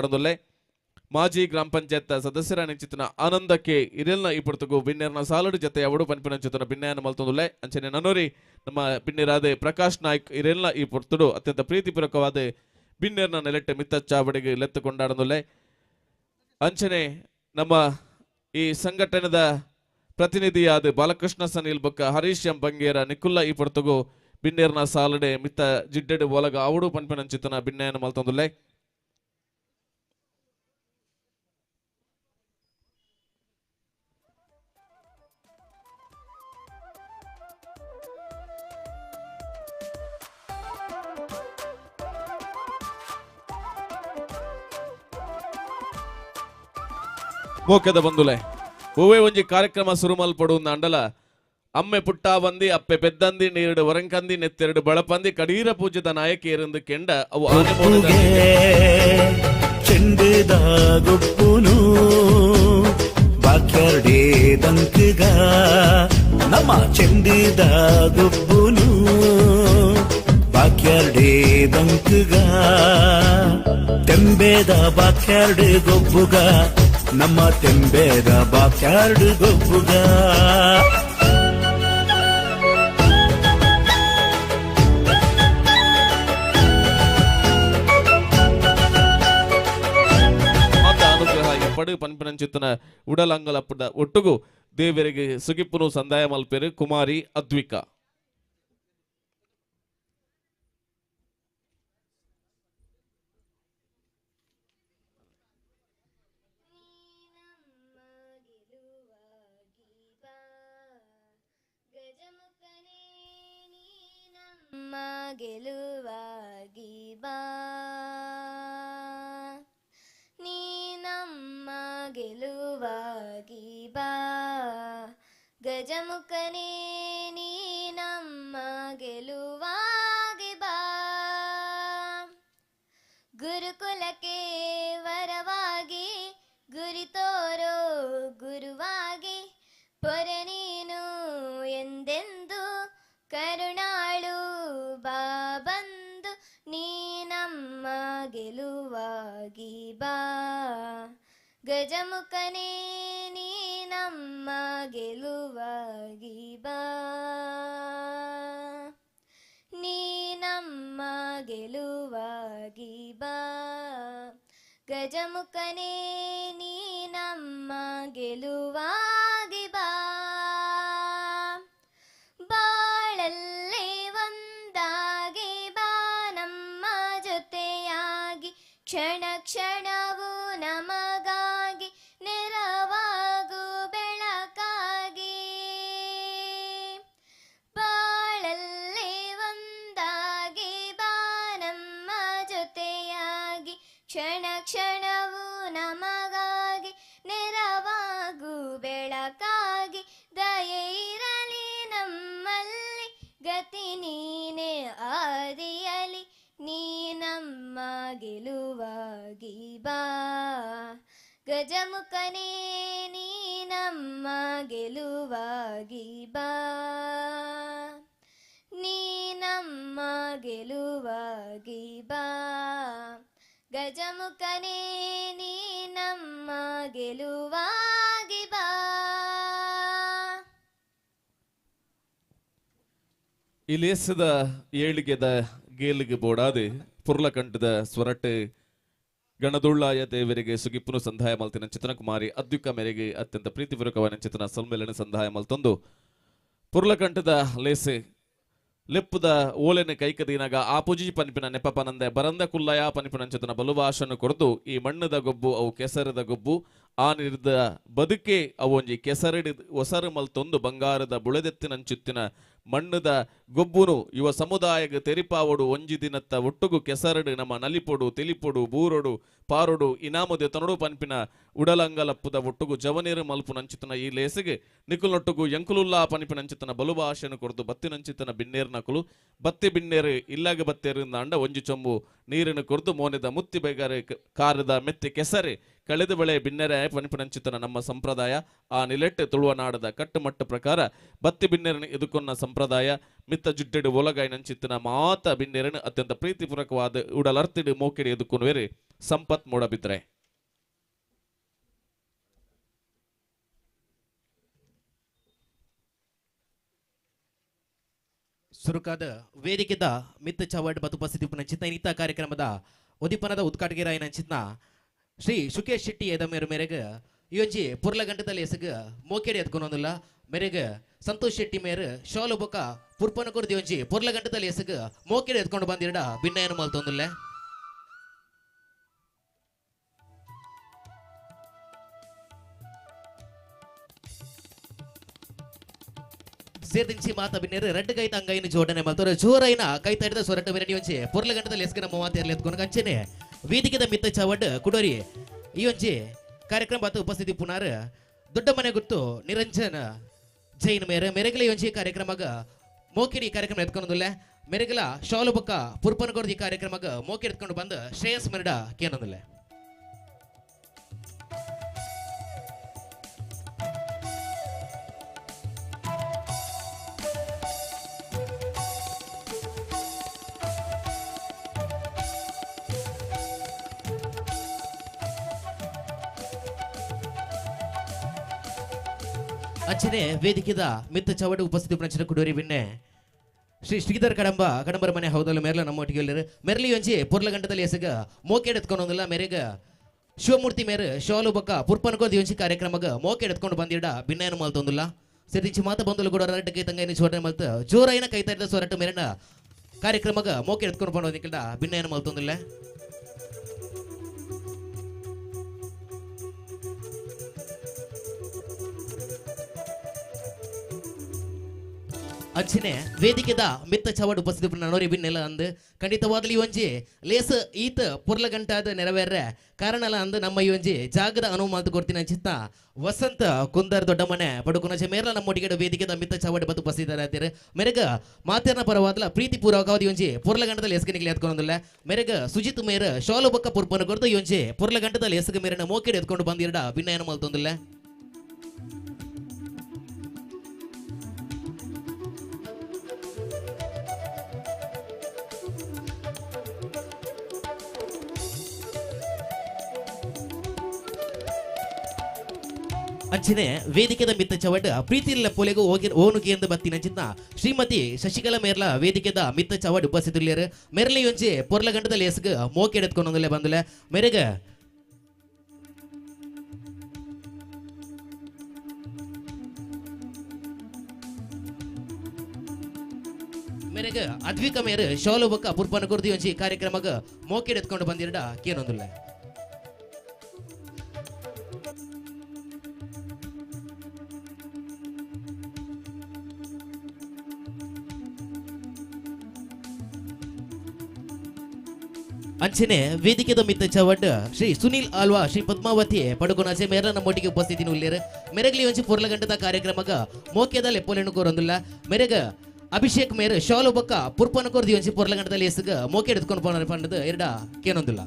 ಕೊಂಡಾಡದೊಲ್ಲೆ ಮಾಜಿ ಗ್ರಾಮ ಪಂಚಾಯತ್ ಸದಸ್ಯರ ನೆಂಚಿತನ ಆನಂದಕ್ಕೆ ಇರೆಲ್ನ ಈ ಪುರ್ತಗೂ ಬಿನ್ನೇರ್ನ ಸಾಲಡು ಜೊತೆ ಅವಡು ಪನ್ಪಿನಂಚಿತನ ಬಿನ್ನೆಯನ್ನು ಮಲ್ತೊಂದುಲ್ಲೆ ಅಂಚನೆ ನನ್ನೋರಿ ನಮ್ಮ ಬಿನ್ನೇರಾದ ಪ್ರಕಾಶ್ ನಾಯ್ಕ್ ಇರೆಲ್ನ ಈ ಪುರ್ತುಡು ಅತ್ಯಂತ ಪ್ರೀತಿಪೂರ್ವಕವಾದ ಬಿನ್ನೇರ್ನ ನೆಲೆಟ್ಟೆ ಮಿತ್ತ ಚಾವಡಿಗೆ ಲೆತ್ತು ಕೊಂಡಾಡದೊಲ್ಲೆ ಅಂಚನೆ ನಮ್ಮ ಈ ಸಂಘಟನೆದ ಪ್ರತಿನಿಧಿಯಾದ ಬಾಲಕೃಷ್ಣ ಸನಿಲ್ ಬೊಕ್ಕ ಹರೀಶ್ ಎಂ ಬಂಗೇರ ನಿಕ್ಕುಲ್ಲ ಈ ಪುರ್ತಗೂ ಬಿನ್ನೇರ್ನ ಸಾಲಡೆ ಮಿತ್ತ ಜಿಡ್ಡೆಡು ಒಲಗ ಅವಡು ಪನ್ಪಿನಂಚಿತನ ಬಿನ್ನೆಯನ್ನು ಮಲ್ತೊಂದುಲ್ಲೆ ಮೋಕೆದ ಬಂದುಲೆ ಹೂವೇ ಒಂಜಿ ಕಾರ್ಯಕ್ರಮ ಶುರು ಮಲ್ಪಡು ಅಂಡಲ ಅಮ್ಮೆ ಪುಟ್ಟ ಬಂದಿ ಅಪ್ಪೆ ಪೆದ್ದಂದಿ ನೀರುಡು ವರಂಕಂದಿ ನೆತ್ತೆರಡು ಬಳಪಂದಿ ಕಡೀರ ಪೂಜದ ನಾಯಕಿಯರೆಂದು ಕೆಂಡ ಅವು ಚೆಂಡುದಾಗುಪ್ಪುನು ಬಾಕ್ಯರ್ಡೇ ದಂಕಗ ನಮ್ಮ ಚೆಂಡುದಾಗುಪ್ಪುನು ಬಾಕ್ಯರ್ಡೇ ದಂಕಗ ತೆಂಬೇದ ಬಾಕ್ಯರ್ಡು ಗೊಬ್ಬುಗ ನಮ್ಮ ತೆಂಬೇದ ಬಾಕ್ಯಾರ್ಡು ಗೊಬ್ಬುಗ ಅನುಗ್ರಹ ಎಪ್ಪಡು ಪನ್ಪಿನಂಚಿತ್ತನ ಉಡಲಂಗಲಪ್ಪದ ಒಟ್ಟುಗು ದೇವರಿಗೆ ಸುಗಿಪ್ಪುನು ಸಂದಾಯ ಮಲ್ಪೆರು ಕುಮಾರಿ ಅದ್ವಿಕಾ ಗೆಲುವಾಗಿ ಬಾ ನೀ ನಮ್ಮ ಗೆಲುವಾಗಿ ಬಾ ಗಜಮುಖನೇ ನೀ ನಮ್ಮ ಗೆಲುವಾಗಿ ಬಾ ಗುರುಕುಲಕ್ಕೆ ವರವಾಗಿ ಗುರಿ ತೋರೋ ಗುರುವಾಗಿ ಪೊರೆ ನೀನು ಎಂದೆಂದು ಕರುಣಾಳು ಬಾ ಬಂದು ನೀ ನಮ್ಮ ಗೆಲುವಾಗಿ ಬಾ ಗಜಮುಖನೇ ನೀ ನಮ್ಮ ಗೆಲುವಾಗಿ ಬಾ ನೀ ನಮ್ಮ ಗೆಲುವಾಗಿ ಬಾ ಗಜಮುಖನೇ ನೀ ನಮ್ಮ ಗೆಲುವಾಗಿ ಬಾ ಬಾಳಲ್ಲೇ ಒಂದಾಗಿ ಬಾ ನಮ್ಮ ಜೊತೆಯಾಗಿ ಕ್ಷಣ ಕ್ಷಣವೂ ನಮಗಾಗಿ ನೆರವಾಗು ಬೆಳಕಾಗಿ ಬಾಳಲ್ಲೇ ಒಂದಾಗಿ ಬಾ ನಮ್ಮ ಜೊತೆಯಾಗಿ ಕ್ಷಣ ಕ್ಷಣವೂ ನಮಗಾಗಿ ನೆರವಾಗು ಬೆಳಕಾಗಿ ದಯೆ ಇರಲಿ ನಮ್ಮಲ್ಲಿ ಗತಿ ನೀನೆ ಆದಿಯಲಿ ನೀ ನಮ್ಮ ಗೆಲುವಾಗಿ ಬಾ ಗಜಮುಖನೇ ನೀ ನಮ್ಮ ಗೆಲುವಾಗಿ ಬಾ ನೀ ನಮ್ಮ ಗೆಲುವಾಗಿ ಬಾ ಗಜಮುಖನೇ ನೀ ನಮ್ಮ ಗೆಲುವಾಗಿ ಬಾ ಈ ಲೇಸದ ಏಳಿಗೆದ ಗೇಲಿಗೆ ಬೋಡಾದೆ ಪುರ್ಲಕಂಠದ ಸ್ವರಟ್ ಗಣದುಳ್ಳಾಯ ದೇವರಿಗೆ ಸುಗಿಪ್ಪುನು ಸಂದಾಯ ಮಲ್ತಿನ ಚಿತ್ರಕುಮಾರಿ ಅದ್ವಿಕ ಮೇರೆಗೆ ಅತ್ಯಂತ ಪ್ರೀತಿಪೂರ್ವಕವಾದ ಚಿತ್ರನ ಸಮ್ಮೇಳನ ಸಂದಾಯ ಮಲ್ತೊಂದು ಪುರ್ಲಕಂಠದ ಲೇಸೆ ಲೆಪ್ಪುದ ಓಲೆನೆ ಕೈಕದೀನಾಗ ಆ ಪೂಜಿ ಪನಿಪಿನ ನೆಪಪನಂದೆ ಬರಂದ ಕುಲ್ಲಯ ಪನಿಪಿನಂಚತನ ಬಲುಭಾಷನ್ನು ಕೊಡ್ದು ಈ ಮಣ್ಣದ ಗೊಬ್ಬು ಅವು ಕೆಸರದ ಗೊಬ್ಬು ಆ ನಿರ್ದ ಬದುಕೆ ಅವೊಂಜಿ ಕೆಸರಿಡಿ ಒಸರು ಮಲ್ತೊಂದು ಬಂಗಾರದ ಬುಳೆದೆತ್ತಿನಂಚುತ್ತಿನ ಮಣ್ಣದ ಗೊಬ್ಬುನು ಯುವ ಸಮುದಾಯಗ ತೆರಿಪಾವಡು ಒಂಜಿ ದಿನತ್ತ ಒಟ್ಟುಗು ಕೆಸರಡು ನಮ್ಮ ನಲಿಪೊಡು ತೆಲಿಪೊಡು ಬೂರೊಡು ಪಾರೊಡು ಇನಾಮದೆ ತನಡು ಪನ್ಪಿನ ಉಡಲಂಗಲಪ್ಪುದ ಒಟ್ಟುಗು ಜವನೀರು ಮಲ್ಪು ನಂಚಿತನ ಈ ಲೇಸಿಗೆ ನಿಕುಲ್ನೊಟ್ಟುಗು ಎಂಕುಲುಲ್ಲಾ ಪನಿಪಿನಂಚಿತನ ಬಲುಭಾಷೆಯನ್ನು ಕೊಡ್ದು ಬತ್ತಿನಂಚಿತನ ಬಿನ್ನೇರ್ನಕುಲು ಬತ್ತಿ ಬಿನ್ನೇರು ಇಲ್ಲಾಗ ಬತ್ತೇರಿಂದ ಅಂಡ ಒಂಜಿ ಚೊಂಬು ನೀರಿನ ಕೊರ್ದು ಮೋನೆದ ಮುತ್ತಿ ಬೇಗರೆ ಕಾರದ ಮೆತ್ತಿ ಕೆಸರೆ ಕಳೆದ ಬೆಳೆ ಬಿನ್ನೆರೆ ಪನಿಪಿನಂಚಿತನ ನಮ್ಮ ಸಂಪ್ರದಾಯ ಆ ನಿಲೆಟ್ಟೆ ತುಳುವನಾಡದ ಕಟ್ಟುಮಟ್ಟ ಪ್ರಕಾರ ಬತ್ತಿ ಬಿನ್ನೆರನ್ನು ಎದುಕೊನ್ನ ಸಂಪ್ರದಾಯ ಮಿತ್ತ ಜುಡ್ಡೆಡು ಒಲಗಾಯಿ ನಂಚಿತ್ತಿನ ಮಾತ ಬಿನ್ನೆರನ್ನು ಅತ್ಯಂತ ಪ್ರೀತಿಪೂರ್ವಕವಾದ ಉಡಲರ್ತಿಡು ಮೋಕೆಡಿ ಎದುಕೊನುವೇರೆ ಸಂಪತ್ ಮೂಡಬಿದ್ರೆ. ಸುರುಕಾದ ವೇದಿಕೆದ ಮಿತ್ತ ಚವಾಡ್ ಬತು ಉಪಸ್ಥಿತಿ ನಂಚಿತ ಇನ್ನಿತ ಕಾರ್ಯಕ್ರಮದ ಉದಿಪನದ ಉದ್ಘಾಟಕರಾಯ ನಂಚಿತ್ನ ಶ್ರೀ ಶುಕೇಶ್ ಶೆಟ್ಟಿ ಎದ ಮೇರೆಗೆ ಇವೊಂಜಿ ಪುರ್ಲಗಂಟದಲ್ಲಿ ಎಸಗ ಮೋಕೆಡೆ ಎತ್ಕೊಂಡೊಂದಿಲ್ಲ ಮೇರೆಗೆ ಸಂತೋಷ್ ಶೆಟ್ಟಿ ಮೇರೆ ಶಾಲು ಬೊಕ್ಕ ಪುರ್ಪನ ಕೊರ್ದಿ ಒಂಜಿ ಪುರ್ಲಗಂಟದಲ್ಲಿ ಎಸಗ ಮೋಕೆಡೆ ಎತ್ಕೊಂಡು ಬಂದಿರಡ ಭಿನ್ನಯನ ಮಲ್ತೊಂದಿಲ್ಲ. ಸೇರ್ದಿಂಚಿ ಮಾತ ಬಿನ್ನೇರು ರೆಡ್ ಕೈತ ಅಂಗೈನ ಜೋಡಣೆ ಮಾಡ್ತಾರೆ ಜೋರೈನ ಕೈತ ಹಿಡಿದ ಸೊರಟ ವೆರಡಿ ಒಂಚೆ ಪುರ್ಲಗಂಟದಲ್ಲಿ ಎಸ್ಕನ ಮೂವತ್ತೆರಲಿ ಎತ್ಕೊಂಡು ಕಂಚೆನೆ ವೇದಿಕೆದ ಮಿತ್ತ ಚವಡ್ ಕುಡೋರಿ ಈ ಒಂಚೆ ಕಾರ್ಯಕ್ರಮ ಬಾತು ಉಪಸ್ಥಿತಿ ಪುನಾರ ದೊಡ್ಡ ಮನೆ ಗುರ್ತು ನಿರಂಜನ ಜೈನ್ ಮೇರೆ ಮೆರೆಗಲ ಒಂಚೆ ಕಾರ್ಯಕ್ರಮಗ ಮೋಕಿಡಿ ಕಾರ್ಯಕ್ರಮ ಎತ್ಕೊಂಡಲ್ಲ ಮೆರೆಗಲ ಶಾಲು ಬೊಕ್ಕ ಪುರ್ಪನಗೊರ್ದಿ ಕಾರ್ಯಕ್ರಮಗ ಮೋಕೆ ಎತ್ಕೊಂಡು ಬಂದ ಶ್ರೇಯಸ್ ಮೆರಡ ಕೇನೊಂದಿಲ್ಲ. ಅಂಚನೆ ವೇದಿಕೆದ ಮಿತ್ತ ಚವಡ ಉಪಸ್ಥಿತಿ ಪಂಚನ ಕುಡೋರಿ ಬಿನ್ನೆ ಶ್ರೀ ಶ್ರೀಧರ್ ಕಡಂಬರ ಮನೆ ಹೌದಲ್ಲ ಮೇರ್ಲ ನಮ್ಮೊಟ್ಟಿಗೆ ಎಲ್ಲರು ಮೆರ್ಲಿ ಒಂಚಿ ಪುರ್ಲಗಂಟದಲ್ಲಿ ಎಸಗ ಮೋಕೆಡ್ ಎತ್ಕೊಂಡೊಂದಿಲ್ಲ ಮೇರೆಗ ಶಿವಮೂರ್ತಿ ಮೇರೆ ಶಾಲು ಬೊಕ್ಕ ಪುರ್ಪನಕೋದಿ ಒಂಚಿ ಕಾರ್ಯಕ್ರಮಗ ಮೋಕೆಡ್ ಎತ್ಕೊಂಡು ಬಂದಿಡ ಭಿನ್ನಯನ ಮಲ್ತೊಂದಿಲ್ಲ ಸಿರಿಂಚಿ ಮಾತ ಬಂದಲು ಕೂಡ ರಡ್ಡ ಕೈ ತಂಗೈನ ಜೋಡಣೆ ಮಲ್ತ ಜೋರೈನ ಕೈತ ಹಿಡಿದ ಸೊರಟ ಮೇರನ ಕಾರ್ಯಕ್ರಮಗ ಮೋಕೆಡ್ ಎತ್ಕೊಂಡು ಬಂದೋದಿಕ್ಕಿಲ್ಲ ಭಿನ್ನಯನ ಮಲ್ತೊಂದಿಲ್ಲ. ಅಂಚನೆ ವೇದಿಕೆದ ಮಿತ್ತ ಚವಡ್ ಉಪಸ್ಥಿತಿ ನೋರಿ ಬಿನ್ನೆಲ್ಲ ಅಂದು ಖಂಡಿತವಾಗಲಿ ಒಂಜಿ ಲೇಸ ಈತ ಪುರ್ಲಗಂಟಾದ ನೆರವೇರ್ರೆ ಕಾರಣಲ್ಲ ಅಂದು ನಮ್ಮ ಈ ಒಂಜಿ ಜಾಗದ ಅನುವು ಮಾತು ಕೊಡ್ತೀನಿ ಅಂಚಿತ್ತ ವಸಂತ ಕುಂದರ್ ದೊಡ್ಡ ಮನೆ ಪಡುಕುನಚೆ ಮೇರ್ಲ ನಮ್ಮೊಟ್ಟಿಗೆ ವೇದಿಕೆದ ಮಿತ್ತ ಚವಡ್ ಬತ್ತು ಉಪಸ್ಥಿತರಾಗ್ತಾರೆ ಮೆರೆಗ ಮಾತೇರ್ನ ಪರವಾದಲ ಪ್ರೀತಿ ಪೂರ್ವಕವಾದಿ ಒಂಜಿ ಪುರ್ಲಗಂಟದಲ್ಲಿ ಎಸ್ಕನಿಗೆ ಎತ್ಕೊಂಡಲ್ಲ ಮೆರೆಗ ಸುಜಿತ್ ಮೇರ ಶಾಲು ಬೊಕ್ಕ ಪುರ್ಪನ ಕೊರ್ದು ಈ ಒಂಜಿ ಪುರ್ಲಗಂಟದಲ್ಲಿ ಎಸ್ಕ ಮೇರನ ಮೋಕೆಡ್ ಎತ್ಕೊಂಡು ಬಂದಿರಡ ಭಿನ್ನಯನ ಮಲ್ತೊಂದಿಲ್ಲ. ಅಂಚನೆ ವೇದಿಕೆದ ಮಿತ್ತ ಚವಡ್ ಪ್ರೀತಿಲ್ಲ ಪೊಲೆಗೂ ಹೋಗಿ ಓನುಗೆ ಎಂದು ಬತ್ತಿನ ಚಿನ್ನ ಶ್ರೀಮತಿ ಶಶಿಕಲಾ ಮೇರ್ಲ ವೇದಿಕೆದ ಮಿತ್ತ ಚವಡ್ ಉಪಸ್ಥಿತಿರ್ಲಿಯರು ಮೆರ್ಲಿ ಒಂಚೆ ಪೊರ್ಲಗಂಟದಲ್ಲಿ ಎಸ್ಗ ಮೋಕೆಡ್ ಎತ್ಕೊಂಡೊಂದಲೇ ಬಂದಲೆ ಮೆರೆಗ ಮೆರೆಗ ಅದ್ವಿಕ ಮೇರೆ ಶಾಲು ಬೊಕ್ಕ ಪುರ್ಪನ ಕುರ್ದಿ ಒಂಚಿ ಕಾರ್ಯಕ್ರಮಗ ಮೋಕೆಡ್ ಎತ್ಕೊಂಡು ಬಂದಿರಡ ಕೇನೊಂದಿಲ್ಲ. ಅಂಚನೆ ವೇದಿಕೆದ ಮಿತ್ತ ಚವಡ್ ಶ್ರೀ ಸುನಿಲ್ ಆಲ್ವಾ ಶ್ರೀ ಪದ್ಮಾವತಿ ಪಡುಗುನಾಚೆ ಮೇರ ನಮ್ಮೊಟ್ಟಿಗೆ ಉಪಸ್ಥಿತಿ ಉಳ್ಳೇರು ಮೆರೆಗಲಿ ಒಂಚಿ ಪುರ್ಲಗಂಟದ ಕಾರ್ಯಕ್ರಮಗ ಮೋಕೆದ ಲೆಪ್ಪಲೆಣ್ಣು ಕೋರೊಂದಿಲ್ಲ ಮೆರೆಗ ಅಭಿಷೇಕ್ ಮೇರ ಶಾಲು ಬೊಕ್ಕ ಪುರ್ಪನ ಕೊರ್ದಿ ಒಂಚಿ ಪುರ್ಲಗಂಟದಲ್ಲಿ ಎಸಗ ಮೋಕೆ ಎತ್ಕೊಂಡು ಪಂಡದ ಎರಡ ಕೇನೊಂದಿಲ್ಲ.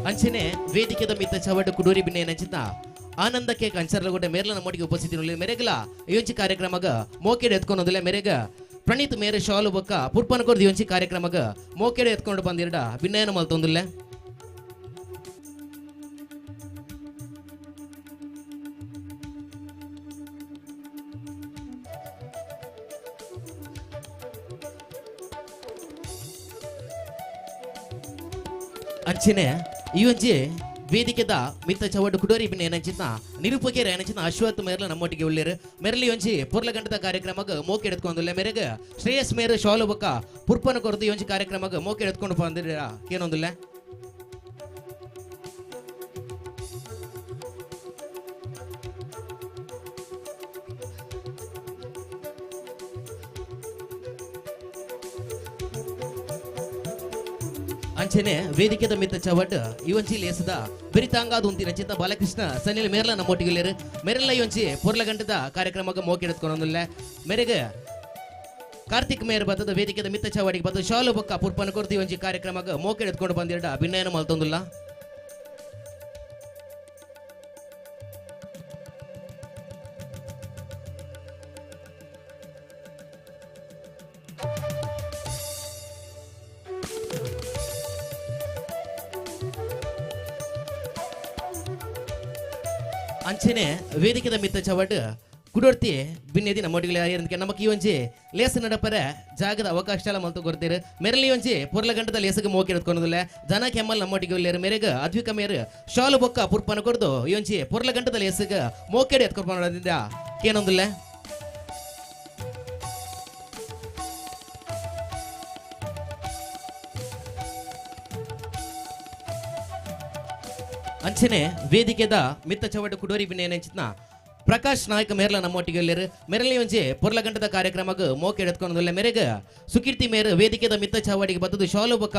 ಅಂಚನೆ ವೇದಿಕೆದ ಮಿತ್ತ ಚವಡ್ ಕುಡೂರಿ ಬಿನ್ನೆ ನಂಚಿತ ಆನಂದಕ್ಕೆ ಕಂಚರ್ಲಗೊಂಡೆ ಮೇರ್ಲ ನಮ್ಮೊಟ್ಟಿಗೆ ಉಪಸ್ಥಿತಿ ಮೆರೆಗಲ ಯೋಂಚಿ ಕಾರ್ಯಕ್ರಮಗ ಮೋಕೆಡ್ ಎತ್ಕೊಂಡೊಂದಿಲ್ಲ ಮೆರೆಗ ಪ್ರಣೀತ್ ಮೇರೆ ಶಾಲು ಬೊಕ್ಕ ಪುರ್ಪನ ಕೊರ್ದಿ ಯೋಂಚಿ ಕಾರ್ಯಕ್ರಮಗ ಮೋಕೆಡ್ ಎತ್ಕೊಂಡು ಬಂದಿರಡ ಭಿನ್ನಯನ ಮಲ್ತೊಂದಿಲ್ಲ. ಅಂಚನೆ ಈ ಒಂಜಿ ವೇದಿಕೆದ ಮಿತ್ತ ಚವಡ್ ಕುಡೋರಿ ಬಿನ್ನೆ ಏನಂಚಿನ ನಿರೂಪಕೇರ ಏನಂಚಿನ ಅಶ್ವಥ್ ಮೇರ್ಲ ನಮ್ಮೊಟ್ಟಿಗೆ ಉಳ್ಳೇರು ಮೆರಲಿ ಒಂಜಿ ಪುರ್ಲಗಂಟದ ಕಾರ್ಯಕ್ರಮಗ ಮೋಕೆ ಎತ್ಕೊಂದಿಲ್ಲ ಮೆರೆಗ ಶ್ರೇಯಸ್ ಮೇರ ಶಾಲು ಬೊಕ್ಕ ಪುರ್ಪನ ಕೊರದು ಈ ಒಂಜಿ ಕಾರ್ಯಕ್ರಮಗ ಮೋಕೆ ಎತ್ಕೊಂಡು ಬಂದಿರ ಏನೊಂದಿಲ್ಲ. ಅಂಚನೆ ವೇದಿಕೆದ ಮಿತ್ತ ಚವಡ್ ಇವೊಂಚಿ ಲೇಸದ ಬಿರಿತಾಂಗಾದ ಉಂತಿನ ಚಿತ್ತ ಬಾಲಕೃಷ್ಣ ಸನಿಲ್ ಮೇರ್ಲ ನಮ್ಮೊಟ್ಟಿಗೆ ಮೆರೆಲ್ಲ ಇವೊಂಚಿ ಪುರ್ಲಗಂಟದ ಕಾರ್ಯಕ್ರಮಗ ಮೋಕೆ ಎತ್ಕೊಂಡೊಂದಿಲ್ಲ ಮೆರೆಗ ಕಾರ್ತಿಕ್ ಮೇರ್ ಬತ್ತದ ವೇದಿಕೆದ ಮಿತ್ತ ಚವಡಿಗೆ ಬತ್ತ ಶಾಲು ಬೊಕ್ಕ ಪುರ್ಪನ ಕೊರ್ತಿ ಒಂಜಿ ಕಾರ್ಯಕ್ರಮಗ ಮೋಕೆ ಎತ್ಕೊಂಡು ಬಂದಿರಡ ಭಿನ್ನಯನ ಮಲ್ತೊಂದಿಲ್ಲ. ಅಂಚನೆ ವೇದಿಕೆದ ಮಿತ್ತ ಚವಟ್ ಕುಡೋರ್ತಿ ಬಿನ್ನೆದಿ ನಮ್ಮೊಟ್ಟಿಗೆ ಆಯರ್ದಕ್ಕೆ ನಮಕ್ ಈ ಒಂಜಿ ಲೇಸ ನಡಪರ ಜಾಗದ ಅವಕಾಶ ಮಲ್ತು ಕೊಡ್ತೀರಿ ಮೆರಲಿ ಒಂಜಿ ಪುರ್ಲಗಂಟದ ಲೇಸಗೆ ಮೋಕೆ ಎತ್ಕೊಳೋದಿಲ್ಲ ಜನ ಕೆಮ್ಮಲ್ ನಮ್ಮೊಟ್ಟಿಗೆ ಒಳ್ಳೆಯರು ಮೆರೆಗ ಅದ್ವಿಕ ಮೇರು ಶಾಲು ಬೊಕ್ಕ ಪುರ್ಪನ ಕೊಡ್ದು ಈ ಒಂಜಿ ಪುರ್ಲಗಂಟದ ಲೇಸಗೆ ಮೋಕೆಡೆ ಎತ್ಕೊಳ್ಕೊಂಡ ಏನೊಂದಿಲ್ಲ ಅಂಚನೆ ವೇದಿಕೆದ ಮಿತ್ತ ಚವಟ ಕುಡೋರಿ ಬಿನ್ನೆಂಚಿನ ಪ್ರಕಾಶ್ ನಾಯಕ ಮೇರ್ಲ ನಮ್ಮೊಟ್ಟಿಗೆ ಎಲ್ಲರು ಮೆರಲಿ ಒಂಜಿ ಪುರ್ಲಗಂಟದ ಕಾರ್ಯಕ್ರಮಕ್ಕೆ ಮೋಕೆ ಎತ್ಕೊಂಡಲ್ಲ ಮೆರೆಗ ಸುಕೀರ್ತಿ ಮೇರು ವೇದಿಕೆದ ಮಿತ್ತ ಚಾವಡಿಗೆ ಬತ್ತದು ಶಾಲು ಬೊಕ್ಕ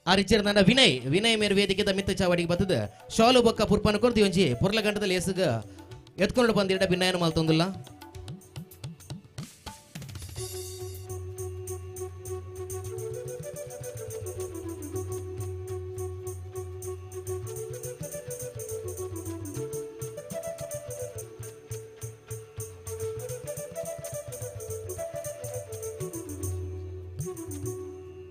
ಆ ರಿಚರ್ ವಿನಯ್ ಮೇರು ವೇದಿಕೆದ ಮಿತ್ತ ಚಾವಡಿಗೆ ಬತ್ತದ ಶಾಲು ಬೊಕ್ಕ ಪುರ್ಪನ ಕೊಡ್ತಿ ಒಂಜಿ ಪುರ್ಲಗಂಟದ ಲೇಸಗ ಎತ್ಕೊಂಡು ಬಂದಿಡ ಭಿನ್ನಾಯನ ಮಾಲ್ತೊಂದಿಲ್ಲ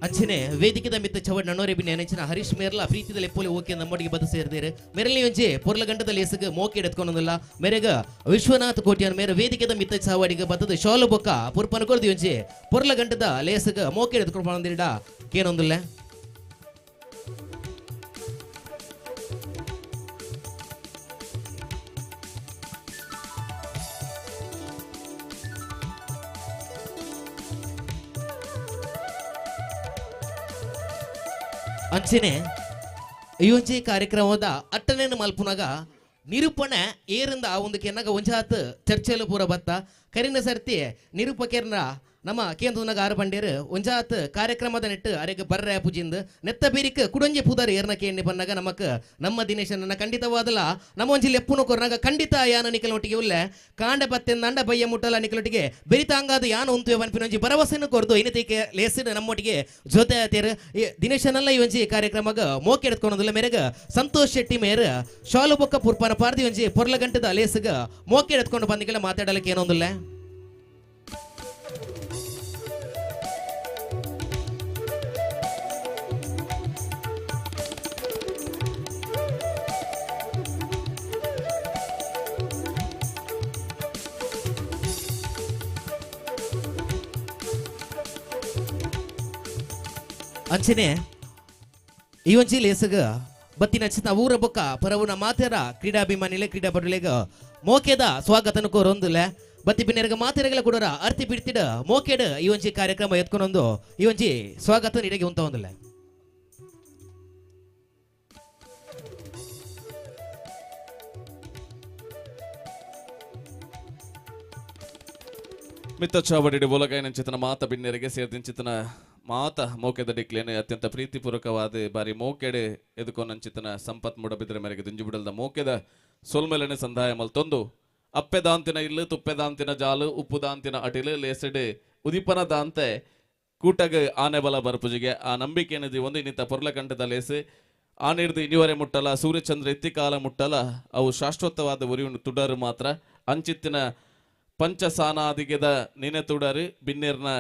ಅಂಚನೆ ವೇದಿಕೆದ ಮಿತ್ತ ಚವಡ್ ನನ್ನೋರೆ ಬಿನ್ನೆ ನೆಂಚಿನ ಹರೀಶ್ ಮೇರ್ಲ ಪ್ರೀತಿದಲ್ಲಿ ಎಪ್ಪೋಲೆ ಓಕೆ ನಮ್ಮೊಟ್ಟಿಗೆ ಬದು ಸೇರಿದೇರು ಮೆರಲಿ ಒಂಜಿ ಪುರ್ಲಗಂಟದ ಲೇಸಗೆ ಮೋಕೆ ಎತ್ಕೊಂಡಲ್ಲ ಮೆರೆಗ ವಿಶ್ವನಾಥ್ ಕೋಟ್ಯಾನ್ ಮೇರೆ ವೇದಿಕೆದ ಮಿತ್ತ ಚಾವಡಿಗೆ ಬತ್ತದ ಶಾಲು ಬೊಕ್ಕ ಪುರ್ಪನ ಕೊಡ್ದಿ ಒಂಜಿ ಪುರ್ಲಗಂಟದ ಲೇಸಗೆ ಮೋಕೆ ಎತ್ಕೊಂಡು ಬಂದಿಡ ಏನೊಂದಿಲ್ಲ ಅಂಚನೆ ಈ ಒಂಜಿ ಕಾರ್ಯಕ್ರಮದ ಅಟ್ಟನೇನು ಮಲ್ಪುನಾಗ ನಿರೂಪಣೆ ಏರಿಂದ ಆ ಒಂದು ಕೆನ್ನಾಗ ಒಂಜಾತ್ ಚರ್ಚೆಲು ಪೂರ ಬತ್ತ ಕರಿನ ಸರ್ತಿ ನಿರೂಪಕರ್ನ ನಮ್ಮ ಕೇಂದ್ರನಾಗ ಆರು ಬಂಡೇರು ಒಂಜಾತ್ ಕಾರ್ಯಕ್ರಮದ ನೆಟ್ಟು ಅರೆಗೆ ಬರ್ರೆ ಪೂಜಿಂದ ನೆತ್ತ ಬೇರಿಕ ಕುಡಂಜೆ ಪೂದಾರ ಏರ್ನ ಕೇಣಿ ಬಂದಾಗ ನಮಕ್ ನಮ್ಮ ದಿನೇಶನ ಖಂಡಿತವಾದಲ್ಲ ನಮ್ಮ ಒಂಜಿ ಲೆಪ್ಪುನ ಕೊರ್ನಾಗ ಖಂಡಿತ ಯಾನ ನಿಕಲೊಟ್ಟಿಗೆ ಉಲ್ಲೆ ಕಾಂಡ ಬತ್ತೆಂದ ಅಂಡ ಬಯ್ಯ ಮುಟ್ಟಲ ನಿಕಲೊಟ್ಟಿಗೆ ಬೆರಿತಾಂಗಾದ ಯಾನ ಉಂತು ಬನ್ಪಿನೊಂಜಿ ಭರವಸೆಯನ್ನು ಕೊರ್ದು ಇನ್ನತಿಕೆ ಲೇಸಿನ ನಮ್ಮೊಟ್ಟಿಗೆ ಜೊತೆ ಆತೇರು ದಿನೇಶನಲ್ಲ ಈ ಒಂಜಿ ಕಾರ್ಯಕ್ರಮಗ ಮೋಕೆ ಎತ್ಕೊಳೋದಿಲ್ಲ ಮೇರೆಗ ಸಂತೋಷ್ ಶೆಟ್ಟಿ ಮೇರ ಶಾಲು ಬೊಕ್ಕ ಪುರ್ಪನ ಪಾರ್ದಿ ಒಂಜಿ ಪೊರ್ಲಗಂಟದ ಲೇಸಗ ಮೋಕೆ ಎತ್ಕೊಂಡು ಬಂದಿಗೆಲ್ಲ ಮಾತಾಡಲಿಕ್ಕೆ ಏನೊಂದಿಲ್ಲ ಅಂಚನೆ ಈ ಒಂಜಿ ಲೇಸಗ ಬತ್ತಿನ ಚಿತ್ತ ಊರ ಬೊಕ್ಕ ಪರವುನ ಮಾತೆರ ಕ್ರೀಡಾಭಿಮಾನಿಲೆ ಕ್ರೀಡಾಪಟುಲೆಗ ಮೋಕೆದ ಸ್ವಾಗತನ ಕೋರೊಂದುಲ್ಲ ಬತ್ತಿ ಬಿನ್ನೆರಗ ಮಾತೆರಗಳ ಕೊಡೋರ ಅರ್ತಿ ಬಿಡ್ತಿಡ ಮೋಕೆಡ ಈ ಒಂಜಿ ಕಾರ್ಯಕ್ರಮ ಎತ್ಕೊಂಡೊಂದು ಈ ಒಂಜಿ ಸ್ವಾಗತ ನಿಡೆಗೆ ಉಂತ ಒಂದಿಲ್ಲ ಮಿತ್ತ ಚಾವಡಿ ಬೋಲಗಾಯನ ಚಿತನ ಮಾತ ಬಿನ್ನೆರಿಗೆ ಸೇರ್ದಿನ ಚಿತನ ಮಾತ ಮೋಕೆದ ಡಿಕ್ಲೇನೆ ಅತ್ಯಂತ ಪ್ರೀತಿಪೂರ್ವಕವಾದ ಬಾರಿ ಮೋಕೆಡೆ ಎದುಕೊನಂಚಿತನ ಸಂಪತ್ ಮೂಡಬಿದ್ರೆ ಮೇರೆಗೆ ದುಂಜಿ ಬಿಡಲ್ದ ಮೋಕೆದ ಸೋಲ್ಮೆಲನೆ ಸಂದಾಯ ಮಲ್ತೊಂದು ಅಪ್ಪೆದಾಂತಿನ ಇಲ್ಲು ತುಪ್ಪೆದಾಂತಿನ ಜಾಲು ಉಪ್ಪುದಾಂತಿನ ಅಟಿಲು ಲೇಸೆಡೆ ಉದಿಪನ ದಾಂತೆ ಕೂಟಗ ಆನೆ ಬಲ ಬರ್ಪುಜಿಗೆ ಆ ನಂಬಿಕೆ ಏನಿದೆ ಒಂದು ಇನ್ನಿತ ಪೊರ್ಲಕಂಠದ ಲೇಸೆ ಆನಿಡ್ದು ಇನಿವರೆ ಮುಟ್ಟಲ ಸೂರ್ಯಚಂದ್ರ ಎತ್ತಿಕಾಲ ಮುಟ್ಟಲ ಅವು ಶಾಶ್ವತವಾದ ಉರಿಯುಂಡು ತುಡರು ಮಾತ್ರ ಅಂಚಿತ್ತಿನ ಪಂಚಸಾನಾದಿಗೆದ ನಿನೆ ತುಡರು ಬಿನ್ನೇರ್ನ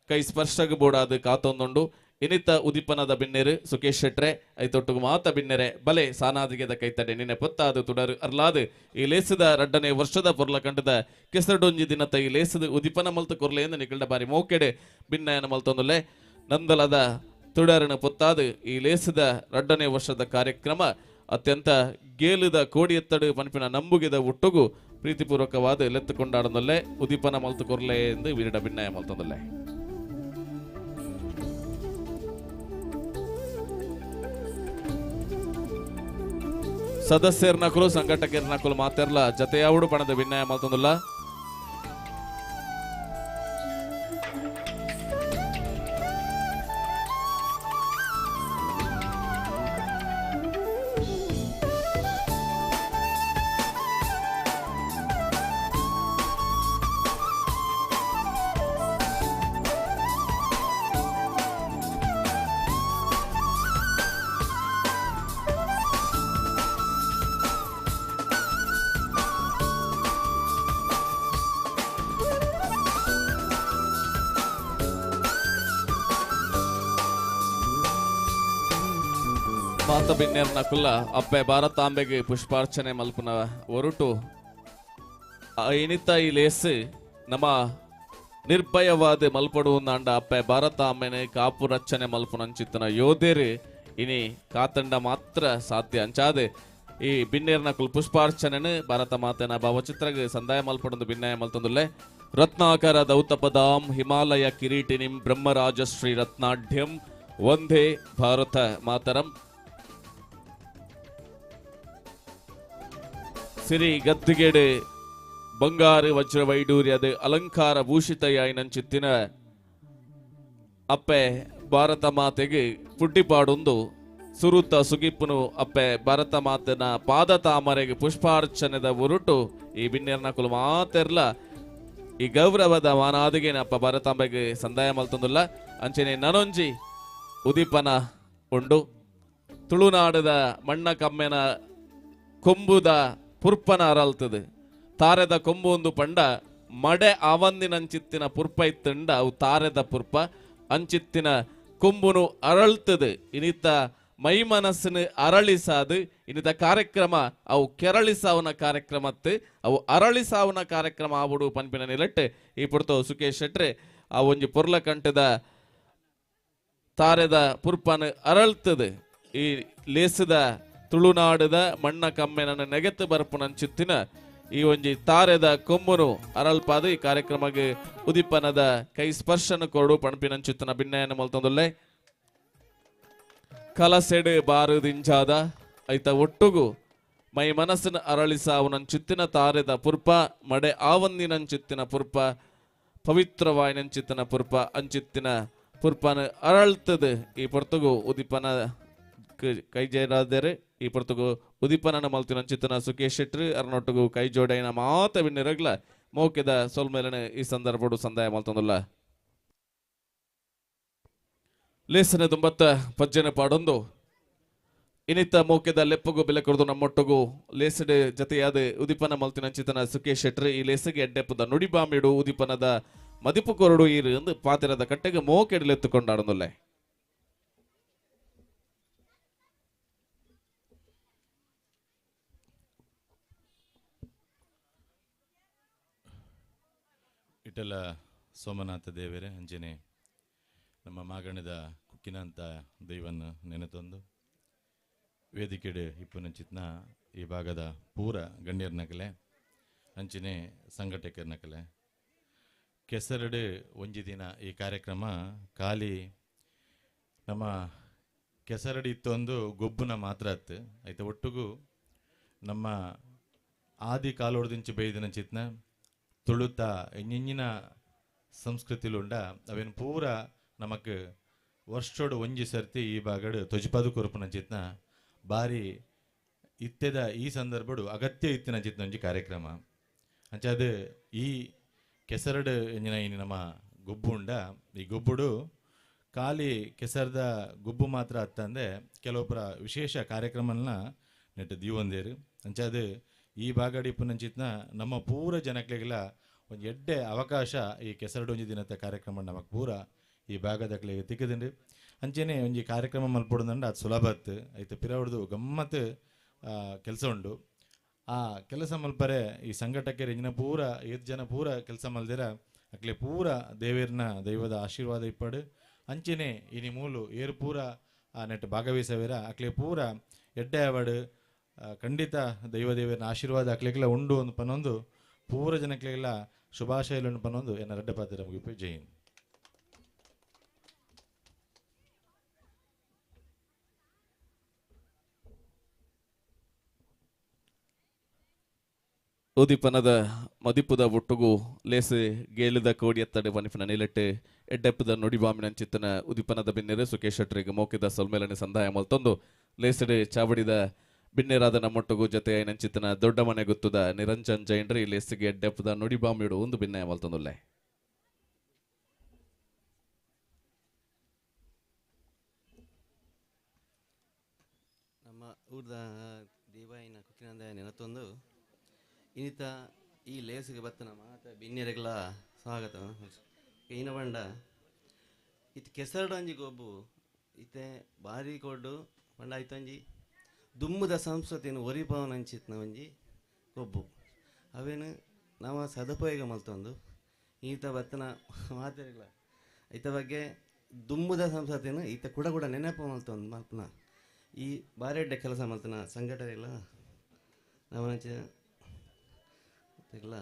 ಕೈ ಸ್ಪರ್ಶಗ ಬೋಡಾದ ಕಾತೊಂದುಂಡು ಇನಿತ ಉದಿಪನದ ಬಿನ್ನೆರು ಸುಕೇಶ್ ಶೆಟ್ರೆ ಐತೊಟ್ಟುಗು ಮಾತ ಬಿನ್ನೆರೆ ಬಲೆ ಸಾನಾದಿಗೆದ ಕೈತಡೆ ನಿನ್ನೆ ಪೊತ್ತಾದ ತುಡರು ಅರ್ಲಾದು ಈ ಲೇಸದ ರಡ್ಡನೇ ವರ್ಷದ ಪೊರ್ಲಕಂಡದ ಕೆಸರಡೊಂಜಿ ದಿನತ ಈ ಲೇಸದ ಉದಿಪನ ಮಲ್ತು ಕೊರ್ಲೆಯಿಂದ ನಿಕಲ್ಡ ಬಾರಿ ಮೋಕೆಡೆ ಬಿನ್ನಯನ ಮಲ್ತೊಂದುಲ್ಲೆ ನಂದಲದ ತುಡರನ ಪೊತ್ತಾದು ಈ ಲೇಸದ ರಡ್ಡನೇ ವರ್ಷದ ಕಾರ್ಯಕ್ರಮ ಅತ್ಯಂತ ಗೇಲುದ ಕೋಡಿ ಎತ್ತಡು ಪನ್ಪಿನ ನಂಬುಗೆದ ಹುಟ್ಟುಗು ಪ್ರೀತಿಪೂರ್ವಕವಾದ ಲೆತ್ತುಕೊಂಡಾಡನಲ್ಲೇ ಉದಿಪನ ಮಲ್ತು ಕೊರ್ಲೆ ಎಂದು ವೀರಡ ಬಿನ್ನಯ ಮಲ್ತೊಂದಲ್ಲೇ ಸದಸ್ಯರ್ನಕಲು ಸಂಘಟಕರ್ನಕಲು ಮಾತೆರ್ಲ ಜತೆಯಾವುಡು ಪಣದ ಬಿನ್ನಯ ಮಲ್ತೊಂದುಲ್ಲ ಪಾತ ಬಿನ್ನೇರ್ನ ಕುಲ್ಲ ಅಪ್ಪೆ ಭಾರತಾಂಬೆಗೆ ಪುಷ್ಪಾರ್ಚನೆ ಮಲ್ಪುನ ಹೊರಟು ಇನಿತ ಈ ಲೇಸ್ ನಮ್ಮ ನಿರ್ಭಯವಾದ ಮಲ್ಪಡುವಂದಾಂಡ ಅಪ್ಪೆ ಭಾರತಾಂಬೆನೆ ಕಾಪು ರಚನೆ ಮಲ್ಪುನಂಚಿತ್ತನ ಯೋಧೇರು ಇನಿ ಕಾತಂಡ ಮಾತ್ರ ಸಾಧ್ಯ ಅಂಚಾದೆ ಈ ಬಿನ್ನೇರ್ನ ಕುಲ್ ಪುಷ್ಪಾರ್ಚನೆ ಭಾರತ ಮಾತೆನ ಭಾವಚಿತ್ರಗೆ ಸಂದಾಯ ಮಲ್ಪಡೊಂದು ಭಿನ್ನಾಯ ಮಲ್ತೊಂದುಲ್ಲೆ ರತ್ನಾಕರ ದೌತಪದಾಂ ಹಿಮಾಲಯ ಕಿರೀಟಿನಿಂ ಬ್ರಹ್ಮರಾಜಶ್ರೀ ರತ್ನಾಢ್ಯಂ ವಂದೇ ಭಾರತ ಮಾತರಂ. ಸಿರಿ ಗದ್ದಿಗೆಡೆ ಬಂಗಾರು ವಜ್ರ ವೈಡೂರ್ಯದ ಅಲಂಕಾರ ಭೂಷಿತೆಯಾಯಿನಂಚಿತ್ತಿನ ಅಪ್ಪೆ ಭಾರತ ಮಾತೆಗೆ ಪುಡ್ಡಿಪಾಡೊಂದು ಸುರುತ ಸುಗಿಪ್ಪುನು ಅಪ್ಪೆ ಭಾರತ ಮಾತೆನ ಪಾದ ತಾಮರೆಗೆ ಪುಷ್ಪಾರ್ಚನೆದ ಉರುಟು ಈ ಬಿನ್ನೇರ್ನ ಕುಲು ಮಾತೆರ್ಲ ಈ ಗೌರವದ ಮಾನಾದಿಗೆ ಅಪ್ಪ ಭಾರತಾಂಬೆಗೆ ಸಂದಾಯ ಮಲ್ತೊಂದುಲ್ಲ ಅಂಚನೆ ನನೊಂಜಿ ಉದೀಪನ ಉಂಡು ತುಳುನಾಡದ ಮಣ್ಣ ಕಮ್ಮೆನ ಕೊಂಬುದ ಪುರ್ಪನ ಅರಲ್ತದೆ ತಾರೆದ ಕೊಂಬು ಒಂದು ಪಂಡ ಮಡೆ ಅವಂದಿನಂಚಿತ್ತಿನ ಪುರ್ಪ ಇತ್ತಂಡ ಅವು ತಾರೆದ ಪುರ್ಪ ಅಂಚಿತ್ತಿನ ಕೊಂಬುನು ಅರಳ್ತದೆ ಇನಿತ ಮೈ ಮನಸ್ಸಿನ ಅರಳಿಸಾದು ಇನಿತ ಕಾರ್ಯಕ್ರಮ ಅವು ಕೆರಳಿಸಾವನ ಕಾರ್ಯಕ್ರಮತ್ತೆ ಅವು ಅರಳಿಸಾವನ ಕಾರ್ಯಕ್ರಮ ಆಬಿಡು ಪನ್ಪಿನ ನಿಲಟ್ಟೆ ಈ ಪುರ್ತು ಸುಖೇಶ್ ಶೆಟ್ರೆ ಆ ಒಂಜಿ ಪುರ್ಲ ಕಂಠದ ತಾರೆದ ಪುರ್ಪನ ಅರಳ್ತದೆ ಈ ಲೇಸದ ತುಳುನಾಡದ ಮಣ್ಣ ಕಮ್ಮೆನ ನೆಗೆತ್ತು ಬರ್ಪುನಂಚಿತ್ತಿನ ಈ ಒಂಜಿ ತಾರೆದ ಕೊಮ್ಮುನು ಅರಳ್ಪಾದ ಈ ಕಾರ್ಯಕ್ರಮಕ್ಕೆ ಉದಿಪನದ ಕೈ ಸ್ಪರ್ಶನ ಕೊಡು ಪಣಪಿನಂಚಿತ್ತಿನ ಭಿನ್ನಯನ ಮಲ್ತೊಂದುಲ್ಲೆ ಕಲಸೆಡೆ ಬಾರದಿಂಚಾದ ಐತ ಒಟ್ಟುಗು ಮೈ ಮನಸ್ಸಿನ ಅರಳಿಸಾವನಂಚಿತ್ತಿನ ತಾರೆದ ಪುರ್ಪ ಮಡೆ ಆವಂದಿನಂಚಿತ್ತಿನ ಪುರ್ಪ ಪವಿತ್ರವಾಯಿನಂಚಿತ್ತಿನ ಪುರ್ಪ ಅಂಚಿತ್ತಿನ ಪುರ್ಪನ ಅರಳ್ತದೆ ಈ ಪೊರ್ತುಗು ಉದಿಪನ ಕೈ ಜೈರಾದರೆ ಈ ಪೊರ್ತುಗು ಉದಿಪನನ ಮಲ್ತಿನಂಚಿತ್ತನ ಸುಖೇಶ್ ಶೆಟ್ರಿ ಅರ್ನೊಟ್ಟುಗು ಕೈ ಜೋಡೈನ ಮಾತ ಬಿನ್ನಿರಗ್ಲ ಮೋಕೆದ ಸೊಲ್ಮೇಲನೆ ಈ ಸಂದರ್ಭಡು ಸಂದಾಯ ಮಲ್ತೊಂದುಲ್ಲ ಲೇಸನ ದುಂಬತ್ತ ಪಜ್ಜನ ಪಾಡೊಂದು ಇನಿತ ಮೋಕೆದ ಲೆಪ್ಪಗು ಬೆಲೆ ಕೊಡದು ನಮ್ಮೊಟ್ಟುಗು ಲೇಸಡೆ ಜತೆಯಾದ ಉದಿಪನ ಮಲ್ತಿನಂಚಿತನ ಸುಖೇಶ್ ಶೆಟ್ರಿ ಈ ಲೇಸಗೆ ಎಡ್ಡೆಪ್ಪದ ನುಡಿಬಾಮಿಡು ಉದಿಪನದ ಮದಿಪು ಕೊರಡು ಈರು ಎಂದು ಪಾತಿರದ ಕಟ್ಟೆಗೆ ಮೋಕೆಡಲೆತ್ತುಕೊಂಡಾಡೊಂದುಲ್ಲೆ ಇಟಲ ಸೋಮನಾಥ ದೇವರೇ ಅಂಜನೆ ನಮ್ಮ ಮಾಗಣದ ಕುಕ್ಕಿನಂತ ದೈವನ ನೆನೆತೊಂದು ವೇದಿಕೆಡೆ ಇಪ್ಪುನಂಚಿತ್ನ ಈ ಭಾಗದ ಪೂರ ಗಣ್ಯರ್ನಕಲೆ ಅಂಚನೆ ಸಂಘಟಕರ್ನಕಲೆ ಕೆಸರಡು ಒಂಜಿ ದಿನ ಈ ಕಾರ್ಯಕ್ರಮ ಖಾಲಿ ನಮ್ಮ ಕೆಸರಡು ಇತ್ತೊಂದು ಗೊಬ್ಬುನ ಮಾತ್ರ ಅತ್ತು ಐತೆ ಒಟ್ಟಿಗೂ ನಮ್ಮ ಆದಿ ಕಾಲೋಡ್ದಿಂಚು ಬೈದಿನ ಚಿತ್ನ ತುಳುತ ಎಂಜಿನ ಸಂಸ್ಕೃತಿಲುಂಡ ಅವೇನು ಪೂರ ನಮಕ್ ವರ್ಷೋಡು ಒಂಜಿ ಸರ್ತಿ ಈ ಬಾಗಡು ತೊಜಿಪದು ಕೊರಪುನ ಚಿತ್ನ ಬಾರಿ ಇತ್ತೆದ ಈ ಸಂದರ್ಭಡು ಅಗತ್ಯ ಇತ್ತಿನ ಚಿತ್ನ ಒಂಜಿ ಕಾರ್ಯಕ್ರಮ ಅಂಚಾದ ಈ ಕೆಸರಡು ಎಂಜಿನ ಇನ್ನು ನಮ್ಮ ಗುಬ್ಬು ಉಂಡ ಈ ಗುಬ್ಬುಡು ಖಾಲಿ ಕೆಸರದ ಗುಬ್ಬು ಮಾತ್ರ ಅತ್ತಂದೆ ಕೆಲವೊಬ್ಬರ ವಿಶೇಷ ಕಾರ್ಯಕ್ರಮನ ನೆಟ್ಟು ದೀವೊಂದೇರು ಅಂಚಾದ ಈ ಬಾಗಡಿ ಪುನಂಚಿತ್ನ ನಮ್ಮ ಪೂರ ಜನಕ್ಲೆಗೆಲ್ಲ ಒಂದು ಎಡ್ಡೆ ಅವಕಾಶ ಈ ಕೆಸರಡು ಒಂಜಿ ದಿನದ ಕಾರ್ಯಕ್ರಮ ನಮಕ್ ಪೂರ ಈ ಭಾಗದಕ್ಲೆಗೆ ತಿಕ್ಕದಿಂಡು ಅಂಚೆನೆ ಒಂಜಿ ಕಾರ್ಯಕ್ರಮ ಮಲ್ಪೊಡುಂದಂಡ ಅದು ಸುಲಭ ಅತ್ತು ಐತೆ ಪಿರವಡ್ದು ಗಮ್ಮತ್ ಕೆಲಸ ಉಂಡು ಆ ಕೆಲಸ ಮಲ್ಪರೆ ಈ ಸಂಘಟಕ್ಕೆ ಇಂಜಿನ ಪೂರ 5 ಜನ ಪೂರ ಕೆಲಸ ಮಲ್ದಿರ ಅಕ್ಲೆ ಪೂರ ದೈವದ ಆಶೀರ್ವಾದ ಇಪ್ಪಡು ಅಂಚೆನೆ ಇನಿ ಮೂಲು ಏರು ಪೂರ ನೆಟ್ಟು ಭಾಗವಹಿಸವೇರ ಅಕ್ಲೆ ಪೂರ ಎಡ್ಡೆ ಅವಡು ಖಂಡಿತ ದೈವದೇವರನ ಆಶೀರ್ವಾದ ಅಕ್ಲೆಗೆಲ್ಲ ಉಂಡು ಒಂದು ಪನ್ನೊಂದು ಪೂರ ಜನಕ್ಲೆಲ್ಲ ಶುಭಾಶಯಲು ಪನ್ನೊಂದು ಎನ್ನ ರೆಡ್ಡೆ ಪಾತ್ರ ಮುಗಿಪು ಜೈ ಹಿಂದ್. ಉದಿಪನದ ಮದಿಪುದ ಒಟ್ಟುಗು ಲೇಸೆ ಗೇಲಿದ ಕೋಡಿಯತ್ತಡೆ ಪನಿಪಿನ ನಿಲೆಟ್ಟೆ ಎಡ್ಡೆಪ್ಪದ ನುಡಿಬಾಮಿನಂಚಿತ್ತನ ಉದಿಪನದ ಬಿನ್ನೆರೆ ಸುಖೇಶ್ ಶೆಟ್ರಿಗೆ ಮೋಕಿದ ಸೊಲ್ಮೇಲನೆ ಸಂದಾಯ ಮಲ್ತೊಂದು ಲೇಸಡೆ ಚಾವಡಿದ ಬಿನ್ನೆರಾದ ನಮ್ಮೊಟ್ಟುಗು ಜೊತೆ ನಂಚಿತ್ತನ ದೊಡ್ಡ ಮನೆ ಗೊತ್ತುದ ನಿರಂಜನ್ ಜೈನ್ರಿ ಲೇಸಿಗೆ ಎಡ್ಡೆಪ್ಪದ ನುಡಿಬಾಮಿಡು ಒಂದು ಭಿನ್ನಾಯ ಮಲ್ತೊಂದುಲ್ಲೆ ನಮ್ಮ ಊರ್ದ ದೇವಾಯಿನ ಕುಕ್ಕಿನಂದ ನೆನತೊಂದು ಇನ್ನಿತ ಈ ಲೇಸಿಗೆ ಬತ್ತನ ಮಾತ ಬಿನ್ನೆರೆಗಳ ಸ್ವಾಗತ ಇನ ಬಂಡ ಇತ್ತು ಕೆಸರಡು ಅಂಜಿ ಗೊಬ್ಬು ಇತ್ತೆ ಬಾರಿ ಕೊಡ್ಡು ಪಂಡ ಒಂಜಿ ದುಮ್ಮದ ಸಂಸ್ಕೃತಿಯನ್ನು ಒರಿಪವನ ಅಂಚಿತ್ನ ಒಂಜಿ ಕೊಬ್ಬು ಅವೇನು ನಾವು ಸದುಪಯೋಗ ಮಲ್ತೊಂದು ಈತ ಬತ್ತನ ಮಾತಾಡಿಲ್ಲ ಈತ ಬಗ್ಗೆ ದುಮ್ಮದ ಸಂಸ್ಕೃತಿಯನ್ನು ಈತ ಕೂಡ ನೆನಪು ಮಲ್ತೊಂದು ಮಲ್ಪನ ಈ ಬಾರೆಡ್ಡೆ ಕೆಲಸ ಮಲ್ತನ ಸಂಘಟನೆ ಇಲ್ಲ ನಾವಂಚ ಇಲ್ಲ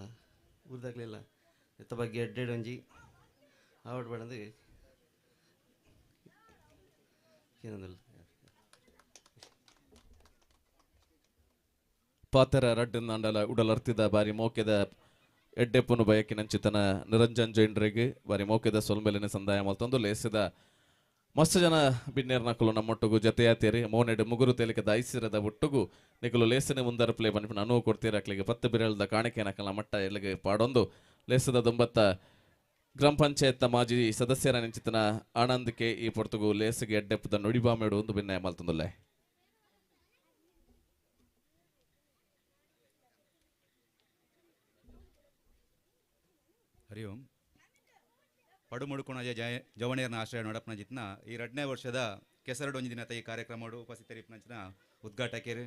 ಊರ್ದಾಗ್ಲಿಲ್ಲ ಇತ್ತ ಬಗ್ಗೆ ಎಡ್ಡೆಡ್ ಒಂಜಿ ಆವಡ್ಬೇಡಂದು ಏನಂದಲ್ಲ ಪಾತರ ರಡ್ಡನ್ ಅಂಡಲ ಉಡಲರ್ತಿದ ಬಾರಿ ಮೋಕೆದ ಎಡ್ಡೆಪ್ಪನು ಬಯಕಿನಂಚಿತನ ನಿರಂಜನ್ ಜೈನ್ರಿಗೆ ಬಾರಿ ಮೋಕೆದ ಸೊಲ್ಮೆಲಿನ ಸಂದಾಯ ಮಲ್ತೊಂದು ಲೇಸಿದ ಮಸ್ತ್ ಜನ ಬಿನ್ನೇರ್ನಕಲು ನಮ್ಮೊಟ್ಟುಗು ಜೊತೆಯಾತೀರಿ ಮೋನೆಡ್ ಮುಗುರು ತೇಲಿಕೆ ದೈಸಿರದ ಒಟ್ಟುಗು ನಿಕಲು ಲೇಸಿನ ಮುಂದರ ಪ್ಲೇ ಬನ್ಪಿನ ಅನುವು ಕೊಡ್ತೀರಕ್ಲಿಗೆ 10 ಬಿರಳದ ಕಾಣಿಕೆ ನಕಲ ಮಟ್ಟ ಎಲ್ಲಿಗೆ ಪಾಡೊಂದು ಲೇಸದ 9 ಗ್ರಾಮ ಪಂಚಾಯತ್ ಮಾಜಿ ಸದಸ್ಯರ ನೆಂಚಿತನ ಆನಂದಕ್ಕೆ ಈ ಪೊರ್ತುಗು ಲೇಸಿಗೆ ಎಡ್ಡೆಪ್ಪದ ನುಡಿಬಾಮೇಡು ಒಂದು ಭಿನ್ನಾಯ ಮಲ್ತೊಂದುಲ್ಲೆ ಹರಿ ಓಂ ಪಡುಮುಡುಕೋಣ ಜವಣಿಯರ್ನ ಆಶ್ರಯ ನೋಡಪ್ಪನ ಜಿತ್ನ ಈ 2ನೇ ವರ್ಷದ ಕೆಸರಡು ಒಂಜಿ ದಿನದ ಈ ಕಾರ್ಯಕ್ರಮ ಉಪಸ್ಥಿತರಿಪ್ಪನಂಚಿನ ಉದ್ಘಾಟಕರು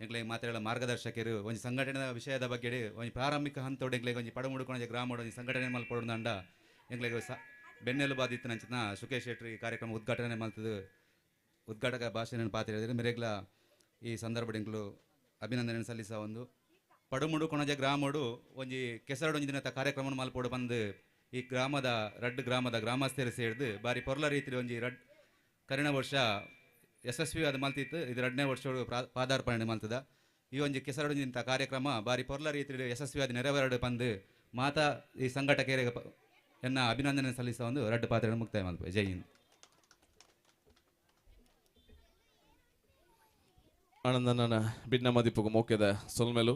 ಎಂಗ್ಲೆ ಮಾತಾಡಲ ಮಾರ್ಗದರ್ಶಕರು ಒಂಜಿ ಸಂಘಟನೆಯ ವಿಷಯದ ಬಗ್ಗೆ ಒಂಜಿ ಪ್ರಾರಂಭಿಕ ಹಂತೋಡು ಎಂಗ್ಲೆಗೆ ಒಂಜಿ ಪಡುಮುಡುಕೋಣ ಗ್ರಾಮ ಒಂಜಿ ಸಂಘಟನೆ ಮಲ್ಪಡೋದಂಡ ಎಂಗ್ಲೆಗೆ ಬೆನ್ನೆಲು ಬಾದಿತ್ತನಂಚಿನ ಸುಖೇಶ್ ಶೆಟ್ಟಿ ಈ ಕಾರ್ಯಕ್ರಮ ಉದ್ಘಾಟನೆ ಮಲ್ತದು ಉದ್ಘಾಟಕ ಭಾಷೆಯನ್ನು ಪಾತ್ರ ಮೆರೆಗ್ಲ ಈ ಸಂದರ್ಭಗಳು ಅಭಿನಂದನೆ ಸಲ್ಲಿಸ ಒಂದು ಪಡುಮುಡುಕೋಣ ಗ್ರಾಮಡು ಒಂಜಿ ಕೆಸರಡು ಒಂಜಿ ದಿನದ ಕಾರ್ಯಕ್ರಮ ಮಲ್ಪೋಡು ಬಂದು ಈ ಗ್ರಾಮದ ಗ್ರಾಮದ ಗ್ರಾಮಸ್ಥರು ಸೇರಿದು ಬಾರಿ ಪೊರ್ಲ ರೀತಿಯಲ್ಲಿ ಒಂಜಿ ಕರಿಣ ವರ್ಷ ಯಶಸ್ವಿಯಾದ ಮಲ್ತಿತ್ತು ಇದು 2ನೇ ವರ್ಷ ಪಾದಾರ್ಪಣೆ ಮಲ್ತದ ಈ ಒಂಜಿ ಕೆಸರೊಂಜಿಂತ ಕಾರ್ಯಕ್ರಮ ಬಾರಿ ಪೊರ್ಲ ರೀತಿಯಲ್ಲಿ ಯಶಸ್ವಿಯಾದ ನೆರವೇರಡು ಬಂದು ಮಾತಾ ಈ ಸಂಘಟಕರಿಗೆ ಎನ್ನ ಅಭಿನಂದನೆ ಸಲ್ಲಿಸ ಒಂದು 2 ಪಾತ್ರೆ ಮುಕ್ತಾಯ ಮಲ್ಪ. ಜೈ ಹಿಂದ್. ಆನಂದನ ಭಿನ್ನ ಮದಿಪುಗು ಮೋಕೆದ ಸೊಲ್ಮೆಲು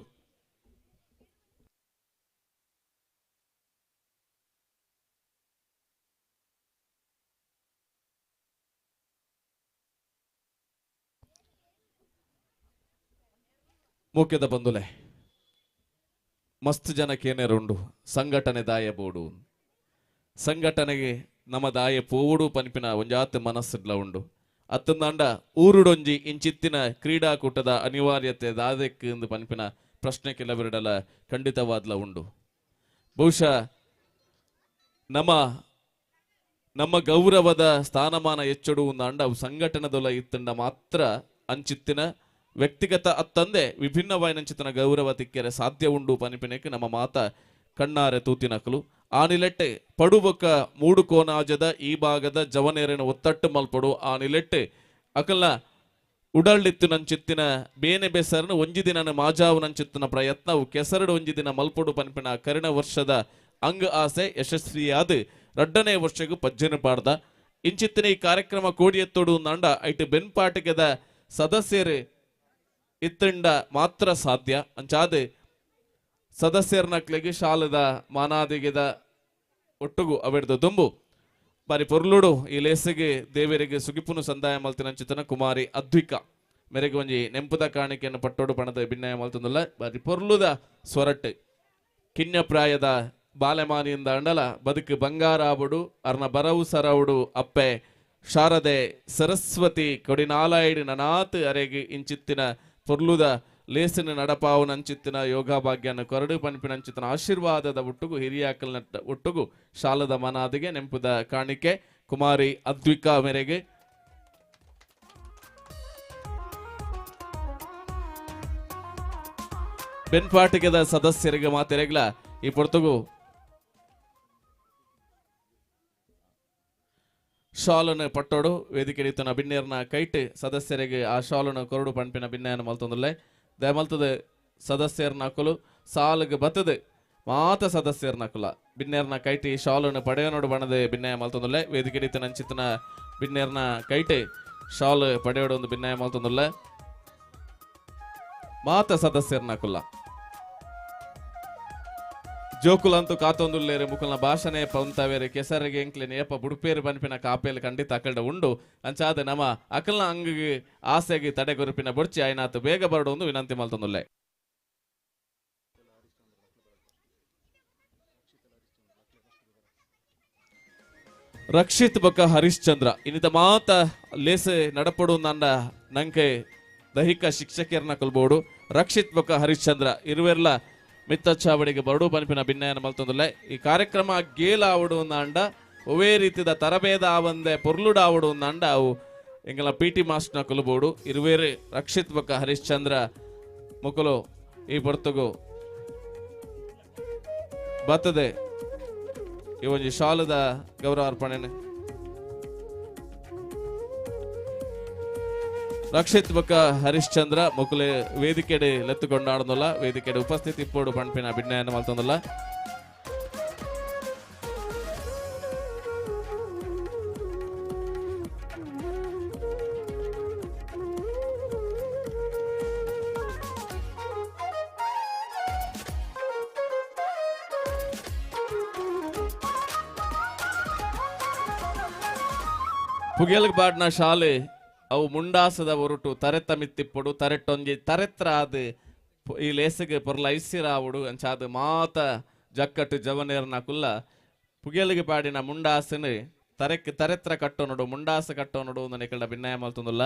ಮುಖ್ಯದ ಬಂದುಲೆ ಮಸ್ತ್ ಜನಕ್ಕೇನೇರುಂಡು ಸಂಘಟನೆ ದಾಯ ಬೋಡು ಸಂಘಟನೆಗೆ ನಮ್ಮ ದಾಯ ಪೋಡು ಪನಿಪಿನ ಒಂಜಾತ್ ಮನಸ್ಸುಡ್ಲ ಉಂಡು ಅತ್ತಂದಾಂಡ ಊರುಡೊಂಜಿ ಇಂಚಿತ್ತಿನ ಕ್ರೀಡಾಕೂಟದ ಅನಿವಾರ್ಯತೆ ದಾದೆಕ್ಕು ಪನಿಪಿನ ಪ್ರಶ್ನೆ ಕೆಲವರಿಡಲ ಖಂಡಿತವಾದ್ಲ ಉಂಡು ಬಹುಶಃ ನಮ್ಮ ಗೌರವದ ಸ್ಥಾನಮಾನ ಹೆಚ್ಚಡು ಅಂಡ ಸಂಘಟನೆದೊಲ ಇತ್ತಂಡ ಮಾತ್ರ ಅಂಚಿತ್ತಿನ ವ್ಯಕ್ತಿಗತ ಅತ್ತಂದೆ ವಿಭಿನ್ನವಾಯಿನಂಚಿತನ ಗೌರವ ತಿಕ್ಕೆರೆ ಸಾಧ್ಯ ಉಂಡು ಪನಿಪಿನಕ್ಕೆ ನಮ್ಮ ಮಾತ ಕಣ್ಣಾರೆ ತೂತಿನಕಲು ಆನಿಲೆಟ್ಟೆ ಪಡುಬೊಕ್ಕ ಮೂಡು ಕೋನಾಜದ ಈ ಭಾಗದ ಜವನೇರಿನ ಒತ್ತಟ್ಟು ಮಲ್ಪಡು ಆನಿಲೆಟ್ಟೆ ಅಕಲ್ನ ಉಡಳ್ಳಿತ್ತು ನಂಚಿತ್ತಿನ ಬೇನೆ ಬೆಸರನ ಒಂಜಿ ದಿನ ಮಾಜಾವು ನಂಚಿತ್ತಿನ ಪ್ರಯತ್ನವು ಕೆಸರಡು ಒಂಜಿ ದಿನ ಮಲ್ಪಡು ಪನಿಪಿನ ಕರಿಣ ವರ್ಷದ ಅಂಗ ಆಸೆ ಯಶಸ್ವಿಯಾದ 2ನೇ ವರ್ಷಗೂ ಪಜ್ಜನ ಪಾಡ್ದ ಇಂಚಿತ್ತಿನ ಈ ಕಾರ್ಯಕ್ರಮ ಕೋಡಿಯತ್ತೋಡು ನಂಡ ಐಟು ಬೆನ್ಪಾಟಿಗೆದ ಸದಸ್ಯರು ಇತ್ತಂಡ ಮಾತ್ರ ಸಾಧ್ಯ ಅಂಚಾದ ಸದಸ್ಯರನಕ್ಲಿಗೆ ಶಾಲದ ಮಾನಾದಿಗೆದ ಒಟ್ಟುಗು ಅವಿಡ್ದು ದುಂಬು ಬಾರಿ ಪೊರ್ಲುಡು ಈ ಲೇಸಿಗೆ ದೇವರಿಗೆ ಸುಗಿಪುನು ಸಂದಾಯ ಮಲ್ತಿನಂಚಿತನ ಕುಮಾರಿ ಅದ್ವಿಕ ಮೇರೆಗೆ ಒಂಜಿ ನೆಂಪುದ ಕಾಣಿಕೆಯನ್ನು ಪಟ್ಟೋಡು ಪಣದ ಭಿನ್ನಾಯ ಮಲ್ತಂದುಲ್ಲ ಬಾರಿ ಪೊರ್ಲುದ ಸ್ವರಟ್ಟು ಕಿನ್ಯ ಪ್ರಾಯದ ಬಾಲೆಮಾನಿಯಿಂದ ಅಂಡಲ ಬದುಕು ಬಂಗಾರಾಬುಡು ಅರ್ನ ಬರವು ಸರವುಡು ಅಪ್ಪೆ ಶಾರದೆ ಸರಸ್ವತಿ ಕೊಡಿನಾಲಾಯಿಡಿ ನನಾತ್ ಅರೆಗೆ ಇಂಚಿತ್ತಿನ ಪೊರ್ಲುದ ಲೇಸಿನ ನಡಪಾವು ನಂಚಿತ್ತಿನ ಯೋಗ ಭಾಗ್ಯನ ಕೊರಡು ಪನಿಪಿನಂಚಿತ್ತಿನ ಆಶೀರ್ವಾದದ ಒಟ್ಟುಗು ಹಿರಿಯಾಕಲ್ನ ಒಟ್ಟುಗು ಶಾಲದ ಮನಾದಿಗೆ ನೆಂಪುದ ಕಾಣಿಕೆ ಕುಮಾರಿ ಅದ್ವಿಕಾ ಮೇರೆಗೆ ಬೆನ್ಪಾಟಿಗೆದ ಸದಸ್ಯರಿಗೆ ಮಾತೆರೆಗ್ಲ ಈ ಪೊರ್ತುಗು ಶಾಲನ್ನು ಪಟ್ಟೋಡು ವೇದಿಕೆ ರೀತನ ಬಿನ್ನೇರ್ನ ಕೈಟ್ ಸದಸ್ಯರಿಗೆ ಆ ಶಾಲನ್ನು ಕೊರಡು ಪಂಪಿನ ಬಿನ್ನಾಯನ ಮಲ್ತೊಂದುಲ್ಲೆ ದಯಮಲ್ತದ ಸದಸ್ಯರ್ನ ಹಾಕಲು ಸಾಲಿಗೆ ಬತ್ತದ ಮಾತ ಸದಸ್ಯರ್ನ ಹಾಕಲ ಬಿನ್ನೇರ್ನ ಕೈಟಿ ಶಾಲನ್ನು ಪಡೆಯೋನೋಡು ಬಣ್ಣದ ಬಿನ್ನಾಯ ಮಲ್ತೊಂದುಲ್ಲೆ ವೇದಿಕೆ ರೀತನ ಅಂಚಿತನ ಬಿನ್ನೇರ್ನ ಕೈಟ್ ಶಾಲ್ ಪಡೆಯೋಡು ಒಂದು ಬಿನ್ನಾಯ ಮಲ್ತೊಂದುಲ್ಲೆ ಮಾತ ಸದಸ್ಯರ್ನ ಹಾಕಲ್ಲ ಜೋಕುಲಂತೂ ಕಾತೊಂದುಲ್ಲೇರೆ ಮುಕಲ್ನ ಭಾಷಣೆ ಪಂತವೇರೆ ಕೆಸರಿಗೆ ಎಂಕ್ಲೆನ ಏಪ ಬುಡುಪೇರು ಬನ್ಪಿನ ಕಾಪೇಲಿ ಖಂಡಿತ ಅಕಲ್ಡ ಉಂಡು ಅಂಚಾದ ನಮ್ಮ ಅಕಲ್ನ ಅಂಗಿಗೆ ಆಸೆಗೆ ತಡೆಗೊರುಪಿನ ಬೊಡ್ಚಿ ಆಯ್ನಾತು ಬೇಗ ಬರಡು ಒಂದು ವಿನಂತಿ ಮಲ್ತೊಂದುಲ್ಲೆ ರಕ್ಷಿತ್ ಬೊಕ್ಕ ಹರಿಶ್ಚಂದ್ರ ಇನ್ನಿತ ಮಾತ ಲೇಸೆ ನಡಪಡು ನಂಡ ನಂಗೆ ದೈಹಿಕ ಶಿಕ್ಷಕಿಯರನ್ನ ಕೊಲ್ಬೋಡು ರಕ್ಷಿತ್ ಬೊಕ್ಕ ಹರಿಶ್ಚಂದ್ರ ಇರುವೆರ್ಲ ಮಿತ್ತ ಚಾವಡಿಗೆ ಬರಡು ಪನಿಪಿನ ಭಿನ್ನಯನ ಮಲ್ತೊಂದುಲ್ಲ ಈ ಕಾರ್ಯಕ್ರಮ ಗೇಲ ಆವಡು ಅಂಡ ಒವೇ ರೀತಿದ ತರಬೇದ ಆವಂದೆ ಪೊರ್ಲುಡ ಆವಡು ಅಂಡ ಅವು ಎಂಗಲ PT ಮಾಸ್ಟರ್ನ ಕೊಲ್ಬೋಡು ಇರುವೇರು ರಕ್ಷಿತ್ ಬೊಕ್ಕ ಹರಿಶ್ಚಂದ್ರ ಮುಕುಲು ಈ ಪೊರ್ತುಗು ಬರ್ತದೆ ಈ ಒಂಜಿ ಶಾಲದ ಗೌರವ ಅರ್ಪಣೆನೆ ರಕ್ಷಿತ್ ಬೊಕ್ಕ ಹರಿಶ್ಚಂದ್ರ ಮುಕುಲೆ ವೇದಿಕೆಡೆ ಲೆತ್ತುಕೊಂಡಾಡನಲ್ಲ ವೇದಿಕೆಡೆ ಉಪಸ್ಥಿತಿ ಇಪ್ಪೋಡು ಪಂಪಿನ ಭಿನ್ನಯನ ಮಲ್ತೊಂದಲ್ಲ ಪುಗೆಲ್ಗ್ ಬಾಡ್ನ ಶಾಲೆ ಅವು ಮುಂಡಾಸದ ಹೊರಟು ತರೆತ್ತ ಮಿತ್ತಿಪ್ಪಡು ತರೆಟ್ಟೊಂಜಿ ತರೆತ್ರ ಅದು ಈ ಲೇಸಿಗೆ ಪೊರ್ಲ ಐಸಿರಾವುಡು ಅಂಚಾದ ಮಾತ ಜಕ್ಕಟ್ಟು ಜವನೇರ್ನ ಕುಲ್ಲ ಪುಗೆಲ್ಗೆ ಪಾಡಿನ ಮುಂಡಾಸನು ತರೆತ್ರ ಕಟ್ಟೋನಡು ಮುಂಡಾಸ ಕಟ್ಟೋನಡು ನನಕಳ ಭಿನ್ನಯ ಮಲ್ತೊಂದುಲ್ಲ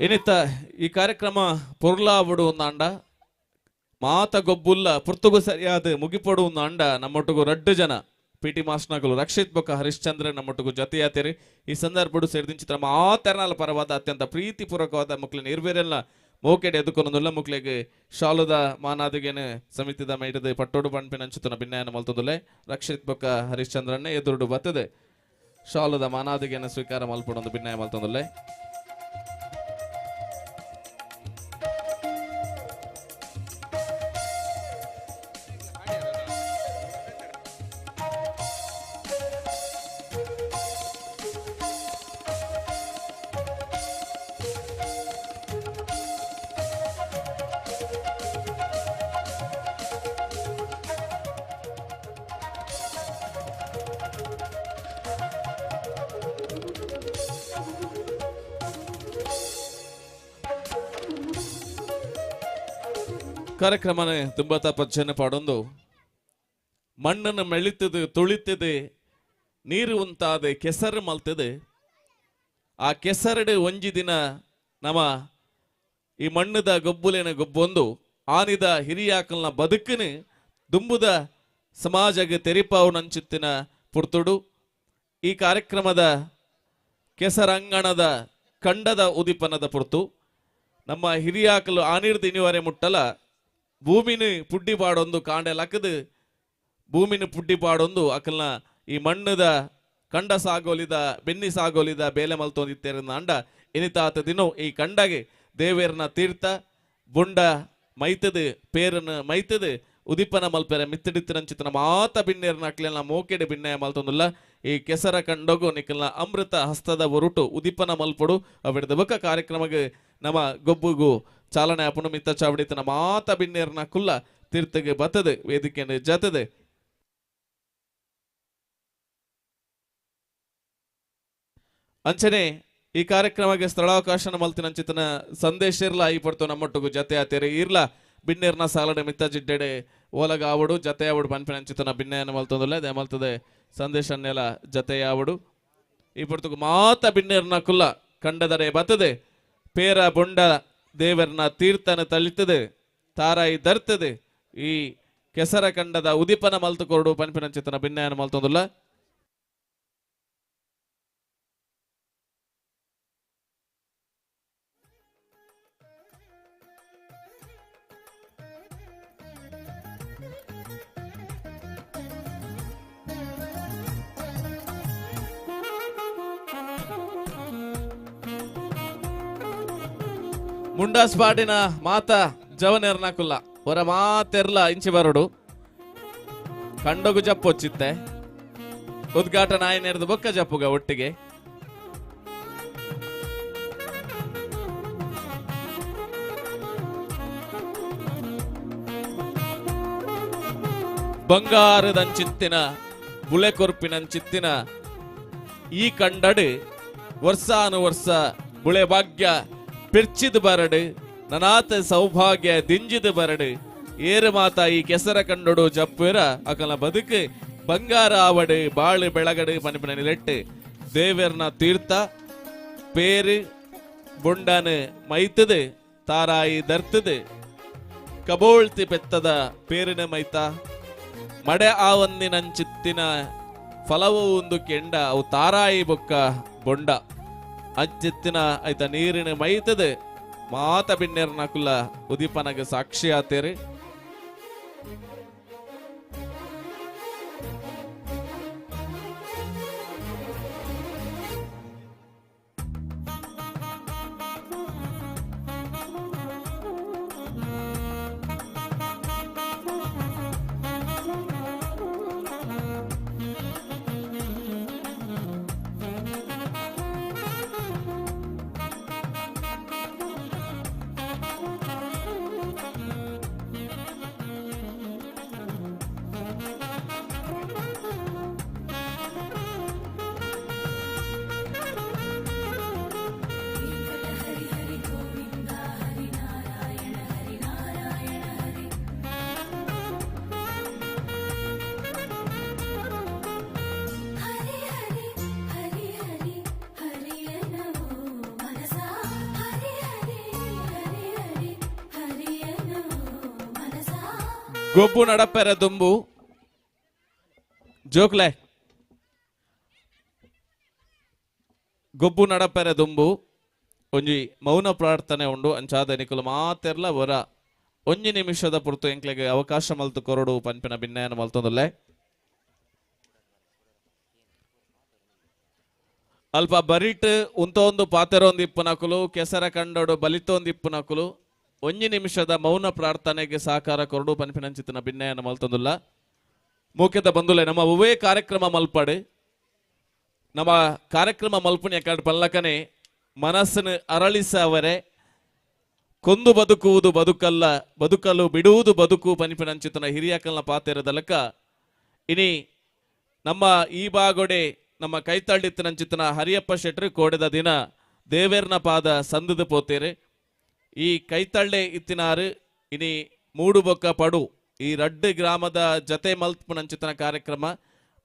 ಏನಿತ್ತ ಈ ಕಾರ್ಯಕ್ರಮ ಪೊರ್ಲಾವಡು ಅಂಡ ಮಾತ ಗೊಬ್ಬುಲ್ಲ ಪುರ್ತುಗು ಸರಿಯಾದ ಮುಗಿಪಡು ಅಂಡ ನಮ್ಮೊಟ್ಟಿಗೂ 2 ಜನ PT ಮಾಸ್ಟರ್ನಗಳು ರಕ್ಷಿತ್ ಬೊಕ್ಕ ಹರಿಶ್ಚಂದ್ರ ನಮ್ಮೊಟ್ಟಿಗೂ ಜೊತೆಯಾತಿರಿ ಈ ಸಂದರ್ಭಡು ಸೇರಿದಿಂಚಿತ್ರ ಮಾತೆರನಾಲ ಪರವಾದ ಅತ್ಯಂತ ಪ್ರೀತಿಪೂರ್ವಕವಾದ ಮುಕ್ಲಿನ ಇರ್ವೇರೆಲ್ಲ ಮೋಕೆಡೆ ಎದುಕೊನೊಂದುಲ್ಲ ಮುಕ್ಲೆಗೆ ಶಾಲುದ ಮಾನಾದಿಗೆನೆ ಸಮಿತಿದ ಮೈಟದ ಪಟ್ಟೋಡು ಪಂಪಿನ ಅಂಚುತನ ಭಿನ್ನಯನ ಮಲ್ತೊಂದುಲ್ಲೆ ರಕ್ಷಿತ್ ಬೊಕ್ಕ ಹರಿಶ್ಚಂದ್ರನ್ನೇ ಎದುರುಡು ಬತ್ತದೆ ಶಾಲುದ ಮಾನಾದಿಗೆನೆ ಸ್ವೀಕಾರ ಮಲ್ಪಡೊಂದು ಭಿನ್ನಯ ಮಲ್ತೊಂದುಲ್ಲೆ ಕಾರ್ಯಕ್ರಮನೆ ತುಂಬ ತಪ್ಪಚ್ಚನೆ ಪಾಡೊಂದು ಮಣ್ಣನ್ನು ಮೆಳಿತದೆ ತುಳಿತದೆ ನೀರು ಉಂತಾದೆ ಕೆಸರು ಮಲ್ತದೆ ಆ ಕೆಸರಡೆ ಒಂಜಿ ದಿನ ನಮ್ಮ ಈ ಮಣ್ಣದ ಗೊಬ್ಬುಲಿನ ಗೊಬ್ಬೊಂದು ಆನಿದ ಹಿರಿಯಾಕಲ್ನ ಬದುಕನು ದುಂಬುದ ಸಮಾಜಗೆ ತೆರಿಪಾವುನಂಚುತ್ತಿನ ಪುರ್ತುಡು ಈ ಕಾರ್ಯಕ್ರಮದ ಕೆಸರಂಗಣದ ಕಂಡದ ಉದಿಪನದ ಪುರ್ತು ನಮ್ಮ ಹಿರಿಯಾಕಲು ಆನಿರ್ದ ಇನಿವರೆ ಮುಟ್ಟಲ ಭೂಮಿನ ಪುಡ್ಡಿ ಪಾಡೊಂದು ಕಾಂಡೆಲಕ್ಕದು ಭೂಮಿನ ಪುಡ್ಡಿ ಪಾಡೊಂದು ಅಕಲ್ನ ಈ ಮಣ್ಣದ ಕಂಡ ಸಾಗೋಲಿದ ಬೆನ್ನಿ ಸಾಗೋಲಿದ ಬೇಲೆ ಮಲ್ತೊಂದಿತ್ತೇರನ್ನ ಅಂಡ ಎನಿತಾತ ದಿನೋ ಈ ಕಂಡಗೆ ದೇವೇರನ ತೀರ್ಥ ಬುಂಡ ಮೈತದು ಪೇರನ ಮೈತದು ಉದಿಪನ ಮಲ್ಪೆರ ಮಿತ್ತಡಿತ್ತಿನಂಚಿತನ ಮಾತ ಬಿನ್ನೇರನ ಅಕ್ಲೆನ ಮೋಕೆಡೆ ಬಿನ್ನಯ ಮಲ್ತೊಂದುಲ್ಲ ಈ ಕೆಸರ ಕಂಡೋಗು ನಿಖಲ್ನ ಅಮೃತ ಹಸ್ತದ ಹೊರುಟು ಉದಿಪನ ಮಲ್ಪಡು ಅವಿಡದ ಬೊಕ್ಕ ಕಾರ್ಯಕ್ರಮಕ್ಕೆ ನಮ್ಮ ಗೊಬ್ಬುಗು ಚಾಲನೆ ಅಪುನು ಮಿತ್ತ ಚಾವಡಿತನ ಮಾತ ಬಿನ್ನೇರನ ಕುಲ್ಲ ತೀರ್ಥಗೆ ಬತ್ತದೆ ವೇದಿಕೆಯನ್ನು ಜತದೆ ಅಂಚನೆ ಈ ಕಾರ್ಯಕ್ರಮಕ್ಕೆ ಸ್ಥಳಾವಕಾಶನ ಮಲ್ತಿನಂಚಿತನ ಸಂದೇಶ ಇರ್ಲ ಈ ಪಡ್ತು ನಮ್ಮೊಟ್ಟಿಗೂ ಜತೆ ಆತೇರಿ ಇರ್ಲ ಬಿನ್ನೇರ್ನ ಸಾಲಡೆ ಮಿತ್ತ ಜಿಡ್ಡೆಡೆ ಓಲಗ ಆವಡು ಜತೆ ಆವಡು ಪನ್ಪಿನಂಚಿತನ ಬಿನ್ನೆಯನ್ನು ಮಲ್ತೊಂದುಲ್ಲ ದೇ ಮಲ್ತದೆ ಸಂದೇಶನ್ನೆಲ್ಲ ಜತೆ ಆವಡು ಈ ಪಡ್ತು ಮಾತ ಬಿನ್ನೇರ್ನ ಕುಲ್ಲ ಕಂಡದರೆ ಬತ್ತದೆ ಪೇರ ಬೊಂಡ ದೇವರನ್ನ ತೀರ್ಥನ ತಳಿತದೆ ತಾರಾಯಿ ಧರ್ತದೆ ಈ ಕೆಸರ ಕಂಡದ ಉದಿಪನ ಮಲ್ತು ಕೊರಡು ಪನ್ಪಿನ ಚಿತ್ತನ ಭಿನ್ನಯನ ಮಲ್ತೊಂದುಲ್ಲ. ಮುಂಡಾಸ್ ಪಾಡಿನ ಮಾತ ಜವನೆರ್ನಾಕುಲ್ಲ ಹೊರ ಮಾತೆರ್ಲ ಇಂಚಿ ಬರಡು ಕಂಡೋಗು ಜಪ್ಪು వచ్చిತ್ತೆ ಉದ್ಘಾಟನಾ ಆಯ್ನೆರ್ದು ಬೊಕ್ಕ ಜಪ್ಪುಗ ಒಟ್ಟಿಗೆ ಬಂಗಾರದಂಚಿತ್ತಿನ ಬುಳೆ ಕೊರ್ಪಿನಂಚಿತ್ತಿನ ಈ ಕಂಡಡು ವರ್ಷಾನುವರ್ಷ ಬುಳೆ ಭಾಗ್ಯ ಪಿರ್ಚಿದ್ ಬರಡು ನನಾತ ಸೌಭಾಗ್ಯ ದಿಂಜಿದ್ ಬರಡು ಏರು ಮಾತ ಈ ಕೆಸರ ಕಂಡೊಡು ಜಪ್ಪುರ ಅಕಲ ಬದುಕು ಬಂಗಾರ ಆವಡು ಬಾಳು ಬೆಳಗಡು ಪನಿಪಿನ ನಿಲೆಟ್ಟು ದೇವರ್ನ ತೀರ್ಥ பேரு ಬೊಂಡಾನು ಮೈತದು ತಾರಾಯಿ ದರ್ತದು ಕಬೋಳ್ತಿ ಪೆತ್ತದ ಪೇರಿನ ಮೈತ ಮಡೆ ಆವಂದಿನಂಚಿತ್ತಿನ ಫಲವು ಒಂದು ಕೆಂಡ ಅವು ತಾರಾಯಿ ಬೊಕ್ಕ ಬೊಂಡ ಅಂಚಿತ್ತಿನ ಐತ ನೀರಿನ ಮೈತದು ಮಾತ ಬಿನ್ನೆರ್ನಕುಲ ಉದಿಪನಗ ಸಾಕ್ಷಿ ಆತೇರಿ. ಗೊಬ್ಬು ನಡಪೆರೆ ದುಂಬು ಜೋಕ್ಲೆ ಗೊಬ್ಬು ನಡಪೆರೆ ದುಂಬು ಒಂಜಿ ಮೌನ ಪ್ರಾರ್ಥನೆ ಉಂಡು ಅಂಚಾದ ನಿಕುಲು ಮಾತೆರ್ಲ ವರ ಒಂಜಿ ನಿಮಿಷದ ಪುರ್ತು ಎಂಕ್ಲೆಗೆ ಅವಕಾಶ ಮಲ್ತು ಕೊರಡು ಪನ್ಪಿನ ಭಿನ್ನಯನ ಮಲ್ತೊಂದುಲ್ಲೆ. ಅಲ್ಪ ಬರಿಟ್ ಉಂತೊಂದು ಪಾತೆರೊಂದಿಪ್ಪುನಕುಲು ಕೆಸರ ಕಂಡೋಡು ಬಲಿತೊಂದಿಪ್ಪುನಕುಲು ಒಂಜಿ ನಿಮಿಷದ ಮೌನ ಪ್ರಾರ್ಥನೆಗೆ ಸಹಕಾರ ಕೊರಡು ಪನ್ಪಿನಂಚಿತ್ತಿನ ಭಿನ್ನಯನ ಮಲ್ತೊಂದುಲ್ಲ. ಮುಖ್ಯದ ಬಂದುಲೆ ನಮ್ಮ ಉವೇ ಕಾರ್ಯಕ್ರಮ ಮಲ್ಪಡು ನಮ್ಮ ಕಾರ್ಯಕ್ರಮ ಮಲ್ಪುನ ಯಾಕಂಡು ಪಲ್ಲಕನೆ ಮನಸ್ಸನ್ನು ಅರಳಿಸವರೆ ಕೊಂದು ಬದುಕುವುದು ಬದುಕಲ್ಲ ಬದುಕಲು ಬಿಡುವುದು ಬದುಕು ಪನ್ಪಿನಂಚಿತ್ತಿನ ಹಿರಿಯಕಲ್ನ ಪಾತೆರದಲಕ ಇನಿ ನಮ್ಮ ಈ ಬಾಗೊಡೆ ನಮ್ಮ ಕೈತಳ್ಳಿತ್ತಿನಂಚಿತ್ತಿನ ಹರಿಯಪ್ಪ ಶೆಟ್ರು ಕೋಡೆದ ದಿನ ದೇವೇರ್ನ ಪಾದ ಸಂದದ ಪೋತೇರೆ ಈ ಕೈತಳ್ಳೆ ಇತ್ತಿನಾರು ಇನಿ ಮೂಡು ಬೊಕ್ಕ ಪಡು ಈ ರಡ್ಡು ಗ್ರಾಮದ ಜತೆ ಮಲ್ಪುನಂಚಿತನ ಕಾರ್ಯಕ್ರಮ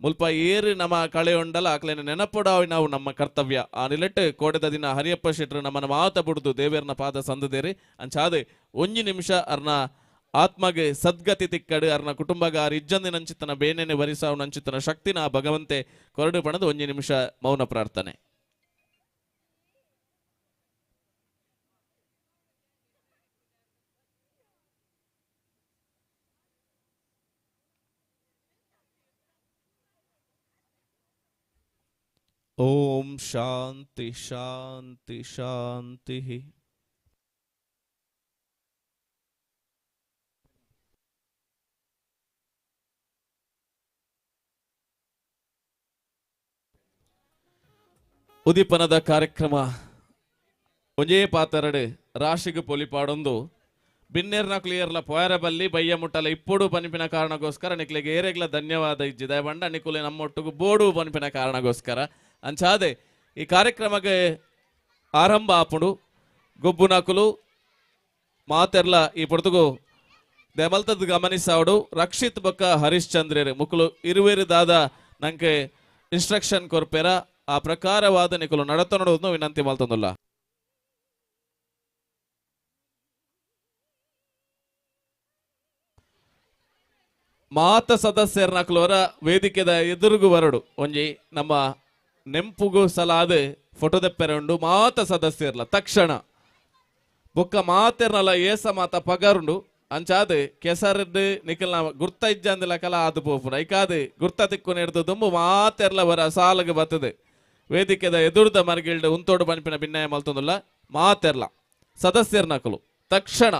ಮುಲ್ಪ ಏರು ನಮ್ಮ ಕಳೆಯೊಂಡಲ ಆಕಲೇನ ನೆನಪುಡಾವಿ ನಾವು ನಮ್ಮ ಕರ್ತವ್ಯ ಆ ನಿಲೆಟ್ಟು ಕೋಡೆದ ದಿನ ಹರಿಯಪ್ಪ ಶೆಟ್ರು ನಮ್ಮನ್ನ ಮಾತ ಬಿಡುದು ದೇವೇರ್ನ ಪಾದ ಸಂದದೇರಿ ಅಂಚಾದೆ ಒಂಜಿ ನಿಮಿಷ ಅರ್ನ ಆತ್ಮಗೆ ಸದ್ಗತಿ ತಿಕ್ಕಡು ಅರ್ನ ಕುಟುಂಬಗ ಇಜ್ಜಂದಿನಂಚಿತನ ಬೇನೆನೆ ವರಿಸಾವು ನಂಚಿತನ ಶಕ್ತಿನ ಭಗವಂತೆ ಕೊರಡು ಪಣದು ಒಂಜಿ ನಿಮಿಷ ಮೌನ ಪ್ರಾರ್ಥನೆ. ಓಂ ಶಾಂತಿ ಶಾಂತಿ ಶಾಂತಿ. ಉದಿಪನದ ಕಾರ್ಯಕ್ರಮ ಒಂಜೇ ಪಾತರಡು ರಾಶಿಗೆ ಪೊಲಿಪಾಡೊಂದು ಬಿನ್ನೇರ್ನ ಕ್ಲಿಯರ್ಲ ಪೋಯರ ಬಲ್ಲಿ ಬಯ್ಯ ಮುಟ್ಟಲ ಇಪ್ಪಡು ಪನಿಪಿನ ಕಾರಣಗೋಸ್ಕರ ನಿಕ್ಲೆಗೆ ಏರೆಗ್ಲ ಧನ್ಯವಾದ ಇಜ್ಜಿದೆ ಬಂಡ ನಿಕುಲೆ ನಮ್ಮೊಟ್ಟಿಗೂ ಬೋಡು ಪನಿಪಿನ ಕಾರಣಗೋಸ್ಕರ ಅಂಚಾದೆ ಈ ಕಾರ್ಯಕ್ರಮಕ್ಕೆ ಆರಂಭ ಆಪುಡು ಗೊಬ್ಬು ನಕುಲು ಮಾತೆರ್ಲ ಈ ಪೊರ್ತುಗು ದೆಮಲ್ತದ್ ಗಮನಿಸಾವಡು ರಕ್ಷಿತ್ ಬೊಕ್ಕ ಹರಿಶ್ಚಂದ್ರರು ಮುಕುಲು ಇರುವೇರು ದಾದ ನಂಗೆ ಇನ್ಸ್ಟ್ರಕ್ಷನ್ ಕೊರ್ಪೆರ ಆ ಪ್ರಕಾರವಾದ ನಿಕುಲು ನಡತ ನೋಡುವುದನ್ನು ವಿನಂತಿ ಮಲ್ತೊಂದುಲ್ಲ. ಮಾತ ಸದಸ್ಯರ್ನಕ್ಲವರ ವೇದಿಕೆದ ಎದುರುಗು ಬರಡು ಒಂಜಿ ನಮ್ಮ ನೆಂಪುಗು ಸಲಾದ ಫೋಟೋ ದೆಪ್ಪೆರೆ ಉಂಡು ಮಾತ ಸದಸ್ಯರ್ಲ ತಕ್ಷಣ ಬೊಕ್ಕ ಮಾತೆರ್ನಲ ಏಸ ಮಾತ ಪಗರುಂಡು ಅಂಚಾದ ಕೆಸರದ್ದು ನಿಖಲ್ನ ಗುರ್ತ ಇಜ್ಜಂದಿಲ್ಲ ಕಲ ಆದು ಪೋಪುನ ಐಕಾದ ಗುರ್ತ ತಿಕ್ಕು ನೆಡ್ದು ದುಂಬು ಮಾತೆರ್ಲ ಬರ ಸಾಲಗೆ ಬರ್ತದೆ ವೇದಿಕೆದ ಎದುರ್ದ ಮರಗಿಲ್ಡು ಉಂತೋಡು ಬನ್ಪಿನ ಭಿನ್ನಾಯ ಮಲ್ತೊಂದುಲ್ಲ ಮಾತೆರ್ಲ ಸದಸ್ಯರ್ನಕಲು ತಕ್ಷಣ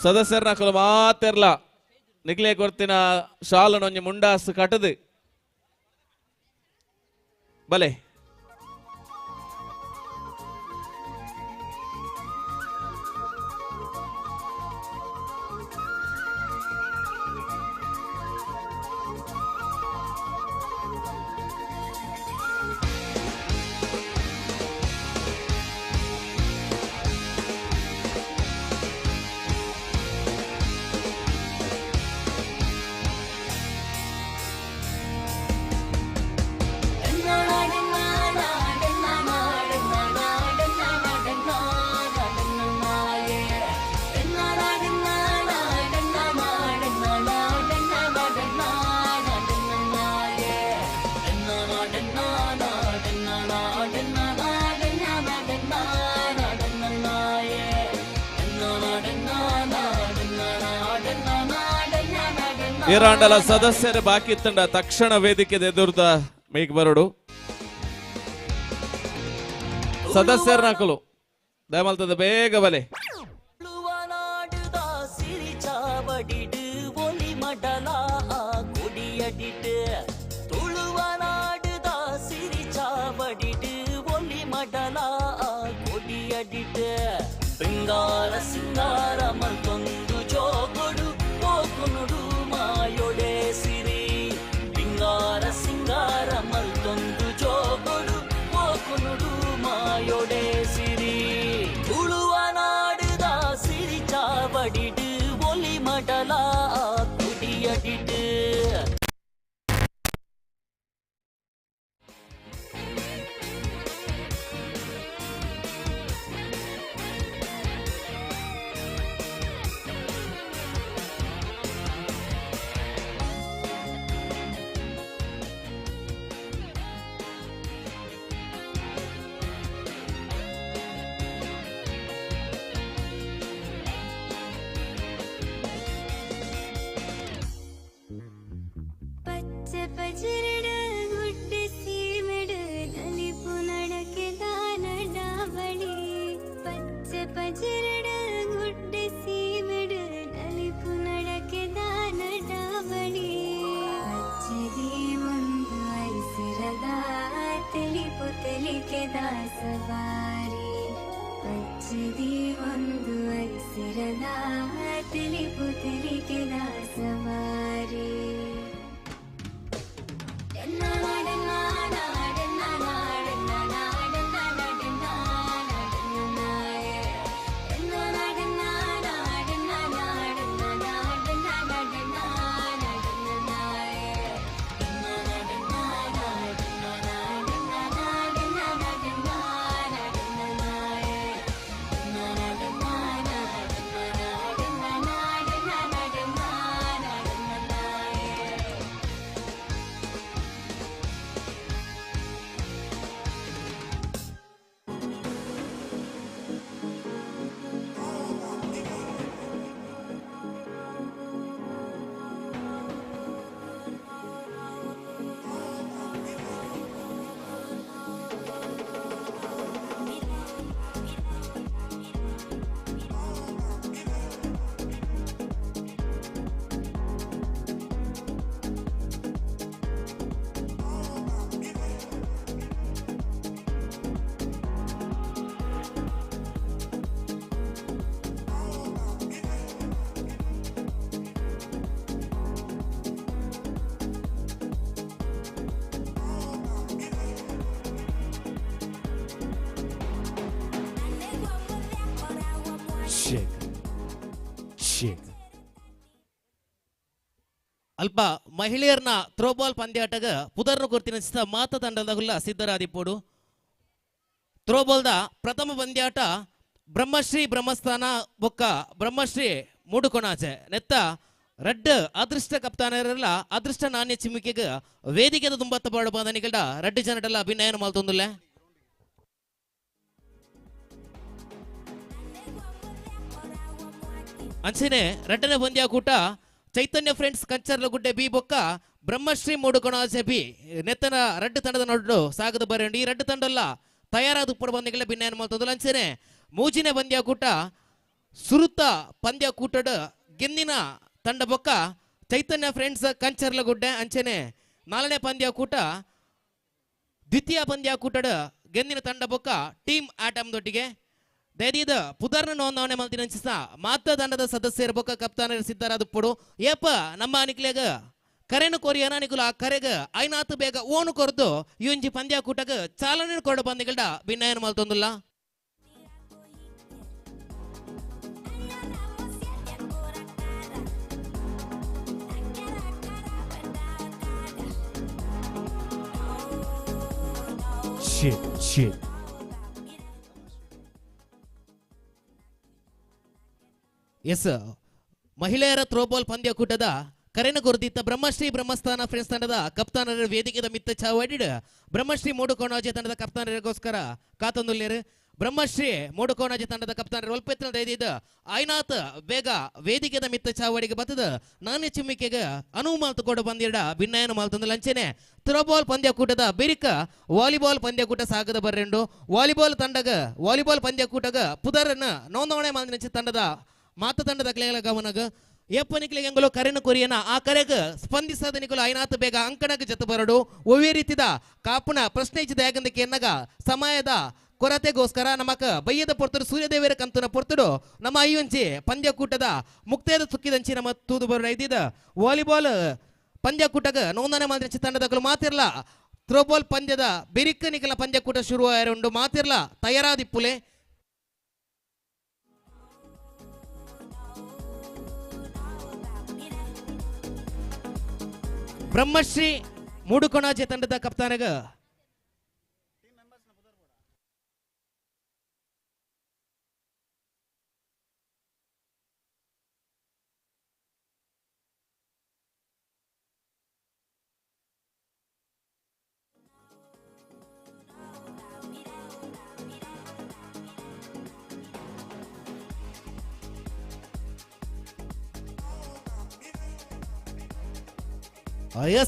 ಸದಸ್ಯರ್ನಕಲು ಮಾತೆರ್ಲ ನಿಗ್ಲೆ ಕೊರ್ತಿನ ಶಾಲನೊಂಜಿ ಮುಂಡಾಸ್ ಕಟದು ಬಲೆ ಈರಾಂಡಲ ಸದಸ್ಯರ ಬಾಕಿ ತಂಡ ತಕ್ಷಣ ವೇದಿಕೆ ಎದುರ್ದ ಮೇಗ್ ಬರಡು ಸದಸ್ಯರ್ನಕಲು ದಯಮಲ್ತದ ಬೇಗ ಬಲೆ ತುಳುವನಾಡುದ ಸಿರಿ ಚಾವಡಿಡು ಒಲಿ ಮಡಲ ಕೊಡಿಯಡಿಡು ತುಳುವನಾಡುದ ಸಿರಿ ಚಾವಡಿಡು ಒಲಿ ಮಡಲ ಕೊಡಿಯಡಿಡು ಬೆಂಗಾರ ಸಿಂಗಾರ ಮಲ್ತೊಂದು ಜೋಗೊಡು ಹೋಗುನುಡು ಮಾಯೊಡೆ ಸಿರಿ ಬೆಂಗಾರ ಸಿಂಗಾರ ಮಲ್ತೊಂದು ಜೋಗೊಡು ಹೋಗುನುಡು ಮಾಯೊಡೆ ಸಿರಿ ತುಳುವನಾಡುದ ಸಿರಿ ಚಾವಡಿಡು ಒಲಿ ಮಡಲ ಕುಡಿಯಡಿಡು ಪಚ್ಚ ಪಜಿರಡ ಗುಡ್ಡ ಸೀಮೆಡು ನಲಿಪು ನಡಕೆ ದಾನಡಾವಳಿ ಪಚ್ಚ ಪಜಿರಡ ಗುಡ್ಡ ಸೀಮೆಡು ನಲಿಪು ನಡಕೆ ದಾನಡಾವಳಿ ಪಚ್ಚದಿ ಒಂದು ಐಸಿರದ ತಿಳಿಪು ತೆಲಿಕೆ ದಾಸವಾರಿ ಪಚ್ಚದಿ ಒಂದು ಐಸಿರದ ತಿಳಿಪು ತೆಲಿಕೆ ದಾಸವಾರಿ ಅಲ್ಪ ಮಹಿಳೆಯರ್ನ ಥ್ರೋಬಾಲ್ ಪಂದ್ಯಾಟಗ ಪುದರ್ನ ಕೊರ್ತಿನ ಮಾತ ತಂಡದಗುಲ್ಲ ಸಿದ್ಧರಾದಿಪ್ಪೋಡು ಥ್ರೋಬಾಲ್ದ ಪ್ರಥಮ ಪಂದ್ಯಾಟ ಬ್ರಹ್ಮಶ್ರೀ ಬ್ರಹ್ಮಸ್ಥಾನ ಬೊಕ್ಕ ಬ್ರಹ್ಮಶ್ರೀ ಮೂಡುಕೊಣಾಚೆ ನೆತ್ತ ರಡ್ಡ್ ಅದೃಷ್ಟ ಕಪ್ತಾನರಲ್ಲ ಅದೃಷ್ಟ ನಾಣ್ಯ ಚಿಮ್ಮಿಕೆಗೆ ವೇದಿಕೆದ ತುಂಬತ್ತ ಬಾಡು ಬಾದನಿಗಡ ರಡ್ಡ್ ಜನಟಲ್ಲ ಅಭಿನಯನ ಮಲ್ತೊಂದುಲ್ಲೆ ಅಂಚನೆ ರಡ್ಡನೆ ಪಂದ್ಯ ಕೂಟ ಚೈತನ್ಯ ಫ್ರೆಂಡ್ಸ್ ಕಂಚರ್ಲ ಗುಡ್ಡೆ ಬಿ ಬೊಕ್ಕ ಬ್ರಹ್ಮಶ್ರೀ ಮೂಡುಕೊಣಾಚೆ ಬಿ ನೆತ್ತನ ರಡ್ಡ್ ತಂಡದ ನೋಡು ಸಾಗದ ಬರೆಂಡು ಈ ರಡ್ಡ್ ತಂಡಲ್ಲ ತಯಾರಾದ ಉಪ್ಪಡ ಬಂದಿಗಳ ಭಿನ್ನಯನ ಮಲ್ತೊಂದುಲ್ಲೆ ಅಂಚನೆ ಮೂಜಿನ ಪಂದ್ಯ ಕೂಟ ಸುರುತ ಪಂದ್ಯ ಕೂಟದ ಗೆಂದಿನ ತಂಡ ಬೊಕ್ಕ ಚೈತನ್ಯ ಫ್ರೆಂಡ್ಸ್ ಕಂಚರ್ಲ ಗುಡ್ಡೆ ಅಂಚನೆ ನಾಲ್ಕನೇ ಪಂದ್ಯ ಕೂಟ ದ್ವಿತೀಯ ಪಂದ್ಯ ಕೂಟದ ಗೆಂದಿನ ತಂಡ ಬೊಕ್ಕ ಟೀಮ್ ಆಟಮ್ದೊಟ್ಟಿಗೆ ದೈದೀದ ಪುದರ್ನ ನೋಂದಣಿ ಮಲ್ತಿನಂಚಿಸ ಮಾತ ತಂಡದ ಸದಸ್ಯರ ಬೊಕ್ಕ ಕಪ್ತಾನ ಸಿದ್ಧರಾದುಪ್ಪಡು ಏಪ ನಮ್ಮ ಅನಿಕ್ಲೆಗ ಕರೆನು ಕೊರಿಯನ ನಿಕುಲ ಆ ಕರೆಗ ಐನಾತು ಬೇಗ ಓನು ಕೊರ್ದು ಇವಂಜಿ ಪಂದ್ಯ ಕೂಟಗ ಚಾಲನೆ ಕೊಡ ಬಂದಿಗಲ್ಡ ಭಿನ್ನಯನ ಮಲ್ತೊಂದುಲ್ಲ ಎಸ್ ಮಹಿಳೆಯರ ಥ್ರೋಬಾಲ್ ಪಂದ್ಯ ಕೂಟದ ಕರೆನ ಗುರುತಿತ್ತ ಬ್ರಹ್ಮಶ್ರೀ ಬ್ರಹ್ಮಸ್ಥಾನ ಫ್ರೆಂಡ್ಸ್ ತಂಡದ ಕಪ್ತಾನರ ವೇದಿಕೆದ ಮಿತ್ತ ಚಾವಡಿಡ್ ಬ್ರಹ್ಮಶ್ರೀ ಮೂಡುಕೋಣಾಜೆ ತಂಡದ ಕಪ್ತಾನರಿಗೋಸ್ಕರ ಕಾತೊಂದುಲ್ಲೇರು ಬ್ರಹ್ಮಶ್ರೀ ಮೂಡುಕೋಣಾಜೆ ತಂಡದ ಕಪ್ತಾನರು ಒಲ್ಪೆತ್ತನ ದೈದಿದ್ದ ಐನಾತ್ ಬೇಗ ವೇದಿಕೆದ ಮಿತ್ತ ಚಾವಡಿಗೆ ಬತ್ತದ ನಾಣ್ಯ ಚಿಮ್ಮಿಕೆಗೆ ಅನುವು ಮಾಲ್ತು ಕೊಡ ಬಂದಿಡ ಭಿನ್ನಯನ ಮಾಲ್ತೊಂದು ಲಂಚನೆ ಥ್ರೋಬಾಲ್ ಪಂದ್ಯ ಕೂಟದ ಬಿರಿಕ ವಾಲಿಬಾಲ್ ಪಂದ್ಯ ಕೂಟ ಸಾಗದ ಬರ್ರೆಂಡು ವಾಲಿಬಾಲ್ ಪಂದ್ಯ ಕೂಟಗ ಪುದರನ್ನ ನೋಂದಣಿ ಮಾಲ್ದಿನ ತಂಡದ ಮಾತ ತಂಡದ ಕ್ಲೇಗಳ ಗಮನಗ ಎಪ್ಪನಿಕ್ಲೆಗೆ ಎಂಗಲೋ ಕರೆನ ಕೊರಿಯನ ಆ ಕರೆಗೆ ಸ್ಪಂದಿಸದ ನಿಕಲು ಐನಾತ್ ಬೇಗ ಅಂಕಣಗ ಜತ ಬರಡು ಒವ್ವೇ ರೀತಿದ ಕಾಪುನ ಪ್ರಶ್ನೆ ಇಚ್ಚಿದ ಯಾಗಂದಕ್ಕೆ ಎನ್ನಗ ಸಮಯದ ಕೊರತೆಗೋಸ್ಕರ ನಮಕ ಬಯ್ಯದ ಪೊರ್ತಡು ಸೂರ್ಯದೇವರ ಕಂತನ ಪೊರ್ತಡು ನಮ್ಮ ಐವಂಚಿ ಪಂದ್ಯ ಕೂಟದ ಮುಕ್ತೇದ ಸುಕ್ಕಿದಂಚಿ ನಮ್ಮ ತೂದು ಬರ ಇದ್ದಿದ್ದ ವಾಲಿಬಾಲ್ ಪಂದ್ಯ ಕೂಟಗ ನೋಂದಣಿ ಮಾಡಿದ ತಂಡದಗಳು ಮಾತಿರ್ಲ ಥ್ರೋಬಾಲ್ ಪಂದ್ಯದ ಬಿರಿಕ ನಿಕಲ ಪಂದ್ಯ ಕೂಟ ಶುರುವಾಯರುಂಡು ಮಾತಿರ್ಲ ತಯಾರಾದಿಪ್ಪುಲೆ ಬ್ರಹ್ಮಶ್ರೀ ಮೂಡುಕೊಣಾಜೆ ತಂಡದ ಕಪ್ತಾನಗ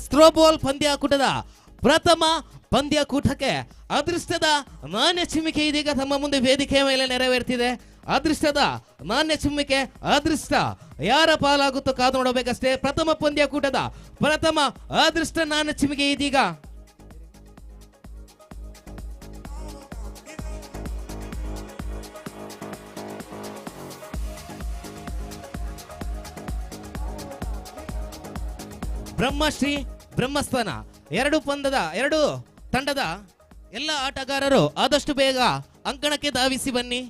ಥ್ರೋಬಾಲ್ ಪಂದ್ಯ ಕೂಟದ ಪ್ರಥಮ ಪಂದ್ಯ ಕೂಟಕ್ಕೆ ಅದೃಷ್ಟದ ನಾಣ್ಯ ಚಿಮ್ಮಿಕೆ ಇದೀಗ ತಮ್ಮ ಮುಂದೆ ವೇದಿಕೆಯ ಮೇಲೆ ನೆರವೇರ್ತಿದೆ ಅದೃಷ್ಟದ ನಾಣ್ಯ ಚಿಮ್ಮಿಕೆ ಅದೃಷ್ಟ ಯಾರ ಪಾಲಾಗುತ್ತೋ ಕಾದು ನೋಡಬೇಕಷ್ಟೇ ಪ್ರಥಮ ಪಂದ್ಯ ಕೂಟದ ಪ್ರಥಮ ಅದೃಷ್ಟ ನಾಣ್ಯ ಚಿಮ್ಮಿಕೆ ಇದೀಗ ಬ್ರಹ್ಮಶ್ರೀ ಬ್ರಹ್ಮಸ್ಥಾನ ಎರಡು ತಂಡದ ಎಲ್ಲ ಆಟಗಾರರು ಆದಷ್ಟು ಬೇಗ ಅಂಕಣಕ್ಕೆ ಧಾವಿಸಿ ಬನ್ನಿ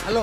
hello hello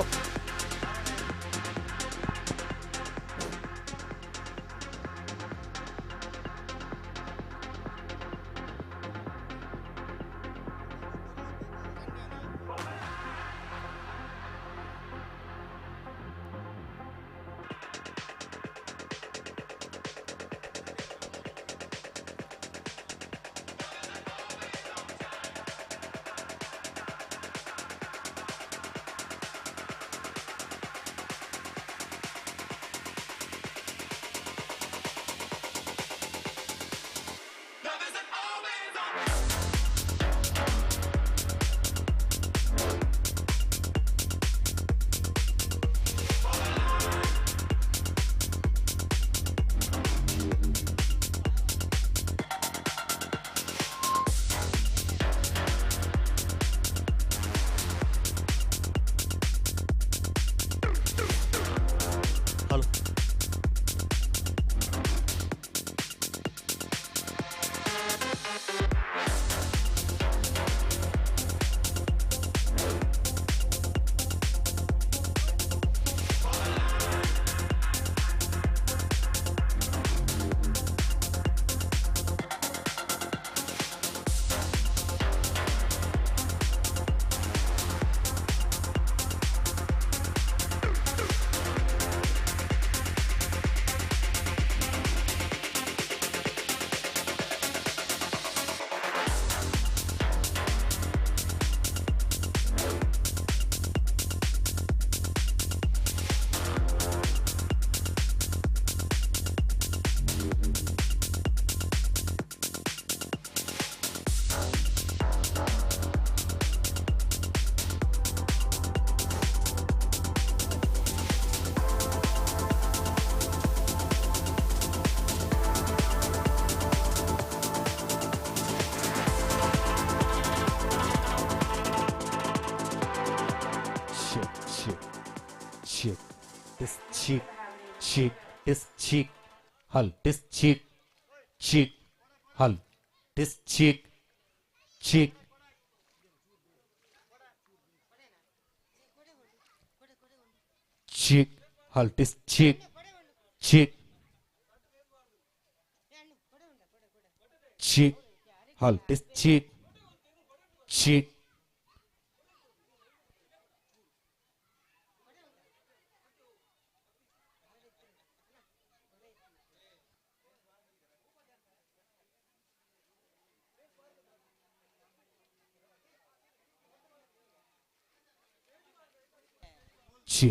cheek, this cheek, cheek, this cheek, hull, this cheek, cheek, hull, this cheek, cheek. Cheek, hull, this cheek, cheek, cheek, hull, this cheek, cheek.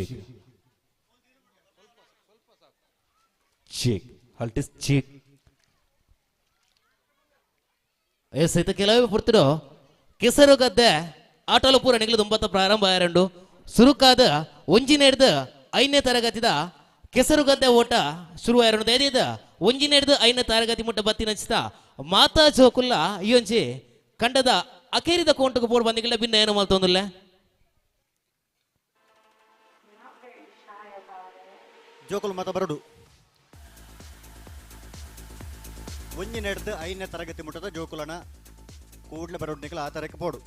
Cheek, cheek, halt is cheek. ಸಹಿತ ಕೆಲವೇ ಪುರ್ತಿರೋ ಕೆಸರು ಗದ್ದೆ ಆಟೋಲು ಪೂರ ನಿಗಲು ದುಂಬತ್ತ ಪ್ರಾರಂಭ ಆಯರಂಡು ಸುರುಕಾದ ಒಂಜಿನ ಹಿಡ್ದು 5ನೇ ತರಗತಿದ ಕೆಸರು ಗದ್ದೆ ಓಟ ಶುರು ಆಯರಂಡು ದಯದಿದ ಒಂಜಿನ ಹಿಡ್ದು 5ನೇ ತರಗತಿ ಮುಟ್ಟ ಬತ್ತಿ ನಚ್ಚಿದ ಮಾತಾ ಜೋಕುಲ್ಲ ಇಯೊಂಜಿ ಕಂಡದ ಅಕೇರಿದ ಕೋಂಟకు ಪೋಡ್ ಬಂದಿಗಿಲ್ಲ ಭಿನ್ನ ಏನು ಮಲ್ತೊಂದಿಲ್ಲ ಜೋಕುಲು ಮತ ಬರಡು ಒಂಜಿ ನಡೆದು 5ನೇ ತರಗತಿ ಮುಟ್ಟದ ಜೋಕುಲನ ಕೂಡ್ಲೆ ಬರೋಡು ನಿಕಲ ಆ ತರಕ್ಕೆ ಪೋಡು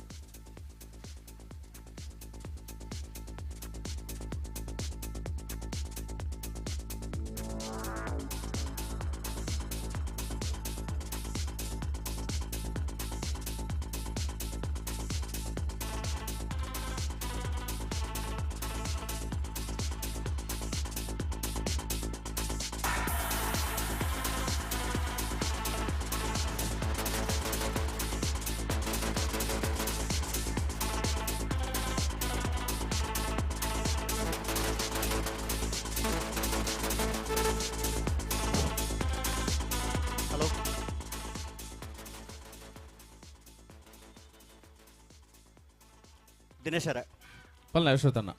ಹಲೋ ದಿನೇಶರ ಪಲ್ನ ಯಶೋತನ್ನ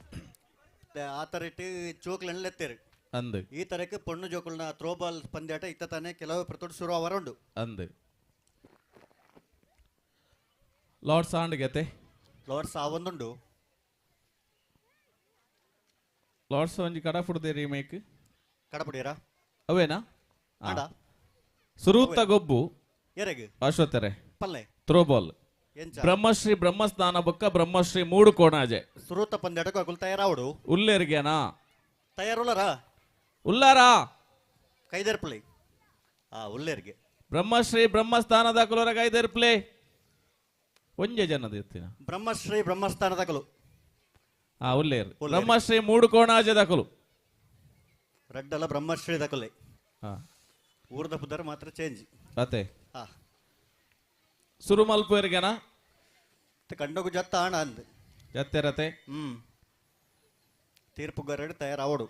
ಆ ತರ ಇಟ್ಟು ಜೋಕುಲನ್ನ ಎತ್ತೇರು ಅಂದು ಈ ತರಕ್ಕೆ ಪೊಣ್ಣು ಜೋಕುಲನ ಥ್ರೋಬಾಲ್ ಪಂದ್ಯಾಟ ಇತ್ತ ತಾನೇ ಕೆಲವು ಪ್ರತೋಡು ಶುರು ಅವರುಂಡು ಅಂದು ಲಾರ್ಡ್ಸ್ ಆಂಡ್ಗೆತೆ ಫ್ಲವರ್ಸ್ ಆ ಒಂದುಂಡು ಲಾರ್ಡ್ಸ್ ಒಂಜಿ ಕಡಫುಡ್ದೆ ರೀಮೇಕ್ ಕಡಪುಡಿಯರ ಅವೇನಾ ಆಡ ಸುರೂತ್ತ ಗೊಬ್ಬು ಎರೆಗೆ ಅಶ್ವತ್ಥರೆ ಪಲ್ಲೆ ಥ್ರೋಬಾಲ್ ಎಂಚ ಬ್ರಹ್ಮಶ್ರೀ ಬ್ರಹ್ಮಸ್ಥಾನ ಬೊಕ್ಕ ಬ್ರಹ್ಮಶ್ರೀ ಮೂಡು ಕೋಣಾಜೆ ಸುರೂತ ಪಂದ್ಯಾಟಕ್ಕೆ ಅಕುಲ್ ತಯಾರಾವಡು ಉಲ್ಲೇರಿಗೆನಾ ತಯಾರುಲ್ಲರಾ ಉಲ್ಲಾರಾ ಕೈದರ್ಪಳಿ ಉಲ್ಲೇರ್ಗೆ ಬ್ರಹ್ಮಶ್ರೀ ಬ್ರಹ್ಮಸ್ಥಾನದ ಕುಲರಗ ಐದರ್ ಪ್ಲೇ ಒಂಜೆ ಜನದ ಎತ್ತಿನ ಬ್ರಹ್ಮಶ್ರೀ ಬ್ರಹ್ಮಸ್ಥಾನದಕಲು ಉಲ್ಲೇರ್ ಬ್ರಹ್ಮಶ್ರೀ ಮೂಡು ಕೋಣಾಜೆ ದಕಲು ರಡ್ಡಲ ಬ್ರಹ್ಮಶ್ರೀ ದಕಲೆ ಹಾ ಊರ್ದ ಪುದರ್ ಮಾತ್ರ ಚೇಂಜ್ ಅತೆ ಹಾ ಸುರು ಮಲ್ಪುವರಿಗೆನಾ ಕಂಡೋಗು ಜತ್ತ ಆಣ ಅಂದ್ ಎತ್ತೆರತೆ ತೀರ್ಪುಗಾರಡು ತಯಾರಾವಡು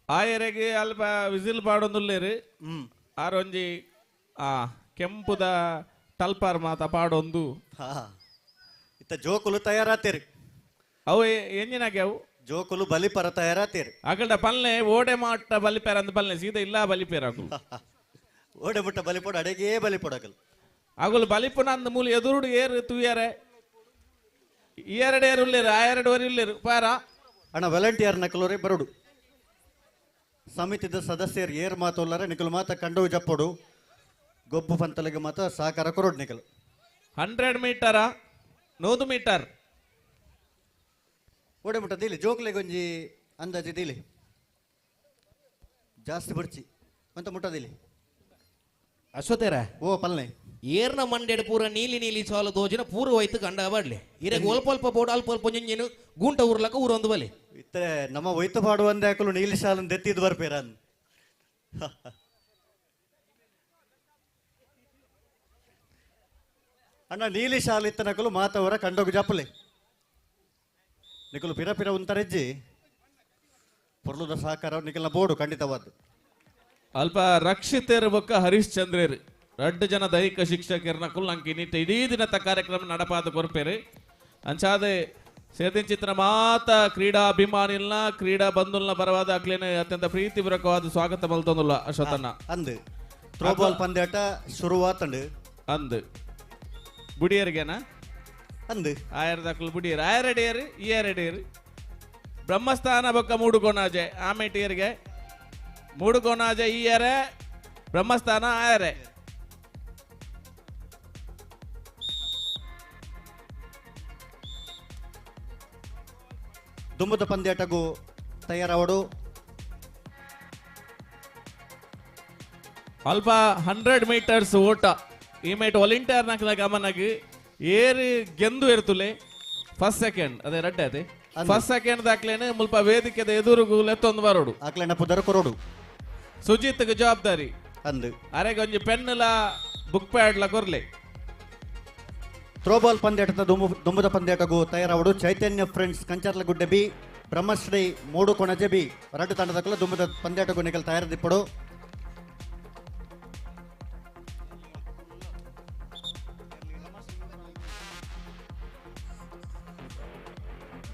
ಆಯರೆಗೆ ಅಲ್ಪ ವಿಸಿಲ್ ಪಾಡೊಂದುಲ್ಲೇರು ಆರೊಂಜಿ ಕೆಂಪುದ ಟಲ್ಪಾರ್ ಮಾತ ಪಾಡೊಂದು ಹಾ ಇತ್ತ ಜೋಕುಲು ತಯಾರಾತೀರಿ ಅವು ಎಂಜಿನಾಗೆ ಅವು ಜೋಕುಲು ಬಲಿಪರ ತಯಾರಾತೀರಿ ಅಕಲ್ಡ ಪಲ್ಲೆ ಓಡೆ ಮಾಟ ಬಲಿಪೇರ ಅಂತ ಪಲ್ಲೆ ಸೀದಾ ಇಲ್ಲ ಬಲಿಪೇರ ಅಕುಲು ಓಡೆ ಮುಟ್ಟ ಬಲಿಪೊಡ ಅಡೆಗೆ ಬಲಿಪೊಡಕಲ್ ಅಕುಲು ಬಲಿಪುನ ಅಂದ ಮೂಲ ಎದುರುಡು ಏರು ತೂಯರೆ ಈ ಎರಡು ಏರು ಉಳ್ಳೇರು ಆ ಎರಡು ವರಿ ಉಳ್ಳೇರು ಪಾರ ಅಣ್ಣ ವಾಲಂಟಿಯರ್ ನಕಲೋರೆ ಬರೋಡು ಸಮಿತಿದ ಸದಸ್ಯರು ಏರ್ ಮಾತೋಲ್ಲರೆ ನಿಕಲು ಮಾತ ಕಂಡು ಜಪ್ಪೋಡು ಗೊಬ್ಬು ಪಂತಲಿಗೆ ಮಾತ ಸಹಕಾರ ಕೊರೋಡು ನಿಕಲು 100 ಮೀಟರಾ 100 ಮೀಟರ್ ಓಡೆ ಮುಟ್ಟ ದಿಲಿ ಜೋಕ್ಲೆಗೆ ಒಂಜಿ ಅಂದಾಜು ದಿಲಿ ಜಾಸ್ತಿ ಬರ್ಚಿ ಅಂತ ಮುಟ್ಟದಿಲಿ ಅಶ್ವತೇರ ಓ ಪಲ್ಲೆ ಏರ್ನ ಮಂಡೆಡ್ ಪೂರ ನೀಲಿ ನೀಲಿ ಚಾಲ ದೋಜಿನ ಪೂರ ಹೋಯ್ತು ಕಂಡ ಬಾಡ್ಲಿ ಇರಗೆ ಒಲ್ಪ ಅಲ್ಪ ಬೋಡ್ ಅಲ್ಪ ಅಲ್ಪ ಒಂಜೆನು ಗೂಂಟ ಊರ್ಲಕ ಊರೊಂದು ಬಲಿ ಇತ್ತೆ ನಮ್ಮ ಒಯ್ತು ಪಾಡುವಂದೆ ಹಾಕಲು ನೀಲಿ ಶಾಲನ್ ದೆತ್ತಿದ್ ಬರ್ಪೇರ ಅಣ್ಣ ನೀಲಿ ಶಾಲೆ ಇತ್ತನಕಲು ಮಾತವರ ಕಂಡೋಗು ಜಪ್ಪಲೆ ನಿಕಲು ಪಿರ ಪಿರ ಉಂತರೆಜ್ಜಿ ಪೊರ್ಲುದ ಸಹಕಾರ ನಿಕಲ್ನ ಬೋಡು ಖಂಡಿತವಾದ್ದು ಅಲ್ಪ ರಕ್ಷಿತೇರು ಬೊಕ್ಕ ಹರೀಶ್ ಚಂದ್ರೇರು 2 ಜನ ದೈಹಿಕ ಶಿಕ್ಷಕರನ್ನ ಕುಲ್ ಅಂಕಿ ನಿಟ್ಟ ಇಡೀ ದಿನದ ಕಾರ್ಯಕ್ರಮ ನಡಪಾದ ಕೊರ್ಪೇರು ಅಂಚಾದೆ ಸೇದಿನ ಚಿತ್ರ ಮಾತ ಕ್ರೀಡಾ ಅಭಿಮಾನಿಲ್ನ ಕ್ರೀಡಾ ಬಂಧುಲ್ನ ಬರವಾದ ಅಕ್ಲೇನೆ ಅತ್ಯಂತ ಪ್ರೀತಿಪೂರ್ವಕವಾದ ಸ್ವಾಗತ ಮಲ್ತೊಂದುಲ್ಲ ಅಶ್ವತನ್ನ ಅಂದ್ ಥ್ರೋಬಾಲ್ ಪಂದ್ಯಾಟ ಶುರುವಾತಂಡು ಅಂದ್ ಬುಡಿಯರಿಗೆನಾ ಅಂದ್ ಆಯರ್ದಕ್ಕಲು ಬುಡಿಯರು ಆಯರಡಿಯರು ಈ ಎರಡಿಯರು ಬ್ರಹ್ಮಸ್ಥಾನ ಬೊಕ್ಕ ಮೂಡು ಕೋಣಾಜೆ ಆಮೇಟಿಯರಿಗೆ ಮೂಡು ಕೋಣಾಜೆ ಈ ಎರೆ ಬ್ರಹ್ಮಸ್ಥಾನ ಆಯರೆ ದುಂಬದ ಪಂದ್ಯಾಟಗೂ ತಯಾರಾವಡು ಅಲ್ಪ 100 ಮೀಟರ್ಸ್ ಓಟ ಈ ಮೇಟ್ ವಾಲಂಟಿಯರ್ ನಾಕಲ ಗಮನಗೆ ಏರು ಗೆಂದು ಇರ್ತುಲೆ ಫಸ್ಟ್ ಸೆಕೆಂಡ್ ಅದೇ ರಡ್ಡೆ ಅದೇ ಫಸ್ಟ್ ಸೆಕೆಂಡ್ ದಾಕ್ಲೇನೆ ಮುಲ್ಪ ವೇದಿಕೆದ ಎದುರುಗು ಲೆತ್ತೊಂದು ಬರೋಡು ಆಕ್ಲೆನ ಪುದರ ಕೊರೋಡು ಸುಜಿತ್ಗೆ ಜವಾಬ್ದಾರಿ ಅಂದ್ ಅರೆಗೆ ಒಂಜಿ ಪೆನ್ನುಲ ಬುಕ್ ಪ್ಯಾಡ್ಲ ಕೊರ್ಲೆ ಥ್ರೋಬಾಲ್ ಪಂದ್ಯಾಟದ ದುಂಬದ ಪಂದ್ಯಾಟಗೂ ತಯಾರಾವಡು ಚೈತನ್ಯ ಫ್ರೆಂಡ್ಸ್ ಕಂಚರ್ಲ ಗುಡ್ಡೆ ಬಿ ಬ್ರಹ್ಮಶ್ರೀ ಮೂಡು ಕೊಣಜೆ ಬಿ 2 ತಂಡದಕ್ಕಲ ದುಂಬದ ಪಂದ್ಯಾಟಗೂ ನಿಕಲ್ ತಯಾರದಿಪ್ಪಡು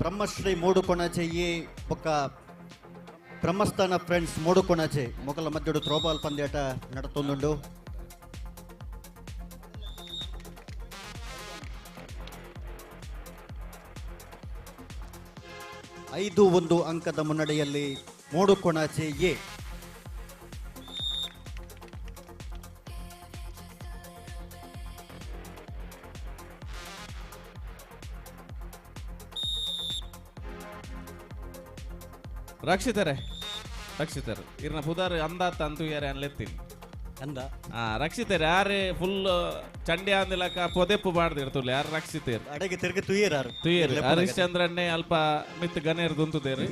ಬ್ರಹ್ಮಶ್ರೀ ಮೂಡು ಕೊಣಜೆ ಈ ಬೊಕ್ಕ ಬ್ರಹ್ಮಸ್ಥಾನ ಫ್ರೆಂಡ್ಸ್ ಮೂಡು ಕೊಣಜೆ ಮೊಕಲ ಮಧ್ಯಡು ಥ್ರೋಬಾಲ್ ಪಂದ್ಯಾಟ ನಡತೊಂದುಂಡು ಐದು 1 ಅಂಕದ ಮುನ್ನಡೆಯಲ್ಲಿ ಮೂಡು ಕೊಣಾಚೆ ಎ ರಕ್ಷಿತರೆ ಇರ್ನ ಪುದಾರ್ ಅಂದಾತ ಅಂತೂ ಯಾರೇ ಅನ್ಲೆತ್ತೀನಿ ಅಂದ ರಕ್ಷಿತರೆ ಯಾರೇ ಫುಲ್ ಚಂಡಿ ಅಂದಿಲಕ ಪೊದೆಪ್ಪು ಬಾಡ್ದು ಇರ್ತಲ್ಲ ಯಾರು ರಕ್ಷಿತೇರು ಅಡೆಗೆ ತಿರುಗಿ ತುಯ್ಯರಾರು ತುಯ್ಯರು ಹರಿಶ್ಚಂದ್ರನ್ನೇ ಅಲ್ಪ ಮಿತ್ ಗನೇರ್ ದುಂತುದೇರು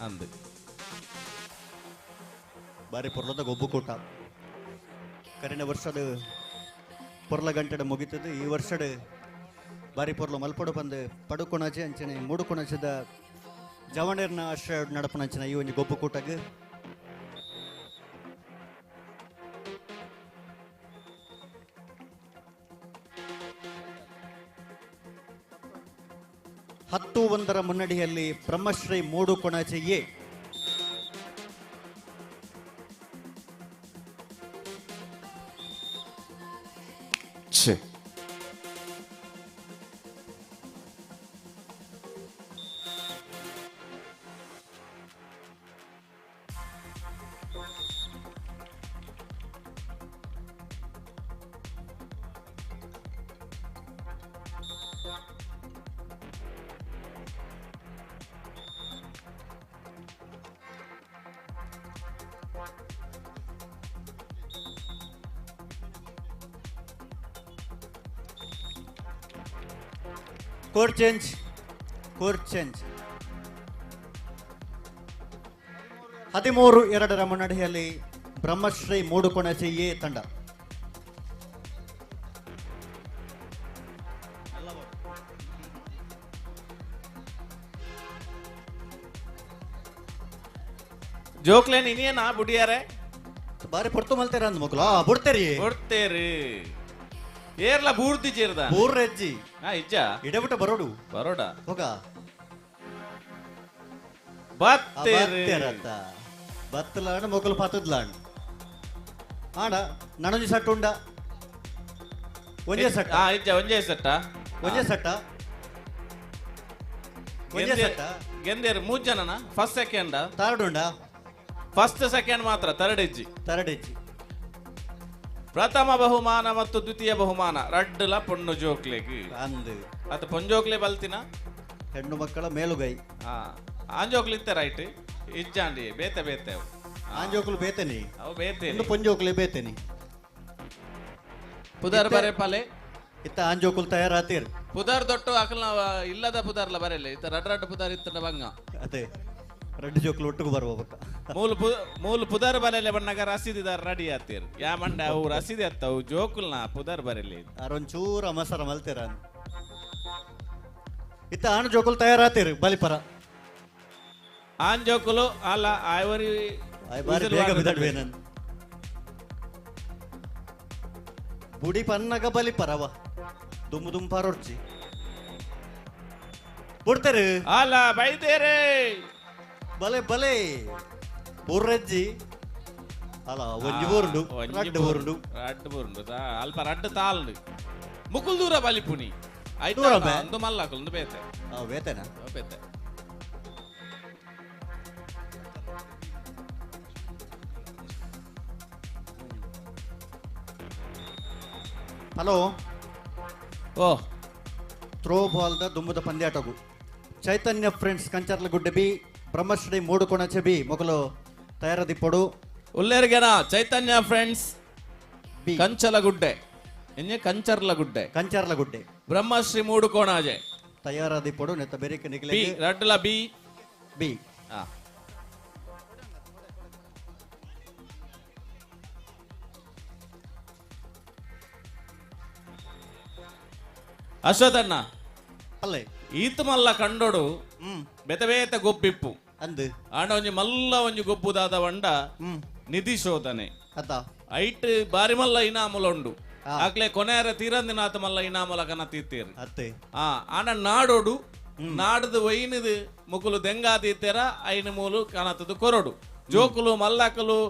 ಅಂದ್ ಬಾರಿ ಪೊರ್ಲದ ಗೊಬ್ಬು ಕೂಟ ಕರಿನ ವರ್ಷದ ಪೊರ್ಲ ಗಂಟೆಡ ಮುಗಿತದೆ ಈ ವರ್ಷದ ಬಾರಿ ಪೊರ್ಲು ಮಲ್ಪಡು ಬಂದು ಪಡುಕೊಣಾಚೆ ಅಂಚನೆ ಮೂಡು ಕೊಣಚದ ಜವಣೇರ್ನ ಆಶ್ರಯ ನಡಪನಂಚಿನ ಈ ಒಂದು ಗೊಬ್ಬು ಕೂಟಗೆ ಹತ್ತು 1 ಮುನ್ನಡೆಯಲ್ಲಿ ಬ್ರಹ್ಮಶ್ರೀ ಮೂಡು ಕೊಣಾಚೆ ಎ ಛೆ score change. 13-2 ಮುನ್ನಡೆಯಲ್ಲಿ Brahmashri Moodukonaje A ತಂಡ. ಜೋಕ್ಲೇನ್ ಇನ್ನೇನಾ ಬುಡಿಯಾರೆ ಬಾರಿ ಪೊರ್ತು ಮಲ್ತೇರ ಅಂದ್ ಮಕ್ಕಳು ಬಿಡ್ತೇರಿ ಕೊಡ್ತೇರಿ ಏರ್ಲ ಬೂರ್ದಿ ಚೇರ್ದ ಬೂರ್ರೆಜ್ಜಿ ಇಜ್ಜ ಇಡಬಿಟ್ಟ ಬರೋಡು ಬರೋಡ ಹೋಗ ಬತ್ತೇರಿ ಬತ್ತಲಾಣ ಮೊಗಲು ಪಾತದ್ಲಾಣ ಆಡ ನನೊಂಜಿ ಸಟ್ ಉಂಡ ಒಂಜೇ ಸಟ್ ಇಜ್ಜ ಒಂಜೇ ಸಟ್ಟ ಒಂಜೇ ಸಟ್ಟ ಒಂಜೇ ಸಟ್ಟ ಗೆಂದೇರು 3 ಜನನ ಫಸ್ಟ್ ಸೆಕೆಂಡ್ ತಾರ್ಡ್ ಉಂಡ ಫಸ್ಟ್ ಸೆಕೆಂಡ್ ಮಾತ್ರ ತರಡೆಜ್ಜಿ ಪ್ರಥಮ ಬಹುಮಾನ ಮತ್ತು ದ್ವಿತೀಯ ಬಹುಮಾನ ರಡ್ಡಲ ಪೊಣ್ಣು ಜೋಕ್ಲೆಗ್ ಅಂದು ಅದು ಪೊಂಜೋಕ್ಲೆ ಬಲ್ತಿನ ಹೆಣ್ಣು ಮಕ್ಕಳ ಮೇಲುಗೈ ಆಂಜೋಕ್ಲಿ ಇತ್ತೆ ರೈಟ್ ಇಜ್ಜಾಂಡಿ ಬೇತೆ ಬೇತೆ ಅವು ಆಂಜೋಕುಲು ಬೇತೇನಿ ಅವು ಬೇತೆ ಇನ್ನು ಪೊಂಜೋಕುಲೆ ಬೇತೇನಿ ಪುದರ್ ಬರೆ ಪಲೆ ಇತ್ತ ಆಂಜೋಕುಲು ತಯಾರಾತೀರ್ ಪುದರ್ ದೊಟ್ಟು ಅಕಲ್ನ ಇಲ್ಲದ ಪುದರ್ಲ ಬರೆಲ್ಲ ಇತ್ತ ರಡ್ ಪುದರ್ ಇತ್ತ ಬಂಗ ಅದೇ ರೆಡ್ ಜೋಕುಲು ಒಟ್ಟಿಗೆ ಬರುವಕ್ಕ ಮೂಲ ಪುದರ್ ಬರೆಲೆ ಬಣ್ಣಗ ರಸೀದಿದಾರ ರೆಡಿ ಆತೀರ್ ಯಾ ಮಂಡ ಅವು ರಸೀದಿ ಅತ್ತವು ಜೋಕುಲ್ನ ಪುದರ್ ಬರೆಲಿ ಅರೊಂಚೂರ ಮಸರ ಮಲ್ತೀರ ಇತ್ತ ಆಣ ಜೋಕುಲು ತಯಾರಾತೀರ್ ಬಲಿಪರ ಆನ್ ಜೋಕುಲು ಅಲ್ಲ ಐವರಿ ಬಾರಿ ಬೇಗ ಬಿದಡ್ವೆ ನಾನು ಬುಡಿ ಪನ್ನಗ ಬಲಿಪರವ ದುಮ್ಮು ದುಂಪಾರೊರ್ಚಿ ಬಿಡ್ತಾರೆ ಅಲ್ಲ ಬೈದೇರೆ ಬಲೆ ಬಲೆ ಬುರ್ರಜ್ಜಿ ಅಲ್ಲ ಒಂಜಿ ಬೋರ್ಡು ರಡ್ಡು ಬೋರ್ಡು ಅಲ್ಪ ರಡ್ಡು ತಾಲ್ಡು ಮುಕುಲ್ ದೂರ ಬಲಿಪುನಿ ಆಯ್ತು ಒಂದು ಮಲ್ಲಾಕಲ್ ಒಂದು ಬೇತೆ ಬೇತೆನಾ ಬೇತೆ ಹಲೋ ಓ ಥ್ರೋ ಬಾಲ್ದ ದುಮ್ಮದ ಪಂದ್ಯಾಟಗು ಚೈತನ್ಯ ಫ್ರೆಂಡ್ಸ್ ಕಂಚರ್ಲ ಗುಡ್ಡೆ ಬಿ ಬ್ರಹ್ಮಶ್ರೀ ಮೂಡುಕೊಣಚೆ ಬಿ ಮೊಗಲು ತಯಾರದಿಪ್ಪಡು ಉಲ್ಲೇರ್ಗೆನ ಚೈತನ್ಯ ಫ್ರೆಂಡ್ಸ್ ಬಿ ಕಂಚಲ ಗುಡ್ಡೆ ಇನ್ನೇ ಕಂಚರ್ಲ ಗುಡ್ಡೆ ಕಂಚರ್ಲ ಗುಡ್ಡೆ ಬ್ರಹ್ಮಶ್ರೀ ಮೂಡುಕೋಣಾಜೆ ತಯಾರದಿಪ್ಪಡು ನೆತ್ತ ಬೆರಿಕೆ ನಿಗಲಿ ಬಿ ರಡ್ಲ ಬಿ ಬಿ ಅಶ್ವಥಣ್ಣ ಅಲ್ಲೇ ಈತ ಮಲ್ಲ ಕಂಡೋಡು ಬೆತ ಬೇತ ಗೊಬ್ಬಿಪ್ಪು ಅಂದು ಆಂಡ ಒಂಜಿ ಮಲ್ಲ ಒಂಜಿ ಗೊಬ್ಬುದಾದ ವಂಡ ನಿಧಿ ಶೋಧನೆ ಅತ್ತ ಐಟ್ ಬಾರಿ ಮಲ್ಲ ಇನಾಮುಲ ಉಂಡು ಆಗ್ಲೇ ಕೊನೆಯರ ತೀರಂದಿನಾಥ ಮಲ್ಲ ಇನಾಮುಲ ಕನ ತೀರ್ತೀರಿ ಅತ್ತೆ ಆಂಡ ನಾಡೋಡು ನಾಡದು ಒಯ್ನದು ಮುಗುಲು ದೆಂಗಾ ತೀರ್ತೀರ ಐನ ಮೂಲು ಕನತದು ಕೊರಡು ಜೋಕುಲು ಮಲ್ಲಕಲು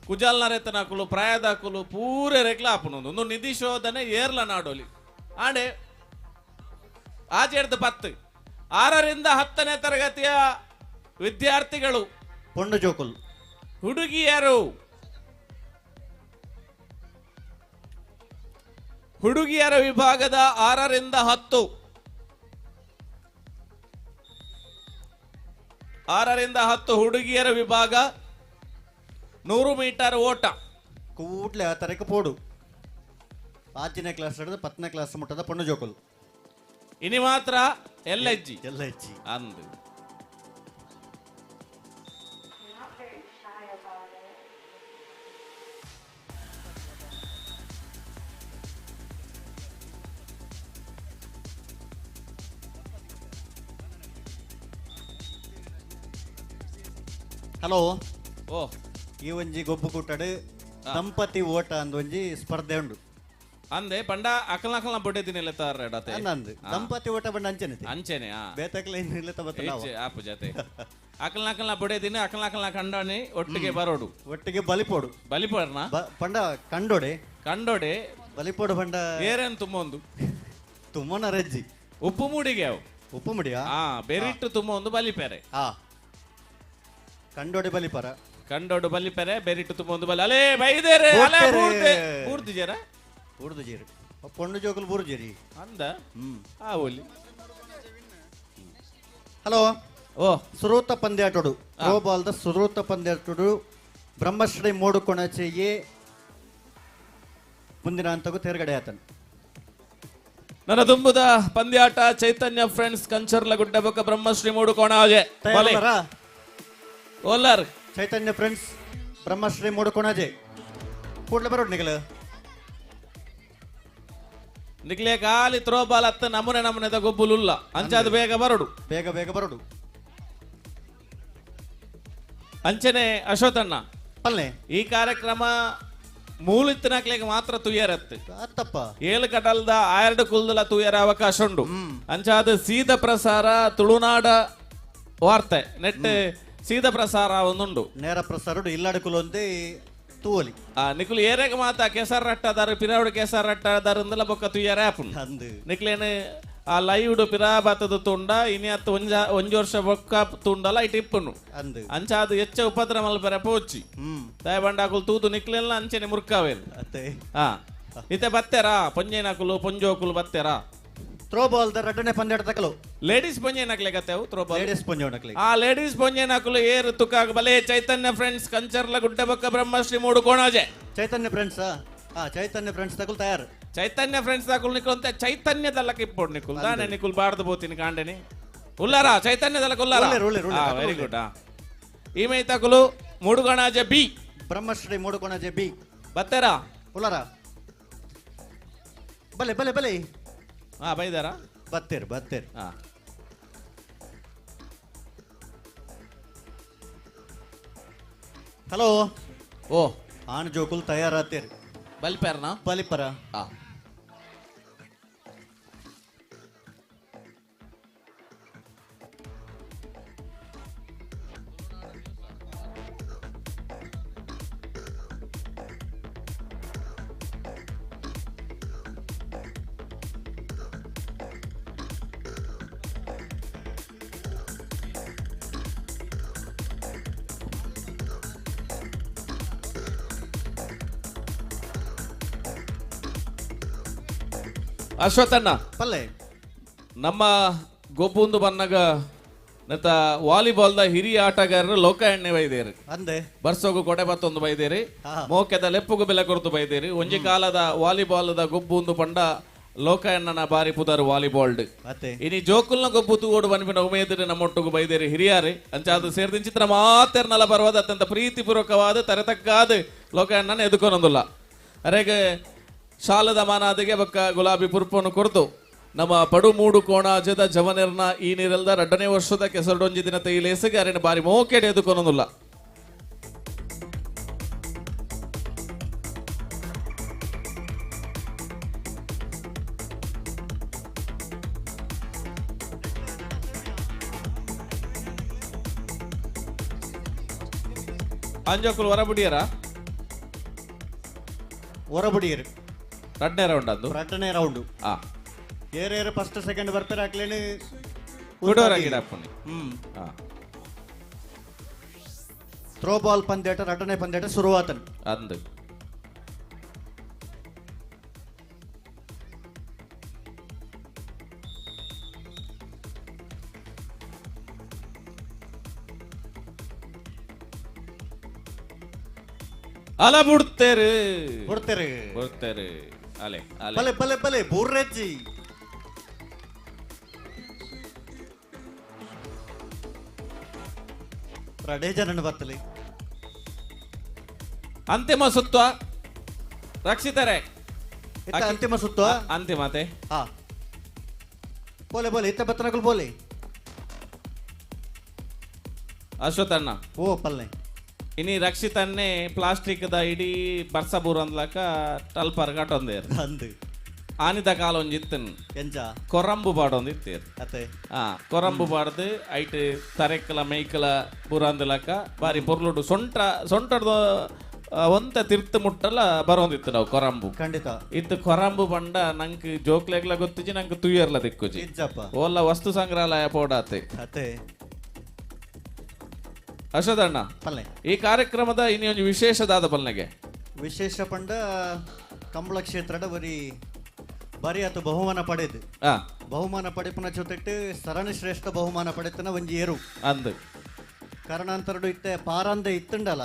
ಕುಜಲ್ನರೆತನಕುಲು ಪ್ರಾಯದಾಕುಲು ಪೂರೆ ರೆಗ್ಲ ಆಪುನೊಂದು ಒಂದು ನಿಧಿ ಶೋಧನೆ ಏರ್ಲ ನಾಡೋಲಿ ಆಂಡೆ ಆಚೆಡ್ದು 6ರಿಂದ 10ನೇ ತರಗತಿಯ ವಿದ್ಯಾರ್ಥಿಗಳು ಪೊಂಡು ಜೋಕುಲ್ ಹುಡುಗಿಯರ ವಿಭಾಗದ 6ರಿಂದ 10 ಹುಡುಗಿಯರ ವಿಭಾಗ 100 ಮೀಟರ್ ಓಟ ಕೂಡ್ಲೆ ಆ ತರಕ ಪೋಡು 5ನೇ ಕ್ಲಾಸ್ ಹಿಡಿದು 10ನೇ ಕ್ಲಾಸ್ ಮುಟ್ಟದ ಪೊಂಡು ಜೋಕುಲ್ ಇನಿ ಮಾತ್ರ LHG ಅಂದು ಹಲೋ ಓ ಈ ಒಂಜಿ ಗೊಬ್ಬು ಕೂಟಡು ದಂಪತಿ ಓಟ ಅಂದ ಒಂಜಿ ಸ್ಪರ್ಧೆ ಉಂಡು ಅಂದೆ ಪಂಡ ಅಕಲ್ನ ಬೊಡ್ಡೆದಿನೆಲ್ಲ ತಾರಡತೆ ನಂದು ದಂಪತಿ ಓಟ ಬಂಡ ಅಂಚೆನೆ ಬೇತಕ್ಲೆ ಇಲ್ಲ ಆಪು ಜತೆ ಅಕಲ್ನ ಬೊಡ್ಡೆದಿನ ಅಕಲ್ನ ಕಂಡೋನಿ ಒಟ್ಟಿಗೆ ಬರೋಡು ಒಟ್ಟಿಗೆ ಬಲಿಪೋಡು ಬಲಿಪೋರ್ನ ಪಂಡ ಕಂಡೋಡೆ ಬಲಿಪೋಡು ಪಂಡ ಏರೇನು ತುಂಬೊಂದು ತುಮ್ಮನ ರಜ್ಜಿ ಉಪ್ಪು ಮೂಡಿಗೆ ಅವು ಉಪ್ಪು ಮುಡಿಯಾ ಬೆರಿಟ್ಟು ತುಂಬ ಒಂದು ಬಲಿಪೆರೆ ಕಂಡೋಡೆ ಬಲಿಪರ ಕಂಡೋಡು ಬಲಿಪೆರೆ ಬೆರಿಟ್ಟು ತುಂಬ ಒಂದು ಬಲಿ ಅಲೇ ಬೈದೇರೆ ಪೂರ್ತಿ ಜರ ಬೂರ್ದು ಜೀರು ಪೊಂಡು ಜೋಕುಲು ಬೂರು ಜೀರಿ ಅಂದ ಓಲಿ ಹಲೋ ಓ ಸುರೂತ ಪಂದ್ಯಾಟೋಡು ಥ್ರೋ ಬಾಲ್ದ ಸುರೂತ ಪಂದ್ಯಾಟೋಡು ಬ್ರಹ್ಮಶ್ರೀ ಮೂಡುಕೊಣಚೆ ಎ ಮುಂದಿನ ಹಂತಗೂ ತೇರ್ಗಡೆ ಆತನು ನನ್ನ ತುಂಬುದ ಪಂದ್ಯಾಟ ಚೈತನ್ಯ ಫ್ರೆಂಡ್ಸ್ ಕಂಚರ್ಲ ಗುಡ್ಡ ಬೊಕ್ಕ ಬ್ರಹ್ಮಶ್ರೀ ಮೂಡು ಕೋಣಾಗೆ ಓಲರ್ ಚೈತನ್ಯ ಫ್ರೆಂಡ್ಸ್ ಬ್ರಹ್ಮಶ್ರೀ ಮೂಡುಕೋಣಾಜೆ ಕೂಡ್ಲೆ ಬರೋಡು ನಿಕ್ಲೆ ಖಾಲಿ ಥ್ರೋಬಾಲ್ ಹತ್ತ ನಮೂನೆ ಗೊಬ್ಬುಲುಲ್ಲ ಅಂಚಾದ ಬೇಗ ಬರಡು ಬೇಗ ಬರೋಡು ಅಂಚನೆ ಅಶೋಕಣ್ಣ ಪಲ್ಲೆ ಈ ಕಾರ್ಯಕ್ರಮ ಮೂಲಿತ್ತಿನಕ್ಲೆಗೆ ಮಾತ್ರ ತುಯ್ಯರತ್ತೆ ತಪ್ಪ 7 ಕಟಲ್ದ 2 ಕುಲ್ದಲ ತುಯ್ಯರ ಅವಕಾಶ ಉಂಡು ಅಂಚಾದ ಸೀದ ಪ್ರಸಾರ ತುಳುನಾಡ ವಾರ್ತೆ ನೆಟ್ ಸೀದ ಪ್ರಸಾರ ಒಂದುಂಡು ನೇರ ಪ್ರಸಾರ ಇಲ್ಲಾಡಕುಲು ಒಂದೇ ತೂವಲಿ ನಿಕುಲು ಏರೆಗೆ ಮಾತ ಕೆಸರ್ ರಟ್ಟದಾರು ಪಿರಾವಡು ಕೆಸರ್ ರಟ್ಟದಾರು ಅಂದಲ ಬೊಕ್ಕ ತುಯ್ಯರ ಆಪುಂಡು ಅಂದು ನಿಕ್ಲೇನು ಆ ಲೈವ್ಡು ಪಿರಾಬಾತದ ತುಂಡ ಇನಿ ಹತ್ತು ಒಂಜು ವರ್ಷ ಬೊಕ್ಕ ತುಂಡಲ ಇಟ್ಟು ಇಪ್ಪುನು ಅಂದು ಅಂಚಾದು ಹೆಚ್ಚ ಉಪದ್ರ ಮಲ್ಪರೆ ಪೋಚಿ ದಯಬಂಡಾಕುಲು ತೂತು ನಿಕ್ಲೆಲ್ಲ ಅಂಚೆನೆ ಮುರ್ಕಾವೇನು ಅತ್ತೆ ಹಾ ಇತ್ತೆ ಬತ್ತೆರಾ ಪೊಂಜೇನಾಕುಲು ಪೊಂಜೋಕುಲು ಬತ್ತೆರಾ ಥ್ರೋಬಾಲ್ ದ ರಡ್ಡನೆ ಪಂದ್ಯಾಟ ತಕಲು ಲೇಡೀಸ್ ಪೊಂಜೇನಾಕ್ಲೆ ಕತೆವು ಥ್ರೋಬಾಲ್ ಲೇಡೀಸ್ ಪಂದ್ಯಾಟಕ್ಲೆ ಆ ಲೇಡೀಸ್ ಪೊಂಜೇನಾಕುಲು ಏರು ತುಕಾಗ ಬಲೆ ಚೈತನ್ಯ ಫ್ರೆಂಡ್ಸ್ ಕಂಚರ್ಲ ಗುಡ್ಡ ಬೊಕ್ಕ ಬ್ರಹ್ಮಶ್ರೀ ಮೂಡು ಕೋಣಾಜೆ ಚೈತನ್ಯ ಫ್ರೆಂಡ್ಸ್ ಚೈತನ್ಯ ಫ್ರೆಂಡ್ಸ್ ತಕಲು ತಯಾರು ಚೈತನ್ಯ ಫ್ರೆಂಡ್ಸ್ ದಾಕುಲ್ ನಿಕುಲ್ ಅಂತ ಚೈತನ್ಯದಲ್ಲ ಕಿಪ್ಪೋಡು ನಿಕುಲ್ ದಾನೆ ನಿಕುಲ್ ಬಾಡ್ದು ಬೋತೀನಿ ಕಾಂಡೆನಿ ಉಲ್ಲಾರ ಚೈತನ್ಯದಲ್ಲ ಕುಲ್ಲಾರ ವೆರಿ ಗುಡ್ ಈ ಮೈ ತಕುಲು ಮೂಡುಗೋಣಾಜೆ ಬಿ ಬ್ರಹ್ಮಶ್ರೀ ಮೂಡುಕೋಣಾಜೆ ಬಿ ಬತ್ತೆರಾ ಉಲ್ಲಾರ ಬಲೆ ಹಾ ಬೈದಾರ ಬತ್ತೇರ್ ಹಾ ಹಲೋ ಓ ಆನ್ ಜೋಕುಲ್ ತಯಾರಾತೇರ್ ಬಲ್ಪೇರ್ನಾ ಬಲಿಪರ ಹಾ ಅಶ್ವಥಣ್ಣ ಪಲ್ಲೆ ನಮ್ಮ ಗೊಬ್ಬುಂದು ಬನ್ನಗ ನತ್ತ ವಾಲಿಬಾಲ್ದ ಹಿರಿಯ ಆಟಗಾರರು ಲೋಕ ಎಣ್ಣೆ ಬೈದೇರಿ ಅಂದೆ ಬರ್ಸೋಗು ಕೊಡೆ ಬತ್ತೊಂದು ಬೈದೇರಿ ಮೋಕೆದ ಲೆಪ್ಪುಗು ಬೆಲೆ ಕೊರತು ಬೈದೇರಿ ಒಂಜಿ ಕಾಲದ ವಾಲಿಬಾಲ್ದ ಗೊಬ್ಬುಂದು ಪಂಡ ಲೋಕ ಎಣ್ಣನ ಬಾರಿ ಪುದಾರು ವಾಲಿಬಾಲ್ಡ್ ಅತ್ತೆ ಇನಿ ಜೋಕುಲ್ನ ಗೊಬ್ಬು ತೂಗೋಡು ಬನ್ಪಿನ ಉಮೇದಿರಿ ನಮ್ಮೊಟ್ಟಿಗೂ ಬೈದೇರಿ ಹಿರಿಯಾರಿ ಅಂಚಾದು ಸೇರಿದ ಚಿತ್ರ ಮಾತೆರ್ನಲ ಬರುವಾದ ಅತ್ಯಂತ ಪ್ರೀತಿಪೂರ್ವಕವಾದ ತರತಕ್ಕಾದ ಲೋಕ ಎಣ್ಣನ ಎದುಕೊನೊಂದುಲ್ಲ ಅರೆಗೆ ಶಾಲದ ಮಾನಾದಿಗೆ ಬಕ್ಕ ಗುಲಾಬಿ ಪುರ್ಪನ್ನು ಕೊರ್ತು ನಮ್ಮ ಪಡು ಮೂಡು ಕೋಣಾಜದ ಜವನೆರ್ನ ಈ ನೀರಲ್ದ 2ನೇ ವರ್ಷದ ಕೆಸರಡೊಂಜಿ ದಿನ ತೈಲೇಸಿಗೆ ಅರೆನ ಬಾರಿ ಮೋಕೆಡೆ ಎದುಕೊನೊಂದುಲ್ಲ ಅಂಜೋಕುಲ್ ಹೊರಬಿಡಿಯರ ಹೊರಬುಡಿಯರು 2ನೇ ರೌಂಡ್ ಅಂದು 2ನೇ ರೌಂಡ್ ಆ ಏರೇರು ಫಸ್ಟ್ ಸೆಕೆಂಡ್ ಬರ್ತಾರೆ ಹಾಕ್ಲೇನೆ ಕುಡೋರ ಗಿಡ ಪುನಿ ಆ ಥ್ರೋ ಬಾಲ್ ಪಂದ್ಯಾಟ 2ನೇ ಪಂದ್ಯಾಟ ಶುರುವಾತನ್ ಅಂದು ಅಲ ಬಿಡ್ತೇರು ಬಿಡ್ತಾರೆ ಅಲೆ ಅಲೆ ಬಲೆ ಬೂರ್ರೆಜ್ಜಿ ರಡೇ ಜನನ ಬರ್ತಲಿ ಅಂತಿಮ ಸುತ್ತ ರಕ್ಷಿತರೆ ಅಂತಿಮ ಸುತ್ತು ಅಂತಿಮತೆ ಹಾ ಬೋಲೆ ಇತ್ತ ಬತ್ತನಗಳು ಬೋಲೆ ಅಶ್ವಥಣ್ಣ ಓ ಪಲ್ಲೆ ಇನಿ ರಕ್ಷಿತನ್ನೇ ಪ್ಲಾಸ್ಟಿಕ್ ದ ಇಡೀ ಬರ್ಸ ಬೂರ್ ಅಂದ್ಲಕ ಟಲ್ಪರ್ ಕಟ್ಟೊಂದೇರು ಅಂದು ಆನಿದ ಕಾಲ ಒಂಜಿತ್ತನ್ ಎಂಜ ಕೊರಂಬು ಬಾಡೊಂದಿತ್ತೇರು ಅತ್ತೆ ಕೊರಂಬು ಬಾಡ್ದು ಐಟ್ ತರೆಕ್ಕಲ ಮೈಕಲ ಬುರಂದ್ಲಕ ಬಾರಿ ಪೊರ್ಲುಡು ಸೊಂಟದ ಒಂತ ತಿರ್ತು ಮುಟ್ಟಲ ಬರೋಂದಿತ್ತು ನಾವು ಕೊರಂಬು ಖಂಡಿತ ಇತ್ತು ಕೊರಂಬು ಬಂಡ ನಂಗೆ ಜೋಕ್ಲೆಗ್ಲ ಗೊತ್ತಿಜಿ ನಂಗೆ ತುಯ್ಯರ್ಲ ದಿಕ್ಕುಜಿ ಇಜ್ಜಪ್ಪ ಓಲ್ಲ ವಸ್ತು ಸಂಗ್ರಹಾಲಯ ಪೋಡಾತೆ ಅತ್ತೆ ಅಶೋಧಣ್ಣ ಪಲ್ಲೆ ಈ ಕಾರ್ಯಕ್ರಮದ ಇನ್ನೊಂದು ವಿಶೇಷದಾದ ಪಲ್ನೆಗೆ ವಿಶೇಷ ಪಂಡ ಕಂಬಳ ಕ್ಷೇತ್ರದ ಬಾರಿ ಆತ ಬಹುಮಾನ ಪಡೆದು ಬಹುಮಾನ ಪಡೆಪನ ಜೊತೆಟ್ಟು ಸರಣಿ ಶ್ರೇಷ್ಠ ಬಹುಮಾನ ಪಡೆತನ ಒಂಜಿ ಏರು ಅಂದು ಕಾರಣಾಂತರಡು ಇತ್ತೆ ಪಾರಂದ ಇತ್ತುಂಡಲ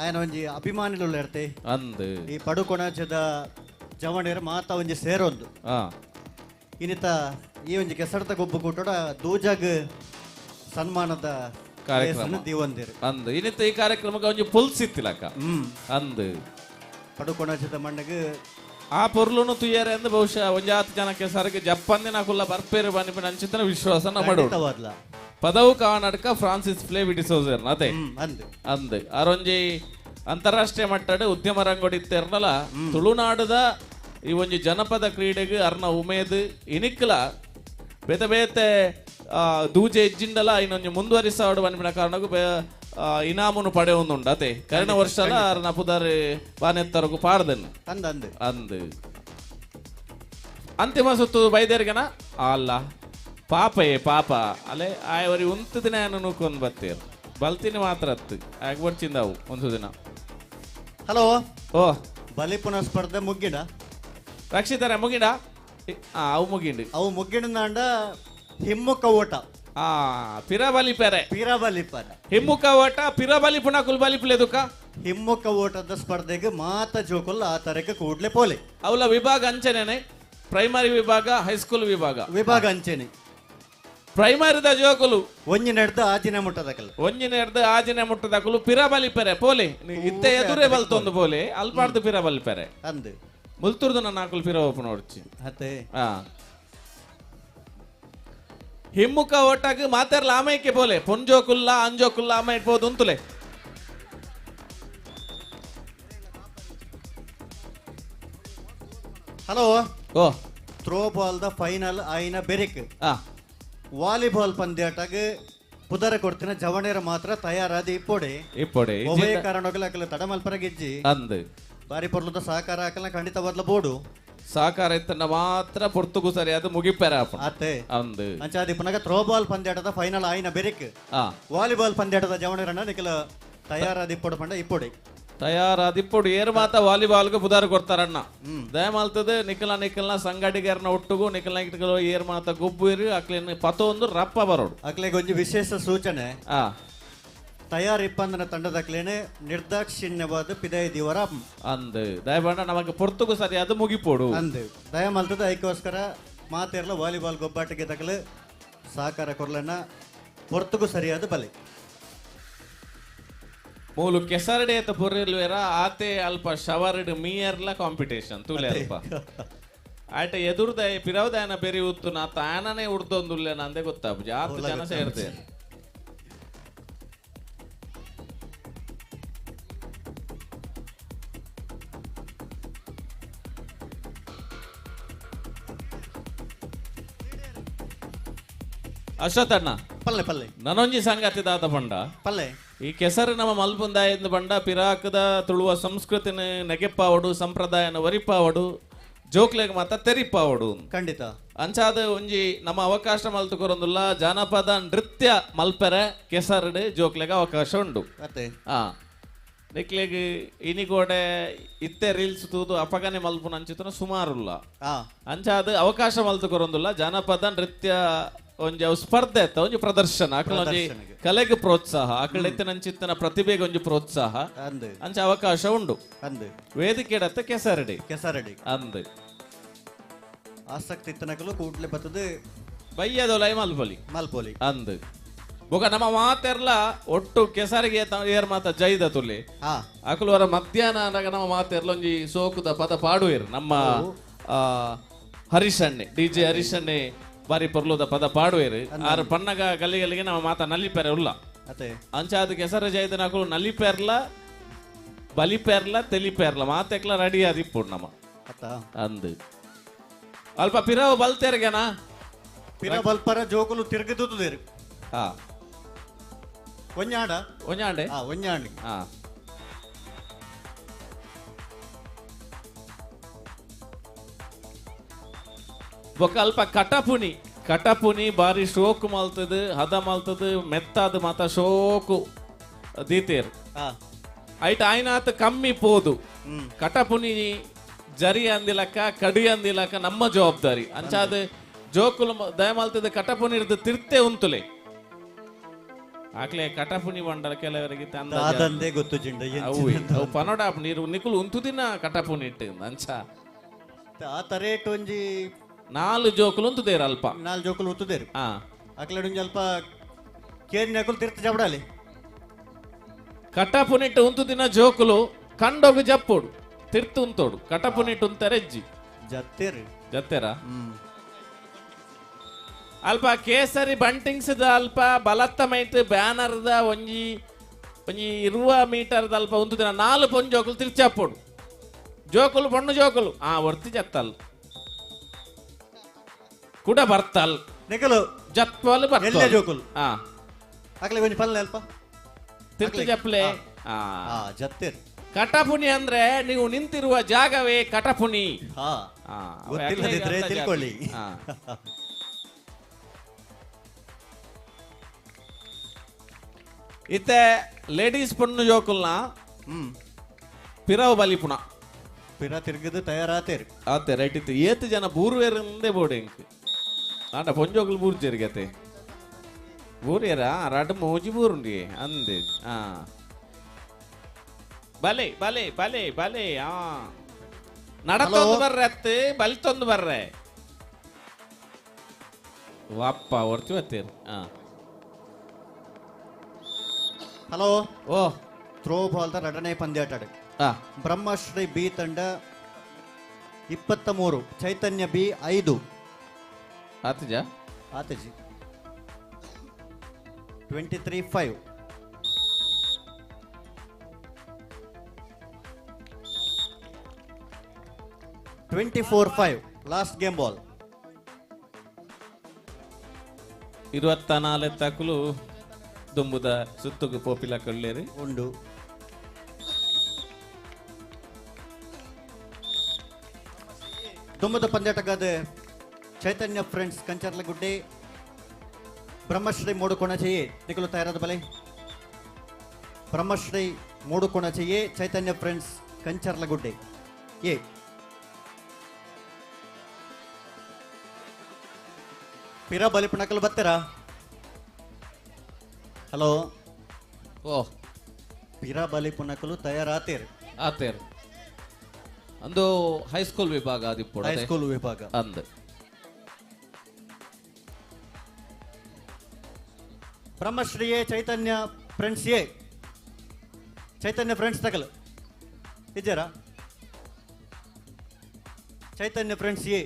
ఆయన ಒಂಜಿ ಅಭಿಮಾನಿಲು ಇರ್ತೆ ಅಂದು ಈ ಪಡುಕೊಣಜದ ಜವಣೇರು ಮಾತ ಒಂಜಿ ಸೇರೊಂದು ಇನ್ನಿತ ಈ ಒಂಜಿ ಕೆಸರತ ಗೊಬ್ಬು ಕೂಟೋಡ ದೂಜಾಗ್ ಸನ್ಮಾನದ ಕಾರ್ಯಕ್ರಮ ದಿವಂದಿರು ಅಂದ್ ಇನ್ನಿತ ಈ ಕಾರ್ಯಕ್ರಮಕ್ಕೆ ಒಂಜಿ ಪುಲ್ಸಿತ್ತಿಲಕ ಅಂದ್ ಪಡುಕೊಣಜದ ಮಣ್ಣಗೆ ಆ ಪೊರ್ಲುನು ತುಯ್ಯಾರೆ ಅಂದ್ ಬಹುಶಃ ಒಂಜಾತ್ ಜನಕ್ಕೆ ಸರಿಗೆ ಜಪ್ಪಂದಿನ ಕುಲ್ಲ ಬರ್ಪೇರು ಬನ್ನಿ ಅಂಚಿತನ ವಿಶ್ವಾಸ ನಮ್ಮಡು ಪದವು ಕಾನಡ್ಕ ಫ್ರಾನ್ಸಿಸ್ ಫ್ಲೇವಿ ಡಿಸೋಜರ್ ಅದೇ ಅಂದ್ ಅರೊಂಜಿ ಅಂತಾರಾಷ್ಟ್ರೀಯ ಮಟ್ಟದ ಉದ್ಯಮ ರಂಗೋಡಿತ್ತೇರ್ನಲ ತುಳುನಾಡದ ಈ ಒಂಜಿ ಜನಪದ ಕ್ರೀಡೆಗೆ ಅರ್ನ ಉಮೇದ್ ಇನಿಕ್ಲ ಬೇತೆ ಬೇತೆ ದೂಜೆ ಇಜ್ಜಿಂಡಲ ಇನ್ನೊಂದು ಮುಂದುವರಿಸಾಡು ಬನ್ನಿನ ಕಾರಣಕ್ಕೂ ಇನಾಮುನು ಪಡೆಯೊಂದುಂಡು ಅದೇ ಕಳೆದ ವರ್ಷಲ ಅರ್ನ ಪುದಾರಿ ಬಾನೆತ್ತರಗೂ ಪಾಡ್ದನ್ನು ಅಂದ್ ಅಂತಿಮ ಸುತ್ತು ಬೈದೇರ್ಗನ ಅಲ್ಲ ಪಾಪಯೇ ಪಾಪ ಅಲೆ ಆಯವರಿ ಉಂತು ದಿನ ಏನು ನೂಕೊಂಡ್ ಬತ್ತೀರ್ ಬಲ್ತೀನಿ ಮಾತ್ರ ಅತ್ತು ಆಗ್ಬರ್ಚಿಂದವು ಒಂದು ದಿನ ಹಲೋ ಓ ಬಲಿಪುನ ಸ್ಪರ್ಧೆ ಮುಗ್ಗಿಡ ರಕ್ಷಿತಾರೆ ಮುಗಿಡ ಅವು ಮುಗಿಂಡು ಅವು ಮುಗ್ಗಿಡ ಹಿಮ್ಮುಖ ಓಟ ಪಿರಬಲಿ ಪೆರೆ ಪಿರಬಲಿಪರ ಹಿಮ್ಮುಖ ಓಟ ಪಿರಬಲಿ ಪುಣ ಕುಲ್ಬಲಿಪ್ಲೆದುಕ ಹಿಮ್ಮುಖ ಓಟದ ಸ್ಪರ್ಧೆಗೆ ಮಾತ ಜೋಕುಲ್ ಆ ತರಕ್ಕೆ ಕೂಡ್ಲೆ ಪೋಲೆ ಅವಳ ವಿಭಾಗ ಅಂಚೆನೆ ಪ್ರೈಮರಿ ವಿಭಾಗ ಹೈಸ್ಕೂಲ್ ವಿಭಾಗ ಅಂಚೆನೆ ಪ್ರೈಮರಿದ ಜೋಕುಲು ಒಂಜಿ ನಡೆದ ಆಜಿನ ಮುಟ್ಟದಕಲ್ಲ ಒಂಜಿನ ಹಿಡ್ದು ಆಜಿನ ಮುಟ್ಟದಕುಲು ಪಿರಬಲಿ ಪೆರೆ ಪೋಲೆ ಇತ್ತೆ ಎದುರೇ ಬಲ್ತೊಂದು ಪೋಲೆ ಅಲ್ಪಾಡ್ದು ಪಿರಬಲಿ ಪೆರೆ ಅಂದ್ ಮುಲ್ತುರ್ದು ನನ್ನ ನಾಕುಲು ಪಿರ ಓಪನ್ ನೋಡ್ಚಿ ಅತ್ತೆ ಹಿಮ್ಮುಖ ಓಟಾಗ ಮಾತಾರ್ಲ ಆಮೈಕೆ ಪೋಲೆ ಪೊಂಜೋಕುಲ್ಲ ಅಂಜೋಕುಲ್ಲ ಆಮ ಇಟ್ಬೋದು ಅಂತುಲೆ ಹಲೋ ಓ ಥ್ರೋ ಬಾಲ್ ದ ಫೈನಲ್ ಆಯ್ನ ಬೆರಿಕ್ ಆ ವಾಲಿಬಾಲ್ ಪಂದ್ಯಾಟಗೆ ಪುದರ ಕೊಡ್ತಿನ ಜವಣೇರ ಮಾತ್ರ ತಯಾರಾದ ಇಪ್ಪೊಡೆ ಇಪ್ಪೊಡೆ ಒಬ್ಬೇ ಕಾರಣಗಳ ತಡಮಲ್ಪರ ಗೆಜ್ಜಿ ಅಂದ್ ಬಾರಿ ಪೊರ್ಲದ ಸಹಕಾರ ಹಾಕಲ ಖಂಡಿತ ಬದಲ ಬೋಡು ಸಹಕಾರ ಇತ್ತನ್ನ ಮಾತ್ರ ಪೊರ್ತುಗು ಸರಿ ಅದು ಮುಗಿಪೆರ ಅತ್ತೆ ಅಂದ್ ಅಂಚಾದಿ ಪುನಗ ಥ್ರೋ ಬಾಲ್ ಪಂದ್ಯಾಟದ ಫೈನಲ್ ಆಯ್ನ ಬೆರಿಕ್ ವಾಲಿಬಾಲ್ ಪಂದ್ಯಾಟದ ಜವಣೇರನ್ನ ನಿಖಲ ತಯಾರಾದ ಇಪ್ಪೊಡು ಪಂಡ ಇಪ್ಪೊಡೆ ತಯಾರಾದ ಇಪ್ಪೊಡು ಏರು ಮಾತ ವಾಲಿಬಾಲ್ಗೆ ಬುದಾರ ಕೊಡ್ತಾರಣ್ಣ ದಯಮಾಲ್ತದ ನಿಖಲ್ನ ಸಂಗಡಿಗರ್ನ ಒಟ್ಟುಗು ನಿಖಲ ಏರ್ ಮಾತ ಗುಬ್ಬು ಇರು ಅಕ್ಲಿನ ಪತೊಂದು ರಪ್ಪ ಬರೋಡು ಅಕ್ಲೆಗೆ ಒಂದು ವಿಶೇಷ ಸೂಚನೆ ತಯಾರ್ ಇಪ್ಪಂದನ ತಂಡದಕ್ಲೇನೆ ನಿರ್ದಾಕ್ಷಿಣ್ಯವಾದ ಪಿದಯ ದಿವರ ಅಂದ್ ದಯಬಂಡ ನಮಗೆ ಪೊರ್ತುಗು ಸರಿ ಅದು ಮುಗಿಪೋಡು ಅಂದ್ ದಯಮಲ್ತದ ಐಕೋಸ್ಕರ ಮಾತೇರ್ಲ ವಾಲಿಬಾಲ್ ಗೊಬ್ಬಾಟಿಗೆ ತಗಲು ಸಹಕಾರ ಕೊರ್ಲನ್ನ ಪೊರ್ತುಗು ಸರಿಯಾದ ಬಲೆ ಮೂಲು ಕೆಸರಡೆ ಅಂತ ಪುರಿಲ್ವೇರ ಆತೆ ಅಲ್ಪ ಶವರ್ಡ್ ಮೀಯರ್ಲ ಕಾಂಪಿಟೇಷನ್ ತುಲೆ ಅಲ್ಪ ಆಯ್ತ ಎದುರ್ದ ಪಿರವದಾಯನ ಬೆರಿ ಉತ್ತು ನಾ ತಾನನೇ ಉಡ್ದೊಂದುಲ್ಲೆ ನಂದೇ ಗೊತ್ತಾಪ ಜಾಸ್ತಿ ಜನ ಸೇರ್ತೇನೆ ಅಶ್ವಥಣ್ಣ ಪಲ್ಲೆ ಪಲ್ಲೆ ನನೊಂಜಿ ಸಂಗತಿ ದಾದ ಪಂಡ ಪಲ್ಲೆ ಈ ಕೆಸರು ನಮ್ಮ ಮಲ್ಪುಂದಾಯಂದು ಬಂಡ ಪಿರಾಕದ ತುಳುವ ಸಂಸ್ಕೃತಿನ ನೆಗೆಪ್ಪಾವಡು ಸಂಪ್ರದಾಯನ ವರಿಪಾವಡು ಜೋಕ್ಲೆಗ್ ಮಾತ ತೆರಿಪಾವಡು ಖಂಡಿತ ಅಂಚಾದ ಒಂಜಿ ನಮ್ಮ ಅವಕಾಶ ಮಲ್ತುಕೊರೊಂದುಲ್ಲ ಜಾನಪದ ನೃತ್ಯ ಮಲ್ಪೆರೆ ಕೆಸರಡು ಜೋಕ್ಲೆಗ್ ಅವಕಾಶ ಉಂಡು ಅತ್ತೆ ನಿಕ್ಲೆಗ್ ಇನಿಗೋಡೆ ಇತ್ತೆ ರೀಲ್ಸ್ ತೂದು ಅಪಗನೆ ಮಲ್ಪುನ ಅಂಚಿತನ ಸುಮಾರುಲ್ಲ ಅಂಚಾದ ಅವಕಾಶ ಮಲ್ತುಕೊರೊಂದುಲ್ಲ ಜಾನಪದ ನೃತ್ಯ ಒಂಜಿ ಸ್ಪರ್ಧೆ ಇತ್ತ ಒಂಜಿ ಪ್ರದರ್ಶನ ಅಕಲ ಒಂಜಿ ಕಲೆಗೆ ಪ್ರೋತ್ಸಾಹ ಅಕಲ ಎತ್ತಿನಂಚಿತ್ತನ ಪ್ರತಿಭೆಗೆ ಒಂಜಿ ಪ್ರೋತ್ಸಾಹ ಅಂಚ ಅವಕಾಶ ಉಂಡು ವೇದಿಕೆ ಇಡತ್ತ ಕೆಸರಡಿ ಅಂದ್ ಆಸಕ್ತಿ ಇತ್ತನಕಲು ಕೂಡ್ಲೆ ಬರ್ತದೆ ಬಯ್ಯದೊಲೈ ಮಲ್ಪೊಲಿ ಅಂದ್ ಬೊಕ ನಮ್ಮ ಮಾತೆರ್ಲ ಒಟ್ಟು ಕೆಸರಿಗೆ ಏರ್ ಮಾತ ಜೈದ ತುಲಿ ಅಕುಲವರ ಮಧ್ಯಾಹ್ನ ಅಂದಾಗ ನಮ್ಮ ಮಾತೆರ್ಲ ಒಂಜಿ ಸೋಕುದ ಪದ ಪಾಡುವೆರು ನಮ್ಮ ಹರೀಶಣ್ಣೆ DJ ಹರೀಶಣ್ಣೆ ಬಾರಿ ಪೊರ್ಲುದ ಪದ ಪಾಡುವೇರು ಆರು ಪಣ್ಣಗ ಗಲ್ಲಿಗೆ ನಮ್ಮ ಮಾತ ನಲ್ಲಿಪೆರೆ ಉಲ್ಲ ಅಂಚಾದ ಕೆಸರ ಜೈದ ನಕಲು ನಲ್ಲಿಪೆರ್ಲ ಬಲಿಪೆರ್ಲ ತೆಲಿಪೆರ್ಲ ಮಾತೆಕ್ಲ ರೆಡಿ ಆದಿಪ್ಪು ನಮ್ಮ ಅಂದ್ ಅಲ್ಪ ಪಿರವು ಬಲ್ತೇರ್ಗೆನಾ ಪಿರ ಬಲ್ಪರ ಜೋಕುಲು ತಿರುಗಿದುದೇರು ಒಂಜಾಂಡೆ ಬೊಕ ಅಲ್ಪ ಕಟಪುನಿ ಬಾರಿ ಶೋಕು ಮಲ್ತದ ಹದ ಮಲ್ತದ ಮೆತ್ತಾದ ಮಾತ ಶೋಕು ದೀತೇರು ಐಟ್ ಆಯ್ನಾತ ಕಮ್ಮಿ ಪೋದು ಕಟಪುನಿ ಜರಿ ಅಂದಿಲಕ್ಕ ಕಡಿ ಅಂದಿಲಕ್ಕ ನಮ್ಮ ಜವಾಬ್ದಾರಿ ಅಂಚಾದ ಜೋಕುಲು ದಯಮಲ್ತದ ಕಟಪುನಿ ಇರ್ದು ತಿರ್ತೆ ಉಂತುಲೆ ಆಕ್ಲೆ ಕಟಪುನಿ ಬಂಡಲ ಕೆಲವರಿಗೆ ತಂದೆ ಗೊತ್ತು ಜಿಂಡ ಅವು ಪನೋಡ ನೀರು ನಿಕುಲು ಉಂತುದಿನ ಕಟಪುನಿ ಇಟ್ಟು ಅಂಚ ಆ ತರೇಟ್ ಒಂಜಿ 4 ಜೋಕುಲು ಉಂತುದೇರು ಅಲ್ಪ 4 ಜೋಕುಲು ಉತ್ತುದೇರು ಆ ಅಕ್ಲೆಡ್ ಒಂಜಿ ಅಲ್ಪ ಕೇರಿನ ಅಕುಲು ತಿರ್ತ ಜಬಡಾಲಿ ಕಟಪುನಿಟ್ಟು ಉಂತು ದಿನ ಜೋಕುಲು ಕಂಡೋಗು ಜಪ್ಪೋಡು ತಿರ್ತು ಉಂತೋಡು ಕಟಪುನಿಟ್ಟು ಉಂತರೆಜ್ಜಿ ಜತ್ತೇರು ಜತ್ತೆರ ಅಲ್ಪ ಕೇಸರಿ ಬಂಟಿಂಗ್ಸ್ದ ಅಲ್ಪ ಬಲತ್ತ ಮೈಟ್ ಬ್ಯಾನರ್ದ ಒಂಜಿ ಒಂಜಿ 20 ಮೀಟರ್ದ ಅಲ್ಪ ಉಂತು ದಿನ 4 ಪೊಂಜು ಜೋಕುಲು ತಿರ್ಚಾಪೋಡು ಜೋಕುಲು ಪೊಣ್ಣು ಜೋಕುಲು ಒರ್ತಿ ಜತ್ತಲ್ ಕೂಡ ಬರ್ತಲ್ ನೆಗಲು ಜತ್ವಲ್ ಎಲ್ಲೆ ಬರ್ತಲ್ ಜೋಕುಲು ಅಕ್ಲೆ ಒಂಜಿ ಪಲ್ಲೆ ಅಲ್ಪ ತಿರ್ತು ಜಪ್ಲೆ ಜತ್ತೇರು ಕಟಪುನಿ ಅಂದ್ರೆ ನೀವು ನಿಂತಿರುವ ಜಾಗವೇ ಕಟಪುನಿ ಗೊತ್ತಿಲ್ಲದಿದ್ರೆ ತಿಳ್ಕೊಳ್ಳಿ ಇತ್ತೆ ಲೇಡೀಸ್ ಪೊಣ್ಣು ಜೋಕುಲ್ನ ಪಿರವು ಬಲಿಪುಣ ಪಿರ ತಿರ್ಗದು ತಯಾರಾತೇರು ಆತೆ ರೈಟ್ ಇತ್ತು 7 ಜನ ಬೂರ್ವೇರಂದೇ ಬೋಡೆ ಇಂಕ್ ಆಂಡ ಪೊಂಜೋಕುಲು ಬೂರ್ಜೆರ್ಗತೆ ಬೂರ್ಯರ ರಡ್ ಮೋಜಿ ಬೂರುಂಡಿ ಅಂದೆ ಬಲೆ ಬಲೆ ಬಲೆ ಬಲೆ ನಡತೊಂದು ಬರ್ರೆ ಅತ್ತೆ ಬಲಿತೊಂದು ಬರ್ರೆ ವಾಪ್ಪ ಹೊರ್ತಿ ಬತ್ತೇರು ಹಲೋ ಓ ಥ್ರೋ ಬಾಲ್ ದ ಎರಡನೇ ಪಂದ್ಯಾಟ ಬ್ರಹ್ಮಶ್ರೀ ಬಿ ತಂಡ 23 ಚೈತನ್ಯ ಬಿ 5 ಆತಜ ಆತಜಿ 23-5 24-5 ಲಾಸ್ಟ್ ಗೇಮ್ ಬಾಲ್ 24 ತಕುಲು ದುಂಬುದ ಸುತ್ತುಗು ಪೋಪಿಲ ಕೊಳ್ಳೇರಿ ಉಂಡು ದುಂಬುದ ಪಂದ್ಯಾಟಗಾದ ಚೈತನ್ಯ ಫ್ರೆಂಡ್ಸ್ ಕಂಚರ್ಲಗುಡ್ಡೆ ಬ್ರಹ್ಮಶ್ರೀ ಮೂಡುಕೋಣ ಚೆಯೇ ನಿಕಲು ತಯಾರಾದ ಬಲೆ ಬ್ರಹ್ಮಶ್ರೀ ಮೂಡುಕೋಣ ಚೆಯೇ ಚೈತನ್ಯ ಫ್ರೆಂಡ್ಸ್ ಕಂಚರ್ಲಗುಡ್ಡೆ ಏ ಪಿರ ಬಲಿಪುಣಕಲು ಬತ್ತೀರಾ ಹಲೋ ಓ ಪಿರ ಬಲಿಪುಣಕಲು ತಯಾರಾತೇರು ಆತೇರು ಅಂದು ಹೈಸ್ಕೂಲ್ ವಿಭಾಗ ಆದಿಪ್ಪು ಹೈಸ್ಕೂಲ್ ವಿಭಾಗ ಅಂದ್ ಬ್ರಹ್ಮಶ್ರೀಯೇ ಚೈತನ್ಯ ಫ್ರೆಂಡ್ಸ್ ಏ ಚೈತನ್ಯ ಫ್ರೆಂಡ್ಸ್ ತಗಲು ಇದ್ದಾರಾ ಚೈತನ್ಯ ಫ್ರೆಂಡ್ಸ್ ಏ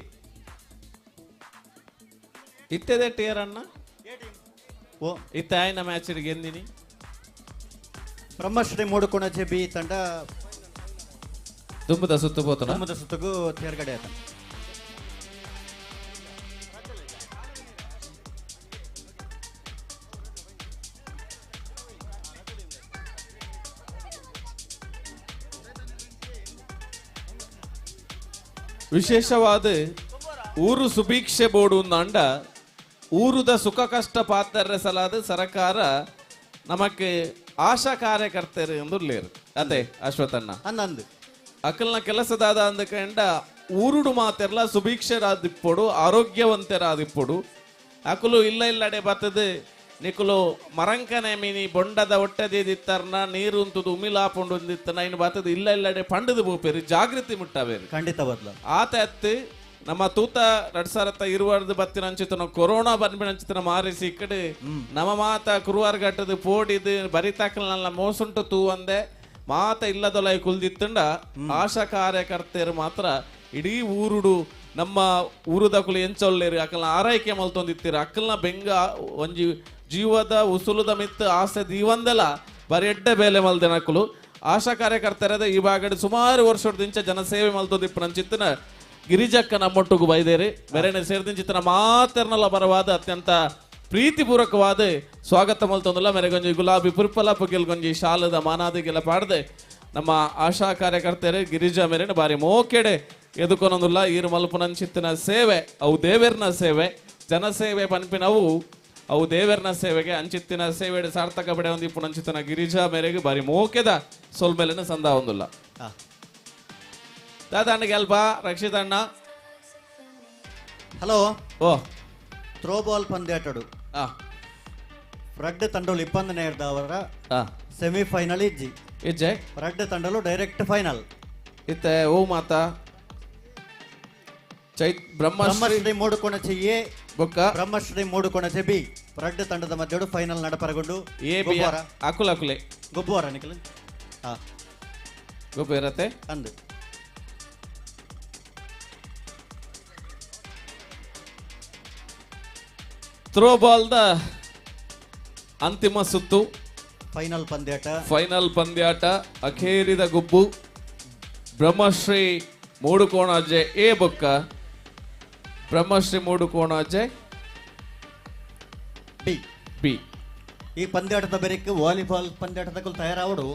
ಇತ್ತದೇ ಟೇರ್ ಅಣ್ಣ ಓ ಇತ್ತ ಆಯ್ನ ಮ್ಯಾಚ್ ಗೆಂದಿನಿ ಬ್ರಹ್ಮಶ್ರೀ ಮೂಡುಕೋಣಜೆ ಬಿ ತಂಡ ದುಂಬದ ಸುತ್ತು ಪೋತನ ದುಂಬದ ಸುತ್ತಗೂ ತೇರ್ಗಡೆ ಆತ ವಿಶೇಷವಾದ ಊರು ಸುಭೀಕ್ಷೆ ಬೋರ್ಡು ಅಂಡ ಊರುದ ಸುಖ ಕಷ್ಟ ಪಾತ್ರಸಲಾದ ಸರಕಾರ ನಮಕ್ಕೆ ಆಶಾ ಕಾರ್ಯಕರ್ತರು ಎಂದುರ್ಲೇರು ಅದೇ ಅಶ್ವಥಣ್ಣ ಅನ್ನಂದು ಅಕಲ್ನ ಕೆಲಸದಾದ ಅಂದಕಂಡ ಊರುಡು ಮಾತೆರ್ಲ ಸುಭೀಕ್ಷರಾದಿಪ್ಪೊಡು ಆರೋಗ್ಯವಂತರಾದಿಪ್ಪೊಡು ಅಕುಲು ಇಲ್ಲ ಇಲ್ಲಡೆ ಬರ್ತದೆ ನಿಕುಲು ಮರಂಕನೆ ಮೀನಿ ಬೊಂಡದ ಒಟ್ಟದಿತ್ತರ್ನ ನೀರು ಅಂತದು ಉಮಿಲಾಪುಂಡು ಅಂದಿತ್ತನ ಇನ್ನು ಬರ್ತದೆ ಇಲ್ಲ ಇಲ್ಲಡೆ ಪಂಡದು ಬೋಪೇರಿ ಜಾಗೃತಿ ಮುಟ್ಟವೇರು ಖಂಡಿತ ಬದಲ ಆತ ಅತ್ತು ನಮ್ಮ ತೂತ 2020 ಬತ್ತಿನ ಅಂಚಿತನ ಕೊರೋನಾ ಬಂದ್ಬಿಡ ಅಂಚಿತನ ಮಾರಿಸಿ ಈ ಕಡೆ ನಮ್ಮ ಮಾತ ಕುರುವಾರ ಘಟ್ಟದ ಪೋಡಿದು ಬರಿತಾಕಲ್ನೆಲ್ಲ ಮೋಸುಂಟು ತೂ ಅಂದೆ ಮಾತ ಇಲ್ಲದೊಲೈ ಕುಲ್ದಿತ್ತಂಡ ಆಶಾ ಕಾರ್ಯಕರ್ತೆಯರು ಮಾತ್ರ ಇಡೀ ಊರುಡು ನಮ್ಮ ಊರುದ ಕುಲು ಎಂಚೊಲ್ಲೇರು ಅಕಲ್ನ ಆರೈಕೆ ಮಲ್ತೊಂದಿತ್ತೀರು ಅಕ್ಕಲ್ನ ಬೆಂಗ ಒಂಜಿ ಜೀವದ ಉಸುಲುದ ಮಿತ್ತು ಆಸೆ ದೀವಂದೆಲ್ಲ ಬರೀ ಎಡ್ಡೆ ಬೇಲೆ ಮಲ್ದೆನಕುಲು ಆಶಾ ಕಾರ್ಯಕರ್ತರದ ಈ ಭಾಗಡೆ ಸುಮಾರು ವರ್ಷದಿಂದ ಜನಸೇವೆ ಮಲ್ತೊಂದಿಪ್ಪು ನಂಚಿತ್ತನ ಗಿರಿಜಕ್ಕ ನಮ್ಮೊಟ್ಟಿಗೂ ಬೈದೇರಿ ಬೇರೆನೆ ಸೇರಿದಿಂಚಿತ್ತನ ಮಾತೆರ್ನಲ್ಲ ಬರವಾದ ಅತ್ಯಂತ ಪ್ರೀತಿಪೂರ್ವಕವಾದ ಸ್ವಾಗತ ಮಲ್ತೊಂದಲ್ಲ ಮೇರೆಗೊಂಜಿ ಗುಲಾಬಿ ಪುರ್ಪಲ ಪುಗಿಲ್ಗೊಂಜಿ ಶಾಲದ ಮಾನಾದಿಗೆಲ್ಲ ಪಾಡ್ದೆ ನಮ್ಮ ಆಶಾ ಕಾರ್ಯಕರ್ತರು ಗಿರಿಜಾ ಮೇರೆನ ಬಾರಿ ಮೋಕೆಡೆ ಎದುಕೊನೊಂದಿಲ್ಲ ಈರು ಮಲ್ಪುನಂಚಿತ್ತಿನ ಸೇವೆ ಅವು ದೇವೇರ್ನ ಸೇವೆ ಜನಸೇವೆ ಪನ್ಪಿನವು ಅವು ದೇವೇರ್ನ ಸೇವೆಗೆ ಅಂಚಿತ್ತಿನ ಸೇವೆ ಸಾರ್ಥಕ ಬಡೆ ಒಂದು ಪುನಂಚಿತ್ತಿನ ಗಿರಿಜಾ ಮೇರೆಗೆ ಬಾರಿ ಮೋಕೆದ ಸೋಲ್ಮೇಲೆನ ಸಂದ ಒಂದಿಲ್ಲ ದಾದಾಂಡಿಗೆ ಅಲ್ಪ ರಕ್ಷಿತ್ ಅಣ್ಣ ಹಲೋ ಓ ಥ್ರೋ ಬಾಲ್ ಪಂದ್ಯಾಟಡು ರಡ್ಡ್ ತಂಡಲು 20 ಸೆಮಿಫೈನಲ್ ಇಜ್ಜಿ ಇಜ್ಜೆ ರಡ್ಡ್ ತಂಡಲು ಡೈರೆಕ್ಟ್ ಫೈನಲ್ ಇತ್ತೆ ಓ ಮಾತಾ ಬ್ರಹ್ಮಶ್ರೀ ಬ್ರಹ್ಮಶ್ರೀ ಮೂಡುಕೊಣಚೆ ಎ ಬೊಕ್ಕ ಬ್ರಹ್ಮಶ್ರೀ ಮೂಡುಕೊಣಚೆ ಬಿ ರಡ್ಡು ತಂಡದ ಮಧ್ಯೆ ಫೈನಲ್ ನಡಪರಗೊಂಡು ಎ ಬಿ ಅಕುಲೆ ಗೊಬ್ಬರ ನಿಖಿಲ್ ಹಾ ಗೊಬ್ಬ ಇರತ್ತೆ ಅಂದು ಥ್ರೋ ಬಾಲ್ ದ ಅಂತಿಮ ಸುತ್ತು ಫೈನಲ್ ಪಂದ್ಯಾಟ ಅಖೇರಿದ ಗುಬ್ಬು ಬ್ರಹ್ಮಶ್ರೀ ಮೂಡುಕೋಣಾಜೆ ಎ ಬೊಕ್ಕ ಬ್ರಹ್ಮಶ್ರೀ ಮೂಡುಕೋಣಾಜೆ ಬಿ ಬಿ ಈ ಪಂದ್ಯಾಟದ ಬೆರಕ್ಕೆ ವಾಲಿಬಾಲ್ ಪಂದ್ಯಾಟದ ತಯಾರಾವಡು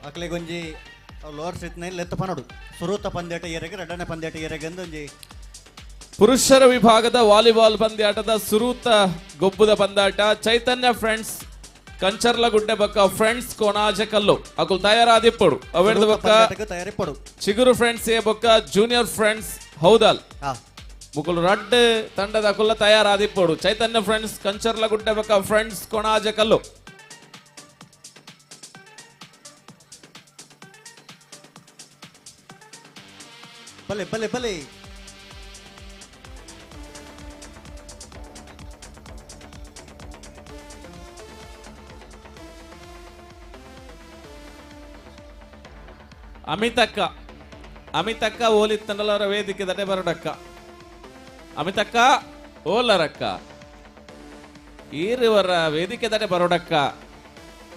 ಅಕ್ಲೆಗೊಂಜಿ ಲೋವರ್ ಸ್ಥಿತಿನಲ್ಲಿ ಲೆತ್ತ ಪನೋಡು ಸುರೂತ ಪಂದ್ಯಾಟ ಏರೆಗೆ ರಡ್ಡನೆ ಪಂದ್ಯಾಟ ಏರೆಗೆ ಒಂಜಿ ಪುರುಷರ ವಿಭಾಗದ ವಾಲಿಬಾಲ್ ಪಂದ್ಯಾಟದ ಸುರೂತ ಗೊಬ್ಬುದ ಪಂದ್ಯಾಟ ಚೈತನ್ಯ ಫ್ರೆಂಡ್ಸ್ ಕಂಚರ್ಲಗುಡ್ಡೆ ಬೊಕ್ಕ ಫ್ರೆಂಡ್ಸ್ ಕೋಣಾಜೆ ಕಲ್ಲು ಅಕುಲ್ ತಯಾರಾದಿಪ್ಪಡು ಅವೆಡ್ದು ಬೊಕ್ಕ ತಯಾರಿಪ್ಪಡು ಚಿಗುರು ಫ್ರೆಂಡ್ಸ್ ಎ ಬೊಕ್ಕ ಜೂನಿಯರ್ ಫ್ರೆಂಡ್ಸ್ ಹೌದಲ್ ಹಾ ಮುಕುಲ್ ರಡ್ಡ್ ತಂಡದ ಕುಲ್ಲ ತಯಾರಾದಿಪ್ಪಡು ಚೈತನ್ಯ ಫ್ರೆಂಡ್ಸ್ ಕಂಚರ್ಲಗುಡ್ಡೆ ಬೊಕ್ಕ ಫ್ರೆಂಡ್ಸ್ ಕೋಣಾಜೆ ಕಲ್ಲು ಬಲೆ ಬಲೆ ಬಲೆ ಅಮಿತಕ್ಕ ಓಲಿತ್ತಂಡಲವರ ವೇದಿಕೆ ದಡೆ ಬರಡಕ್ಕ ಅಮಿತಕ್ಕ ಓಲರಕ್ಕ ಈರುವರ ವೇದಿಕೆ ದಡೆ ಬರೋಡಕ್ಕ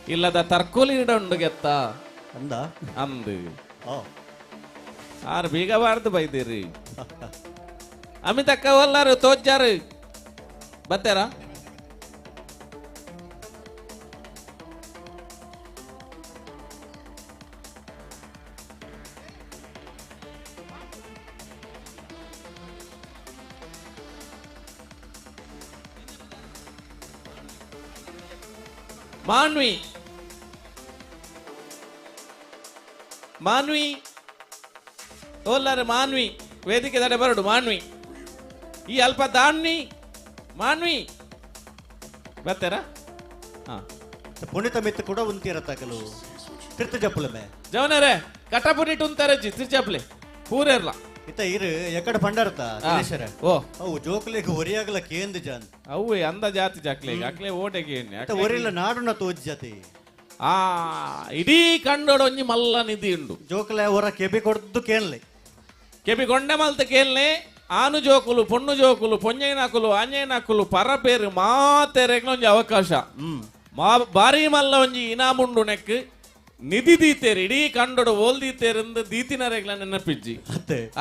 ಇಲ್ಲದ ತರ್ಕೋಲಿ ಇಡೊಂಡು ಗೆತ್ತ ಅಂದ ಅಂದು ಓ ಆರು ಬೀಗಬಾರ್ದು ಬೈದಿರಿ ಅಮಿತಕ್ಕ ಓಲ್ಲಾರು ತೋಜ್ಜಾರು ಬತ್ತಾರ ಮಾನ್ವಿ ಓಲ್ಲಾರೆ ಮಾನ್ವಿ ವೇದಿಕೆ ದಡೆ ಬರಡು ಮಾನ್ವಿ ಈ ಅಲ್ಪ ದಾನ್ವಿ ಮಾನ್ವಿ ಬರ್ತಾರ ಹಾ ಪುಣಿತ ಮಿತ್ತು ಕೂಡ ಉಂತಿರತ್ತಾಗಲು ತಿರ್ತ ಜಪ್ಪುಲಮೆ ಜವನರೇ ಕಟಪುನಿಟ್ ಉಂತಾರೆ ತಿರ್ಚಪ್ಲೆ ಪೂರೇರ್ಲ ಇತ್ತ ಇರು ಎಕಡೆ ಪಂಡರ್ತ ದಿನೇಶರ ಓ ಅವು ಜೋಕ್ಲೆಗೆ ಒರಿಯಾಗಲ ಕೇಂದು ಜಾನ್ ಅವೇ ಅಂದ ಜಾತಿ ಜಾಕ್ಲೆ ಅಕ್ಲೆ ಓಟೆಗೆ ಒರಿಲ್ಲ ನಾಡುನ ತೋಜ್ ಜಾತಿ ಆ ಇಡೀ ಕಂಡೊಡೊಂಜಿ ಮಲ್ಲ ನಿಧಿ ಉಂಡು ಜೋಕ್ಲೆ ಹೊರ ಕೆಬಿ ಕೊಡ್ದು ಕೇನ್ಲೆ ಕೆಬಿ ಗೊಂಡೆ ಮಲ್ತ ಕೇಳ್ನೆ ಆನು ಜೋಕುಲು ಪೊಣ್ಣು ಜೋಕುಲು ಪೊಂಜೈನಾಕುಲು ಆಂಜೈನಾಕುಲು ಪರಪೇರು ಮಾತೆರೆಗ್ಲ ಒಂಜಿ ಅವಕಾಶ ಬಾರಿ ಮಲ್ಲ ಒಂಜಿ ಇನಾಮುಂಡು ನೆಕ್ ನಿಧಿ ದೀತೇರು ಇಡೀ ಕಂಡೊಡು ಓಲ್ ದೀತೇರಂದು ದೀತಿನರೆಗ್ಲ ನೆನಪಿಜ್ಜಿ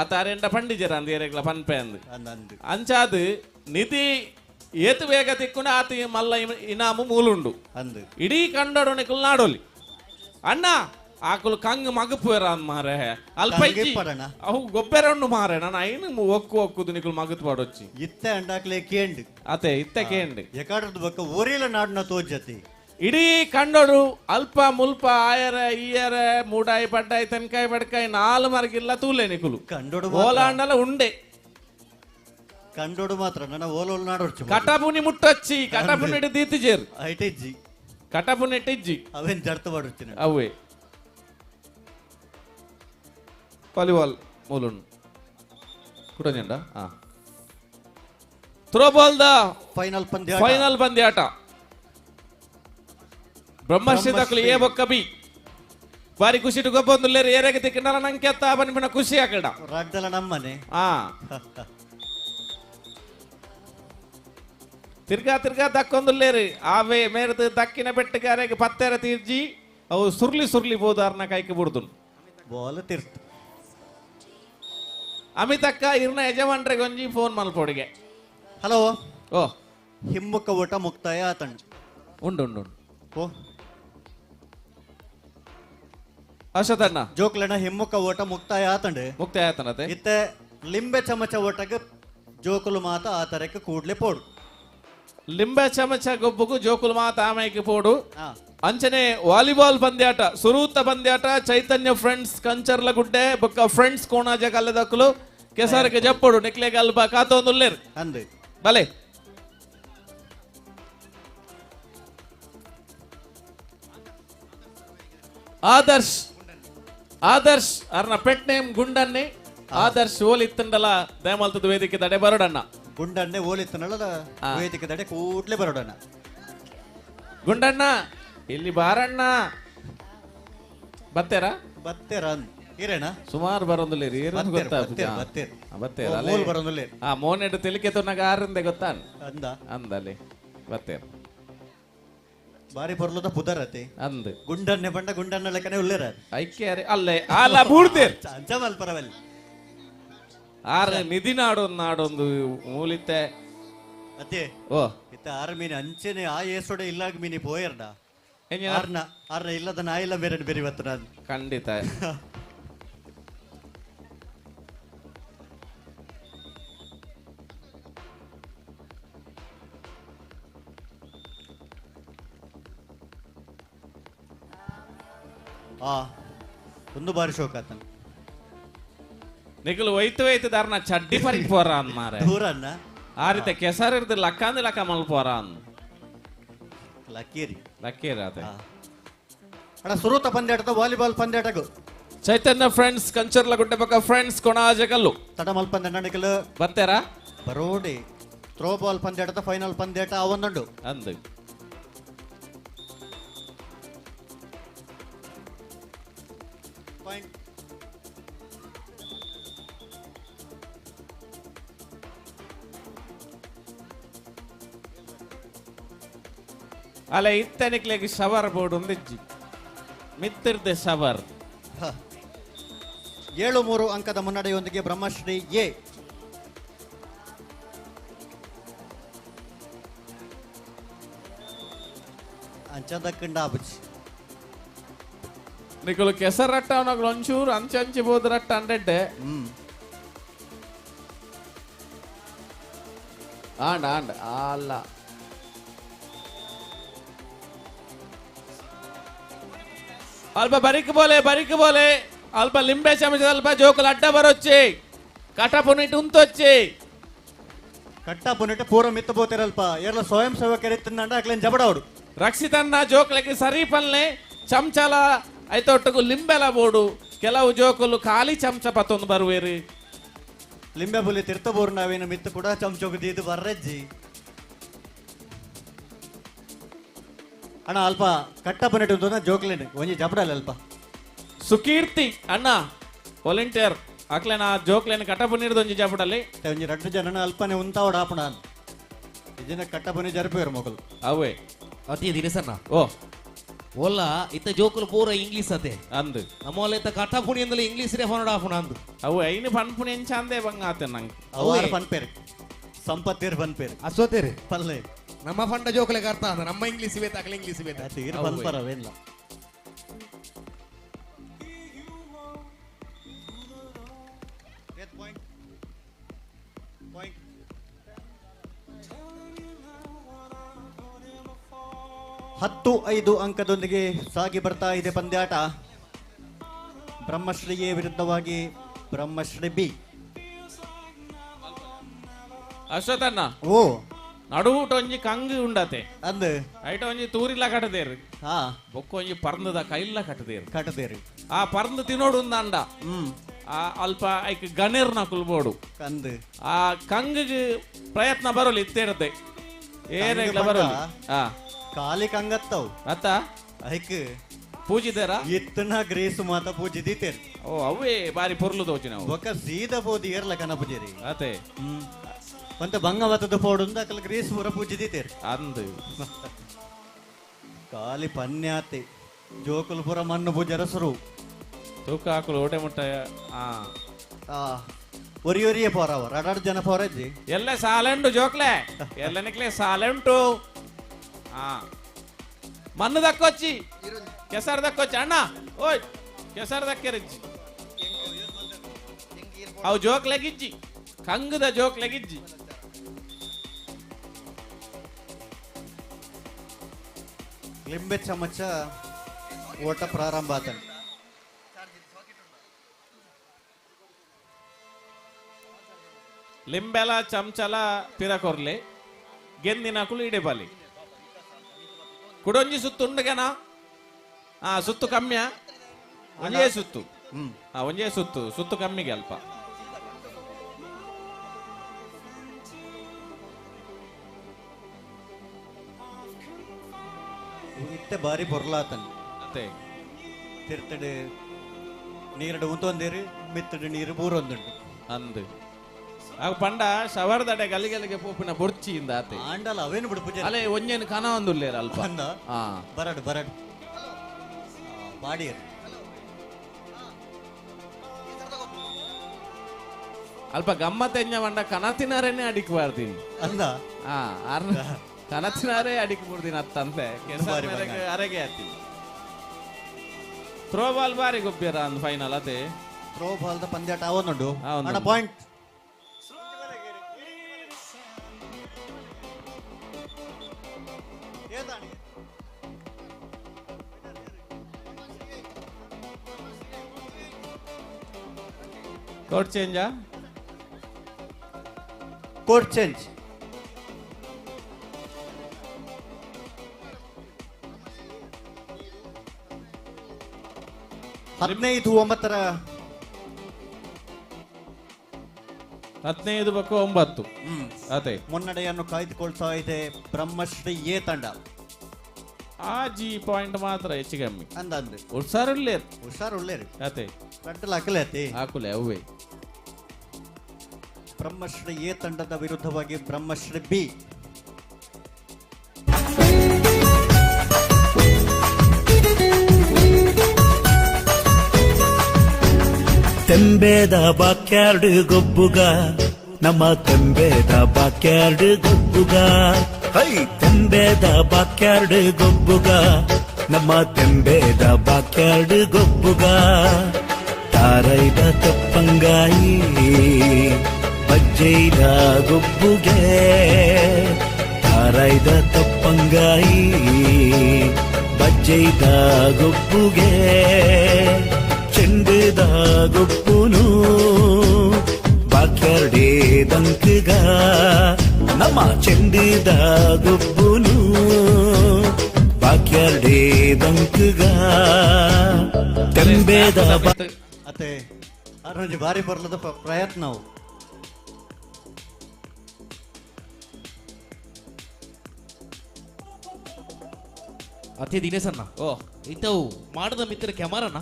ಆತಾರೆಂಡ ಪಂಡಿಜರ ಅಂದ್ ಏರೆಗ್ಲ ಪನ್ಪೆ ಅಂದ್ ಅಂಚಾದ್ ನಿಧಿ ಏತು ಬೇಗ ತಿಕ್ಕುಂಡು ಆತ ಮಲ್ಲ ಇನಾಮು ಮೂಲುಂಡು ಅಂದ್ ಇಡೀ ಕಂಡೊಡು ನೆಕ್ಕುಲು ನಾಡೋಲಿ ಅಣ್ಣ ಆಕುಲು ಕಂಗ್ ಮಗಪುರ ಮಾರೆ ಅಲ್ಪೈಜಿ ಅವು ಗೊಬ್ಬೆರಣ್ಣು ಮಾರೆ ನಾನು ಐನು ಒಕ್ಕುದು ನಿಕುಲು ಮಗತ್ ಪಾಡೊಚ್ಚಿ ಇತ್ತೆ ಅಂಡಾಕ್ಲೆ ಕೇಂಡ್ ಅತೆ ಇತ್ತೆ ಕೇಂಡ್ ಎಕಾಡದ ಬಕ್ಕ ಒರಿಲ ನಾಡುನ ತೋಜ್ ಜಾತಿ ಇಡೀ ಕಂಡೋಡು ಅಲ್ಪ ಮುಲ್ಪ ಆಯರ ಈಯರ ಮೂಡಾಯಿ ಪಡ್ಡಾಯಿ ತೆನ್ಕಾಯಿ ಬಡ್ಕಾಯಿ ನಾಲ್ ಮರ್ಗಿಲ್ಲ ತೂಲೆ ನಿಕುಲು ಕಂಡೋಡು ಓಲಾಂಡಲ ಉಂಡೆ ಕಂಡೋಡು ಮಾತ್ರ ನನ್ನ ಓಲೋಲ್ ನಾಡೋರ್ಚು ಕಟಪುನಿ ಮುಟ್ಟಚ್ಚಿ ಕಟಪುನಿ ದೀತಿಜೇರು ಐಟಿಜ್ಜಿ ಕಟಪುನಿ ಇಜ್ಜಿ ಅವೇನ್ ಜರ್ತ ಮಾಡುತ್ತೀನಿ ಅವೇ ವಾಲಿಬಾಲ್ ಮೂಲುಂಡು ಕುಟಂಜಂಡ ಥ್ರೋಬಾಲ್ ದ ಫೈನಲ್ ಪಂದ್ಯಾಟ ಬ್ರಹ್ಮಶ್ರೀ ದಕ್ಕಲು ಏ ಬೊಕ್ಕ ಬಿ ಬಾರಿ ಖುಷಿ ಗೊಬ್ಬೊಂದುಲ್ಲೇರು ಏರೆಗೆ ತಿಕ್ಕಿಂಡಲ ನಂಗೆ ಎತ್ತ ಬನ್ನಿನ ಖುಷಿ ಆಕಡ ರಾಜ್ಯದಲ್ಲ ನಮ್ಮನೆ ತಿರ್ಗಾ ದಕ್ಕೊಂದುಲ್ಲೇರು ಆವೇ ಮೇರ್ದು ದಕ್ಕಿನ ಬೆಟ್ಟಗಾರೆಗೆ ಪತ್ತೆರ ತೀರ್ಜಿ ಅವು ಸುರ್ಲಿ ಬೋದಾರ್ನ ಕೈಗೆ ಬಿಡ್ದು ಬಾಲ್ ತಿರ್ತು ಅಮಿತಕ್ಕ ಇರ್ನ ಯಜಮಾನ್ರಿಗೆ ಒಂಜಿ ಫೋನ್ ಮಲ್ಪೊಡಿಗೆ ಹಲೋ ಓ ಹಿಮ್ಮುಕ್ಕ ಓಟ ಮುಕ್ತಾಯ ಆತಂಡ್ ಉಂಡು ಓ ಅಶತಣ್ಣ ಜೋಕ್ಲನ ಹಿಮ್ಮುಕ್ಕ ಓಟ ಮುಕ್ತಾಯ ಆತಂಡ್ ಮುಕ್ತಾಯ ಆತನತೆ ಇತ್ತೆ ಲಿಂಬೆ ಚಮಚ ಓಟಗ ಜೋಕುಲು ಮಾತ ಆ ತರಕ್ಕೆ ಕೂಡ್ಲೆ ಪೋಡು ಲಿಂಬೆ ಚಮಚ ಗೊಬ್ಬುಗು ಜೋಕುಲು ಮಾತ ಆಮೈಕೆ ಪೋಡು ಅಂಚನೆ ವಾಲಿಬಾಲ್ ಪಂದ್ಯಾಟ ಸುರೂತ ಪಂದ್ಯಾಟ ಚೈತನ್ಯ ಫ್ರೆಂಡ್ಸ್ ಕಂಚರ್ಲಗುಡ್ಡೆ ಬೊಕ್ಕ ಫ್ರೆಂಡ್ಸ್ ಕೋಣಾಜ ಕಲ್ಲದಕ್ಕಲು ಕೆಸರಕ್ಕೆ ಜಪ್ಪಡು ನಿಕ್ಲೆ ಗಲ್ಪ ಕಾತೊಂದುಲ್ಲೇರು ಅಂದೆ ಬಲೆ ಆದರ್ಶ್ ಅರ್ನ ಪೆಟ್ ನೇಮ್ ಗುಂಡನ್ನೆ ಆದರ್ಶ್ ಓಲ್ ಇತ್ತಂಡಲ ದಯಮಲ್ತದ ವೇದಿಕೆ ದಡೆ ಬರೋಡಣ್ಣ ಗುಂಡಣ್ಣೆ ಓಲಿತ್ತನಲ್ಲ ವೇದಿಕೆ ದಡೆ ಕೂಡ್ಲೆ ಬರೋಡಣ್ಣ. ಗುಂಡಣ್ಣ ಇಲ್ಲಿ ಬಾರಣ್ಣ ಬತ್ತೇರಾ ಬತ್ತೇರ ಇರೇಣ ಸುಮಾರು ಬರೋದಿಲ್ಲ ಬತ್ತೇರ ಬರೋದಿಲ್ಲ ಮೋನೆಡ್ ತೆಲಿಕೆ ತೊನ್ನಾಗ ಆರಂದೆ ಗೊತ್ತಾನ್ ಅಂದ ಅಂದಲ್ಲಿ ಬತ್ತೇರ ಬಾರಿ ಪೊರ್ಲದ ಪುದರತೆ ಅಂದ್ ಗುಂಡನ್ನೆ ಬಂಡ ಗುಂಡನ್ನ ಲೆಕ್ಕನೆ ಉಳ್ಳೇರ ಐಕ್ಯ ಅಲ್ಲೇ ಅಲ್ಲ ಬೂಡ್ತೇರ್ ಅಂಚಮಲ್ ಪರವಲ್ ಆರ ನಿಧಿ ನಾಡೊಂದು ಮೂಲಿತ್ತೆ ಅದೇ ಓ ಇತ್ತ ಆರು ಮೀನು ಅಂಚೆನೆ ಆ ಏಸೋಡೆ ಇಲ್ಲಾಗ ಮೀನಿ ಪೋಯರ್ಡ ಎಂಜಿನ ಆರ್ನ ಇಲ್ಲದ ನಾ ಇಲ್ಲ ಬೇರೆ ಬೇರೆ ಇವತ್ತು ನಾನು ಖಂಡಿತ ಒಂದು ಬಾರಿ ಶೋಕ ಆತನ ನಿಖಲು ಒಯ್ತು ದಾರ್ನ ಚಡ್ಡಿ ಪರಿಕ್ ಪೋರ ಅನ್ ಮಾರೆ ದೂರನ್ನ ಆ ರೀತಿ ಕೆಸರ್ ಇರ್ದು ಲಕ್ಕಂದು ಲಕ್ಕ ಮಲ್ ಪೋರ ಅನ್ ಲಕ್ಕೇರಿ ಅದೇ ಅಣ್ಣ ಸುರುತ ಪಂದ್ಯಾಟದ ವಾಲಿಬಾಲ್ ಪಂದ್ಯಾಟಗು ಚೈತನ್ಯ ಫ್ರೆಂಡ್ಸ್ ಕಂಚರ್ಲ ಗುಡ್ಡೆ ಪಕ್ಕ ಫ್ರೆಂಡ್ಸ್ ಕೊಣಾಜಕಲ್ಲು ತಡ ಮಲ್ ಪಂದ್ಯ ನಡಿಕಲು ಬತ್ತೇರಾ ಬರೋಡಿ ಥ್ರೋ ಬಾಲ್ ಪಂದ್ಯಾಟದ ಫೈನಲ್ ಪಂದ್ಯಾಟ ಅವೊಂದುಂಡು ಅಂದ್ ಅಲ್ಲ ಇತ್ತನಿಕ್ಲೆಗೆ ಶವರ್ ಬೋರ್ಡ್ ಒಂದಿಜ್ಜಿ ಮಿತ್ತಿರ್ದೆ ಶವರ್ 7-3 ಅಂಕದ ಮುನ್ನಡೆಯೊಂದಿಗೆ ಬ್ರಹ್ಮಶ್ರೀ ಎ ಅಂಚದಕ್ಕಿಂಡ ಆಬುಜಿ ನಿಕಲು ಕೆಸರ್ ರಟ್ಟ ಅವನಾಗ ಒಂಚೂರು ಅಂಚಿ ಬೋದು ರಟ್ಟ ಅಂಡೆಡ್ಡೆ ಆಂಡ ಅಲ್ಲ ಅಲ್ಪ ಬರಿಕ್ ಬೋಲೆ ಅಲ್ಪ ಲಿಂಬೆ ಚಮಚ ಅಲ್ಪ ಜೋಕುಲು ಅಡ್ಡ ಬರೊಚ್ಚಿ ಕಟ ಪುನಿಟ್ ಉಂತೊಚ್ಚಿ ಕಟ್ಟ ಪುನಿಟ್ ಪೂರ ಮಿತ್ತ ಬೋತಿರಲ್ಪ ಎಲ್ಲ ಸ್ವಯಂ ಸೇವಕರಿತ್ತಂಡ ಅಕ್ಲೇನ್ ಜಬಡವಡು ರಕ್ಷಿತನ್ನ ಜೋಕ್ಲಕ್ಕೆ ಸರಿ ಪಲ್ಲೆ ಚಮಚಲ ಐತೊಟ್ಟಗು ಲಿಂಬೆಲ ಬೋಡು ಕೆಲವು ಜೋಕುಲು ಖಾಲಿ ಚಮಚ ಪತ್ತೊಂದು ಬರುವೇರಿ ಲಿಂಬೆ ಬುಲಿ ತಿರ್ತಬೋರು ನಾವೇನು ಮಿತ್ತು ಕೂಡ ಚಮಚೋಗದಿ ಇದು ಬರ್ರಜ್ಜಿ ಅಣ್ಣ ಅಲ್ಪ ಕಟ್ಟ ಪುನಿಟ್ ಉಂತ ಜೋಕ್ಲೇನ್ ಒಂಜಿ ಜಬಡಲ್ಲ ಅಲ್ಪ ಸುಕೀರ್ತಿ ಅಣ್ಣ ವಾಲಂಟಿಯರ್ ಅಕ್ಲೇನ ಜೋಕ್ಲೇನ್ ಕಟಪುನಿರ್ದು ಒಂಜಿ ಜಪಡಲ್ಲಿ ಒಂಜಿ 2 ಜನ ಅಲ್ಪನೆ ಉಂತಾವಡ ಆಪಣ ಇದನ್ನ ಕಟ್ಟಪುನಿ ಜರಪೇರು ಮೊಗಲು ಅವೇ ಅತಿ ದಿನಸನ್ನ ಓ ಓಲ್ಲ ಇತ್ತ ಜೋಕುಲು ಪೂರ ಇಂಗ್ಲಿಷ್ ಅತೆ ಅಂದ್ ನಮ್ಮಲ್ಲ ಇತ್ತ ಕಟಪುಣಿ ಅಂದಲ್ಲ ಇಂಗ್ಲಿಷ್ ರೇ ಫೋನ್ ಆಪಣ ಅಂದು ಅವು ಐನು ಪನ್ಪುನಿ ಎಂಚಂದೆ ಬಂಗಾತೆ ನಂಗೆ ಅವಾರ ಪನ್ಪೇರು ಸಂಪತ್ತಿರ್ ಪನ್ಪೇರು ಅಸೋತೇರಿ ಪಲ್ಲೆ ನಮ್ಮ ಫಂಡ ಜೋಕುಲೆಗೆ ಅರ್ಥ ಅಂದ ನಮ್ಮ ಇಂಗ್ಲಿಷ್ ಇವೆ ತಕಲ ಇಂಗ್ಲಿಷ್ ಇವೆ ತೀರ್ ಪನ್ಪರವೇಲ್ಲ ಹತ್ತು 5 ಅಂಕದೊಂದಿಗೆ ಸಾಗಿ ಬರ್ತಾ ಇದೆ ಪಂದ್ಯಾಟ. ಬ್ರಹ್ಮಶ್ರೀ ಎ ವಿರುದ್ಧವಾಗಿ ಬ್ರಹ್ಮಶ್ರೀ ಬಿ. ಅಶ್ವತಣ್ಣ ಓ ನಡುವುಟ ಒಂಜಿ ಕಂಗು ಉಂಡತೆ ಅಂದ್ ಐಟ ಒಂಜಿ ತೂರಿಲ್ಲ ಕಟ್ಟದೇರು ಹಾ ಬೊಕ್ಕ ಒಂಜಿ ಪರ್ಂದದ ಕೈಲ್ಲ ಕಟ್ಟದೇರಿ ಆ ಪರ್ಂದು ತಿನ್ನೋಡು ಅಂಡ ಆ ಅಲ್ಪ ಐಕ್ ಗಣೇರ್ನ ಕುಲ್ಬೋಡು ಕಂದ್ ಆ ಕಂಗಿಗೆ ಪ್ರಯತ್ನ ಬರೋಲಿ ಇತ್ತೇರದೆ ಏನಾಗ್ಲ ಬರೋಲಿ ಆ ಕಾಲಿ ಕಂಗತ್ತವ್ ಅತ್ತ ಐಕ್ ಪೂಜಿದಾರ ಇತ್ತನ ಗ್ರೇಸು ಮಾತ ಪೂಜಿದೀತೇರಿ. ಓ ಅವೇ ಬಾರಿ ಪೊರ್ಲು ದೋಚಿ ನಾವು ಬೊಕ್ಕ ಸೀದಾ ಪೋದಿ ಏರ್ಲ ಕನ ಪೂಜೆರಿ ಅತೆ ಅಂತ ಬಂಗವತದ ಪೋಡುಂದ ಅಕಲ್ ಗ್ರೀಸ್ ಪೂರ ಪೂಜಿದೀತೇರಿ ಅಂದ್ ಕಾಲಿ ಪನ್ಯಾತೆ ಜೋಕುಲ್ ಪುರ ಮಣ್ಣು ಪೂಜರಸರು ತೂಕ ಹಾಕಲು ಓಟೆ ಮುಟ್ಟ ಒರಿಯೊರಿಯೇ ಪೋರವ 2 ಜನ ಪೋರಜ್ಜಿ ಎಲ್ಲ ಸಾಲೆ ಉಂಟು ಜೋಕ್ಲೆ ಎಲ್ಲ ನಿಕ್ಲೆ ಸಾಲೆ ಉಂಟು ಮಣ್ಣು ದಕ್ಕೊಚ್ಚಿ ಕೆಸರು ದಕ್ಕೊಚ್ಚಿ ಅಣ್ಣ ಓಯ್ ಕೆಸರು ದಕ್ಕೆರಜ್ಜಿ ಅವು ಜೋಕ್ಲೆಗಿಜ್ಜಿ ಕಂಗದ ಜೋಕ್ಲೆಗಿಜ್ಜಿ ಲಿಂಬೆ ಚಮಚ ಓಟ ಪ್ರಾರಂಭ ಆತ. ಲಿಂಬೆಲ ಚಮಚಲ ಪಿರ ಕೊರ್ಲೆ ಗೆಂದಿನ ಕುಲು ಇಡೆ ಬಾಲಿ ಕುಡೊಂಜಿ ಸುತ್ತು ಉಂಡಗೆನ ಸುತ್ತು ಕಮ್ಮಿಯ ಒಂಜೇ ಸುತ್ತು ಒಂಜೇ ಸುತ್ತು ಕಮ್ಮಿಗೆ ಅಲ್ಪ ಮಿತ್ತೆ ಬಾರಿ ಪೊರ್ಲಾತನ್ ಅತ್ತೆ ತಿರ್ತಡು ನೀರಡು ಉಂತೊಂದೇರು ಮಿತ್ತಡು ನೀರು ಬೂರೊಂದುಂಡು ಅಂದು ಆಗ ಪಂಡ ಶವರ್ದಡೆ ಗಲಿಗಲಿಗೆ ಪೋಪಿನ ಬೊರ್ಚಿಯಿಂದ ಆತೆ ಆಂಡಲ ಅವೇನು ಬಿಡು ಪೂಜೆ ಅಲೆ ಒಂಜೇನು ಕನ ಒಂದುಲ್ಲೇರ ಅಲ್ಪ ಅಂದ ಹಾ ಬರಡು ಬರಡು ಬಾಡಿಯರು ಅಲ್ಪ ಗಮ್ಮತ್ತೆಂಜ ಮಂಡ ಕನತಿನಾರೇನೆ ಅಡಿಕ್ ಬಾರ್ತೀನಿ ಅಂದ ಹಾ ಕನತಿನಾರೇ ಅಡಿಕ್ ಬಿಡ್ತೀನಿ ಅತ್ತಂತೆ ಬಾರಿ ಬಂಗಾರ. ಅರೆಗೆ ಆತಿ ಥ್ರೋ ಬಾಲ್ ಬಾರಿ ಗೊಬ್ಬ್ಯಾರ ಅಂದ್ ಫೈನಲ್ ಅದೇ ಥ್ರೋ ಬಾಲ್ದ ಪಂದ್ಯಾಟ ಅವನುಂಡು ಅವನುಂಡು. ಅಣ್ಣ ಪಾಯಿಂಟ್ ಕೋಟ್ ಚೇಂಜಾ ಕೋರ್ಟ್ ಚೇಂಜ್ ಹದಿನೈದು 15-9 ಅದೇ ಮುನ್ನಡೆಯನ್ನು ಕಾಯ್ದುಕೊಳ್ತಾ ಇದೆ ಬ್ರಹ್ಮಶ್ರೀ ಎ ತಂಡ ಆ ಜಿ ಪಾಯಿಂಟ್ ಮಾತ್ರ ಹೆಚ್ಚು ಕಮ್ಮಿ ಅಂದಂದು ಹುಷಾರಿಲ್ಲೇ ಹುಷಾರುಳ್ಳೇರಿ ಅದೇ ಕಟ್ಟಲು ಹಾಕಲೇ ಅತಿ ಹಾಕುಲೆ ಅವೇ ಬ್ರಹ್ಮಶ್ರೀ ಎ ತಂಡದ ವಿರುದ್ಧವಾಗಿ ಬ್ರಹ್ಮಶ್ರೀ ಬಿ ತೆಂಬೇದ ಬಾಕ್ಯಾರ್ಡ್ ಗೊಬ್ಬುಗ ನಮ್ಮ ತೆಂಬೇದ ಬಾಕ್ಯಾರ್ಡ್ ಗೊಬ್ಬುಗ ಹೈ ತೆಂಬೇದ ಬಾಕ್ಯಾರ್ಡ್ ಗೊಬ್ಬುಗ ನಮ್ಮ ತೆಂಬೇದ ಬಾಕ್ಯಾರ್ಡ್ ಗೊಬ್ಬುಗ ತಾರೈದ ತಪ್ಪಂಗಾಯಿ ಬಜ್ಜೈದ ಗೊಬ್ಬುಗೆ ತಾರೈದ ತಪ್ಪಂಗಾಯಿ ಬಜ್ಜೈದ ಗೊಬ್ಬುಗೆ ಚೆಂಡದ ಗೊಬ್ಬುನು ಬಾಕ್ಯಾರ್ಡೇ ದಂಕಗ ನಮ್ಮ ಚೆಂಡದ ಗೊಬ್ಬುನು ಬಾಕ್ಯಾರ್ಡೇ ದಂಕಗ ತೆಂಬೇದ ಅತ್ತೆ ಅರುಣ್ ಬಾರಿ ಬರ್ಲದ ಪ್ರಯತ್ನವು ಅತಿ ದಿನೇಶನ್ನ ಓ ಇಂಥವು ಮಾಡದ ಮಿತ್ರ ಕ್ಯಾಮರನ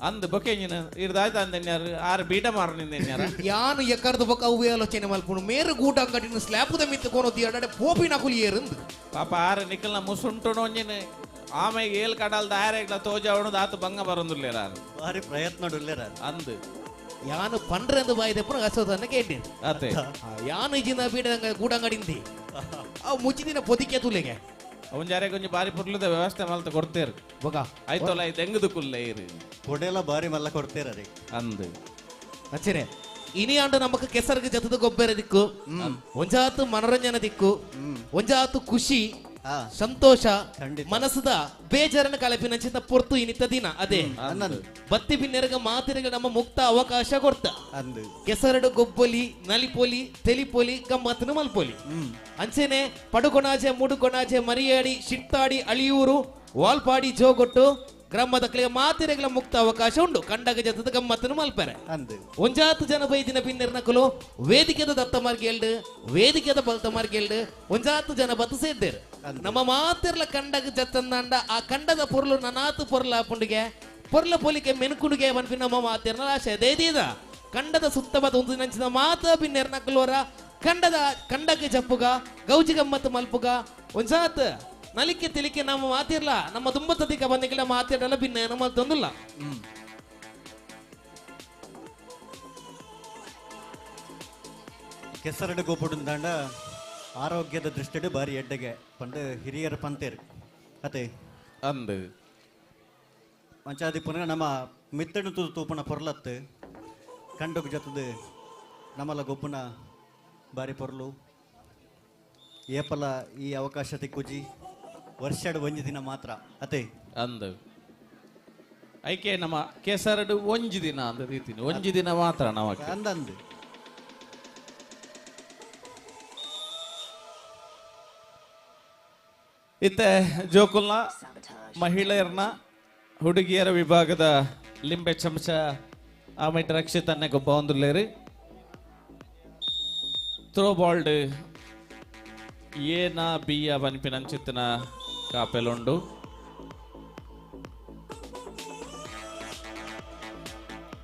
ಅಂದ್ ಬೊಕೆಂಜಿನ ಇರ್ದಾಯ್ತ ಅಂದನ್ಯಾರು ಆರು ಬೀಟ ಮಾರನಿಂದನ್ಯಾರ ಯಾನು ಎಕ್ಕರ್ದ ಬೊಕ್ಕ ಅವು ಆಲೋಚನೆ ಮಲ್ಪುನು ಮೇರು ಗೂಟ ಅಂಗಡಿನ ಸ್ಲ್ಯಾಪುದ ಮಿತ್ತ ಕೋನೋದಿ ಅಡಡೆ ಪೋಪಿನ ಕುಲಿಯೇರಂದು ಪಾಪ ಆರು ನಿಖಲ್ನ ಮುಸುಂಟು ಒಂಜಿನ ಆಮೆಗೆ ಏಲ್ ಕಡಲ್ದ ಆರೆಗ್ಲ ತೋಜ ಅವಣದ ಆತು ಭಂಗ ಬರೊಂದುಲ್ಲೇರ ಬಾರಿ ಪ್ರಯತ್ನ ಅಂದ್ ಯಾನು ಪಂಡ್ರೆಂದು ಬಾಯಿದೆ ಪುನಃ ಹಸೋದನ್ನ ಕೇಳಿ ಅತೆ ಯಾನು ಇಜಿನ ಬೀಡ ಗೂಡಂಗಡಿಂದಿ ಅವು ಮುಚ್ಚಿದಿನ ಪೊದಿಕೆ ತುಲೆಗೆ ಅವನ್ ಜಾರೆ ಕೊಂಚ ಬಾರಿ ಪುರ್ಲದ ವ್ಯವಸ್ಥೆ ಮಲ್ತ ಕೊಡ್ತೇರು ಬೊಗ ಆಯ್ತಲ್ಲ ತೆಂಗದು ಕುಲ್ಲ ಇರು ಕೊಡೆಲ್ಲ ಬಾರಿ ಮಲ್ಲ ಕೊಡ್ತೀರ ರೀ ಅಂದ್ ಅಚ್ಚರೆ ಇನಿ ಆಂಡು ನಮಕ್ ಕೆಸರಿಗೆ ಜತದ ಗೊಬ್ಬರ ದಿಕ್ಕು ಒಂಜಾತು ಮನೋರಂಜನೆ ದಿಕ್ಕು ಒಂಜಾತು ಖುಷಿ ಸಂತೋಷ ಖಂಡಿತ. ಮನಸ್ಸದ ಬೇಜಾರನ ಕಲಪಿನ ಪೊರ್ತು ಇನಿತ ದಿನ ಅದೇ ಅನ್ನಂದು ಬತ್ತಿ ಬಿನ್ನೆರಗ ಮಾತಿರಗ ನಮ್ಮ ಮುಕ್ತ ಅವಕಾಶ ಕೊಡ್ತ ಅಂದು ಕೆಸರಡು ಗೊಬ್ಬೊಲಿ ನಲಿಪೊಲಿ ತೆಲಿಪೊಲಿ ಗಮ್ಮತ್ತನ ಮಲ್ಪೊಲಿ ಅಂಚೆನೆ ಪಡುಕೊಣಾಜೆ ಮುಡುಕೊಣಾಜೆ ಮರಿಯಾಡಿ ಶಿಟ್ಟಾಡಿ ಅಳಿಯೂರು ವಾಲ್ಪಾಡಿ ಜೋಗೊಟ್ಟು ಗ್ರಾಮದ ಕಲಿಯ ಮಾತಿರಗಳ ಮುಕ್ತ ಅವಕಾಶ ಉಂಡು ಕಂಡಗ ಜತದ ಗಮ್ಮತ್ತನ ಮಲ್ಪರೆ ಅಂದು ಒಂಜಾತು ಜನ ಬೈದಿನ ಪಿನ್ನೆರ್ನಕಲು ವೇದಿಕೆದ ದತ್ತ ಮಾರ್ಗೆಲ್ಡು ವೇದಿಕೆದ ಬಲ್ತ ಮಾರ್ಗೆಲ್ಡು ಒಂಜಾತು ಜನ ಬತ್ತು ಸೇದ್ದೇರು ನಮ್ಮ ಮಾತಿರ್ಲ ಕಂಡಗ ಜತ್ತಂದಾಂಡ ಆ ಕಂಡದ ಪೊರ್ಲು ನನಾತು ಪೊರ್ಲ ಪುಂಡಿಗೆ ಪೊರ್ಲ ಪೊಲಿಕೆ ಮೆನುಕುಡುಗೆ ಬನ್ಪಿ ನಮ್ಮ ಮಾತಿರ್ನ ಆಶೆ ದೇದೀದ ಕಂಡದ ಸುತ್ತ ಬದ ಒಂದು ನಂಚಿನ ಮಾತ ಪಿನ್ನೆರ್ನಕಲೋರ ಕಂಡಗೆ ಜಪ್ಪುಗ ಗೌಜಿ ಗಮ್ಮತ್ತು ಮಲ್ಪುಗ ಒಂಜಾತ್ ನಲಿಕೆ ತಿಲಿಕೆ ನಮ್ಮ ಮಾತಿರ್ಲ ನಮ್ಮ ತುಂಬತ್ತದಿಕ ಬಂದಿಗಳ ಮಾತಿರಲ್ಲ ಭಿನ್ನ ನಮ್ಮ ತಂದಿಲ್ಲ ಕೆಸರಡು ಗೋಪುಡು ದಾಂಡ ಆರೋಗ್ಯದ ದೃಷ್ಟಿಡು ಬಾರಿ ಎಡ್ಡೆಗೆ ಪಂಡ ಹಿರಿಯರ ಪಂತೇರು ಅತೆ ಅಂದ್ ಮಂಚಾದಿ ಪುನಃ ನಮ್ಮ ಮಿತ್ತಡು ತೂಪನ ಪೊರ್ಲತ್ತು ಕಂಡುಗ ಜತದು ನಮ್ಮಲ ಗೊಬ್ಬುನ ಬಾರಿ ಪೊರ್ಲು ಏಪಲ ಈ ಅವಕಾಶ ತಿಕ್ಕುಜಿ ವರ್ಷಡ್ ಒಂಜಿ ದಿನ ಮಾತ್ರ ಅತೆ ಅಂದ್ ಐಕೆ ನಮ್ಮ ಕೆಸರಡು ಒಂಜಿ ದಿನ ಅಂದ ರೀತಿನಿ ಒಂಜಿ ದಿನ ಮಾತ್ರ ನಮಕ್ಕೆ ಅಂದಂದು ಇತ್ತೆ ಜೋಕುಲ್ನ ಮಹಿಳೆಯರನ್ನ ಹುಡುಗಿಯರ ವಿಭಾಗದ ಲಿಂಬೆ ಚಮಚ ಆಮೇಲೆ ರಕ್ಷಿತನ್ನೇ ಗೊಬ್ಬ ಒಂದುಲ್ಲೇರಿ ಥ್ರೋ ಬಾಲ್ಡ್ ಏನ ಬಿಯ ಬನ್ಪಿನಂಚಿತ್ತಿನ ಕಾಪೆಲುಂಡು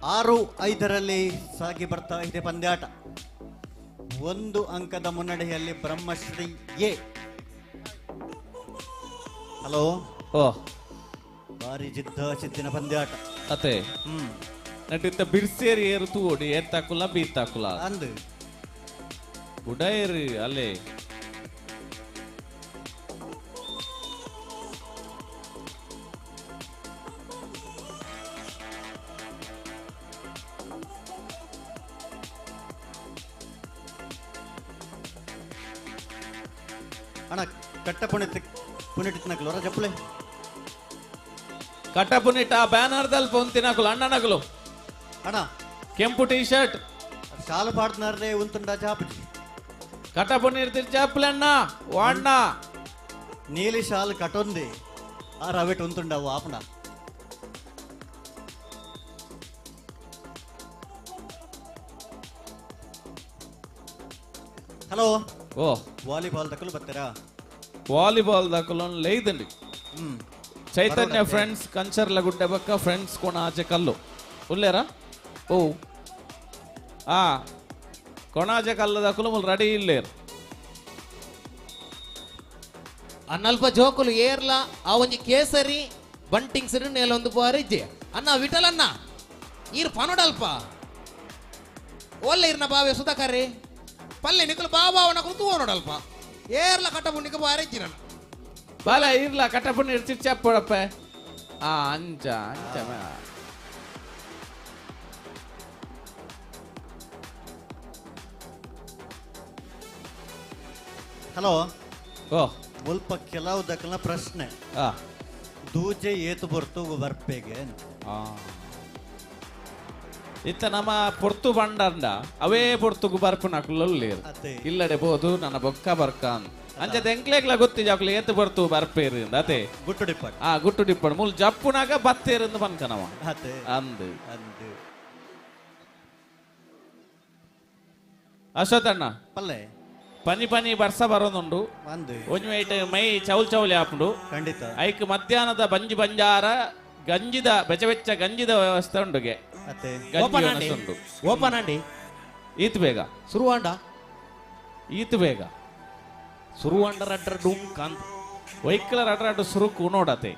6-5ರಲ್ಲಿ ಸಾಗಿ ಬರ್ತಾ ಇದೆ ಪಂದ್ಯಾಟ. 1 ಅಂಕದ ಮುನ್ನಡೆಯಲ್ಲಿ ಬ್ರಹ್ಮಶ್ರೀ ಎ. ಹಲೋ, ಓ ಭಾರಿ ಜಿದ್ದಿನ ಪಂದ್ಯಾಟ. ಅತೆ ನಟಿಂತ ಬಿರ್ಸೇರಿ ಏರು ತೂಡಿ ಏತ್ತಾಕುಲ ಬೀತ್ತಾಕುಲ ಅಂದು ಉಡೇರಿ ಅಲ್ಲೇ ಅಣ್ಣ ಕಟ್ಟ ಪುಣಿಟ್ಟಿನಕ್ಲು ಹೊರ ಚಪ್ಪಲೆ ಕಟ್ಟಪುನಿಟ ಬ್ಯಾನರ್ದಲ್ಲಿ ಪೊಂತಿನಕುಲು ಅಣ್ಣನಕುಲು ಅಣ್ಣ ಕೆಂಪು ಟೀ ಶರ್ಟ್ ಶಾಲು ಪಾಡ್ನಾರ್ರೆ ಉಂತುಂಡ ಚಾಪಿ ಕಟ್ಟಪುನಿರ್ತಿ ಚಪ್ಪಲಣ್ಣ ವಾಣ್ಣ ನೀಲಿ ಶಾಲು ಕಟೊಂದಿ ಆ ರವೆಟ್ ಉಂತುಂಡವು ಆಪಣ. ಹಲೋ, ಓ ವಾಲಿಬಾಲ್ ದಕ್ಕಲು ಬರ್ತೀರಾ? ವಾಲಿಬಾಲ್ ದಾಕಲು లేదండి ಹ್ಮ್ చైతన్య ఫ్రెండ్స్ కంచర్ల గుడ్డ పక్క ఫ్రెండ్స్ కొన ఆచే కల్లు ఉల్లేరా ఓ ఆ కొనాచే కల్లు దక్కులు ముల్ రెడీ ఇల్లేరు ಅನ್ನಲ್ಪ ಜೋಕುಲು ಏರ್ಲ ಆ ಒಂಜಿ ಕೇಸರಿ ಬಂಟಿಂಗ್ ಸಿರು ನೇಲೊಂದು ಪಾರಿಜ್ಜೆ ಅನ್ನ ವಿಠಲನ್ನ ಈರ್ ಪನೋಡಲ್ಪ ಒಳ್ಳೆ ಇರ್ನ ಬಾವೆ ಸುಧಾಕರ್ರಿ ಪಲ್ಲೆ ನಿಕಲು ಬಾಬಾವನ ಕುಂತು ನೋಡಲ್ಪ ಏರ್ಲ ಕಟ್ಟಬು ನಿಕ ಪಾರಿಜ್ಜಿ ನನ್ನ ಬಾಲ ಇರ್ಲ ಕಟ್ಟಪುನಿ ಇರ್ತಿ ಚಪ್ಪಡಪ್ಪ ಆ ಅಂಚ ಅಂಚ ಹಲೋ, ಓ ಮುಲ್ಪ ಕೆಲವು ದಕ್ಕಲ ಪ್ರಶ್ನೆ. ಆ ದೂಜೆ ಏತು ಬರ್ತು ಬರ್ಪೇಗೆ ಆ ಇತ್ತ ನಮ್ಮ ಪೊರ್ತು ಬಂಡಂಡ ಅವೇ ಪೊರ್ತುಗು ಬರ್ಪು ನಕುಲೊಲ್ಲೇರು ಅದೇ ಇಲ್ಲಡೆ ಬೋದು ನನ್ನ ಬೊಕ್ಕ ಬರ್ಕಾನ್ ಅಂಚೆ ಎಂಕ್ಲೆಗ್ಲ ಗೊತ್ತಿ ಜಾಕ್ಲೆ ಏತು ಬರ್ತು ಬರ್ಪೇರು ಅತೆ ಗುಟ್ಟು ಡಿಪ್ಪಟ್ ಆ ಗುಟ್ಟು ಡಿಪ್ಪಡ್ ಮೂಲ್ ಜಪ್ಪುನಾಗ ಬತ್ತೇರಿಂದ ಬನ್ಕನವ ಅದೇ ಅಂದು ಅಂದು ಅಶ್ವತಣ್ಣ ಪಲ್ಲೆ ಪನಿ ಪನಿ ಬರ್ಸ ಬರೋದುಂಡು ಅಂದು ಒಂಜು ಐಟ್ ಮೈ ಚೌಲ್ ಚೌಲಿ ಹಾಪುಂಡು ಖಂಡಿತ ಐಕ್ ಮಧ್ಯಾಹ್ನದ ಬಂಜಿ ಬಂಜಾರ ಗಂಜಿದ ಬೆಚ್ಚ ಗಂಜಿದ ವ್ಯವಸ್ಥೆ ಉಂಡುಗೆ ಅದೇ ಗಂಜಿ ಓಪನ್ ವ್ಯವಸ್ಥೆ ಅಂಡಿ ಉಂಡು ಓಪನ್ ಅಂಡಿ ಈತ್ ಬೇಗ ಸುರುವಾಂಡ ಈತ್ ಬೇಗ ಸುರುವಾಂಡ ರಡ್ರ ಡೂಮ್ ಕಾಂತ್ ವೈಕ್ಲ ರಡ್ರಾಡು ಸುರುಕು ನೋಡತೆ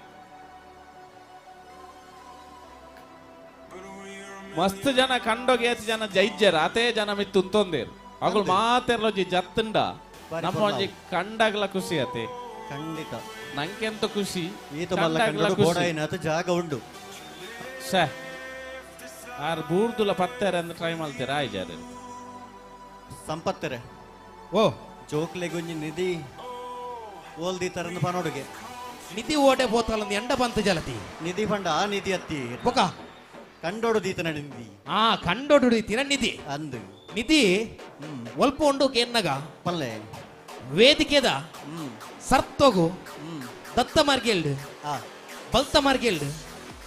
ಮಸ್ತ್ ಜನ ಕಂಡೋಗಿ ಏತ್ ಜನ ಜೈಜ್ಜರ ಅತೇ ಜನ ಮಿತ್ತು ಉಂತೊಂದೇರು ಅಗಳು ಮಾತೆರ್ಲೊಂಜಿ ಜತ್ತಂಡ ನಮ್ಮ ಒಂಜಿ ಕಂಡಾಗ್ಲ ಖುಷಿ ಅತೆ ಖಂಡಿತ ನಂಗೆಂತ ಖುಷಿ ಈತ ಮಲ್ಲ ಕಂಡಾಗ್ಲ ಕಂಡು ಖುಷಿ ಬೋಡಾಯಿನದು ಜಾಗ ಉಂಡು. ಶ್ಯಾ ಆರ್ ಬೂರ್ದುಲ ಪತ್ತೆರೆ ಅಂತ ಟ್ರೈ ಮಾಡ್ತೀರಾ ಆಯ್ಜಾರೆ ಸಂಪತ್ತರೆ ಓ ಜೋಕ್ಲೆ ಗುಂಜಿ ನಿಧಿ ಓಲ್ದಿ ತರನ ಪನೋಡುಗೆ ನಿಧಿ ಓಟೆ ಪೋತಲ್ಲೊಂದು ಎಂಡ ಬಂತು ಜಲತಿ ನಿಧಿ ಫಂಡ ಆ ನಿಧಿ ಅತ್ತಿ ಬೊಕ ಕಂಡೋಡು ದೀತ ನಿಧಿ ಆ ಕಂಡೋಡು ತಿನ ನಿಧಿ ಅಂದು ನಿಧಿ ಒಲ್ಪ ಉಂಡು ಕೆನ್ನಗ ಪಲ್ಲೆ ವೇದಿಕೆದ ಹ್ಮ್ ಸರ್ತೋಗು ಹ್ಮ್ ದತ್ತ ಮಾರ್ಗೆಲ್ಡು ಆ ಬಲ್ತ ಮಾರ್ಗೆಲ್ಡು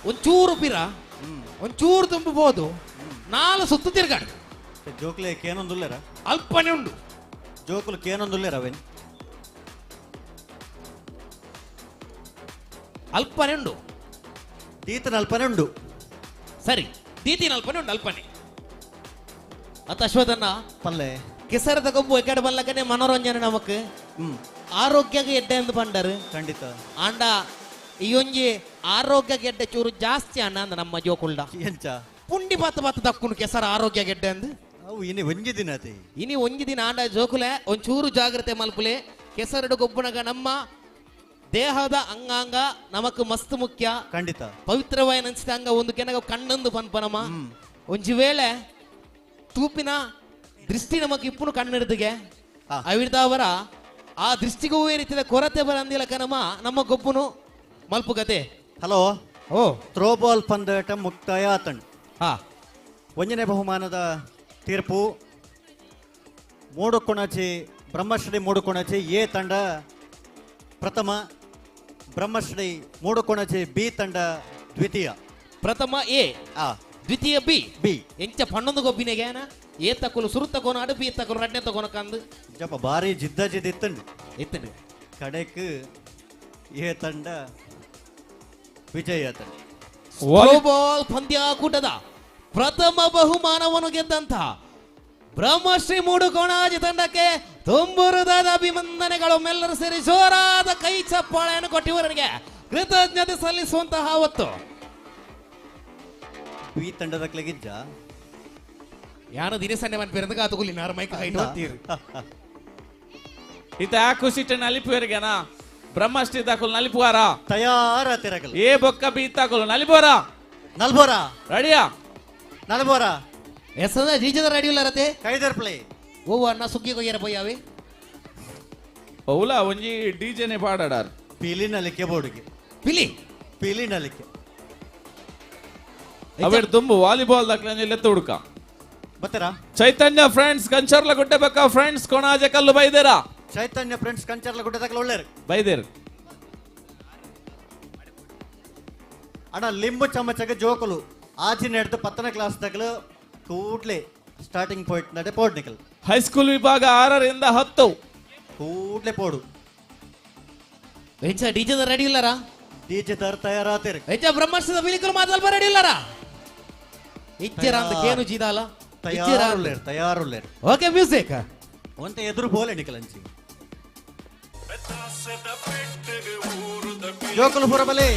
ಒಂಚೂರು ಪಿರ ಒಂಚೂರು ತುಂಬಬಹುದು 4 ಸುತ್ತು ತಿರ್ಗಾಡು ಜೋಕ್ಲೆ ಕೇನೊಂದುಲ್ಲೆರ ಅಲ್ಪನೆ ಉಂಡು ಜೋಕುಲು ಕೇನೊಂದುಲ್ಲೆರ ಅವೇನ್ ಅಲ್ಪನೆ ಉಂಡು ದೀತನ ಅಲ್ಪನೆ ಉಂಡು. ಸರಿ ದೀತಿನ ಅಲ್ಪನೆ ಉಂಡು ಅಲ್ಪನೆ ಅತ್ತ ಅಶ್ವಥನ್ನ ಪಲ್ಲೆ ಕೆಸರದ ಕೊಬ್ಬು ಎಕಡೆ ಬಲ್ಲಕನೆ ಮನೋರಂಜನೆ ನಮಕ್ ಹ್ಮ್ ಆರೋಗ್ಯಕ್ಕೆ ಎಡ್ಡೆ ಎಂದು ಪಂಡರು ಖಂಡಿತ ಆಂಡ ಈ ಒಂಜಿ ಆರೋಗ್ಯಕ್ಕೆ ಎಡ್ಡೆ ಚೂರು ಜಾಸ್ತಿ ಅಣ್ಣ ಅಂದ ನಮ್ಮ ಜೋಕುಳ್ಳ ಎಂಚ ಪುಂಡಿ ಬತ್ತ ಬತ್ತ ದಕ್ಕುಂಡು ಕೆಸರ ಆರೋಗ್ಯ ಗೆಡ್ಡೆ ಅಂದು ಅವು ಇನ್ನು ಒಂಜಿ ದಿನ ಅತಿ ಇನಿ ಒಂಜಿ ದಿನ ಆಂಡ ಜೋಕುಲೆ ಒಂಚೂರು ಜಾಗ್ರತೆ ಮಲ್ಪುಲೆ ಕೆಸರಡು ಗೊಬ್ಬುನಗ ನಮ್ಮ ದೇಹದ ಅಂಗಾಂಗ ನಮಕ್ ಮಸ್ತ್ ಮುಖ್ಯ ಖಂಡಿತ ಪವಿತ್ರವಾಯ ನೆನ್ಸಿದಂಗ ಒಂದು ಕೆನಗ ಕಣ್ಣೊಂದು ಪನ್ಪನಮ ಒಂಜಿ ವೇಳೆ ತೂಪಿನ ದೃಷ್ಟಿ ನಮಕ್ ಇಪ್ಪುನು ಕಣ್ಣಿಡ್ದಿಗೆ ಆ. ಅವಿರ್ದವರ ಆ ದೃಷ್ಟಿಗೂ ರೀತಿಯ ಕೊರತೆ ಬರಂದಿಲ್ಲ ಕನಮ ನಮ್ಮ ಗೊಬ್ಬುನು ಮಲ್ಪುಗತೆ ಹಲೋ, ಓ ಥ್ರೋಬಾಲ್ ಪಂದ್ಯಾಟ ಮುಕ್ತಾಯ ಆತಂಡ್. ಹಾ ಒಂದನೇ ಬಹುಮಾನದ ತೀರ್ಪು ಮೂಡುಕೊಣಚಿ ಬ್ರಹ್ಮಶ್ರೀ ಮೂಡುಕೊಣಚಿ ಎ ತಂಡ ಪ್ರಥಮ, ಬ್ರಹ್ಮಶ್ರೀ ಮೂಡುಕೊಣಚಿ ಬಿ ತಂಡ ದ್ವಿತೀಯ. ಪ್ರಥಮ ಎ ಆ ದ್ವಿತೀಯ ಬಿ ಬಿ ಎಂಚ ಪಣ್ಣೊಂದು ಗೊಬ್ಬಿನೆಗೇನ ಏ ತಕೊಲು ಸುರು ತಗೋನ ಅಡು ಬಿ ತಕೊಲು ರಡ್ನೆ ತಗೋನ ಕಂದು ಜಪ ಭಾರಿ ಜಿದ್ದ ಇತ್ತಂಡು. ಎತ್ತಂಡು ಕಡೆಕ್ ಎ ತಂಡ ವಿಜಯ ತಂಡ. ಥ್ರೋಬಾಲ್ ಪಂದ್ಯಾಕೂಟದ ಪ್ರಥಮ ಬಹುಮಾನವನ್ನು ಗೆದ್ದಂತ ಬ್ರಹ್ಮಶ್ರೀ ಮೂಡುಕೋಣಾಜಿ ತಂಡಕ್ಕೆ ತುಂಬುರುದಾದ ಅಭಿನಂದನೆಗಳು. ಮೆಲ್ಲರೂ ಸೇರಿ ಜೋರಾದ ಕೈ ಚಪ್ಪಾಳೆಯನ್ನು ಕೊಟ್ಟಿವರಿಗೆ ಕೃತಜ್ಞತೆ ಸಲ್ಲಿಸುವಂತಹ ಹೊತ್ತು. ಈ ತಂಡದ ಕ್ಲೆಗಿಜ್ಜ ಯಾನು ದಿನಸನ್ನೆ ಮನ್ಪೇರಂತ ಕಾತುಗುಲಿ ನಾರ ಮೈಕ ಹೈಟ್ ಹೊತ್ತೀರಿ. ಇತ ಖುಷಿಟ ನಲಿಪುವರಿಗೆನಾ ಬ್ರಹ್ಮಶ್ರೀ ತಾಕುಲು ನಲಿಪುವಾರ ತಯಾರ ತಿರಗಲು ಏ ಬೊಕ್ಕ ಬೀತಾಕುಲು ನಲಿಪುವಾರ ನಲ್ಬೋರ ರೆಡಿಯಾ ನಲ್ಬೋರ ಎಸದ ಜೀಜದ ರೆಡಿಯುಲ್ಲ ರತೆ ಕೈದರ್ ಪ್ಲೇ ಓ ಅಣ್ಣ ಸುಗ್ಗಿ ಕೊಯ್ಯರ ಪೋಯಾವೆ ಓಲ ಒಂಜಿ ಡಿಜೆನೆ ಪಾಡಾಡಾರ್ ಪೀಲಿ ನಲಿಕೆ ಬೋರ್ಡ್ಗೆ ಪಿಲಿ ಪೀಲಿ ನಲಿಕೆ ಅವೆಡ್ ತುಂಬು ವಾಲಿಬಾಲ್ ದಾಖಲೆ ಎತ್ತ ಹುಡುಕ ಬತ್ತರಾ ಚೈತನ್ಯ ಫ್ರೆಂಡ್ಸ್ ಕಂಚರ್ಲ ಗುಡ್ಡೆ ಬಕ್ಕ ಫ್ರೆಂಡ್ಸ್ ಕೊಣಾಜೆ ಕಲ್ಲು ಬೈದೇರ ಚೈತನ್ಯ ಫ್ರೆಂಡ್ಸ್ ಕಂಚರ್ಲ ಗುಡ್ಡದಾಗಲ ಒಳ್ಳೆರು ಬೈದೇರ್ ಅಣ್ಣ ಲಿಂಬು ಚಮಚಗೆ ಜೋಕಲು ಆಚಿನ ಹಿಡ್ದು 10ನೇ ಕ್ಲಾಸ್ ತಗಲು ಕೂಡ್ಲೆ ಸ್ಟಾರ್ಟಿಂಗ್ ಪಾಯಿಂಟ್ ನಡೆ ಪೋಡ್ ನಿಕಲ್ ಹೈಸ್ಕೂಲ್ ವಿಭಾಗ 6ರಿಂದ 10 ಕೂಡ್ಲೆ ಪೋಡು ಹೆಚ್ಚ ಡಿಜೆದ ರೆಡಿಯುಲ್ಲರ ಡಿಜೆ ತರ ತಯಾರಾತಿರು ಹೆಚ್ಚ ಬ್ರಹ್ಮಶ್ರೀದ ಬಿಲಿಕಲು ಮಾತಲ್ಪ ರೆಡಿಯುಲ್ಲರ ಇಚ್ಚರ ಅಂತ ಕೇನು ಜೀದಾಲ ತಯಾರುಳ್ಳೇರು ಓಕೆ ಮ್ಯೂಸಿಕ್ ಒಂತ ಎದುರು ಬೋಲೆ ನಿಕಲಂಚಿ ಜೋಕಲು ಪುರಬಲೆ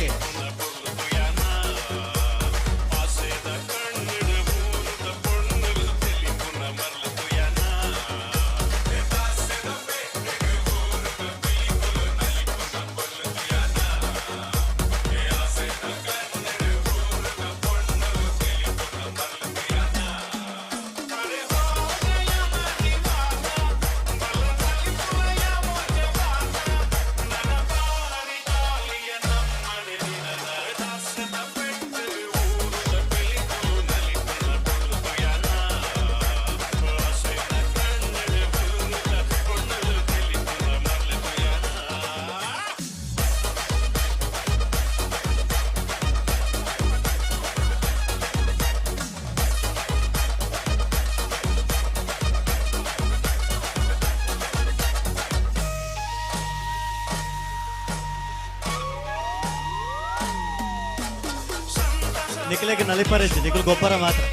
ನಿಖಿಲೆಗೆ ನಲಿಪರಿಸಿ ನಿಖಿಲ್ ಗೊಬ್ಬರ ಮಾತ್ರ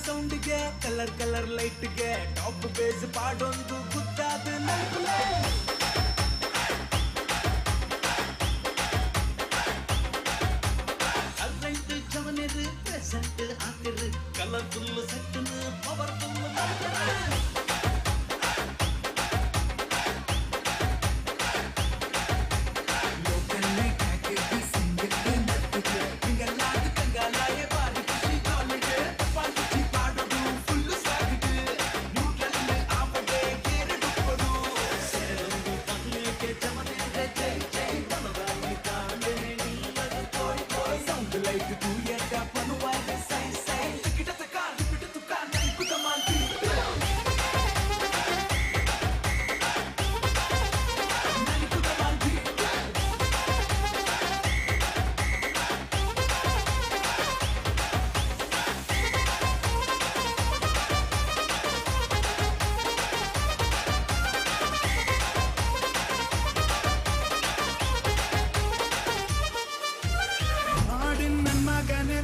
ಸೌಂಡ್ಗೆ ಕಲರ್ ಕಲರ್ ಲೈಟ್ಗೆ ಟಾಪ್ ಬೇಸ್ ಪಾಡೊಂದು ಗುದ್ದಾದ ನಲ್ಪುಲೆ ಅರ್ರೈಟ್ ಜವನೆರು ಪ್ರೆಸೆಂಟ್ ಹಾಕಿರು ಕಲರ್ಫುಲ್ ಸೆಟ್ಟನು ಪವರ್ಫುಲ್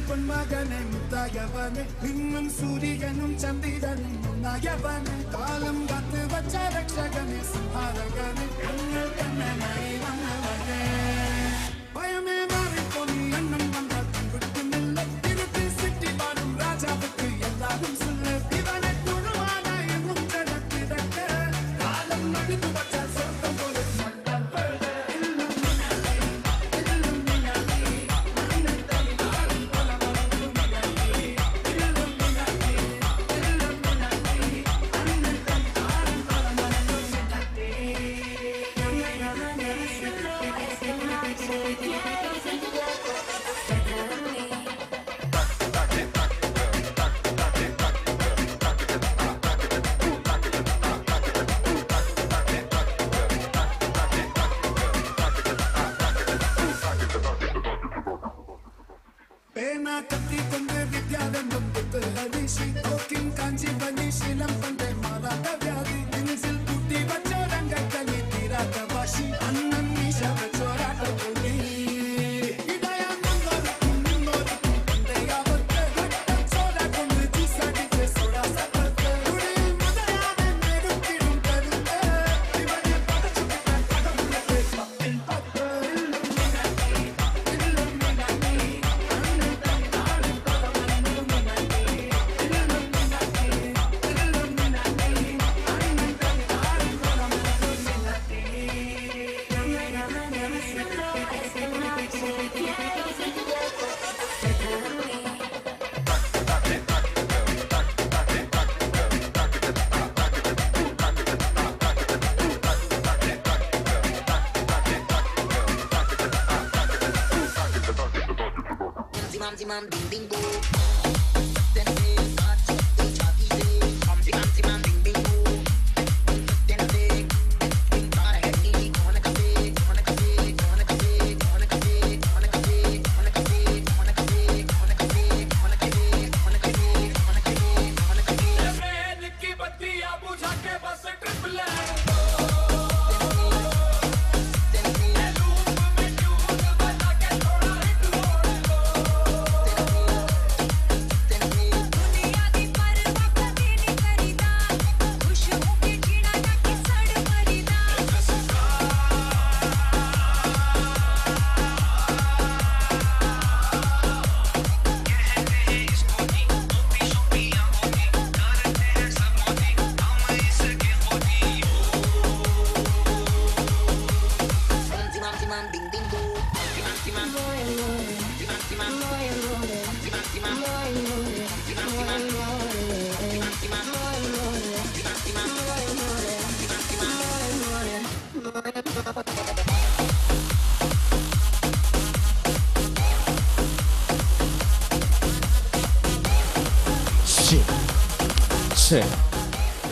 പൊന്മകനെ മുത്തായവനെ നിന്നും സൂര്യനും ചന്ദ്രനും ഒന്നായവനെ കാലം കാത്ത് വച്ച രക്ഷകനെ സംഹാരകനെ ഞങ്ങൾ തന്നെ മഴ വന്നവനെ ഭയമേ മാറിപ്പോയി എണ്ണം വന്ന പെൺകുട്ടില്ല തിരുത്തി സിറ്റി പാടും രാജാവുക്ക് എല്ലാവരും സുല്ല ഇവനെ തുഴുവാനായി മുൻകടക്കിടക്ക് കാലം നടുത്തു വച്ച സ്വർഗം പോലെ മണ്ടൽ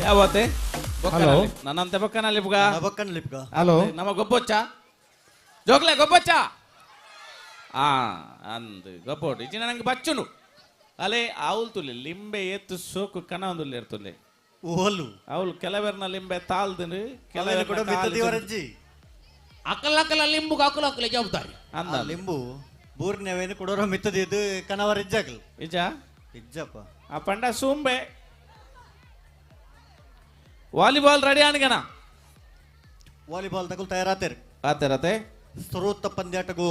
ಯಾವ ಬಾತೆ ಹಲೋ ನನ್ನಂತೆ ಬೊಕ್ಕನ ಲಿಪ್ಗ ಬಕ್ಕನ್ ಲಿಪ್ಗ ಹಲೋ ನಮ್ಮ ಗೊಬ್ಬೊಚ್ಚ ಜೋಕ್ಲೆ ಗೊಬ್ಬೊಚ್ಚ ಆ ಅಂದ್ ಗೊಬ್ಬೋಡು ಇಜ್ಜಿನ ನಂಗೆ ಬಚ್ಚುನು ಅಲೆ ಆవులు ತುಲೆ ಲಿಂಬೆ ಎತ್ತು ಸೋಕು ಕನ ಒಂದು ಇರ್ತುಲೆ ಓಲು ಅವಳು ಕೆಲವೆರ್ನ ಲಿಂಬೆ ತಾಳ್ದು ಕೆಲವರು ಕೂಡ ಮಿತ್ತದಿವರಜ್ಜಿ ಅಕಲಕಲ ಲಿಂಬು ಅಕಲಕಲ ಜವಾಬ್ದಾರಿ ಅಂದ ಲಿಂಬು ಬೂರ್ನೇವೇನು ಕೊಡೋರ ಮಿತ್ತದ ಇದು ಕನವರ ಇಜ್ಜಾಕಲ್ ಇಜ ಇಜ್ಜಪ್ಪ ಆ ಪಂಡ ಸೂಂಬೆ ವಾಲಿಬಾಲ್ ರೆಡಿ ಆನ್ಗನ ವಾಲಿಬಾಲ್ ತಗೊಳ್ ತಯಾರಾತೇರ್ ಆತರತೆ ಸ್ತರೋತ್ತ ಪಂದ್ಯಾಟಗೂ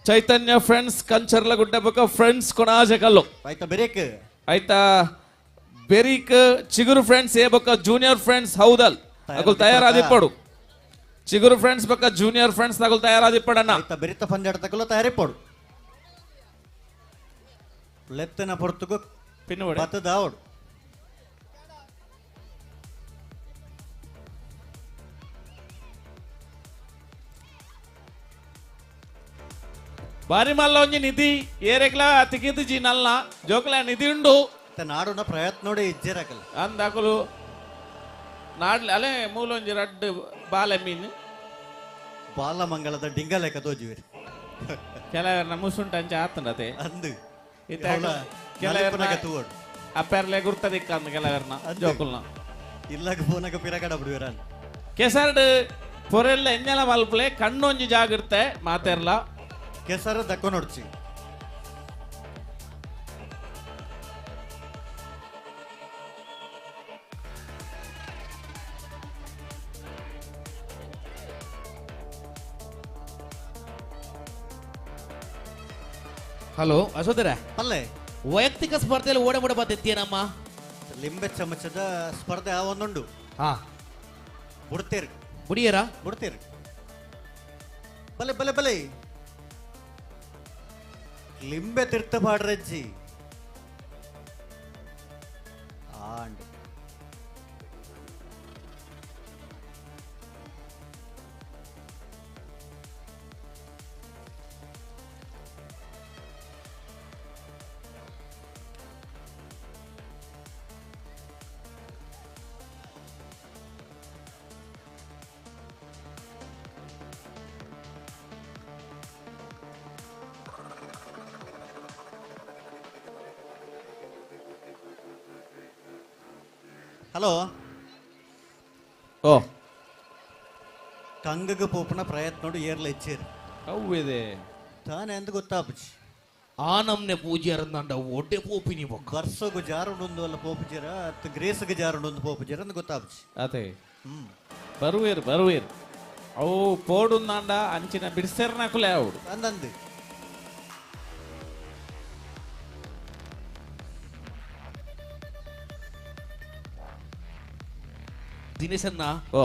ಚೈತನ್ಯ ಫ್ರೆಂಡ್ಸ್ ಕಂಚರ್ಲ ಗುಡ್ಡ ಬಕ ಫ್ರೆಂಡ್ಸ್ ಕೊಣಾಜೆ ಕಲ್ಲು ಆಯ್ತಾ ಬೆರೇಕ್ ಆಯ್ತಾ ಬೆರಿಕ್ ಚಿಗುರು ಫ್ರೆಂಡ್ಸ್ ಏ ಬಕ ಜೂನಿಯರ್ ಫ್ರೆಂಡ್ಸ್ ಹೌದಲ್ ಅಕುಲ್ ತಯಾರಾದಿಪ್ಪಡು ಚಿಗುರು ಫ್ರೆಂಡ್ಸ್ ಬಕ ಜೂನಿಯರ್ ಫ್ರೆಂಡ್ಸ್ ಅಕುಲ್ ತಯಾರಾದಿಪ್ಪಡಣ್ಣ ಆಯ್ತಾ ಬೆರಿತ ಪಂದ್ಯಾಟ ತಗೊಳ್ಳ ತಯಾರಿಪ್ಪಡು ಲೆತ್ತನ ಪೊರ್ತುಗು ಪಿನ್ನುವಡೆ ಬತ್ತದ ಅವಡು ಬಾರಿ ಮಲ್ಲ ಒಂಜಿ ನಿಧಿ ಏರೆಗ್ಲ ತಿಗಿದು ಜಿ ನಲ್ನ ಜೋಕ್ಲ ನಿಧಿ ಉಂಡು ನಾಡುನ ಪ್ರಯತ್ನೋಡೆ ಇಜ್ಜೇರಾಕಲ್ ಅಂದಾಕಲು ನಾಡ್ಲಿ ಅಲೆ ಮೂಲೊಂಜಿ ರಡ್ಡು ಬಾಲೆ ಮೀನು ಬಾಲಮಂಗಲದ ಡಿಂಗಲೆಕ್ಕ ತೋಜುವಿರಿ ಕೆಲವರ್ನ ಮುಸುಂಟ ಅಂಚ ಆತನತೆ ಅಂದು ಕೆಲವರ್ನ ತೂವಡು ಅಪ್ಪೆರ್ಲೆ ಗುರ್ತದಿಕ್ಕಂದು ಕೆಲವರ್ನ ಜೋಕುಲ್ನ ಇಲ್ಲಾಗ ಫೋನಾಗ ಪಿರಗಡ ಬಿಡುವಿರ ಕೆಸರ್ಡ್ ಪೊರೆಲ್ಲ ಎಂಜಲ ಮಲ್ಪಲೆ ಕಣ್ಣೊಂಜಿ ಜಾಗಿರ್ತೆ ಮಾತೆರ್ಲ ಕೆಸರ ದಕ್ಕ ನೋಡ್ಚಿ ಹಲೋ ಅಶೋಧರ ಅಲ್ಲೇ ವೈಯಕ್ತಿಕ ಸ್ಪರ್ಧೆಯಲ್ಲಿ ಓಡಬಿಡ ಬತ್ತಿತ್ತೀನಮ್ಮ ಲಿಂಬೆ ಚಮಚದ ಸ್ಪರ್ಧೆ ಆ ಒಂದುಂಡು ಹಾ ಬಿಡ್ತೇರಿ ಬುಡಿಯರ ಬಿಡ್ತೇರಿ ಬಲೆ ಬಲೆ ಬಲೆ ಲಿಂಬೆ ತಿರ್ತ ಪಾಡ್ರಜ್ಜಿ ಆಂಡ್ ಹಲೋ ಓ ಕಂಗಗ ಪೋಪನ ಪ್ರಯತ್ನೋಡು ಏರ್ಲ ಇಚ್ಚೇರಿ ಅವ್ವಿದೆ ತಾನೇ ಅಂತ ಗೊತ್ತಾಪಚ್ಚಿ ಆ ನಮ್ನೆ ಪೂಜೆಯರಂದ ಒಟ್ಟೆ ಪೋಪಿನಿ ಬೊಕ್ಕ ಬರ್ಸೋಗು ಜಾರುಂಡು ಅಲ್ಲ ಪೋಪುಜರ ಅತ್ ಗ್ರೇಸ್ಗೆ ಜಾರುಂಡು ಪೋಪುಜರ ಅಂತ ಗೊತ್ತಾಪಚ್ಚಿ ಅದೇ ಹ್ಮ್ ಬರುವೇರು ಅವು ಪೋಡುಂದಾಂಡ ಅಂಚಿನ ಬಿಡಿಸೇರ್ನಾಕುಲೆ ಅವಡು ಅಂದಂದು ದಿನೇಶನ್ನ ಓ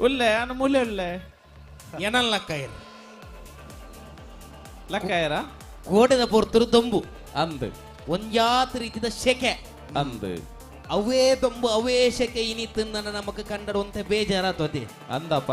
ಉಲ್ಲೆ ಅನು ಮುಲೆ ಉಲ್ಲೆ ಏನಲ್ಲ ಕೈರ್ ಲಕ್ಕಾಯರ ಗೋಡೆದ ಪೊರ್ತರು ದೊಂಬು ಅಂದ್ ಒಂಜಾತ ರೀತಿದ ಶೆಕೆ ಅಂದ್ ಅವೇ ದೊಂಬು ಅವೇಶಕ್ಕೆ ಇನಿತನ್ನ ನಮಕ್ ಕಂಡಡುವಂತೆ ಬೇಜಾರಾತದೆ ಅಂದಪ್ಪ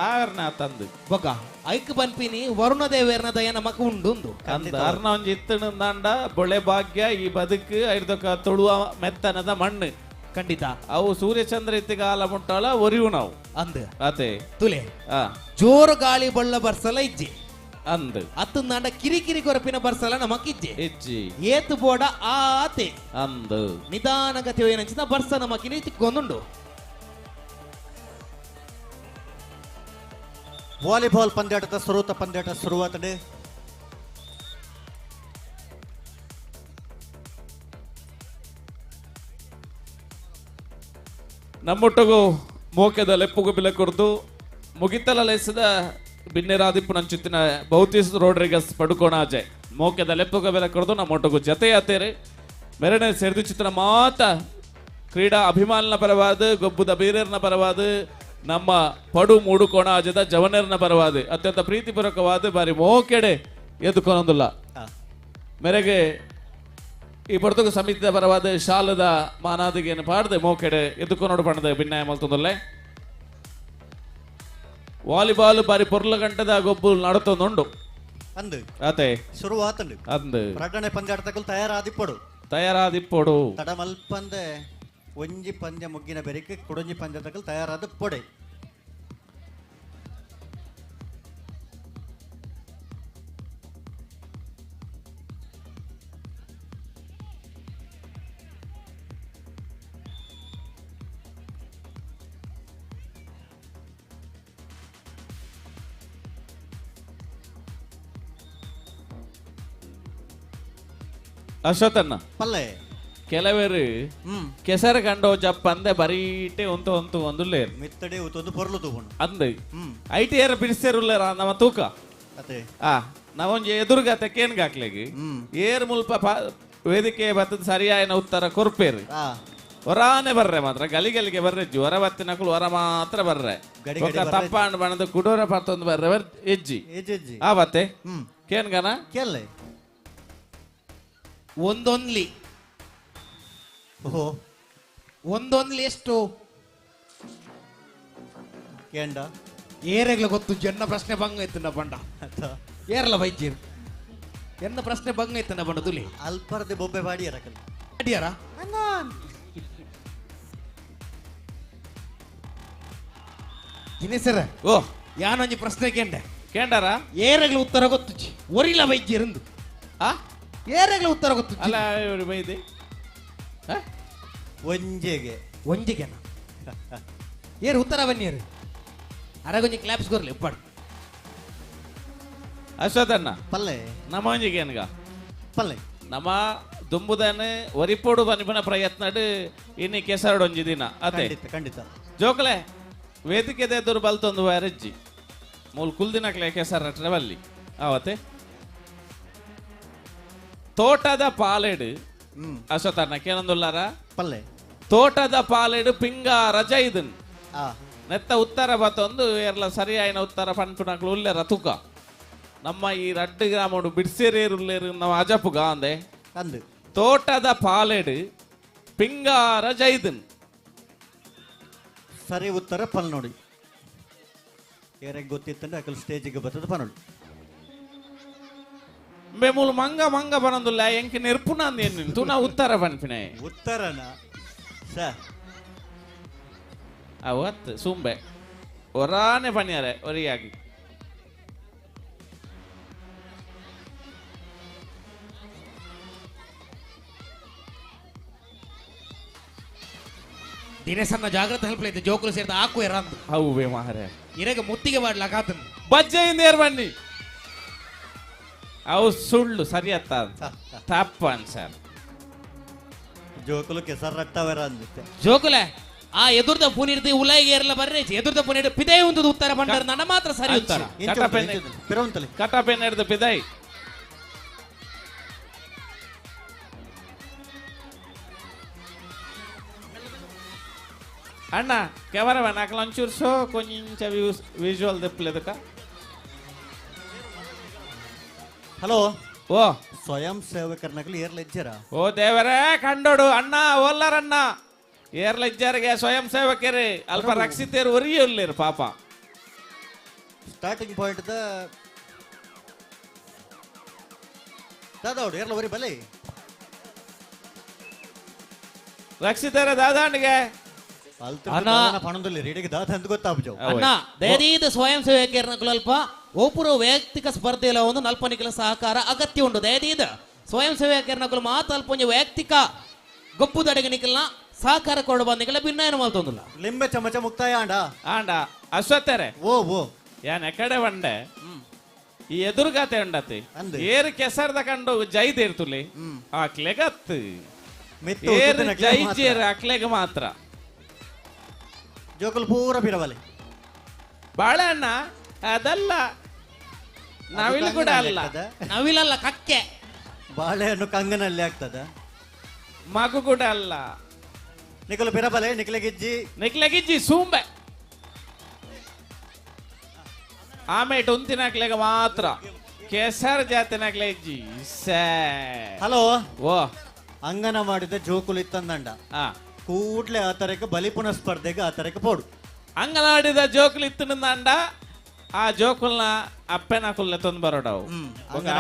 ಆರ್ನ ತಂದು ಬೊಕ ಐಕ್ ಬನ್ಪಿನಿ ವರುಣ ದೇವೇರ್ನ ದಯ ನಮಕ್ ಉಂಡು ಅಂದ ಅರ್ನ ಒಂಜಿ ಇತ್ತಣಂದಾಂಡ ಬೊಳೆ ಭಾಗ್ಯ ಈ ಬದುಕು ಐದಕ್ಕ ತೊಳುವ ಮೆತ್ತನದ ಮಣ್ಣು ಖಂಡಿತ ಅವು ಸೂರ್ಯಚಂದ್ರ ಇತ್ತಿಗಾಲ ಮುಟ್ಟಾಳ ಒರಿವು ನಾವು ಅಂದ ಅತೆ ತುಲೆ ಆ ಜೋರು ಗಾಳಿ ಬಳ್ಳ ಬರ್ಸಲ ಇಜ್ಜಿ ಅಂದ್ ಅತ್ತು ನಾಂಡ ಕಿರಿಕಿರಿ ಕೊರಪಿನ ಬರ್ಸಲ ನಮಕ್ ಇಜ್ಜೆ ಇಜ್ಜಿ ಏತು ಬೋಡ ಆತೆ ಅಂದ್ ನಿಧಾನಗತಿ ಏನಂಚಿನ ಬರ್ಸ ನಮಕಿನಿ ತಿಕ್ಕೊಂದುಂಡು ವಾಲಿಬಾಲ್ ಪಂದ್ಯಾಟದ ಸ್ವರೂಪ ಪಂದ್ಯಾಟ ಶುರುವಾತಡೆ ನಮ್ಮೊಟ್ಟಗು ಮೋಕೆದ ಲೆಪ್ಪುಗು ಬಿಲೆ ಕೊರ್ದು ಮುಗಿತಲ ಲೆಸದ ಬಿನ್ನೆರಾದಿಪ್ಪು ನಂಚಿತ್ತಿನ ಬಹುತೀಸ್ ರೋಡ್ರಿಗಸ್ ಪಡುಕೋಣಾಜೆ ಮೋಕೆದ ಲೆಪ್ಪುಗ ಬೆಲೆ ಕೊರ್ದು ನಮ್ಮೊಟ್ಟಗು ಜತೆಯಾತೇರೆ ಮೆರನೆ ಸೆರೆದು ಚಿತ್ರ ಮಾತ ಕ್ರೀಡಾ ಅಭಿಮಾನನ ಪರವಾದ ಗೊಬ್ಬುದ ಬೀರೇರ್ನ ಪರವಾದ ನಮ್ಮ ಪಡು ಮೂಡುಕೋಣಾಜದ ಜವನೇರ್ನ ಪರವಾದ ಅತ್ಯಂತ ಪ್ರೀತಿಪೂರ್ವಕವಾದ ಬಾರಿ ಮೋಕೆಡೆ ಎದ್ದುಕೊನೊಂದುಲ್ಲ ಮೆರೆಗೆ ಈ ಪೊರ್ತುಗು ಸಮಿತಿದ ಪರವಾದ ಶಾಲದ ಮಾನಾದಿಗೆಯನ್ನು ಪಾಡ್ದೆ ಮೋಕೆಡೆ ಎದ್ದುಕೊನೋಡು ಪಣದ ಭಿನ್ನಾಯ ಮಲ್ತೊಂದುಲ್ಲೆ ವಾಲಿಬಾಲ್ ಬಾರಿ ಪೊರ್ಲ ಗಂಟದ ಗೊಬ್ಬು ನಡತೊಂದುಂಡು ಅಂದು ಅತೆ ಶುರುವಾತಂಡು ಅಂದ್ ಪ್ರಕಟಣೆ ಪಂದ್ಯಾಟದಕ್ಕೂ ತಯಾರಾದಿಪ್ಪಡು ತಯಾರಾದಿಪ್ಪೊಡು ತಡ ಮಲ್ಪಂದೆ ಒಂಜಿ ಪಂದ್ಯ ಮುಗ್ಗಿನ ಬೆರಿಕೆ ಕುಡಂಜಿ ಪಂದ್ಯದಕ್ಕೂ ತಯಾರಾದ ಪೊಡೆ ಅಶ್ವಥಣ್ಣ ಪಲ್ಲೆ ಕೆಲವರು ಕೆಸರು ಕಂಡು ಜಪ್ಪಂದೆ ಬರೀಟೆ ಒಂತು ಒಂದುಲ್ಲೇರು ಮಿತ್ತಡೆ ಉತ್ತೊಂದು ಪೊರ್ಲು ತೂಪುಂಡು ಅಂದ್ ಐಟಿ ಏರ ಬಿಡಿಸ್ತಾರುಲ್ಲೇರ ನಮ್ಮ ತೂಕ ಅತೆ ನಾವೊಂಜಿ ಎದುರುಗ ತೆಕ್ಕೇನ್ಗ ಹಾಕ್ಲೆಗಿ ಏರ್ ಮುಲ್ಪ ವೇದಿಕೆ ಬತ್ತದ ಸರಿಯಾಯಿನ ಉತ್ತರ ಕೊರ್ಪೇರು ಹೊರಾನೆ ಬರ್ರೆ ಮಾತ್ರ ಗಲಿಗೆ ಬರ್ರೆ ಜ್ವರ ಬತ್ತಿನಕಲು ಹೊರ ಮಾತ್ರ ಬರ್ರೆ ತಪ್ಪಾಂಡ್ ಬಣದ ಕುಡೋರ ಪತ್ತೊಂದು ಬರ್ರೆ ಎಜ್ಜಿ ಆವತ್ತೆ ಕೇನ್ಗನ ಕೇಳ್ಳೆ ಒಂದೊಂದ್ಲಿ ಓಹೋ ಒಂದೊಂದ್ಲಿ ಎಷ್ಟು ಕೇಂಡ ಏರೆಗ್ಲ ಗೊತ್ತು ಎನ್ನ ಪ್ರಶ್ನೆ ಭಂಗ ಇತ್ತು ಬಂಡ ಏರಲ್ಲ ಬೈಜೀರ್ ಎನ್ನ ಪ್ರಶ್ನೆ ಭಂಗ ಇತ್ತು ಬಂಡ ತುಲಿ ಅಲ್ಪರ್ದೆ ಬೊಬ್ಬೆ ಬಾಡಿ ಎರಕಲ್ ಅಡಿಯಾರ ದಿನೇಸರ ಓ ಯಾನೊಂಜಿ ಪ್ರಶ್ನೆ ಕೇಂಡಾರ ಏರೆಗ್ಲ ಉತ್ತರ ಗೊತ್ತು ಒರಿಲ ಬೈಜೀರಂದು ಆ ಏರೆಗ್ಲ ಉತ್ತರ ಗೊತ್ತು ಅಲ್ಲ ಇವ್ರು ಬೈದೆ ಒಂಜೆಗೆ ಒಂಜಿಗೆನ ಏರು ಉತ್ತರ ಬನ್ನಿಯರು ಅರಗೊಂಜಿ ಕ್ಲಾಪ್ಸ್ ಕೊರ್ಲಿ ಉಪ್ಪಾಡು ಅಶ್ವಥಣ್ಣ ಪಲ್ಲೆ ನಮ್ಮ ಒಂಜಿಗೇನ್ಗ ಪಲ್ಲೆ ನಮ್ಮ ದುಂಬುದನ್ ಒರಿಪೋಡು ಬನಿಪನ ಪ್ರಯತ್ನಡು ಇನ್ನಿ ಕೆಸರಡು ಒಂಜಿ ದಿನ ಅತೆ ಖಂಡಿತ ಜೋಕಲೆ ವೇದಿಕೆ ಎದುರು ಬಲ್ತೊಂದು ವಾರಜ್ಜಿ ಮೂಲ್ ಕುಲ್ದಿನಕ್ಲೆ ಕೆಸರ ಬಲ್ಲಿ ಆವತ್ತೆ ತೋಟದ ಪಾಲೆಡು ಅಶ್ವಥಣ್ಣ ಕೇನೊಂದುಲ್ಲಾರ ಪಲ್ಲೆ ತೋಟದ ಪಾಲೆಡು ಪಿಂಗ ರಜ ಇದನ್ ಆ ನೆತ್ತ ಉತ್ತರ ಬತ್ತೊಂದು ಎಲ್ಲ ಸರಿಯಾಯಿನ ಉತ್ತರ ಪಂಪುನಕ್ಲು ಉಲ್ಲೆರ ತುಕ ನಮ್ಮ ಈ ರಡ್ಡು ಗ್ರಾಮಡು ಬಿಡ್ಸೇರೇರುಲ್ಲೇರು ನಾವು ಅಜಪುಗ ಅಂದೆ ಅಂದು ತೋಟದ ಪಾಲೆಡು ಪಿಂಗಾರ ಜೈದನ್ ಸರಿ ಉತ್ತರ ಪಲ್ ನೋಡಿ ಏರೆಗ್ ಗೊತ್ತಿತ್ತಂದ್ರೆ ಅಕಲ್ ಸ್ಟೇಜಿಗೆ ಬರ್ತದ ಪನೋಡು ಬೆಮೂಲು ಮಂಗ ಬನೊಂದುಲ್ಲ ಎಂಕೆ ನೆರ್ಪುನ ಅಂದೇನು ತುನ ಉತ್ತರ ಪನ್ಪಿನೆ ಉತ್ತರನ ಸ ಅವತ್ತು ಸುಂಬೆ ಒರಾನೆ ಪಣಿಯಾರೆ ಒರಿಯಾಗಿ ದಿನೇಶನ್ನ ಜಾಗ್ರತೆ ಹೆಲ್ಪ್ ಐತೆ ಜೋಕುಲು ಸೇರಿದ ಹಾಕು ಎರಂದು ಹೌವೇ ಮಾರೆ ಇರೆಗೆ ಮುತ್ತಿಗೆ ಮಾಡ್ಲಾಕಾತನು ಬಜ್ಜೆಯಿಂದ ಏರ್ ಬನ್ನಿ ಅವು ಸುಳ್ಳು ಸರಿಯತ್ತ ತಪ್ಪ ಅನ್ಸರ್ ಜೋಕುಲು ಕೆಸರ್ ರಟ್ಟವರ ಅಂದಿತ್ತೆ ಜೋಕುಲೆ ಆ ಎದುರ್ದ ಪುನಿರ್ದಿ ಉಲಾಯಿಗೆ ಏರಲ್ಲ ಬರ್ರಿ ಎದುರ್ದ ಪುನಿರ್ ಪಿದೇ ಒಂದು ಉತ್ತರ ಬಂಡಾರ ನನ್ನ ಮಾತ್ರ ಸರಿ ಉತ್ತರ ಪಿರವಂತಲೆ ಕಟಪೆನ್ ಹಿಡ್ದು ಪಿದೈ ಅಣ್ಣ ಕೆವರವ నాకు ಒಂಚೂರು ಶೋ కొంచెం ವಿಜುವಲ್ ದೆಪ್ಪಲೆದಕ ಹಲೋ ಓ ಸ್ವಯಂ ಸೇವಕರನಾಗಲಿ ಏರ್ಲ ಇಜ್ಜರ ಓ ದೇವರೇ ಕಂಡೋಡು ಅಣ್ಣ ಓಲ್ಲರಣ್ಣ ಏರ್ಲ ಇಜ್ಜಾರಿಗೆ ಸ್ವಯಂ ಸೇವಕರೇ ಅಲ್ಪ ರಕ್ಷಿತೇರು ಒರಿಯುಳ್ಳೇರು ಪಾಪ ಸ್ಟಾರ್ಟಿಂಗ್ ಪಾಯಿಂಟ್ ದಾದೌಡು ಏರ್ಲ ಒರಿ ಬಲೆ ರಕ್ಷಿತೇರ ದಾದಾಂಡಿಗೆ ಪಣದಲ್ಲಿ ರೇಡಿಗೆ ದಾದ ಅಂತ ಗೊತ್ತಾಗ್ಜೋ ಅಣ್ಣ ದಯದೀದ ಸ್ವಯಂ ಸೇವಕರನ್ನ ಅಲ್ಪ ಒಬ್ಬರು ವೈಯಕ್ತಿಕ ಸ್ಪರ್ಧೆಲ ಒಂದು ನಲ್ಪನಿಕಲ ಸಹಕಾರ ಅಗತ್ಯ ಉಂಟು ದಯದೀದ ಸ್ವಯಂ ಸೇವಕರನ್ನ ಮಾತ ಅಲ್ಪ ಒಂದು ವೈಯಕ್ತಿಕ ಗೊಪ್ಪು ದಡಗನಿಕಲ್ನ ಸಹಕಾರ ಕೊಡ ಬಂದಿಕಲ್ಲ ಭಿನ್ನ ಏನು ಮಾತೊಂದಿಲ್ಲ ಲಿಂಬೆ ಚಮಚ ಮುಕ್ತಾಯ ಆಂಡ ಅಶ್ವತ್ಥರೆ ಓ ಓ ಯಾನ್ ಎಕಡೆ ಬಂಡೆ ಈ ಎದುರುಗಾತೆ ಉಂಡತಿ ಏರು ಕೆಸರ್ದ ಕಂಡು ಜೈದ್ ಇರ್ತುಲಿ ಆಕ್ಲೆಗತ್ತು ಏರು ಜೈಜೇರು ಅಕ್ಲೆಗ ಮಾತ್ರ ಜೋಕಲ್ ಪೂರ ಬಿರವಲೆ ಬಾಳೆಹಣ್ಣ ಅದಲ್ಲ ನವಿಲು ಕೂಡ ಅಲ್ಲ ನವಿಲಲ್ಲ ಕಕ್ಕೆ ಬಾಳೆಹಣ್ಣು ಕಂಗನಲ್ಲಿ ಆಗ್ತದ ಮಗು ಕೂಡ ಅಲ್ಲ ನಿಕಲು ಬಿರಬಲೆ ನಿಕ್ಲೆಗಿಜ್ಜಿ ಸೂಂಬೆ ಆಮೇಟ್ ಉಂತಿನಾಕ್ಲೆಗ ಮಾತ್ರ ಕೆಸರ್ ಜಾತಿನಾಕ್ಲೆ ಇಜ್ಜಿ ಹಲೋ ಓ ಅಂಗನ ಮಾಡಿದ ಜೋಕುಲು ಇತ್ತಂದಂಡ ಕೂಡ್ಲೆ ಆ ತರಕ್ಕೆ ಬಲಿಪುನ ಸ್ಪರ್ಧೆಗೆ ಆ ತರಕ್ಕೆ ಪೋಡು ಅಂಗನವಾಡಿದ ಜೋಕುಲು ಇತ್ತಂಡ ಆ ಜೋಕುಲ್ನ ಅಪ್ಪೆನಾಕುಲ್ನ ತಂದು ಬರೋಡವು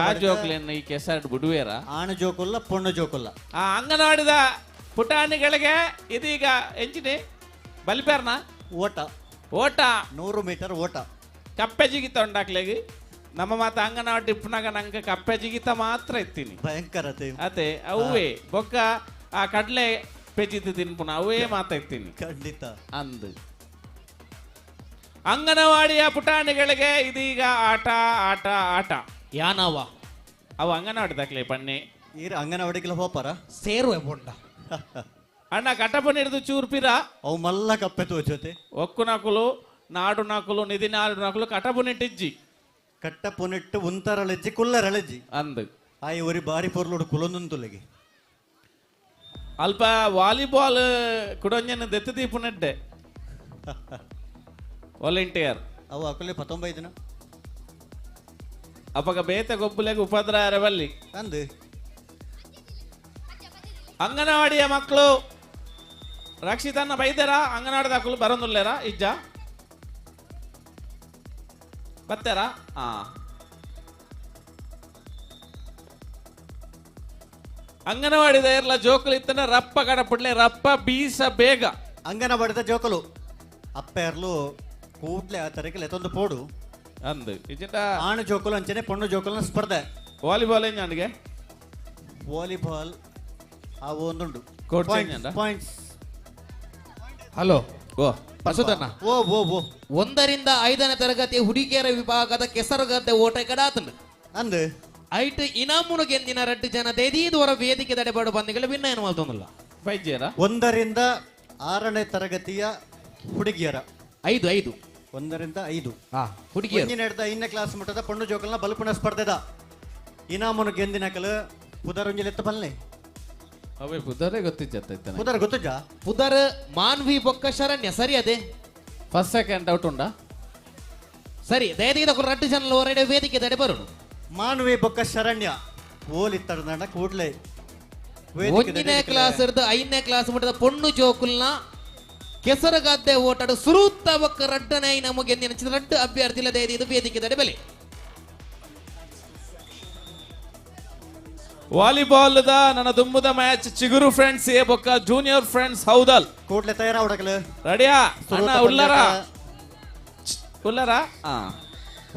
ಆ ಜೋಕುಲನ್ನು ಈ ಕೆಸರ್ ಬಿಡುವೇರ ಆಣ ಜೋಕುಲ್ಲ ಪೊಣ್ಣು ಜೋಕುಲ್ಲ ಆ ಅಂಗನವಾಡಿದ ಪುಟಾಣಿಗಳಿಗೆ ಇದೀಗ ಎಂಚಿನಿ ಬಲಿಪೇರ್ನ ಓಟ ಓಟ 100 ಮೀಟರ್ ಓಟ ಕಪ್ಪೆ ಜಿಗಿತ ಉಂಡಾಕ್ಲೆಗೆ ನಮ್ಮ ಮಾತ ಅಂಗನವಾಡಿ ಟಿಪ್ಪನಾಗ ನಂಗೆ ಕಪ್ಪೆ ಜಿಗಿತ ಮಾತ್ರ ಎತ್ತೀನಿ ಭಯಂಕರತೆ ಅದೇ ಅವೇ ಬೊಕ್ಕ ಆ ಕಡ್ಲೆ ಪೆಜಿದ್ದು ತಿನ್ಪುಣ ಅವೇ ಮಾತ ಎತ್ತೀನಿ ಖಂಡಿತ ಅಂದು ಅಂಗನವಾಡಿಯ ಪುಟಾಣಿಗಳಿಗೆ ಇದೀಗ ಆಟ ಆಟ ಆಟ ಯಾನವ ಅವು ಅಂಗನವಾಡಿದಾಕ್ಲೆ ಪಣ್ಣೆ ಈರ ಅಂಗನವಾಡಿಗೆಲ್ಲ ಹೋಪಾರ ಸೇರುವೆ ಬೊಂಡ ಅಣ್ಣ ಕಟಪನ ಹಿಡಿದು ಚೂರ್ಪಿರ ಅವು ಮಲ್ಲ ಕಪ್ಪೆ ತೋಚೋತೆ ಒಕ್ಕು ನಾಕುಲು ನಾಡು ನಾಕುಲು ನಿಧಿ ನಾಡು ನಾಕುಲು ಕಟಪುನಿಟ್ಟಿಜ್ಜಿ ಕಟ್ಟ ಪುನಿಟ್ಟು ಉಂತರಳೆಜ್ಜಿ ಕುಲ್ಲರಳೆಜ್ಜಿ ಅಂದು ಆಯ್ ಒರಿ ಬಾರಿ ಪೊರ್ಲೋಡು ಕುಲೊಂದುಂತುಲೆಗೆ ಅಲ್ಪ ವಾಲಿಬಾಲ್ ಕುಡೊಂಜನ ದೆತ್ತು ದೀಪುನೆಡ್ಡೆ ವಾಲಂಟಿಯರ್ ಅವು ಅಕಲೆ 19 ದಿನ ಅಪಗ ಬೇತೆ ಗೊಬ್ಬುಲೆಗೆ ಉಪದ್ರ ಬಲ್ಲಿ ಅಂದು ಅಂಗನವಾಡಿಯ ಮಕ್ಕಳು ರಕ್ಷಿತನ್ನ ಬೈದರ ಅಂಗನವಾಡಿದ ಮಕ್ಕಳು ಬರೋದಿಲ್ಲೇರ ಇಜ್ಜ ಬರ್ತಾರ ಅಂಗನವಾಡಿದ ಎಲ್ಲ ಜೋಕುಲು ಇತ್ತನ ರಪ್ಪ ಕಡಪಡ್ಲೆ ರಪ್ಪ ಬೀಸ ಬೇಗ ಅಂಗನವಾಡಿದ ಜೋಕಲು ಅಪ್ಪೆರ್ಲು ಕೂಡ್ಲೆ ಆ ತರಕ್ಕೆ ಲೆತ್ತೊಂದು ಪೋಡು ಅಂದು ಇಜ್ಜ ಆಣ ಜೋಕಲು ಅಂಚನೆ ಪೊಣ್ಣು ಜೋಕಲ್ನ ಸ್ಪರ್ಧೆ ವಾಲಿಬಾಲ್ ನನಗೆ ವಾಲಿಬಾಲ್ ಆ ಒಂದುಂಡು ಪಾಯಿಂಟ್ಸ್ ಹಲೋ ಓ ಅಸುದಣ್ಣ ಓ ಓ ಓ 1ರಿಂದ 5ನೇ ತರಗತಿ ಹುಡುಗಿಯರ ವಿಭಾಗದ ಕೆಸರುಗದ್ದೆ ಓಟ ಕಡಾತಂಡು ಅಂದು ಐಟ್ ಇನಾಮುನು ಗೆಂದಿನ 2 ಜನ ದೇದೀದುವರ ವೇದಿಕೆ ತಡೆಬಾಡು ಬಂದಿಗಳು ಭಿನ್ನ ಏನು ಮಾಡ್ತೊಂದಿಲ್ಲ 1ರಿಂದ 6ನೇ ತರಗತಿಯ ಹುಡುಗಿಯರ 5 1ರಿಂದ 5 ಹುಡುಗಿಯರು ನಡೆದ 5ನೇ ಕ್ಲಾಸ್ ಮಟ್ಟದ ಪೊಣ್ಣು ಜೋಕಲ್ನ ಬಲಪುಣ ಸ್ಪರ್ಧೆದ ಇನಾಮುನು ಗೆಂದಿನ ಕಲು ಪುದರೊಂಜಿಲೆತ್ತ ಬಲ್ಲೆ ಅವೇ ಪುದರೇ ಗೊತ್ತಿಜ್ಜತ್ತ ಪುದರ್ ಗೊತ್ತುಜ ಪುದರ್ ಮಾನ್ವಿ ಬೊಕ್ಕ ಶರಣ್ಯ ಸರಿ ಅದೇ ಫಸ್ಟ್ ಸೆಕೆಂಡ್ ಡೌಟ್ ಉಂಡಾ ಸರಿ ದಯದೀದ 2 ಜನ ಹೊರಡೆ ವೇದಿಕೆ ತಡೆ ಬರೋಣ ಮಾನ್ವಿ ಬೊಕ್ಕ ಶರಣ್ಯ ಓಲಿತ್ತಡ ಕೂಡ್ಲೆ 1ನೇ ಕ್ಲಾಸ್ ಇರ್ದ 5ನೇ ಕ್ಲಾಸ್ ಮಟ್ಟದ ಪೊಣ್ಣು ಜೋಕುಲ್ನ ಕೆಸರಗದ್ದೆ ಓಟಾಡು ಸುರುತ್ತ ಬೊಕ್ಕ ರಡ್ಡನೈ ನಮಗೆ ನೆನಚಿದ 2 ಅಭ್ಯರ್ಥಿಲ ದಯದೀದ ವೇದಿಕೆ ತಡೆ ಬೆಲೆ ವಾಲಿಬಾಲ್ ದ ನನ್ನ ದುಮ್ಮದ ಮ್ಯಾಚ್ ಚಿಗುರು ಫ್ರೆಂಡ್ಸ್ ಎ ಬೊಕ್ಕ ಜೂನಿಯರ್ ಫ್ರೆಂಡ್ಸ್ ಹೌದಲ್ ಕೂಡ್ಲೆ ತಯಾರ ಹುಡಕಲು ರೆಡಿಯಾ ಅಣ್ಣ ಉಲ್ಲರ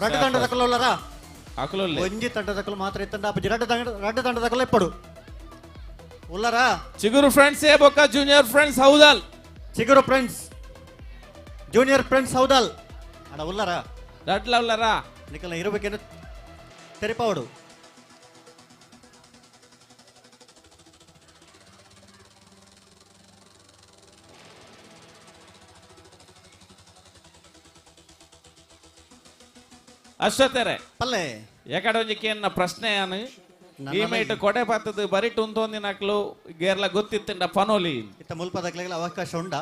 ರಡ್ಡ ತಂಡದಕಲು ಉಲ್ಲರ ಆಕಲು ಒಂಜಿ ತಂಡದಕಲು ಮಾತ್ರ ಇತ್ತಂಡ ಅಪ್ಪ ರಡ್ಡ ತಂಡದಕಲು ಇಪ್ಪಡು ಉಲ್ಲರ ಚಿಗುರು ಫ್ರೆಂಡ್ಸ್ ಎ ಬೊಕ್ಕ ಜೂನಿಯರ್ ಫ್ರೆಂಡ್ಸ್ ಹೌದಲ್ ಚಿಗುರು ಫ್ರೆಂಡ್ಸ್ ಜೂನಿಯರ್ ಫ್ರೆಂಡ್ಸ್ ಹೌದಲ್ ಅಣ್ಣ ಉಲ್ಲರ ರಡ್ಲ ಉಲ್ಲರ ನಿಕಲ್ನ ಇರಬೇಕೇನು ತೆರಿಪಾವಡು ಅಷ್ಟೊತ್ತಾರೆ ಪಲ್ಲೆ ಎಕಡೊಂಜಿಕೆಯನ್ನ ಪ್ರಶ್ನೆಯಾನು ಈ ಮೈಟ್ ಕೊಡೆ ಪತ್ತದು ಬರಿಟ್ ಉಂತೊಂದಿನಕ್ಲು ಗೇರ್ಲ ಗೊತ್ತಿತ್ತಂಡ ಪನೋಲಿ ಇತ್ತ ಮುಲ್ಪದಕ್ಲೆಲ್ಲ ಅವಕಾಶ ಉಂಡ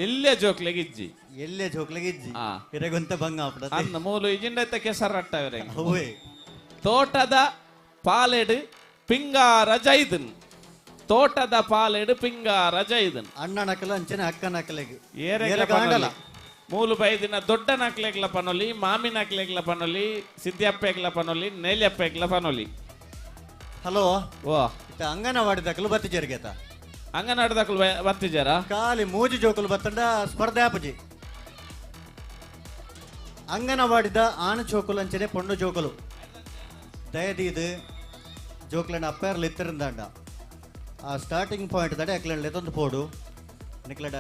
ಎಲ್ಲೇ ಜೋಕ್ಲೆಗಿಜ್ಜಿ ಎಲ್ಲೇ ಜೋಕ್ಲೆಗಿಜ್ಜಿ ಇರಗೊಂತ ಭಂಗ ಆಪಡ ಅಂದ ಮೂಲು ಇಜಿಂಡೈತೆ ಕೆಸರಟ್ಟವರೆ ಅವೇ ತೋಟದ ಪಾಲೆಡು ಪಿಂಗಾರ ಜೈದನ್ ತೋಟದ ಪಾಲೆಡು ಪಿಂಗಾರ ಜೈದನ್ ಅಣ್ಣ ನಕಲ ಅಂಚನೆ ಅಕ್ಕ ನಕಲೆಗೆ ಏರೆಗ್ಲ ಪನೊಲಿ ಮೂಲು ಬೈದಿನ ದೊಡ್ಡ ನಕ್ಲೆಗ್ಲ ಪನೊಲಿ ಮಾಮಿ ನಕ್ಲೆಗ್ಲ ಪನೊಲಿ ಸಿದ್ದಿಯಪ್ಪೆಗ್ಲ ಪನೊಲಿ ನೇಲಿಯಪ್ಪೆಗ್ಲ ಪನೊಲಿ. ಹಲೋ ಓ ಇತ್ತ ಅಂಗನವಾಡಿ ದಕಲು ಬತ್ತಿಜರ್ಗೆತ ಅಂಗನವಾಡಿ ದಕಲು ಬತ್ತಿಜಾರ ಖಾಲಿ ಮೂಜಿ ಜೋಕುಲು ಬತ್ತಂಡ ಸ್ಪರ್ಧಾಪಜಿ ಅಂಗನವಾಡಿದ ಆಣು ಜೋಕುಲು ಅಂಚನೆ ಪೊಣ್ಣು ಜೋಕುಲು ದಯದೀದು ಜೋಕ್ಲನ ಅಪ್ಪರ್ಲಿ ಇತ್ತರಿಂದಾಂಡ ಆ ಸ್ಟಾರ್ಟಿಂಗ್ ಪಾಯಿಂಟ್ ತಡೆ ಅಕ್ಲನ್ ಲೆತೊಂದು ಪೋಡು ನಿಕ್ಲಡ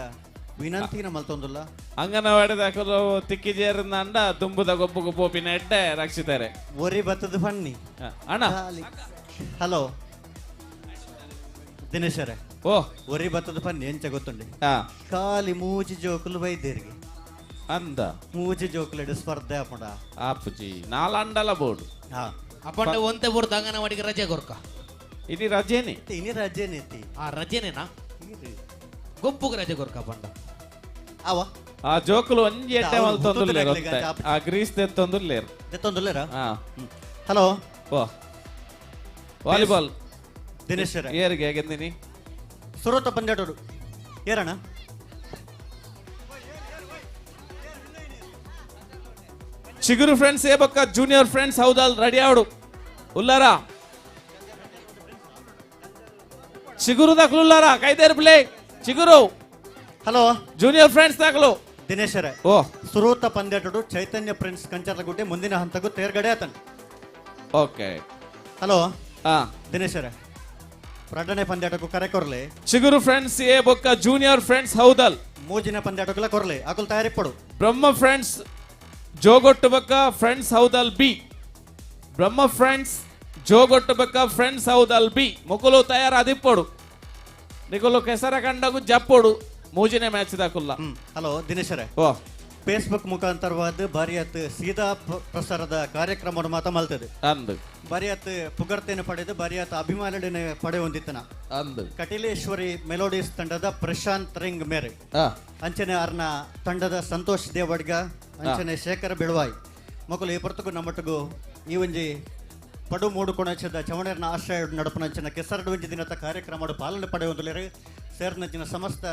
ವಿನಂತಿನ ಮಲ್ತೊಂದುಲ್ಲ ಅಂಗನವಾಡಿ ದಕಲು ತಿಕ್ಕಿಜೇರಿಂದಾಂಡ ತುಂಬುದ ಗೊಬ್ಬು ಪೋಪಿನ ಎಡ್ಡೆ ರಕ್ಷಿತಾರೆ ಒರಿ ಬತ್ತದ ಬನ್ನಿ ಅಣ್ಣ. ಹಲೋ ದಿನೇಶರೇ ಓ ಒರಿ ಬತ್ತದ ಬನ್ನಿ ಎಂಚ ಗೊತ್ತುಂಡಿ ಹಾ ಖಾಲಿ ಮೂಜಿ ಜೋಕುಲು ವೈದ್ಯರಿಗೆ ಅಂದ ಮೂಜಿ ಜೋಕುಲೆಡ್ ಸ್ಪರ್ಧೆ ಆಪುಂಡ ಆಪುಜಿ ನಾಲಂಡಲ ಬೋರ್ಡು ಹಾ ಅಪ್ಪಂಡ ಒಂತೆ ಬುರ್ದು ಅಂಗನವಾಡಿಗೆ ರಜೆ ಕೊರ್ಕ ఇది రజేని ಇನಿ ರಜೆ ನೀತಿ ಆ ರಜೆನೇನಾ ಗೊಬ್ಬುಗೆ ರಜೆ ಕೊರ್ಕ ಅಪ್ಪಂಡ ಅವ ఆ జోకులు ಒಂಜಿ ಎಟ್ಟೆ ಮಲ್ತೊಂದುಲ್ಲೇರು ಆ ಗ್ರೀಸ್ ತೆತ್ತೊಂದುಲ್ಲೇರು ತೆತ್ತೊಂದುಲ್ಲೇರ ಹಾ ಹಲೋ ಓ ವಾಲಿಬಾಲ್ ದಿನೇಶರೇ ಏರಿಗೆ ಗೆಂದಿನಿ ಸುರತ ಪಂದ್ಯಾಟೋಡು ಏರಣ್ಣ చిగురు ఫ్రెండ్స్ ఏ పక్క జూనియర్ ఫ్రెండ్స్ హౌదాల్ రెడీ ఆవుడు ఉల్లారా చిగురు దక్కులుల్లారా కైదేరు ప్లే చిగురు ಹಲೋ ಜೂನಿಯರ್ ಫ್ರೆಂಡ್ಸ್ ದಾಖಲು ದಿನೇಶರೇ ಓ ಸುರತ ಪಂದ್ಯಾಟೋಡು ಚೈತನ್ಯ ಪ್ರಿನ್ಸ್ ಕಂಚರಗುಡ್ಡೆ ಮುಂದಿನ ಹಂತಕ್ಕೂ ತೇರ್ಗಡೆ ಆತನ್ ಓಕೆ ಹಲೋ ಹಾ ದಿನೇಶರೇ ಪ್ರಡನೆ ಪಂದ್ಯಾಟಕ್ಕೂ ಕರೆ ಕೊರ್ಲೆ చిగురు ఫ్రెండ్స్ ఏ పక్క జూనియర్ ఫ్రెండ్స్ హౌదాల్ ಮೂಜಿನ ಪಂದ್ಯಾಟಕ್ಕಲ್ಲ ಕೊರ್ಲೆ ಆಕುಲ್ ತಯಾರಿ ಪಡು ಬ್ರಹ್ಮ ಫ್ರೆಂಡ್ಸ್ ಜೋಗೊಟ್ಟು ಬಕ್ಕ friends ಹೌದಲ್ B Brahma friends Jogottu ಬಕ್ಕ ಫ್ರೆಂಡ್ಸ್ ಹೌದಲ್ ಬಿ ಮುಕುಲು ತಯಾರಾದಿಪ್ಪೋಡು ನಿಕುಲು ಕೆಸರ ಕಂಡಗು ಜಪ್ಪೋಡು ಮೂಜಿನ ಮ್ಯಾಚ್ ದಾಕುಲ್ಲ ಹಲೋ ದಿನೇಶರೇ ಓ ಫೇಸ್ಬುಕ್ ಮುಖಾಂತರವಾದ ಬಾರಿ ಹತ್ತು ಸೀದಾ ಪ್ರಸಾರದ ಕಾರ್ಯಕ್ರಮವನ್ನು ಮಾತ ಮಲ್ತದೆ ಅಂದು ಬಾರಿ ಹತ್ತು ಪುಗರ್ತೆಯನ್ನು ಪಡೆದು ಬಾರಿ ಹತ್ತು ಅಭಿಮಾನನೆ ಪಡೆ ಹೊಂದಿತ್ತನ ಅಂದು ಕಟೀಲೇಶ್ವರಿ ಮೆಲೋಡಿಸ್ ತಂಡದ ಪ್ರಶಾಂತ್ ರಿಂಗ್ ಮೇರೆ ಆ ಅಂಚನೆ ಅರ್ನ ತಂಡದ ಸಂತೋಷ್ ದೇವಡ್ಗ ಅಂಚನೆ ಶೇಖರ್ ಬೆಳವಾಯ್ ಮಕ್ಕಳು ಈ ಪೊರ್ತಗೂ ನಮ್ಮಟ್ಟಗೂ ಈ ಒಂಜಿ ಪಡು ಮೂಡುಕೊಣಚದ ಚವಣರ್ನ ಆಶ್ರಯ ನಡಪನಂಚಿನ ಕೆಸರಡು ಒಂಜಿ ದಿನದ ಕಾರ್ಯಕ್ರಮ ಪಾಲನೆ ಪಡೆ ಹೊಂದಲೇರು ಸೇರ್ನಂಚಿನ ಸಮಸ್ತ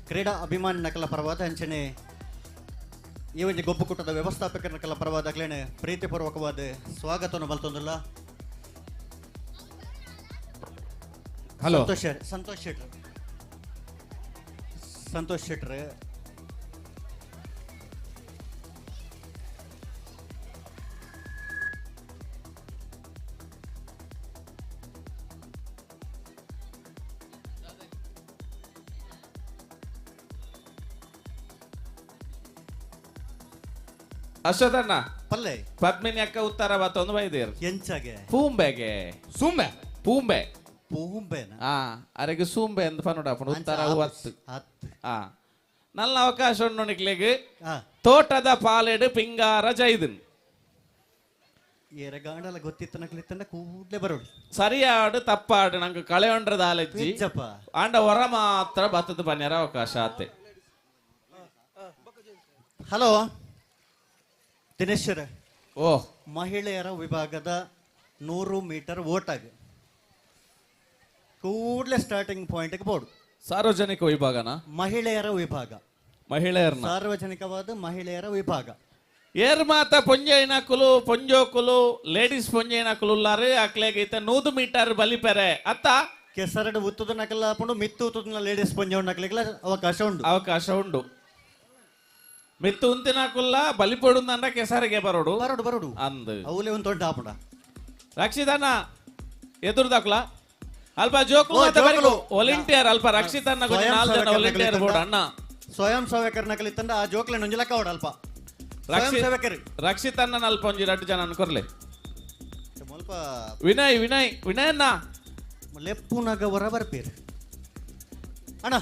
ಕ್ರೀಡಾ ಅಭಿಮಾನಿ ನಕಲ ಪರವಾದ ಅಂಚನೆ ಈ ಒಂದು ಗೊಬ್ಬುಕೂಟದ ವ್ಯವಸ್ಥಾಪಕರ ಕಲ ಪರವಾದಾಗ್ಲೇನೆ ಪ್ರೀತಿಪೂರ್ವಕವಾದ ಸ್ವಾಗತವನ್ನು ಮಲ್ತೊಂದಿಲ್ಲ. ಹಲೋ ಸಂತೋಷ್ ಶೆಟ್ರೆ ಅಶ್ವಥಣ್ಣ ಪಲ್ಲೆ ಪದ್ಮಿನಿ ಅಕ್ಕ ಉತ್ತರ ಬತ್ತೊಂದು ಬೈದೇರು ಎಂಚಾಗೆ ಪೂಂಬೆಗೆ ಸುಮ್ಮೆ ಪೂಂಬೆ ಪೂಂಬೆನ ಆ ಅರೆಗೆ ಸೂಂಬೆ ಅಂತ ಪನ್ನೋಡಪ್ಪನ ಉತ್ತರ ಹತ್ತು ಹತ್ತು ಆ நல்ல ಅವಕಾಶ ಉಂಡು ನಿಕ್ಲೆಗ್ ಹಾ ತೋಟದ ಪಾಲೆಡು ಪಿಂಗಾರ ಜೈದನ್ ಎರಗಾಂಡಲ ಗೊತ್ತಿತ್ತ ನಕಲಿತ್ತಂಡ ಕೂಡ್ಲೆ ಬರೋಡು ಸರಿಯಾಡು ತಪ್ಪಾಡು ನಂಗೆ ಕಳೆಯೊಂಡ್ರದ ಆಲೆಜ್ಜಿ ಜಪ್ಪ ಆಂಡ ಹೊರ ಮಾತ್ರ ಬತ್ತದ ಬನ್ಯರ ಅವಕಾಶ ಆತೆ. ಹಲೋ ದಿನೇಶ್ವರ ಓ ಮಹಿಳೆಯರ ವಿಭಾಗದ 100 ಮೀಟರ್ ಓಟಾಗ ಕೂಡ್ಲೆ ಸ್ಟಾರ್ಟಿಂಗ್ ಪಾಯಿಂಟ್ಗೆ ಬೋರ್ಡು ಸಾರ್ವಜನಿಕ ವಿಭಾಗನ ಮಹಿಳೆಯರ ವಿಭಾಗ ಮಹಿಳೆಯರ್ನ ಸಾರ್ವಜನಿಕವಾದ ಮಹಿಳೆಯರ ವಿಭಾಗ ಏರ್ ಮಾತ ಪೊಂಜೈನಕುಲು ಪೊಂಜೋಕುಲು ಲೇಡೀಸ್ ಪೊಂಜೈನಕುಲು ಉಲ್ಲಾರು ಅಕ್ಲೆಗ್ ಈತ 100 ಮೀಟರ್ ಬಲಿಪೆರೆ ಅತ್ತ ಕೆಸರಡು ಉತ್ತದ ನಕಲ ಹಾಕೊಂಡು ಮಿತ್ತು ಉತ್ತದ ಲೇಡೀಸ್ ಪಂಜ ನಕಲಿಗೆಲ್ಲ ಅವಕಾಶ ಉಂಡು ಮಿತ್ತು ಉಂತಿನಕುಲ್ಲ ಬಲಿಪೊಡು ಅಂದ ಕೆಸರಿಗೆ ಬರೋಡು ಬರೋಡು ಅಂದ್ ಅವಲೇ ಒಂದು ದೊಡ್ಡ ಆಪುಂಡ ರಕ್ಷಿತಣ್ಣ ಎದುರುದಾಕ್ಲ ಅಲ್ಪ ಜೋಕು ವಾಲಂಟಿಯರ್ ಅಲ್ಪ ರಕ್ಷಿತಣ್ಣ ನಾಲ್ಕು ಜನ ವಾಲಂಟಿಯರ್ ಬೋರ್ಡ್ ಅಣ್ಣ ಸ್ವಯಂ ಸೇವಕರ ನಕಲಿತ್ತಂಡ ಆ ಜೋಕ್ಲೆ ನೊಂಜಲಕ್ಕ ಅವಡ ಅಲ್ಪ ಸ್ವಯಂ ಸೇವಕರು ರಕ್ಷಿತಣ್ಣ ಅಲ್ಪ ಒಂಜಿ 2 ಜನ ಅನ್ಕೊರ್ಲೆ ಸ್ವಲ್ಪ ವಿನಯ್ ಅಣ್ಣ ಲೆಪ್ಪುನಾಗ ಹೊರ ಬರ್ಪೇರು ಅಣ್ಣ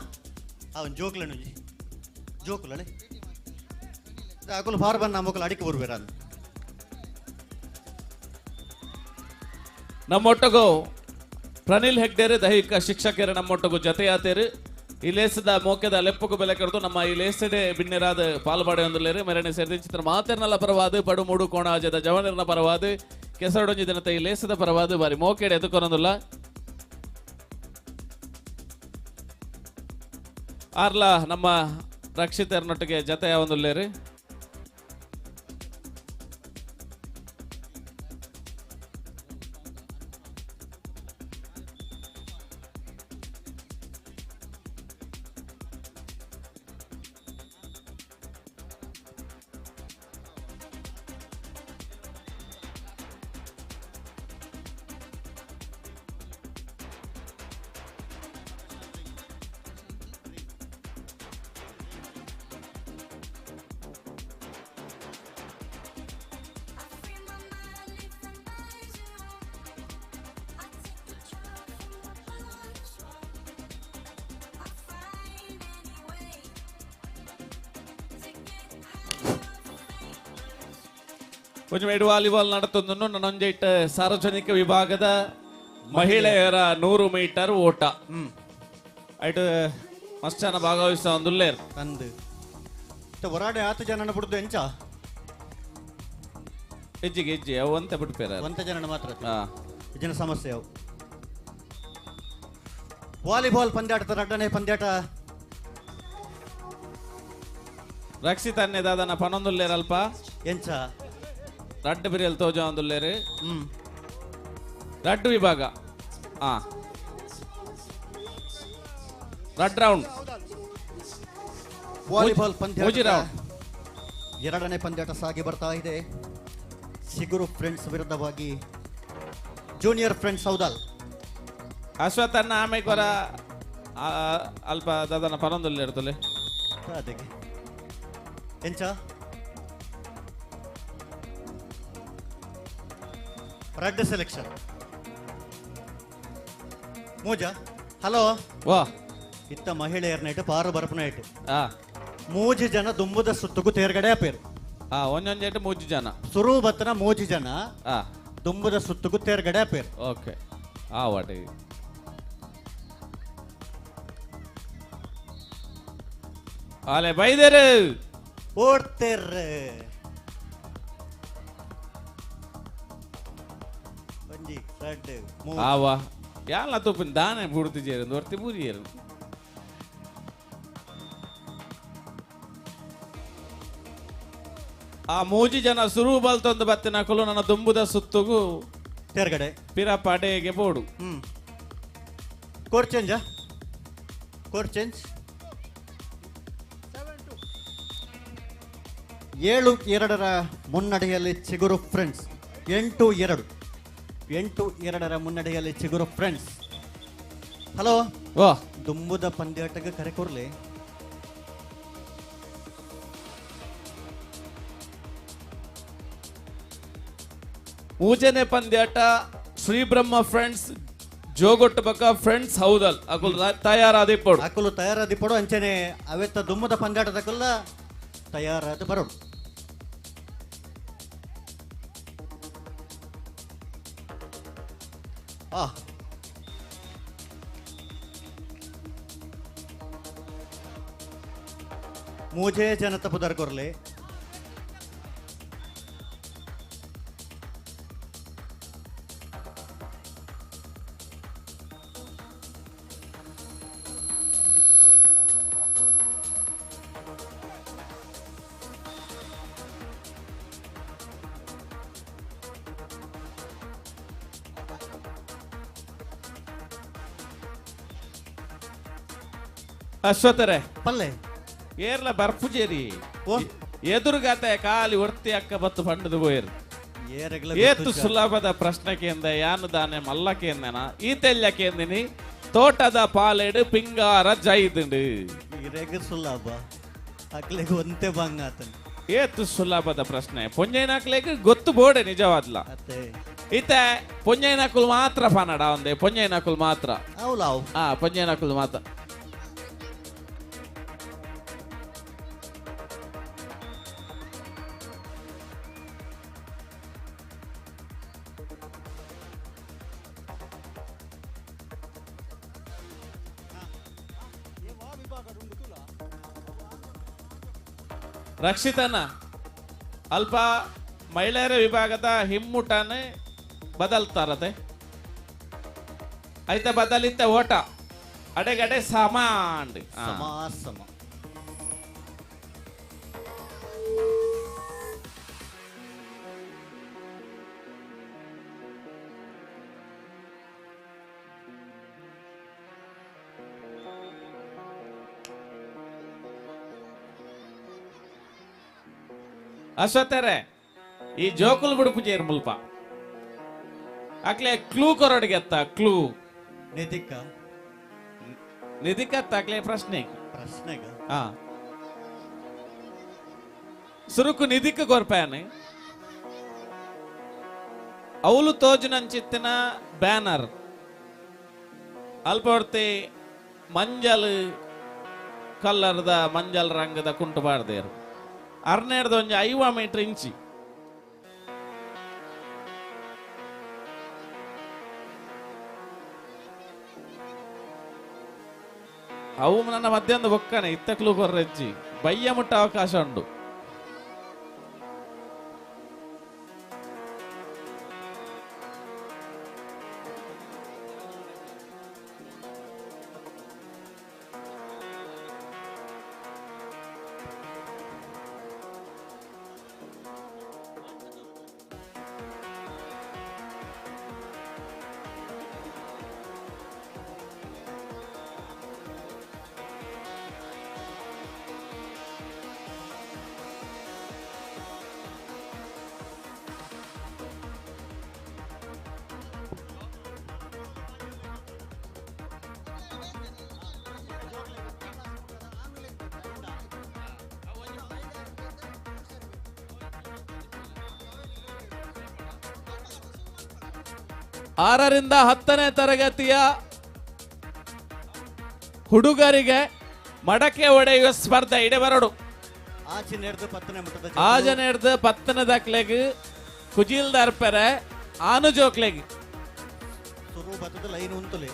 ಅವನ್ ಜೋಕ್ಲೆ ನುಂಜಿ ಜೋಕುಲಳೆ ಅಕುಲು ಬಾರ್ ಬನ್ನ ಮಕ್ಕಳು ಅಡಿಕೆ ಬರ್ಬೇರ ನಮ್ಮೊಟ್ಟಗು ಪ್ರನಿಲ್ ಹೆಗ್ಡೇರು ದೈಹಿಕ ಶಿಕ್ಷಕರು ನಮ್ಮೊಟ್ಟಗು ಜೊತೆಯಾತೇರು ಈ ಲೇಸದ ಮೋಕೆದ ಲೆಪ್ಪಕು ಬೆಲೆ ಕರೆದು ನಮ್ಮ ಈ ಲೇಸಡೆ ಬಿನ್ನೆರಾದ ಪಾಲ್ಬಾಡೆ ಒಂದಲೇರು ಮೆರವಣಿಗೆ ಸೇರಿದ ಚಿತ್ರ ಮಾತೆರ್ನಲ್ಲ ಪರವಾದ ಪಡು ಮೂಡು ಕೋಣಾಜದ ಜವನಿರ್ನ ಪರವಾದ ಕೆಸರಡೊಂಜಿ ದಿನತ ಈ ಲೇಸದ ಪರವಾದ ಬಾರಿ ಮೋಕೆಡೆ ಎದುಕೊನೊಂದುಲ್ಲ ಆರ್ಲ ನಮ್ಮ ರಕ್ಷಿತರನೊಟ್ಟಿಗೆ ಜತೆ ಒಂದುಲ್ಲೇರಿ ಕೊಂಚ ವಾಲಿಬಾಲ್ ನಡತೊಂದು ನನ್ನೊಂಜೈಟ್ ಸಾರ್ವಜನಿಕ ವಿಭಾಗದ ಮಹಿಳೆಯರ 100 ಮೀಟರ್ ಓಟ ಐಟ್ ಮಸ್ತಾನ ಭಾಗವಹಿಸ ಒಂದುಲ್ಲೇರ್ ಅಂದು ಹೊರಾಡೆ 10 ಜನ ಬಿಡುದು ಎಂಚ ಹೆಜ್ಜೆ ಅವು ಅಂತ ಬಿಟ್ಪೇರ ಒಂತ ಜನ ಮಾತ್ರ ಜನ ಸಮಸ್ಯೆ ಅವು ವಾಲಿಬಾಲ್ ಪಂದ್ಯಾಟ ರಡ್ಡನೇ ಪಂದ್ಯಾಟ ರಕ್ಷಿತನ್ನೇ ದಾದನ ಪನೊಂದುಲ್ಲೇರ್ ಅಲ್ಪ ಎಂಚ ರಡ್ಡ್ ಬಿರಿಯಲ್ ತೋಜ ಒಂದುಲ್ಲೇರು ರಡ್ಡ್ ವಿಭಾಗ ರಡ್ ರೌಂಡ್ ವಾಲಿಬಾಲ್ ಪಂದ್ಯ ರೌಂಡ್ ಎರಡನೇ ಪಂದ್ಯಾಟ ಸಾಗಿ ಬರ್ತಾ ಇದೆ ಚಿಗುರು ಫ್ರೆಂಡ್ಸ್ ವಿರುದ್ಧವಾಗಿ ಜೂನಿಯರ್ ಫ್ರೆಂಡ್ಸ್ ಸೌದಾಲ್ ಅಶ್ವಥನ್ನ ಆಮೇಲೆ ಕೊರ ಅಲ್ಪ ದಾದನ ಪನೊಂದುಲ್ಲೇರ್ತಲೆ ಅದಕ್ಕೆ ಎಂಚ ರೆಡ್ ಸೆಲೆಕ್ಷನ್ ಮೂಜ ಹಲೋ ವಾ ಇತ್ತ ಮಹಿಳೆಯರ್ನೈಟ್ ಪಾರು ಬರ್ಪನೈಟ್ ಆ 3 ಜನ ದುಂಬುದ ಸುತ್ತಗೂ ತೇರ್ಗಡೆ ಅಪೇರು ಒಂದೊಂಜೆಟ್ 3 ಜನ ಸುರು ಬತ್ತನ 3 ಜನ ಆ ದುಂಬುದ ಸುತ್ತಗೂ ತೇರ್ಗಡೆ ಅಪೇರು ಓಕೆ ಆ ವಾಟಿ ಆಲೆ ಬೈದೇರು ಓಡ್ತೇರ್ರೆ ಒಂಜಿ ರೆಡ್ ಆವಾ ಯಾಲ ತುಪ್ಪಿನ ದಾನೆ ಬುಡ್ತಿಜೇರು ನೋರ್ತಿ ಬೂರಿಯರು ಆ 3 ಜನ ಸುರು ಬಲ್ತೊಂದು ಬತ್ತಿನ ಕುಲು ನನ್ನ ದುಂಬುದ ಸುತ್ತುಗು ತೇರ್ಗಡೆ ಪಿರ ಪಡೆಗೆ ಬೋಡು ಕೋರ್ ಚೇಂಜ್ ಕೋರ್ ಚೇಂಜ್ 7-2 ಮುನ್ನಡೆಯಲ್ಲಿ ಚಿಗುರು ಫ್ರೆಂಡ್ಸ್ 8-2 ಮುನ್ನಡೆಯಲ್ಲಿ ಚಿಗುರು ಫ್ರೆಂಡ್ಸ್ ಹಲೋ ವಾ ದುಂಬುದ ಪಂದ್ಯಾಟಕ್ಕೆ ಕರೆ ಕೊರ್ಲಿ ಮೂಜನೆ ಪಂದ್ಯಾಟ ಶ್ರೀ ಬ್ರಹ್ಮ ಫ್ರೆಂಡ್ಸ್ ಜೋಗೊಟ್ಟು ಬಕ ಫ್ರೆಂಡ್ಸ್ ಹೌದಲ್ ಅಕುಲ್ ತಯಾರಾದಿಪ್ಪಡು ಅಕುಲು ತಯಾರಾದಿಪ್ಪಡು ಅಂಚನೆ ಅವೆತ್ತ ದುಂಬುದ ಪಂದ್ಯಾಟದಕುಲ್ಲ ತಯಾರಾದ ಬರೋಡು मुझे जनता पुदर कोरले ಅಶ್ವತರೆ ಪಲ್ಲೆ ಏರ್ಲ ಬರ್ಪುಜೇರಿ ಎದುರುಗಾತೆ ಕಾಲಿ ಒರ್ತಿ ಅಕ್ಕ ಬತ್ತು ಪಂಡದು ಬೋಯರ್ ಏತು ಸುಲಭದ ಪ್ರಶ್ನೆಕೆಂದ ಯಾನು ದಾನೆ ಮಲ್ಲಕೆಂದನ ಈತೆಲ್ಲಕೆಂದಿನಿ ತೋಟದ ಪಾಲೆಡು ಪಿಂಗಾರ ಜೈದುಂಡು ಇರೆಗ ಸುಲಭ ಅಕ್ಲೆಗೆ ಒಂತೆ ಬಂಗಾತನ್ ಏತು ಸುಲಭದ ಪ್ರಶ್ನೆ ಪೊಂಜೈನಾಕ್ಲೆಗೆ ಗೊತ್ತು ಬೋಡೆ ನಿಜವಾದ್ಲ ಈತ ಪೊಂಜೈನಾಕುಲ್ ಮಾತ್ರ ಪನ್ನಡ ಒಂದೇ ಪೊಂಜೈನಾಕುಲ್ ಮಾತ್ರ ಅವಲಾವ್ ಪೊಂಜೈನಾಕುಲ್ ಮಾತ್ರ ರಕ್ಷಿತನ ಅಲ್ಪ ಮಹಿಳೆಯರ ವಿಭಾಗದ ಹಿಮ್ಮುಟನೆ ಬದಲ್ತಾರತೆ ಐತೆ ಬದಲಿತ್ತೆ ಓಟ ಅಡೆಗಡೆ ಸಮಾಂಡ್ ಸಮಾಸಮ. ಅಶ್ವತ್ಥರೇ ಈ ಜೋಕುಲ್ ಬಿಡುಪು ಚೇರ್ ಮುಲ್ಪ ಅಕ್ಲೆ ಕ್ಲೂ ಕೊರಡಿಗೆತ್ತ ಕ್ಲೂ ನಿಧಿಕ ನಿಧಿಕತ್ತ ಅಕ್ಲೆ ಪ್ರಶ್ನೆ ಪ್ರಶ್ನೆಗ ಹಾ ಸುರುಕು ನಿಧಿಕ ಕೊರ್ಪಾಯನೆ ಅವಳು ತೋಜುನಂಚಿತ್ತಿನ ಬ್ಯಾನರ್ ಅಲ್ಪವರ್ತಿ ಮಂಜಲ್ ಕಲ್ಲರ್ದ ಮಂಜಲ್ ರಂಗದ ಕುಂಟು ಬಾರ್ದೇರು ಅರ್ನೇರ್ದ ಒಂಜಿ 5 ಮೀಟರ್ ಇಂಚಿ ಅವು ನನ್ನ ಮಧ್ಯಾಹ್ನ ಬೊಕ್ಕನೆ ಇತ್ತಕ್ಲು ಕೊರ್ರೆಜ್ಜಿ ಬಯ್ಯ ಮುಟ್ಟ ಅವಕಾಶ ಉಂಟು. ಆರರಿಂದ 10ನೇ ತರಗತಿಯ ಹುಡುಗರಿಗೆ ಮಡಕೆ ಒಡೆಯುವ ಸ್ಪರ್ಧೆ ಇಡೆಬರಡು ಆಚೆ ನೆಡ್ದು 10ನೇ ಮಟ್ಟದ ಆಜ ನೆಡ್ದು 10ನೇ ದಾಖಲೆಗೆ ಕುಜಿಲ್ದಾರ್ ಪೆರೆ ಆನು ಜೋಕ್ಲೆಗೆ ಶುರು ಬತ್ತದ ಲೈನ್ ಉಂತುಲೆ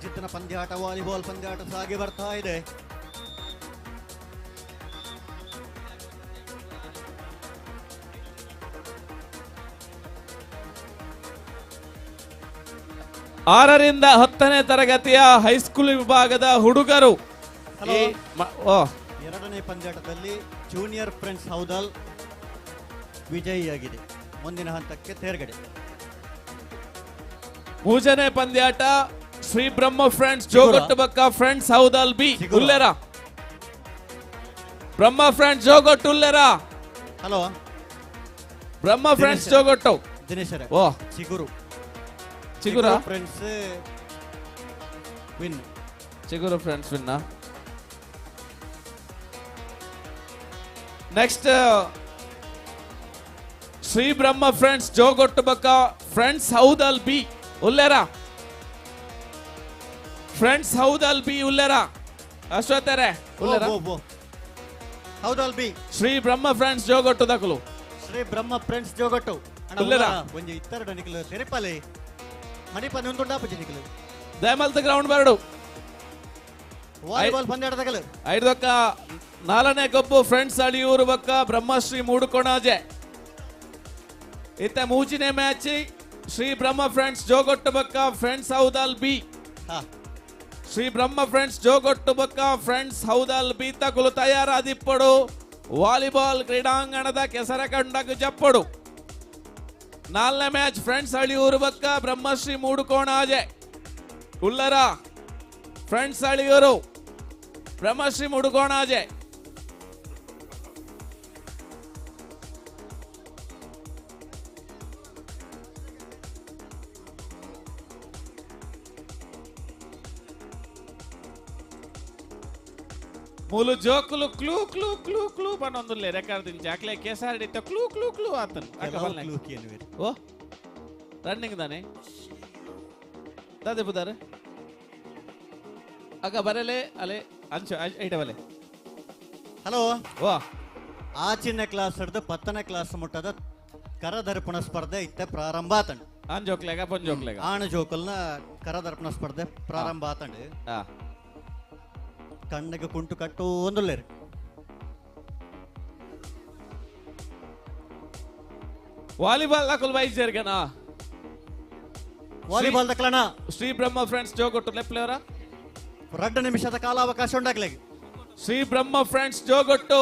ಚಿತ್ತನ ಪಂದ್ಯಾಟ ವಾಲಿಬಾಲ್ ಪಂದ್ಯಾಟ ಸಾಗಿ ಬರ್ತಾ ಇದೆ. ಆರರಿಂದ 10ನೇ ತರಗತಿಯ ಹೈಸ್ಕೂಲ್ ವಿಭಾಗದ ಹುಡುಗರು ಹಲೋ. ಓ ಎರಡನೇ ಪಂದ್ಯಾಟದಲ್ಲಿ ಜೂನಿಯರ್ ಫ್ರೆಂಡ್ಸ್ ಹೌದಲ್ ವಿಜಯಿಯಾಗಿದೆ, ಮುಂದಿನ ಹಂತಕ್ಕೆ ತೇರ್ಗಡೆ. 3ನೇ ಪಂದ್ಯಾಟ ಶ್ರೀ ಬ್ರಹ್ಮ ಫ್ರೆಂಡ್ಸ್ ಜೋಗೊಟ್ಟುಬಕ್ಕ ಫ್ರೆಂಡ್ಸ್ ಹೌದಲ್ ಬಿ ಉಲ್ಲೆರ. ಬ್ರಹ್ಮ ಫ್ರೆಂಡ್ಸ್ ಜೋಗೊಟ್ಟು ಉಲ್ಲೆರ. ಹಲೋ ಬ್ರಹ್ಮ ಫ್ರೆಂಡ್ಸ್ ಜೋಗೊಟ್ಟು ದಿನೇಶರ ಓ Chiguru Chiguru friends win. Chiguru friends ವಿನ್ನ. ನೆಕ್ಸ್ಟ್ ಶ್ರೀ ಬ್ರಹ್ಮ ಫ್ರೆಂಡ್ಸ್ ಜೋಗೊಟ್ಟುಬಕ್ಕ ಫ್ರೆಂಡ್ಸ್ ಹೌದಲ್ ಬಿ ಉಲ್ಲೆರ. ಫ್ರೆಂಡ್ಸ್ ಹೌದಲ್ ಬಿ ಉಲ್ಲೆರ. ಅಶ್ವತ್ಥರೇ ಉಲ್ಲೆರ. ಹೌದಲ್ ಬಿ ಶ್ರೀ ಬ್ರಹ್ಮ ಫ್ರೆಂಡ್ಸ್ ಜೋಗೊಟ್ಟು ದಕಲು ಶ್ರೀ ಬ್ರಹ್ಮ ಫ್ರೆಂಡ್ಸ್ ಜೋಗಟ್ಟು ಉಲ್ಲೆರ. ಒಂಜಿ ಇತ್ತರ ನಿಕಲು ತೆರೆಪಲೆ ಮಣಿಪನ ಒಂದುಂಡಾಪಜಿ ನಿಕಲು ದಯಮಲ್ತ ಗ್ರೌಂಡ್ ಬರಡು ವಾಲಿಬಾಲ್ ಪಂದ್ಯಾಟದಗಲು 5 ಬಕ್ಕ 4ನೇ ಕಬ್ಬು ಫ್ರೆಂಡ್ಸ್ ಅಳಿಯೂರು ಬಕ್ಕ ಬ್ರಹ್ಮಶ್ರೀ ಮೂಡುಕೊಣಾಜೆ. ಇತ್ತ 3ನೇ ಮ್ಯಾಚ್ ಶ್ರೀ ಬ್ರಹ್ಮ ಫ್ರೆಂಡ್ಸ್ ಜೋಗೊಟ್ಟು ಬಕ್ಕ friends ಹೌದಲ್ B. Shri Brahma friends Jogottu ಬಕ್ಕ ಫ್ರೆಂಡ್ಸ್ ಹೌದಲ್ ಬಿ ತಗುಲು ತಯಾರಾದಿಪ್ಪಡು ವಾಲಿಬಾಲ್ ಕ್ರೀಡಾಂಗಣದ ಕೆಸರ ಕಂಡకు ಜಪ್ಪಡು. 4ನೇ ಮ್ಯಾಚ್ ಫ್ರೆಂಡ್ಸ್ ಅಳಿಯೂರು ಬಕ್ಕ ಬ್ರಹ್ಮಶ್ರೀ ಮೂಡುಕೋಣಾಜೆ ಉಲ್ಲರ. ಫ್ರೆಂಡ್ಸ್ ಅಳಿಯೂರು ಬ್ರಹ್ಮಶ್ರೀ ಮೂಡುಕೋಣಾಜೆ. ಮೂಲು ಜೋಕುಲು ಕ್ಲೂ ಕ್ಲೂ ಕ್ಲೂ ಕ್ಲೂ ಪನ್ನೊಂದುಲ್ಲೆ ರೆಕಾರ್ಡ್ ದಿಂಚಿ ಅಕ್ಲೆ ಕೆಸಾರ್ಡಿತ್ತ ಕ್ಲೂ ಕ್ಲೂ ಕ್ಲೂ ಆತನ್ ಓ ರನ್ನಿಂಗ್ ದಾನೆ ದಾದೆ ಬುದಾರೆ ಅಗ ಬರಲೆ ಅಲೆ ಅಂಚ ಐಟ ಬಲೆ. ಹಲೋ ಓ ಆಚಿನ ಕ್ಲಾಸ್ ಹಿಡಿದು 10ನೇ ಕ್ಲಾಸ್ ಮುಟ್ಟದ ಕರದರ್ಪಣ ಸ್ಪರ್ಧೆ ಇತ್ತೆ ಪ್ರಾರಂಭ ಆತಂಡು. ಅಂಜೋಕ್ಲೆಗ ಪಂಜೋಕ್ಲೆಗ ಆಣ ಜೋಕಲ್ನ ಕರದರ್ಪಣ ಸ್ಪರ್ಧೆ ಪ್ರಾರಂಭ ಆತಂಡು. ಕಣ್ಣಿಗೆ ಕುಂಟು ಕಟ್ಟು ಒಂದುಲ್ಲೇರು volleyball ಹಾಕಲ್ ವೈದ್ಯರ್ಗೆನಾ volleyball ದಕ್ಕಲನ Shri Brahma friends ಜೋಗೊಟ್ಟು ಲೆಪ್ಲೇವರ 2 ನಿಮಿಷದ ಕಾಲಾವಕಾಶ ಉಂಡಾಗ್ಲಿ. Shri Brahma friends Jogottu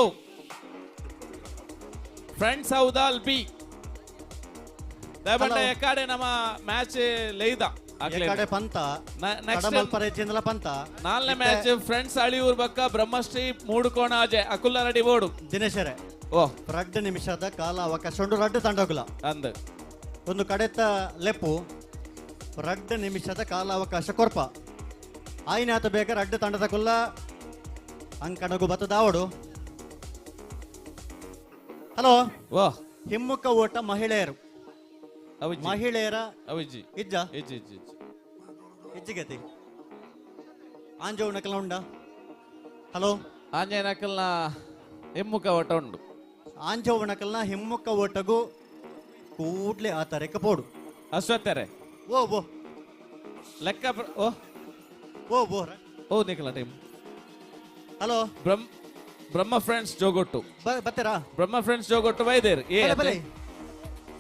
friends ಹೌದಾಲ್ B ದಯಬಂಡ ಎಕಾಡೆ ನಮ್ಮ ಮ್ಯಾಚ್ ಲೇಯ್ದ ಕಡೆ ಪಂತ ನೆಕ್ಸ್ಟ್ ಪರೇಜಿಂದಲ ಪಂತ 4ನೇ ಮ್ಯಾಚ್ ಫ್ರೆಂಡ್ಸ್ ಅಳಿಯೂರ್ ಬಕ್ಕ ಬ್ರಹ್ಮಶ್ರೀ ಮೂಡುಕೋಣ ಅಜಯ್ ಅಕುಲ್ಲ ರೆಡಿ ಬೋರ್ಡು ದಿನೇಶರೇ ಓ 2 ನಿಮಿಷದ ಕಾಲ ಅವಕಾಶ ಉಂಡು 2 ತಂಡೋಗಲ ಅಂದ್ ಒಂದು ಕಡೆತ ಲೆಪ್ಪು 2 ನಿಮಿಷದ ಕಾಲ ಅವಕಾಶ ಕೊರ್ಪ ಆಯ್ನಾತ ಬೇಗ 2 ತಂಡದ ಕುಲ್ಲ ಅಂಕಣಗು ಬತ್ತದಾವಡು. ಹಲೋ ಓ ಹಿಮ್ಮುಖ ಓಟ ಮಹಿಳೆಯರು ಮಹಿಳೆಯರ ಅವಿಜಿ ಇಜ್ಜ ಇಜ್ಜಿ ಇಜ್ಜಿ ಇಜ್ಜಿ ಇಜ್ಜಿಗತಿ ಆಂಜೋಣಕಲ ಉಂಡ. ಹಲೋ ಆಂಜನೇಯನಕಲ್ನ ಹಿಮ್ಮುಖ ಓಟ ಉಂಡು. ಆಂಜೋಣಕಲ್ನ ಹಿಮ್ಮುಖ ಓಟಗು ಕೂಡ್ಲೆ ಆ ತರೆಕ ಪೋಡು ಅಶ್ವತ್ಥರೆ ಓ ಓ ಲೆಕ್ಕ ಓ ಓ ಓ ಓ ನಿಖಲ ಟೀಮ್. ಹಲೋ ಬ್ರಹ್ಮ ಫ್ರೆಂಡ್ಸ್ ಜೋಗೊಟ್ಟು ಬತ್ತೀರಾ ಬ್ರಹ್ಮ ಫ್ರೆಂಡ್ಸ್ ಜೋಗೊಟ್ಟು ವೈದೇರ್ ಏ ಬಲೆ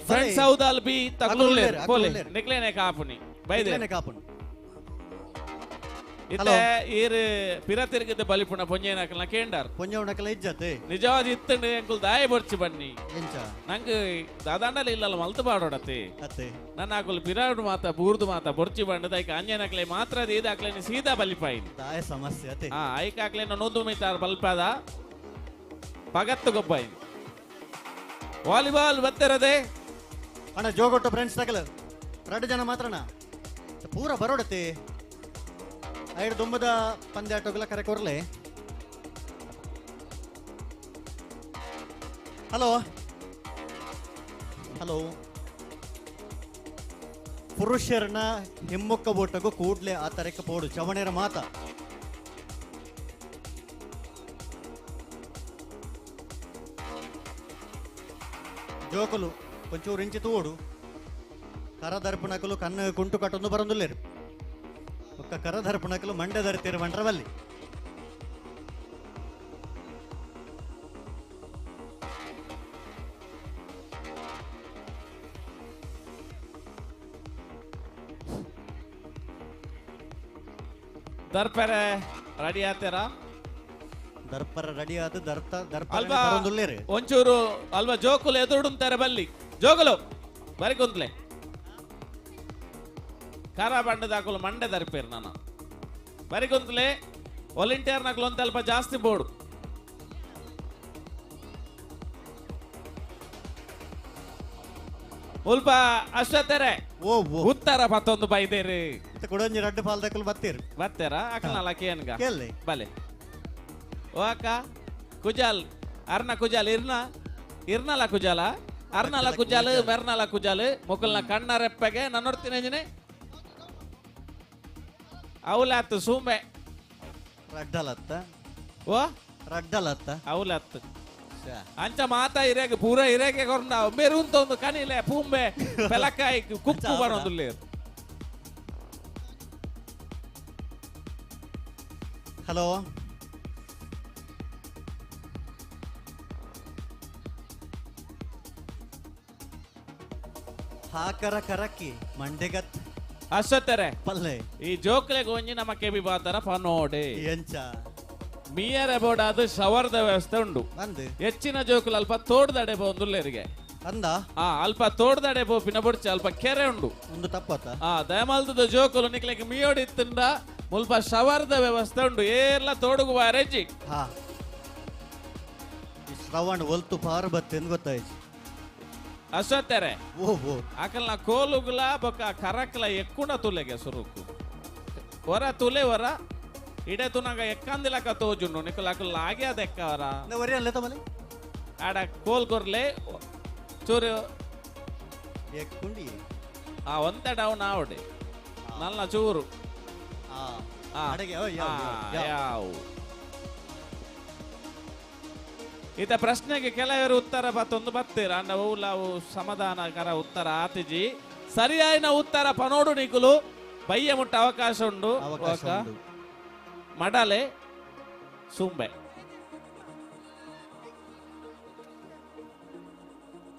ಫ್ರೆಂಡ್ಸ್ ಹೌದಾಲ್ ಬಿ ತಗ್ಲುಲ್ಲೇರ್ ಪೋಲೆ ಅಗ್ಲುಲ್ಲೇರ್. ನಿಕ್ಲೇನೆ ಕಾಪುನಿ ಬೈದೇರ್ ಕಾಪನ್ ಇತ್ತೆ ಈರ್ ಪಿರತಿರ್ಗಿದ್ದ ಬಲಿಪುಣ ಪೊಂಜೇನಕಲ್ನ ಕೇಂಡಾರ್ ಪೊಂಜವಣಕಲ ಇಜ್ಜತೆ ನಿಜವಾದ ಇತ್ತಂಡು ಎಂಕುಲ್ ದಾಯ ಬರ್ಚಿ ಬನ್ನಿ ಎಂಚ ನಂಗೆ ದಾದಾಂಡಲ ಇಲ್ಲಲ್ಲ ಮಲ್ತು ಬಾಡೋಡತ್ತೆ ಅತ್ತೆ ನನ್ನ ಆಕುಲ್ ಪಿರಾಡು ಮಾತ ಬೂರ್ದು ಮಾತ ಬೊರ್ಚಿ ಬಂಡದ ಐಕ ಅಂಜನಕ್ಲೆ ಮಾತ್ರ ಈದಾಕ್ಲೇನೆ ಸೀದಾ ಬಲಿಪಾಯಿನಿ ದಾಯ ಸಮಸ್ಯೆ ಅತ್ತೆ ಐಕಾಕ್ಲೇನ ನೊಂದು ಮೀತಾರ್ ಬಲ್ಪಾದ ಪಗತ್ತು ಗೊಬ್ಬಾಯಿನಿ ವಾಲಿಬಾಲ್ ಬತ್ತಿರದೆ ಅಣ್ಣ ಜೋಗೊಟ್ಟು ಫ್ರೆಂಡ್ಸ್ ತಗಲ 2 ಜನ ಮಾತ್ರನ ಪೂರ ಬರೋಡತ್ತೆ 5 ದುಂಬದ ಪಂದ್ಯಾಟೋಗಲ ಕರೆ ಕೊರ್ಲೆ. ಹಲೋ ಹಲೋ ಪುರುಷರನ ಹಿಮ್ಮುಖ ಓಟಗು ಕೂಡ್ಲೆ ಆ ತರಕ ಪೋಡು ಚವಣೆರ ಮಾತ ಜೋಕುಲು ಒಂಚೂರು ಇಂಚಿ ತೂಡು ಕರದರ್ಪಣಕಲು ಕಣ್ಣು ಕುಂಟು ಕಟ್ಟೊಂದು ಬರೊಂದುಲ್ಲೇರು ಒಕ್ಕ ಕರದರ್ಪಣಕಲು ಮಂಡೆ ಧರಿತೀರು ಮಂಡ್ರವಲ್ಲಿ ದರ್ಪರೆ ರೆಡಿ ಆತೀರಾ ದರ್ಪರ ರೆಡಿ ಆದ ಅಲ್ವಾ ಬರೊಂದುಲ್ಲೇರು ಒಂಚೂರು ಅಲ್ವಾ ಜೋಕುಲು ಎದುರುಡುಂತಾರೆ ಬಲ್ಲಿ ಜೋಕುಲು ಬರಿಕೊಂದ್ಲೆ ಖಾರ ಬಂಡದ ಹಾಕಲು ಮಂಡೆ ದರ್ಪೇರು ನಾನು ಬರಿಗೊಂದ್ಲೆ ವಾಲಂಟಿಯರ್ ನಕಲು ಒಂದು ಸ್ವಲ್ಪ ಜಾಸ್ತಿ ಬೋರ್ಡು ಉಲ್ಪ ಅಷ್ಟೊತ್ತಾರೆ ಓ ಉತ್ತರ ಮತ್ತೊಂದು ಬೈದೇರಿ ಕೊಡೊಂಜಿ 2 ಪಾಲ್ದಕಲು ಬತ್ತೀರು ಬರ್ತಾರ ಅಕಲ್ನಲ್ಲ ಕೇನ್ಗ ಕೇಳಿ ಬಲೆ ಓ ಅಕ್ಕ ಕುಜಾಲ್ ಅರ್ನ ಕುಜಾಲ್ ಇರ್ನಲ ಕುಜಾಲ ಅರ್ನಲ ಕುಜಾಲ್ ಮೆರ್ನಲ ಕುಜಾಲ್ ಮುಕಲ್ನ ಕಣ್ಣ ರೆಪ್ಪಗೆ ನಾನು ನೋಡ್ತೀನಿ ಅಂಜನೆ ಅವಲಾತ್ ಸೂಂಬೆ ರಡ್ಡಲತ್ತ ಓ ರಡ್ಡಲತ್ತ ಅವಲಾತ್ ಅಂಚ ಮಾತ ಇರೇಗ ಪೂರ ಇರೇಗೆ ಕೊರ್ನ ಮೆರುಂತ ಒಂದು ಕನಿಲೆ ಪೂಂಬೆ ಪೆಲಕಾಯಿ ಕುಪ್ಪು ಬರೋದಿಲ್ಲ ಹಲೋ ಹಾಕರ ಕರಕ್ಕಿ ಮಂಡೆಗತ್ ಅಷ್ಟೊತ್ತಾರೆ ಪಲ್ಲೆ ಈ ಜೋಕ್ಲೆಗೆ ಒಂಜಿ ನಮ್ಮ ಕೆಬಿ ಬಾತರ ಪನೋಡೆ ಎಂಚ ಮಿಯರ್ ಅಬೌಟ್ ಅದು ಶವರ್ದ ವ್ಯವಸ್ಥೆ ಉಂಡು ಬಂದು ಹೆಚ್ಚಿನ ಜೋಕುಲು ಅಲ್ಪ ತೋಡ್ದಡೆ ಬಂದುಲ್ಲೇರಿಗೆ ಅಂದ ಅಲ್ಪ ತೋಡ್ದಡೆ ಪಿನ ಬೊಡ್ಚಿ ಅಲ್ಪ ಕೆರೆ ಉಂಡು ಒಂದು ತಪ್ಪತ್ತ ದಯಮಲ್ತದ ಜೋಕುಲು ನಿಕ್ಲೆಗೆ ಮಿಯೋಡಿತ್ತಂಡ ಮುಲ್ಪ ಶವರ್ದ ವ್ಯವಸ್ಥೆ ಉಂಡು ಏರ್ಲ ತೋಡುಗು ಬಾರೆಜ್ಜಿ ಹಾ ಈ ಶ್ರವಣ್ ಒಲ್ತು ಪಾರ್ ಬತ್ತೆಂದು ಗೊತ್ತಾಯ್ತು ಅಷ್ಟೊತ್ತಾರೆ ಓಹೋ ಆಕಲ್ನ ಕೋಲುಗುಲ ಬೊಕ್ಕ ಕರಕ್ಲ ಎಕ್ಕುಣ ತುಲೆಗೆ ಸುರುಕು ಹೊರ ತುಲೆ ಹೊರ ಇಡೆ ತುನಗ ಎಕ್ಕಂದಿಲಕ ತೋಜುಂಡು ನಿಕುಲ ಅಕುಲ್ ಆಗಿ ಅದ ಎಕ್ಕವರ ವರಿ ಅಲ್ಲ ತಮಲೆ ಆಡ ಕೋಲ್ ಕೊರ್ಲೆ ಚೂರು ಎಕ್ಕುಂಡಿ ಒಂದ ಡೌನ್ ಆವಡೆ ನಲ್ಲ ಚೂರು ಅಡಗೆ ಯಾವು ಈತ ಪ್ರಶ್ನೆಗೆ ಕೆಲವರು ಉತ್ತರ ಬತ್ತೊಂದು ಬತ್ತೀರ ಅಂಡ ನಾವು ಸಮಾಧಾನಕರ ಉತ್ತರ ಆತಿಜಿ ಸರಿಯಾಯಿನ ಉತ್ತರ ಪನೋಡು ನಿಕುಲು ಬಯ್ಯ ಮುಟ್ಟ ಅವಕಾಶ ಉಂಡು ಮಡಲೆ ಸುಂಬೆ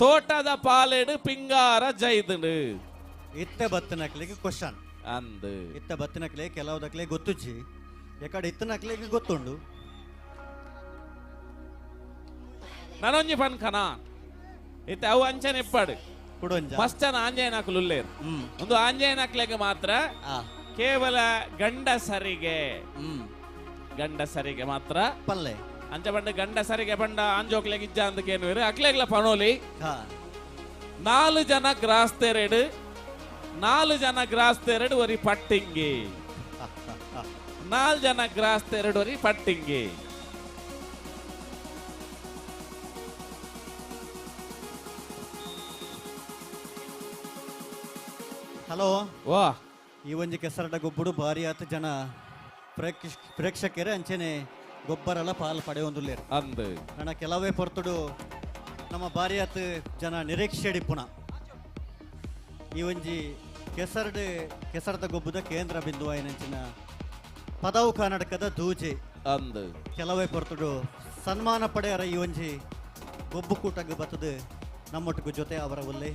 ತೋಟದ ಪಾಲೆಡು ಪಿಂಗಾರ ಜೈದನು ಇತ್ತ ಬತ್ತನಕ್ಲಿಗೆ ಕ್ವಶನ್ ಅಂದು ಇತ್ತ ಬತ್ತನಕ್ಲೆ ಕೆಲವುದಕ್ಲೆ ಗೊತ್ತುಚ್ಚಿ ಯಾಕಡೆ ಇತ್ತನಕ್ಲಿಗೆ ಗೊತ್ತುಂಡು ನನೊಂಜಿ ಪನ್ಕನ ಇತ್ತ ಅವು ಅಂಚನೆ ಇಪ್ಪಡು ಕುಡೊಂಜ ಫಸ್ಟ್ ಆಂಜನೇಯನಕಲುಲ್ಲೇರು ಒಂದು ಆಂಜನೇಯನಕ್ಲೆಗೆ ಮಾತ್ರ ಆ ಕೇವಲ ಗಂಡಸರಿಗೆ ಮಾತ್ರ ಪಲ್ಲೆ ಅಂಚ ಬಂಡ ಗಂಡಸರಿಗೆ ಬಂಡ ಆಂಜೋಕ್ಲೆಗೆ ಇಜ್ಜ ಅಂತ ಕೇನುವೇರು ಅಕ್ಲೆಗ್ಲ ಪನೋಲಿ ಹಾ 4 ಜನ ಗ್ರಾಸ್ತೆರಡು ಒರಿ ಪಟ್ಟಿಂಗಿ 4 ಜನ ಗ್ರಾಸ್ತೆರಡು ಒರಿ ಪಟ್ಟಿಂಗಿ ಹಲೋ ವಾ ಈ ಒಂಜಿ ಕೆಸರಡ ಗೊಬ್ಬುಡು ಭಾರಿ ಆತ ಜನ ಪ್ರೇಕ್ಷಕರೇ ಅಂಚೆನೆ ಗೊಬ್ಬರೆಲ್ಲ ಪಾಲು ಪಡೆಯೊಂದುಲ್ಲೇರು ಅಂದು ನನ್ನ ಕೆಲವೇ ಪೊರ್ತುಡು ನಮ್ಮ ಭಾರಿ ಆತ ಜನ ನಿರೀಕ್ಷೆ ಪುಣ ಈ ಒಂಜಿ ಕೆಸರದ ಗೊಬ್ಬುದ ಕೇಂದ್ರ ಬಿಂದು ಆಯ್ನಂಚಿನ ಪದವು ಕರ್ನಾಟಕದ ದೂಜೆ ಅಂದು ಕೆಲವೇ ಪೊರ್ತುಡು ಸನ್ಮಾನ ಪಡೆಯರ ಈ ಒಂಜಿ ಗೊಬ್ಬು ಕೂಟಕ್ಕೆ ಬರ್ತದೆ ನಮ್ಮೊಟ್ಟಿಗೂ ಜೊತೆ ಅವರ ಒಲ್ಲೆ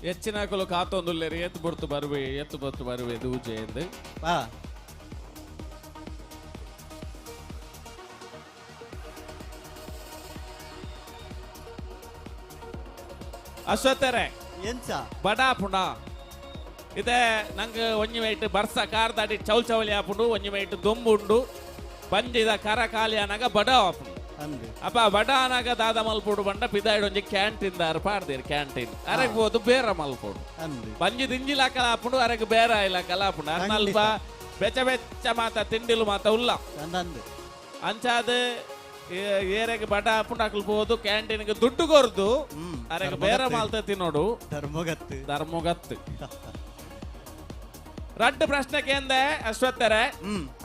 ಹೆಚ್ಚಿನ ಹಾಕಲು ಕಾತೊಂದುಲ್ಲೇರು ಎತ್ತು ಬರ್ತು ಬರುವೆ ದೂಜೆ ಎಂದು ಬಾ ಅಶ್ವತ್ಥರೇ ಎಂಚ ಬಡಾ ಪುಣ ಇದೇ ನಂಗೆ ಒಂಜಿ ವೈಟ್ ಬರ್ಸ ಕಾರ್ ದಾಟಿ ಚೌಲಿ ಆಪುಂಡು ಒಂಜಿ ವೈಟ್ ದೊಂಬುಂಡು ಬಂಜಿದ ಕರ ಖಾಲಿ ಅನಾಗ ಬಡ ಆಪುಂಡು ಅಂದು ಅಪ್ಪ ಬಡ ಅನಾಗ ದಾದ ಮಲ್ಪುಡು ಬಂಡ ಪಿದಾಯ್ಡು ಒಂಜಿ ಕ್ಯಾಂಟೀನ್ ದಾರು ಪಾಡ್ದೇರು ಕ್ಯಾಂಟೀನ್ ಅರೆಗ್ ಹೋದು ಬೇರೆ ಮಲ್ಪುಡು ಅಂದು ಬಂಜಿ ದಿಂಜಿಲ ಕಲಾಪುಂಡು ಅರೆಗ್ ಬೇರೆ ಇಲ್ಲ ಕಲಾಪುಂಡು ಅರ್ನಲ್ಪ ಬೆಚ್ಚ ಮಾತ ತಿಂಡಿಲು ಮಾತ ಉಲ್ಲ ಅಂದಂದು ಅಂಚಾದ ಏರೆಗೆ ಬಡ ಹಾಪುಂಡು ಹಾಕಲ್ಬೋದು ಕ್ಯಾಂಟೀನ್ಗೆ ದುಡ್ಡು ಕೊರ್ದು ಅರೆಗೆ ಬೇರೆ ಮಾಲ್ತ ತಿನ್ನೋಡು ಧರ್ಮಗತ್ತು ರಡ್ಡು ಪ್ರಶ್ನೆ ಕೇಂದ್ರ ಅಶ್ವತ್ಥರೇ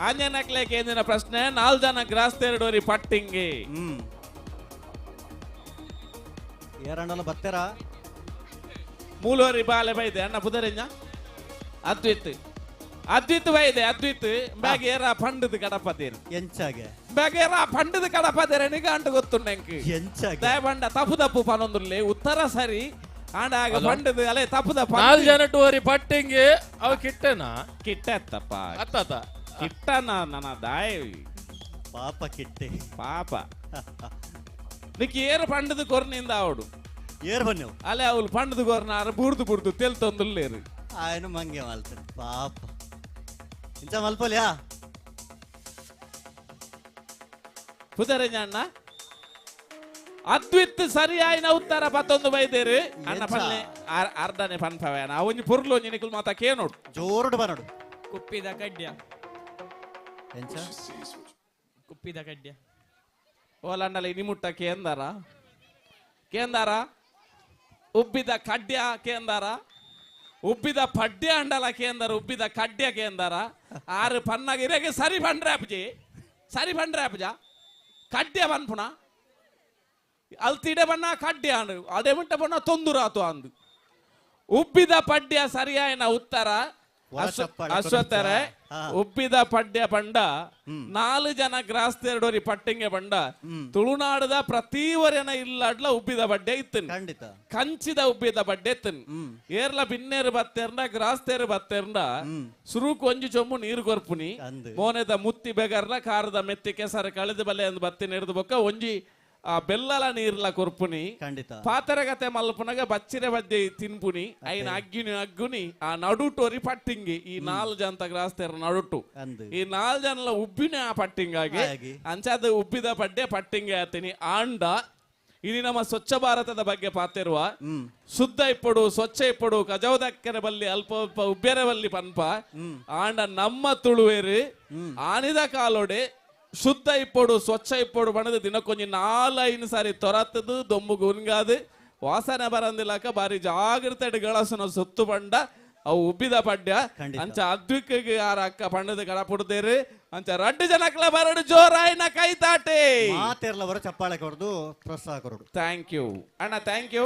ಆಂಜನಕ್ಲೆ ಕೇಂದಿನ ಪ್ರಶ್ನೆ 4 ಜನ ಗ್ರಾಸ್ತೆರಡೋರಿ ಪಟ್ಟಿಂಗಿ ಏರಂಡಲ ಬತ್ತೆರ ಮೂಲೋರಿ ಬಾಲೆ ಬೈದೆ ಅಣ್ಣ ಪುದರಿഞ്ഞ ಅದ್ವಿತ್ ಬೈದೆ ಅದ್ವಿತ್ ಬ್ಯಾಗೇರ ಪಂಡದ ಕಡಪದೇರು ಎಂಚಾಗೆ ಬ್ಯಾಗೇರ ಪಂಡದ ಕಡಪದೇರ ನಿಗ ಅಂಟು ಗೊತ್ತುಂಡು ಎಂಕ್ ಎಂಚಾಗೆ ದಯಬಂಡ ತಪ್ಪು ಪನೊಂದುಲ್ಲೆ ಉತ್ತರ ಸರಿ ಆಂಡಾಗ ಪಂಡದ ಅಲೆ ತಪ್ಪುದ 4 ಜನ ಟೋರಿ ಪಟ್ಟಿಂಗೆ ಅವ ಕಿಟ್ಟನಾ ಕಿಟ್ಟೆತ್ತಪ್ಪ ಅತ್ತ ಕಿಟ್ಟನ ನನ್ನ ದಾಯ ಪಾಪ ಕಿಟ್ಟೆ ಪಾಪ ನಿಕ್ ಏರು ಪಂಡದ ಕೊರ್ನಿಂದ ಅವಡು ಏರ್ ಬನ್ನೆವು ಅಲೆ ಅವಳು ಪಂಡದ ಕೊರ್ನಾರು ಬುರ್ದು ತೆಲ್ತೊಂದುಲ್ಲೇರು ಆಯ್ನು ಮಂಗೆ ಮಲ್ತಾರೆ ಪಾಪ ಇಂಚ ಮಲ್ಪಲ್ಯಾ ಪುದರಣ್ಣ ಅಣ್ಣ ಅದ್ವಿತ್ ಸರಿಯಾಯಿನ ಉತ್ತರ 11 ಬೈದೇರು ಅಣ್ಣ ಪಲ್ಲೆ ಅರ್ಧನೆ ಪನ್ಪವೇನ ಅವನಿ ಪುರ್ಲು ಒಂಜಿ ನಿಕುಲ್ ಮಾತ ಕೇನೋಡು ಜೋರುಡು ಬನೋಡು ಕುಪ್ಪಿದ ಕಡ್ಯ ಎಂಚ ಕುಪ್ಪಿದ ಕಡ್ಯ ಓಲಂಡಲ ಇನಿಮುಟ್ಟ ಕೇಂದಾರ ಉಬ್ಬಿದ ಕಡ್ಯ ಕೇಂದಾರ ಉಬ್ಬಿದ ಪಡ್ಯ ಅಂಡಲ ಕೇಂದ್ರ ಉಬ್ಬಿದ ಕಡ್ಯ ಕೇಂದಾರ 6 ಪನ್ನಗಿರೆಗೆ ಸರಿ ಬಂಡ್ರೆ ಅಪ್ಜ ಕಡ್ಯ ಬನ್ಪುಣ ಅಲ್ತಿಡೆ ಬಣ್ಣ ಕಡ್ಯ ಅಂಡು ಅದೇ ಮುಂಟ ಬಣ್ಣ ತೊಂದುರಾತು ಅಂದು ಉಬ್ಬಿದ ಪಡ್ಯ ಸರಿಯಾಯಿನ ಉತ್ತರ ಅಶ್ವತ್ಥರೇ ಉಬ್ಬಿದ ಪಡ್ಯ ಬಂಡ 4 ಜನ ಗ್ರಾಸ್ತೆರಡೋರಿ ಪಟ್ಟಿಂಗೆ ಬಂಡ ತುಳುನಾಡದ ಪ್ರತಿವರೆನ ಇಲ್ಲಡ್ಲ ಉಬ್ಬಿದ ಬಡ್ಡೆ ಇತ್ತನ್ ಖಂಡಿತ ಕಂಚಿದ ಉಬ್ಬಿದ ಬಡ್ಡೆ ಇತ್ತನ್ ಏರ್ಲ ಬಿನ್ನೇರು ಬತ್ತೆರ್ನ ಗ್ರಾಸ್ತೆರು ಬತ್ತೆರ್ನ ಸುರುಕು ಒಂಜಿ ಚೊಂಬು ನೀರು ಕೊರ್ಪುನಿ ಮೋನೆದ ಮುತ್ತಿ ಬೆಗರ್ಲ ಕಾರದ ಮೆತ್ತಿ ಕೆಸರ ಕಳೆದ ಬಲ್ಲೆ ಅಂದ್ ಬತ್ತಿ ನೆರೆದು ಬೊಕ್ಕ ಒಂಜಿ ಆ ಬೆಲ್ಲಲ ನೀರ್ಲ ಕೊರ್ಪುನಿ ಖಂಡಿತ ಪಾತರಗತೆ ಮಲ್ಪುನಗ ಬಚ್ಚಿರೆ ಬದ್ದೆ ತಿನ್ಪುನಿ ಐನ ಅಗ್ಗುನಿ ಆ ನಡುಟೋರಿ ಪಟ್ಟಿಂಗಿ ಈ 4 ಜನ ಗ್ರಾಸ್ತೆರ ನಡುಟು ಈ 4 ಜನಲ ಉಬ್ಬಿನ ಆ ಪಟ್ಟಿಂಗಾಗಿ ಅಂಚಾದ ಉಬ್ಬಿದ ಪಡ್ಡೆ ಪಟ್ಟಿಂಗೆ ಆತೀನಿ ಆಂಡ ಇನಿ ನಮ್ಮ ಸ್ವಚ್ಛ ಭಾರತದ ಬಗ್ಗೆ ಪಾತಿರುವ ಶುದ್ಧ ಇಪ್ಪಡು ಸ್ವಚ್ಛ ಇಪ್ಪಡು ಕಜವದಕ್ಕರ ಬಲ್ಲಿ ಅಲ್ಪ ಉಬ್ಬೇರೆ ಬಲ್ಲಿ ಪನ್ಪ ಆಂಡ ನಮ್ಮ ತುಳುವೇರು ಆನಿದ ಕಾಲೋಡೆ ಶುದ್ಧ ಇಪ್ಪಡು ಸ್ವಚ್ಛ ಇಪ್ಪಡು ಬಣದು ದಿನಕ್ಕೊಂಜಿ 4 ಸಾರಿ ತೊರತ್ತದು ದೊಮ್ಮುಗು ಉನ್ಗಾದು ವಾಸನೆ ಬರಂದಿಲ್ಲಕ ಬಾರಿ ಜಾಗ್ರತೆ ಗಳಸನ ಸುತ್ತು ಬಂಡ ಅವು ಉಬ್ಬಿದ ಪಡ್ಯ ಅಂಚ ಅದ್ವಿಕ್ಕಿಗೆ ಯಾರ ಅಕ್ಕ ಪಂಡದ ಕಡ ಪುಡ್ದೇರಿ ಅಂಚ 2 ಜನಕ್ಲ ಬರಡು ಜೋರಾಯಿನ ಕೈತಾಟೆ ಮಾತೆರ್ಲವರ ಚಪ್ಪಾಳೆ ಕೊರದು ಪ್ರೋತ್ಸಾಹ ಕೊರಡು ಥ್ಯಾಂಕ್ ಯು ಅಣ್ಣ ಥ್ಯಾಂಕ್ ಯು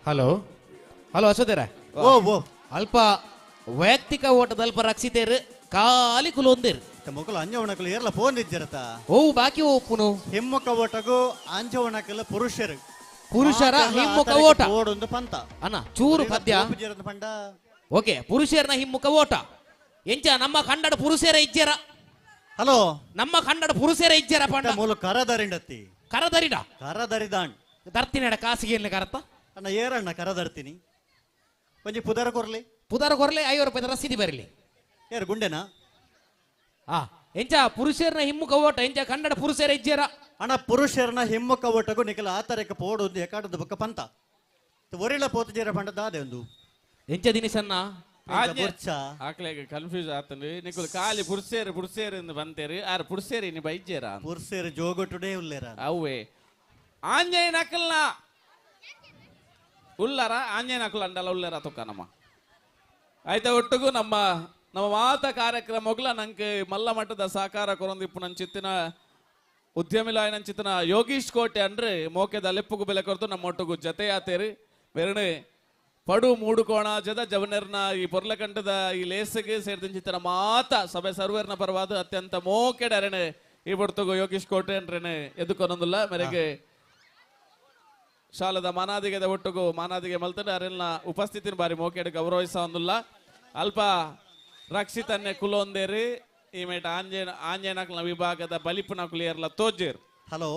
ಹಲೋ ಅಶ್ವತ್ಥರ ಓ ಅಲ್ಪ ವೈಯಕ್ತಿಕ ಓಟದ ಅಲ್ಪ ರಕ್ಷಿತೇರು ಕಾಲಿ ಕುಲೊಂದಿರು ಮೊಕಲು ಅಂಜವಣಕಲು ಏರ್ಲ ಫೋನ್ ಇಜ್ಜರತ ಓ ಬಾಕಿ ಓಪುನು ಹೆಮ್ಮಕ್ಕ ಓಟಗು ಅಂಜವಣಕಲು ಪುರುಷರು ಪುರುಷರ ಹಿಮ್ಮುಖ ಓಟ ಓಡೊಂದು ಪಂತ ಅಣ್ಣ ಚೂರು ಪದ್ಯ ಜಿರದ ಪಂಡ ಓಕೆ ಪುರುಷರನ ಹಿಮ್ಮುಖ ಓಟ ಎಂಚ ನಮ್ಮ ಕನ್ನಡ ಪುರುಷರ ಇಜ್ಜರ ಹಲೋ ನಮ್ಮ ಕನ್ನಡ ಪುರುಷರ ಇಜ್ಜರ ಪಂಡ ಮೂಲ ಕರದರಿಂಡತ್ತಿ ಕರದರಿಡ ಕರದರಿದಾಂಡ್ ದರ್ತಿನಡ ಕಾಸಿಗೆ ಏನ್ಲೆ ಕರತ್ತ ಅಣ್ಣ ಏರಣ್ಣ ಕರದರ್ತೀನಿ ಒಂಜಿ ಪುದರ ಕೊರ್ಲಿ ಪುದರ ಕೊರ್ಲೆ 5 ರೂಪಾಯಿ ರಸೀದಿ ಬರಲಿ ಏರು ಗುಂಡೆನಾ ಆ ಎಂಚ ಪುರುಷರನ ಹಿಮ್ಮುಖ ಓಟ ಎಂಚ ಕನ್ನಡ ಪುರುಷರ ಇಜ್ಜರ ಅಣ್ಣ ಪುರುಷರನ ಹಿಮ್ಮುಖ ಓಟಗೂ ನಿಖಲ ಆತರಕ್ಕೆ ಪೋಡೊಂದು ಎಕಾಡದ ಬೊಕ್ಕ ಪಂತ ಒರಿಳ ಪೋತು ಜೇರ ಪಂಡ ದಾದೆ ಒಂದು ಎಂಚ ದಿನಿಸನ್ನ ಬೊರ್ಚ ಆಕ್ಲೆಗೆ ಕನ್ಫ್ಯೂಸ್ ಆತಂದು ನಿಕುಲು ಖಾಲಿ ಪುರ್ಸೇರು ಎಂದು ಬಂತೇರು ಆರು ಪುರ್ಸೇರಿ ನೀ ಬೈಜೇರ ಪುರುಷರು ಜೋಗೊಟ್ಟುಡೇ ಉಲ್ಲೇರ ಅವೇ ಆಂಜನೇಯ ನಕಲ್ನ ಉಲ್ಲರ ಆಂಜನೇಯ ನಕಲ್ ಅಂಡಲ ಉಲ್ಲೇರ ತೊಕ್ಕ ನಮ್ಮ ಆಯ್ತಾ ಒಟ್ಟಿಗೂ ನಮ್ಮ ಮಾತ ಕಾರ್ಯಕ್ರಮಗಳ ನಂಗೆ ಮಲ್ಲ ಮಟ್ಟದ ಸಹಕಾರ ಕೊರೊಂದಿಪ್ಪು ನನ್ನ ಚಿತ್ತಿನ ಉದ್ಯಮಿಲಾಯ ನನ್ನ ಚಿತ್ತಿನ ಯೋಗೀಶ್ ಕೋಟೆ ಅಂದ್ರೆ ಮೋಕೆದ ಲೆಪ್ಪುಗು ಬೆಲೆ ಕೊರತು ನಮ್ಮ ಒಟ್ಟಿಗೂ ಜತೆ ಆತೇರಿ ಬೇರೆ ಪಡು ಮೂಡು ಕೋಣ ಜದ ಜವನರ್ನ ಈ ಪೊರ್ಲಕಂಠದ ಈ ಲೇಸಿಗೆ ಸೇರಿದ ಚಿತ್ತಿನ ಮಾತ ಸಭೆ ಸರ್ವೇರ್ನ ಪರವಾದ ಅತ್ಯಂತ ಮೋಕೆಡರೆನೆ ಈ ಬಡ್ತಗು ಯೋಗೀಶ್ ಕೋಟೆ ಅಂದ್ರೇನೆ ಎದುಕೊನೊಂದಿಲ್ಲ ಮೇರೆಗೆ ಶಾಲದ ಮಾನಾದಿಗೆದ ಒಟ್ಟಿಗೂ ಮಾನಾದಿಗೆ ಮಲ್ತಡೆ ಅರೆಲ್ನ ಉಪಸ್ಥಿತಿನ ಬಾರಿ ಮೋಕೆಡ್ ಗೌರವಿಸ ಒಂದಿಲ್ಲ ಅಲ್ಪ ರಕ್ಷಿತನ್ನೇ ಕುಲೊಂದೇರಿ ಈ ಮೇಟ ಆಂಜೇನಕ್ಲ ವಿಭಾಗದ ಬಲಿಪುನ ಕುಲಿಯರ್ಲ ತೋಜೇರ್ ಹಲೋ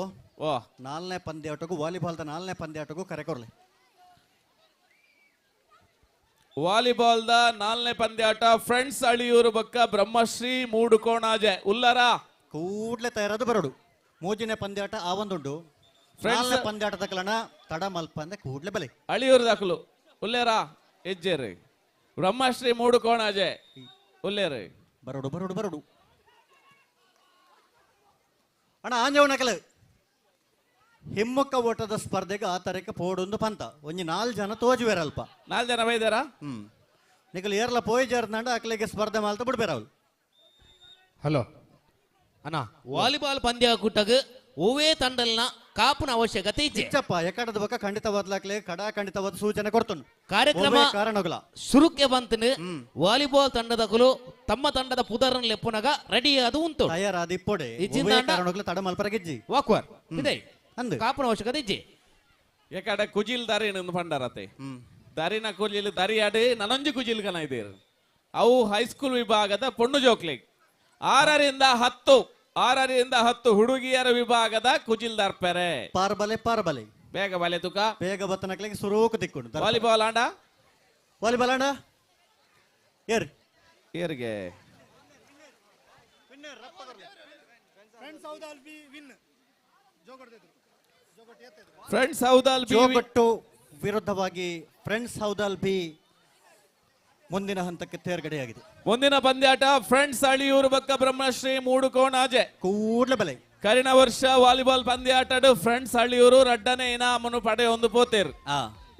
ಓ 4ನೇ ಪಂದ್ಯಾಟಗೂ ವಾಲಿಬಾಲ್ದ 4ನೇ ಪಂದ್ಯಾಟಗೂ ಕರೆ ಕೊರ್ಲಿ ವಾಲಿಬಾಲ್ದ 4ನೇ ಪಂದ್ಯಾಟ ಫ್ರೆಂಡ್ಸ್ ಅಳಿಯೂರು ಬಕ್ಕ ಬ್ರಹ್ಮಶ್ರೀ ಮೂಡು ಕೋಣಾಜೆ ಉಲ್ಲರ ಕೂಡ್ಲೆ ತಯಾರದು ಬರೋಡು 3ನೇ ಪಂದ್ಯಾಟ ಆ ಒಂದುಂಡು 4ನೇ ಪಂದ್ಯಾಟ ತಕಲನ ತಡ ಮಲ್ಪ ಅಂದೆ ಕೂಡ್ಲೆ ಬಲೆ ಅಳಿಯೂರು ದಾಖಲು ಉಲ್ಲೇರ ಹೆಜ್ಜೇರಿ ಬ್ರಹ್ಮಶ್ರೀ ಮೂಡು ಕೋಣಾಜೆ ಉಲ್ಲೇರಿ ಬರೋಡು ಅಣ್ಣ ಆಂಜವನಕಲ್ ಹಿಮ್ಮುಖ ಓಟದ ಸ್ಪರ್ಧೆಗೆ ಆ ತರಕ್ಕೆ ಪೋಡೊಂದು ಪಂತ ಒಂಜಿ 4 ಜನ ತೋಜುವೇರಲ್ಪ 4 ಜನ ಬೈದಾರ ನಿಕಲ್ ಏರ್ಲ ಪೋಯ್ ಜಾರ್ನಂಡ ಅಕ್ಲೆಗೆ ಸ್ಪರ್ಧೆ ಮಾಲ್ತ ಬಿಡ್ಬೇರ ಅವ್ಲು ಹಲೋ ಅಣ್ಣ ವಾಲಿಬಾಲ್ ಪಂದ್ಯ ಕೂಟಗ ಓವೇ ತಂಡಲ್ನ ಕಾಪುನ ಅವಶ್ಯಕತೆ ಇಜ್ಜೆ ಇಚ್ಚಪ್ಪ ಎಕಡದ ಬಕ್ಕ ಖಂಡಿತವಾದ್ಲಾಕ್ಲೆ ಖಂಡಿತವಾದ ಸೂಚನೆ ಕೊಡ್ತನು ಕಾರ್ಯಕ್ರಮ ಕಾರಣಗಳ ಸುರುಕ್ಕೆ ಬಂತನು ವಾಲಿಬಾಲ್ ತಂಡದಕಲು ತಮ್ಮ ತಂಡದ ಪುದರನ್ ಲೆಪ್ಪುನಗ ರೆಡಿ ಅದು ಉಂಟು ತಯಾರಾದ ಇಪ್ಪೊಡೆ ಕಾರಣಗಳ ತಡ ಮಲ್ಪರ ಗೆಜ್ಜಿ ವಾಕ್ವರ್ ಇದೆ ಅಂದು ಕಾಪುನ ಅವಶ್ಯಕತೆ ಇಜ್ಜೆ ಎಕಡೆ ಕುಜಿಲ್ ದಾರಿ ಪಂಡರತೆ ದಾರಿನ ಕುಜಿಲ್ ದರಿಯಾಡಿ ನನೊಂಜಿ ಕುಜಿಲ್ ಕನ ಇದೇರು ಅವು ಹೈಸ್ಕೂಲ್ ವಿಭಾಗದ ಪೊಣ್ಣು ಜೋಕ್ಲಿಗ್ 6ರಿಂದ 10 ಹುಡುಗಿಯರ ವಿಭಾಗದ ಕುಜಿಲ್ದಾರ್ ಪೆರೆ ಪಾರ್ಬಲೆ ಬೇಗ ಬಲೆ ತುಕ ಬೇಗ ಬತ್ತನಕ್ಲೆಗೆ ಸುರೂಕು ತಿಕ್ಕೊಂಡು ವಾಲಿಬಾಲ್ ಆಂಡ ಏರ್ಗೆ ಫ್ರೆಂಡ್ಸ್ ಹೌದಲ್ ಜೋಗಟ್ಟು ವಿರುದ್ಧವಾಗಿ ಫ್ರೆಂಡ್ಸ್ ಹೌದಲ್ ಬಿ ಮುಂದಿನ ಹಂತಕ್ಕೆ ತೇರ್ಗಡೆಯಾಗಿದೆ ಮುಂದಿನ ಪಂದ್ಯಾಟ ಫ್ರೆಂಡ್ಸ್ ಅಳಿಯೂರು ಬಕ್ಕ ಬ್ರಹ್ಮಶ್ರೀ ಮೂಡು ಕೋಣಾಜೆ ಕೂಡ್ಲೆ ಬಲೆ ಕರಿನ ವರ್ಷ ವಾಲಿಬಾಲ್ ಪಂದ್ಯಾಟಡು ಫ್ರೆಂಡ್ಸ್ ಅಳಿಯೂರು ರಡ್ಡನೆ ಇನಾಮನು ಪಡೆ ಒಂದು ಪೋತೇರು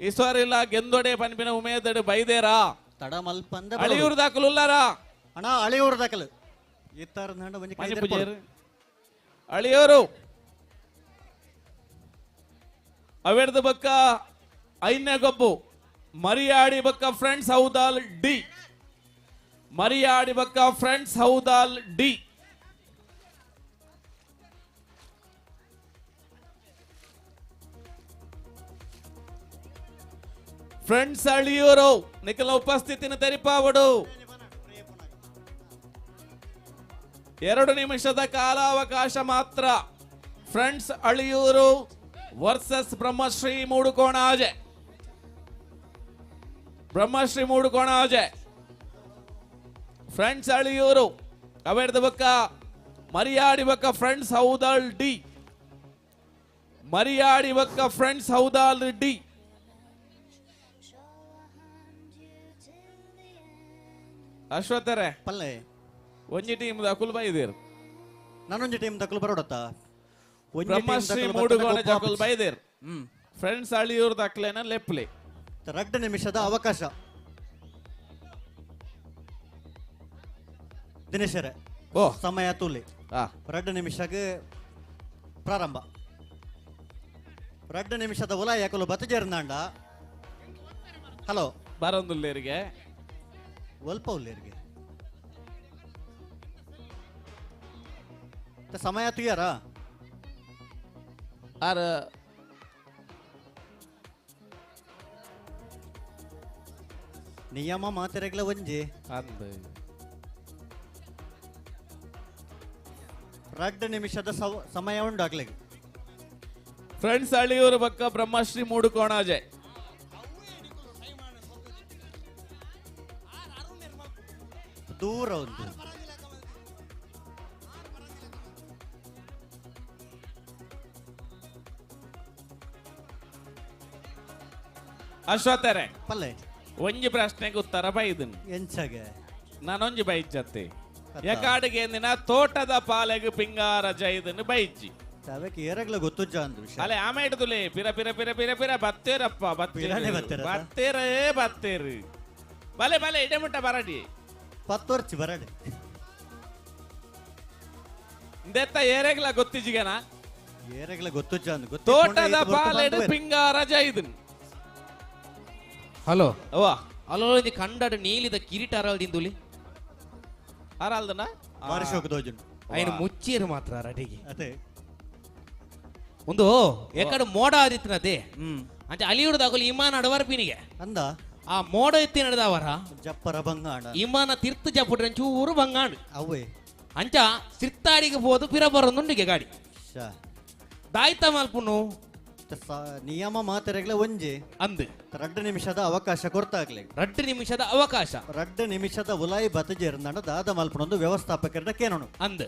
ಈಶ್ವರಿಲ್ಲ ಗೆಂದೊಡೆ ಪನ್ಪಿನ ಉಮೇದಡು ಬೈದೇರಾ ತಡ ಮಲ್ಪಂದ ಅಳಿಯೂರು ದಾಖಲುಲ್ಲಾರ ಅಣ್ಣ ಅಳಿಯೂರು ದಾಖಲು ಅಳಿಯೂರು ಅವೆಡ್ದು ಬಕ್ಕ 5ನೇ ಗೊಬ್ಬು ಮರಿಯಾಡಿ ಬಕ್ಕ ಫ್ರೆಂಡ್ಸ್ ಹೌದಾಲ್ ಡಿ ಫ್ರೆಂಡ್ಸ್ ಅಳಿಯೂರು ನಿಖಲ ಉಪಸ್ಥಿತಿನ ತೆರಿಪಾವಡು 2 ನಿಮಿಷದ ಕಾಲಾವಕಾಶ ಮಾತ್ರ ಫ್ರೆಂಡ್ಸ್ ಅಳಿಯೂರು ವರ್ಸಸ್ ಬ್ರಹ್ಮಶ್ರೀ ಮೂಡು ಕೋಣಾಜೆ ಫ್ರೆಂಡ್ಸ್ ಅಳಿಯೂರು ಅವೆಡ್ದ ಬಕ್ಕ ಮರಿಯಾಡಿ ಬಕ್ಕ ಫ್ರೆಂಡ್ಸ್ ಹೌದಾಲ್ ಡಿ ಅಶ್ವತ್ಥರೇ ಪಲ್ಲೆ ಒಂಜಿ ಟೀಮ್ ದಕುಲ್ ಬೈದೇರ್ ನಾನೊಂಜಿ ಟೀಮ್ ದಕುಲ್ ಬರೋಡತ್ತ ಬ್ರಹ್ಮಶ್ರೀ ಮೂಡು ಕೋಣ ಜಕುಲ್ ಬೈದೇರ್ ಫ್ರೆಂಡ್ಸ್ ಅಳಿಯೂರು ದಕ್ಲೇನ ಲೆಪ್ಲೆ 2 ನಿಮಿಷದ ಅವಕಾಶ ದಿನೇಶರೇ ಸಮಯ ತೂಲಿ 2 ನಿಮಿಷಕ್ಕೆ ಪ್ರಾರಂಭ 2 ನಿಮಿಷದ ಉಲ ಯಾಕಲು ಬತ್ತಜೇರ್ನಾಂಡ ಹಲೋ ಬರೊಂದುಲ್ಲೇರಿಗೆ ಒಲ್ಪ ಉಲ್ಲೇರಿಗೆ ಸಮಯ ತುಯ್ಯಾರ ನಿಯಮ ಮಾತೆರೆಗ್ಲ ಒಂಜಿ ಅಂದ 2 ನಿಮಿಷದ ಸಮಯ ಉಂಡಾಗ್ಲಿಗೆ ಫ್ರೆಂಡ್ಸ್ ಅಳಿಯೂರು ಬಕ್ಕ ಬ್ರಹ್ಮಶ್ರೀ ಮೂಡು ಕೋಣಾಜೆ ದೂರ ಒಂದು ಅಶ್ವತ್ಥರೆ ಪಲ್ಲೆ ಒಂಜಿ ಪ್ರಶ್ನೆಗೆ ಉತ್ತರ ಬೈದನು ಎಂಚಗೆ ನಾನೊಂಜಿ ಬೈಜತ್ತೆ ಯಕಾಡಿಗೆ ಎಂದಿನ ತೋಟದ ಪಾಲೆಗೆ ಪಿಂಗಾರ ಜೈದನು ಬೈಜಿ ಅವಕ್ಕೆ ಏರಗ್ಲ ಗೊತ್ತುಜ್ಜ ಅಂದ್ ವಿಷಯ ಅಲೆ ಆಮೆ ಇಡುದುಲೆ ಪಿರ ಪಿರ ಪಿರ ಪಿರ ಪಿರ ಬತ್ತೇರಪ್ಪ ಪಿರನೆ ಬತ್ತೀರ? ಬತ್ತೇರೇ ಬತ್ತೇರು ಬಲೆ ಬಲೆ ಇಡೆ ಮುಟ್ಟ ಬರಡಿ 10 ವರ್ಷ ಬರಡೆ ಇಂದೆತ್ತ ಏರೆಗ್ಲ ಗೊತ್ತಿಜಿಗನ ಏರಗ್ಲ ಗೊತ್ತುಜ್ಜ ಅಂದ್ ತೋಟದ ಪಾಲೆಡು ಪಿಂಗಾರ ಜೈದನು ಹಲೋ ಅವ್ವ ಅಲ್ಲೋ ಇದು ಕಂಡಡ ನೀಲಿದ ಕಿರೀಟ ಅರಲ್ದಿಂದುಲಿ ಆರಲ್ದನ ಮಾರಿಶೋಕ ದೋಜನ್ ఆయన ಮುಚ್ಚೀರು ಮಾತ್ರ ರಡಿಗೆ ಅದೇ ಒಂದು ಎಕಡೆ ಮೋಡ ಆದಿತ್ತಿನದೆ అంటే అలియుడు దాకులు ఇమాన అడవరపినిగే ಅಂದ ఆ మోడ ఎత్తి నడదావర ಜಪ್ಪರ ಬಂಗಾಣ ఇమాన తిర్తు జప్పుడు చూరు బంగాడు ಅವೇ అంచ సిర్తాడికి పోదు పిరబరొందుండిಗೆ ಗಾಡಿ ಶಾ దాయిత మల్పును ನಿಯಮ ಮಾತೆರೆಗ್ಲ ಒಂಜಿ ಅಂದು 2 ನಿಮಿಷದ ಅವಕಾಶ ಕೊಡ್ತಾಗ್ಲಿ 2 ನಿಮಿಷದ ಅವಕಾಶ 2 ನಿಮಿಷದ ಉಲಾಯಿ ಬತಜೇರ್ ನಡ ದಾದ ಮಲ್ಪನೊಂದು ವ್ಯವಸ್ಥಾಪಕರ ಕೇನೋಣ ಅಂದು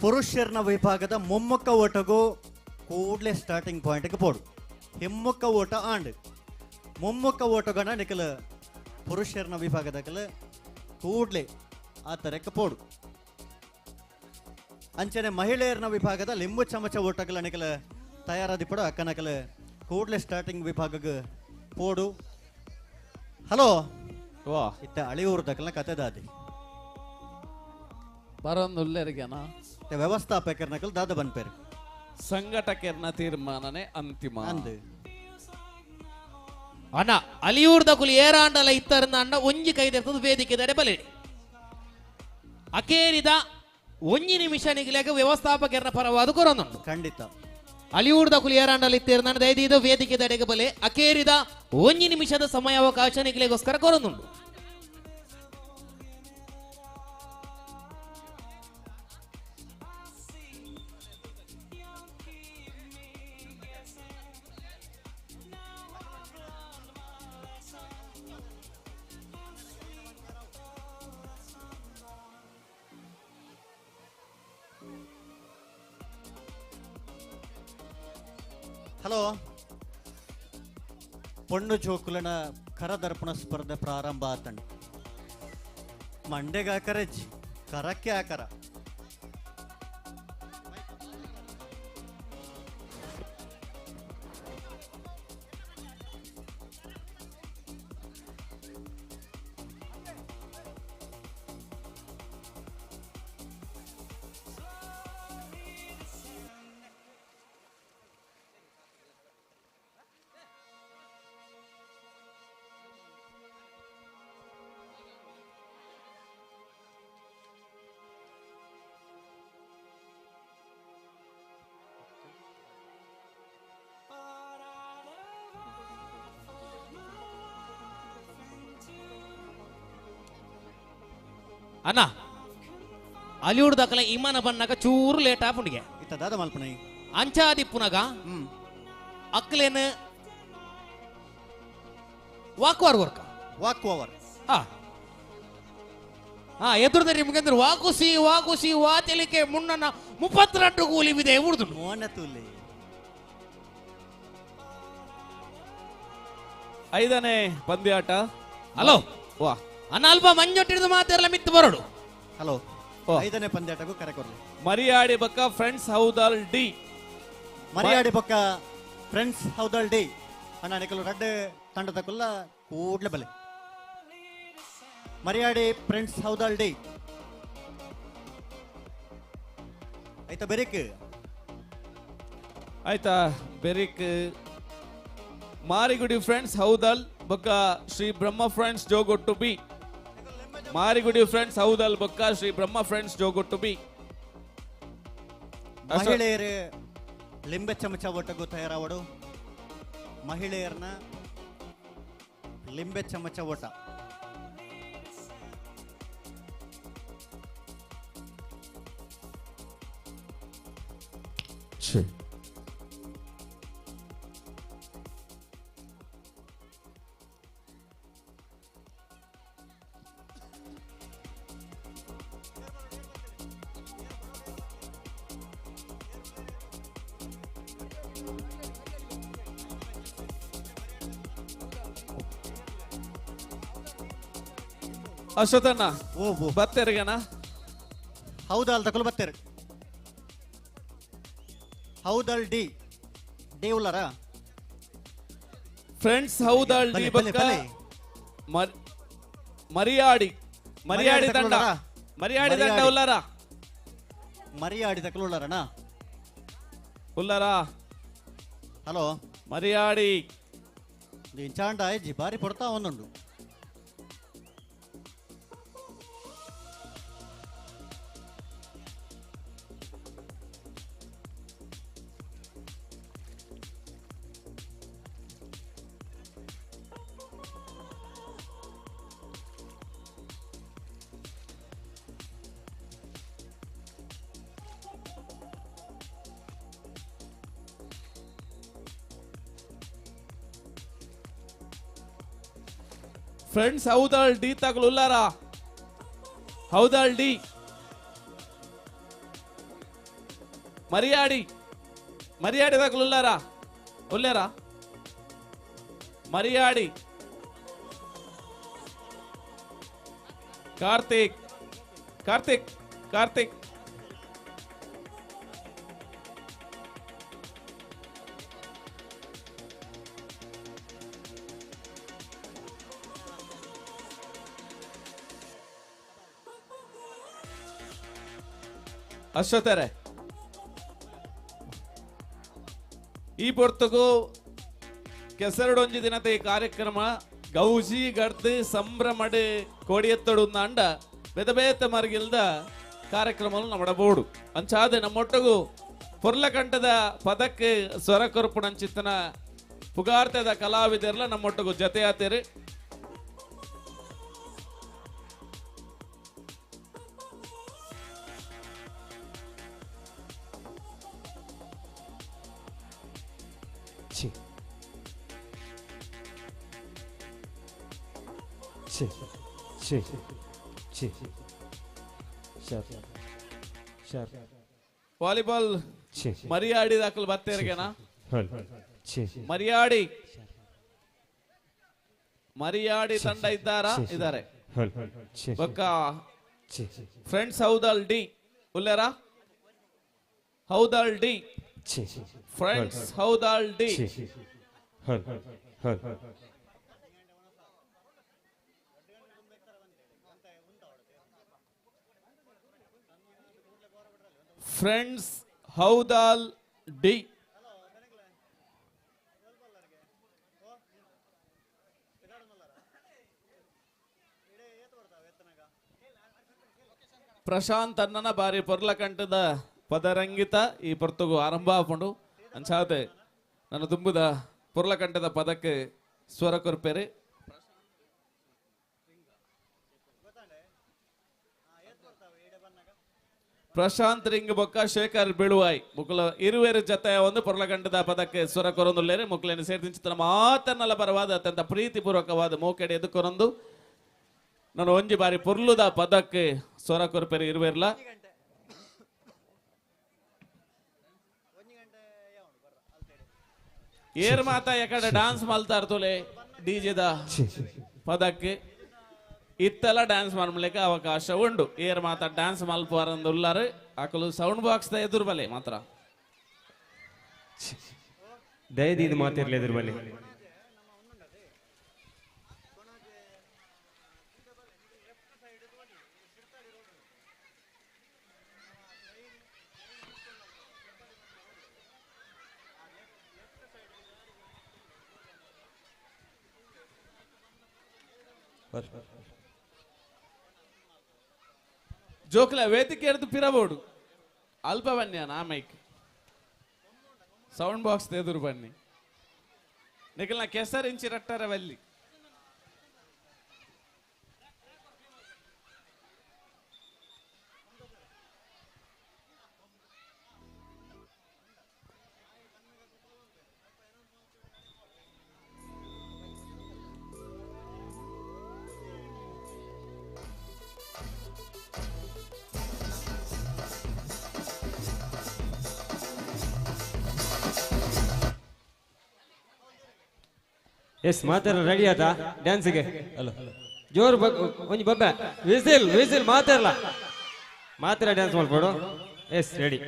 ಪುರುಷರ್ನ ವಿಭಾಗದ ಮೊಮ್ಮಕ್ಕ ಓಟಗೂ ಕೂಡ್ಲೆ ಸ್ಟಾರ್ಟಿಂಗ್ ಪಾಯಿಂಟ್ಗೆ ಪೋಡು ಹೆಮ್ಮಕ್ಕ ಓಟ ಆಂಡ್ ಮೊಮ್ಮಕ್ಕ ಓಟಗಣ ನಿಕಲ ಪುರುಷರ್ನ ವಿಭಾಗದಕಲ ಕೂಡ್ಲೆ ಆ ತರಕ್ಕೆ ಪೋಡು ಅಂಚನೆ ಮಹಿಳೆಯರ್ನ ವಿಭಾಗದ ಲಿಂಬು ಚಮಚ ಓಟಗಳ ನಿಕಲ ತಯಾರಾದಿ ಪಡ ಅಕ್ಕನಕಲ ಕೂಡ್ಲೆ ಸ್ಟಾರ್ಟಿಂಗ್ ವಿಭಾಗಕ್ಕೆ ಪೋಡು ಹಲೋ ವಾ ಇತ್ತ ಅಳಿಯೂರ್ದಕಲ್ನ ಕತೆ ದಾದಿ ಬರೊಂದುಲ್ಲೆರಿಗೆನ ವ್ಯವಸ್ಥಾಪಕರ್ನಕಲ್ ದಾದ ಬನ್ಪೇರು ಸಂಘಟಕರ್ನ ತೀರ್ಮಾನನೇ ಅಂತಿಮ ಅಂದ್ ಅಣ್ಣ ಅಲಿಯೂರ್ ದಕುಲು ಏರಾಂಡಲ ಇತ್ತರನ್ನ ಅಣ್ಣ ಒಂಜಿ ಕೈದೆರ್ತದ ವೇದಿಕೆ ದಡೆ ಬಲೇಡಿ ಅಕೇರಿದ ಒಂಜಿ ನಿಮಿಷ ನಿಗಲೆಗ ವ್ಯವಸ್ಥಾಪಕರನ್ನ ಪರವಾದ ಕೊರೊಂದುಂಡು ಖಂಡಿತ ಅಲಿಯೂರ್ ದಕುಲು ಏರಾಂಡಲ ಇತ್ತಿರನ್ನ ದಯದಿದ ವೇದಿಕೆ ದಡೆಗೆ ಬಲೆ ಅಕೇರಿದ ಒಂಜಿ ನಿಮಿಷದ ಸಮಯಾವಕಾಶ ನಿಗಲೆಗೋಸ್ಕರ ಕೊರೊಂದುಂಡು ಹಲೋ ಪೊಣ್ಣು ಜೋಕುಲನ ಕರದರ್ಪಣ ಸ್ಪರ್ಧೆ ಪ್ರಾರಂಭ ಆತಂಡ ಮಂಡೆಗೆ ಹಾಕರಜ್ಜಿ ಕರಕ್ಕೆ ಹಾಕರ ಅಣ್ಣ ಅಲಿಯೂರ್ ದಕಲ ಇಮಾನ ಬನ್ನಗ ಚೂರು ಲೇಟ್ ಆಪುಂಡಿಗೆ ಇತ್ತ ದಾದ ಮಲ್ಪನೆ ಅಂಚಾದಿ ಪುನಗ ಅಕ್ಲೇನ ವಾಕ್ವಾರ್ ವರ್ಕ ವಾಕ್ ಓವರ್ ಎದುರು ನಿಮ್ಗೆ ವಾಕುಸಿ ವಾಕುಸಿ ವಾತಿಲಿಕೆ ಮುನ್ನನ 32 ಕೂಲಿವಿದೆ ಉಳಿದು ಮೋನ ತುಲಿ 5ನೇ ಪಂದ್ಯಾಟ ಹಲೋ ವಾ ಅನ್ನ ಅಲ್ಪ ಮಂಜೊಟ್ಟಿಡಿದು ಮಾತೆರಲ್ಲ ಮಿತ್ತು ಬರೋಡು ಹಲೋ ಓ. 5ನೇ ಪಂದ್ಯಾಟಗೂ ಕರೆ ಕೊರ್ಲಿ ಮರಿಯಾಡಿ ಬಕ್ಕ ಫ್ರೆಂಡ್ಸ್ ಹೌದಲ್ ಡಿ ಮರಿಯಾಡಿ ಬೊಕ್ಕ ಫ್ರೆಂಡ್ಸ್ ಹೌದಲ್ ಡಿ ಅಣ್ಣ ನಿಕಲು ರಡ್ಡೆ ತಂಡದ ಕುಲ್ಲ ಕೂಡ್ಲೆ ಬಲೆ ಮರಿಯಾಡಿ ಫ್ರೆಂಡ್ಸ್ ಹೌದಲ್ ಡಿ ಆಯ್ತಾ ಬೆರಿಕ್ ಆಯ್ತಾ ಬೆರಿಕ್ ಮಾರಿಗುಡಿ ಫ್ರೆಂಡ್ಸ್ ಹೌದಲ್ ಬೊಕ್ಕ Shri Brahma friends Jogottu B Marigudi friends Houdal ಬೊಕ್ಕ ಶ್ರೀ ಬ್ರಹ್ಮ ಫ್ರೆಂಡ್ಸ್ ಜೋಗೊಟ್ಟು ಬಿ ಮಹಿಳೆಯರೇ ಲಿಂಬೆ ಚಮಚ ಒಟ್ಟಗೂ ತಯಾರಾವಡು ಮಹಿಳೆಯರನ್ನ ಲಿಂಬೆ ಚಮಚ ಓಟ ಅಶ್ವಥಣ್ಣ ಓ ಬತ್ತೇರಿಗೆನ ಹೌದಲ್ ತಗೊಳ್ ಬತ್ತೇರಿ ಹೌದಲ್ ಡಿ ಡಿ ಉಳ್ಳಾರ ಫ್ರೆಂಡ್ಸ್ ಹೌದಲ್ ಡಿ ಬಲೆ, ಬಕ್ಕ ಬಲೆ. ಮರಿಯಾಡಿ ಮರಿಯಾಡಿ ದಂಡ ತಗೊಳ್ಳಾರ? ಮರಿಯಾಡಿ ದಂಡ ಮರಿಯಾಡಿ. ಉಲ್ಲಾರ ಮರಿಯಾಡಿ ತಗೊಳ್ಳಾರಣ ಉಲ್ಲಾರ ಹಲೋ ಮರಿಯಾಡಿ ನೀನ್ ಚಾಂಡ ಆಯ್ಜಿ ಬಾರಿ ಪಡ್ತಾ ಒಂದೊಂದು ಫ್ರೆಂಡ್ಸ್ ಹೌದಲ್ ಡಿ ತಗೊಳ್ ಉಲ್ಲಾರ ಹೌದಲ್ ಡಿ ಮರಿಯಾಡಿ ಮರಿಯಾಡಿ ತಗೊಳ್ ಉಲ್ಲಾರ ಉಲ್ಲಾರ ಮರಿಯಾಡಿ ಕಾರ್ತಿಕ್ ಕಾರ್ತಿಕ್ ಕಾರ್ತಿಕ್ ಅಶ್ವಥರೇ ಈ ಪೊರ್ತುಗು ಕೆಸರಡೊಂಜಿ ದಿನದ ಈ ಕಾರ್ಯಕ್ರಮ ಗೌಜಿ ಗಡ್ದು ಸಂಭ್ರಮಡ್ ಕೋಡಿಯತ್ತಡು ಅಂಡ ಬೆದಬೇತ ಮರ್ಗಿಲ್ದ ಕಾರ್ಯಕ್ರಮ ನಮ್ಮಡಬೋಡು ಅಂಚಾದ ನಮ್ಮೊಟ್ಟಗು ಪೊರ್ಲಕಂಠದ ಪದಕ್ಕೆ ಸ್ವರ ಕೊರ್ಪುಣಂಚಿತ್ತನ ಪುಗಾರ್ತದ ಕಲಾವಿದರೆಲ್ಲ ನಮ್ಮೊಟ್ಟಗು ಜೊತೆ ಆತೇರಿ ವಾಲಿಬಾಲ್ ಮರಿಯಾಡಿ ದಾಖಲು ಬತ್ತೇರಿಗೆನಾ ಮರಿಯಾಡಿ ಮರಿಯಾಡಿ ತಂಡ ಇದ್ದಾರೆ ಒಕ್ಕ ಫ್ರೆಂಡ್ಸ್ ಹೌದಲ್ ಡಿ ಉಲ್ಲೇರ Houdal D friends Houdal D friends Houdal D Prashanth ಅನ್ನನ ಬಾರಿ ಪೊರ್ಲಕಂಠದ ಪದರಂಗಿತ ಈ ಪೊರ್ತುಗು ಆರಂಭ ಆಪುಂಡು ಅಂಚಾತೆ ನನ್ನ ತುಂಬುದ ಪೊರ್ಲಕಂಠದ ಪದಕ್ಕೆ ಸ್ವರ ಕೊರ್ಪೆರೆ ಪ್ರಶಾಂತ್ ರಿಂಗ್ ಬೊಕ್ಕ ಶೇಖರ್ ಬೀಳುವಾಯ್ ಮುಕ್ಕಲ ಇರುವೆರು ಜೊತೆ ಒಂದು ಪೊರ್ಲಕಂಠದ ಪದಕ್ಕೆ ಸ್ವರ ಕೊರೊಂದುಲ್ಲೇರೆ ಮುಕ್ಕಲೇನು ಸೇರ್ತಿಂಚಿನ ಮಾತನ್ನಲ ಪರವಾದ ಅತ್ಯಂತ ಪ್ರೀತಿಪೂರ್ವಕವಾದ ಮೋಕೆಡೆ ಎದುಕೊರೊಂದು ನಾನು ಒಂಜಿ ಬಾರಿ ಪೊರ್ಲುದ ಪದಕ್ಕೆ ಸ್ವರ ಕೊರ್ಪೆರೆ ಇರುವೆರ್ಲ ಏರ್ ಮಾತ ಯಾಕಡೆ ಡಾನ್ಸ್ ಮಲ್ತಾರ ತೊಲೆ ಡಿಜೆದ ಪದಕ್ಕೆ ಇತ್ತೆಲ್ಲ ಡ್ಯಾನ್ಸ್ ಮಾಡ್ಲಿಕ್ಕೆ ಅವಕಾಶ ಉಂಡು ಏರ್ ಮಾತ ಡ್ಯಾನ್ಸ್ ಮಲ್ಪಾರಂದುಲ್ಲಾರು ಆಕಲು ಸೌಂಡ್ ಬಾಕ್ಸ್ ದ ಎದುರು ಬಲೆ ಮಾತ್ರ ದಯದಿ ಇದು ಮಾತಿರ್ಲಿ ಎದುರು ಬಲೆ ಜೋಕ್ಲ ವೇದಿಕೆ ಹಿಡಿದು ಪಿರಬೋಡು ಅಲ್ಪ ಬನ್ನಿ ನಾ ಮೈಕ್ ಸೌಂಡ್ ಬಾಕ್ಸ್ ತೆದುರು ಬನ್ನಿ ನಿಖಿಲ್ನ ಕೆಸರಿಂಚಿ ರಟ್ಟರವಲ್ಲಿ ಎಸ್ ಮಾತಾಡ ರೆಡಿ ಆತಾ ಡ್ಯಾನ್ಸ್ಗೆ ಅಲ್ಲ ಜೋರು ಒಂಜಿ ಬಬ್ಬ ವಿಸಿಲ್ ಮಾತಾಡಲ್ಲ ಮಾತಾಡ ಡ್ಯಾನ್ಸ್ ಮಾಡ್ಬೋಡು ಎಸ್ ರೆಡಿ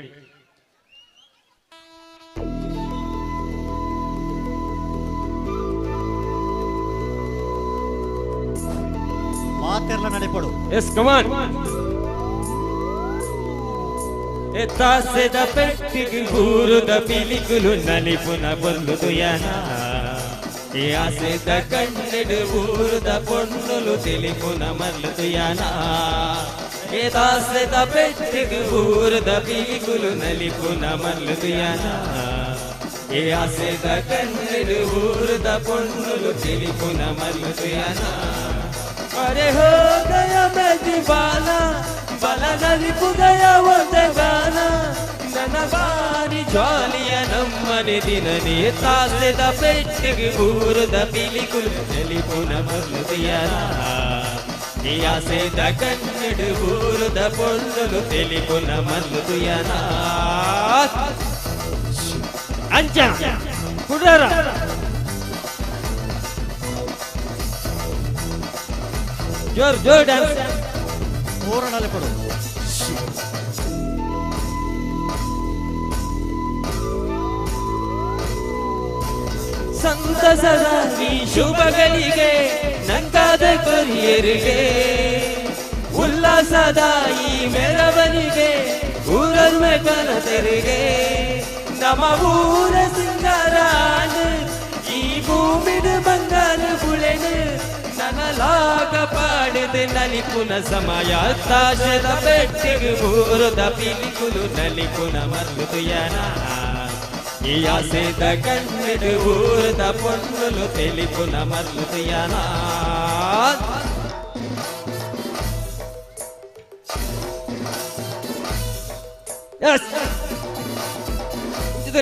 ಮಾತೆಲ್ಲ ನಡೆಪಡು ಎಸ್ ಕಮಾನ್ ತಾಸೆದ ಪೆಟ್ಟಿಗೆ ಊರುದ ಪಿಲಿಕುಲು ನಲಿಪುನ ಬಲ್ಲು ಯಾನ ಆಸೆದ ಕಣ್ಣೆಡು ಊರುದ ಪೊಣ್ಣುಲು ತಿಳಿಪುನ ಮಲ್ಲು ಯಾನ ತಾಸೆದ ಪೆಟ್ಟಿಗೆ ಊರುದ ಪಿಲಿಕುಲು ನಲಿಪುನ ಮಲ್ಲು ಯಾನ ಆಸೆದ ಕಣ್ಣೆಡು ಊರುದ ಪೊಣ್ಣುಲು ತಿಳಿಪುನ ಮಲ್ಲು ಯಾನ ಅರೆ ಹೋ ಗಯ ಮೆಜಿಬಾನ ಬಲ ನಲಿಪು ಗಯ ಒಂದ ಗಾನ ನನ್ನ ಬಾರಿ ಜ್ವಾಲಿಯ ನಮ್ಮನೆ ದಿನನೇ ತಾಸೆದ ಪೆಟ್ಟಿಗೆ ಊರದ ಪಿಲಿಕುಲು ನಲಿಪುನ ಮರುದಿಯನ ಆಸೆದ ಕನ್ನಡ ಊರದ ಪೊಣ್ಣಲು ತಿಳಿಪುನ ಮರುದಿಯನ ಅಂಚ ಕುಡರ ಜೋರ್ ಡ್ಯಾನ್ಸ್ ಪೂರ್ಣಲೆ ಕೊಡು ಸಂತಸದ ಈ ಶುಭಗಳಿಗೆ ನಂಗಾದ ಕೊರಿಯರಿಗೆ ಉಲ್ಲಾಸದ ಈ ಮೆರವಣಿಗೆ ಊರಲ್ಮೆ ಕನತೆರಿಗೆ ನಮ್ಮ ಊರ ಸಿಂಗಾರಾಂಡ್ ಈ ಭೂಮಿದ ಬಂಗಾರ ಬುಳೆನು ನನಲಾಗ ಪಾಡಿದ ನಲಿಪುನ ಸಮಯ ತಾಶದ ಬೆಟ್ಟಿಗೆ ಊರದ ಪಿಲಿಕುಲು ನಲಿಪುನ ಮರುದಿಯನ ಈ ಆಸೆದ ಕನ್ನಡ ಊರದ ಪೊಣ್ಣಲು ತಿಳಿಪುನ ಮರುದಿಯನ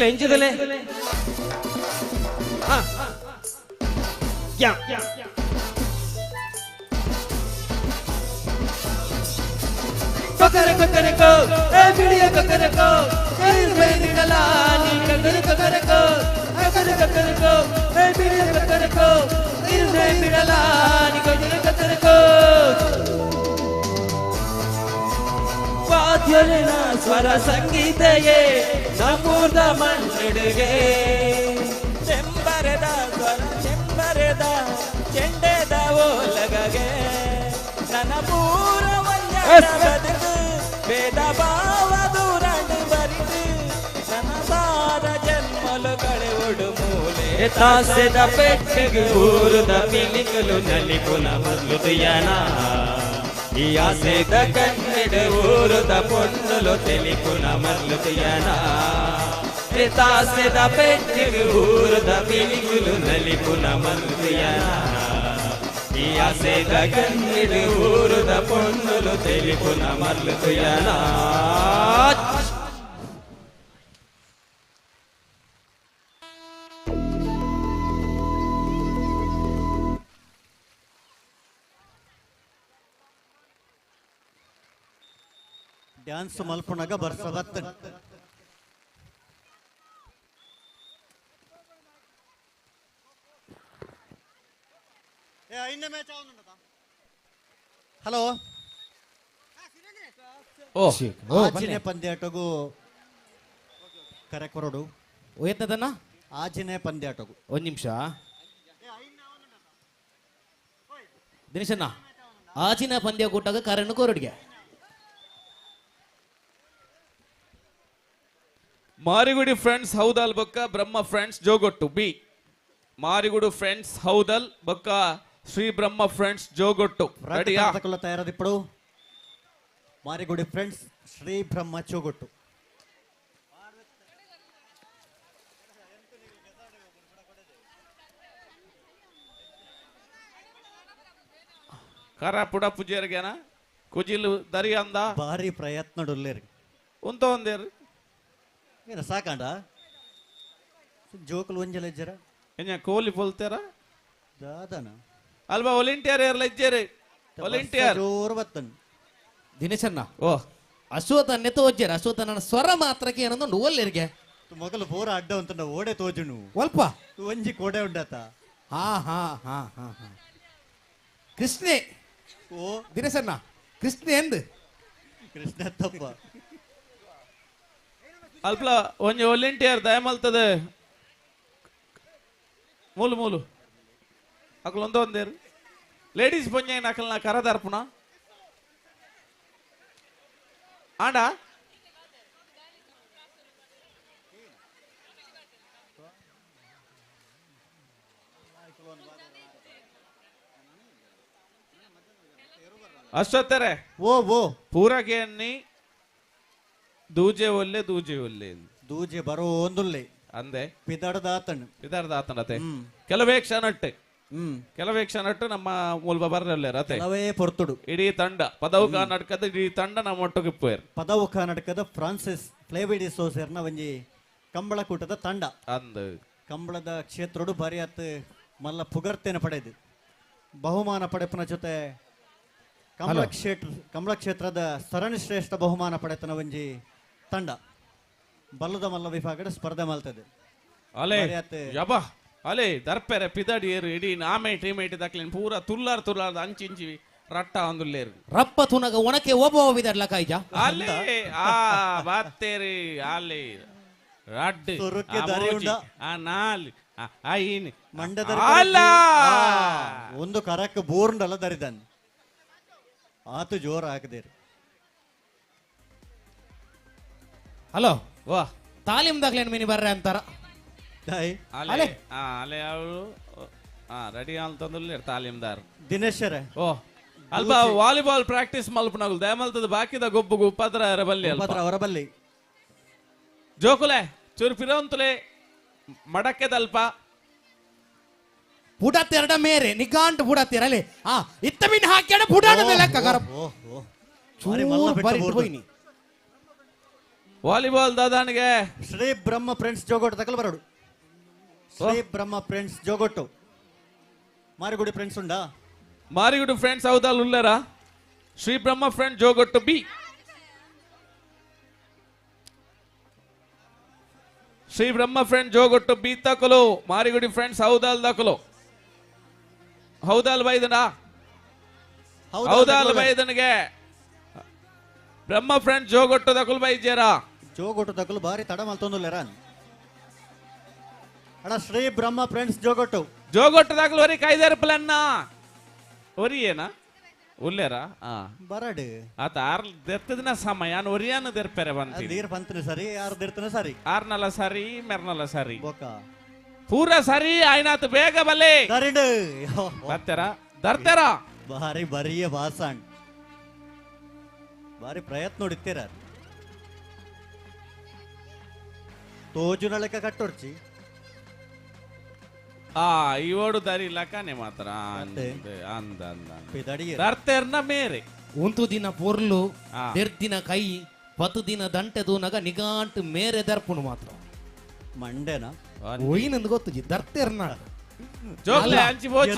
ಎಂಚಿದಲೆ ಕೊಕ್ಕರಕೋ ಬಿಡಿಯ ಕೊಕ್ಕರಕೋ ನೀಡಲಾನಿ ಕೊಕ್ಕರಕೋ ಕೊಕ್ಕರಕೋ ಬಿಡಿಯ ಕೊಕ್ಕರಕೋ ಬಿಡಲಾನಿ ಕೊಕ್ಕರಕೋ ವಾದ್ಯನ ಸ್ವರ ಸಂಗೀತೆಯೇ ನಮ್ಮೂರ್ದ ಮಣ್ಣಿಡುಗೆ ಚೆಂಬರೆದ ಸ್ವರ ಚೆಂಬರೆದ ಚೆಂಡೆದ ಓಲಗಗೆ ನನ್ನ ಪೂರವಲ್ಲ ಬದುಕು ಭೇದ ಭಾವ ದೂರಂಡು ಬರಿದು ನನ್ನ ಬಾರ ಜನ್ಮಲು ಕಳೆವಡು ಮೂಲೆ ತಾಸೆದ ಪೆಟ್ಟಿಗೆ ಊರುದ ಪಿಲಿಕಲು ನಲಿಪುನ ಮರುದಿಯನ ಈ ಆಸೆದ ಕನ್ನಡ ಊರುದ ಪೊಣ್ಣಲು ತಿಳಿಪುನ ಮರುದಿಯನ ತಾಸೆದ ಪೆಟ್ಟಿಗೆ ಊರುದ ಪಿಲಿಕುಲು ನಲಿಪುನ ಮರುದಿಯನ ಈ ಆಸೆದ ಕನ್ನಡ ಊರುದ ಪೊಣ್ಣಲು ತಿಳಿಪುನ ಮರುದಿಯನ ಡ್ಯಾನ್ಸ್ ಮಲ್ಪುನಾಗ ಬರ್ಸದತ್ತ ಹಲೋ ಆಜಿನೆ ಪಂದ್ಯಾಟಗೂ ಕರೆಕ್ಟ್ ಬರೋಡು ಎತ್ತದನ್ನ ಆಜಿನೆ ಪಂದ್ಯಾಟಗೂ ಒಂದ್ ನಿಮಿಷ ದಿನೇಶಣ್ಣ ಆಚಿನ ಪಂದ್ಯ ಕೊಟ್ಟಾಗ ಕಾರಣ ಕೋರಡಿಗೆ ಮಾರಿಗುಡಿ ಫ್ರೆಂಡ್ಸ್ ಹೌದಲ್ ಬೊಕ್ಕ ಬ್ರಹ್ಮ friends Jogottu B ಮಾರಿಗುಡು friends Houdal ಬೊಕ್ಕ ಶ್ರೀ ಬ್ರಹ್ಮ ಫ್ರೆಂಡ್ಸ್ ಜೋಗೊಟ್ಟು ರೆಡಿಯಾ ತಯಾರದಿಪ್ಪಡು ಮಾರಿಗುಡಿ ಫ್ರೆಂಡ್ಸ್ ಶ್ರೀ ಬ್ರಹ್ಮ ಚೋಗೊಟ್ಟು ಕರ ಪುಡ ಪುಜೇರ್ಗೆನ ಕುಜಿಲು ದರಿ ಅಂದ ಭಾರಿ ಪ್ರಯತ್ನ ಡೊಲ್ಲೇರಿ ಉಂತ ಒಂದೇರು ಏನ ಸಾಕಾಂಡ ಜೋಕುಲು ಒಂಜಲ ಇಜ್ಜರ ಎಂಜ ಕೋಲಿ ಪೊಲ್ತೇರ ದಾದನ ಅಲ್ವಾ ವಾಲಂಟಿಯರ್ ಏರ್ಲ ಇಜ್ಜೇರಿ ವಾಲಂಟಿಯರ್ ಜೋರು ಬತ್ತನ್ ದಿನೇಶಣ್ಣ ಓ ಅಶ್ವಥ ನೆತ್ತು ಒಜ್ಜೇರ ಅಶ್ವಥ ನನ್ನ ಸ್ವರ ಮಾತ್ರಕ್ಕೆ ಏನಂದು ಓಲ್ಲೇರಿಗೆ ಮೊಗಲು ಪೂರ ಅಡ್ಡ ಅಂತ ಓಡೆ ತೋಜುನು ಒಲ್ಪ ಒಂಜಿ ಕೋಡೆ ಉಂಡಾತ ಹಾ ಹಾ ಹಾ ಹಾ ಹಾ ಕೃಷ್ಣೆ ಓ ದಿನೇಶಣ್ಣ ಕೃಷ್ಣೆ ಎಂದು ಕೃಷ್ಣ ತಪ್ಪ ಅಲ್ಪಲ ಒಂಜಿ ವಾಲಂಟಿಯರ್ ದಯಮಲ್ತದೆ ಮೂಲು ಮೂಲು ಅಕಲ್ ಒಂದೇರು ಲೇಡೀಸ್ ಪೊಂಜ ಅಕಲ್ನ ಕರದರ್ಪುಣ ಆಂಡ ಅಷ್ಟೊತ್ತಾರೆ ಓ ಓ ಪೂರಗೆ ಅನ್ನಿ ದೂಜೆ ಒಲ್ಲೆ ದೂಜೆ ಬರೋ ಒಂದುಲ್ಲೆ ಅಂದೆ ಪಿದಾಡದಾತನ್ ಇದಾರ್ದ ಆತನತೆ ಕೆಲವೇ ಕ್ಷಣಟ್ಟೆ ನಮ್ಮ ಮೂಲ ಬರ್ರಲ್ಲೇ ರತೆ ಕೆಲವೇ ಪೊರ್ತುಡು ಇಡೀ ತಂಡ ಪದವು ಕರ್ನಾಟಕದ ಇಡೀ ತಂಡ ನಮ್ಮ ಒಟ್ಟಿಗೆ ಇಪ್ಪೇರ್ ಪದವು ಕರ್ನಾಟಕದ ಫ್ರಾನ್ಸಿಸ್ ಫ್ಲೇವಿಡಿ ಸೋಸರ್ನ ಒಂಜಿ ಕಂಬಳ ಕೂಟದ ತಂಡ ಅಂದ್ ಕಂಬಳದ ಕ್ಷೇತ್ರಡು ಬಾರಿ ಆತ್ ಮಲ್ಲ ಪುಗರ್ತೆನ ಪಡೆದು ಬಹುಮಾನ ಪಡೆಪನ ಜೊತೆ ಕಂಬಳ ಕ್ಷೇತ್ರದ ಸರಣಿ ಶ್ರೇಷ್ಠ ಬಹುಮಾನ ಪಡೆತನ ಒಂಜಿ ತಂಡ ಬಲ್ಲದ ಮಲ್ಲ ವಿಭಾಗದ ಸ್ಪರ್ಧೆ ಮಲ್ತದೆ ಅಲೆ ಯಬ ಅಲೆ ದರ್ಪೆರೆ ಪಿದಡಿ ಏರು ಇಡೀ ಆಮೇಟ್ ದಕ್ಲೇನ್ ಪೂರ ತುಲ್ಲಾರ್ ಅಂಚಿಂಚಿ ರಟ್ಟ ಒಂದುಲ್ಲೇರು ರಪ್ಪ ತುನಗ ಒಣಕೆ ಒಬ್ಬ ವಿದರ್ಲ ಕಾಯ್ಜ ಅಲೆ ಆ ಬಾತ್ತೇರಿ ಅಲೆ ರಡ್ ಸೊರಕ್ಕೆ ದಾರಿ ಉಂಡ ಆ ನಾಲ್ ಆ ಇನ್ ಮಂಡದ ಅಲ್ಲ ಒಂದು ಕರಕ್ಕೆ ಬೋರ್ಂಡಲ್ಲ ದರಿದನ್ ಆತು ಜೋರ ಹಾಕದೇರಿ ಹಲೋ ವಾ ತಾಲೀಮ್ ದಾಗ್ಲೇನ್ ಮಿನಿ ಬರ್ರೆ ಅಂತಾರ ಅಲೆ ಅಲೆ ಅವಳು ರೆಡಿ ಅಂತಂದ್ರೆ ತಾಲೀಮ್ದಾರ್ ದಿನೇಶರೇ ಓ ಅಲ್ಪ ವಾಲಿಬಾಲ್ ಪ್ರಾಕ್ಟೀಸ್ ಮಲ್ಪನಾಗಲ್ ದಯಮಲ್ತದ ಬಾಕಿದ ಗೊಬ್ಬು ಉಪದ್ರ ಬಲ್ಲಿ ಅವರ ಬಲ್ಲಿ ಜೋಕುಲೆ ಚೂರು ಪಿರೋಂತುಲೆ ಮಡಕ್ಕೆ ದಲ್ಪ ಪುಡತ್ತೆರಡ ಮೇರೆ ನಿಗಾಂಟ್ ಪುಡತ್ತೆರಲೆ ಆ ಇತ್ತ ಮಿನ್ ಹಾಕ್ಯಾಡ ಪುಡಾಡ ಲೆಕ್ಕ ಕರ volleyball ದಾದಾನಿಗೆ Shri Brahma friends ಜೋಗೊಟ್ಟು ತಕಲ್ ಬರೋಡು Shri Brahma friends ಜೋಗೊಟ್ಟು ಮಾರಿಗುಡಿ ಫ್ರೆಂಡ್ಸ್ ಉಂಡಾ ಮಾರಿಗುಡಿ ಫ್ರೆಂಡ್ಸ್ ಹೌದಲ್ಲ ಉಳ್ಳರ ಶ್ರೀ ಬ್ರಹ್ಮ ಫ್ರೆಂಡ್ ಜೋಗೊಟ್ಟು ಬಿ ಶ್ರೀ ಬ್ರಹ್ಮ ಫ್ರೆಂಡ್ ಜೋಗೊಟ್ಟು ಬಿ ತಕಲು ಮಾರಿಗುಡಿ ಫ್ರೆಂಡ್ಸ್ ಹೌದಲ್ ದಕಲು ಹೌದಲ್ ಬೈದನ ಹೌದಲ್ ಬೈದನಿಗೆ ಬ್ರಹ್ಮ ಫ್ರೆಂಡ್ ಜೋಗೊಟ್ಟು ದಕಲು ಬೈಜೇರ ಜೋಗೊಟ್ಟು ತಕಲು ಬಾರಿ ತಡ ಮಲ್ತೊಂದುಲ್ಲೆರ ಅಣ್ಣ ಶ್ರೀ ಬ್ರಹ್ಮ ಫ್ರೆಂಡ್ಸ್ ಜೋಗೊಟ್ಟು ದಕಲು ವರಿ ಕೈದೇರ ಪ್ಲನ್ನ ಒರಿ ಏನ ಉಲ್ಲೇರ ಬರಡು ಆತ ಆರ್ ದೆರ್ತದಿನ ಸಮಯ ಒರಿಯಾನ ದೆರ್ಪೆರೆ ಬಂತಿ ನೀರ್ ಬಂತನೆ ಸರಿ ಯಾರು ದಿರ್ತನೆ ಸರಿ ಆರ್ನಲ್ಲ ಸರಿ ಮೆರ್ನಲ್ಲ ಸರಿ ಬೋಕ ಪೂರ ಸರಿ ಆಯ್ನಾತ್ ಬೇಗ ಬಲೆ ದರಿಡು ಬರ್ತಾರ ದರ್ತಾರ ಬಾರಿ ಬರಿಯ ಭಾಷಣ ಬಾರಿ ಪ್ರಯತ್ನ ನೋಡಿತ್ತೀರ ತೋಜುನ ಲೆಕ್ಕ ಕಟ್ಟೊರ್ಚಿ ಇವಡು ದರಿ ಲಕ್ಕನೆ ಮಾತ್ರ ಅಂದ ದರ್ತೇರ್ನ ಮೇರೆ ಒಂದು ದಿನ ಪೊರ್ಲು ದಿನ ಕೈ 10 ದಿನ ದಂಟೆ ದೂನಗ ನಿಗಾಂಟ್ ಮೇರೆ ದರ್ಪುನು ಮಾತ್ರ ಮಂಡೆನ ಒಯ್ನಂದು ಗೊತ್ತು ದರ್ತೇರ್ನ ಜೋಕ್ಲೆ ಅಂಚಿ ಬೋಚಿ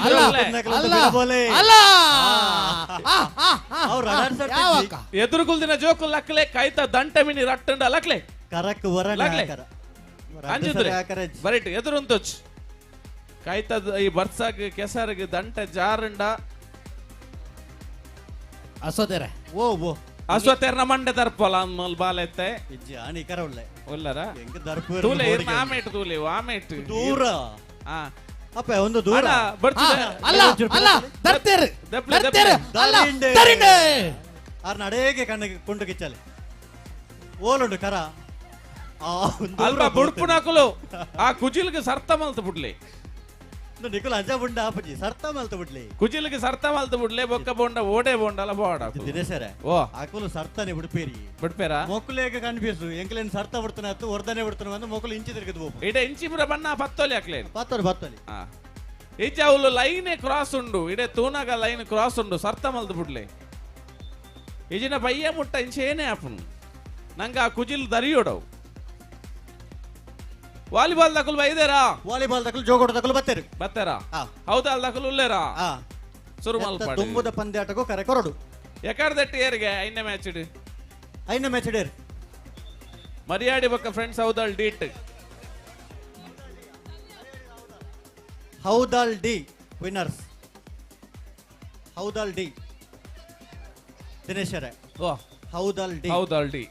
ಎದುರುಗುಲ್ದಿನ ಜೋಕು ಲಕ್ಲೆ ಕೈತ ದಂಟೆ ಮಿನಿ ರಟ್ಟಂಡ ಲಕ್ಲೆ ಕರಕ್ ವರ ಅಂಜಿದ್ರೆ ಬರಿಟ್ ಎದುರುಂತೊಚ್ ಕೈತದ ಈ ಬರ್ಸಾಗ್ ಕೆಸರ್ಗೆ ದಂಟೆ ಜಾರಂಡ ಅಸೋದೆರೆ ಓ ಓ ಅಶ್ವತೆರ್ನ ಮಂಡೆ ದರ್ಪಲ ಮಲ್ ಬಾಲೆತ್ತೆ ಇಜ್ಜಿ ಆನಿ ಕರ ಒಳ್ಳೆ ಒಲ್ಲರ ಹೆಂಗ ದರ್ಪ ತೂಲೆ ಆಮೇಟ್ ತೂಲೆ ಆಮೇಟ್ ದೂರ ಆ ಅಪ್ಪ ಒಂದು ದೂರ ಅಲ್ಲ ಅಲ್ಲ ದರ್ತೇರ್ ದರ್ತೇರ್ ಅಲ್ಲ ದರಿಂಡೆ ಆರ್ ನಡೆಗೆ ಕಣ್ಣಿಗೆ ಕೊಂಡು ಕಿಚ್ಚಲೆ ಓಲುಂಡು ಕರ ಅಲ್ಪ ಬುಡ್ಪುನಕುಲು ಆ ಕುಜಿಲ್ಗೆ ಸರ್ತ ಮಲ್ತು ಬಿಡ್ಲಿ ನಿಕುಲ್ ಅಂಜ ಬುಂಡ ಆಪಜಿ ಸರ್ತ ಮಲ್ತು ಬಿಡ್ಲಿ ಕುಜಿಲ್ಗೆ ಸರ್ತ ಮಲ್ತು ಬಿಡ್ಲಿ ಬೊಕ್ಕ ಬೋಂಡ ಓಡೆ ಬೋಂಡಲ ಬೋಡ ದಿನೇಶರೇ ಓ ಆಕುಲು ಸರ್ತಾನೆ ಬಿಡ್ಪೇರಿ ಬಿಡ್ಪೇರ ಮೊಕ್ಕಲೇಗ ಕನ್ಫ್ಯೂಸ್ ಎಂಕ್ಲೇನ್ ಸರ್ತ ಬಿಡ್ತಾನೆ ಅತ್ತು ಹೊರದನೆ ಬಿಡ್ತಾನೆ ಅಂದ್ರೆ ಮೊಕ್ಕಲು ಇಂಚಿ ತಿರುಗಿದ್ ಬೋಪ ಇಡ ಇಂಚಿ ಪುರ ಬಣ್ಣ ಪತ್ತೋಲಿ ಹಾಕ್ಲೇನು ಪತ್ತೋಲಿ ಆ ಈಚೆ ಅವಳು ಲೈನ್ ಕ್ರಾಸ್ ಉಂಡು ಇಡೆ ತೂನಾಗ ಲೈನ್ ಕ್ರಾಸ್ ಉಂಡು ಸರ್ತ ಮಲ್ದು ಬಿಡ್ಲೆ ಈಜಿನ ಪಯ್ಯ ಮುಟ್ಟ ಇಂಚೇನೆ ಆಪುನು ನಂಗೆ ಆ ಕುಜಿಲ್ ದರಿಯೋಡವು ವಾಲಿಬಾಲ್ ದಕಲು ಬೈದೇರಾ ವಾಲಿಬಾಲ್ ದಕಲು ಜೋಗೋಡ ದಕಲು ಬತ್ತೇರಾ ಹೌದಾ ದಕಲು ಉಲ್ಲೇರಾ ಶುರು ಮಲ್ಪಾಡಿ ದುಂಬುದ ಪಂದ್ಯಾಟಗೂ ಕರೆ ಕೊರಡು ಎಕಡ್ದಟ್ಟಿ ಏರಿಗೆ ಐದನೇ ಮ್ಯಾಚ್ ಇಡು ಐದನೇ ಮ್ಯಾಚ್ ಇಡೇರು ಮರ್ಯಾಡಿ ಬಕ್ಕ ಫ್ರೆಂಡ್ಸ್ ಹೌದಲ್ ಡೀಟ್ Houdal D winners Houdal D ದಿನೇಶರೇ ಹೌದಲ್ ಡಿ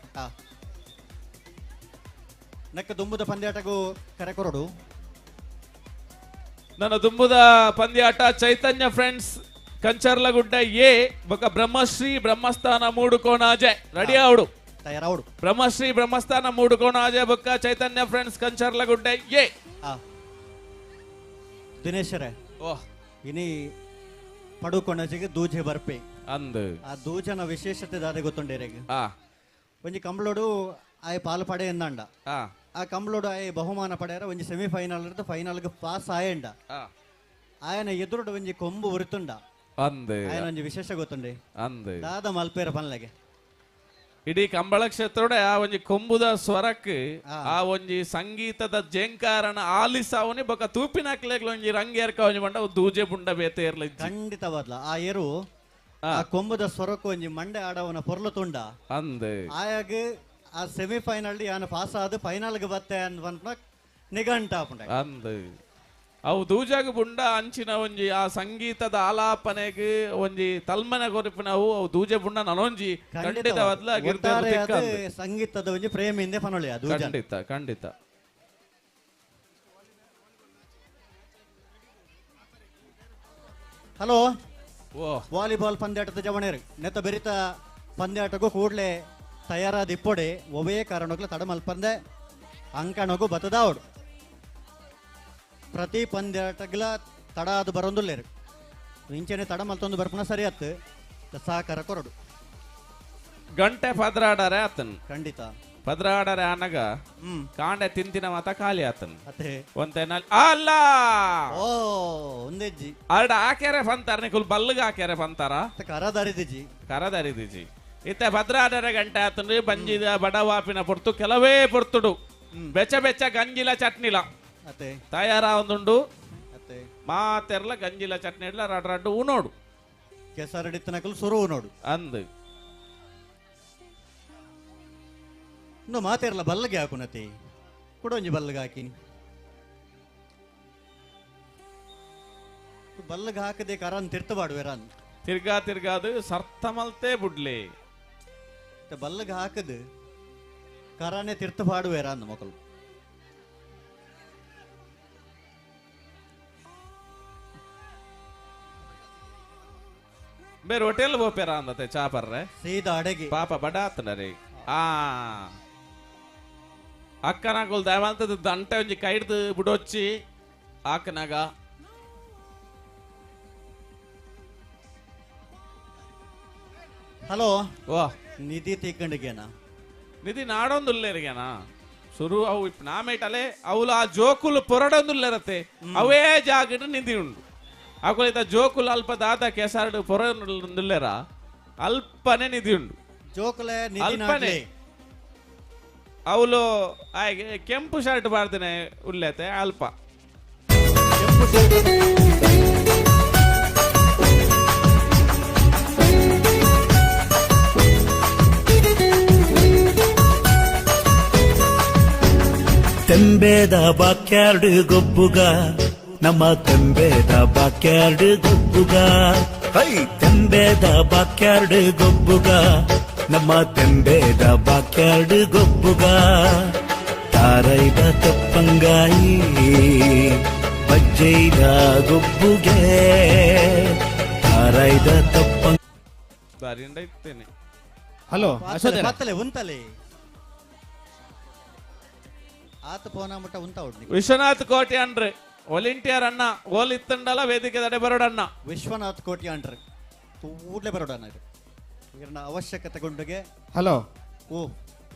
ನೆಕ್ಕ ದುಂಬುದ ಪಂದ್ಯಾಟಗೂ ಕರೆ ಕೊರಡು ನನ್ನ ದುಂಬುದ ಪಂದ್ಯಾಟ ಚೈತನ್ಯ ಫ್ರೆಂಡ್ಸ್ ಕಂಚರ್ಲಗುಡ್ಡ ಎ ಬೊಕ್ಕ ಬ್ರಹ್ಮಶ್ರೀ ಬ್ರಹ್ಮಸ್ಥಾನ ಮೂಡುಕೋಣಾಜೆ ರೆಡಿ ಆವಡು ತಯಾರಾವಡು ಬ್ರಹ್ಮಶ್ರೀ ಬ್ರಹ್ಮಸ್ಥಾನ ಮೂಡುಕೋಣಾಜೆ ಬೊಕ್ಕ ಚೈತನ್ಯ ಫ್ರೆಂಡ್ಸ್ ಕಂಚರ್ಲಗುಡ್ಡ ಎ ದಿನೇಶರೇ ಇನಿ ಪಡುಕೊಣಜಿಗೆ ದೂಜೆ ಬರ್ಪೆ ಅಂದ್ ಆ ದೂಜನ ವಿಶೇಷತೆ ದಾದೆ ಗೊತ್ತುಂಡೇರೆಗೆ ಒಂಜಿ ಕಂಬಳೋಡು ಆಯ್ ಪಾಲು ಪಡೆ ಎಂದಂಡ ಆ ಕಂಬಳೋಡು ಆಯ್ ಬಹುಮಾನ ಪಡೆಯರ ಒಂಜಿ ಸೆಮಿಫೈನಲ್ ಇರ್ದು ಫೈನಲ್ಗೆ ಪಾಸ್ ಆಯಂಡ ಆಯನ ಎದುರುಡು ಒಂಜಿ ಕೊಂಬು ಉರಿತುಂಡ ಅಂದ್ ಆಯನ ಒಂಜಿ ವಿಶೇಷ ಗೊತ್ತುಂಡೆ ಅಂದ್ ದಾದ ಮಲ್ಪೇರ ಪನ್ಲೆಗೆ ಇಡೀ ಕಂಬಳ ಕ್ಷೇತ್ರೋಡೆ ಆ ಒಂಜಿ ಕೊಂಬುದ ಸ್ವರಕ್ಕೆ ಆ ಒಂಜಿ ಸಂಗೀತದ ಜೇಂಕಾರನ ಆಲಿಸಾವನಿ ಬೊಕ ತೂಪಿನಾಕ್ಲೆಗ್ಲ ಒಂಜಿ ರಂಗೇರ್ಕ ಒಂಜಿ ಬಂಡ ದೂಜೆ ಬುಂಡ ಬೇತೆ ಇರ್ಲಿ ಖಂಡಿತವಾದ್ಲ ಆ ಏರು ಆ ಕೊಂಬುದ ಸ್ವರಕ್ಕೆ ಒಂಜಿ ಮಂಡೆ ಆಡವನ ಪೊರ್ಲು ತುಂಡ ಅಂದ್ ಆಯಾಗ ಆ ಸೆಮಿಫೈನಲ್ ಯಾನ ಪಾಸ್ ಆದ ಫೈನಲ್ಗೆ ಬತ್ತೆ ಅಂತ ನಿಘಂಟ ಅಂದ್ ಅವು ದೂಜಾಗ ಬುಂಡ ಅಂಚಿನ ಒಂಜಿ ಆ ಸಂಗೀತದ ಆಲಾಪನೆಗೆ ಒಂಜಿ ತಲ್ಮನೆ ಕೊರಪಿನವು ಅವು ದೂಜೆ ಬುಂಡ ನನೊಂಜಿ ಖಂಡಿತವಾದ್ಲ ಸಂಗೀತದ ಒಂಜಿ ಪ್ರೇಮಿಂದೆ ಪನೊಳಿ ಖಂಡಿತ ಖಂಡಿತ ಹಲೋ ವಾಲಿಬಾಲ್ ಪಂದ್ಯಾಟದ ಜವಣೇರು ನೆತ್ತ ಬೆರಿತ ಪಂದ್ಯಾಟಗೂ ಕೂಡಲೇ ತಯಾರಾದ ಇಪ್ಪೊಡೆ ಒವೇ ಕಾರಣಕ್ಕೂ ತಡ ಮಲ್ಪಂದೆ ಅಂಕಣಗೂ ಬತ್ತದಾವಡು ಪ್ರತಿ ಪಂದ್ಯಾಟಗ್ಲ ತಡ ಅದು ಬರೋದಿಲ್ಲೇರು ಇಂಚೆನೆ ತಡ ಮಲ್ತೊಂದು ಬರ್ಪುನ ಸರಿ ಆತು ಸಹಕಾರ ಕೊರಡು ಗಂಟೆ ಪದ್ರಾಡರೆ ಆತನ್ ಖಂಡಿತ ಪದ್ರಾಡರೆ ಆನಗ ಕಾಂಡೆ ತಿಂತಿನ ಮಾತ ಖಾಲಿ ಆತನ್ ಅತ್ತೆ ಒಂತೇನಲ್ಲಿ ಅಲ್ಲ ಓ ಒಂದೇಜ್ಜಿ ಅರ್ಡ ಆಕ್ಯಾರೆ ಪಂತಾರ ನಿಕುಲ್ ಬಲ್ಲಗ ಆಕ್ಯಾರೆ ಪಂತಾರ ಕರದರಿದಿಜಿ ಇತ್ತೆ ಭದ್ರಾಡರೆ ಗಂಟೆ ಆತನ್ರಿ ಬಂಜಿದ ಬಡವಾಪಿನ ಪೊರ್ತು ಕೆಲವೇ ಪೊರ್ತುಡು ಬೆಚ್ಚ ಬೆಚ್ಚ ಗಂಜಿಲ ಚಟ್ನಿಲ ತಯಾರ ಒಂದುಂಡು ಮಾತೆರ್ಲ ಗಂಜಿಲ ಚಟ್ನಿ ಇಡ್ಲ ರಡ್ ರಡ್ಡು ಉನೋಡು ಕೆಸರಡಿತ್ತನಕಲು ಸುರು ಉನೋಡು ಅಂದ್ ಇನ್ನು ಮಾತೆರ್ಲ ಬಲ್ಲಗೆ ಹಾಕುನತಿ ಕುಡೊಂಜಿ ಬಲ್ಲಗೆ ಹಾಕಿನಿ ಬಲ್ಲಗೆ ಹಾಕದೆ ಕರನ್ ತಿರ್ತಬಾಡುವೆರನ್ ತಿರ್ಗಾದು ಸರ್ತ ಮಲ್ತೆ ಬುಡ್ಲೆ ಬಲ್ಲಗೆ ಹಾಕದು ಕರಾನೆ ತಿರ್ತಬಾಡುವೆರ ಅಂದ ಮಕ್ಕಳು ಬೇರೆ ಹೋಟೆಲ್ ಹೋಪೇರ ಅಂದತೆ ಚಾಪರ್ರೆ ಸೀದಾ ಅಡಗಿ ಪಾಪ ಬಡ ಆತನರಿ ಅಕ್ಕನಾಗಲ್ ದಯವಂತದ ದಂಟೆ ಒಂಜಿ ಕೈಡ್ದು ಬಿಡೊಚ್ಚಿ ಆಕನಾಗ ಹಲೋ ಓ ನಿಧಿ ತೀಕಂಡಿಗೇನ ನಿಧಿ ನಾಡೊಂದುಲ್ಲೇರಿಗೇನಾ ಶುರು ಅವು ನಾಮೇಟಲೆ ಅವಳು ಆ ಜೋಕುಲು ಪೊರಡೊಂದುಲ್ಲೇರತ್ತೆ ಅವೇ ಜಾಗಡ್ ನಿಧಿ ಉಂಡು ಅಕುಲಿತ ಜೋಕುಲು ಅಲ್ಪ ದಾದ ಕೆಸರಡು ಪೊರೊಂದುಲ್ಲೇರ ಅಲ್ಪನೆ ನಿಧಿ ಉಂಡು ಜೋಕುಲೆ ಅಲ್ಪನೆ ಅವಳು ಕೆಂಪು ಶರ್ಟ್ ಬಾರ್ದೇನೆ ಉಲ್ಲೇತೆ ಅಲ್ಪ ತೆಂಬೇದ ಬಾಕ್ಯಾರ್ಡ್ ಗೊಬ್ಬುಗ ನಮ್ಮ ತೆಂಬೇದ ಬಾಕ್ಯಾರ್ಡ್ ಗೊಬ್ಬುಗ ಹೈ ತೆಂಬೇದ ಬಾಕ್ಯಾರ್ಡ್ ಗೊಬ್ಬುಗ ನಮ್ಮ ತೆಂಬೇದ ಬಾಕ್ಯಾರ್ಡ್ ಗೊಬ್ಬುಗ ತಾರೈದ ತಪ್ಪಂಗಾಯಿ ಬಜ್ಜೈದ ಗೊಬ್ಬುಗೆ ತಾರೈದ ತಪ್ಪಂಗ ದಾರಿಯಿಂದ ಇರ್ತೇನೆ. ಹಲೋ ಬತ್ತಲೆ ಉಂತಲೆ ಆತ ಪೋನ ಮುಟ್ಟ ಉಂತ ಉಡ್ನಿ ವಿಶ್ವನಾಥ್ ಕೋಟಿ ಅಂಡ್ರೆ ವಾಲಂಟಿಯರ್ ಅಣ್ಣ ಓಲ್ ಇತ್ತಂಡಲ ವೇದಿಕೆ ದಡೆ ಬರೋಡಣ್ಣ ವಿಶ್ವನಾಥ್ ಕೋಟಿ ಅಂಡ್ರೆ ಕೂಡ್ಲೆ ಬರೋಡಣ್ಣ ಇದನ್ನ ಅವಶ್ಯಕತೆ ಗೊಂಡಿಗೆ ಹಲೋ ಓ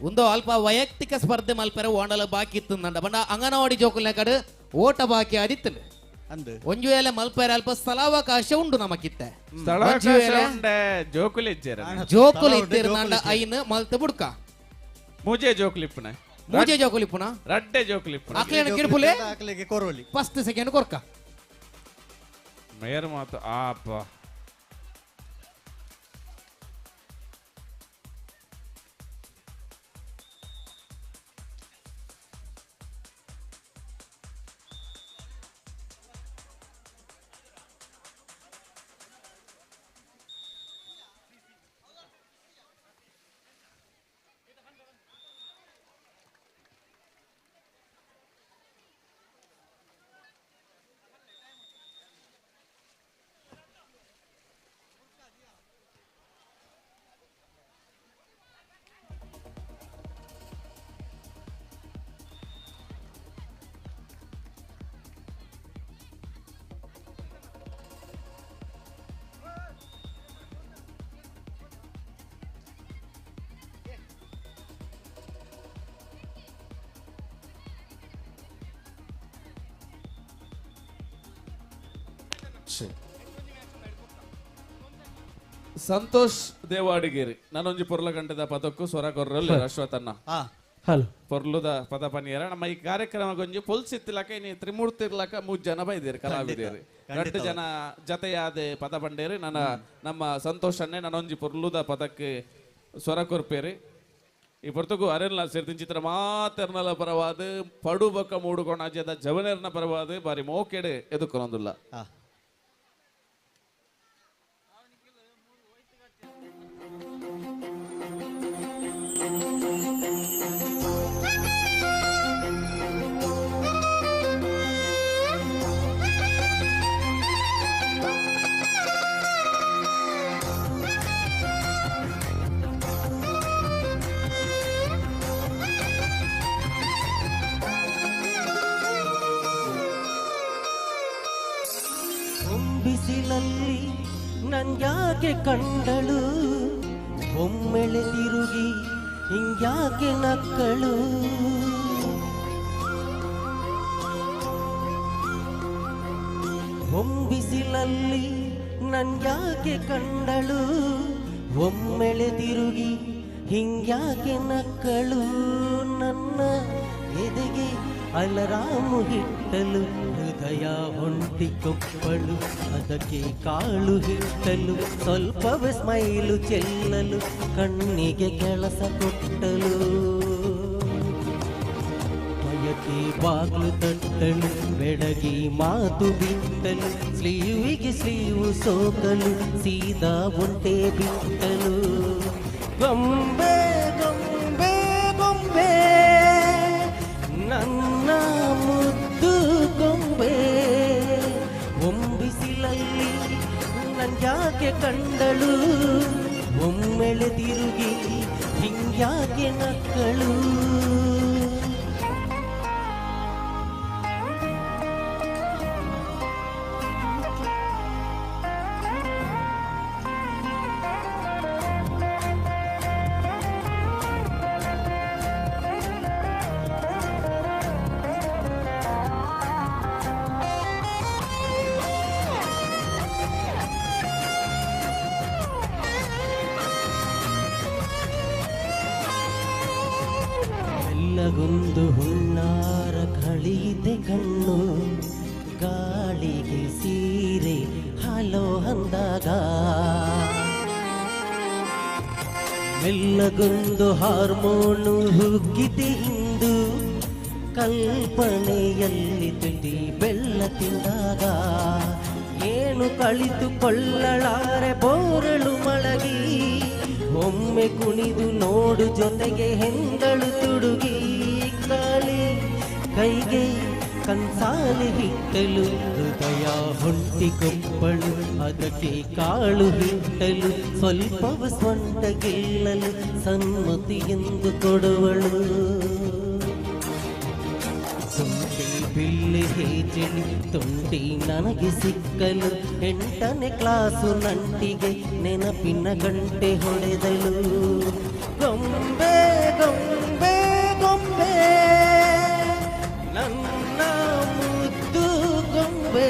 ಒಂದು ಅಲ್ಪ ವೈಯಕ್ತಿಕ ಸ್ಪರ್ಧೆ ಮಲ್ಪರೆ ಓಂಡಲ ಬಾಕಿ ಇತ್ತು ಬಂಡ ಅಂಗನವಾಡಿ ಜೋಕುಲ್ನ ಕಡೆ ಓಟ ಬಾಕಿ ಆದಿತ್ತು ಅಂದು ಒಂಜು ವೇಳೆ ಮಲ್ಪೆರೆ ಅಲ್ಪ ಸ್ಥಳಾವಕಾಶ ಉಂಡು ನಮಕಿತ್ತೆ ಸ್ಥಳಾವಕಾಶ ಉಂಡೆ ಜೋಕುಲಿ ಇಜ್ಜೆರ ಜೋಕುಲು ಇತ್ತೀರ ನಾಂಡ ಐನ್ ಮಲ್ತೆ ಬುಡ್ಕ ಮೂಜೆ ಜೋಕುಲಿಪ್ಪುನ ಮೂಜೆ ಜೋಕುಲಿಪ್ಪುನ ರಡ್ಡೆ ಜೋಕುಲಿಪ್ಪುನ ಆಕ್ಲೇನ ಕಿಡ್ಪುಲೆ ಆಕಲಿಗೆ ಕೊರೋಲಿ ಫಸ್ಟ್ ಸೆಕೆಂಡ್ ಕೊರ್ಕ ಮೇಯರ್ ಮಾತು ಆಪ ಸಂತೋಷ್ ದೇವಾಡಿಗೇರಿ ನಾನೊಂಜಿ ಪೊರ್ಲ ಗಂಟೆದ ಪದಕ್ಕೂ ಸ್ವರ ಕೊರ್ರಲ್ಲಿ ಅಶ್ವಥನ್ನ ಹಲೋ ಪೊರ್ಲುದ ಪದ ಪನಿಯರ ನಮ್ಮ ಈ ಕಾರ್ಯಕ್ರಮ ಗೊಂಜಿ ಪೊಲ್ಸಿತ್ತಿಲಕ ಇನಿ ತ್ರಿಮೂರ್ತಿರ್ಲಕ 3 ಜನ ಬೈದೇರಿ ಕಲಾವಿದೇರಿ 2 ಜನ ಜತೆಯಾದೆ ಪದ ಬಂಡೇರಿ ನಮ್ಮ ಸಂತೋಷನ್ನೇ ನಾನೊಂಜಿ ಪೊರ್ಲುದ ಪದಕ್ಕೆ ಸ್ವರ ಕೊರ್ಪೇರಿ ಈ ಪೊರ್ತುಗು ಅರೆಲ್ಲ ಸೇರ್ತಿನ ಚಿತ್ರ ಮಾತೆರ್ನಲ ಪರವಾದ ಪಡು ಬೊಕ್ಕ ಮೂಡುಕೋಣ ಅಜ್ಜದ ಜವನೇರ್ನ ಪರವಾದ ಬಾರಿ ಮೋಕೆಡೆ ಎದುಕೊನೊಂದುಲ್ಲ ಬಿಸಿಲಲ್ಲಿ ನಂಗ್ಯಾಕೆ ಕಂಡಳು ಒಮ್ಮೆಳೆ ತಿರುಗಿ ಹಿಂಗ್ಯಾಕೆ ನಕ್ಕಳು ಬಿಸಿಲಲ್ಲಿ ನಂಗ್ಯಾಕೆ ಕಂಡಳು ಒಮ್ಮೆಳೆ ತಿರುಗಿ ಹಿಂಗ್ಯಾಕೆ ನಕ್ಕಳು ನನ್ನ ಎದೆಗೆ ಅಲರಾಮು ಹಿಟ್ಟಲು ಹೃದಯ ಹೊಂಟಿಕೊಪ್ಪಳು ಅದಕ್ಕೆ ಕಾಳು ಹಿಟ್ಟಲು ಸ್ವಲ್ಪವೇ ಸ್ಮೈಲು ಚೆಲ್ಲಲು ಕಣ್ಣಿಗೆ ಕೆಲಸ ಕೊಟ್ಟಲು ಬಯಕೆ ಬಾಗ್ಲು ತಟ್ಟಲು ಬೆಳಗಿ ಮಾತು ಬಿಟ್ಟಲು ಸ್ಲೀವಿಗೆ ಸ್ಲೀವು ಸೋಕಲು ಸೀದಾ ಒಂಟೆ ಬಿಟ್ಟಲು ಗೊಂಬೆ ಗೊಂಬೆ ಗೊಂಬೆ ನನ್ನ ಮುದ್ದು ಗೊಂಬೆ ಬಿಸಿಲಲ್ಲಿ ನಂಗ್ಯಾಕೆ ಕಂಡಳು ಒಮ್ಮೆಳೆ ತಿರುಗಿ ಹಿಂಗ್ಯಾಕೆ ನಕ್ಕಳು ಗೊಂದು ಹುಣ್ಣಾರ ಕಳಿಯಿತೆ ಕಣ್ಣು ಗಾಳಿಗೆ ಸೀರೆ ಹಲೋ ಅಂದಾಗ ಮೆಲ್ಲಗೊಂದು ಹಾರ್ಮೋನು ಹುಗ್ಗಿತೆ ಇಂದು ಕಲ್ಪನೆಯಲ್ಲಿ ತಿಂಡಿ ಬೆಲ್ಲ ತಿಂದಾಗ ಏನು ಕಳಿತುಕೊಳ್ಳಲಾರೆ ಬೋರಳು ಮಳಗಿ ಒಮ್ಮೆ ಕುಣಿದು ನೋಡು ಜೊತೆಗೆ ಹೆಂಗಳು ತುಡುಗಿ ಕಾಲಿ ಕೈಗೆ ಕನ್ಸಾಲಿ ಹಿಟ್ಟಲು ಹೃದಯ ಹೊಂಟಿಕೊಪ್ಪಳು ಅದಕ್ಕೆ ಕಾಳು ಹಿಟ್ಟಲು ಸ್ವಲ್ಪವ ಸ್ವಂತ ಗೆಲ್ಲಲು ಸನ್ಮತಿ ಎಂದು ಕೊಡುವಳು ತುಂಟಿ ಬಿಲ್ಲೆ ಹೇಜಲಿ ತುಂಟಿ ನನಗೆ ಸಿಕ್ಕಲು 8ನೇ ಕ್ಲಾಸು ನಂಟಿಗೆ ನೆನಪಿನ ಗಂಟೆ ಹೊಡೆದಳು ಗೊಂಬೆ ಗೊಂಬೆ ಗೊಂಬೆ ನನ್ನ ಮುದ್ದು ಗೊಂಬೆ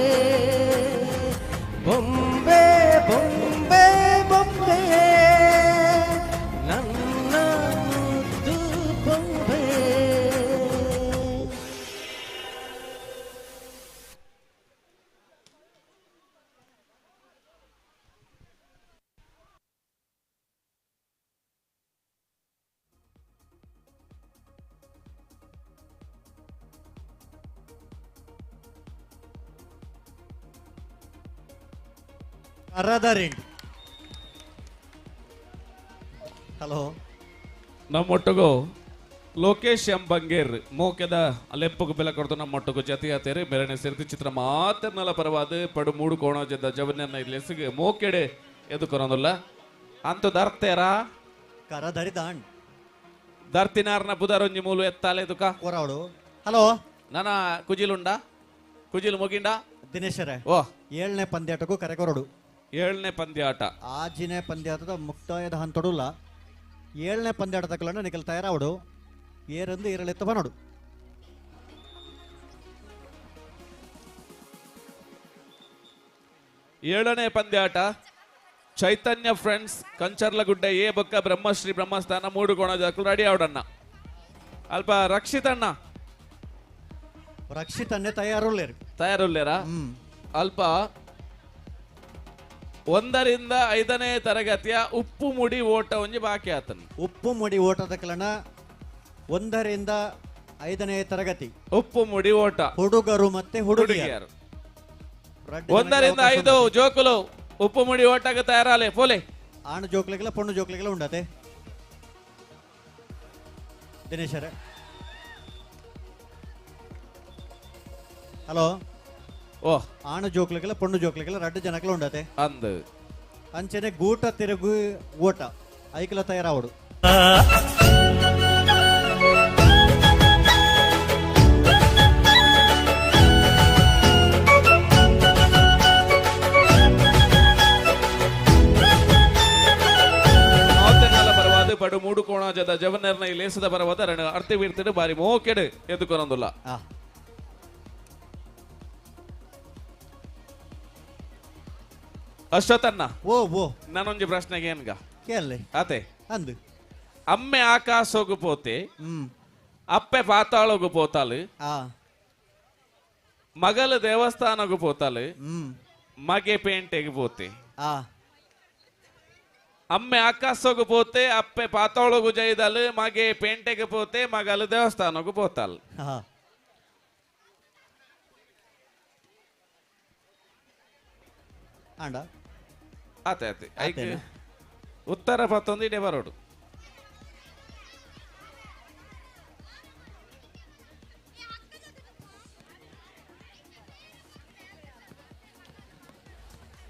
ಕರದರಿಂಡ್. ಹಲೋ ನಮ್ಮೊಟ್ಟಿಗೂ ಲೋಕೇಶ್ ಎಂಬಂಗೇರ್ ಮೋಕೆದ ಅಲೆಪ್ಪಗೆ ಬೆಲೆ ಕೊಡ್ತು ನಮ್ಮೊಟ್ಟಿಗೂ ಜತಿ ಆತೇರಿ ಬೇರೆ ಸೇರ್ತಿ ಚಿತ್ರ ಮಾತರ್ನಲ್ಲ ಪರವಾದ ಪಡು ಮೂಡು ಕೋಣಜದ ಜವನ್ಯನ್ನ ಇಲ್ಲಿ ಎಸಿಗೆ ಮೋಕೆಡೆ ಎದುಕೊರೋದಿಲ್ಲ ಅಂತ ದರ್ತೇರಾ ಕರದರಿದಾಂಡ್ ದರ್ತಿನಾರ್ನ ಬುಧರೊಂಜಿ ಮೂಲು ಎತ್ತಾಲೆ ದುಕ ಕೋರಾವಡು. ಹಲೋ ನಾನ ಕುಜಿಲುಂಡ ಕುಜಿಲು ಮುಗಿಂಡ ದಿನೇಶರೇ, ಓ 7ನೇ ಪಂದ್ಯಾಟಕ್ಕೂ ಕರೆಕೊರಡು. 7ನೇ ಪಂದ್ಯಾಟ ಆಜಿನೇ ಪಂದ್ಯಾಟದ ಮುಕ್ತಾಯದ ಹಂತೊಡುಲ್ಲ. 7ನೇ ಪಂದ್ಯಾಟ ತಗೊಳ್ಳೋಣ ನಿಖಲ್ ತಯಾರಾವಡು. ಏರಂದು ಏರಳೆತ್ತ ಬನೋಡು. ಏಳನೇ ಪಂದ್ಯಾಟ ಚೈತನ್ಯ ಫ್ರೆಂಡ್ಸ್ ಕಂಚರ್ಲಗುಡ್ಡ ಎ ಬೊಕ್ಕ ಬ್ರಹ್ಮಶ್ರೀ ಬ್ರಹ್ಮಸ್ಥಾನ ಮೂಡು ಕೋಣಜಾಕು ರೆಡಿ ಅವಡನ್ನ ಅಲ್ಪ ರಕ್ಷಿತಣ್ಣ ರಕ್ಷಿತನ್ನೇ ತಯಾರುಲ್ಲೇರ ಅಲ್ಪ 1ರಿಂದ 5ನೇ ತರಗತಿಯ ಉಪ್ಪು ಮುಡಿ ಓಟ ಒಂಜಿ ಬಾಕಿ ಆತನ. ಉಪ್ಪು ಮುಡಿ ಓಟದ ಕಲನ 1ರಿಂದ 5ನೇ ತರಗತಿ ಉಪ್ಪು ಮುಡಿ ಓಟ ಹುಡುಗರು ಮತ್ತೆ ಹುಡುಗಿಯರು. 1ರಿಂದ 5 ಜೋಕುಲು ಉಪ್ಪು ಮುಡಿ ಓಟಕ್ಕೆ ತಯಾರಾಲೆ ಪೋಲೆ ಆಣ ಜೋಕ್ಲಿಗೆಲ್ಲ ಪೊಣ್ಣು ಜೋಕ್ಲಿಗೆಲ್ಲ ಉಂಡತೆ ದಿನೇಶರೇ. ಹಲೋ ಓ ಆಣ ಜೋಕ್ಲಿಗೆಲ್ಲ ಪೊಣ್ಣು ಜೋಕ್ಲಿಗೆಲ್ಲ 2 ಜನಕ್ಕೆಲ್ಲ ಉಂಡತೆ ಅಂದ್ ಅಂಚೆನೆ ಗೂಟ ತಿರುಗು ಓಟ ಐಕಲ ತಯಾರಾವಡು. ಪಡು ಮೂಡು ಕೋಣಾಜದ ಜವನರ್ನ ಈ ಲೇಸದ ಬರವಾದ ಅರ್ಥ ಬೀರ್ತಿಡು ಬಾರಿ ಮೋಕೆಡು ಎದುಕೊನೊಂದುಲ್ಲ. ಅಶ್ವತನ್ನ ಓ ಓ ನಾನೊಂಜಿ ಪ್ರಶ್ನೆಗೆ ಏನ್ಗ ಕೇಳಲಿ ಆತೆ ಅಂದು ಅಮ್ಮೆ ಆಕಾಶೋಗು ಪೋತೆ ಅಪ್ಪೆ ಪಾತಾಳೋಗು ಪೋತಾಲು ಮಗಲು ದೇವಸ್ಥಾನಗೂ ಪೋತಾಲು ಮಗೆ ಪೇಂಟೆಗೆ ಪೋತೆ. ಅಮ್ಮೆ ಆಕಾಶೋಗು ಪೋತೆ ಅಪ್ಪೆ ಪಾತಾಳೋಗು ಜೈದಲು ಮಗೆ ಪೇಂಟೆಗೆ ಪೋತೆ ಮಗಲು ದೇವಸ್ಥಾನಗೂ ಪೋತಾಲು. ಆಂಡ ಆತೆ ಆತೆ ಐಕೆ ಉತ್ತರ ಪತ್ತೊಂದು ಇಡೆ ಬರೋಡು.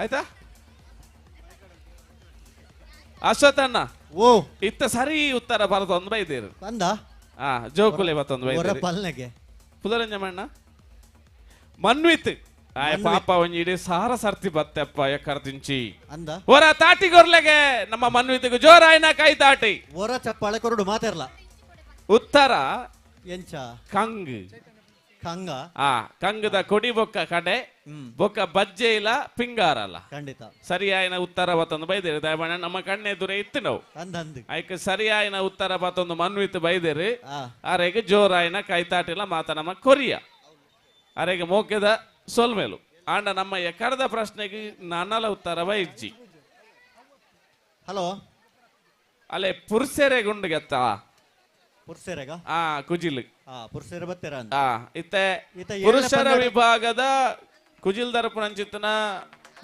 ಆಯ್ತಾ ಅಶ್ವತಣ್ಣ ಓ ಇತ್ತ ಸರಿ ಉತ್ತರ ಬರತೊಂದು ಬೈದೇರು ಬಂದ ಜೋಕುಲೆ ಬತ್ತೊಂದು ಬೈದೇರು ಪಲ್ನೆಗೆ ಪುದರಂಜಮಣ್ಣ ಮನ್ವಿತ್ ಆಯ ಪಾಪ ಒಂಜಿ ಇಡೀ ಸಾರ ಸರ್ತಿ ಬತ್ತೆಪ್ಪ ಎಕ್ಕರ್ದಿಂಚಿ ಅಂದ ಒರ ತಾಟಿ ಗೊರ್ಲೆಗೆ ನಮ್ಮ ಮನ್ವಿತ್ಗೆ ಜೋರಾಯಿನ ಕೈ ತಾಟಿ ಒರ ಚಪ್ಪಾಳೆ ಕೊರಡು ಮಾತಾರ್ಲ ಉತ್ತರ ಎಂಚ ಕಂಗ್ ಕಂಗ ಕಂಗದ ಕೊಡಿ ಬೊಕ್ಕ ಕಡೆ ಬೊಕ್ಕ ಬಜ್ಜೆ ಇಲ್ಲ ಪಿಂಗಾರಲ್ಲ ಖಂಡಿತ ಸರಿಯಾಯಿನ ಉತ್ತರ ಬತ್ತೊಂದು ಬೈದೇರು ದಯಮಾಡ ನಮ್ಮ ಕಣ್ಣೆದುರೇ ಇತ್ತು ನಾವು ಅಂದಂದು ಆಯ್ಕೆ ಸರಿಯಾಯಿನ ಉತ್ತರ ಬತ್ತೊಂದು ಮನ್ವಿತ್ ಬೈದೇರು ಅರೆಗೆ ಜೋರಾಯಿನ ಕೈ ತಾಟಿಲ್ಲ ಮಾತ ನಮ್ಮ ಕೊರಿಯ ಅರೆಗೆ ಮೋಕೆದ ಸೋಲ್ಮೇಲು ಆಂಡ ನಮ್ಮ ಕರೆದ ಪ್ರಶ್ನೆಗೆ ನನ್ನಲ ಉತ್ತರ ಬೈಜ್ಜಿ. ಹಲೋ ಅಲ್ಲೇ ಪುರ್ಸೆರೆ ಗುಂಡುಗೆತ್ತ ಪುರ್ಸೆರೆಗ ಕುಜಿಲ್ ಪುರ್ಸೆರೆ ಬತ್ತೆರ ಇತ್ತೆ ಪುರುಷರ ವಿಭಾಗದ ಕುಜಿಲ್ ದರ್ಪಣಂಚಿತ್ತನ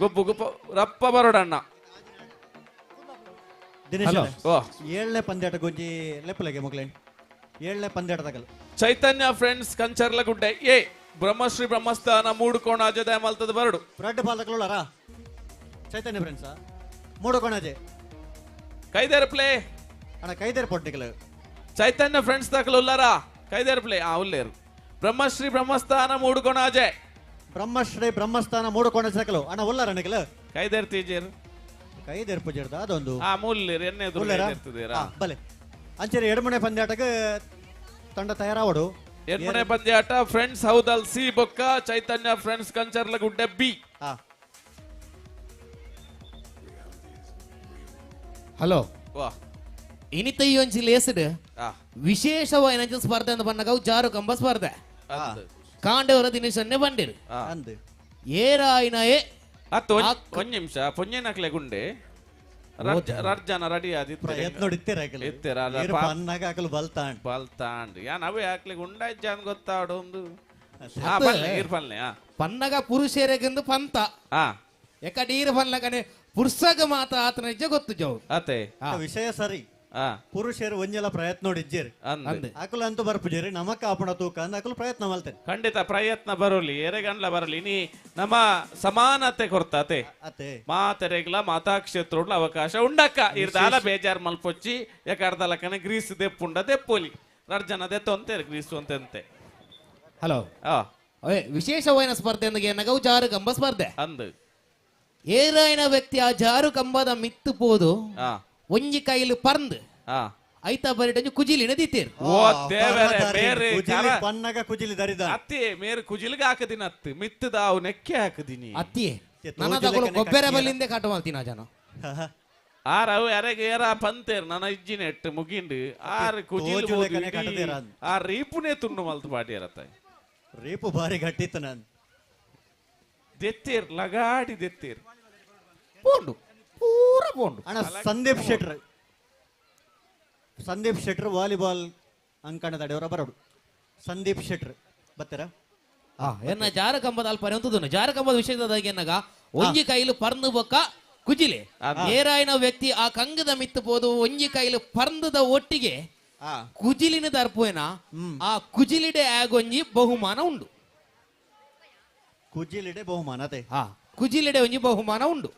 ಗುಬ್ಬು ಗುಪ್ಪು ರಪ್ಪ ಬರೋಡಣ್ಣ. ದಿನೇಶ್ 7ನೇ ಪಂದ್ಯಾಟ ಗೊಂಜಿ ಲೆಪ್ಪಲೆಗೆ ಮಗಳೇ 7ನೇ ಪಂದ್ಯಾಟ ತಗಲ್ ಚೈತನ್ಯ ಫ್ರೆಂಡ್ಸ್ ಕಂಚರ್ಲಗುಡ್ಡೆ ಎ ಬ್ರಹ್ಮಶ್ರೀ ಬ್ರಹ್ಮಸ್ಥಾನ ಮೂಡು ಕೋಣಾಜೆ ಮಲ್ತದ ಬರಡು ಬ್ರೆಡ್ ಬಾಲ್ ತಗೊಳ್ಳಾರ ಚೈತನ್ಯ ಫ್ರೆಂಡ್ಸ್ ಮೂಡು ಕೋಣಾಜೆ ಕೈದೇರ್ ಪ್ಲೇ ಅಣ್ಣ ಕೈದೇರ್ ಪೊಟ್ಟಿಕಲ್ ಚೈತನ್ಯ ಫ್ರೆಂಡ್ಸ್ ತಕಲು ಉಲ್ಲಾರ ಕೈದೇರ್ ಪ್ಲೇ ಉಲ್ಲೇರು ಬ್ರಹ್ಮಶ್ರೀ ಬ್ರಹ್ಮಸ್ಥಾನ ಮೂಡು ಕೋಣಾಜೆ ಬ್ರಹ್ಮಶ್ರೀ ಬ್ರಹ್ಮಸ್ಥಾನ ಮೂಡು ಕೋಣಾಜೆ ತಕಲು ಅಣ್ಣ ಉಲ್ಲಾರ ನಿಕಲ್ ಕೈದೇರ್ ತೀಜೇರ್ ಕೈದೇರ್ ಪೂಜೆರ್ದ ಅದೊಂದು ಮೂಲ್ಲೇರು ಎಣ್ಣೆ ಬಲೆ ಅಂಚೆರಿ 2ನೇ ಪಂದ್ಯಾಟಕ್ಕೆ ತಂಡ ತಯಾರಾವಡು. 2ನೇ ಪಂದ್ಯಾಟ ಫ್ರೆಂಡ್ಸ್ ಹೌದಲ್ ಸಿ ಬೊಕ್ಕ Chaitanya friends Kancharlagudde B. Hello ಇನಿತ ಈ ಒಂಜಿ ಲೇಸಡ್ ವಿಶೇಷವಾದ ಸ್ಪರ್ಧೆ ಅಂತ ಬಂದಾಗ ಜಾರು ಕಂಬ ಸ್ಪರ್ಧೆ ಕಾಂಡವರ ದಿನೇಶನ್ನೇ ಬಂದಿರು ಏರಾಯಿನ ಒಂದ್ ನಿಮಿಷ ಪೊಂಜೆನಕ್ಲೆ ಗುಂಡೆ ರರ್ಜನ ರೆಡಿ ಬಲ್ತಾಂಡ್ ಯಾ ನವೇ ಹಾಕ್ಲಿ ಗುಂಡ ಗೊತ್ತಾಡು ಒಂದು ಪನ್ನಗ ಪುರುಷರೆಗೆಂದು ಪಂತ ಎಕಡೀರ್ ಬಲ್ಲಗನೆ ಪುರ್ಸಗ ಮಾತ ಆತನ ನಿಜ ಗೊತ್ತು ಜೋ ಅತೆ ವಿಷಯ ಸರಿ ಪುರುಷರು ಒಂಜಲ ಪ್ರಯತ್ನ ನೋಡಿಜ್ಜೇರಿ ಅಂದೆ ಅಕುಲು ಅಂತೂ ಬರ್ಪುಜೇರಿ ನಮಕ ಆಪಣ ತೂಕ ಅಂದ ಅಕುಲು ಪ್ರಯತ್ನ ಮಲ್ತೇನೆ ಖಂಡಿತ ಪ್ರಯತ್ನ ಬರೋಲಿ ಎರೆಗಂಡ್ಲ ಬರಲಿ ನೀ ನಮ್ಮ ಸಮಾನತೆ ಕೊಡ್ತಾತೆ ಅತೆ ಮಾತೆರೆಗ್ಲ ಮಾತಾಕ್ಷೇತ್ರೋಡ್ಲ ಅವಕಾಶ ಉಂಡಕ್ಕ ಇರ್ದಾಲ ಬೇಜಾರ್ ಮಲ್ಪೊಚ್ಚಿ ಯಾಕರ್ದಲಕನೆ ಗ್ರೀಸ್ ದೆಪ್ಪುಂಡ ದೆಪ್ಪೋಲಿ ರರ್ಜನ ದೆತ್ತೊಂತೆ ಗ್ರೀಸು ಅಂತೆ ಹಲೋ ವಿಶೇಷವಾದ ಸ್ಪರ್ಧೆ ಎಂದಾಗ ಏನಗವು ಜಾರು ಕಂಬ ಸ್ಪರ್ಧೆ ಅಂದು ಏರಾಯನ ವ್ಯಕ್ತಿ ಆ ಜಾರು ಕಂಬದ ಮಿತ್ತು ಪೋದು ಒಂಜಿ ಕೈಲು ಪರ್ಂದ್ ಐತ ಬರಿಟ ಕುಜಿಲಿನ ದಿತ್ತೇರು ಓ ದೇವರೇ ಬೇರೆ ಪನ್ನಗ ಕುಜಿಲಿ ದರಿದ ಅತ್ತಿ ಮೇರೆ ಕುಜಿಲಿಗೆ ಹಾಕದಿನ ಅತ್ತಿ ಮಿತ್ತದ ಅವು ನೆಕ್ಕೆ ಹಾಕದಿನಿ ಅತ್ತಿ ನನ್ನ ತಗೊಳ್ಳು ಗೊಬ್ಬರ ಬಲ್ಲಿಂದೆ ಕಾಟ ಮಾಡ್ತೀನಿ ಆ ಜನ ಆರವು ಯಾರಿಗೆ ಏರ ಪಂತೇರ್ ನನ್ನ ಇಜ್ಜಿನ ಎಟ್ಟು ಮುಗಿಂಡು ಆರು ಕುಜಿಲ್ ಆ ರೀಪುನೇ ತುಂಡು ಮಲ್ತು ಪಾಟಿಯರತ್ತ ರೇಪು ಬಾರಿ ಗಟ್ಟಿತ್ತು ನಾನು ದೆತ್ತೇರ್ ಲಗಾಡಿ ದೆತ್ತೇರ್ ಪೋಂಡು ಪೂರ ಪೋಂಡು ಅಣ್ಣ ಸಂದೀಪ್ ಶೆಟ್ರ್ ವಾಲಿಬಾಲ್ ಅಂಕಣ ತಡೆಯವರ ಬರೋಡು ಸಂದೀಪ್ ಶೆಟ್ರ್ ಬತ್ತೀರಾ ಎನ್ನ ಜಾರ ಕಂಬದ ಅಲ್ಪ ಅಂತದನು ಜಾರ ಕಂಬದ ವಿಷಯದಾಗ ಎನ್ನಗ ಒಂಜಿ ಕೈಲು ಪರ್ನು ಬೊಕ್ಕ ಕುಜಿಲೆ ಏರಾಯಿನ ವ್ಯಕ್ತಿ ಆ ಕಂಗದ ಮಿತ್ತು ಪೋದು ಒಂಜಿ ಕೈಲು ಪರ್ಂದದ ಒಟ್ಟಿಗೆ ಕುಜಿಲಿನ ದರ್ಪುವೆನ ಆ ಕುಜಿಲಿಡೆ ಆಗೊಂಜಿ ಬಹುಮಾನ ಉಂಡು ಕುಜಿಲಿಡೆ ಬಹುಮಾನ ಅದೇ ಕುಜಿಲಿಡೆ ಒಂಜಿ ಬಹುಮಾನ ಉಂಡು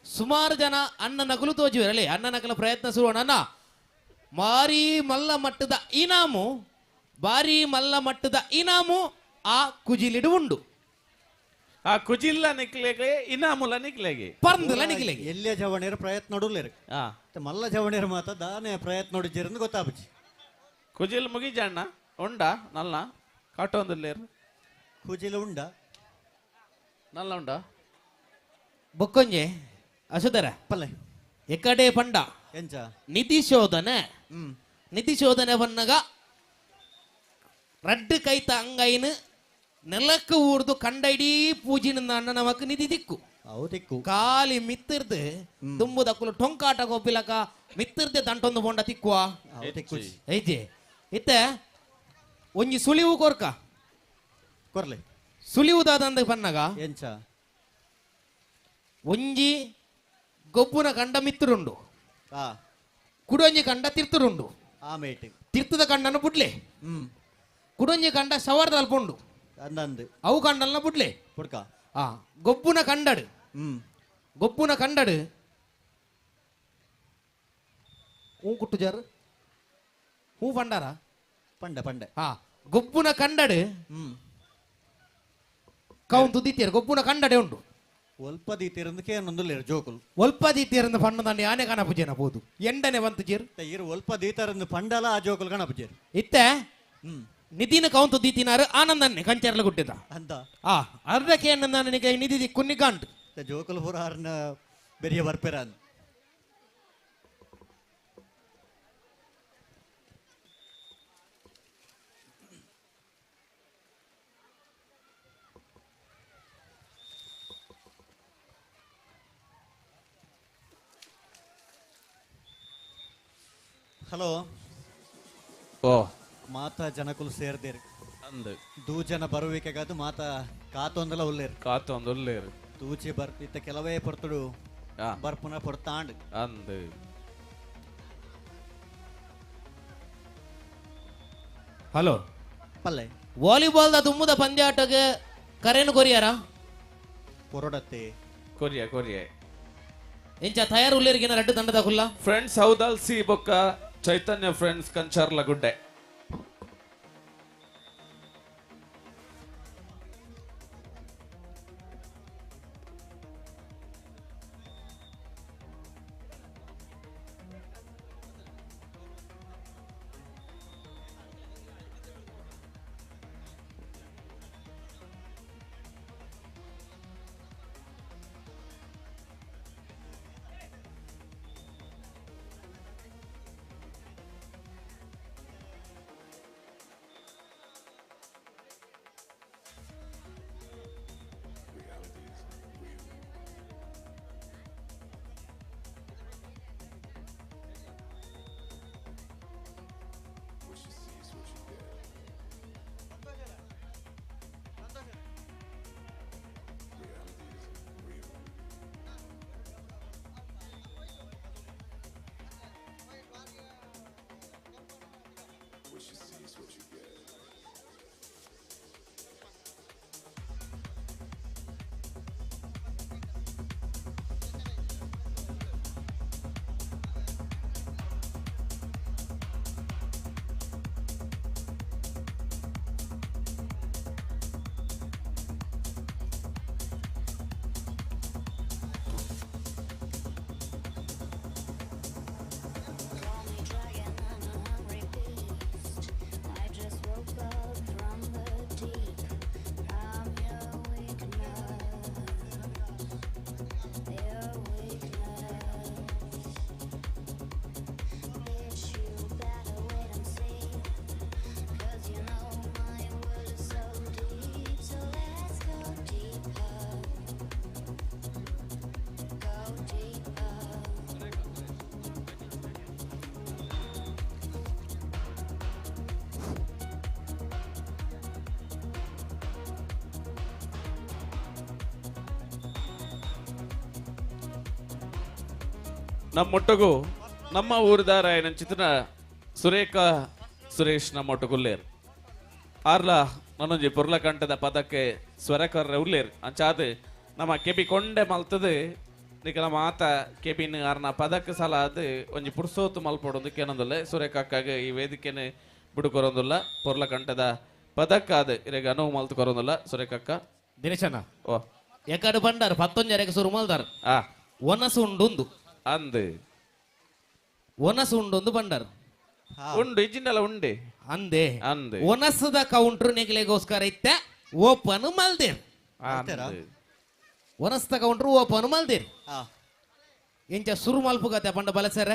ಸುಮಾರು ಜನ ಅನ್ನ ನಕಲು ತೋಜುವರಲೆ ಅನ್ನ ನಕಲ ಪ್ರಯತ್ನ ಸುರುವಣ್ಣ ಭಾರಿ ಮಲ್ಲ ಮಟ್ಟದ ಇನಾಮು ಆ ಕುಜಿಲಿಡು ಉಂಡು ಆ ಕುಜಿಲ್ಲ ನಿಕ್ಲೆಗೆ ಇನಾಮುಲ ನಿಕ್ಲೆಗೆ ಪರ್ಂದಲ ನಿಕ್ಲೆಗೆ ಎಲ್ಲಿಯ ಜವಣಿಯರ ಪ್ರಯತ್ನ ನೋಡಲೇರು ಮಲ್ಲ ಜವಣಿಯರ ಮಾತ ದಾನೆ ಪ್ರಯತ್ನ ನೋಡಿದ್ದೀರಂದು ಗೊತ್ತಾಬುಜಿ ಕುಜಿಲ್ ಮುಗಿಜಣ್ಣ ಉಂಡ ನಲ್ಲ ಕಾಟೊಂದಿಲ್ಲೇರು ಕುಜಿಲು ಉಂಡ ನಲ್ಲ ಉಂಡ ಬೊಕ್ಕೊಂಜೆ ಅಸುದರ ಪಲ್ಲೆ ಎಕಡೆ ಪಂಡ ಎಂಚ ನಿಧಿ ಶೋಧನೆ ಬನ್ನಗ ರಡ್ಡು ಕೈತ ಅಂಗೈನು ನೆಲಕ್ಕೆ ಊರ್ದು ಕಂಡೈಡೀ ಪೂಜಿನ ಅಣ್ಣ ನಮಕ್ ನಿಧಿ ದಿಕ್ಕು ಕಾಲಿ ಮಿತ್ತಿರ್ದು ತುಂಬುದಕ್ಕಲು ಟೊಂಕಾಟ ಗೊಬ್ಬಿಲಕ ಮಿತ್ತಿರ್ದೆ ದಂಟೊಂದು ಬೊಂಡ ತಿಕ್ಕುವ ಐಜೆ ಇತ್ತ ಒಂಜಿ ಸುಳಿವು ಕೊರ್ಲೆ ಸುಳಿವುದಾದಂದ ಬನ್ನಗ ಎಂಚ ಒಂಜಿ ಗೊಬ್ಬುನ ಕಂಡ ಮಿತ್ತರುಂಡು ಕುಡೊಂಜಿ ಕಂಡ ತಿರ್ತುರುಂಡು ತಿರ್ತದ ಕಂಡನ ಬುಡ್ಲೆ ಕುಡೊಂಜಿ ಕಂಡ ಶವರ್ದ ಅಲ್ಪುಂಡು ಅವು ಕಂಡಲ್ನ ಬುಡ್ಲೆ ಗೊಬ್ಬುನ ಕಂಡಡು ಹೂ ಕುಟ್ಟು ಜಾರು ಹೂ ಪಂಡಾರ ಪಂಡ ಗೊಬ್ಬುನ ಕಂಡಡು ಕೌಂತು ದಿತ್ತೀರ ಗೊಬ್ಬುನ ಕಂಡಡೆ ಉಂಡು ಒಲ್ಪ ದೀತಿರಂದಕ್ಕೆ ನೊಂದುಲ್ಲೇರು ಜೋಕುಲು ಒಲ್ಪ ದೀತಿರಂದು ಪಂಡದಂಡೆ ಆನೆ ಕಾಣಪುಜೇನ ಬೋದು ಎಂಡನೆ ಬಂತು ಜೇರು ಇರು ಒಲ್ಪ ದೀತರಂದು ಪಂಡಲ ಆ ಜೋಕುಲು ಕಾಣಪುಜೇರು ಇತ್ತೆ ನಿಧಿನ ಕೌಂತು ದೀತಿನಾರು ಆನಂದನ್ನೇ ಕಂಚರ್ಲ ಗುಟ್ಟಿದ ಅಂತ ಅರ್ಧಕ್ಕೆ ನನಗೆ ನಿಧಿ ಕುನ್ನಿ ಕಾಂಟು ಜೋಕುಲು ಪೂರ ಆರ್ನ ಬೆರಿಯ ಬರ್ಪೆರ ಹಲೋ ಮಾತ ಜನಕುಲು ಸೇರ್ದೇರು ದೂಜನ ಬರುವಿಕೆಗಾದು ಮಾತ ಕಾತೊಂದಲ ಉಲ್ಲೇರು ತೂಚಿ ಇತ್ತ ಕೆಲವೇ ಪೊರ್ತುಡು ಬರ್ಪುನ ಪೊರ್ತಾಂಡ್ ಅಂದು ಹಲೋ ಪಲ್ಲೆ ವಾಲಿಬಾಲ್ ದುಮ್ಮದ ಪಂದ್ಯಾಟಕ್ಕೆ ಕರೆನು ಕೊರಿಯಾರ ಪೊರಡತ್ತೆ ಕೊರಿಯ ಎಂಚ ತಯಾರು ಉಲ್ಲೇರಿಗಿನ ರಡ್ಡು ತಂಡದ ಕುಲ್ಲ ಫ್ರೆಂಡ್ಸ್ ಹೌದಲ್ ಸಿ ಬೊಕ್ಕ ಚೈತನ್ಯ ಫ್ರೆಂಡ್ಸ್ ಕಂಚರ್ಲ ಗುಡ್ಡೆ ನಮ್ಮೊಟ್ಟಗೂ ನಮ್ಮ ಊರಿದಾರ ಏನಂಚಿತನ ಸುರೇಶ್ ನಮ್ಮೊಟ್ಟಗುಲ್ಲೇರ್ ಆರ್ಲ ನನ್ನೊಂಜಿ ಪುರ್ಲ ಕಂಠದ ಪದಕ್ಕೆ ಸ್ವರಕರ್ರ ಉಲ್ಲೇರ್ ಅಂಚಾದ ನಮ್ಮ ಕೆಬಿ ಕೊಂಡೆ ಮಲ್ತದು ನಿಕಲ ಮಾತ ಕೆಬಿನ್ ಆರ್ನ ಪದಕ್ಕೆ ಸಲ ಅದು ಒಂಜಿ ಪುರ್ಸೋತು ಮಲ್ಪಡೋದಕ್ಕೆ ಏನೊಂದಿಲ್ಲ ಸುರೇಖಕ್ಕಾಗ ಈ ವೇದಿಕೆನೆ ಬಿಡುಕೊರೊಂದಿಲ್ಲ ಪುರ್ಲ ಕಂಠದ ಪದಕ್ಕಾದ ಇರೆಗೆ ಅನುವು ಮಲ್ತು ಕೊರೊಂದಿಲ್ಲ ಸುರೇಖಕ್ಕ ದಿನೇಶಣ್ಣ ಓ ಎಕಡೆ ಬಂಡಾರ 11 ಸುರು ಮಲ್ದಾರ ಆ ಒನಸು ಉಂಡೊಂದು ಅಂದ್ ಒನಸು ಉಂಡೊಂದು ಬಂಡಾರ ಉಂಡು ಇಜ್ಜಿಂಡಲ ಉಂಡೆ ಅಂದೆ ಅಂದ್ ಒನಸದ ಕೌಂಟ್ರ್ ನೆಗಲೆಗೋಸ್ಕರ ಇತ್ತ ಓಪನ್ ಮಲ್ದೇರ್ ಒನಸ್ತ ಕೌಂಟ್ರ್ ಓಪನ್ ಮಲ್ದೇರ್ ಎಂಚ ಸುರು ಮಲ್ಪುಗತ್ತೆ ಪಂಡ ಬಲಸರ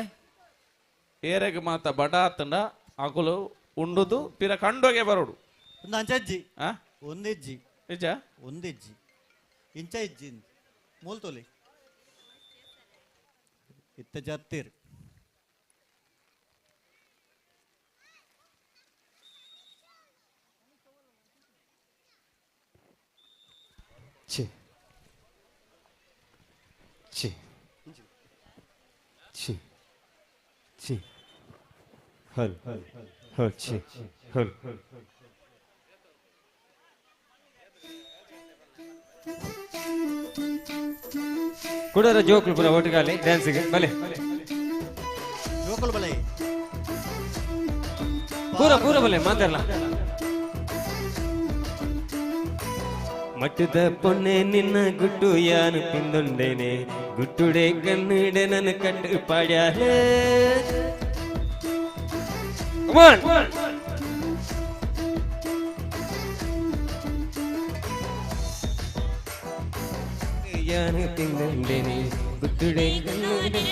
ಏರೆಗೆ ಮಾತ ಬಡ ಆತಂಡ ಅಕುಲು ಉಂಡುದು ಪಿರ ಕಂಡೋಗೆ ಬರೋಡು ಒಂದು ಅಂಚಜ್ಜಿ ಆ ಒಂದಿಜ್ಜಿ ನಿಜ ಒಂದಿಜ್ಜಿ ಇಂಚ ಇಜ್ಜಿ ಮೂಲ್ತೋಲಿ ಇತ್ತ ಜತ್ತೀರ್ ಛೀ ಛೀ ಛೀ ಛೀ ಹಲ್ ಹಲ್ ಛೀ ಹಲ್ ಕೊಡರ ಜೋಕ್ಲು ಪುರ ಒಟ್ಟಿಗಾಲಿ ಡ್ಯಾನ್ಸಿಗೆ ಬಲೆ ಜೋಕುಲು ಬಲೈ ಪೂರ ಪೂರ ಬಲೆ ಮಾತಾಡಲ್ಲ ಮಟ್ಟದ ಪೊನ್ನೆ ನಿನ್ನ ಗುಟ್ಟು ಯಾನು ಪಿಂದೊಂಡೇನೆ ಗುಟ್ಟುಡೆ ಕಣ್ಣಿಡೆ ನನ್ನ ಕಟ್ಟು ಪಾಡ್ಯಾರೆ ಯಾನು ಪಿಂದೊಂಡೇನೆ ಗುಟ್ಟುಡೆ ಕಣ್ಣಿಡೆ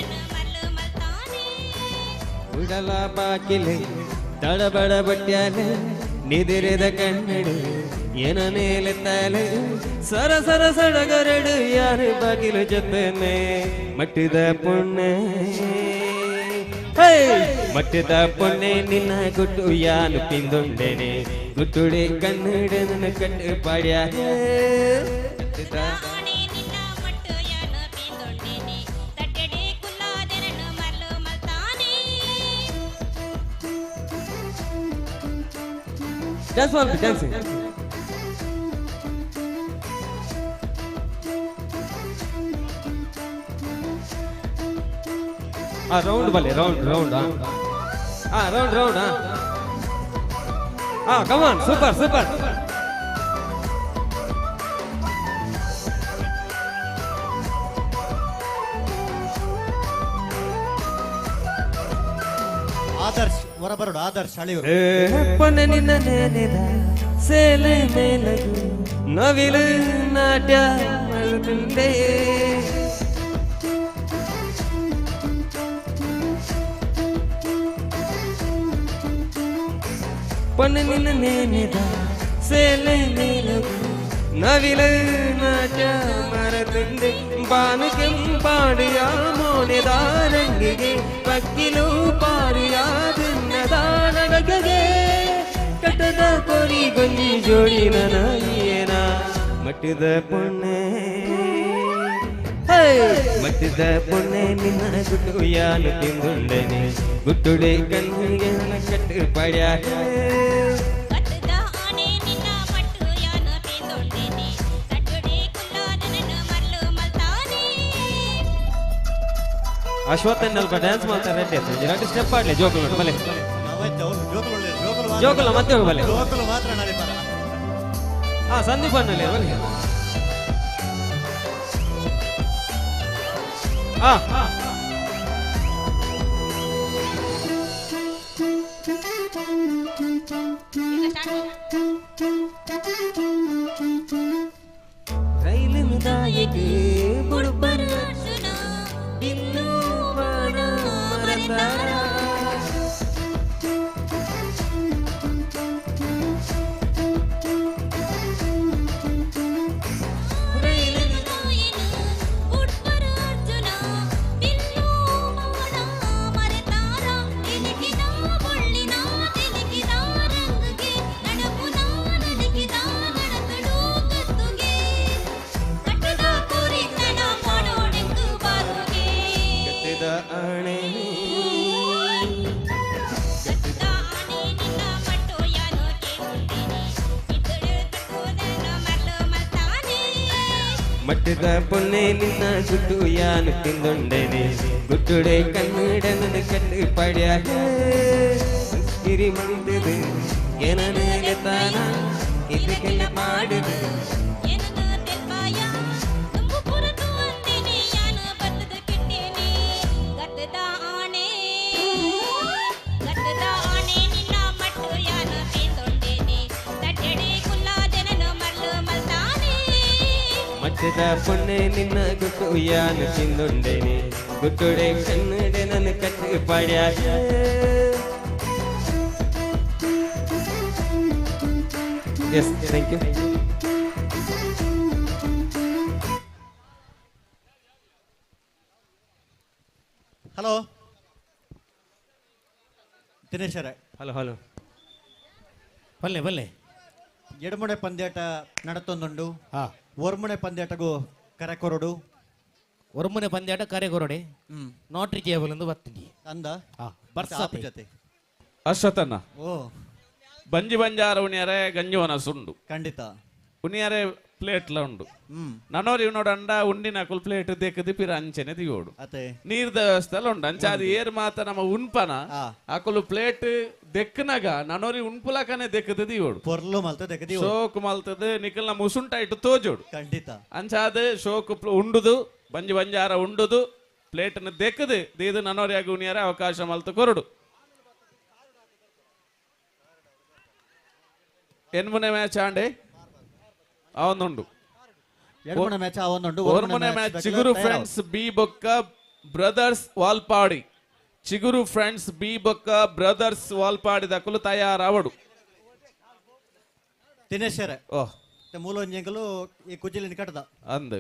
ಉಡಲ ಬಾಕಿಲೆ ತಡಬಡ ಬಟ್ಯಾಲೆ ನಿದಿರಿದ ಕಣ್ಣಡು ಏನ ಮೇಲೆ ತಾಲೆ ಸರ ಸರ ಸಡಗರಡು ಯಾರು ಬಾಗಿಲು ಜೊತೆನೆ ಮಟ್ಟಿದ ಪುಣ್ಣೆ ಮಟ್ಟಿದ ಪುಣ್ಣೆ ನಿನ್ನ ಗುಟ್ಟು ಯಾನು ಪಿಂದೊಂಡೇನೆ ಗುಟ್ಟುಡೆ ಕನ್ನಡ ನನ್ನ ಕಟ್ಟು ಪಾಡ್ಯಾರ ಡ್ಯಾನ್ಸ್ ಮಾಡಿ ಡ್ಯಾನ್ಸಿಂಗ್ ರೌಂಡ್ ಬಲೆ ರೌಂಡ್ ರೌಂಡ್ ರೌಂಡ್ ರೌಂಡ್ ಕಮಾನ್ ಸೂಪರ್ ಸೂಪರ್ ಆದರ್ಶ್ ಹೊರಬರೋಡು ಆದರ್ಶ್ ಅಳಿಯವರು ಪೊನ್ನೆ ನಿನ್ನ ನೆನೆದ ಸೇಲೆ ಮೇಲದು ನವಿಲು ನಾಟ್ಯ ಮಲ್ಪುಂಡೆ ಪೊನ್ನೆ ನಿನ್ನ ನೆನೆದ ಸೇಲೆ ಮೇಲದು ನವಿಲು ನಾಟ್ಯ ಮರತುಂಡೆ ಬಾನು ಕೆಂಪಾಡಿಯ ಮೋನೆದ ರಂಗಿಗೆ ಪಕ್ಕಿಲು ಪಾರಿಯ ದಿನ್ನದ ನಗಗೆ ಕಟ್ಟದ ಕೊರಿ ಗೊಂಜಿ ಜೋಡಿ ನನಯೇನ ಮಟ್ಟಿದ ಪೊಣ್ಣೆ ಮಟ್ಟಿದ ಪೊಣ್ಣೆ ನಿನ್ನ ಗುಟ್ಟು ಯಾನು ತಿಂದುಂಡನೆ ಗುಟ್ಟುಡೆ ಕಣ್ಣಿಗೆ ಕಟ್ಟು ಪಡ್ಯಾರ ಅಶ್ವತ್ಥನ್ ಅಲ್ಪ ಡ್ಯಾನ್ಸ್ ಮಾಡ್ತಾರೆ ರೆಡ್ಡಿ ಅಂತ ಎರಡು ಸ್ಟೆಪ್ ಆಡ್ಲಿ ಜೋಕುಲು ಬಲೆ ಜೋಕುಲ ಮತ್ತೆ ಹೋಗಿ ಬಲೆ ಜೋಕುಲು ಮಾತ್ರ ನಡೀತಾರ ಸಂದೀಪ್ ಅಣ್ಣಲ್ಲಿ ಬಲೆ ರೈಲಿನ ದಾಯಿಗೆ ಬುಡುಬರ ಇನ್ನು ಬಾಣ ಮರತಾರ ರೈಲಿನ ದಾಯಿನ ಬುಡುಬರ ಅರ್ಜುನ ಮಟ್ಟದ ಪೊನ್ನೆ ನಿನ್ನ ಗುಟ್ಟು ಯಾನು ತಿಂದೊಂಡೇನೆ ಗುಟ್ಟುಡೆ ಕನ್ನಡನ ಕಟ್ಟು ಪಡ್ಯಾಗ ಕಿರಿ ಮಂದಿದು ಏನನ ತಾನ ಇದಕ್ಕೆಲ್ಲ ಮಾಡಿದು ಮಟ್ಟದ ಪೊನ್ನೆ ನಿನ್ನ ಗುಟ್ಟು ಯಾನು ತಿಂದೊಂಡೇನೆ ಗುಟ್ಟುಡೆ ಕನ್ನಡನ ಕಟ್ಟು ಪಡ್ಯಾಗ yes thank you. Hello Dinesh ಅವರೇ, ಹಲೋ ಹಲೋ ಬಲ್ಲೆ ಬಲ್ಲೆ ಎಡಮುನೆ ಪಂದ್ಯಾಟ ನಡತೊಂದುಂಡು ಹಾ ಒರ್ಮುನೆ ಪಂದ್ಯಾಟಗೂ ಕರೆ ಕೊರಡು ಒರ್ಮನೆ ಪಂದ್ಯಾಟ ಕರೆಗೊರಡೆ ನಾಟ್ ರೀಚೇಬಲ್ ಎಂದು ಬರ್ತೀನಿ ಅಂದ ಬರ್ಸಾತೆ ಜೊತೆ ಅಶ್ವಥನ್ನ ಓ ಬಂಜಿ ಬಂಜಾರ ಉಣಿಯರೆ ಗಂಜುವನ ಸುಂಡು ಖಂಡಿತ ಉಣಿಯರೆ ಪ್ಲೇಟ್ಲ ಉಂಡು ನನ್ನೋರು ಇವನೋಡು ಅಂಡ ಉಂಡಿನ ಕುಲ್ ಪ್ಲೇಟ್ ದೇಕದಿ ಪಿರ ಅಂಚೆನೆ ದಿಗೋಡು ಅತೆ ನೀರ್ದ ವ್ಯವಸ್ಥೆ ಉಂಡು ಅಂಚಾದ ಏರ್ ಮಾತ ನಮ್ಮ ಉಣ್ಪನ ಆಕುಲು ಪ್ಲೇಟ್ ದೆಕ್ಕನಾಗ ನನ್ನೋರಿ ಉಣ್ಪುಲಕನೆ ದೆಕ್ಕದ ದಿಗೋಡು ಪೊರ್ಲು ಮಲ್ತದೆ ಕದಿ ಶೋಕ್ ಮಲ್ತದ ನಿಖಲ್ನ ಮುಸುಂಟ ಇಟ್ಟು ತೋಜೋಡು ಖಂಡಿತ ಅಂಚಾದ ಶೋಕ್ ಉಂಡುದು ಬಂಜಿ ಬಂಜಾರ ಉಂಡುದು ಪ್ಲೇಟ್ನ ದೆಕ್ಕದು ದೀದು ನನ್ನೋರಿಯಾಗ ಉಣಿಯರೆ ಅವಕಾಶ ಮಲ್ತು ಕೊರಡು ಎನ್ಮುನೆ ಮ್ಯಾಚ್ ಆಂಡೆ ಅವನುಂಡು ಎಡಮುನೆ ಮ್ಯಾಚ್ ಅವನುಂಡು ಓರ್ಮುನೆ ಮ್ಯಾಚ್ ಚಿಗುರು ಫ್ರೆಂಡ್ಸ್ ಬಿ ಬೊಕ್ಕ ಬ್ರದರ್ಸ್ ವಾಲ್ಪಾಡಿ ಚಿಗುರು ಫ್ರೆಂಡ್ಸ್ ಬಿ ಬೊಕ್ಕ ಬ್ರದರ್ಸ್ ವಾಲ್ಪಾಡಿ ದಕ್ಕಲು ತಯಾರಾವಡು ದಿನೇಶ್ ಅವರೇ ಓಹ್ ಮೂಲೊಂಜೆಂಕಲು ಈ ಕುಜಿಲಿನ ಕಟ್ಟದ ಅಂದ್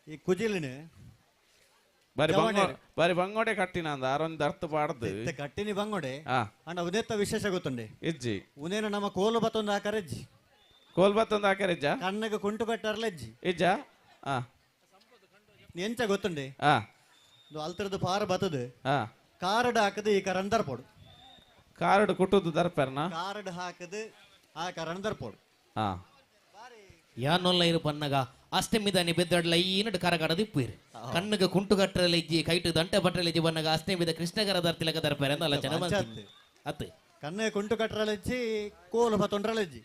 ಈ ಕುಜಿಲಿನ ಬಾರಿ ಬಂಗೋಡೆ ಕಟ್ಟಿನ ಅಂದ ಆರೊಂದು ಅರ್ಥ ಪಾಡ್ದು ಕಟ್ಟಿನಿ ಬಂಗೋಡೆ ಅಣ್ಣ ಉದೇತ್ತ ವಿಶೇಷ ಗೊತ್ತುಂಡೆ ಇಜ್ಜಿ ಉನೇನ ನಮ್ಮ ಕೋಲು ಬತ್ತೊಂದು ಹಾಕರೆಜ್ಜಿ ಕೋಲ್ ಬತ್ತೊಂದು ಹಾಕರಿಜ್ಜ ಕಣ್ಣಗೆ ಕುಂಟು ಕಟ್ಟಾರ್ಲೆಜ್ಜಿ ಇಜ್ಜ ಎಂಚ ಗೊತ್ತುಂಡೆ ಅಲ್ತರದ್ದು ಪಾರ ಬತ್ತದು ಕಾರ್ಡ್ ಹಾಕದು ಈ ಕರಣ್ ದರ್ಪೋಡು ಕಾರ್ಡ್ ಕುಟ್ಟುದು ದರ್ಪರ್ನ ಕಾರ್ಡ್ ಹಾಕದು ಆ ಕರಣ್ ದರ್ಪೋಡು ಯಾನೊಲ್ಲ ಇರು ಪನ್ನಗ ಅಷ್ಟೇ ಮಿದಾನಿ ಬೆದ್ದಡ್ಲ ಈನಡ್ ಕರಗಡದು ಇಪ್ಪುಯಿರು ಕಣ್ಣಗೆ ಕುಂಟು ಕಟ್ಟರಲ್ಲಿ ಇಜ್ಜಿ ಕೈಟು ದಂಟೆ ಬಟ್ಟರಲ್ಲಿ ಇಜ್ಜಿ ಬನ್ನಗ ಅಷ್ಟೇ ಮಿದ ಕೃಷ್ಣಗರ ದರ್ತಿಲಕ ದರ್ಪೇರೆ ಅಂತ ಅಲ್ಲ ಚೆನ್ನಾಗಿ ಅತ್ತೆ ಕಣ್ಣೆ ಕುಂಟು ಕಟ್ಟರಲೆಜ್ಜಿ ಕೋಲು ಬತ್ತೊಂಡ್ರಲೆಜ್ಜಿ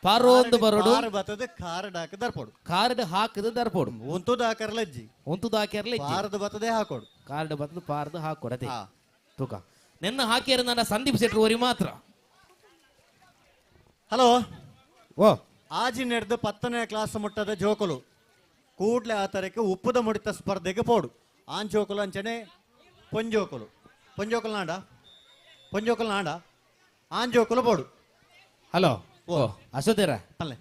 ಪಾರೋಂದು ಬರೋಡು ಪಾರ ಬತ್ತದು ಕಾರ್ಡ್ ಹಾಕಿ ದರ್ಪೋಡು ಕಾರ್ಡ್ ಹಾಕದು ದರ್ಪೋಡು ಒಂತುದು ಹಾಕರ್ಲೆಜ್ಜಿ ಒಂತುದು ಹಾಕ್ಯಾರ್ಲ ಪಾರದ ಬತ್ತದೇ ಹಾಕೋಡು ಕಾರ್ಡ್ ಬತ್ತದು ಪಾರ್ದು ಹಾಕೊಡದೆ ತೂಕ ನೆನ್ನ ಹಾಕ್ಯಾರ ನನ್ನ ಸಂದೀಪ್ ಶೆಟ್ರು ಓರಿ ಮಾತ್ರ ಹಲೋ ಓ ಆಜಿ ನಡೆದು 10ನೇ ಕ್ಲಾಸ್ ಮುಟ್ಟದ ಜೋಕುಲು ಕೂಡ್ಲೆ ಆ ತರಕ್ಕೆ ಉಪ್ಪುದ ಮುಡಿತ ಸ್ಪರ್ಧೆಗೆ ಪೋಡು ಆನ್ ಜೋಕುಲು ಅಂಚನೆ ಪೊಂಜೋಕುಲು ಪೊಂಜೋಕುಲು ನಾಂಡ ಆನ್ ಜೋಕುಲು ಪೋಡು ಹಲೋ ಓ ಅಶೋದೇರ ಅಲ್ಲೇ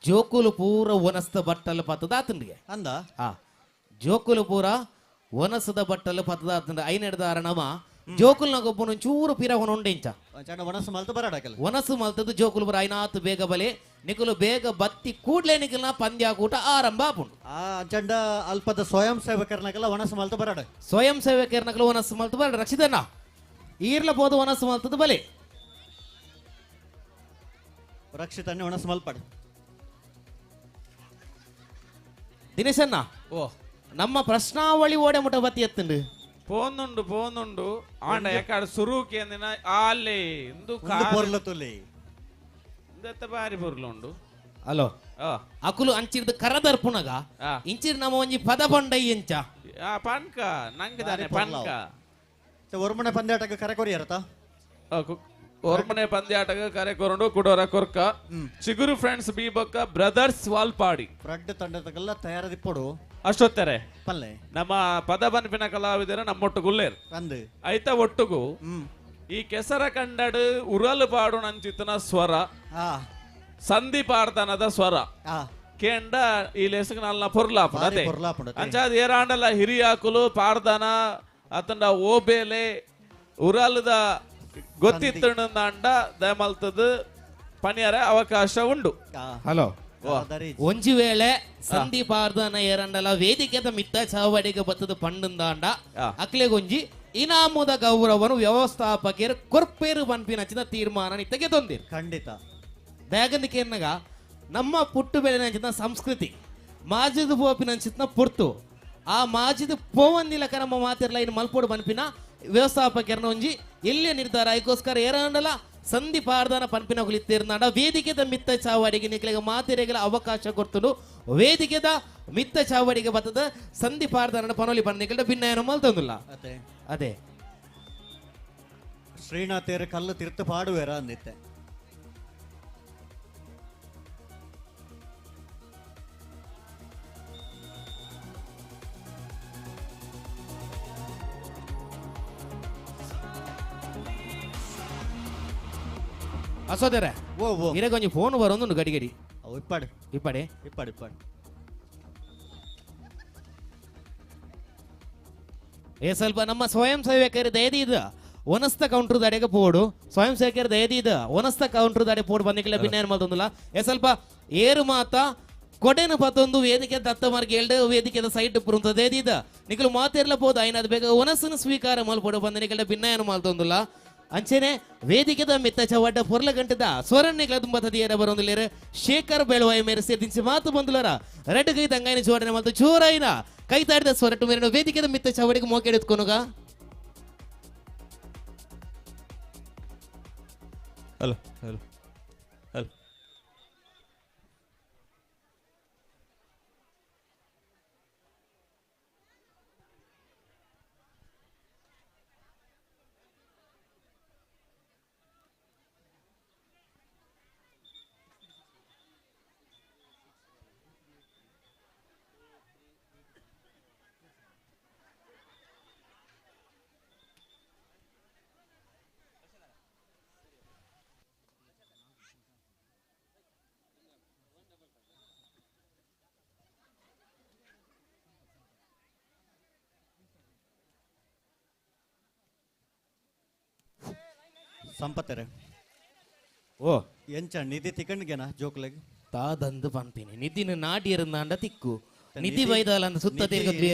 ಜೋಕುಲು ಪೂರ ಒನಸ್ತ ಬಟ್ಟಲು ಪತ್ತದಾತಂಡಿಗೆ ಅಂದ ಜೋಕುಲು ಪೂರ ಒನಸದ ಬಟ್ಟಲು ಪತ್ತದಾತಂಡ ಐನೆಡ್ದಾರ ನಮ ಜೋಕುಲ್ ನಗೊಬ್ಬನು ಚೂರು ಪಿರವನ ಉಂಡೆಂಚ ಒನಸು ಮಲ್ತು ಬರಾಡಕಲ್ಲ ಒನಸು ಮಲ್ತದ್ದು ಜೋಕುಲು ಪೂರ ಐನಾತ್ ಬೇಗ ಬಲೆ ನಿಕುಲು ಬೇಗ ಬತ್ತಿ ಕೂಡ್ಲೆ ನಿಕಲ್ನ ಪಂದ್ಯಾಕೂಟ ಆರಂಭ ಆಪುಂಡು ಚಂಡ ಅಲ್ಪದ ಸ್ವಯಂ ಸೇವಕರ್ನಕಲ್ಲ ಒನಸು ಮಲ್ತು ಬರಾಡ ಸ್ವಯಂ ಸೇವಕರ್ನಕಲು ಒನಸು ಮಲ್ತು ಬರಾಡ ರಕ್ಷಿತಣ್ಣ ಈರ್ಲ ಬೋದು ಒನಸು ಮಲ್ತದ್ದು ಬಲೆ ರಕ್ಷಿತಣ್ಣೆ ಒನಸು ಮಲ್ಪಡು ದಿನೇಶಣ್ಣ ಓ ನಮ್ಮ ಪ್ರಶ್ನಾವಳಿ ಓಡೆ ಮುಟ ಬತ್ತಿ ಎತ್ತುಂಡು പോന്നുണ്ട് ആണ്ട എക്കാട് സുറൂക്കി എന്തിന ആലേ എന്തു പൊർലത്തുല്ലേ ഇന്നത്തെ ഭാരി പൊരുളുണ്ട് ಹಲೋ ಅಕುಲು ಅಂಚಿರ್ದು ಕರದರ್ಪುನಗ ಇಂಚಿರ್ ನಮ್ಮ ಒಂಜಿ ಪದ ಬಂಡೈ ಎಂಚ ಪನ್ಕ ನಂಗೆ ತಾನೆ ಪನ್ಕ ಒರ್ಮನೆ ಪಂದ್ಯಾಟಕ್ಕೆ ಕರೆ ಕೊರಿಯರತ ಓರ್ಮನೆ ಪಂದ್ಯಾಟಕ್ಕೆ ಕರೆ ಕೊರಡು ಕುಡೋರ ಕೊರ್ಕ ಚಿಗುರು ಫ್ರೆಂಡ್ಸ್ ಬಿ ಬೊಕ್ಕ ಬ್ರದರ್ಸ್ ವಾಲ್ಪಾಡಿ ಬ್ರೆಡ್ ತಂಡದಕ್ಕೆಲ್ಲ ತಯಾರದಿಪ್ಪಡು ಅಷ್ಟೊತ್ತಾರೆ ಪಲ್ಲೆ ನಮ್ಮ ಪದ ಬನ್ಪಿನ ಕಲಾವಿದರು ನಮ್ಮೊಟ್ಟು ಗುಲ್ಲೇರು ಅಂದು ಐತ ಒಟ್ಟುಗು ಈ ಕೆಸರ ಕಂಡಡು ಉರಲು ಪಾಡು ನಂಚಿತನ ಸ್ವರ ಸಂಧಿ ಪಾಡ್ತನದ ಸ್ವರ ಕೇಂಡ ಈ ಲೆಸಕ್ ನಲ್ನ ಪೊರ್ಲಾಪುಡ ಅದೇ ಅಂಚಾದ ಏರಾಂಡಲ ಹಿರಿಯಾಕುಲು ಪಾಡ್ದನ ಅತಂಡ ಓಬೇಲೆ ಉರಲ್ದ ಗೊತ್ತಿತ್ತಂಡ ದಯಮಲ್ತದ ಪಣಿಯರ ಅವಕಾಶ ಉಂಡು ಹಲೋ ಒಂಜಿ ವೇಳೆ ಸಂಧಿ ಪಾರ್ದನ ಏರಂಡಲ ವೇದಿಕೆದ ಮಿತ್ತ ಚಾವಡಿಗೆ ಬತ್ತದ ಪಂಡುಂದಾಂಡ ಅಕ್ಲೆಗೊಂಜಿ ಇನಾಮುದ ಗೌರವನು ವ್ಯವಸ್ಥಾಪಕರು ಕೊರ್ಪೇರು ಬನ್ಪಿನಂಚಿನ ತೀರ್ಮಾನ ತೆಗೆದೊಂದಿರು ಖಂಡಿತ ಬೇಗಂದಿಕೆನ್ನಗ ನಮ್ಮ ಪುಟ್ಟು ಬೆಳೆನಂಚಿನ ಸಂಸ್ಕೃತಿ ಮಾಜಿದ್ ಪೋಪಿನ ಅಂಚಿತ್ನ ಪುರ್ತು ಆ ಮಾಜಿದ್ ಪೋವಂದಿಲ ಕರಮ ಮಾತಿರ್ಲ ಇನ್ನು ಮಲ್ಪೋಡು ಪನ್ಪಿನ ವ್ಯವಸ್ಥಾಪಕರನ್ನ ಒಂಜಿ ಎಲ್ಲೇ ನಿರ್ಧಾರ ಅದಕ್ಕೋಸ್ಕರ ಏರಂಡಲ ಸಂಧಿ ಪಾರ್ದಾನ ಪನ್ಪಿನ ಕುಳಿತಿರ್ನಾಡ ವೇದಿಕೆದ ಮಿತ್ತ ಚಾವಡಿಗೆ ನಿಕ್ಲೆಗೆ ಮಾತಿರೆಗಳ ಅವಕಾಶ ಕೊಡ್ತುಂಡು ವೇದಿಕೆದ ಮಿತ್ತ ಚಾವಡಿಗೆ ಬತ್ತದ ಸಂಧಿ ಪಾರ್ದಾನ ಪನೋಲಿ ಪನ್ನಿಗಳ ಭಿನ್ನಯನ ಮಲ್ತೊಂದುಲ್ಲ ಅದೇ ಶ್ರೀನಾಥೇರ ಕಲ್ಲು ತಿರ್ತು ಪಾಡುವೆರ ಅಂದಿತ್ತೆ ಅಸೋದರ ಓ ಓ ಇರಗೊಂಜಿ ಫೋನ್ ಬರೋದು ಗಡಿ ಗಡಿ ಅವು ಇಪ್ಪಾಡು ಇಪ್ಪಡೆ ಇಪ್ಪಾಡು ಇಪ್ಪಾಡು ಏ ಸ್ವಲ್ಪ ನಮ್ಮ ಸ್ವಯಂ ಸೇವಕರು ದಯದಿ ಇದ ಒನಸ್ತ ಕೌಂಟರ್ ದಾಡೆಗೆ ಪೋಡು ಸ್ವಯಂ ಸೇವಕರು ದಯದಿ ಇದ ಒನಸ್ತ ಕೌಂಟರ್ ದಾಡೆ ಪೋಡು ಬಂದಿಕ್ಕಿಲ್ಲ ಭಿನ್ನ ಮಾಡ್ತೊಂದಿಲ್ಲ ಏ ಸ್ವಲ್ಪ ಏರು ಮಾತ ಕೊಡೆನ ಪತ್ತೊಂದು ವೇದಿಕೆ ದತ್ತ ಮಾರ್ಗ ಎಲ್ಡೆ ವೇದಿಕೆದ ಸೈಟ್ ಪುರಂತ ದಯದಿದ ನಿಖಲು ಮಾತಿರ್ಲ ಪೋದು ಐನಾದ ಬೇಗ ಒನಸ್ಸನ್ನು ಸ್ವೀಕಾರ ಮಲ್ಪೋಡು ಬಂದ ನಿಖಲ ಭಿನ್ನ ಮಾಡ್ತೊಂದಿಲ್ಲ ಅಂಚೆನೆ ವೇದಿಕೆದ ಮಿತ್ತ ಚವಡ್ಡ ಪೊರ್ಲ ಗಂಟದ ಸ್ವರಣ್ಣಿಗಳ ತುಂಬ ತದಿಯರ ಬರೋದಿಲ್ಲ ಶೇಖರ್ ಬೆಳವಾಯ ಮೇರೆ ಸೇರ್ದಿಂಚಿ ಮಾತು ಬಂದುಲರ ರೆಡ್ ಕೈ ತಂಗಾಯಿನ ಜೋಡಣೆ ಮತ್ತು ಚೋರಾಯಿನ ಕೈ ತಾಡಿದ ಸ್ವರಟ್ಟು ಮೇರಿನ ವೇದಿಕೆದ ಮಿತ್ತ ಚವಡಿಗೆ ಮೋಕೆ ಎತ್ಕೊನುಗ ಹಲೋ ಹಲೋ ಹಲೋ ಸಂಪತ್ತರೆ ಓ ಎಂಚ ನಿಧಿ ತಿಕಂಡ್ಗೆನಾ ಜೋಕ್ಲೆಗ್ ತಾದಂದು ಪಂಪಿನಿ ನಿಧಿನ ನಾಟಿ ಇರಂದಾಂಡ ತಿಕ್ಕು ನಿಧಿ ಬೈದಲ್ಲ ಅಂದ ಸುತ್ತ ತಿರ್ಗದ್ವಿ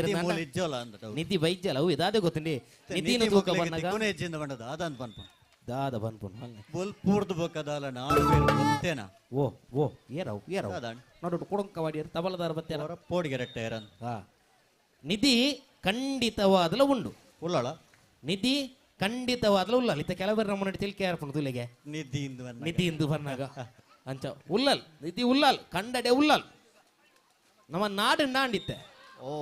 ನಿಧಿ ಬೈಜಲ್ಲ ಅವು ಇದಾದೆ ಗೊತ್ತಂಡಿ ನಿಧಿನ ತೂಕ ಬಂದಾಗ ಹೆಜ್ಜೆಂದ ಬಂಡದ ಅದಂತ ಪನ್ಪ ದಾದ ಪನ್ಪುನ್ ಬೊಲ್ ಪೂರ್ದು ಬೊಕ್ಕದಲ್ಲ ನಾಡು ಬೇರೆ ಗೊತ್ತೇನಾ ಓ ಓ ಏರವ್ ನೋಡು ಕುಡಂಕ ವಾಡಿಯರ್ ತಬಲದಾರ ಬತ್ತೆ ಅವರ ಪೋಡಿಗೆ ರೆಟ್ಟ ಏರನ್ ನಿಧಿ ಖಂಡಿತವಾದಲ ಉಂಡು ಉಳ್ಳಾಳ ನಿಧಿ ಖಂಡಿತವಾದಲು ಉಲ್ಲಲ್ ಇತ್ತ ಕೆಲವರು ನಮ್ಮ ನೋಡಿ ತಿಳ್ಕೆ ಯಾರಪ್ಪಣ ತುಲೆಗೆ ನಿಧಿ ಇಂದು ಬಂದಾಗ ಅಂಚ ಉಲ್ಲಲ್ ನಿಧಿ ಉಲ್ಲಲ್ ಕಂಡಡೆ ಉಲ್ಲಲ್ ನಮ್ಮ ನಾಡು ನಾಂಡಿತ್ತೆ ಓ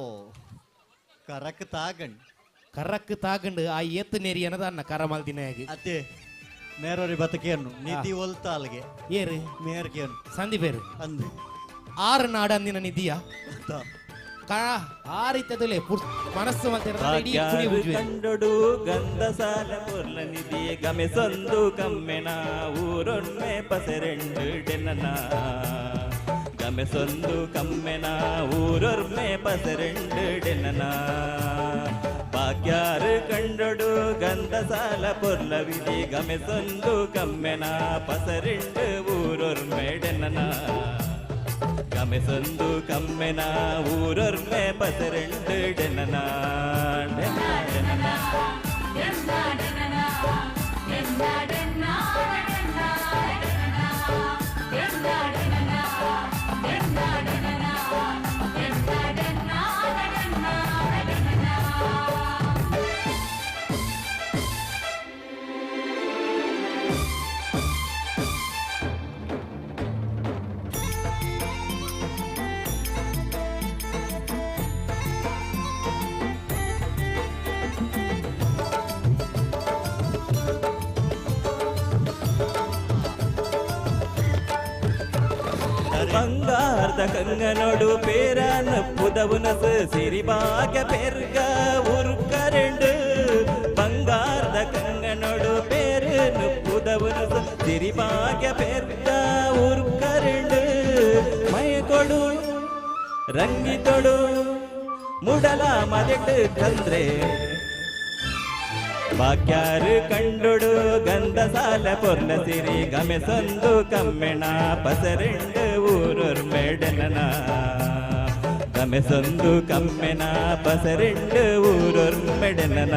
ಕರಕ್ ತಾಗಂಡು ಆ ಎತ್ತು ನೇರಿ ಅನ್ನದ ಅನ್ನ ಕರಮಲ್ ದಿನ ಆಗಿ ಅತ್ತೆ ಮೇರೋರಿ ಬತಕೇನು ನಿಧಿ ಒಲ್ತಾಲ್ಗೆ ಏರು ಮೇರ್ಕೇನು ಸಂಧಿ ಬೇರು ಅಂದು 6 ನಾಡು ಅಂದಿನ ನಿಧಿಯ ಆ ರೀತಿಯದಲ್ಲೇ ಮನಸ್ಸು ಕಂಡೊಡು ಗಂಧಸಾಲ ಪೊರ್ಲ ನಿಧಿ ಗಮೆಸೊಂದು ಕಮ್ಮೆನ ಊರೊನ್ನೆ ಪಸೆರೆಂಡು ಡೆನ್ನನ ಗಮೆಸೊಂದು ಕಮ್ಮೆನ ಊರೊರ್ಮೆ ಪಸೆರೆಂಡು ಡೆನ್ನನ ಭಾಗ್ಯಾರು ಕಂಡೊಡು ಗಂಧಸಾಲ ಪೊರ್ಲ ವಿಧಿ ಗಮೆಸೊಂದು ಕಮ್ಮೆನ ಪಸರೆಂಡು ಊರೊರ್ಮೆ ಡೆನ್ನನ ಗಮೆಸೊಂದು ಕಮ್ಮೆನ ಊರೊರ್ಮೆ ಪಸರೆಂಡು ಡೆನ್ನನ ಬಂಗಾರದ ಕಂಗನೊಡು ಪೇರನ ಪುದವುನಸು ಸಿರಿಬಾಗ ಪೆರ್ಗ ಉರುಕರೆಂಡು ಬಂಗಾರದ ಕಂಗನೊಡು ಪೇರನು ಪುದವುನಸು ಸಿರಿಬಾಗ ಪೆರ್ಗ ಉರುಕರೆಂಡು ಮಯಕೊಡು ರಂಗಿತೊಡು ಮುಡಲ ಮದೆಟ್ಟು ಕಂದ್ರೆ ಭಾಗ್ಯಾರು ಕಂಡೊಡು ಗಂಧಸಾಲ ಪೊರ್ಲ ಸಿರಿ ಗಮೆಸೊಂದು ಕಮ್ಮೆಣ ಪಸರೆಂಡು ಊರೊರ್ಮೆಡೆನನ ಗಮೆಸೊಂದು ಕಮ್ಮೆನ ಪಸರೆಂಡು ಊರೊರ್ಮೆಡೆನನ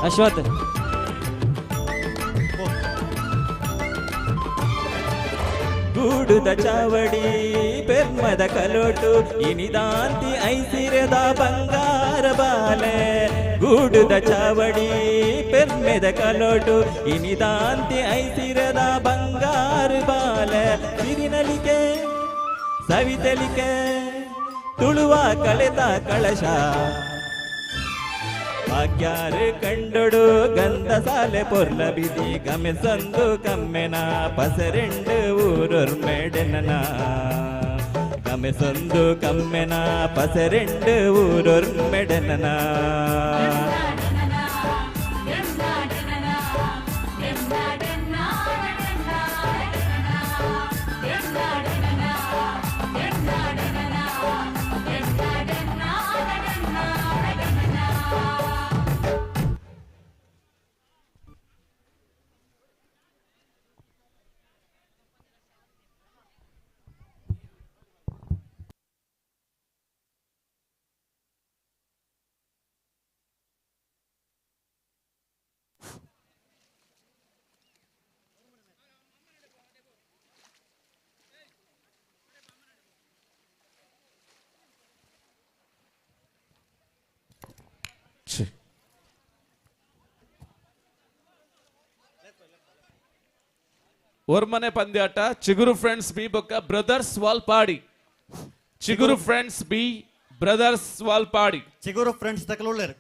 ಅಶ್ವಥ್ ಗೂಡುದ ಚಾವಡಿ ಪೆರ್ಮದ ಕಲೋಟು ಇನಿದಾಂತಿ ಐಸಿರದ ಬಂಗಾರ ಬಾಲೆ ಗೂಡುದ ಚಾವಡಿ ಪೆರ್ಮೆದ ಕಲೋಟು ಇನಿದಾಂತಿ ಐಸಿರದ ಬಂಗಾರ ಬಾಲೆ ಸಿರಿನಲಿಕೆ ಸವಿತಲಿಕೆ ತುಳುವ ಕಳೆದ ಕಳಶ ಭಾಗ್ಯಾರು ಕಂಡೊಡು ಗಂಧ ಸಾಲೆ ಪೊರ್ಲ ಬಿದಿ ಗಮೆಸಂದು ಕಮ್ಮೆನ ಪಸರೆಂಡು ಊರೊರ್ ಮೆಡೆನನ ಗಮೆಸೊಂದು ಕಮ್ಮೆನ ಪಸರೆಂಡು ಊರೊರ್ ಮೆಡೆನನ ಒರ್ಮನೆ ಪಂದ್ಯಾಟ ಚಿಗುರು ಫ್ರೆಂಡ್ಸ್ ಬಿ ಬೊಕ್ಕ ಬ್ರದರ್ಸ್ ವಾಲ್ಪಾಡಿ ಚಿಗುರು ಫ್ರೆಂಡ್ಸ್ ಬಿ ಬ್ರದರ್ಸ್ ವಾಲ್ಪಾಡಿ ಚಿಗುರು ಫ್ರೆಂಡ್ಸ್ ದಕ್ಕಲು ಉಳ್ಳೇರು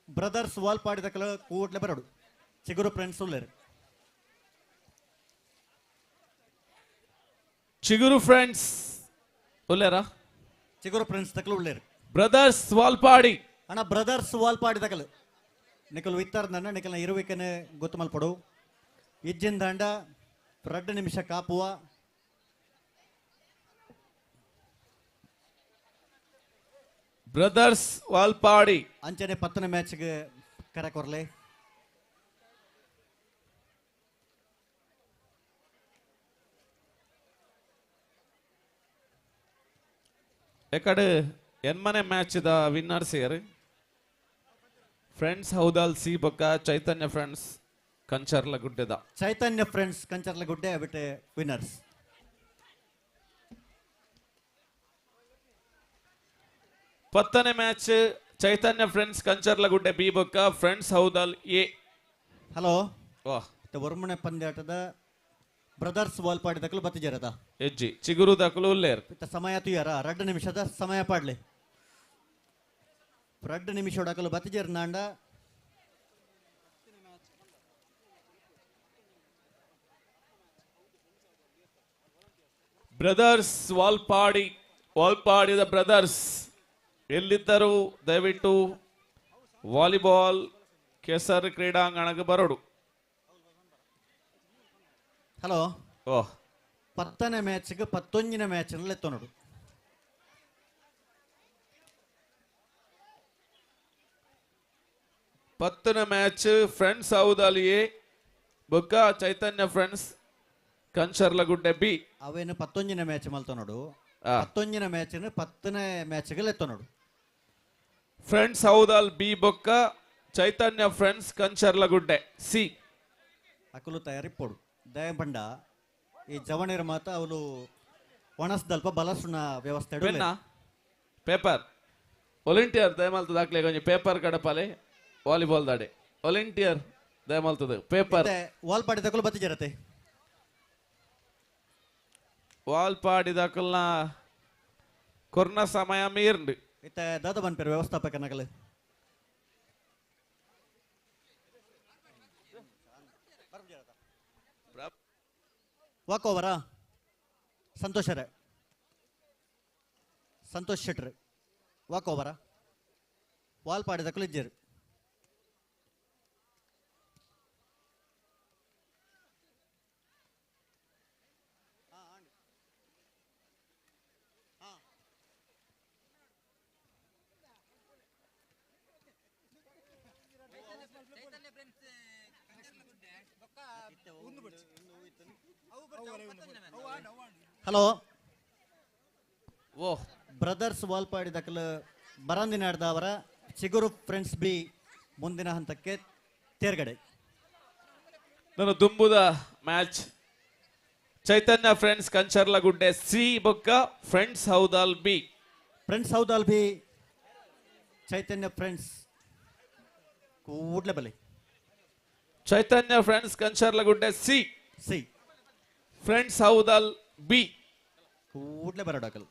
ಬ್ರದರ್ಸ್ ವಾಲ್ಪಾಡಿ ದಕ್ಕಲು ಕೂಟ್ಲೆ ಬರಡು ಚಿಗುರು ಫ್ರೆಂಡ್ಸ್ ಉಳ್ಳೇರು ಚಿಗುರು ಫ್ರೆಂಡ್ಸ್ ಉಲ್ಲೇರಾ ಚಿಗುರು ಫ್ರೆಂಡ್ಸ್ ದಕ್ಕಲು ಉಳ್ಳೇರು ಬ್ರದರ್ಸ್ ವಾಲ್ಪಾಡಿ ಅಣ್ಣ ಬ್ರದರ್ಸ್ ವಾಲ್ಪಾಡಿ ದಕ್ಕಲು ನಿಕಲು ವಿತ್ತಾರ್ದಣ್ಣ ನಿಕಲ್ನ ಇರುವಿಕನೆ ಗೊತ್ತು ಮಲ್ಪಡು ಇಜ್ಜಿನ ದಂಡ 2 ನಿಮಿಷ ಕಾಪುವ ಬ್ರದರ್ಸ್ ವಾಲ್ಪಾಡಿ ಅಂಚನೆ 10ನೇ ಮ್ಯಾಚ್ಗೆ ಕರೆ ಕೊರ್ಲೆ ಎಕಡೆ ಎನ್ಮನೆ ಮ್ಯಾಚ್ ದ ವಿನ್ನರ್ಸ್ ಯಾರು ಫ್ರೆಂಡ್ಸ್ ಹೌದಾಲ್ ಸಿ ಬೊಕ್ಕ ಚೈತನ್ಯ ಫ್ರೆಂಡ್ಸ್ ಕಂಚರ್ಲ ಗುಡ್ಡೆದ ಚೈತನ್ಯ ಫ್ರೆಂಡ್ಸ್ ಕಂಚರ್ಲ ಗುಡ್ಡೆ ಬಿಟ್ಟೆ ವಿನ್ನರ್ಸ್ 10ನೇ ಮ್ಯಾಚ್ ಚೈತನ್ಯ ಫ್ರೆಂಡ್ಸ್ ಕಂಚರ್ಲ ಗುಡ್ಡೆ ಬಿ ಬೊಕ್ಕ ಫ್ರೆಂಡ್ಸ್ ಹೌದಾಲ್ ಎ ಹಲೋ ವಾಹ್ ವರ್ಮನೆ ಪಂದ್ಯಾಟದ ಬ್ರದರ್ಸ್ ವಾಲ್ಪಾಡಿ ದಕ್ಕಲು ಬತ್ತಿಜರದ ಎಜ್ಜಿ ಚಿಗುರು ದಕ್ಕಲು ಉಲ್ಲೇರ್ ಸಮಯ ತುಯ್ಯಾರ 2 ನಿಮಿಷದ ಸಮಯ ಪಾಡ್ಲೆ 2 ನಿಮಿಷ ಡಕಲು ಬತ್ತಿಜರ್ ನಾಂಡ ಬ್ರದರ್ಸ್ ವಾಲ್ಪಾಡಿದ ಬ್ರದರ್ಸ್ ಎಲ್ಲಿದ್ದರೂ ದಯವಿಟ್ಟು ವಾಲಿಬಾಲ್ ಕೆಸರು ಕ್ರೀಡಾಂಗಣಕ್ಕೆ ಬರೋಡು ಹಲೋ ಓಹ್ 10ನೇ ಮ್ಯಾಚ್ಗೆ 11ನೇ ಮ್ಯಾಚ್ನಲ್ಲಿ ಎತ್ತೋ ನೋಡು ಮ್ಯಾಚ್ ಫ್ರೆಂಡ್ಸ್ ಹೌದಲ್ಲಿಯೇ ಬೊಕ್ಕ ಚೈತನ್ಯ ಫ್ರೆಂಡ್ಸ್ ಕಂಚರ್ಲ ಗುಡ್ಡೆ ಬಿ ಅವೇನು 11ನೇ ಮ್ಯಾಚ್ ಮಲ್ತೋ ನೋಡು 11ನೇ ಮ್ಯಾಚ್ 10ನೇ ಮ್ಯಾಚ್ಗೆ ಎತ್ತೋ ನೋಡು ಫ್ರೆಂಡ್ಸ್ ಹೌದಲ್ ಬಿ ಬೊಕ್ಕ ಚೈತನ್ಯ ಫ್ರೆಂಡ್ಸ್ ಕಂಚರ್ಲ ಗುಡ್ಡೆ ಸಿ ಅಕಲು ತಯಾರಿ ಪೋಡು ದಯಪಂಡ ಈ ಜವಣೀರ ಮಾತ ಅವಳು ಒಣಸ್ದಲ್ಪ ಬಲಸುನ ವ್ಯವಸ್ಥೆ ಪೇಪರ್ ವಾಲಂಟಿಯರ್ ದಯಮಾಲ್ತದ ಹಾಕ್ಲೆ ಕೊಂಚ ಪೇಪರ್ ಕಡಪಾಲೆ ವಾಲಿಬಾಲ್ ದಾಡೆ ವಾಲಂಟಿಯರ್ ದಯಮಾಲ್ತದ ಪೇಪರ್ ವಾಲ್ಪಾಡಿ ತಕಲು ಬತ್ತಿಜರತೆ ವಾಲ್ಪಾಡಿ ದಾಕಲ್ನ ಕೊರ್ನ ಸಮಯ ಮೀರ್ಂಡು ಇತ್ತ ದಾದ ಬನ್ಪೇರು ವ್ಯವಸ್ಥಾಪಕ ನಗಲು ವಾಕೋವರ ಸಂತೋಷ್ ಶೆಟ್ರ್ ವಾಕೋವರ ವಾಲ್ಪಾಡಿ ದಕ್ಕಲು ಇಜ್ಜರು ಹಲೋ ಓ ಬ್ರದರ್ಸ್ ವಾಲ್ಪಾಡಿ ದಕ್ಕಲು ಬರಂದಿನಾಡ್ದವರ ಚಿಗುರು ಫ್ರೆಂಡ್ಸ್ ಬಿ ಮುಂದಿನ ಹಂತಕ್ಕೆ ತೇರ್ಗಡೆ. ನನ್ನ ದುಂಬುದ match Chaitanya friends Kancharlagudde C ಬೊಕ್ಕ friends ಹೌದಾಲ್ B. Friends ಹೌದಾಲ್ B Chaitanya friends ಕೂಡ್ಲೆ ಬಲೆ. Chaitanya friends Kancharlagudde C C friends ಹೌದಾಲ್ B ಕೂಡ್ಲೆ ಬರಡಾಕಲ್.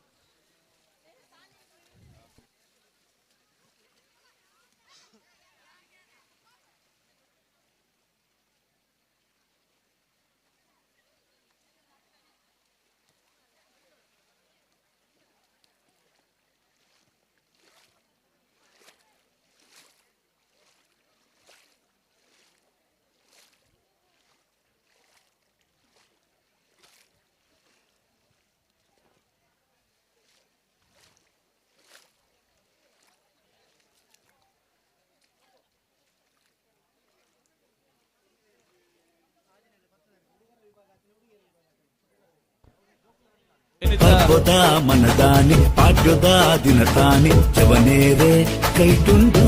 ಪರ್ವದ ಮನದಾನಿ ಪಾಡ್ಯದ ದಿನತಾನಿ ಜವನೇರೆ ಕೈಟುಂಡು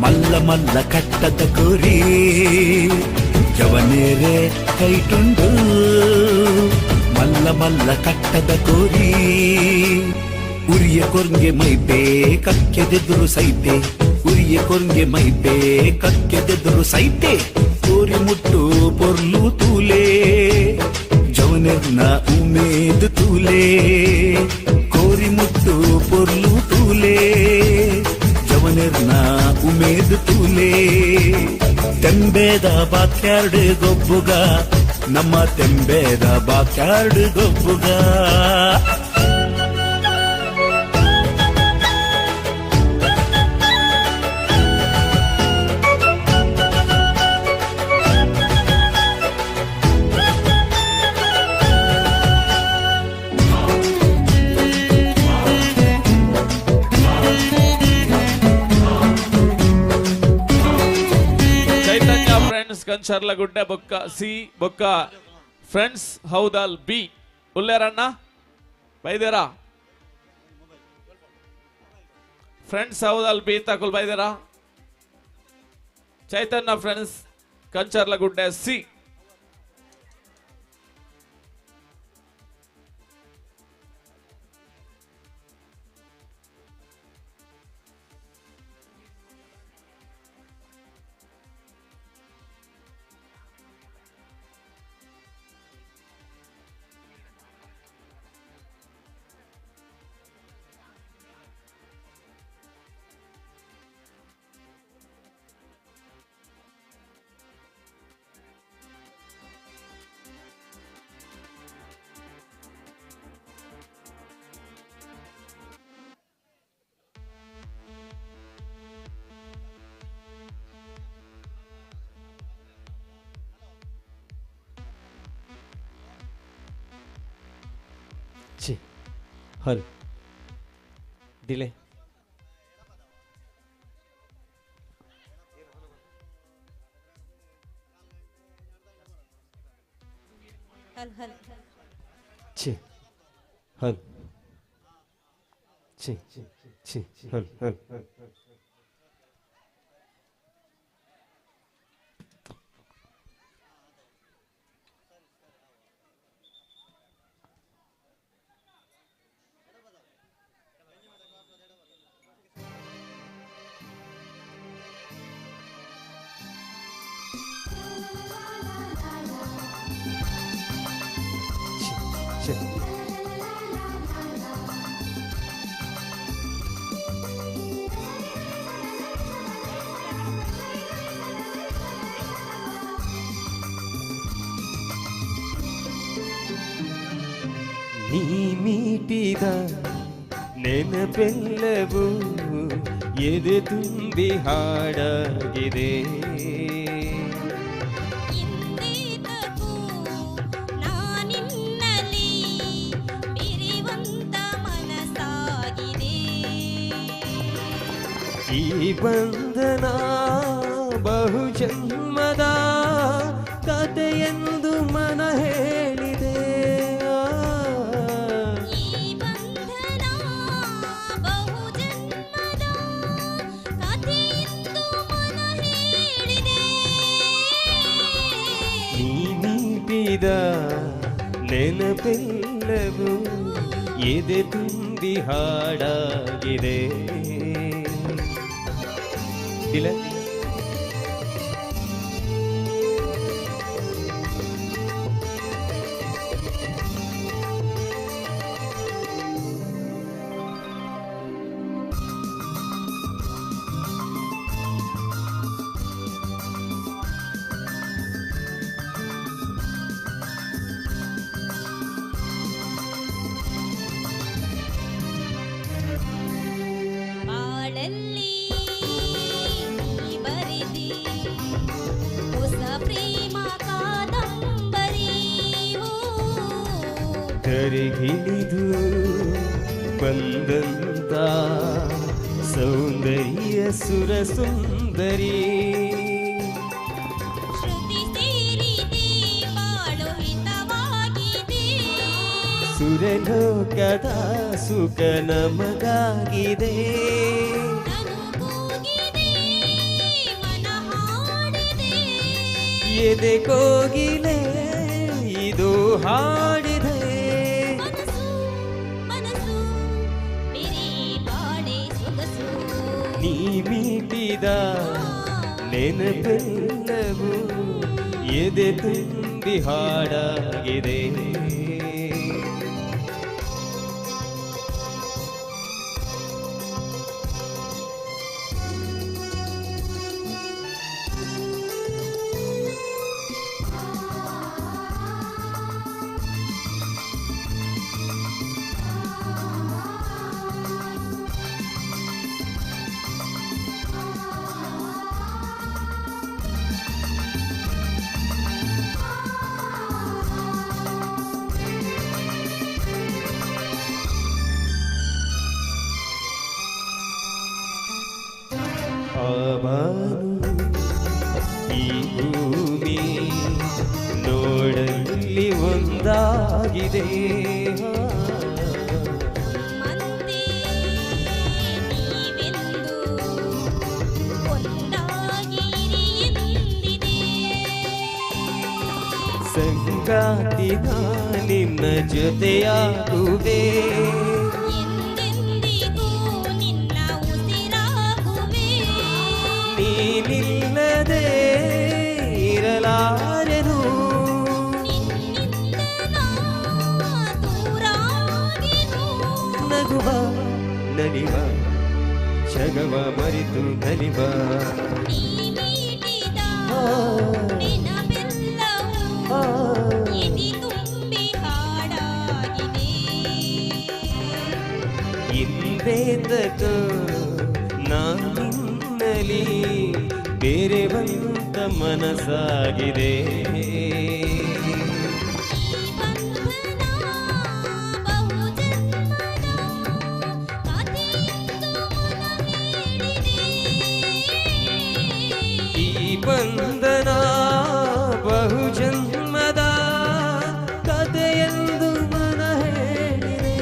ಮಲ್ಲ ಮಲ್ಲ ಕಟ್ಟದ ಕೋರಿ ಜವನೇರೆ ಕೈಟುಂಡು ಮಲ್ಲ ಮಲ್ಲ ಕಟ್ಟದ ಕೋರಿ ಉರಿಯ ಕೊರ್ಗೆ ಮೈಪೆ ಕಕ್ಕೆದೆದುರು ಸೈತೆ ಉರಿಯ ಕೊರ್ಗೆ ಮೈಪೆ ಕಕ್ಕೆದೆದುರು ಸೈತೆ ಕೋರಿ ಮುಟ್ಟು ಪೊರ್ಲು ತೂಲೆ ಜವನೆರ್ನ ಉಮೇದ್ ತೂಲೆ ಕೋರಿ ಮುಟ್ಟು ಪೊರ್ಲು ತೂಲೆ ಜವನೆರ್ನ ಉಮೇದ್ ತೂಲೆ ತೆಂಬೇದ ಬಾಕ್ಯಾರ್ಡ್ ಗೊಬ್ಬುಗ ನಮ್ಮ ತೆಂಬೇದ ಬಾಕ್ಯಾರ್ಡ್ ಗೊಬ್ಬುಗ ಕಂಚರ್ಲಗುಡ್ಡೆ ಬೊಕ್ಕ ಸಿ ಬೊಕ್ಕ ಫ್ರೆಂಡ್ಸ್ ಹೌದಾಲ್ ಬಿ ಉಲ್ಲೇರಣ್ಣ ಬೈದೇರಾ ಫ್ರೆಂಡ್ಸ್ ಹೌದಾಲ್ ಬಿ ತಕೊಲ್ ಬೈದೇರಾ ಚೈತನ್ಯ ಫ್ರೆಂಡ್ಸ್ ಕಂಚರ್ಲಗುಡ್ಡೆ ಸಿ हल डिले हल हल छे हल छे छे हल हल ನೀ ಮೀಟಿದ ನೆನಪೆಲ್ಲವೂ ಎದೆ ತುಂಬಿ ಹಾಡಾಗಿದೆ ಈ ಬಂಧನ ಬಹುಜನ್ಮದ ಕಥೆಯೆಂದು ಮನ ಹೇಳಿದೆ ಮೀಟಿದ ನೆನಪೆಲ್ಲವೂ ಎದೆ ತುಂಬಿ ಹಾಡಾಗಿದೆ ಇಲ್ಲ ಬಾಳಲ್ಲಿ ನೀ ಬರೆದಿ ಹೊಸ ಪ್ರೇಮ ಕಾದಂಬರಿ ಕರೆಗಿಳಿದು ಬಂದಂತ ಸೌಂದರ್ಯ ಸುರ ಸುಂದರಿ ಶ್ರುತಿ ಸೇರಿದೆ ಬಾಳು ಹಿತವಾಗಿದೆ ಸುರಲೋಕದ ಸುಖ ನಮಗಾಗಿದೆ ನನಗೋಗಿದೆ ಮನ ಹಾಡಿದೆ ಎದೆ ಕೋಗಿಲೆ ಇದು ಹಾಡಿದೆ ಮನಸ್ಸು ಮನಸ್ಸು ಬೇರೆ ಬಾಡೆ ಸೊಗಸು ನೀ ಮೀಟಿದ ನೆನಪೆಲ್ಲವೂ ಎದೆ ತುಂಬಿ ಹಾಡಾಗಿದೆ ಆಬಾನು ಈ ಭೂಮಿ ನೋಡಲಿ ಒಂದಾಗಿದೆ ಮಂದಿ ನೀವೆಂದು ಒಂದಾಗಿರಿ ಎಂದಿದೆ ಸಂಗಾತಿ ನಿನ್ನ ಜೊತೆಯಾಗುವೆ ಎಂದೆಂದಿಗೂ ನಿನ್ನ ಉಸಿರಾಗುವೆ ನೀನಿಲ್ಲದೆ ಇರಲಾರೆನು ನಿನ್ನಿಂದ ನಾ ದೂರಾಗೆನು ನಗುವ ನಲಿವ ಜಗವ ಮರಿತು ನಲಿವ ನೀ ಮೀಟಿದ ನೆನಪೆಲ್ಲವೂ ಎದೆ ತುಂಬಿ ಹಾಡಾಗಿದೆ ಇಂದೇತಕ ನಾನಿನ್ನಲಿ ಬೇರೆ ಬಂತ ಮನಸ್ಸಾಗಿದೆ ಈ ಬಂಧನ ಬಹುಜನ್ಮದ ಕಥೆಯೆಂದು ಮನ ಹೇಳಿದೆ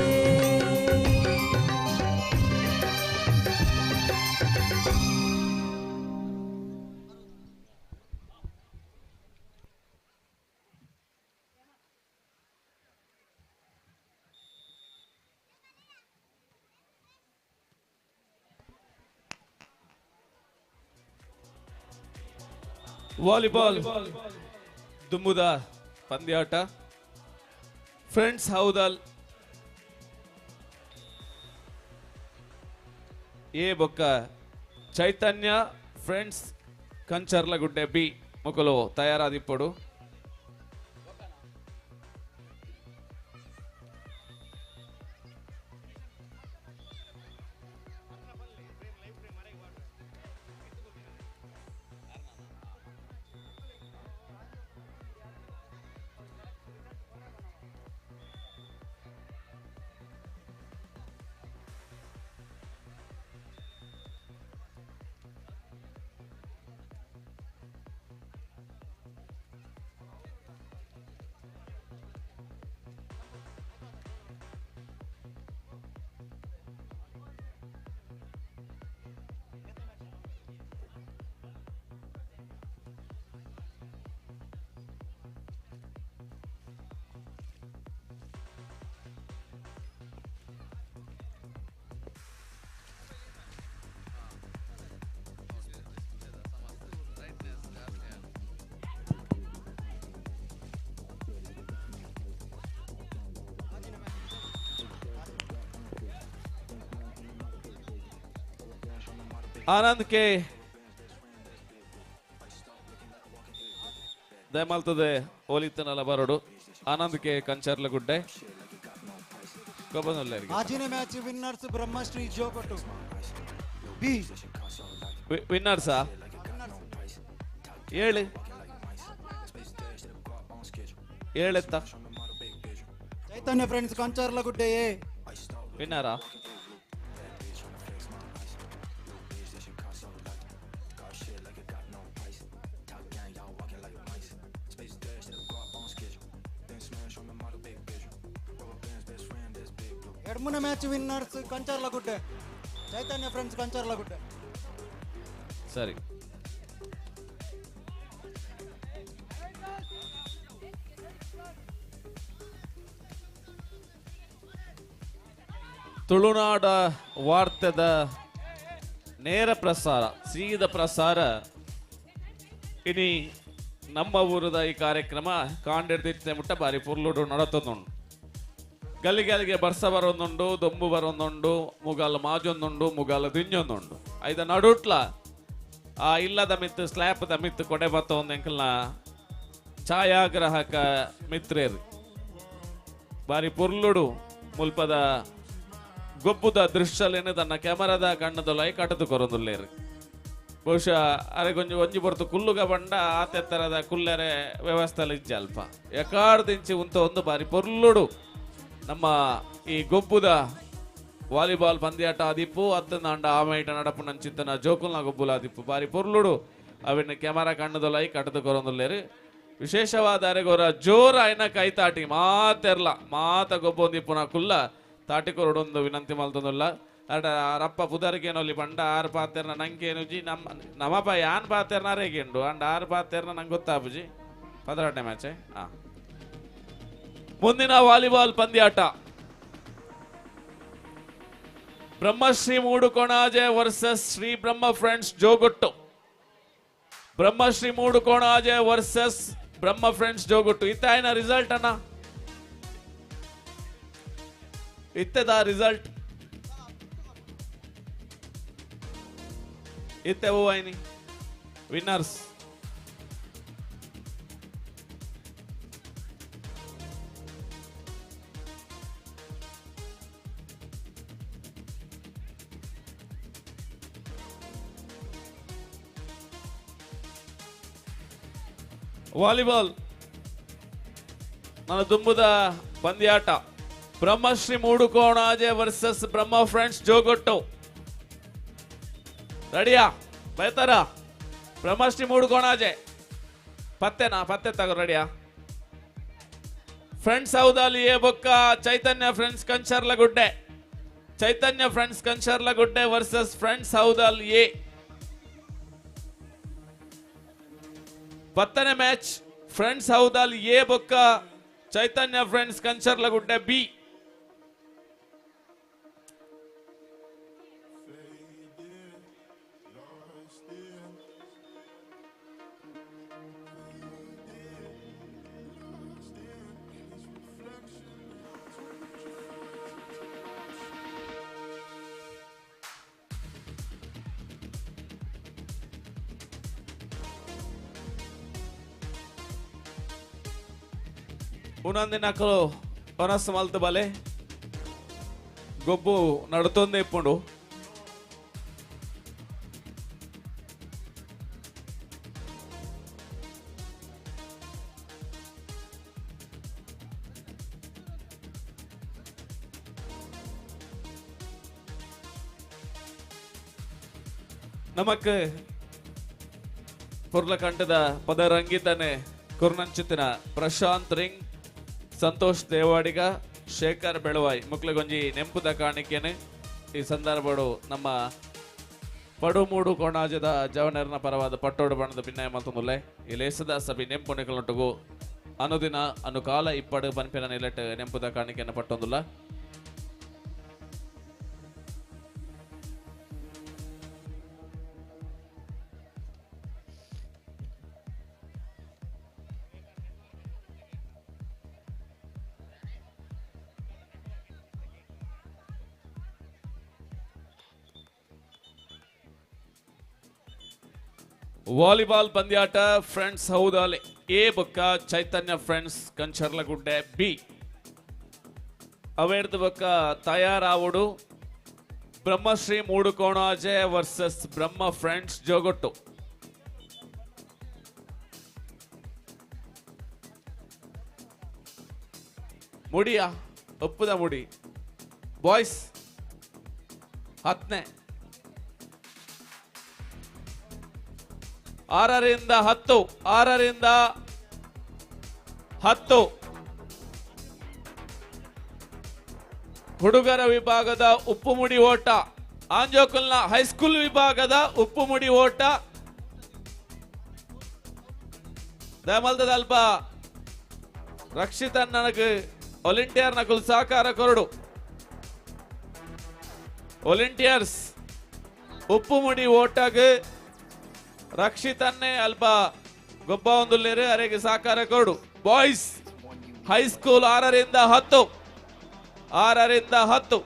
ವಾಲಿಬಾಲ್ ದುಮ್ಮುದ ಪಂದ್ಯಾಟ ಫ್ರೆಂಡ್ಸ್ ಹೌದಲ್ ಎ ಬೊಕ್ಕ ಚೈತನ್ಯ ಫ್ರೆಂಡ್ಸ್ ಕಂಚರ್ಲಗುಡ್ಡೆ ಬಿ ಮೊಕಲು ತಯಾರಾದಿಪ್ಪಡು ಆನಂದ್ ಕೆ ದಯಮಾಲ್ತದೆ ಓಲಿತನಲ ಬರೋಡು ಆನಂದ್ ಕೆ ಕಂಚರ್ಲ ಗುಡ್ಡೆ ಕೊಬ್ಬನಲ್ಲರಿಗೆ ಆಜಿನ match winners Brahmashri Jogottu B ವಿನ್ನರ್ಸಾ ಹೇಳಿ ಹೇಳೆತ್ತ Chaitanya friends Kancharlagudde A ವಿನ್ನರಾ ಎಡ್ಮುನ match winners Kancharlagudde Chaitanya friends ಕಂಚರ್ಲ ಗುಡ್ಡೆ ಸರಿ ತುಳುನಾಡ ವಾರ್ತೆದ ನೇರ ಪ್ರಸಾರ ಸೀದ ಪ್ರಸಾರ ಇನಿ ನಮ್ಮ ಊರದ ಈ ಕಾರ್ಯಕ್ರಮ ಕಾಂಡಿರ್ದಿತ್ತೆ ಮುಟ್ಟ ಬಾರಿ ಪುರ್ಲುಡು ನಡತೊಂದುಂಡು ಗಲ್ಲಿಗೆ ಬರ್ಸ ಬರೋದುಂಡು ದೊಂಬು ಬರೋದುಂಡು ಮುಗಾಲ ಮಾಜೊಂದುಂಡು ಮುಗಾಲ ದಿಂಜೊಂದುಂಡು ಐದ ನಡುಟ್ಲ ಆ ಇಲ್ಲದ ಮಿತ್ತು ಸ್ಲ್ಯಾಪ್ದ ಮಿತ್ತು ಕೊಡೆ ಬತ್ತ ಒಂದೆಂಕಲ್ನ ಛಾಯಾಗ್ರಾಹಕ ಮಿತ್ರೇರು ಬಾರಿ ಪುರ್ಲುಡು ಮುಲ್ಪದ ಗೊಬ್ಬುದ ದೃಶ್ಯಲೇನು ತನ್ನ ಕ್ಯಾಮರಾದ ಕಣ್ಣದ ಲೈ ಕಟ್ಟದು ಕೊರೊಂದುಲ್ಲೇರು ಬಹುಶಃ ಅರೆಗೊಂಜಿ ಒಂಜಿ ಬರ್ತು ಕುಲ್ಲುಗ ಬಂಡ ಆತೆತ್ತರದ ಕುಲ್ಲರೆ ವ್ಯವಸ್ಥೆಲಿ ಇಜ್ಜ ಅಲ್ಪ ಎಕಾರ್ದಿಂಚಿ ಉಂತ ಒಂದು ಬಾರಿ ಪೊರ್ಲುಡು ನಮ್ಮ ಈ ಗೊಬ್ಬುದ ವಾಲಿಬಾಲ್ ಪಂದ್ಯಾಟ ಆದಿಪ್ಪು ಅತ್ತನ ಅಂಡ ಆಮೈಟ ನಡಪು ನಂಚಿತ್ತನ ಜೋಕುಲ್ನ ಗೊಬ್ಬುಲ ಆದಿಪ್ಪು ಬಾರಿ ಪೊರ್ಲುಡು ಅವಿನ ಕ್ಯಾಮರಾ ಕಣ್ಣದ ಲೈ ಕಟ್ಟದು ಕೊರೊಂದುಲ್ಲೇರು ವಿಶೇಷವಾದ ಅರೆಗೋರ ಜೋರ ಐನ ಕೈತಾಟಿ ಮಾತೆರ್ಲ ಮಾತ ಗೊಬ್ಬೊಂದಿಪ್ಪುನ ಕುಲ್ಲ ತಾಟಿಕೊರಡೊಂದು ವಿನಂತಿ ಮಲ್ತೊಂದುಲ್ಲ ಅಡ ರಪ್ಪ ಪುದರ್ಗೇನೊಲಿ ಬಂಡ ಆರು ಪಾತೆರ್ನ ನಂಗೇನುಜಿ ನಮ್ಮಪ್ಪ ಯಾನ್ ಪಾತೆರ್ನ ರೇಗೇಂಡು ಅಂಡ ಆರು ಪಾತೆರ್ನ ನಂಗೆ ಗೊತ್ತಾಪುಜಿ 18ನೇ ಮ್ಯಾಚ್ ಮುಂದಿನ ವಾಲಿಬಾಲ್ ಪಂದ್ಯಾಟ Brahmashri Moodukonaje versus Shri Brahma friends ಜೋಗೊಟ್ಟು Brahmashri Moodukonaje versus ಬ್ರಹ್ಮ ಫ್ರೆಂಡ್ಸ್ ಜೋಗೊಟ್ಟು ಇತ್ತಾಯಿನ ರಿಸಲ್ಟ್ ಅನ್ನ ಇತ್ತೆದ ರಿಸಲ್ಟ್ ಇತ್ತೆ ಓವೈನಿ ವಿನ್ನರ್ಸ್ ವಾಲಿಬಾಲ್ ನನ್ನ ತುಂಬುದ ಪಂದ್ಯಾಟ ಬ್ರಹ್ಮಶ್ರೀ ಮೂಡುಕೋಣಾಜೆ ವರ್ಸಸ್ ಬ್ರಹ್ಮ ಫ್ರೆಂಡ್ಸ್ ಜೋಗೊಟ್ಟು ರೆಡಿಯಾ ಬೈತಾರ ಬ್ರಹ್ಮಶ್ರೀ ಮೂಡುಕೋಣಾಜೆ ಪತ್ತೆ ತಗೋ ರೆಡಿಯಾ ಫ್ರೆಂಡ್ಸ್ ಹೌದಲ್ಲಿ ಎ ಬೊಕ್ಕ Chaitanya friends Kancharlagudde Chaitanya friends Kancharlagudde versus friends ಹೌದಲ್ A ಪತ್ತನೇ ಮ್ಯಾಚ್ ಫ್ರೆಂಡ್ಸ್ ಹೌದಲ್ ಎ ಬೊಕ್ಕ ಚೈತನ್ಯ ಫ್ರೆಂಡ್ಸ್ ಕಂಚರ್ಲ ಗುಡ್ಡೆ ಬಿ ಉನಂದಿನಕಲು ಒನಸ್ ಮಲ್ತು ಬಲೆ ಗೊಬ್ಬು ನಡುತ್ತೊಂದೇ ಇಪ್ಪುಂಡು ನಮಕ್ ಪುರ್ಲಕಂಠದ ಪದರಂಗಿತನೆ ಕುರ್ನಂಚಿತ್ತಿನ ಪ್ರಶಾಂತ್ ರಿಂಗ್ ಸಂತೋಷ್ ದೇವಾಡಿಗ ಶೇಖರ್ ಬೆಳವಾಯ್ ಮುಕ್ಲಗೊಂಜಿ ನೆಂಪುದ ಕಾಣಿಕೆನೆ ಈ ಸಂದರ್ಭಡು ನಮ್ಮ ಪಡುಮೂಡು ಕೋಣಾಜದ ಜವನರ್ನ ಪರವಾದ ಪಟ್ಟೋಡು ಬಣ್ಣದ ಭಿನ್ನಾಯ ಮಲ್ತೊಂದುಲ್ಲೆ ಈ ಲೇಸದ ಸಭೆ ನೆಂಪು ನಿಕಲೊಟ್ಟುಗು ಅನುದಿನ ಅನುಕಾಲ ಇಪ್ಪಡು ಬನ್ಪಿನ ನಿಲಟ್ ನೆಂಪುದ ಕಾಣಿಕೆಯನ್ನು ಪಟ್ಟೊಂದುಲ್ಲ ವಾಲಿಬಾಲ್ ಪಂದ್ಯಾಟ ಫ್ರೆಂಡ್ಸ್ ಹೌದಾಲೆ ಎ ಬೊಕ್ಕ ಚೈತನ್ಯ ಫ್ರೆಂಡ್ಸ್ ಕಂಚರ್ಲಗುಡ್ಡೆ ಬಿ ಅವೇರ್ದ ಬೊಕ್ಕ ತಯಾರಾವುಡು ಬ್ರಹ್ಮಶ್ರೀ ಮೂಡುಕೋಣಾಜೆ ವರ್ಸಸ್ ಬ್ರಹ್ಮ ಫ್ರೆಂಡ್ಸ್ ಜೋಗೊಟ್ಟು. ಮುಡಿಯಾ ಒಪ್ಪುದ ಮುಡಿ ಬಾಯ್ಸ್ 10ನೇ 6ರಿಂದ 10 6ರಿಂದ 10 ಹುಡುಗರ ವಿಭಾಗದ ಉಪ್ಪುಮುಡಿ ಓಟ, ಆಂಜೋಕಲ್ನ ಹೈಸ್ಕೂಲ್ ವಿಭಾಗದ ಉಪ್ಪುಮುಡಿ ಓಟ. ದಮಲ್ದ ಅಲ್ಪ ರಕ್ಷಿತ ನನಗೆ ವಾಲಂಟಿಯರ್ ನಕುಲ್ ಸಹಕಾರ ಕೊರಡು. ವಾಲಂಟಿಯರ್ಸ್ ಉಪ್ಪುಮುಡಿ ಓಟಗೆ ರಕ್ಷಿತನ್ನೇ ಅಲ್ಪ ಗೊಬ್ಬ ಒಂದುಲ್ಲೇರು ಅರೆಗೆ ಸಹಕಾರ ಕೊರಡು. Boys high school 6ರಿಂದ 10 6ರಿಂದ 10.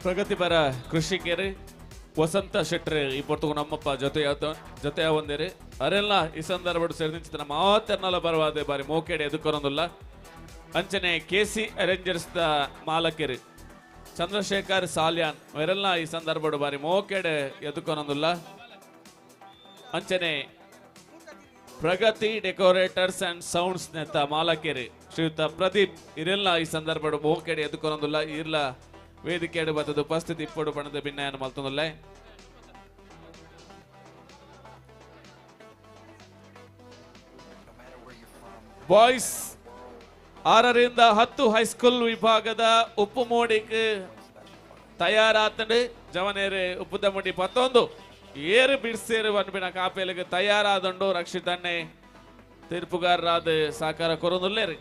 ಪ್ರಗತಿಪರ ಕೃಷಿಕರು ವಸಂತ ಶೆಟ್ರೆ ಈ ಪೊರ್ತುಕು ನಮ್ಮಪ್ಪ ಜೊತೆ ಒಂದೇರಿ ಅರೆಲ್ಲ ಈ ಸಂದರ್ಭ ಸೇರಿದ ನಮ್ಮ ಮಾತೆರ್ನಲ ಬರವಾದ ಬಾರಿ ಮೋಕೆಡೆ ಎದುಕೊರೊಂದಿಲ್ಲ ಅಂಚನೆ ಕೆಸಿ ಅರೇಂಜರ್ಸ್ ದ ಮಾಲಕರು ಚಂದ್ರಶೇಖರ್ ಸಾಲ್ಯಾನ್ ಅವರೆಲ್ಲ ಈ ಸಂದರ್ಭ ಬಾರಿ ಮೋಕೆಡೆ ಎದುಕೊರೊಂದಿಲ್ಲ ಅಂಚನೆ ಪ್ರಗತಿ ಡೆಕೋರೇಟರ್ಸ್ ಅಂಡ್ ಸೌಂಡ್ಸ್ ನೆತ್ತ ಮಾಲಕರು ಶ್ರೀಯುತ ಪ್ರದೀಪ್ ಇರೆಲ್ಲ ಈ ಸಂದರ್ಭ ಮೋಕೆಡೆ ಎದುಕೊರೊಂದಿಲ್ಲ ಇರ್ಲ ವೇದಿಕೆಡು ಬತ್ತದ ಉಪಸ್ಥಿತಿ ಇಪ್ಪಡು ಬಣ್ಣದ ಭಿನ್ನಯನ್ನು ಮಲ್ತೊಂದುಲ್ಲೆ ಬಾಯ್ಸ್ 6ರಿಂದ 10 ಹೈಸ್ಕೂಲ್ ವಿಭಾಗದ ಉಪ್ಪು ಮೋಡಿಗೆ ತಯಾರಾತಂಡು ಜವನೇರು ಉಪ್ಪುದ ಮುಡಿ 11 ಏರು ಬಿಡ್ಸೇರು ಅನ್ಬಿನ ಕಾಪೇಲಿಗೆ ತಯಾರಾದಂಡು ರಕ್ಷಿತನ್ನೇ ತೀರ್ಪುಗಾರರಾದ ಸಾಕಾರ ಕೊರೊಂದುಲ್ಲೇರಿ.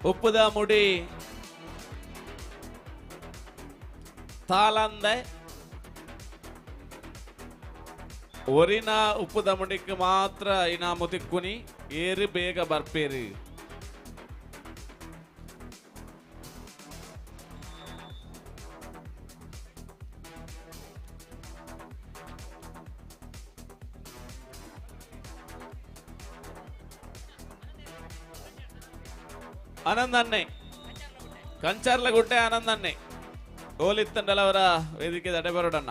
ಉಪ್ಪುದ ಮುಡಿ ತಾಲಂದೆ ಒರಿನ ಉಪ್ಪುದ ಮುಡಿಗೆ ಮಾತ್ರ ಇನಾ ಮುತಿಕ್ಕುನಿ ಏರಿ ಬೇಗ ಬರ್ಪೇರಿ. ಆನಂದನ್ನೇ ಕಂಚರ್ಲಗುಡ್ಡೆ ಆನಂದನ್ನೇ ಗೋಲಿತ್ತಂಡಲವರ ವೇದಿಕೆ ದಡೆಬರೋಡಣ್ಣ.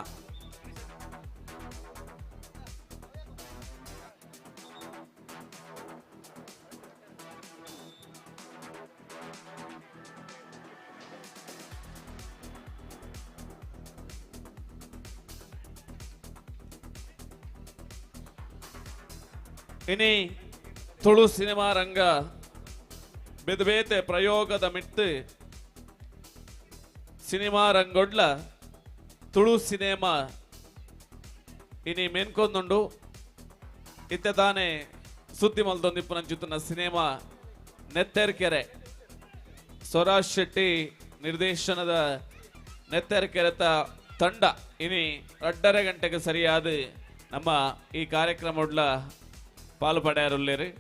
ಇನಿ ತುಳು ಸಿನಿಮಾ ರಂಗ ಬೆದಬೇತೆ ಪ್ರಯೋಗದ ಮಿತ್ತು ಸಿನಿಮಾ ರಂಗೊಡ್ಲ ತುಳು ಸಿನಿಮಾ ಇನಿ ಮೇನ್ಕೊಂದುಂಡು ಇತ್ತೆ ತಾನೇ ಸುದ್ದಿ ಮಲ್ದೊಂದಿಪ್ಪು ನಂಚುತ್ತಿನ ಸಿನಿಮಾ ನೆತ್ತೆರ್ಕೆರೆ ಸ್ವರಾಜ್ ಶೆಟ್ಟಿ ನಿರ್ದೇಶನದ ನೆತ್ತರಕೆರೆತ ತಂಡ ಇನಿ 2:30 ಗಂಟೆಗೆ ಸರಿಯಾದ ನಮ್ಮ ಈ ಕಾರ್ಯಕ್ರಮಡ್ಲ ಪಾಲು ಪಡೆಯರುಳ್ಳೇರಿ.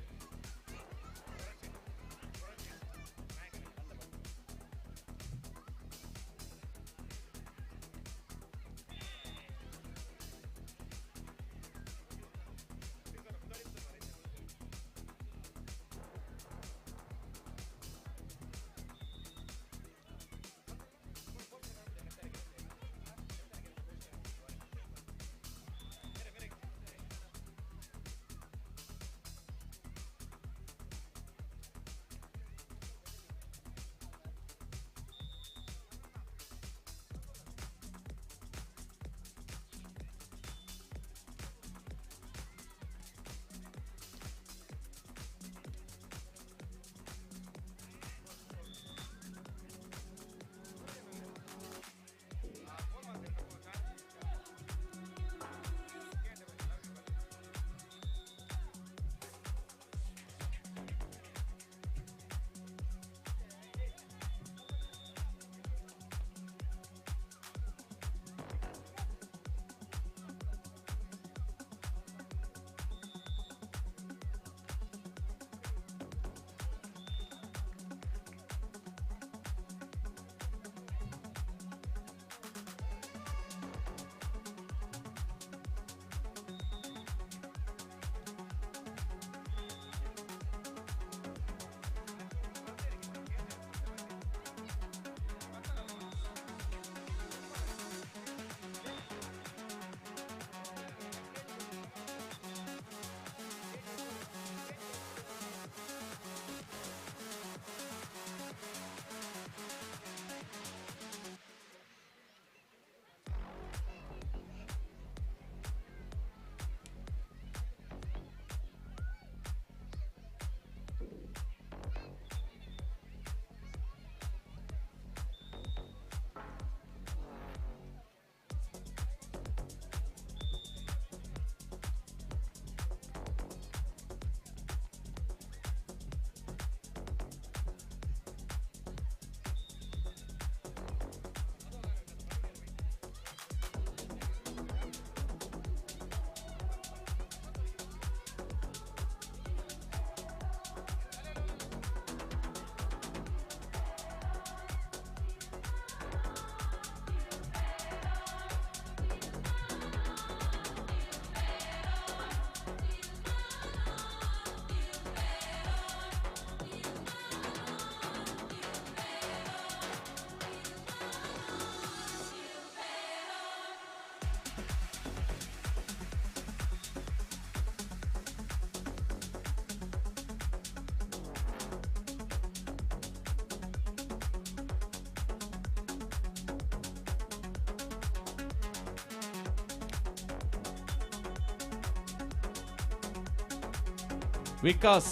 ವಿಕಾಸ್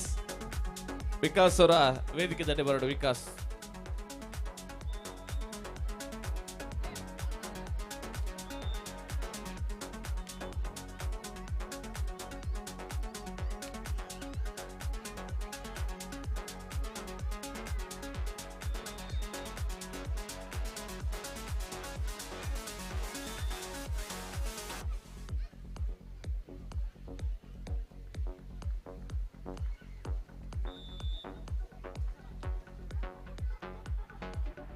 ಅವರ ವೇದಿಕೆ ದಂಡೆ ಬರೋಡು. ವಿಕಾಸ್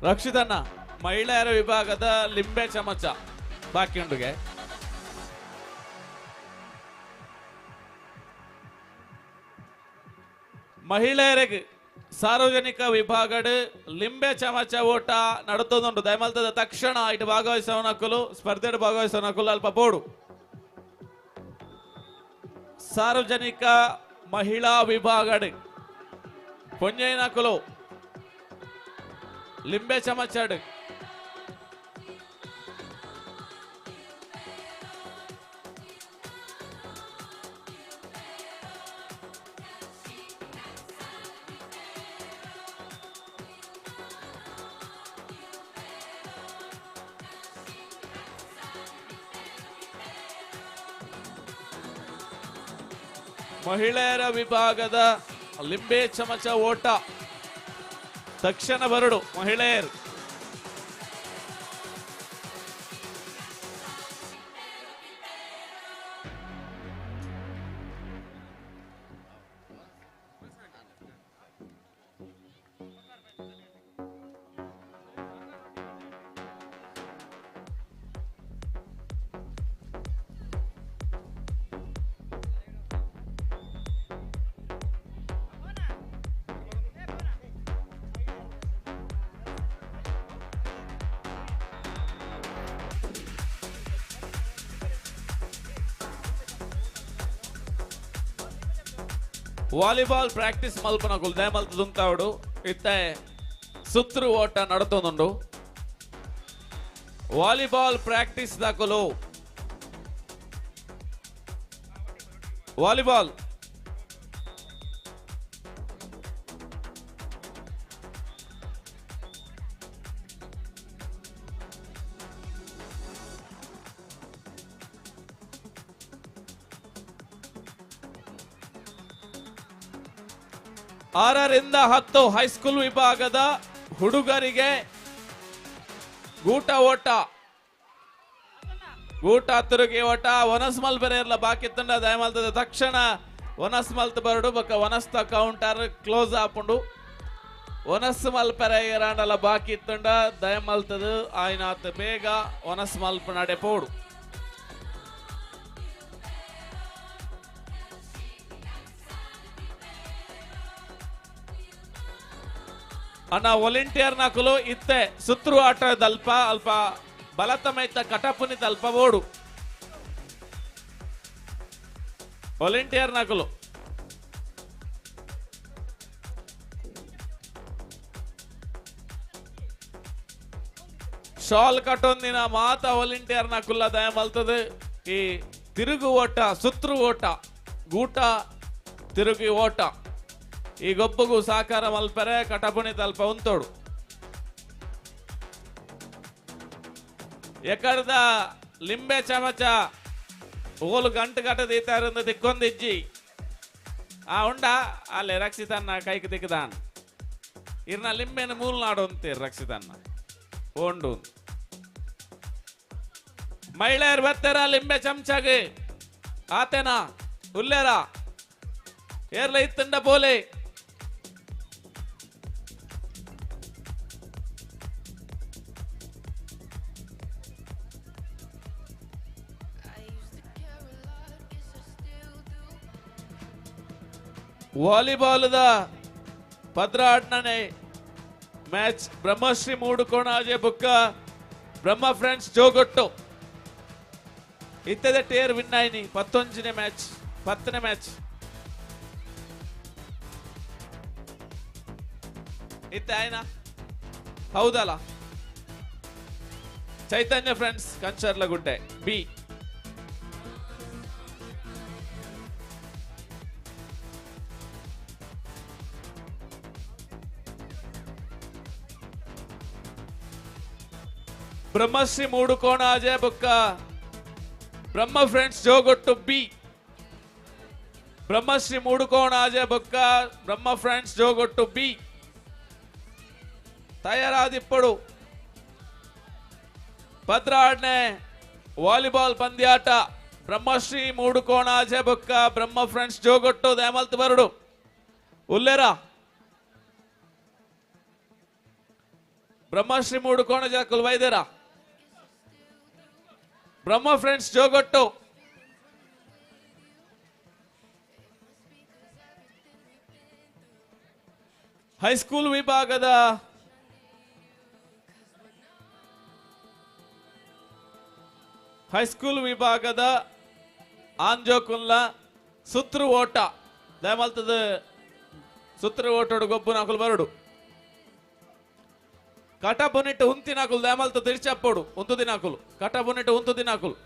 ರಕ್ಷಿತಣ್ಣ ಮಹಿಳೆಯರ ವಿಭಾಗದ ಲಿಂಬೆ ಚಮಚ ಬಾಕಿ ಉಂಡುಗೆ. ಮಹಿಳೆಯರಿಗೆ ಸಾರ್ವಜನಿಕ ವಿಭಾಗಡ್ ಲಿಂಬೆ ಚಮಚ ಓಟ ನಡುತ್ತೊಂದುಂಟು. ದಯಮಲ್ತದ ತಕ್ಷಣ ಇಟ್ಟು ಭಾಗವಹಿಸೋನಕ್ಕಲು ಸ್ಪರ್ಧೆಡ್ ಭಾಗವಹಿಸೋನಕ್ಕಲು ಅಲ್ಪ ಬೋಡು. ಸಾರ್ವಜನಿಕ ಮಹಿಳಾ ವಿಭಾಗಡ್ ಪೊಂಜೈನಕಲು ಲಿಂಬೆ ಚಮಚಡ್ ಮಹಿಳೆಯರ ವಿಭಾಗದ ಲಿಂಬೆ ಚಮಚ ಓಟ ತಕ್ಷಣ ಬರಡು ಮಹಿಳೆಯರು. ವಾಲಿಬಾಲ್ ಪ್ರಾಕ್ಟೀಸ್ ಮಲ್ಪನಕುಲು ದಯಮಲ್ತ ದುಂತಾವಡು ಇತ್ತೆ ಸುತ್ರು ಓಟ ನಡತೊಂದುಂಡು. ವಾಲಿಬಾಲ್ ಪ್ರಾಕ್ಟೀಸ್ ದಾಕುಲು ವಾಲಿಬಾಲ್ ಆರರಿಂದ 10 ಹೈಸ್ಕೂಲ್ ವಿಭಾಗದ ಹುಡುಗರಿಗೆ ಗೂಟ ಓಟ ಗೂಟ ತಿರುಗಿ ಓಟ ವನಸ್ಮಲ್ ಬೆರೆಯರ್ಲ ಬಾಕಿ ತಂಡ ದಯಮಲ್ತದ ತಕ್ಷಣ ವನಸ್ಮಲ್ತ್ ಬರಡು ಬೊಕ್ಕ ವನಸ್ತ ಕೌಂಟರ್ ಕ್ಲೋಸ್ ಆಪುಂಡು ವನಸ್ಮಲ್ ಪೆರೆಯರಾಂಡಲ ಬಾಕಿ ತಂಡ ದಯಮಲ್ತದ ಆಯ್ನಾತ್ ಬೇಗ ವನಸ್ಮಲ್ ನಡೆ ಪೋಡು. ಅನ್ನ ವಾಲಂಟಿಯರ್ ನಕಲು ಇತ್ತೆ ಸುತ್ರು ಆಟದಲ್ಪ ಅಲ್ಪ ಬಲತಮೈತ ಕಟಪುನಿತ ಅಲ್ಪ ಓಡು ವಾಲಂಟಿಯರ್ ನಕಲು ಶಾಲ್ ಕಟ್ಟೊಂದಿನ ಮಾತ ವಾಲಂಟಿಯರ್ ನಕುಲ್ಲ ದಯ ಮಲ್ತದೆ. ಈ ತಿರುಗು ಓಟ ಸುತ್ರು ಓಟ ಗೂಟ ತಿರುಗಿ ಓಟ ಈ ಗೊಬ್ಬಗೂ ಸಾಕಾರ ಮಲ್ಪರೆ ಕಟಪುಣಿ ತಲ್ಪ ಉಂತೋಡು ಎಕರ್ದ ಲಿಂಬೆ ಚಮಚ ಓಲು ಗಂಟು ಕಟ್ಟದ ಈತಾರಿಂದ ತಿಕ್ಕೊಂದಿಜ್ಜಿ ಆ ಉಂಡ ಅಲ್ಲೇ ರಕ್ಷಿತನ್ನ ಕೈಗೆ ತಿಕ್ಕದಾನ್ ಇರ್ನ ಲಿಂಬೆನ ಮೂಲ್ ನಾಡು ಅಂತೀರ್ ರಕ್ಷಿತನ್ನ ಓಂಡು ಮಹಿಳೆಯರು ಬತ್ತಾರ ಲಿಂಬೆ ಚಮಚಾಗೆ ಆತೇನಾ ಉಲ್ಲೇರ ಏರ್ಲ ಇತ್ತಂಡ ಬೋಲೆ ವಾಲಿಬಾಲ್ದ ಪದ್ರಾಡ್ನೇ ಮ್ಯಾಚ್ ಬ್ರಹ್ಮಶ್ರೀ ಮೂಡುಕೋಣಾಜೆ ಬುಕ್ಕ ಬ್ರಹ್ಮ ಫ್ರೆಂಡ್ಸ್ ಜೋಗೊಟ್ಟು ಇತ್ತದ ಟೇರ್ ವಿನ್ ಆಯ್ನಿ 11ನೇ ಮ್ಯಾಚ್ 10ನೇ ಮ್ಯಾಚ್ ಇತ್ತ ಆಯ್ನಾ ಹೌದಲ್ಲ ಚೈತನ್ಯ ಫ್ರೆಂಡ್ಸ್ ಕಂಚರ್ಲಗುಡ್ಡೆ ಬಿ ಬ್ರಹ್ಮಶ್ರೀ ಮೂಡುಕೋಣಾಜೆ ಬುಕ್ಕ ಬ್ರಹ್ಮ ಫ್ರೆಂಡ್ಸ್ ಜೋಗೊಟ್ಟು ಬಿ ಬ್ರಹ್ಮಶ್ರೀ ಮೂಡುಕೋಣಾಜೆ ಬುಕ್ಕ ಬ್ರಹ್ಮ ಫ್ರೆಂಡ್ಸ್ ಜೋಗೊಟ್ಟು ಬಿ ತಯಾರಾದಿಪ್ಪಡು ಪದ್ರಾಡ್ನೆ ವಾಲಿಬಾಲ್ ಪಂದ್ಯಾಟ ಬ್ರಹ್ಮಶ್ರೀ ಮೂಡುಕೋಣಾಜೆ ಬುಕ್ಕ ಬ್ರಹ್ಮ ಫ್ರೆಂಡ್ಸ್ ಜೋಗೊಟ್ಟು ದಯಮಲ್ತ್ ಬರಡು ಉಲ್ಲೇರ ಬ್ರಹ್ಮಶ್ರೀ ಮೂಡುಕೋಣಾಜೆ ಕುಲ್ವೈದೇರ ಬ್ರಹ್ಮ ಫ್ರೆಂಡ್ಸ್ ಜೋಗೊಟ್ಟು ಹೈಸ್ಕೂಲ್ ವಿಭಾಗದ ಆಂಜೋಕುಲ್ಲ ಸುತ್ರು ಓಟ ದಯಮಲ್ತದ ಸುತ್ರು ಓಟೋಡು ಗೊಬ್ಬು ನಾಕುಲು ಬರಡು ಕಟ ಬೊನಿಟ್ಟು ಉಂತಿನಾಕುಲು ದಯಮಲ್ತ ತಿರ್ಚಪ್ಪೋಡು ಉಂತು ದಿನಾಕುಲು ಕಟ ಬೊನಿಟ್ಟು ಉಂತು ದಿನಾಕುಲು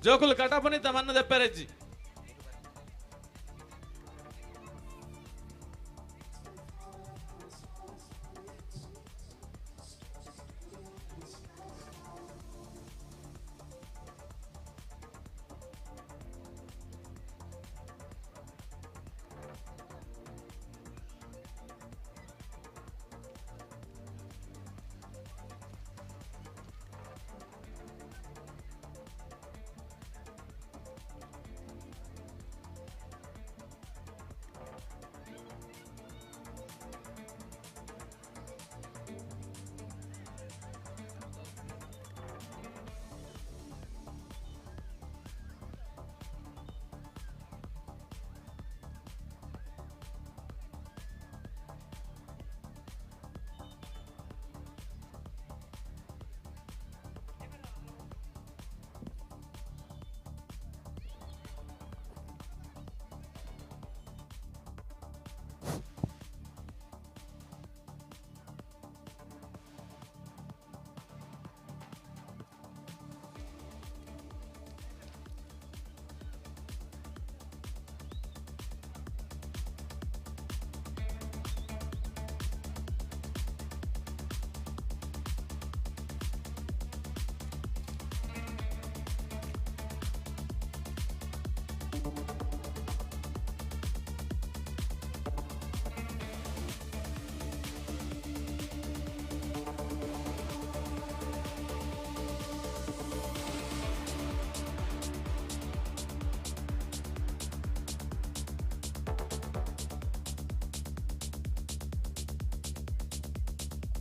ಜೋಕುಲು ಕಟಾಪನಿ ತಮ್ಮನ್ನ ದೆಪ್ಪೆರೆಜ್ಜಿ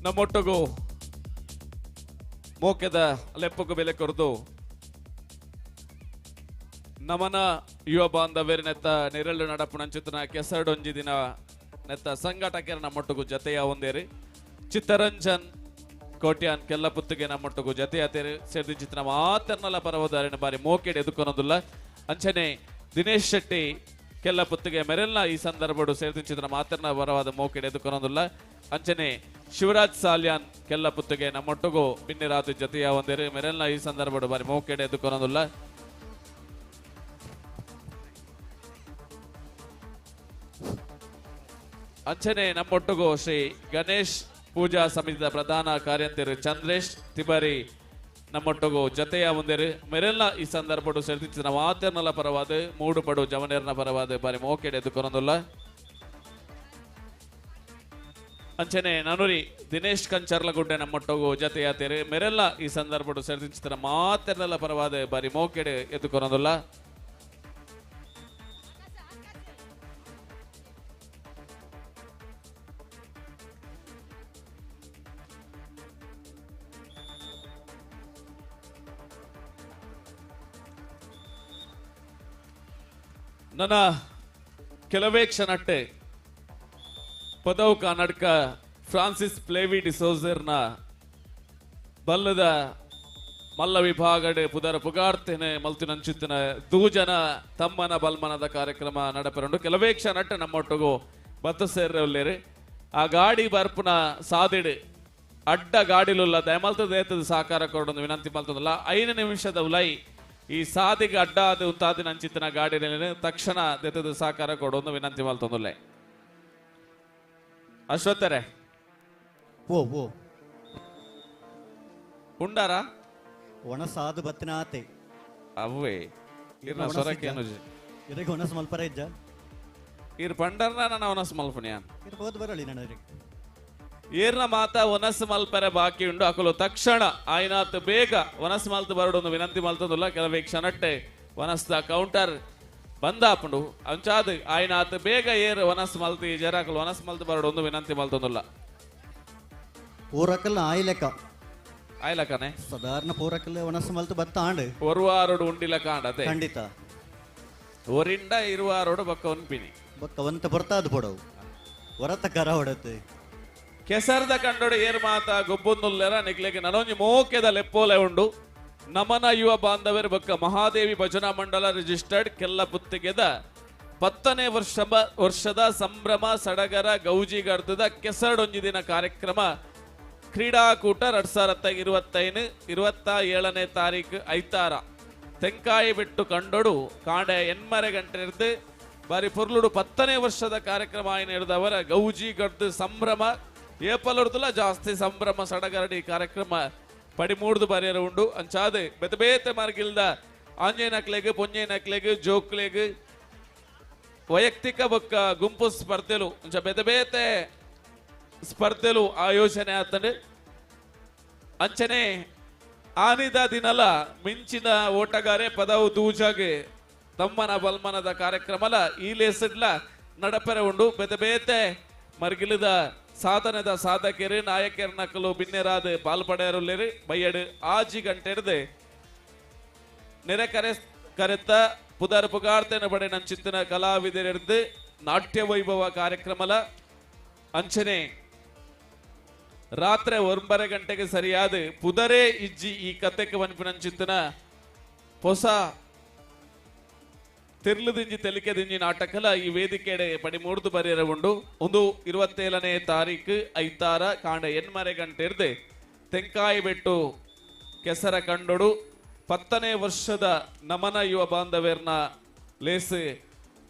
ನಮ್ಮೊಟ್ಟಿಗೂ ಮೋಕೆದ ಲೆಪ್ಪಗೂ ಬೆಲೆ ಕೊರದು ನಮನ ಯುವ ಬಾಂಧವ್ಯರ ನೆತ್ತ ನೆರಳು ನಡಪುಣಂಚಿತನ ಕೆಸಡೊಂಜಿ ದಿನ ನೆತ್ತ ಸಂಘಟಕರ ನಮ್ಮೊಟ್ಟಿಗೂ ಜತೆಯ ಒಂದೇರಿ ಚಿತ್ತರಂಜನ್ ಕೋಟ್ಯಾನ್ ಕೆಲ್ಲ ಪುತ್ತಿಗೆ ನಮ್ಮೊಟ್ಟಿಗೂ ಜತೆಯಾತೇರಿ ಸೇರಿದ ಚಿತ್ರ ಮಾತರ್ನಲ ಪರವದಾರಿನ ಬಾರಿ ಮೋಕೆಡ್ ಎದುಕೊನೋದಿಲ್ಲ ಅಂಚನೆ ದಿನೇಶ್ ಶೆಟ್ಟಿ ಕೆಲ್ಲ ಪುತ್ತಿಗೆ ಮೆರೆಲ್ನ ಈ ಸಂದರ್ಭಡು ಸೇರಿದ ಚಿತ್ರ ಮಾತರ್ನ ಪರವಾದ ಮೋಕೆಡ್ ಎದುಕೊನೋದಿಲ್ಲ ಅಂಚನೆ ಶಿವರಾಜ್ ಸಾಲ್ಯಾನ್ ಕೆಲ್ಲ ಪುತ್ತಿಗೆ ನಮ್ಮೊಟ್ಟಿಗೂ ಪಿನ್ನಿರಾತು ಜತೆಯ ಒಂದೇರಿ ಮೆರೆಲ್ನ ಈ ಸಂದರ್ಭಡು ಬಾರಿ ಮೋಕೆಡ್ ಎದುಕೊನೋದಿಲ್ಲ ಅಂಚನೆ ನಮ್ಮೊಟ್ಟಿಗೂ ಶ್ರೀ ಗಣೇಶ್ ಪೂಜಾ ಸಮಿತಿಯ ಪ್ರಧಾನ ಕಾರ್ಯಂತರು ಚಂದ್ರೇಶ್ ತಿಬರಿ ನಮ್ಮೊಟ್ಟಿಗೂ ಜತೆಯ ಮುಂದೇರು ಮೆರೆಲ್ನ ಈ ಸಂದರ್ಭಡು ಸೇರಿದ ಮಾತರ್ನಲ ಪರವಾದ ಮೂಡು ಪಡು ಜವನೇರ್ನ ಪರವಾದ ಬಾರಿ ಮೋಕೆಡ್ ಎದುಕೊನೋದಿಲ್ಲ ಅಂಚನೆ ನನುರಿ ದಿನೇಶ್ ಕಂಚರ್ಲಗುಡ್ಡೆ ನಮ್ಮೊಟ್ಟಿಗೂ ಜತೆಯಾತೇರಿ ಮೆರೆಲ್ನ ಈ ಸಂದರ್ಭಡು ಸೇರಿದ ಮಾತರ್ನಲ ಪರವಾದ ಬಾರಿ ಮೋಕೆಡ್ ಎದುಕೊನೋದಿಲ್ಲ ನನ್ನ ಕೆಲವೇ ಕ್ಷಣಟ್ಟೆ ಪದವು ಕನ್ನಡಕ ಫ್ರಾನ್ಸಿಸ್ ಪ್ಲೇವಿ ಡಿಸೋಜರ್ನ ಬಲ್ಲದ ಮಲ್ಲ ವಿಭಾಗಡೆ ಪುದರ ಪುಗಾರ್ತೇನೆ ಮಲ್ತಿನಂಚುತ್ತಿನ ದೂಜನ ತಮ್ಮನ ಬಲ್ಮನದ ಕಾರ್ಯಕ್ರಮ ನಡಪರಂಡು ಕೆಲವೇ ಕ್ಷಣಟ್ಟೆ ನಮ್ಮೊಟ್ಟಿಗೂ ಬತ್ತ ಸೇರ್ರವಲ್ಲೇರಿ ಆ ಗಾಡಿ ಬರ್ಪುನ ಸಾದಿಡು ಅಡ್ಡ ಗಾಡಿಲುಲ್ಲ ದಯಮಲ್ತದ ಏತದ ಸಹಕಾರ ಕೊಡೊಂದು ವಿನಂತಿ ಮಲ್ತದಲ್ಲ 5 ನಿಮಿಷದ ಉಲೈ ಈ ಸಾದಿಗೆ ಅಡ್ಡ ಅದು ಉತ್ತಾದಿನ ಅಂಚಿತ್ತಿನ ಗಾಡಿನಲ್ಲಿ ತಕ್ಷಣ ದೆತ್ತದ ಸಹಕಾರ ಕೊಡೊಂದು ವಿನಂತಿ ಮಲ್ತೊಂದುಲ್ಲೆ ಅಶ್ವತ್ಥರೆ ಓ ಓ ಉಂಡಾರ ಒಣ ಸಾದು ಬತ್ತಿನಾತೆ ಅವೇ ಇರ್ನ ಸೊರಕೇನು ಇದಕ್ಕೆ ಒಣಸ್ ಮಲ್ಪರ ಇಜ್ಜ ಇರ್ ಪಂಡರ್ನ ನಾನು ಒನಸ್ ಮಲ್ಪುನಿಯಾನ್ ಇರ್ಬೋದು ಬರಲಿ ನನಗೆ ಏರ್ನ ಮಾತ ಒನಸ್ ಮಲ್ಪರೆ ಬಾಕಿ ಉಂಡು ಅಕಲು ತಕ್ಷಣ ಆಯ್ನಾತ್ ಬೇಗ ಒನಸ್ ಮಲ್ತು ಬರಡೊಂದು ವಿನಂತಿ ಮಲ್ತೊಂದುಲ್ಲ ಕೆಲವೇ ಕ್ಷಣಟ್ಟೆ ಒನಸ್ದ ಕೌಂಟರ್ ಬಂದಾಪುಂಡು ಅಂಚಾದ ಆಯ್ನಾತ್ ಬೇಗ ಏರ್ ಒನಸ್ ಮಲ್ತಿ ಜರಾಕಲು ಒನಸ್ ಮಲ್ತು ಬರಡೊಂದು ವಿನಂತಿ ಮಲ್ತೊಂದುಲ್ಲ ಪೂರಕಲ್ಲ ಆಯ್ಲೆಕ್ಕ ಆಯ್ಲಕನೆ ಸಾಧಾರಣ ಪೂರಕಲ್ಲ ಒಣಸ್ ಮಲ್ತು ಬತ್ತಾಂಡ್ ಒರುವಾರೋಡು ಉಂಡಿಲ ಕಾಂಡತೆ ಖಂಡಿತ ಒರಿಂದ ಇರುವಾರೋಡು ಬಕ್ಕ ಒನ್ಪಿನಿ ಬಕ್ಕ ಒಂತ ಬರ್ತಾದ ಪೊಡವು ಹೊರತ ಕರ ಹೊಡತ್ತೆ ಕೆಸರ್ದ ಕಂಡೋಡು ಏರ್ ಮಾತ ಗೊಬ್ಬೊಂದುಲ್ಲೆರ ನಿಗ್ಲೆಗೆ ನನೊಂಜಿ ಮೋಕೆದ ಲೆಪ್ಪೋಲೆ ಉಂಡು ನಮನ ಯುವ ಬಾಂಧವ್ಯರ ಬಕ್ಕ ಮಹಾದೇವಿ ಭಜನಾ ಮಂಡಲ ರಿಜಿಸ್ಟರ್ಡ್ ಕೆಲ್ಲ ಪುತ್ತಿಗೆದ 10ನೇ ವರ್ಷದ ಸಂಭ್ರಮ ಸಡಗರ ಗೌಜಿಗರ್ಧದ ಕೆಸರಡೊಂಜಿ ದಿನ ಕಾರ್ಯಕ್ರಮ ಕ್ರೀಡಾಕೂಟ 2025 27ನೇ ತಾರೀಕು ಐತಾರ ತೆಂಕಾಯಿ ಬಿಟ್ಟು ಕಂಡೊಡು ಕಾಂಡೆ ಎನ್ಮರೆ ಗಂಟೆ ಇರ್ದು ಬಾರಿ ಪೊರ್ಲುಡು 10ನೇ ವರ್ಷದ ಕಾರ್ಯಕ್ರಮ ಆಯ್ನ ಹಿಡಿದವರ ಗೌಜಿ ಗಡ್ದು ಸಂಭ್ರಮ ಏಪಲುಡ್ದುಲ ಜಾಸ್ತಿ ಸಂಭ್ರಮ ಸಡಗರಡಿ ಕಾರ್ಯಕ್ರಮ ಪಡಿಮೂಡ್ದು ಬರೆಯರ ಉಂಡು ಅಂಚಾದು ಬೇತೆ ಮಾರ್ಗಿಲ್ದ ಆಂಜೇಯ ನಕ್ಲೆಗ್ ಪೊಂಜೆ ನಕ್ಲೆಗ್ ಜೋಕ್ಲೆಗ್ ವೈಯಕ್ತಿಕ ಬೊಕ್ಕ ಗುಂಪು ಸ್ಪರ್ಧೆಲು ಅಂಚ ಬೇತೆ ಸ್ಪರ್ಧೆಲು ಆಯೋಜನೆ ಆತಂಡು ಅಂಚನೆ ಆನಿದ ದಿನಲ ಮಿಂಚಿನ ಓಟಗಾರೆ ಪದವು ದೂಜಾಗೆ ತಮ್ಮನ ಬಲ್ಮನದ ಕಾರ್ಯಕ್ರಮಲ ಈ ಲೇಸಿಡ್ಲ ನಡಪೆರೆ ಉಂಡು ಬೇತೆ ಮರ್ಗಿಲಿದ ಸಾಧನದ ಸಾಧಕರು ನಾಯಕರ ನಕಲು ಬಿನ್ನೆರಾದ ಪಾಲ್ಪಡೆಯರುಲ್ಲೇರು ಬೈಯಡು ಆಜಿ ಗಂಟೆ ಹಿಡ್ದು ನೆರೆ ಕರೆತ ಪುದರ್ ಪುಗಾರ್ತೆನ ಬಡೆ ನಂಚಿತ್ತಿನ ಕಲಾವಿದರಿರ್ದು ನಾಟ್ಯ ವೈಭವ ಕಾರ್ಯಕ್ರಮಲ ಅಂಚನೆ ರಾತ್ರಿ 9 ಗಂಟೆಗೆ ಸರಿಯಾದ ಪುದರೇ ಇಜ್ಜಿ ಈ ಕತೆಗೆ ವನ್ಪಿನಂಚಿತ್ತಿನ ಹೊಸ ತಿರ್ಲುದಿಂಜಿ ತೆಲಿಕೆದಿಂಜಿ ನಾಟಕಲ ಈ ವೇದಿಕೆಡೆ ಪಡಿಮೂಡ್ದು ಬರೆಯರ ಉಂಡು ಒಂದು 27ನೇ ತಾರೀಕು ಐತಾರ ಕಾಂಡ ಎನ್ಮರೆ ಗಂಟೆ ಇರ್ದೆ ತೆಂಕಾಯಿ ಬೆಟ್ಟು ಕೆಸರ ಕಂಡೊಡು 10ನೇ ವರ್ಷದ ನಮನ ಯುವ ಬಾಂಧವ್ಯರ್ನ ಲೇಸು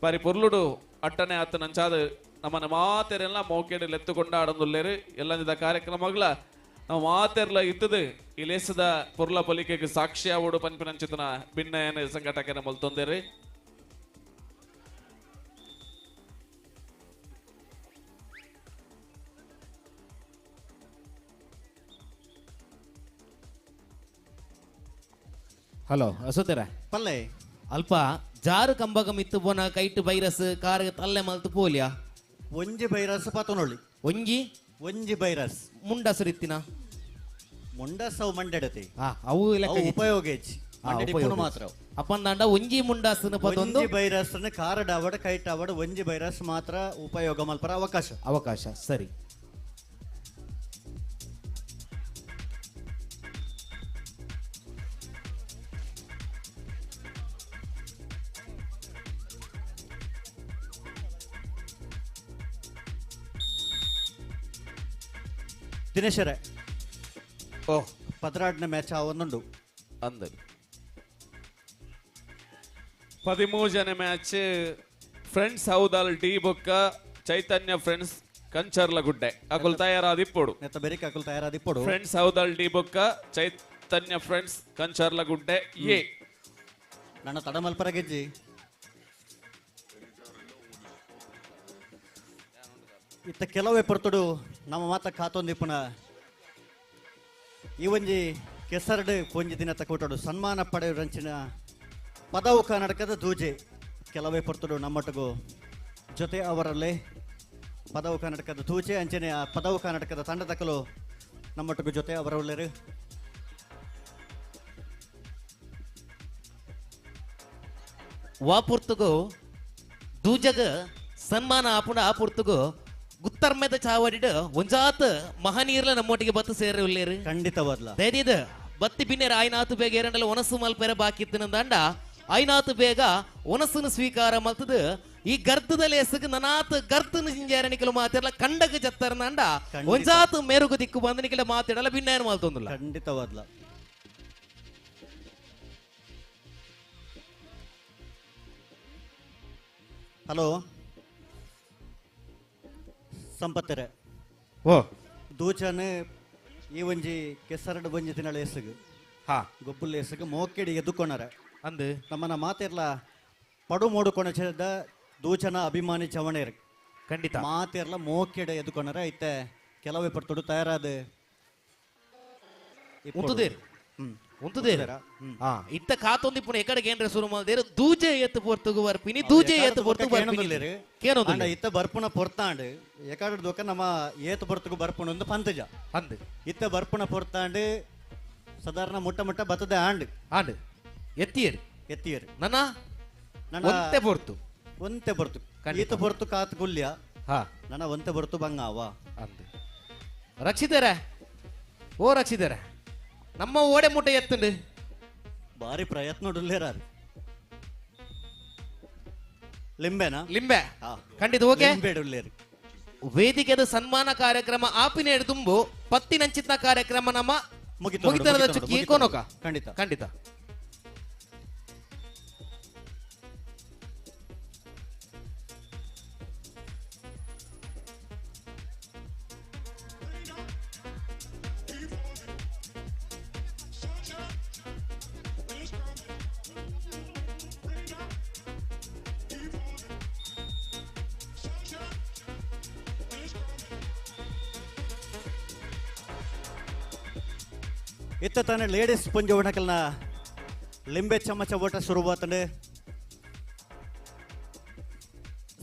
ಬಾರಿ ಪೊರ್ಲುಡು ಅಟ್ಟನೆ ಆತ ನಂಚಾದ ನಮ್ಮನ ಮಾತೆರೆಲ್ಲ ಮೋಕೆಡೆ ಲೆತ್ತುಕೊಂಡಾಡಂದುಲ್ಲೇರು ಎಲ್ಲ ಕಾರ್ಯಕ್ರಮಗಳ ನಾವು ಮಾತೆರ್ಲ ಇತ್ತದು ಈ ಲೇಸದ ಪೊರ್ಲ ಪಲಿಕೆಗೆ ಸಾಕ್ಷಿ ಆವಡು ಪನ್ಪಿನಂಚಿತನ ಭಿನ್ನಯನ ಸಂಘಟಕನ ಮಲ್ತೊಂದೇರಿ ಹಲೋ ಅಸೋತೆರ ಪಲ್ಲೆ ಅಲ್ಪ ಜಾರು ಕಂಬಗ ಮಿತ್ತು ಪೋನ ಕೈಟ್ ವೈರಸ್ ಕಾರ್ ತಲ್ಲೆ ಮಲ್ತು ಪೋಲಿಯಾ ಒಂಜಿ ಬೈರಸ್ ಪತನೊಳ್ಳಿ ಒಂಜಿ ಬೈರಸ್ ಮುಂಡಸರಿತ್ತಿನ ಮುಂಡಸವು ಮಂಡೆಡತೆ ಅವು ಉಪಯೋಗ ಹೆಚ್ಚಿ ಮಾತ್ರ ಅಪ್ಪಂದಾಂಡ ಒಂಜಿ ಮುಂಡಾಸನ ಪದೊಂದು ಒಂಜಿ ಬೈರಸ್ ಕಾರಡ್ ಅವಡ ಕೈಟ್ ಅವಡ ಒಂಜಿ ಬೈರಸ್ ಮಾತ್ರ ಉಪಯೋಗ ಮಲ್ಪರ ಅವಕಾಶ ಸರಿ ದಿನೇಶರೇ ಪದರಾಡ್ನ ಮ್ಯಾಚ್ ಒಂದುಂಡು ಅಂದ 13 ಮ್ಯಾಚ್ ಫ್ರೆಂಡ್ಸ್ ಹೌದಲ್ ಡಿ ಬೊಕ್ಕ ಚೈತನ್ಯ ಫ್ರೆಂಡ್ಸ್ ಕಂಚರ್ಲ ಗುಡ್ಡೆ ಅಕುಲ್ ತಯಾರಾದಿಪ್ಪೋಡು ಬೆರಿಕ ಅಕುಲ್ ತಯಾರಾದಿಪ್ಪೋಡು ಫ್ರೆಂಡ್ಸ್ ಹೌದಲ್ ಡಿ ಬೊಕ್ಕ ಚೈತನ್ಯ ಫ್ರೆಂಡ್ಸ್ ಕಂಚರ್ಲ ಗುಡ್ಡೆ ನನ್ನ ತಡಮಲ್ಪರ ಗೆಜ್ಜಿ ಇತ್ತ ಕೆಲವೇ ಪೊರ್ತುಡು ನಮ್ಮ ಮಾತ ಕಾತೊಂದಿಪ್ಪುನ ಈ ಒಂಜಿ ಕೆಸರಡು ಪೊಂಜಿ ದಿನ ತಕೊಟ್ಟಡು ಸನ್ಮಾನ ಪಡೆಯುವಂಚಿನ ಪದವು ಕರ್ನಾಟಕದ ದೂಜೆ ಕೆಲವೇ ಪೊರ್ತುಡು ನಮ್ಮೊಟ್ಟಿಗೂ ಜೊತೆ ಅವರಲ್ಲೇ ಪದವು ಕರ್ನಾಟಕದ ದೂಜೆ ಅಂಚನೆ ಆ ಪದವು ಕರ್ನಾಟಕದ ತಂಡ ತಕಲು ನಮ್ಮೊಟ್ಟಿಗೂ ಜೊತೆ ಅವರಲ್ಲೇರು ವಾಪುರ್ತುಗು ದೂಜಗ ಸನ್ಮಾನ ಆಪುಂಡ ಆಪುರ್ತುಗು ಗುತ್ತರ್ಮೆದ ಚಾವಡಿಡು ಒಂಜಾತ್ ಮಹನೀರ್ಲ ನಮ್ಮೊಟ್ಟಿಗೆ ಬತ್ತು ಸೇರಿ ಉಳ್ಳೇರು ಖಂಡಿತವಾದ್ಲ ದೈದಿದ ಬತ್ತಿ ಪಿನ್ನೆರ ಆಯ್ನಾತು ಬೇಗ ಎರಡಲ್ಲ ಒನಸು ಮಲ್ಪೆರ ಬಾಕಿತ್ತಿನಂದಾಂಡ ಆಯ್ನಾತು ಬೇಗ ಒನಸುನು ಸ್ವೀಕಾರ ಮಲ್ತದ ಈ ಗರ್ತದಲ್ಲಿ ಎಸಗ ನನಾತ್ ಗರ್ತನ ಜಿಂಜಾರಣಿಕಲು ಮಾತಿರಲ್ಲ ಕಂಡಗ ಜತ್ತರನಂಡ ಒಂಜಾತ್ ಮೇರುಗು ದಿಕ್ಕು ಬಂದನಿಕಲ ಮಾತಿಡಲ್ಲ ಭಿನ್ನಾಯನ ಮಲ್ತೊಂದುಲ್ಲ ಖಂಡಿತವಾದ್ಲ ಹಲೋ ಸಂಪತ್ತರೆ ದೂಚನೆ ಈ ಒಂಜಿ ಕೆಸರಡು ಬಂಜಿ ತಿನ್ನಳ ಎಸಗು ಗೊಬ್ಬುಲ್ಲ ಎಸಗು ಮೋಕೆಡಿ ಎದ್ದುಕೊಂಡರ ಅಂದು ನಮ್ಮನ ಮಾತೆರ್ಲ ಪಡು ಮೂಡುಕೊಂಡ ದೂಚನ ಅಭಿಮಾನಿ ಚವಣೇರ್ ಖಂಡಿತ ಮಾತೆರ್ಲ ಮೋಕೆಡೆ ಎದ್ದುಕೊಂಡರ ಐತೆ ಕೆಲವೇ ಪಡ್ತೊಡು ತಯಾರಾದ ಉಂತುದೇರ ಇತ್ತ ಕಾತೊಂದಿಪ್ಪುನ ಎಕಡೆಗೆ ಏನ್ರ ಶುರು ಮಾಡಿದೇರು ದೂಜೆ ಎತ್ತು ಪೊರ್ತುಗು ಬರ್ಪಿನಿ ದೂಜೆ ಎತ್ತು ಪೊರ್ತುಗು ಬರ್ಪಿನಿ ಅಂಡ ಇತ್ತ ಬರ್ಪುನ ಪೊರ್ತಾಂಡ್ ಎಕಡೆ ದೊಕ್ಕ ನಮ್ಮ ಏತು ಪೊರ್ತುಗು ಬರ್ಪುನ ಒಂದು ಪಂತಜ ಅಂದ್ ಇತ್ತ ಬರ್ಪುನ ಪೊರ್ತಾಂಡ್ ಸಾಧಾರಣ ಮುಟ್ಟ ಬತ್ತದೆ ಆಂಡ್ ಎತ್ತಿಯರ್ ನನ್ನ ಒಂತೆ ಪೊರ್ತು ಈತ ಪೊರ್ತು ಕಾತ್ ಗುಲ್ಯ ನನ್ನ ಒಂತೆ ಪೊರ್ತು ಬಂಗಾವ ಅಂದ್ ರಕ್ಷಿತರೆ ಓ ರಕ್ಷಿತರೆ ನಮ್ಮ ಓಡೆ ಮುಟ್ಟೆ ಎತ್ತುಂಡು ಬಾರಿ ಪ್ರಯತ್ನ ಲಿಂಬೆ ಖಂಡಿತ ಓಕೆ ವೇದಿಕೆದ ಸನ್ಮಾನ ಕಾರ್ಯಕ್ರಮ ಆಪಿನ ತುಂಬು ಪತ್ತಿನಂಚಿತ್ನ ಕಾರ್ಯಕ್ರಮ ನಮ್ಮ ಮುಗಿತರದ ಚುಕ್ಕಿ ಕೋನೋಕ ಖಂಡಿತ ಖಂಡಿತ ಇತ್ತ ತಾನೆ ಲೇಡೀಸ್ ಪುಂಜ ಒಣಕಲ್ನ ಲಿಂಬೆ ಚಮಚ ಓಟ ಶುರುವಾತಂಡೆ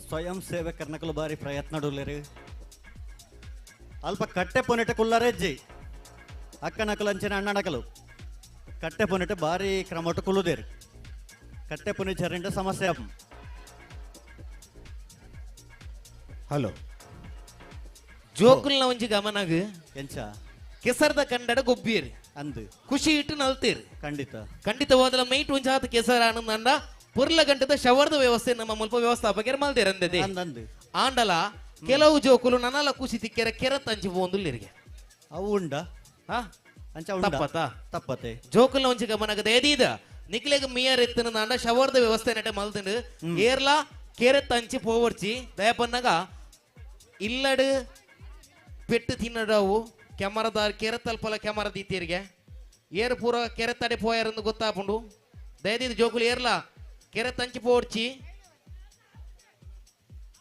ಸ್ವಯಂ ಸೇವಕರ್ನಕಲು ಬಾರಿ ಪ್ರಯತ್ನ ಡೂಲೇರು ಅಲ್ಪ ಕಟ್ಟೆ ಪೊನೆಟ ಕುಲ್ಲರೆಜ್ಜಿ ಅಕ್ಕ ನಕಲು ಅಂಚನೆ ಅಣ್ಣ ನಕಲು ಕಟ್ಟೆ ಪೊನೆಟ ಬಾರಿ ಕ್ರಮಟ್ಟು ಕುಲ್ಲುದೇರು ಕಟ್ಟೆ ಪೊನೆ ಜರಿಂದ ಸಮಸ್ಯೆ ಹಲೋ ಜೋಕುಲ್ನ ಒಂಜಿ ಗಮನಗ ಎಂಚ ಕೆಸರ್ದ ಕಂಡಡ ಗೊಬ್ಬೀರಿ ಅಂದು ಖುಷಿ ಇಟ್ಟು ನಲ್ತೀರಿ ಖಂಡಿತವಾದ ಮೈಟ್ ಒಂಜಿ ಹಾತ ಕೆಸರ ಆನಂದ ಪುರ್ಲ ಗಂಟದ ಶವರ್ದ ವ್ಯವಸ್ಥೆ ನಮ್ಮ ಮುಲ್ಪ ವ್ಯವಸ್ಥಾಪಕರು ಮಲ್ದೇರ ಅಂದದೆ ಆಂಡಲ ಕೆಲವು ಜೋಕುಲು ನನ್ನಲ ಖುಷಿ ತಿಕ್ಕೆರ ಕೆರತ್ ಅಂಚಿ ಹೋಂದುಲ್ಲಿರಿಗೆ ಅವು ಉಂಡ ತಪ್ಪತಾ ತಪ್ಪತೆ ಜೋಕುಲ್ನ ಒಂಜಿ ಗಮನಗದ ಎದೀದ ನಿಕ್ಲೆಗ್ ಮಿಯರ್ ಎತ್ತಿನ ನಾಂಡ ಶವರ್ದ ವ್ಯವಸ್ಥೆ ನಟೆ ಮಲ್ತಿಂಡು ಏರ್ಲ ಕೆರೆತ್ ಅಂಚಿ ಪೋವರ್ಚಿ ದಯಪನ್ನಗ ಇಲ್ಲಡು ಪೆಟ್ಟು ತಿನ್ನಡವು ಕ್ಯಾಮರಾದಾರ್ ಕೆರೆ ತಲ್ಪಲ ಕ್ಯಾಮರಾ ದೀತಿಯರಿಗೆ ಏರ್ ಪೂರ ಕೆರೆ ತಡೆ ಪೋಯಾರಂದು ಗೊತ್ತಾಪುಂಡು ದಯದಿದ್ದು ಜೋಕುಲು ಏರ್ಲ ಕೆರೆ ತಂಚಿ ಪೋಡ್ಚಿ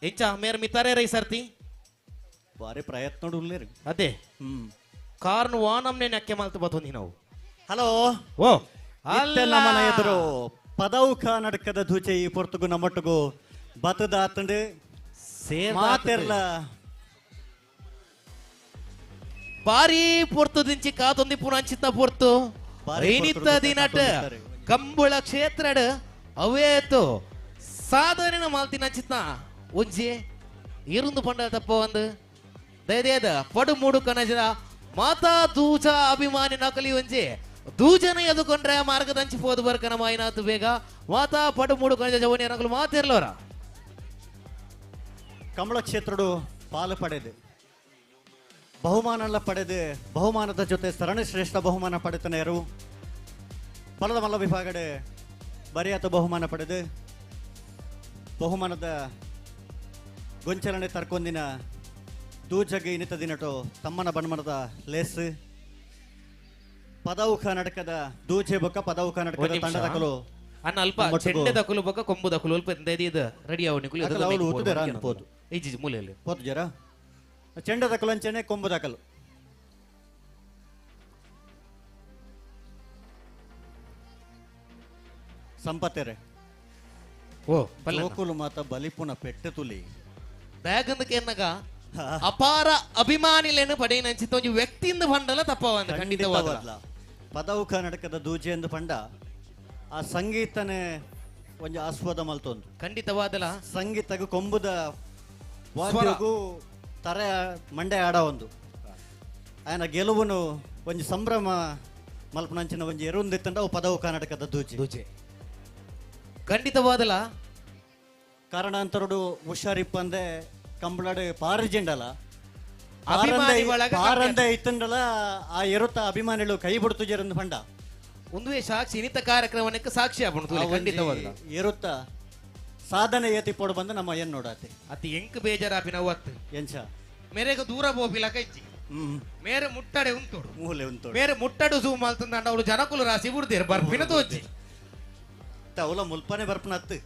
ಎಂಚ ಮೇರ ಮಿತಾರೆ ರೈ ಸರ್ತಿ ಬಾರಿ ಪ್ರಯತ್ನ ಉಳ್ಳೇರು ಅದೇ ಕಾರ್ನು ವಾನಮ್ನೆ ನಕ್ಕೆ ಮಾಲ್ತು ಬತ್ತೊಂದಿ ನಾವು ಹಲೋ ಓ ನಮ್ಮನ ಎದುರು ಪದೌಖ ನಡಕದ ಧೂಚೆ ಈ ಪೊರ್ತುಗು ನಮ್ಮೊಟ್ಟುಗು ಬತದ ಆತಂಡು ಮಾತೆರ್ಲ ಬಾರಿ ಪೊರ್ತು ದಿಂಚಿ ಕಾತೊಂದಿ ಪುಣಂಚಿತ್ತ ಪೊರ್ತು ಐನಿತ್ತ ದಿನಟ ಕಂಬಳ ಕ್ಷೇತ್ರಡ್ ಅವೇತು ಸಾಧನೆನ ಮಾಲ್ತಿನ ಚಿತ್ತ ಒಂಜಿ ಇರುಂದು ಪಂಡ ತಪ್ಪ ಒಂದು ದಯದೇದ ಪಡು ಮೂಡು ಕನಜನ ಮಾತಾ ದೂಜ ಅಭಿಮಾನಿ ನಕಲಿ ಒಂಜಿ ದೂಜನ ಎದುಕೊಂಡ್ರೆ ಮಾರ್ಗದಂಚಿ ಪೋದು ಬರ್ಕನ ಮಾಯಿನಾತು ಬೇಗ ಮಾತಾ ಪಡು ಮೂಡು ಕನಜ ಜವನಿ ನಕಲು ಮಾತಿರ್ಲವರ ಕಂಬಳ ಕ್ಷೇತ್ರಡು ಪಾಲು ಪಡೆದು ಬಹುಮಾನ ಪಡೆದು ಬಹುಮಾನದ ಜೊತೆ ಸರಣಿ ಶ್ರೇಷ್ಠ ಬಹುಮಾನ ಪಡೆತನೆಯರು ಪಲದ ಮಲ್ಲ ವಿಭಾಗಡೆ ಬರಿಯಾತ ಬಹುಮಾನ ಪಡೆದು ಬಹುಮಾನದ ಗೊಂಚಲನೆ ತರ್ಕೊಂದಿನ ದೂಜಗೆ ಇನಿತ ದಿನಟು ತಮ್ಮನ ಬಣ್ಮನದ ಲೇಸ್ ಪದೌಖ ನಡಕದ ದೂಜೆ ಬೊಕ್ಕ ಪದೌಖ ನಡಕದ ತಂಡದಕಲು ಅನ್ನ ಅಲ್ಪ ಚೆಂಡೆ ದಕಲು ಬೊಕ್ಕ ಕೊಂಬು ದಕಲು ಅಲ್ಪ ಎಂದೈದು ರೆಡಿ ಅವನಿಕುಲು ಅನ್ಬೋದು ಈಜಿ ಮೂಲೆಯಲ್ಲಿ ಹೋತು ಜರ ಚೆಂಡ ದಕಲು ಅಂಚೆನೆ ಕೊಂಬು ದಕಲು ಸಂಪತ್ತೆರೆ ಓ ಲೋಕುಲು ಮಾತ ಬಲಿಪುನ ಪೆಟ್ಟೆ ತುಲಿ ಬ್ಯಾಗಂದಕ್ಕೆ ಎನ್ನಗ ಅಪಾರ ಅಭಿಮಾನಿಲೇನು ಪಡೆಯಿನಂಚಿತ್ತ ಒಂಜಿ ವ್ಯಕ್ತಿಯಿಂದ ಪಂಡಲ ತಪ್ಪವಂದ ಖಂಡಿತವಾದ ಪದೌಖ ನಡಕದ ದೂಜೆ ಎಂದು ಪಂಡ ಆ ಸಂಗೀತನೇ ಒಂಜಿ ಆಸ್ವಾದ ಮಲ್ತೊಂದು ಖಂಡಿತವಾದಲ ಸಂಗೀತಗೂ ಕೊಂಬುದ ವಾದ್ಯಗೂ ತರೆ ಮಂಡೆ ಆಡ ಒಂದು ಆಯನ ಗೆಲುವುನು ಒಂಜಿ ಸಂಭ್ರಮ ಮಲ್ಪನಂಚಿನ ಒಂಜಿ ಎರುಂದಿತ್ತಂಡ ಅವು ಪದವು ಕರ್ನಾಟಕದ ದೂಜೆ ಖಂಡಿತವಾದಲ ಕಾರಣಾಂತರಡು ಹುಷಾರಿಪ್ಪಂದೆ ಕಂಬಳಡ್ ಪಾರಿಜಿಂಡಲ ಪಾರಂದೆ ಇತ್ತಂಡಲ ಆ ಎರುತ್ತ ಅಭಿಮಾನಿಗಳು ಕೈ ಬಿಡ್ತುಜರಂದು ಪಂಡ ಒಂದುವೇ ಸಾಕ್ಷಿ ಇನಿತ ಕಾರ್ಯಕ್ರಮಕ್ಕೆ ಸಾಕ್ಷಿ ಆಗ್ಬಿಡ್ತು ಖಂಡಿತವಾದ ಎರುತ್ತ ಸಾಧನೆ ಏತಿ ಪೋಡು ಬಂದು ನಮ್ಮ ಏನ್ ನೋಡತ್ತೆ ಅತಿ ಎಂಕ್ ಬೇಜಾರಾಪಿನ ಅವತ್ತು ಎಂಚ ಮೇರೆಗೆ ದೂರ ಬೋಪಿಲ ಕೈಚಿ ಮೇರೆ ಮುಟ್ಟಡೆ ಉಂಟೋಡು ಮೂಲೆ ಉಂಟು ಮೇರೆ ಮುಟ್ಟಡು ಜೂಮ್ ಆಲ್ತಂದ ಅವಳು ಜನಕುಲು ರಾಸಿ ಬಿಡ್ದೇರು ಬರ್ಪಿನ ತೋಜಿ ಅವಳ ಮುಲ್ಪನೆ ಬರ್ಪನ ಹತ್ತು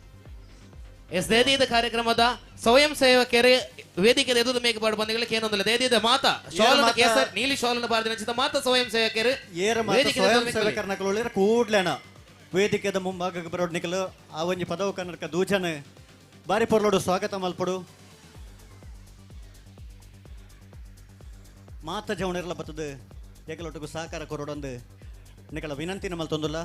ದೇದಿದ ಕಾರ್ಯಕ್ರಮದ ಸ್ವಯಂ ಸೇವಕರೇ ವೇದಿಕೆ ಎದುರು ಮೇಕಪಾಡು ಬಂದಿಗಳಿಗೆ ಏನೊಂದಿಲ್ಲ ದೇದಿದ ಮಾತಾ ಶಾಲನ ಕೇಸರ್ ನೀಲಿ ಶಾಲನ ಬಾರ್ದಿನ ಮಾತಾ ಸ್ವಯಂ ಸೇವಕರು ಸ್ವಯಂ ಸೇವಕರನ್ನ ಕೂಡ್ಲೇನ ವೇದಿಕೆದ ಮುಂಭಾಗ ಬರೋಡ್ ನಿಕಲು ಆ ಒಂಜಿ ಪದವು ಕನ್ನಡಕ ದೂಜನ ಬಾರಿ ಪೊರ್ಲೋಡು ಸ್ವಾಗತ ಮಲ್ಪಡು ಮಾತ ಜವಣಿರಲ್ಲ ಬತ್ತದು ಏಕಲೊಟ್ಟಿಗೂ ಸಹಕಾರ ಕೊರೋಡೊಂದು ನಿಕಲ ವಿನಂತಿನ ಮಲ್ತೊಂದುಲ್ಲ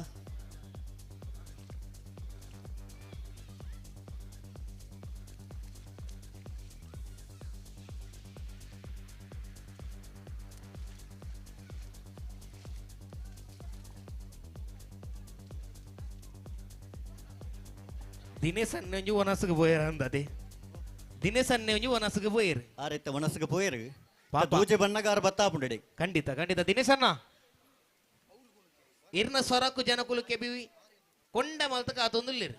ದಿನೇಶ್ ಅಣ್ಣಂಜು ವನಸ್ಗೆ போயிரு ಅಂದದೆ ದಿನೇಶ್ ಅಣ್ಣಂಜು ವನಸ್ಗೆ போயிரு ಆ ರೀತಿ ವನಸ್ಗೆ போயிரு ದೂಜೆ ಬಣ್ಣಗಾರ ಬತ್ತಾಪುಂಡೆಡಿ ಖಂಡಿತ ಖಂಡಿತ ದಿನೇಶ್ ಅಣ್ಣ ಇರ್ನ ಸ್ವರಕ್ಕು ಜನಕುಲು ಕೆಬಿವಿ ಕೊಂಡ ಮಲ್ತಕ ಅದೊಂದುಲ್ಲಿರು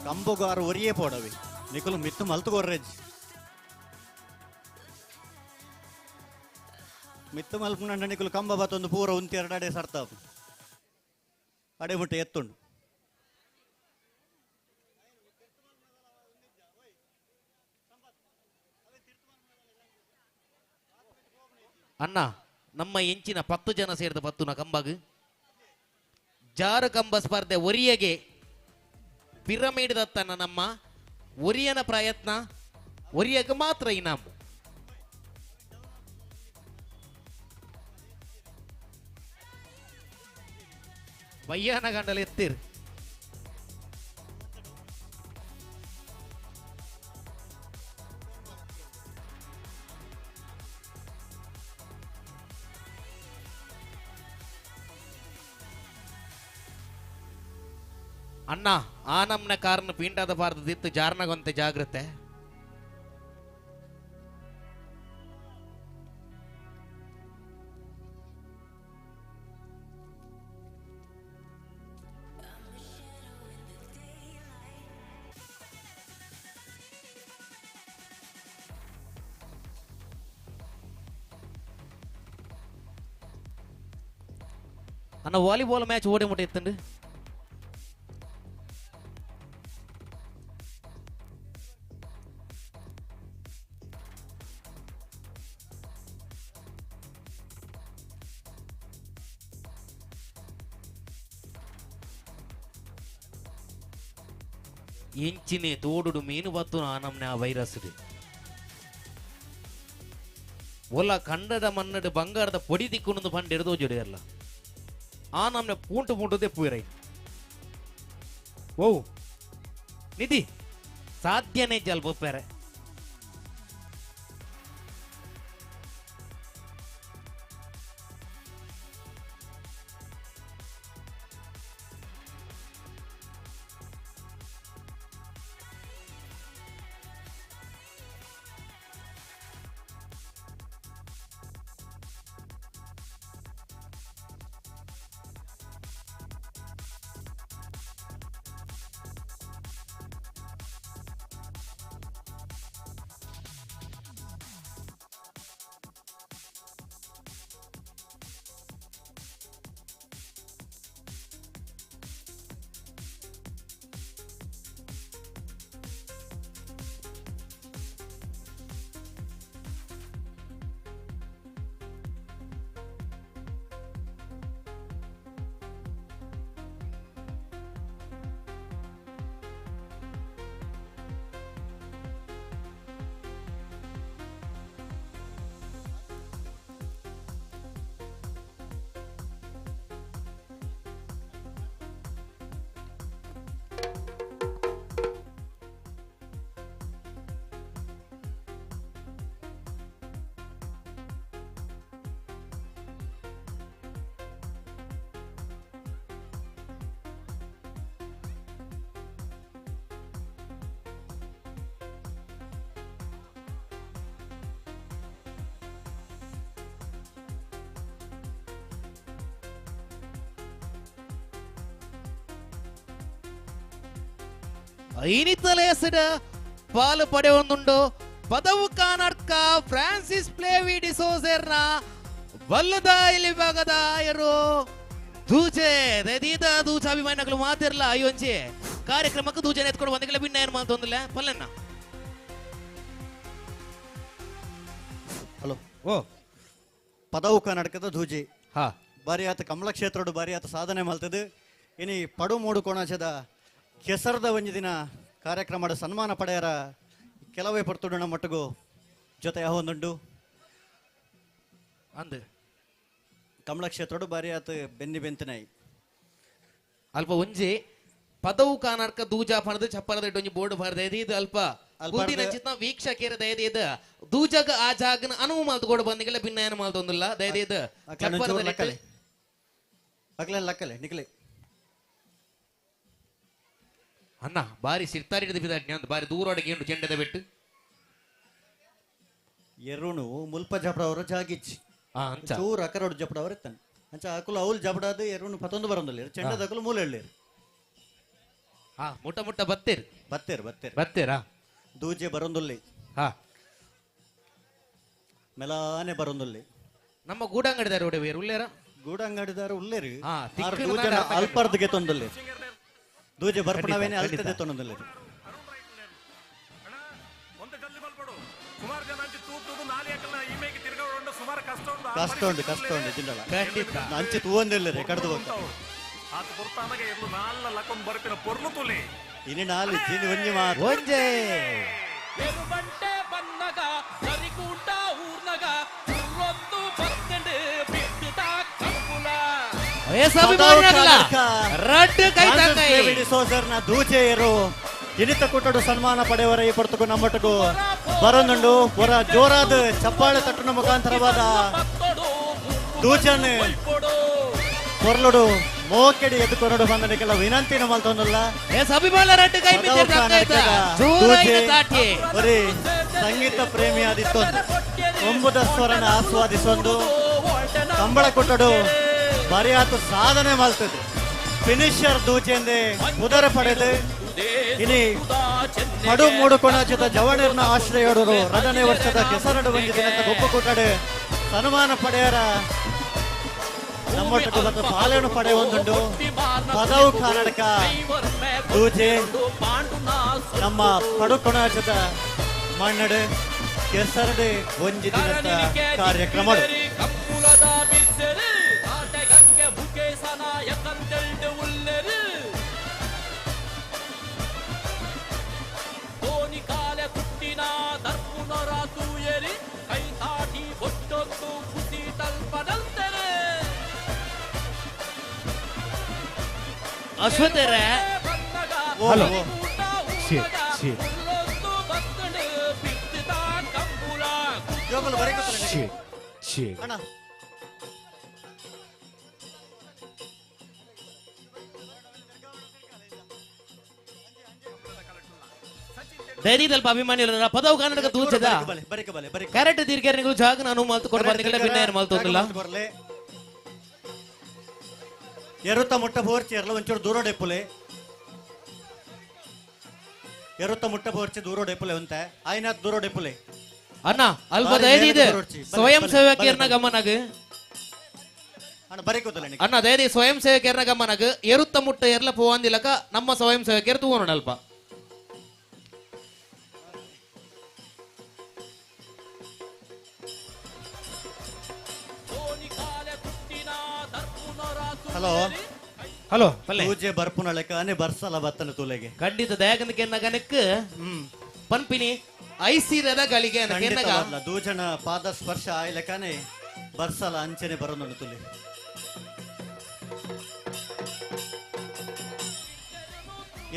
ಕಂಬುಗಾರು ಒರಿಯೇ ಪೋಡವಿ ನಿಕುಲು ಮಿತ್ತು ಮಲ್ತುಗೊರ್ರೆಜ್ ಮಿತ್ತು ಮಲ್ಪುನಂಡ ನಿಕುಲು ಕಂಬ ಬತ್ತೊಂದು ಪೂರ ಉಂತಿ ಎರಡಡೆ ಸರ್ತಾಪ ಅಡೆ ಮುಟ್ಟೆ ಎತ್ತುಂಡು ಅಣ್ಣ ನಮ್ಮ ಎಂಚಿನ 10 ಜನ ಸೇರಿದ 10 ಕಂಬಗ್ ಜಾರು ಕಂಬ ಸ್ಪರ್ಧೆ ಒರಿಯಗೆ ಪಿರಮಿಡ್ ದತ್ತನ ನಮ್ಮ ಒರಿಯನ ಪ್ರಯತ್ನ ಒರಿಯಗೆ ಮಾತ್ರ ಇನಾಮ್ ಬಯ್ಯಾನ ಗಂಡಲ ಎತ್ತಿರ್ ಅಣ್ಣ ಆ ನಮ್ನ ಕಾರಣ ಪಿಂಡಾದ ಪಾರ್ದಿತ್ತು ಜಾರ್ನಗೊಂತೆ ಜಾಗ್ರತೆ ಅಣ್ಣ ವಾಲಿಬಾಲ್ ಮ್ಯಾಚ್ ಓಡಿ ಮುಟ್ಟ ಎತ್ತಂಡು ಎಂಚಿನೆ ತೋಡುಡು ಮೀನು ಬತ್ತು ನಮ್ನೆ ಆ ವೈರಸ್ ಒಲ್ಲ ಕಂಡದ ಮನ್ನಡು ಬಂಗಾರದ ಪೊಡಿ ದಿಕ್ಕುನೊಂದು ಪಂಡ ಹಿಡಿದು ಜೊಡೆಯಲ್ಲ ಆ ನಮ್ನೆ ಪೂಂಟು ಪೂಂಟುದೇ ಪೂರೈ ಓ ನಿಧಿ ಸಾಧ್ಯನೇ ಜಲ್ ಬೊಪ್ಪೆರೆ ಐನಿತಲೇಸಡ ಪಾಲು ಪಡೆಯೊಂದುಂಡು ಪದವು ಕಾನಡ್ಕ ಫ್ರಾನ್ಸಿಸ್ ಪ್ಲೇವಿ ಡಿಸೋಸೆರ್ನ ಬಲ್ಲದ ಇಲ್ಲಿ ಭಾಗದ ಆಯರು ದೂಚೆ ದೀದ ದೂಚ ಅಭಿಮಾನಿಗಳು ಮಾತಿರಲ್ಲ ಅಯ್ಯೊಂಚಿ ಕಾರ್ಯಕ್ರಮಕ್ಕೆ ದೂಚನೆ ಎತ್ಕೊಂಡು ಒಂದಿಗೆಲ್ಲ ಭಿನ್ನ ಏನು ಮಾತೊಂದಿಲ್ಲ ಪಲ್ಲೆನ್ನ ಹಲೋ ಓ ಪದವು ಕರ್ನಾಟಕದ ಧೂಜಿ ಹಾ ಬಾರಿ ಆತ ಕಮಲ ಕ್ಷೇತ್ರಡು ಬಾರಿ ಆತ ಸಾಧನೆ ಮಲ್ತದು ಇನಿ ಪಡು ಮೂಡು ಕೋಣಾಚದ ಕೆಸರದ ಒಂಜಿ ದಿನ ಕಾರ್ಯಕ್ರಮದ ಸನ್ಮಾನ ಪಡೆಯರ ಕೆಲವೇ ಪರ್ತುಡು ನಮ್ಮ ಮಟ್ಟಿಗೂ ಜೊತೆ ಯಾವೊಂದುಂಡು ಅಂದ್ ಕಮಲ ಕ್ಷೇತ್ರಡು ಬಾರಿ ಆತ ಬೆನ್ನಿ ಬೆಂತನೈ ಅಲ್ಪ ಒಂಜಿ ಪದವು ಕಾನರ್ಕ ದೂಜಾ ಪಣದು ಚಪ್ಪರದ ಒಂಜಿ ಬೋರ್ಡ್ ಬರ್ದೆ ಇದು ಅಲ್ಪ ಬೂದಿನ ಚಿತ್ತ ವೀಕ್ಷಕರ ದಯದೇದ ದೂಜಗ ಆ ಜಾಗನ ಅನುವು ಮಾಲ್ತು ಕೊಡು ಬಂದಿಗೆಲ್ಲ ಭಿನ್ನ ಏನು ಮಾಲ್ತೊಂದಿಲ್ಲ ದಯದೇದ ಚಪ್ಪರದ ಅಕ್ಲೆ ಲಕ್ಕಲೆ ನಿಕ್ಲೆ ಅಣ್ಣ ಬಾರಿ ಸಿರ್ತಾರಿ ಹಿಡಿದ ಬಾರಿ ದೂರೊಳಗೆ ಏನು ಚೆಂಡದ ಬಿಟ್ಟು ಎರುಣು ಮುಲ್ಪ ಜಪಡವರು ಜಾಗಿಚ್ಚಿ ಚೂರು ಅಕರೋಡು ಜಪಡವರು ಇತ್ತಾನೆ ಅಂಚ ಅಕುಲು ಅವಳು ಜಪಡಾದು ಎರುಣು ಪತ್ತೊಂದು ಬರೋದಿಲ್ಲ ಚೆಂಡದ ಅಕುಲು ಮೂಲೆ ಎಳ್ಳೇರು ಹಾ ಮುಟ್ಟ ಮುಟ್ಟ ಬತ್ತೀರ್ ಬತ್ತೀರಾ ದೂಜೆ ಬರೊಂದುಲ್ಲಿ ಹಾ ಮೆಲಾನೆ ಬರೊಂದುಲ್ಲಿ ನಮ್ಮ ಗೂಡಂಗಡಿದಾರ ಒಡೆವೇರು ಉಳ್ಳೇರ ಗೂಡಂಗಡಿದಾರು ಉಳ್ಳೇರಿ ಹಾ ದೂಜನ ಅಲ್ಪರ್ದ್ಗೆ ತೊಂದಲ್ಲಿ ದೂಜೆ ಬರ್ಪಣವೇನೆ ಅಲ್ತದೆ ತೊಂದಲ್ಲಿ ಕಷ್ಟ ಉಂಟು ಜಿಲ್ಲಲ ಅಂಚೆ ತೂವೊಂದಿಲ್ಲ ಕಡ್ದು ಹೋಗ್ತಾ ಇನ್ನು ನಾಲು ಜಿನಿ ಒಂಜಿ ಮಾತು ಒಂಜೆ ಎರುಬಂಟೆ ಬನ್ನಗ ಸರಿಕೂಟ ಊರ್ನಗ ಉರ್ರೊಂದು ಬರ್ತಂಡು ಬಿಟ್ಟುತ ಕಂಪುಲ ರಡ್ಡು ಕೈ ತಂಗೈ ಸೋಸರ್ನ ದೂಚೆಯರು ಇನಿತ ಕೊಟ್ಟಡು ಸನ್ಮಾನ ಪಡೆಯವರ ಈ ಪಡ್ತಕು ನಮ್ಮಟಕು ಬರೋದುಂಡು ಪುರ ಜೋರಾದ ಚಪ್ಪಾಳೆ ತಟ್ಟನ ಮುಖಾಂತರವಾದ ದೂಚನ್ ಪೊರ್ಲುಡು ಮೋಕೆಡಿ ಎದ್ದುಕೊಂಡು ಬಂದನಿಗೆಲ್ಲ ವಿನಂತಿನ ಮಲ್ತೊಂದಲ್ಲ ಬರೀ ಸಂಗೀತ ಪ್ರೇಮಿ ಆದಿತ್ತೊಂದು ಒಂಬುದ ಸ್ವರನ ಆಸ್ವಾದಿಸೊಂದು ಕಂಬಳ ಕೊಟ್ಟಡು ಬರೀ ಆತು ಸಾಧನೆ ಮಲ್ತದೆ ಫಿನಿಷರ್ ದೂಚೆಂದೆ ಉದರ ಪಡೆದು ಇನಿ ಹಡು ಮೂಡುಕೊಣಾಚಿದ ಜವಣರ್ನ ಆಶ್ರಯೋಡರು 2ನೇ ವರ್ಷದ ಕೆಸರಡು ಬಂದಿದೆ ಗೊಬ್ಬ ಕೊಟ್ಟಡೆ ಸನ್ಮಾನ ಪಡೆಯರ ನಮ್ಮೊಟ್ಟಿಗೆ ಮತ್ತು ಪಾಲನೆ ಪಡೆ ಒಂದುಂಡು ಪದವು ಕನ್ನಡಕ ದೂಜೆ ನಮ್ಮ ಪಡುಕೊಣಾಚದ ಮಣ್ಣಡು ಕೆಸರಡು ಒಂಜಿ ದಿನದ ಕಾರ್ಯಕ್ರಮ ಅಶ್ವತ್ಥರ ಹಲೋ ಅಣ್ಣ ಧೈರ್ಯದಲ್ಲಿ ಅಭಿಮಾನಿಗಳ ಪದವು ಕನ್ನಡಕ ತೂಚದ ಕರೆಕ್ಟ್ ತೀರ್ಕೆರನಿಗೂ ಜಾಗ ನಾನು ಮಾತು ಕೊಟ್ಟು ಬಂದಿಲ್ಲ ಭಿನ್ನ ಮಾಲ್ತೊಂದಿಲ್ಲ ಎರುತ್ತ ಮುಟ್ಟ ಬೋರ್ಚಿ ಎರಲ ಒಂಚೂರು ದೂರ ಡೆಪ್ಪುಲೆ ಎರುತ್ತ ಮುಟ್ಟ ಬೋರ್ಚಿ ದೂರ ಡೆಪ್ಪುಲೆ ಅಂತ ಆಯ್ನಾತ್ ದೂರ ಡೆಪ್ಪುಲೆ ಅಣ್ಣ ಅಲ್ಪ ಧೈರ್ಯ ಇದೆ ಸ್ವಯಂ ಸೇವಕಿಯರ್ನ ಗಮನಗ ಅಣ್ಣ ಬರೀಕೋದಲ್ಲ ಅಣ್ಣ ಧೈರ್ಯ ಸ್ವಯಂ ಸೇವಕಿಯರ್ನ ಗಮನಗ ಎರುತ್ತ ಮುಟ್ಟ ಎರಲ ಪೋವಂದಿಲಕ ನಮ್ಮ ಸ್ವಯಂ ಸೇವಕಿಯರು ತೂವೋಣ ಅಲ್ಪ ಹಲೋ ಹಲೋ ಪೂಜೆ ಬರ್ಪುನ ಲೆಕ್ಕನೆ ಬರ್ಸಲ್ಲ ಬತ್ತನ ತುಲೆಗೆ ಖಂಡಿತ ದಯಾಗಂದಕ್ಕೆ ಎನ್ನಗನಕ್ಕೆ ಪನ್ಪಿನಿ ಐಸಿರದ ಗಳಿಗೆ ದೂಜನ ಪಾದ ಸ್ಪರ್ಶ ಆಯ್ ಲೆಕ್ಕನೆ ಬರ್ಸಲ್ಲ ಅಂಚನೆ ಬರೋದು ತುಲೆ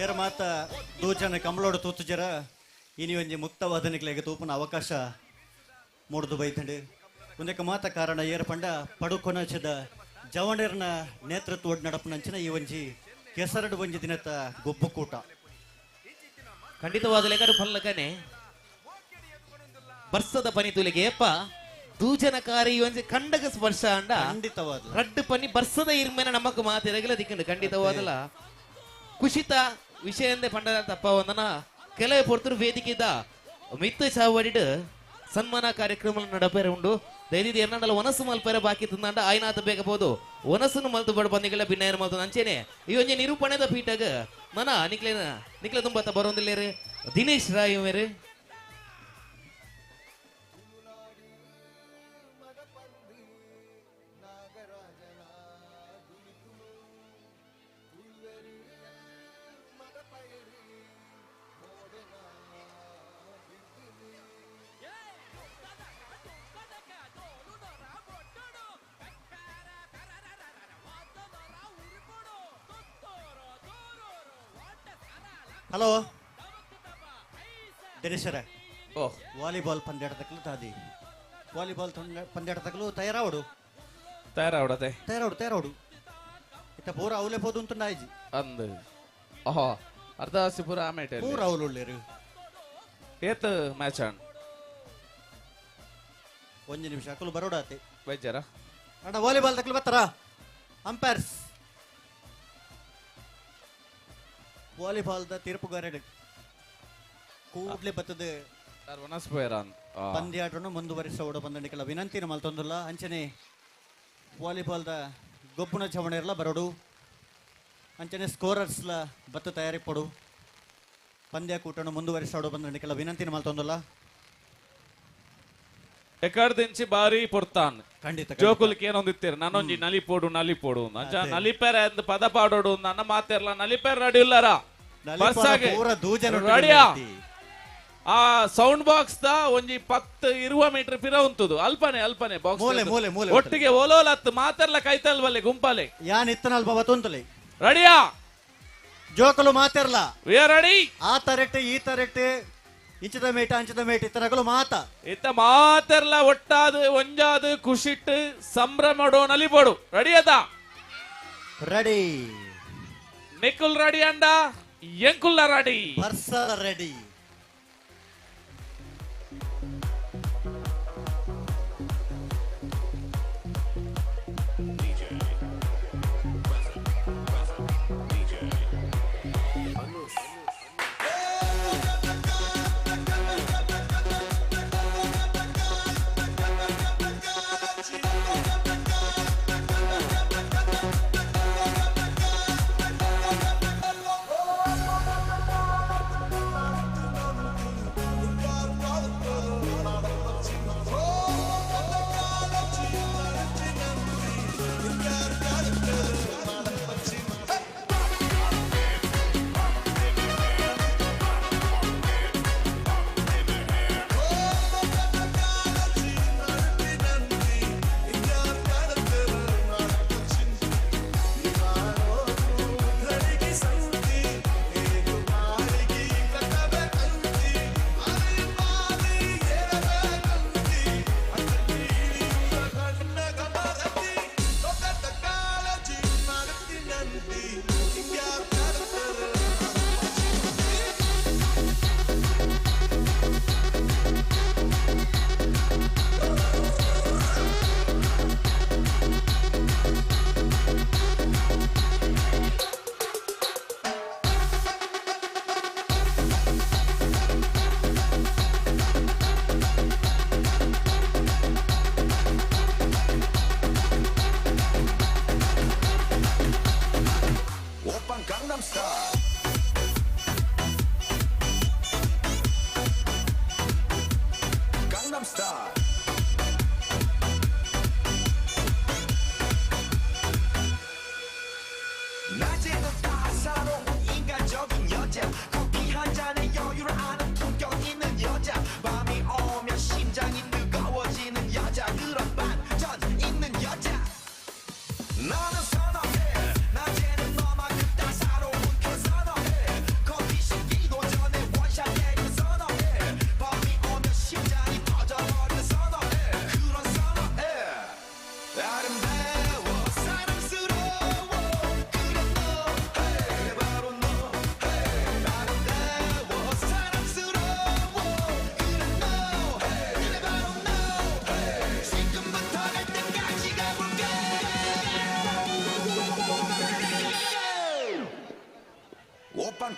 ಏರ್ ಮಾತ ದೂಜನ ಕಂಬಳೋಡು ತೂತುಜರ ಇನಿ ಒಂಜಿ ಮುಕ್ತವಾದ ನಿಕ್ಲೆಗೆ ತೂಪನ ಅವಕಾಶ ಮೂಡ್ದು ಬೈತಂಡು ಒಂದಕ್ಕೆ ಮಾತ ಕಾರಣ ಏರ್ ಪಂಡ ಪಡುಕೊನಚದ ಜವಣರ್ನ ನೇತೃತ್ವ ನಡಪನಂಚಿನ ಈ ಒಂಜಿ ಕೆಸರಡು ಒಂಜಿ ದಿನದ ಗೊಬ್ಬುಕೂಟ ಖಂಡಿತವಾದ ಲೆಕ್ಕಡು ಫಲ್ಲಕನೆ ಬರ್ಸದ ಪನಿ ತುಲಿಗೆ ಏಪ ದೂಜನಕಾರಿ ಒಂಜಿ ಕಂಡಗ ಸ್ಪರ್ಶ ಅಂಡ ಖಂಡಿತವಾದ ರಡ್ಡು ಪನಿ ಬರ್ಸದ ಇರ್ಮೇನ ನಮಕ್ ಮಾತಿರಗಲ ದಿಕ್ಕಂಡು ಖಂಡಿತವಾದಲ್ಲ ಕುಶಿತ ವಿಷಯ ಪಂಡ ತಪ್ಪ ಒಂದನ ಕೆಲವೇ ಪೊರ್ತರು ವೇದಿಕೆ ಇದ್ದ ಮಿತ್ತು ಚಾವಡಿಡು ಸನ್ಮಾನ ಕಾರ್ಯಕ್ರಮ ನಡಪೇರ ಉಂಡು ಧೈರ್ಯದ ಎನ್ನಡಲ್ಲ ಒನಸು ಮಲ್ಪೇರ ಬಾಕಿ ತಂದಾಂಡ ಆಯ್ನಾತ ಬೇಕಬಹುದು ಒನಸನ್ನು ಮಲ್ತು ಬಡ ಬಂದಿಗಳ ಭಿನ್ನ ಮಲ್ತು ಅಂಚೆನೆ ಈ ಒಂಜಿ ನಿರೂಪಣೆದ ಪೀಠಗ ಮನ ನಿಕ್ಲೆ ತುಂಬತ್ತ ಬರೋದಿಲ್ಲೇರಿ ದಿನೇಶ್ ರಾಯ್ ಮೇರೆ ಹಲೋ ದಿನೇಶರ ವಾಲಿಬಾಲ್ ಪಂದ್ಯಾಟ ತಕ್ಕಲು ತಾದಿ ವಾಲಿಬಾಲ್ ಪಂದ್ಯಾಟ ತಕ್ಕಲು ತಯಾರಾವಡು ತಯಾರಾವಡು ಇತ್ತ ಪೂರ ಅವಲೇ ಪೋದು ಅಂತ ನಾಯ್ಜಿ ಅಂದ್ ಓಹೋ ಅರ್ಧ ಸಿಪುರ ಆಮೇಲೆ ಪೂರ ಅವಲು ಉಳ್ಳೇರು ಏತ್ ಮ್ಯಾಚ್ ಆನ್ ಒಂಜಿ ನಿಮಿಷ ಅಕ್ಕಲು ಬರೋಡಾತೆ ವೈದ್ಯರ ಅಣ್ಣ ವಾಲಿಬಾಲ್ ತಕ್ಕಲು ಬರ್ತಾರ ಅಂಪೈರ್ಸ್ ವಾಲಿಬಾಲ್ದ ತೀರ್ಪುಗಾರರು ಕೂಡ್ಲೆ ಬತ್ತದ ಪಂದ್ಯಾಟವನ್ನು ಮುಂದುವರಿಸೋಡು ಬಂದಣಿಕಲ ವಿನಂತಿನ ಮಲ್ತೊಂದುಲ್ಲ ಅಂಚನೆ ವಾಲಿಬಾಲ್ದ ಗೊಬ್ಬುನ ಚವಣೆರ್ಲ ಬರೋಡು ಅಂಚನೆ ಸ್ಕೋರರ್ಸ್ಲ ಬತ್ತ ತಯಾರಿ ಪಡು ಪಂದ್ಯಾಕೂಟವನ್ನು ಮುಂದುವರಿಸೋಡು ಬಂದಣಿಕಲ ವಿನಂತಿನ ಮಲ್ತೊಂದುಲ್ಲ ಎಕಡ್ದಿಂಚಿ ಬಾರಿ ಪೊರ್ತಾನ್ ಖಂಡಿತ ಜೋಕುಲ್కి ಏನೊಂದಿತ್ತೀರಿ ನಾನೊಂಜಿ ನಲಿಪೋಡು ಅಂಚ ನಲಿಪೇರ ಎಂದು ಪದ ಪಾಡೋಡು ನನ್ನ ಮಾತೆರ್ಲ ನಲಿಪೇರ್ ರೆಡಿ ಇಲ್ಲರ ಬರ್ಸಾಗೆ ರೆಡಿಯಾ ಆ ಸೌಂಡ್ ಬಾಕ್ಸ್ ದ ಒಂಜಿ 10-20 ಮೀಟರ್ ಪಿರ ಉಂತುದು ಅಲ್ಪನೆ ಬಾಕ್ಸ್ ಒಟ್ಟಿಗೆ ಓಲೋಲತ್ ಮಾತೆರ್ಲ ಕೈತಲ್ ಬಲ್ಲೆ ಗುಂಪಲೆ ಯಾನ್ ಇತ್ತನಲ್ ಬವತೊಂತಲೆ ರೆಡಿಯಾ ಜೋಕಲು ಮಾತೆರ್ಲ ವಿ ಆರ್ ರೆಡಿ ಆ ತರೆಟ್ಟೆ ಈ ತರೆಟ್ಟೆ ಇಂಚದ ಮೇಟ ಇತರಗಳು ಇತ್ತ ಮಾತೆರ್ಲ ಒಟ್ಟಾದು ಒಂಜಾದು ಖುಷಿಟ್ಟು ಸಂಭ್ರಮಡು ನಲಿಬೋಡು ರೆಡಿ ಅದ ರೆಡಿ ನಿಕುಲ್ ರೆಡಿ ಅಂಡ ಎಂಕುಲ್ಲ ರೆಡಿ ಬರ್ಸ ready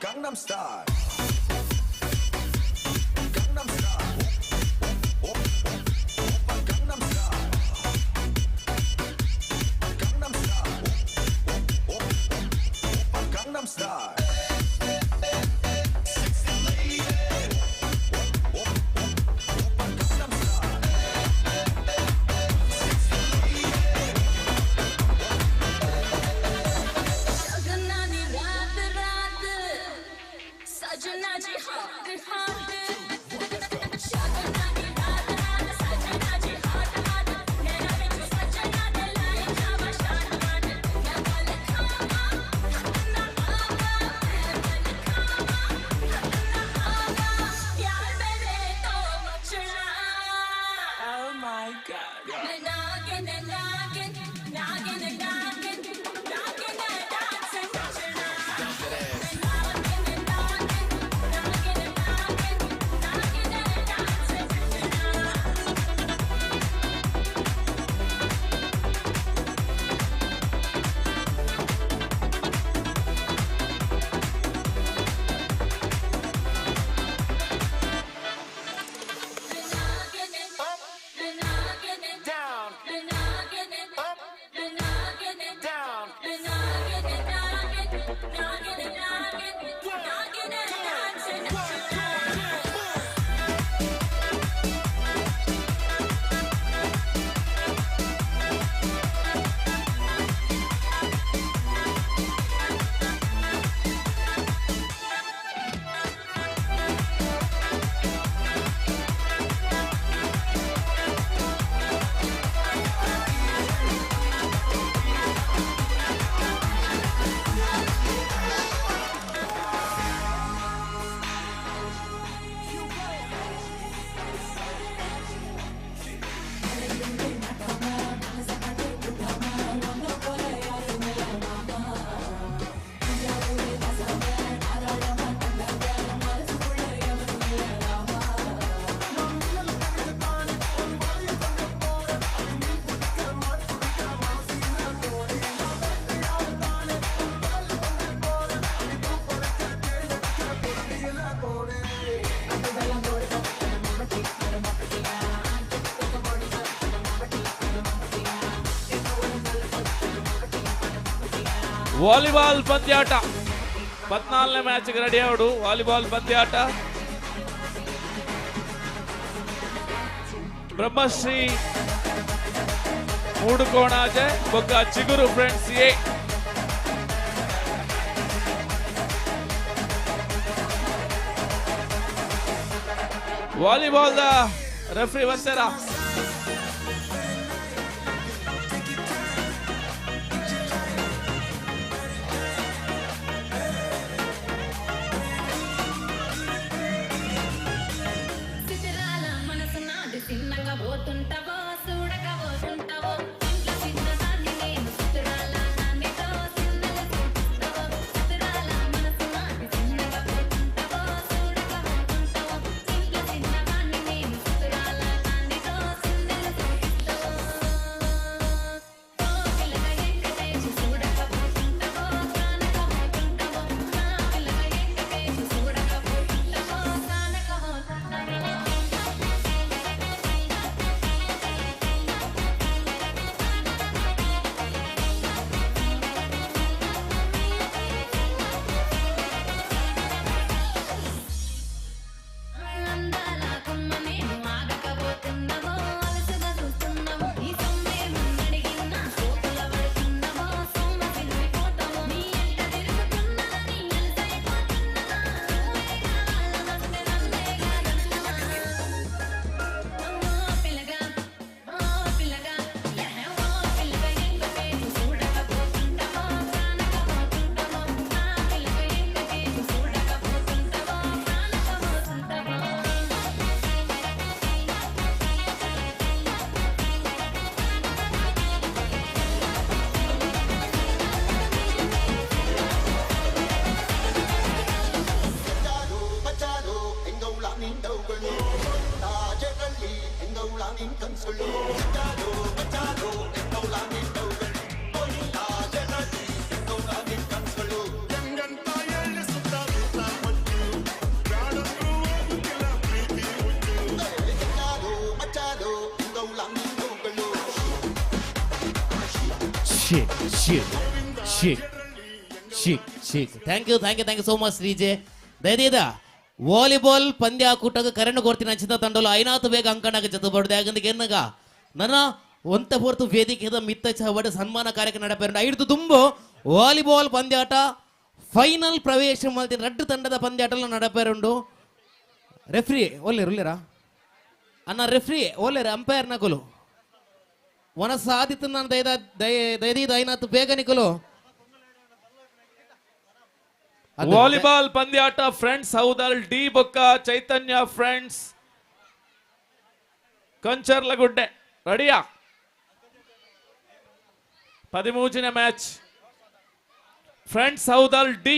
Gangnam Style. Sajna volleyball ಪಂದ್ಯಾಟ 14ನೇ ಮ್ಯಾಚ್ಗೆ ರೆಡಿ ಆಡು. ವಾಲಿಬಾಲ್ ಪಂದ್ಯಾಟ ಬ್ರಹ್ಮಶ್ರೀ ಮೂಡುಕೋಣಾಜೆ ಬೊಕ್ಕ ಚಿಗುರು ಫ್ರೆಂಡ್ಸ್ ಎ. ವಾಲಿಬಾಲ್ ದ ರೆಫ್ರಿ ಬಂತೇರಾ? ಥ್ಯಾಂಕ್ ಯು ಸೋ ಮಚ್ ಶ್ರೀಜೆ. ದಯದೀದ ವಾಲಿಬಾಲ್ ಪಂದ್ಯಾಕೂಟಗ ಕರೆಂಟ್ ಕೊಡ್ತೀನಿ ಅಂಚಿತ ತಂಡಲು ಐನಾತು ಬೇಗ ಅಂಕಣಗ ಜತಬಡ್ದೆ ಆಗಂದಿಗೆ ಎನ್ನಗ ನನ್ನ ಒಂತ ಹೊರತು ವೇದಿಕೆದ ಮಿತ್ತ ಚವಡ ಸನ್ಮಾನ ಕಾರ್ಯಕ್ರಮ ನಡಪೇರು ಐದು ತುಂಬು ವಾಲಿಬಾಲ್ ಪಂದ್ಯಾಟ ಫೈನಲ್ ಪ್ರವೇಶ ಮಾಡ್ತೀನಿ. ರಡ್ಡು ತಂಡದ ಪಂದ್ಯಾಟಲ್ಲ ನಡಪೇರುಂಡು. ರೆಫ್ರಿ ಒಲ್ಲೇರಾ ಅನ್ನ ರೆಫ್ರಿ ಒಲ್ಲೇರ ಅಂಪೈರ್ ನಕಲು ವನ ಸಾಧಿತ ನಾನು ದಯದೀದ ಐನಾತು ಬೇಗ ನಿಕಲು. ವಾಲಿಬಾಲ್ ಪಂದ್ಯಾಟ ಫ್ರೆಂಡ್ಸ್ ಹೌದಲ್ ಡಿ ಬೊಕ್ಕ ಚೈತನ್ಯ ಫ್ರೆಂಡ್ಸ್ ಕಂಚರ್ಲಗುಡ್ಡೆ ರೆಡಿಯಾ? 13ನೇ match friends Houdal D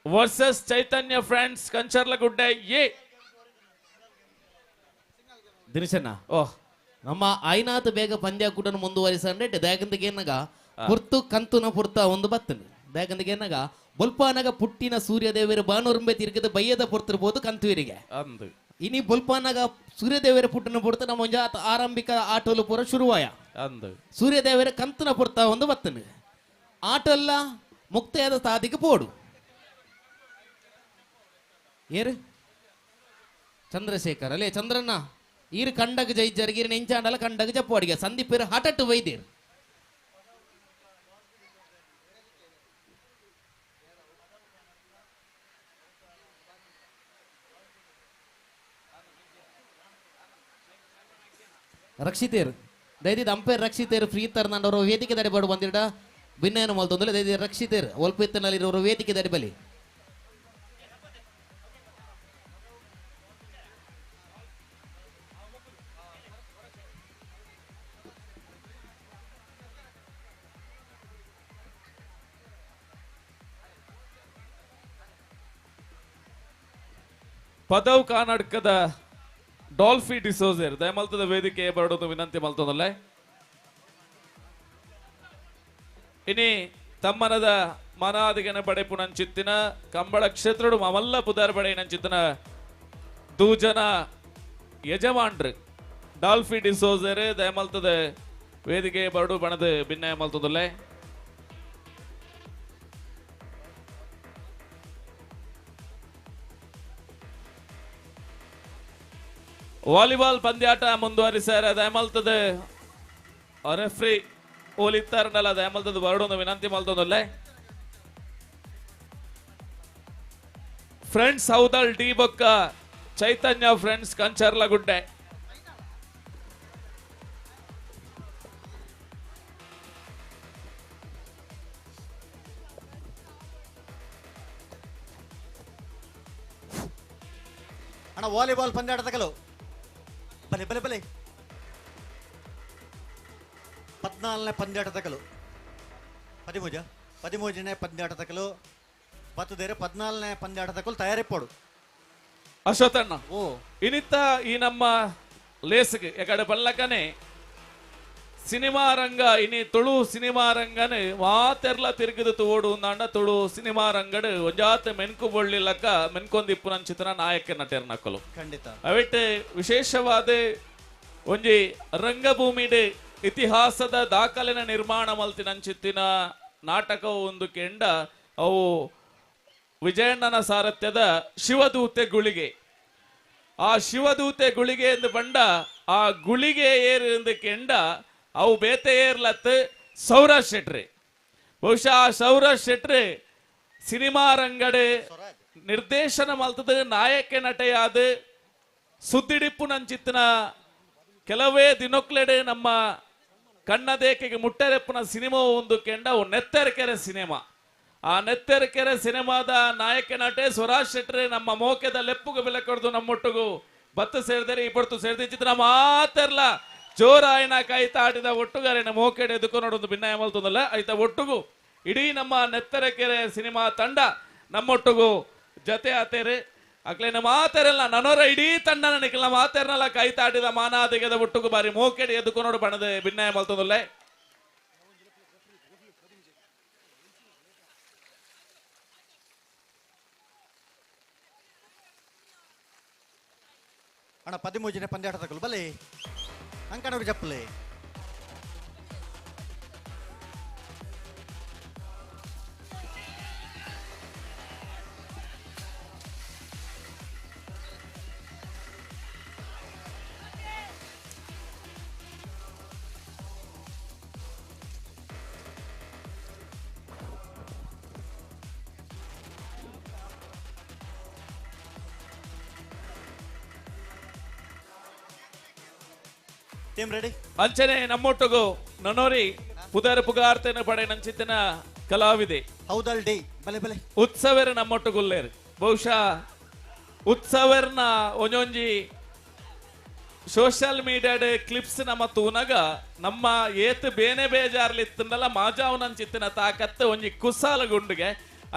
versus Chaitanya friends Kancharlagudde A. ದಿನೇಶಣ್ಣ ಓಹ್ ನಮ್ಮ ಐನಾತು ಬೇಗ ಪಂದ್ಯಾಕೂಟನ ಮುಂದುವರಿಸಂಡೆ ದಯಾಗಂದಿಗೆ ಏನಗ ಪುರ್ತು ಕಂತುನ ಪುರ್ತ ಒಂದು ಬತ್ತನು ದಯಾಗಂದಿಗೆ ಏನಗ ಬೊಲ್ಪಾನಗ ಪುಟ್ಟಿನ ಸೂರ್ಯದೇವರ ಬಾನುರುಂಬೆ ತಿರುಗದ ಬಯ್ಯದ ಪುರ್ತಿರ್ಬೋದು ಕಂತುವರಿಗೆ ಇನಿ ಬೊಲ್ಪಾನಗ ಸೂರ್ಯದೇವರ ಪುಟ್ಟನ ಪುರ್ತ ನಮ್ಮ ಮುಂಜಾ ಆರಂಭಿಕ ಆಟೋಲು ಪೂರ ಶುರುವಾಯ ಸೂರ್ಯದೇವರ ಕಂತುನ ಪುರ್ತ ಒಂದು ಬತ್ತನು ಆಟಲ್ಲ ಮುಕ್ತೆಯಾದ ತಾದಿಗೆ ಪೋಡು ಏರು ಚಂದ್ರಶೇಖರ್ ಅಲ್ಲೇ ಚಂದ್ರಣ್ಣ ಈರು ಕಂಡಗ ಜೈ ಜರ್ಗಿರಿ ನೆಂಚಾಂಡಲ ಕಂಡಗ ಜಪ್ಪಾಡಿಗೆ ಸಂದೀಪೇರು ಹಠಟ್ಟು ವೈದ್ಯರು ರಕ್ಷಿತೇರು ದಯದಿದ್ದು ಅಂಪೈರ್ ರಕ್ಷಿತೇರು ಫ್ರೀ ತರ್ನವರು ವೇದಿಕೆ ದಡಿಬಾಡು ಬಂದಿಡ ಭಿನ್ನ ಮಲ್ತೊಂದಲ್ಲ ದಯದಿ ರಕ್ಷಿತೇರು ಒಲ್ಪಿತ್ತನಲ್ಲಿರೋರು ವೇದಿಕೆ ದಡಿಬಲಿ. ಪದವ್ ಕರ್ನಾಟಕದ ಡಾಲ್ಫಿ ಡಿಸೋಜರ್ ದಯಮಲ್ತದ ವೇದಿಕೆ ಬರಡೋದು ವಿನಂತಿ ಮಲ್ತೊಂದಲ್ಲೇ. ಇನಿ ತಮ್ಮನದ ಮನಾದಿಗನ ಬಡೆ ಪುನಂಚಿತ್ತಿನ ಕಂಬಳ ಕ್ಷೇತ್ರಡು ಮಮಲ್ಲ ಪುದಾರ್ ಬಡೆ ನಂಚಿತ್ತಿನ ದೂಜನ ಯಜಮಾನ್ರು ಡಾಲ್ಫಿ ಡಿಸೋಜರ್ ದಯಮಲ್ತದ ವೇದಿಕೆ ಬರಡು ಬಣದ ಭಿನ್ನ ಮಲ್ತೊಂದಲ್ಲೇ. ವಾಲಿಬಾಲ್ ಪಂದ್ಯಾಟ ಮುಂದುವರಿಸ್ಯಾರ ದಯಮಲ್ತದ ರೆಫ್ರಿ ಓಲಿತ್ತಾರನಲ್ಲ ದಯಮಲ್ತದ ಬರಡೊಂದು ವಿನಂತಿ ಮಲ್ತೊಂದಲ್ಲೇ ಫ್ರೆಂಡ್ಸ್ ಹೌದಲ್ ಡಿ ಬೊಕ್ಕ ಚೈತನ್ಯ ಫ್ರೆಂಡ್ಸ್ ಕಂಚರ್ಲಗುಡ್ಡೆ ಅಣ್ಣ ವಾಲಿಬಾಲ್ ಪಂದ್ಯಾಟ ತಗಲು ಬಲೆ ಬಲೆ ಬಲೆ 14ನೇ ಪಂದ್ಯಾಟ ತಗಲು 13ನೇ ಪಂದ್ಯಾಟ ತಗಲು ಬತ್ತದೇರೆ 14ನೇ ಪಂದ್ಯಾಟ ತಗಲು ತಯಾರಿಪ್ಪೋಡು ಅಶೋತಣ್ಣ ಇನಿತ್ತ ಈ ನಮ್ಮ ಲೇಸ್ಗೆ ಎಕಡೆ ಬಲ್ಲಕನೆ ಸಿನಿಮಾ ರಂಗ ಇನಿ ತುಳು ಸಿನಿಮಾ ರಂಗನೆ ಮಾತೆರ್ಲ ತಿರುಗಿದು ತೋಡು ಅಂದಾಂಡ ತುಳು ಸಿನಿಮಾ ರಂಗಡ್ ಒಂಜಾತ ಮೆನ್ಕು ಬೊಳ್ಳಿಲಕ್ಕ ಮೆನ್ಕೊಂದಿಪ್ಪು ನಂಚಿತನ ನಾಯಕ ನಟರ್ ನಕಲು ಖಂಡಿತ ಅವಿಟ್ಟು ವಿಶೇಷವಾದ ಒಂಜಿ ರಂಗಭೂಮಿಡ್ ಇತಿಹಾಸದ ದಾಖಲೆನ ನಿರ್ಮಾಣ ಮಲ್ತಿನಂಚಿತ್ತಿನ ನಾಟಕವು ಒಂದು ಕೆಂಡ ಅವು ವಿಜಯಣ್ಣನ ಸಾರಥ್ಯದ ಶಿವದೂತೆ ಗುಳಿಗೆ ಆ ಶಿವದೂತೆ ಗುಳಿಗೆ ಎಂದು ಬಂಡ ಆ ಗುಳಿಗೆ ಏರು ಕೆಂಡ ಅವು ಬೇತೆ ಏರ್ಲತ್ ಸೌರಾಜ್ ಶೆಟ್ರಿ ಬಹುಶಃ ಆ ಸೌರಾಜ್ ಶೆಟ್ರಿ ಸಿನಿಮಾ ರಂಗಡೆ ನಿರ್ದೇಶನ ಮಲ್ತದ ನಾಯಕ ನಟೆಯಾದ ಸುದ್ದಿಡಿಪ್ಪು ನಂಚಿತ್ತಿನ ಕೆಲವೇ ದಿನೊಕ್ಲೆಡೆ ನಮ್ಮ ಕಣ್ಣದೇಕೆಗೆ ಮುಟ್ಟರೆಪ್ಪನ ಸಿನಿಮಾ ಒಂದು ಕೆಂಡ ನೆತ್ತರಕೆರೆ ಸಿನಿಮಾ ಆ ನೆತ್ತರಕೆರೆ ಸಿನಿಮಾದ ನಾಯಕ ನಟೆ ಸ್ವರಾಜ್ ಶೆಟ್ರಿ ನಮ್ಮ ಮೋಕೆದ ಲೆಪ್ಪುಗೆ ಬೆಲೆ ಕೊಡ್ದು ನಮ್ಮೊಟ್ಟಿಗೂ ಬತ್ತು ಸೇರಿದರೆ ಈ ಪಡ್ತು ಸೇರಿದ ಚಿತ್ರ ಮಾತೆರ್ಲ ಜೋರಾಯನ ಕೈತ ಆಡಿದ ಒಟ್ಟುಗಾರಿನ ಮೋಕೆಡೆ ಎದುಕೊ ನೋಡೊಂದು ಭಿನ್ನಾಯ ಮಲ್ತದಲ್ಲ ಐತ ಒಟ್ಟುಗು ಇಡೀ ನಮ್ಮ ನೆತ್ತರಕೆರೆ ಸಿನಿಮಾ ತಂಡ ನಮ್ಮೊಟ್ಟಿಗೂ ಜೊತೆ ಆತೇರೆ ಅಕ್ಲೇನ ಮಾತೆರಲ್ಲ ನನೋರ ಇಡೀ ತಂಡ ನನಗೆಲ್ಲ ಮಾತೆರ್ನಲ್ಲ ಕೈತ ಆಡಿದ ಮಾನಾದಿಗೆದ ಒಟ್ಟುಗು ಬಾರಿ ಮೋಕೆಡೆ ಎದುಕೊ ನೋಡು ಬಣದ ಭಿನ್ನಾಯ ಮಲ್ತದಲ್ಲೇ ಅಣ್ಣ 13ನೇ ಪಂದ್ಯಾಟ ತಗಲು ಬಲೆ ಅಂಕಣವ್ರು ಚಪ್ಪಲೆ ಟೀಮ್ ರೆಡಿ ಅಂಚನೆ ನಮ್ಮೊಟ್ಟಿಗೂ ನನ್ನೋರಿ ಪುದರ್ ಪುಗಾರ್ತೇನ ಪಡೆ ನಂಚಿತ್ತಿನ ಕಲಾವಿದೆ ಹೌದಲ್ ಡಿ ಬಲೆ ಬಲೆ ಉತ್ಸವರ ನಮ್ಮೊಟ್ಟುಗುಲ್ಲೇರು ಬಹುಶಃ ಉತ್ಸವರ್ನ ಒಂಜೊಂಜಿ ಸೋಷಿಯಲ್ ಮೀಡಿಯಾದ ಕ್ಲಿಪ್ಸ್ ನಮ್ಮ ತೂನಗ ನಮ್ಮ ಏತ್ ಬೇನೆ ಬೇಜಾರ್ಲಿತ್ತಂದಲ್ಲ ಮಾಜಾವನಂಚಿತ್ತಿನ ತಾಕತ್ತು ಒಂಜಿ ಕುಸಾಲ ಗುಂಡಿಗೆ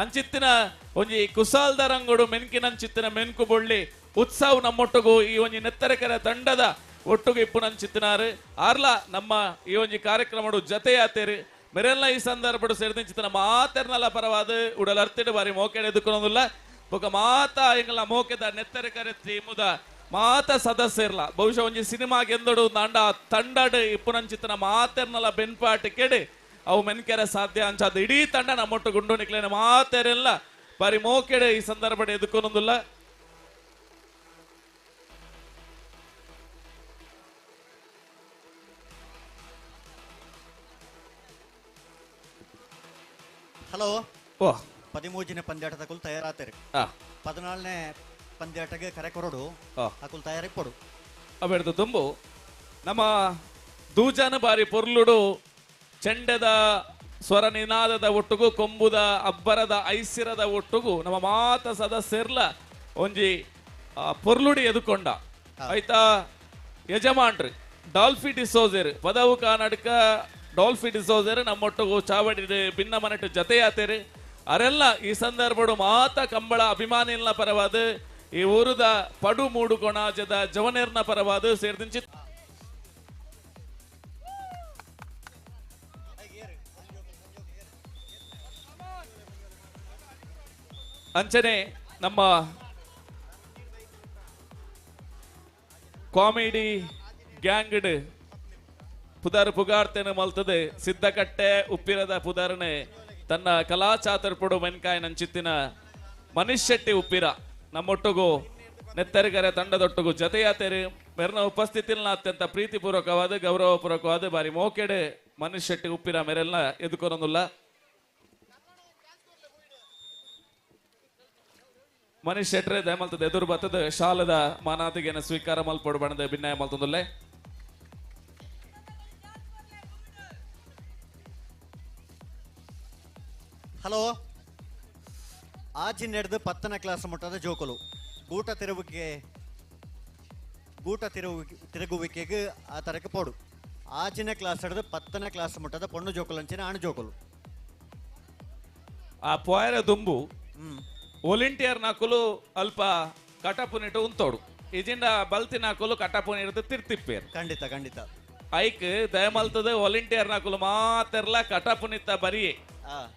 ಅಂಚಿತ್ತಿನ ಒಂಜಿ ಕುಸಾಲ್ದ ರಂಗುಡು ಮೆನ್ಕಿನಂಚಿತ್ತಿನ ಮೆನ್ಕು ಬೊಳ್ಳಿ ಉತ್ಸವ ನಮ್ಮೊಟ್ಟಿಗೂ ಈ ಒಂಜಿ ನೆತ್ತರಕೆರೆ ತಂಡದ ಒಟ್ಟಿಗೆ ಇಪ್ಪುನಂಚಿತ್ತಿನಾರು ಆರ್ಲ ನಮ್ಮ ಈ ಒಂಜಿ ಕಾರ್ಯಕ್ರಮಡು ಜೊತೆಯಾತೇರು ಮೆರೆಲ್ಲ ಈ ಸಂದರ್ಭಡು ಸೇರಿದಂಚಿತ್ತಿನ ಮಾತೆರ್ನಲ್ಲ ಪರವಾದ ಉಡಲ್ ಅರ್ತಿಡು ಬಾರಿ ಮೋಕೆಡೆ ಎದುಕೊನೋದಿಲ್ಲ ಬೊಕ ಮಾತ ಎಂಗಲ ಮೋಕೆದ ನೆತ್ತರಕೆರೆ ಟೀಮುದ ಮಾತ ಸದಸ್ಯರ್ಲ ಬಹುಶಃ ಒಂಜಿ ಸಿನಿಮಾ ಗೆಂದಡು ನಾಂಡ ತಂಡಡ್ ಇಪ್ಪುನಂಚಿತ್ತಿನ ಮಾತೆರ್ನಲ್ಲ ಬೆನ್ಪಾಟಿ ಕೆಡೆ ಅವು ಮೆನ್ಕೆರೆ ಸಾಧ್ಯ ಅಂಚಾದ ಇಡೀ ತಂಡ ನಮ್ಮೊಟ್ಟು ಗುಂಡು ನಿಕ್ಲೇನ ಮಾತೆರೆಲ್ಲ ಬಾರಿ ಮೋಕೆಡೆ ಈ ಸಂದರ್ಭಡ್ ಎದುಕೊನೋದಿಲ್ಲ ಹಲೋ ಓ 13ನೇ ಪಂದ್ಯಾಟ ತಗೊಲ್ ತಯಾರಾತೇರಿ 14ನೇ ಪಂದ್ಯಾಟಗೆ ಕರೆ ಕೊರಡು ಹಾಕುಲ್ ತಯಾರಿಪ್ಪಡು ಅವೆಡ್ದು ತುಂಬು ನಮ್ಮ ದೂಜನ ಬಾರಿ ಪೊರ್ಲುಡು ಚೆಂಡೆದ ಸ್ವರ ನಿನಾದದ ಒಟ್ಟುಗು ಕೊಂಬುದ ಅಬ್ಬರದ ಐಸಿರದ ಒಟ್ಟುಗು ನಮ್ಮ ಮಾತ ಸದಸ್ಯರ್ಲ ಒಂಜಿ ಪೊರ್ಲುಡಿ ಎದುಕೊಂಡ ಆಯ್ತಾ ಯಜಮಾನ್ರಿ ಡಾಲ್ಫಿ ಡಿಸೋಜರ್ ಪದವು ಕಾನಡ್ಕ ಡಾಲ್ಫಿ ಡಿಸೋಜರ್ ನಮ್ಮೊಟ್ಟಿಗೂ ಚಾವಡಿ ಭಿನ್ನ ಮನೆಟ್ಟು ಜೊತೆಯಾತೇರಿ ಅರೆಲ್ಲ ಈ ಸಂದರ್ಭಡು ಮಾತ ಕಂಬಳ ಅಭಿಮಾನಿಲ್ನ ಪರವಾದ ಈ ಊರುದ ಪಡು ಮೂಡು ಕೊಣಾಜದ ಜವನೇರ್ನ ಪರವಾದ ಸೇರಿದಿಂಚಿ ಅಂಚನೆ ನಮ್ಮ ಕಾಮಿಡಿ ಗ್ಯಾಂಗ್ಡ್ ಪುದರ್ ಪುಗಾರ್ತೇನೆ ಮಲ್ತದೆ ಸಿದ್ದಕಟ್ಟೆ ಉಪ್ಪಿರದ ಪುದರ್ನೆ ತನ್ನ ಕಲಾ ಚಾತುರ್ಪಡು ಮೆನ್ಕಾಯ್ ನಂಚಿತ್ತಿನ ಮನೀಶ್ ಶೆಟ್ಟಿ ಉಪ್ಪಿರ ನಮ್ಮೊಟ್ಟಿಗೂ ನೆತ್ತರಿಗರೆ ತಂಡದೊಟ್ಟಿಗೂ ಜೊತೆಯಾತೇರಿ ಮೇರ್ನ ಉಪಸ್ಥಿತಿಯಲ್ಲಿ ಅತ್ಯಂತ ಪ್ರೀತಿಪೂರ್ವಕವಾದ ಗೌರವಪೂರ್ವಕವಾದ ಬಾರಿ ಮೋಕೆಡೆ ಮನುಷ್ಯ ಶೆಟ್ಟಿ ಉಪ್ಪಿನ ಮೇರೆಲ್ಲ ಎದುಕೊರೊಂದುಲ್ಲ ಮನೀಶ್ ಶೆಟ್ರೆ ದಯಮಲ್ತದ ಎದುರು ಬತ್ತದ ಶಾಲದ ಮಾನಾತಿಗೆನ ಸ್ವೀಕಾರ ಮಲ್ಪಡು ಬಣ್ಣದ ಭಿನ್ನಾಯ ಮಲ್ತೊಂದುಲ್ಲೆ ಹಲೋ ಆಜಿ ನಡೆದು 10ನೇ ಕ್ಲಾಸ್ ಮಟ್ಟದ ಜೋಕುಲು ಗೂಟ ತಿರುಗುವಿಕೆಗೆ ಆ ತರಕ್ಕೆ ಪೋಡು ಆಜಿನ ಕ್ಲಾಸ್ ಹಿಡಿದು 10ನೇ ಕ್ಲಾಸ್ ಮಟ್ಟದ ಪೊಣ್ಣು ಜೋಕುಲು ಅಂಚಿನ ಆಣು ಜೋಕುಲು ಆ ಪೋಯರ ದುಂಬು ವಾಲಂಟಿಯರ್ ನಾಕುಲು ಅಲ್ಪ ಕಟಪುನಿಟ್ಟು ಉಂತೋಡು ಇಜಿಂದ ಬಲ್ತಿನ ಹಾಕಲು ಕಟಪುನಿಡ್ದು ತಿರ್ತಿಪ್ಪೇರು ಖಂಡಿತ ಖಂಡಿತ ಐಕ್ ದಯಮಲ್ತದ ವಾಲಂಟಿಯರ್ ನಾಕುಲು ಮಾತೆರ್ಲ ಕಟಪುನಿತ್ತ ಬರಿಯೇ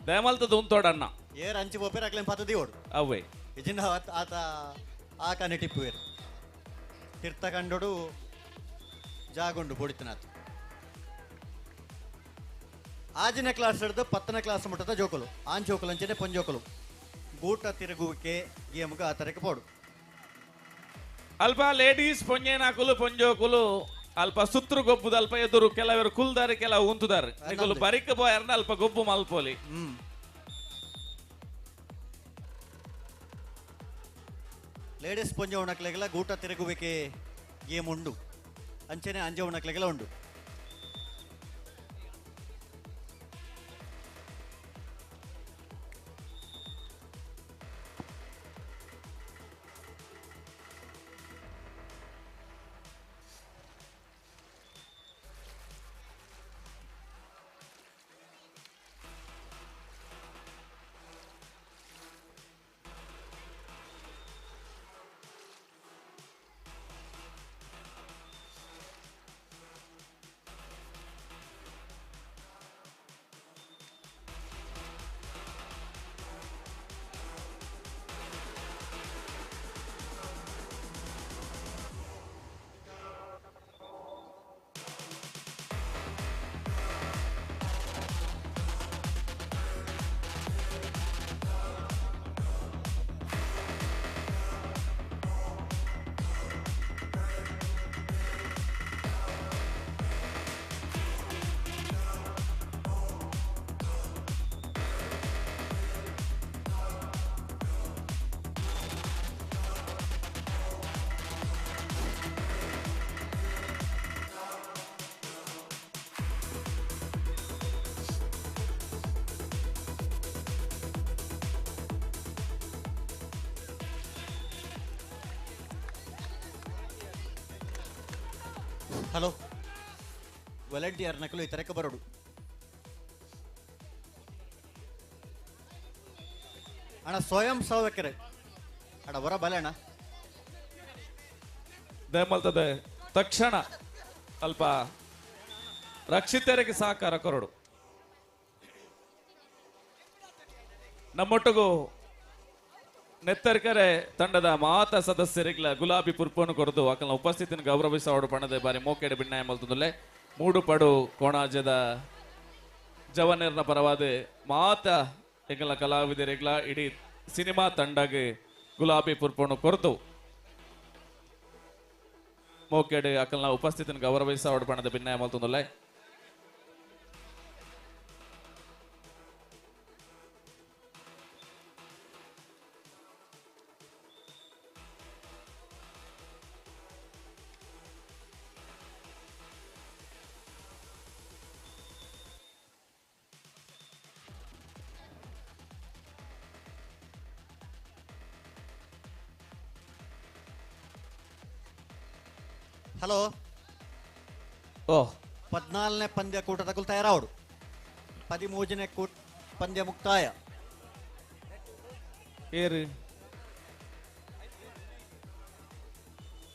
ದಯಮಲ್ತದ ಉಂತೋಡಣ್ಣ ಏರ್ ಅಂಚಿ ಬೋಪೇರ್ ಅಕ್ಲೇನ್ ಪತ್ತದಿ ಓಡು ಅವೇ ಇಜಿಂದ ಆತ ಆಕನೆ ಟಿಪ್ಪುವೇರು ತಿರ್ತ ಕಂಡೋಡು ಜಾಗೊಂಡು ಬೊಡಿತನಾತು ಆಜಿನ ಕ್ಲಾಸ್ ಹಿಡಿದು 10ನೇ ಕ್ಲಾಸ್ ಮಟ್ಟದ ಜೋಕುಲು ಆನ್ ಜೋಕುಲು ಅಂಚನೆ ಪೊಂಜೋಕುಲು ಗೂಟ ತಿರುಗುವಿಕೆ ಗೇಮ್ಗೆ ಆ ತರಕ್ಕೆ ಪೋಡು ಅಲ್ಪ ಲೇಡೀಸ್ ಪೊಂಜೇನಾಕುಲು ಪೊಂಜೋಕುಲು ಅಲ್ಪ ಸುತ್ರು ಗೊಬ್ಬುದು ಅಲ್ಪ ಎದುರು ಕೆಲವರು ಕುಲ್ದಾರಿ ಕೆಲವು ಉಂತುದಾರೆ ನಿಕುಲು ಬರಿಕ ಪೋಯರ್ನ ಅಲ್ಪ ಗೊಬ್ಬು ಮಲ್ಪೋಲಿ ಲೇಡೀಸ್ ಪೊಂಜ ಉಣಕ್ಲೆಗೆಲ್ಲ ಗೂಟ ತಿರುಗುವಿಕೆ ಗೇಮ್ ಉಂಡು ಅಂಚನೆ ಅಂಜ ಉಣಕ್ಲೆಗೆಲ್ಲ ಉಂಡು ಹಲೋ ವಾಲಂಟಿಯರ್ ನಕಲು ಈ ತರಕ್ಕೆ ಬರೋಡು ಅಣ್ಣ ಸ್ವಯಂ ಸೇವಕರೇ ಅಣ್ಣ ಹೊರ ಬಲೆ ಅಣ್ಣ ದಯಮಲ್ತದೆ ತಕ್ಷಣ ಅಲ್ಪ ರಕ್ಷಿತರಿಗೆ ಸಹಕಾರ ಕೊರಡು ನಮ್ಮೊಟ್ಟಿಗೂ ನೆತ್ತರಿಕರೆ ತಂಡದ ಮಾತ ಸದಸ್ಯರಿಗಳ ಗುಲಾಬಿ ಪುರ್ಪನ್ನು ಕೊರದು ಅಕಲ್ನ ಉಪಸ್ಥಿತಿನ ಗೌರವಿಸೋಡು ಪಣದ ಬಾರಿ ಮೋಕೆಡೆ ಬಿನ್ನಾಯ ಮಲ್ತುಂದುಲ್ಲೆ ಮೂಡು ಪಡು ಕೋಣಾಜದ ಜವನೇರ್ನ ಪರವಾದ ಮಾತ ಎಂಗಲ ಕಲಾವಿದರಿಗಳ ಇಡೀ ಸಿನಿಮಾ ತಂಡಗೆ ಗುಲಾಬಿ ಪುರ್ಪನ್ನು ಕೊರದು ಮೋಕೆಡೆ ಅಕಲ್ನ ಉಪಸ್ಥಿತಿನ ಗೌರವಿಸೋಡು ಪಣದ ಬಿನ್ನಾಯ ಮಲ್ತುಂದುಲ್ಲೆ ಹಲೋ 14ನೇ ಪಂದ್ಯ ಕೂಟ ತಗೊಳ್ ತಯಾರಾವಡು 13ನೇ ಪಂದ್ಯ ಮುಕ್ತಾಯ ಏರು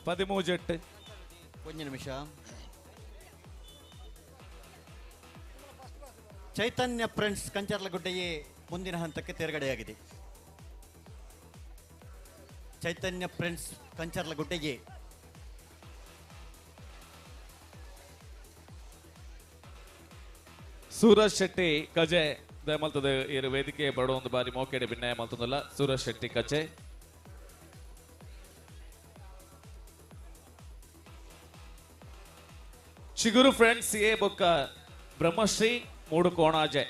13 ಒಂದು ನಿಮಿಷ ಚೈತನ್ಯ ಫ್ರೆಂಡ್ಸ್ ಕಂಚರ್ಲಗುಡ್ಡೆಯೇ ಮುಂದಿನ ಹಂತಕ್ಕೆ ತೇರ್ಗಡೆಯಾಗಿದೆ ಚೈತನ್ಯ ಫ್ರೆಂಡ್ಸ್ ಕಂಚರ್ಲಗುಡ್ಡೆಯೇ ಸೂರಜ್ ಶೆಟ್ಟಿ ಕಜೆ ದಯಮಲ್ತದ ಇರು ವೇದಿಕೆ ಬರೋ ಒಂದು ಬಾರಿ ಮೋಕೆಡೆ ಭಿನ್ನಾಯ ಮಲ್ತೊಂದಲ್ಲ ಸೂರಜ್ ಶೆಟ್ಟಿ ಕಜೆ ಚಿಗುರು ಫ್ರೆಂಡ್ಸ್ ಎ ಬೊಕ್ಕ ಬ್ರಹ್ಮಶ್ರೀ ಮೂಡು ಕೋಣಾಜೆ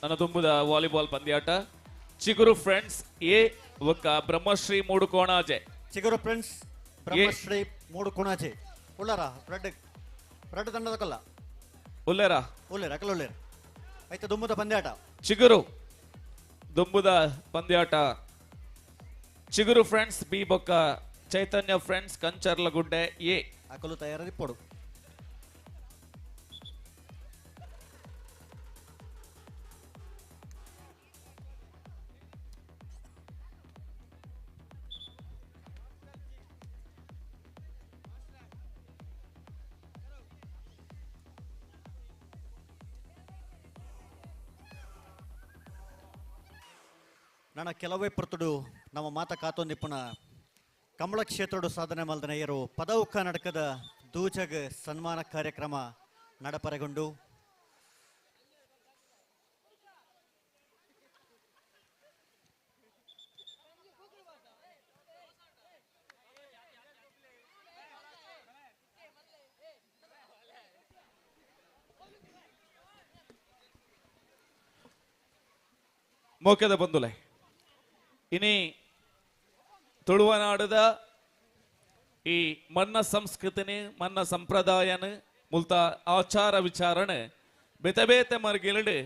ನನ್ನ ತುಂಬುದ ವಾಲಿಬಾಲ್ ಪಂದ್ಯಾಟ ಚಿಗುರು ಫ್ರೆಂಡ್ಸ್ ಎ ಬೊಕ್ಕ ಬ್ರಹ್ಮಶ್ರೀ ಮೂಡು ಕೋಣಾಜೆ ಚಿಗುರು ಫ್ರೆಂಡ್ಸ್ ಬ್ರಹ್ಮಶ್ರೀ ಮೂಡು ಕೋಣಾಜೆ ಉಳ್ಳಾರ ರೆಡ್ ತಂಡದಕ್ಕಲ್ಲ ಉಲ್ಲೇರ ಅಕಲ್ ಉಳ್ಳೇರ ಆಯ್ತು ದುಂಬುದ ಪಂದ್ಯಾಟ ಚಿಗುರು ದುಂಬುದ ಪಂದ್ಯಾಟ ಚಿಗುರು ಫ್ರೆಂಡ್ಸ್ ಬಿ ಬೊಕ್ಕ ಚೈತನ್ಯ ಫ್ರೆಂಡ್ಸ್ ಕಂಚರ್ಲಗುಡ್ಡೆ ಎ ಅಕಲು ತಯಾರಿ ಪೋಡು ನನ್ನ ಕೆಲವೇ ಪೊರ್ತುಡು ನಮ್ಮ ಮಾತ ಕಾತೊಂದಿಪ್ಪುನ ಕಮಲ ಕ್ಷೇತ್ರಡು ಸಾಧನೆ ಮಲ್ದನೆಯರು ಪದವು ಕರ್ನಾಟಕದ ದೂಜಗ್ ಸನ್ಮಾನ ಕಾರ್ಯಕ್ರಮ ನಡಪರೆಗೊಂಡು ಮೋಕೆದ ಬಂದುಲೆ ಇನಿ ತುಳುವನಾಡದ ಈ ಮನ್ನ ಸಂಸ್ಕೃತಿನಿ ಮನ್ನ ಸಂಪ್ರದಾಯನ ಮುಲ್ತ ಆಚಾರ ವಿಚಾರಣೆ ಬೆತೆ ಮರ್ಗಿಲಡು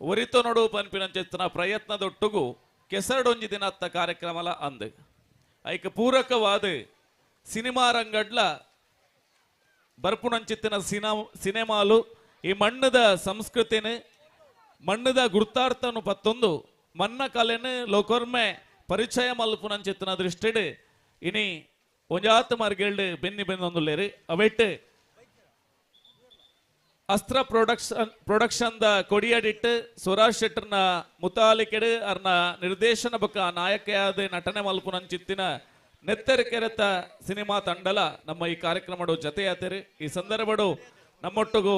ಒರಿತು ನಡು ಪನ್ಪಿನ ಪ್ರಯತ್ನದೊಟ್ಟುಗು ಕೆಸರಡೊಂಜಿ ದಿನತ್ತ ಕಾರ್ಯಕ್ರಮಲ ಅಂದ್ ಐಕ ಪೂರಕವಾದ ಸಿನಿಮಾ ರಂಗಡ್ಲ ಬರ್ಪುಣಂಚಿತ್ತಿನ ಸಿನಿಮಾಲು ಈ ಮಣ್ಣದ ಸಂಸ್ಕೃತಿನ ಮಣ್ಣದ ಗುರ್ತಾರ್ಥನು ಪತ್ತೊಂದು ಮನ್ನ ಕಲೆನು ಲೋಕೊರ್ಮೆ ಪರಿಚಯ ಮಲ್ಪುನಂಚಿತ್ತಿನ ದೃಷ್ಟಿಡ್ ಇನಿ ಒಂಜಾತ್ ಮಾರ್ಗೇಳ್ಡ್ ಬೆನ್ನಿ ಬೆನ್ನೊಂದುಲ್ಲೇರು ಅವೆಟ್ಟು ಅಸ್ತ್ರ ಪ್ರೊಡಕ್ಷನ್ ದ ಕೊಡಿಯಡಿಟ್ಟು ಸ್ವರಾಜ್ ಶೆಟ್ಟರ್ನ ಮುತಾಲಿಕೆಡ್ ಅರ್ನ ನಿರ್ದೇಶನ ಬೊಕ್ಕ ನಾಯಕಿಯಾದ ನಟನೆ ಮಲ್ಪುನಂಚಿತ್ತಿನ ನೆತ್ತೆರಕೆರೆತ ಸಿನಿಮಾ ತಂಡಲ ನಮ್ಮ ಈ ಕಾರ್ಯಕ್ರಮಡು ಜತೆಯಾತಿರು ಈ ಸಂದರ್ಭಡು ನಮ್ಮೊಟ್ಟುಗು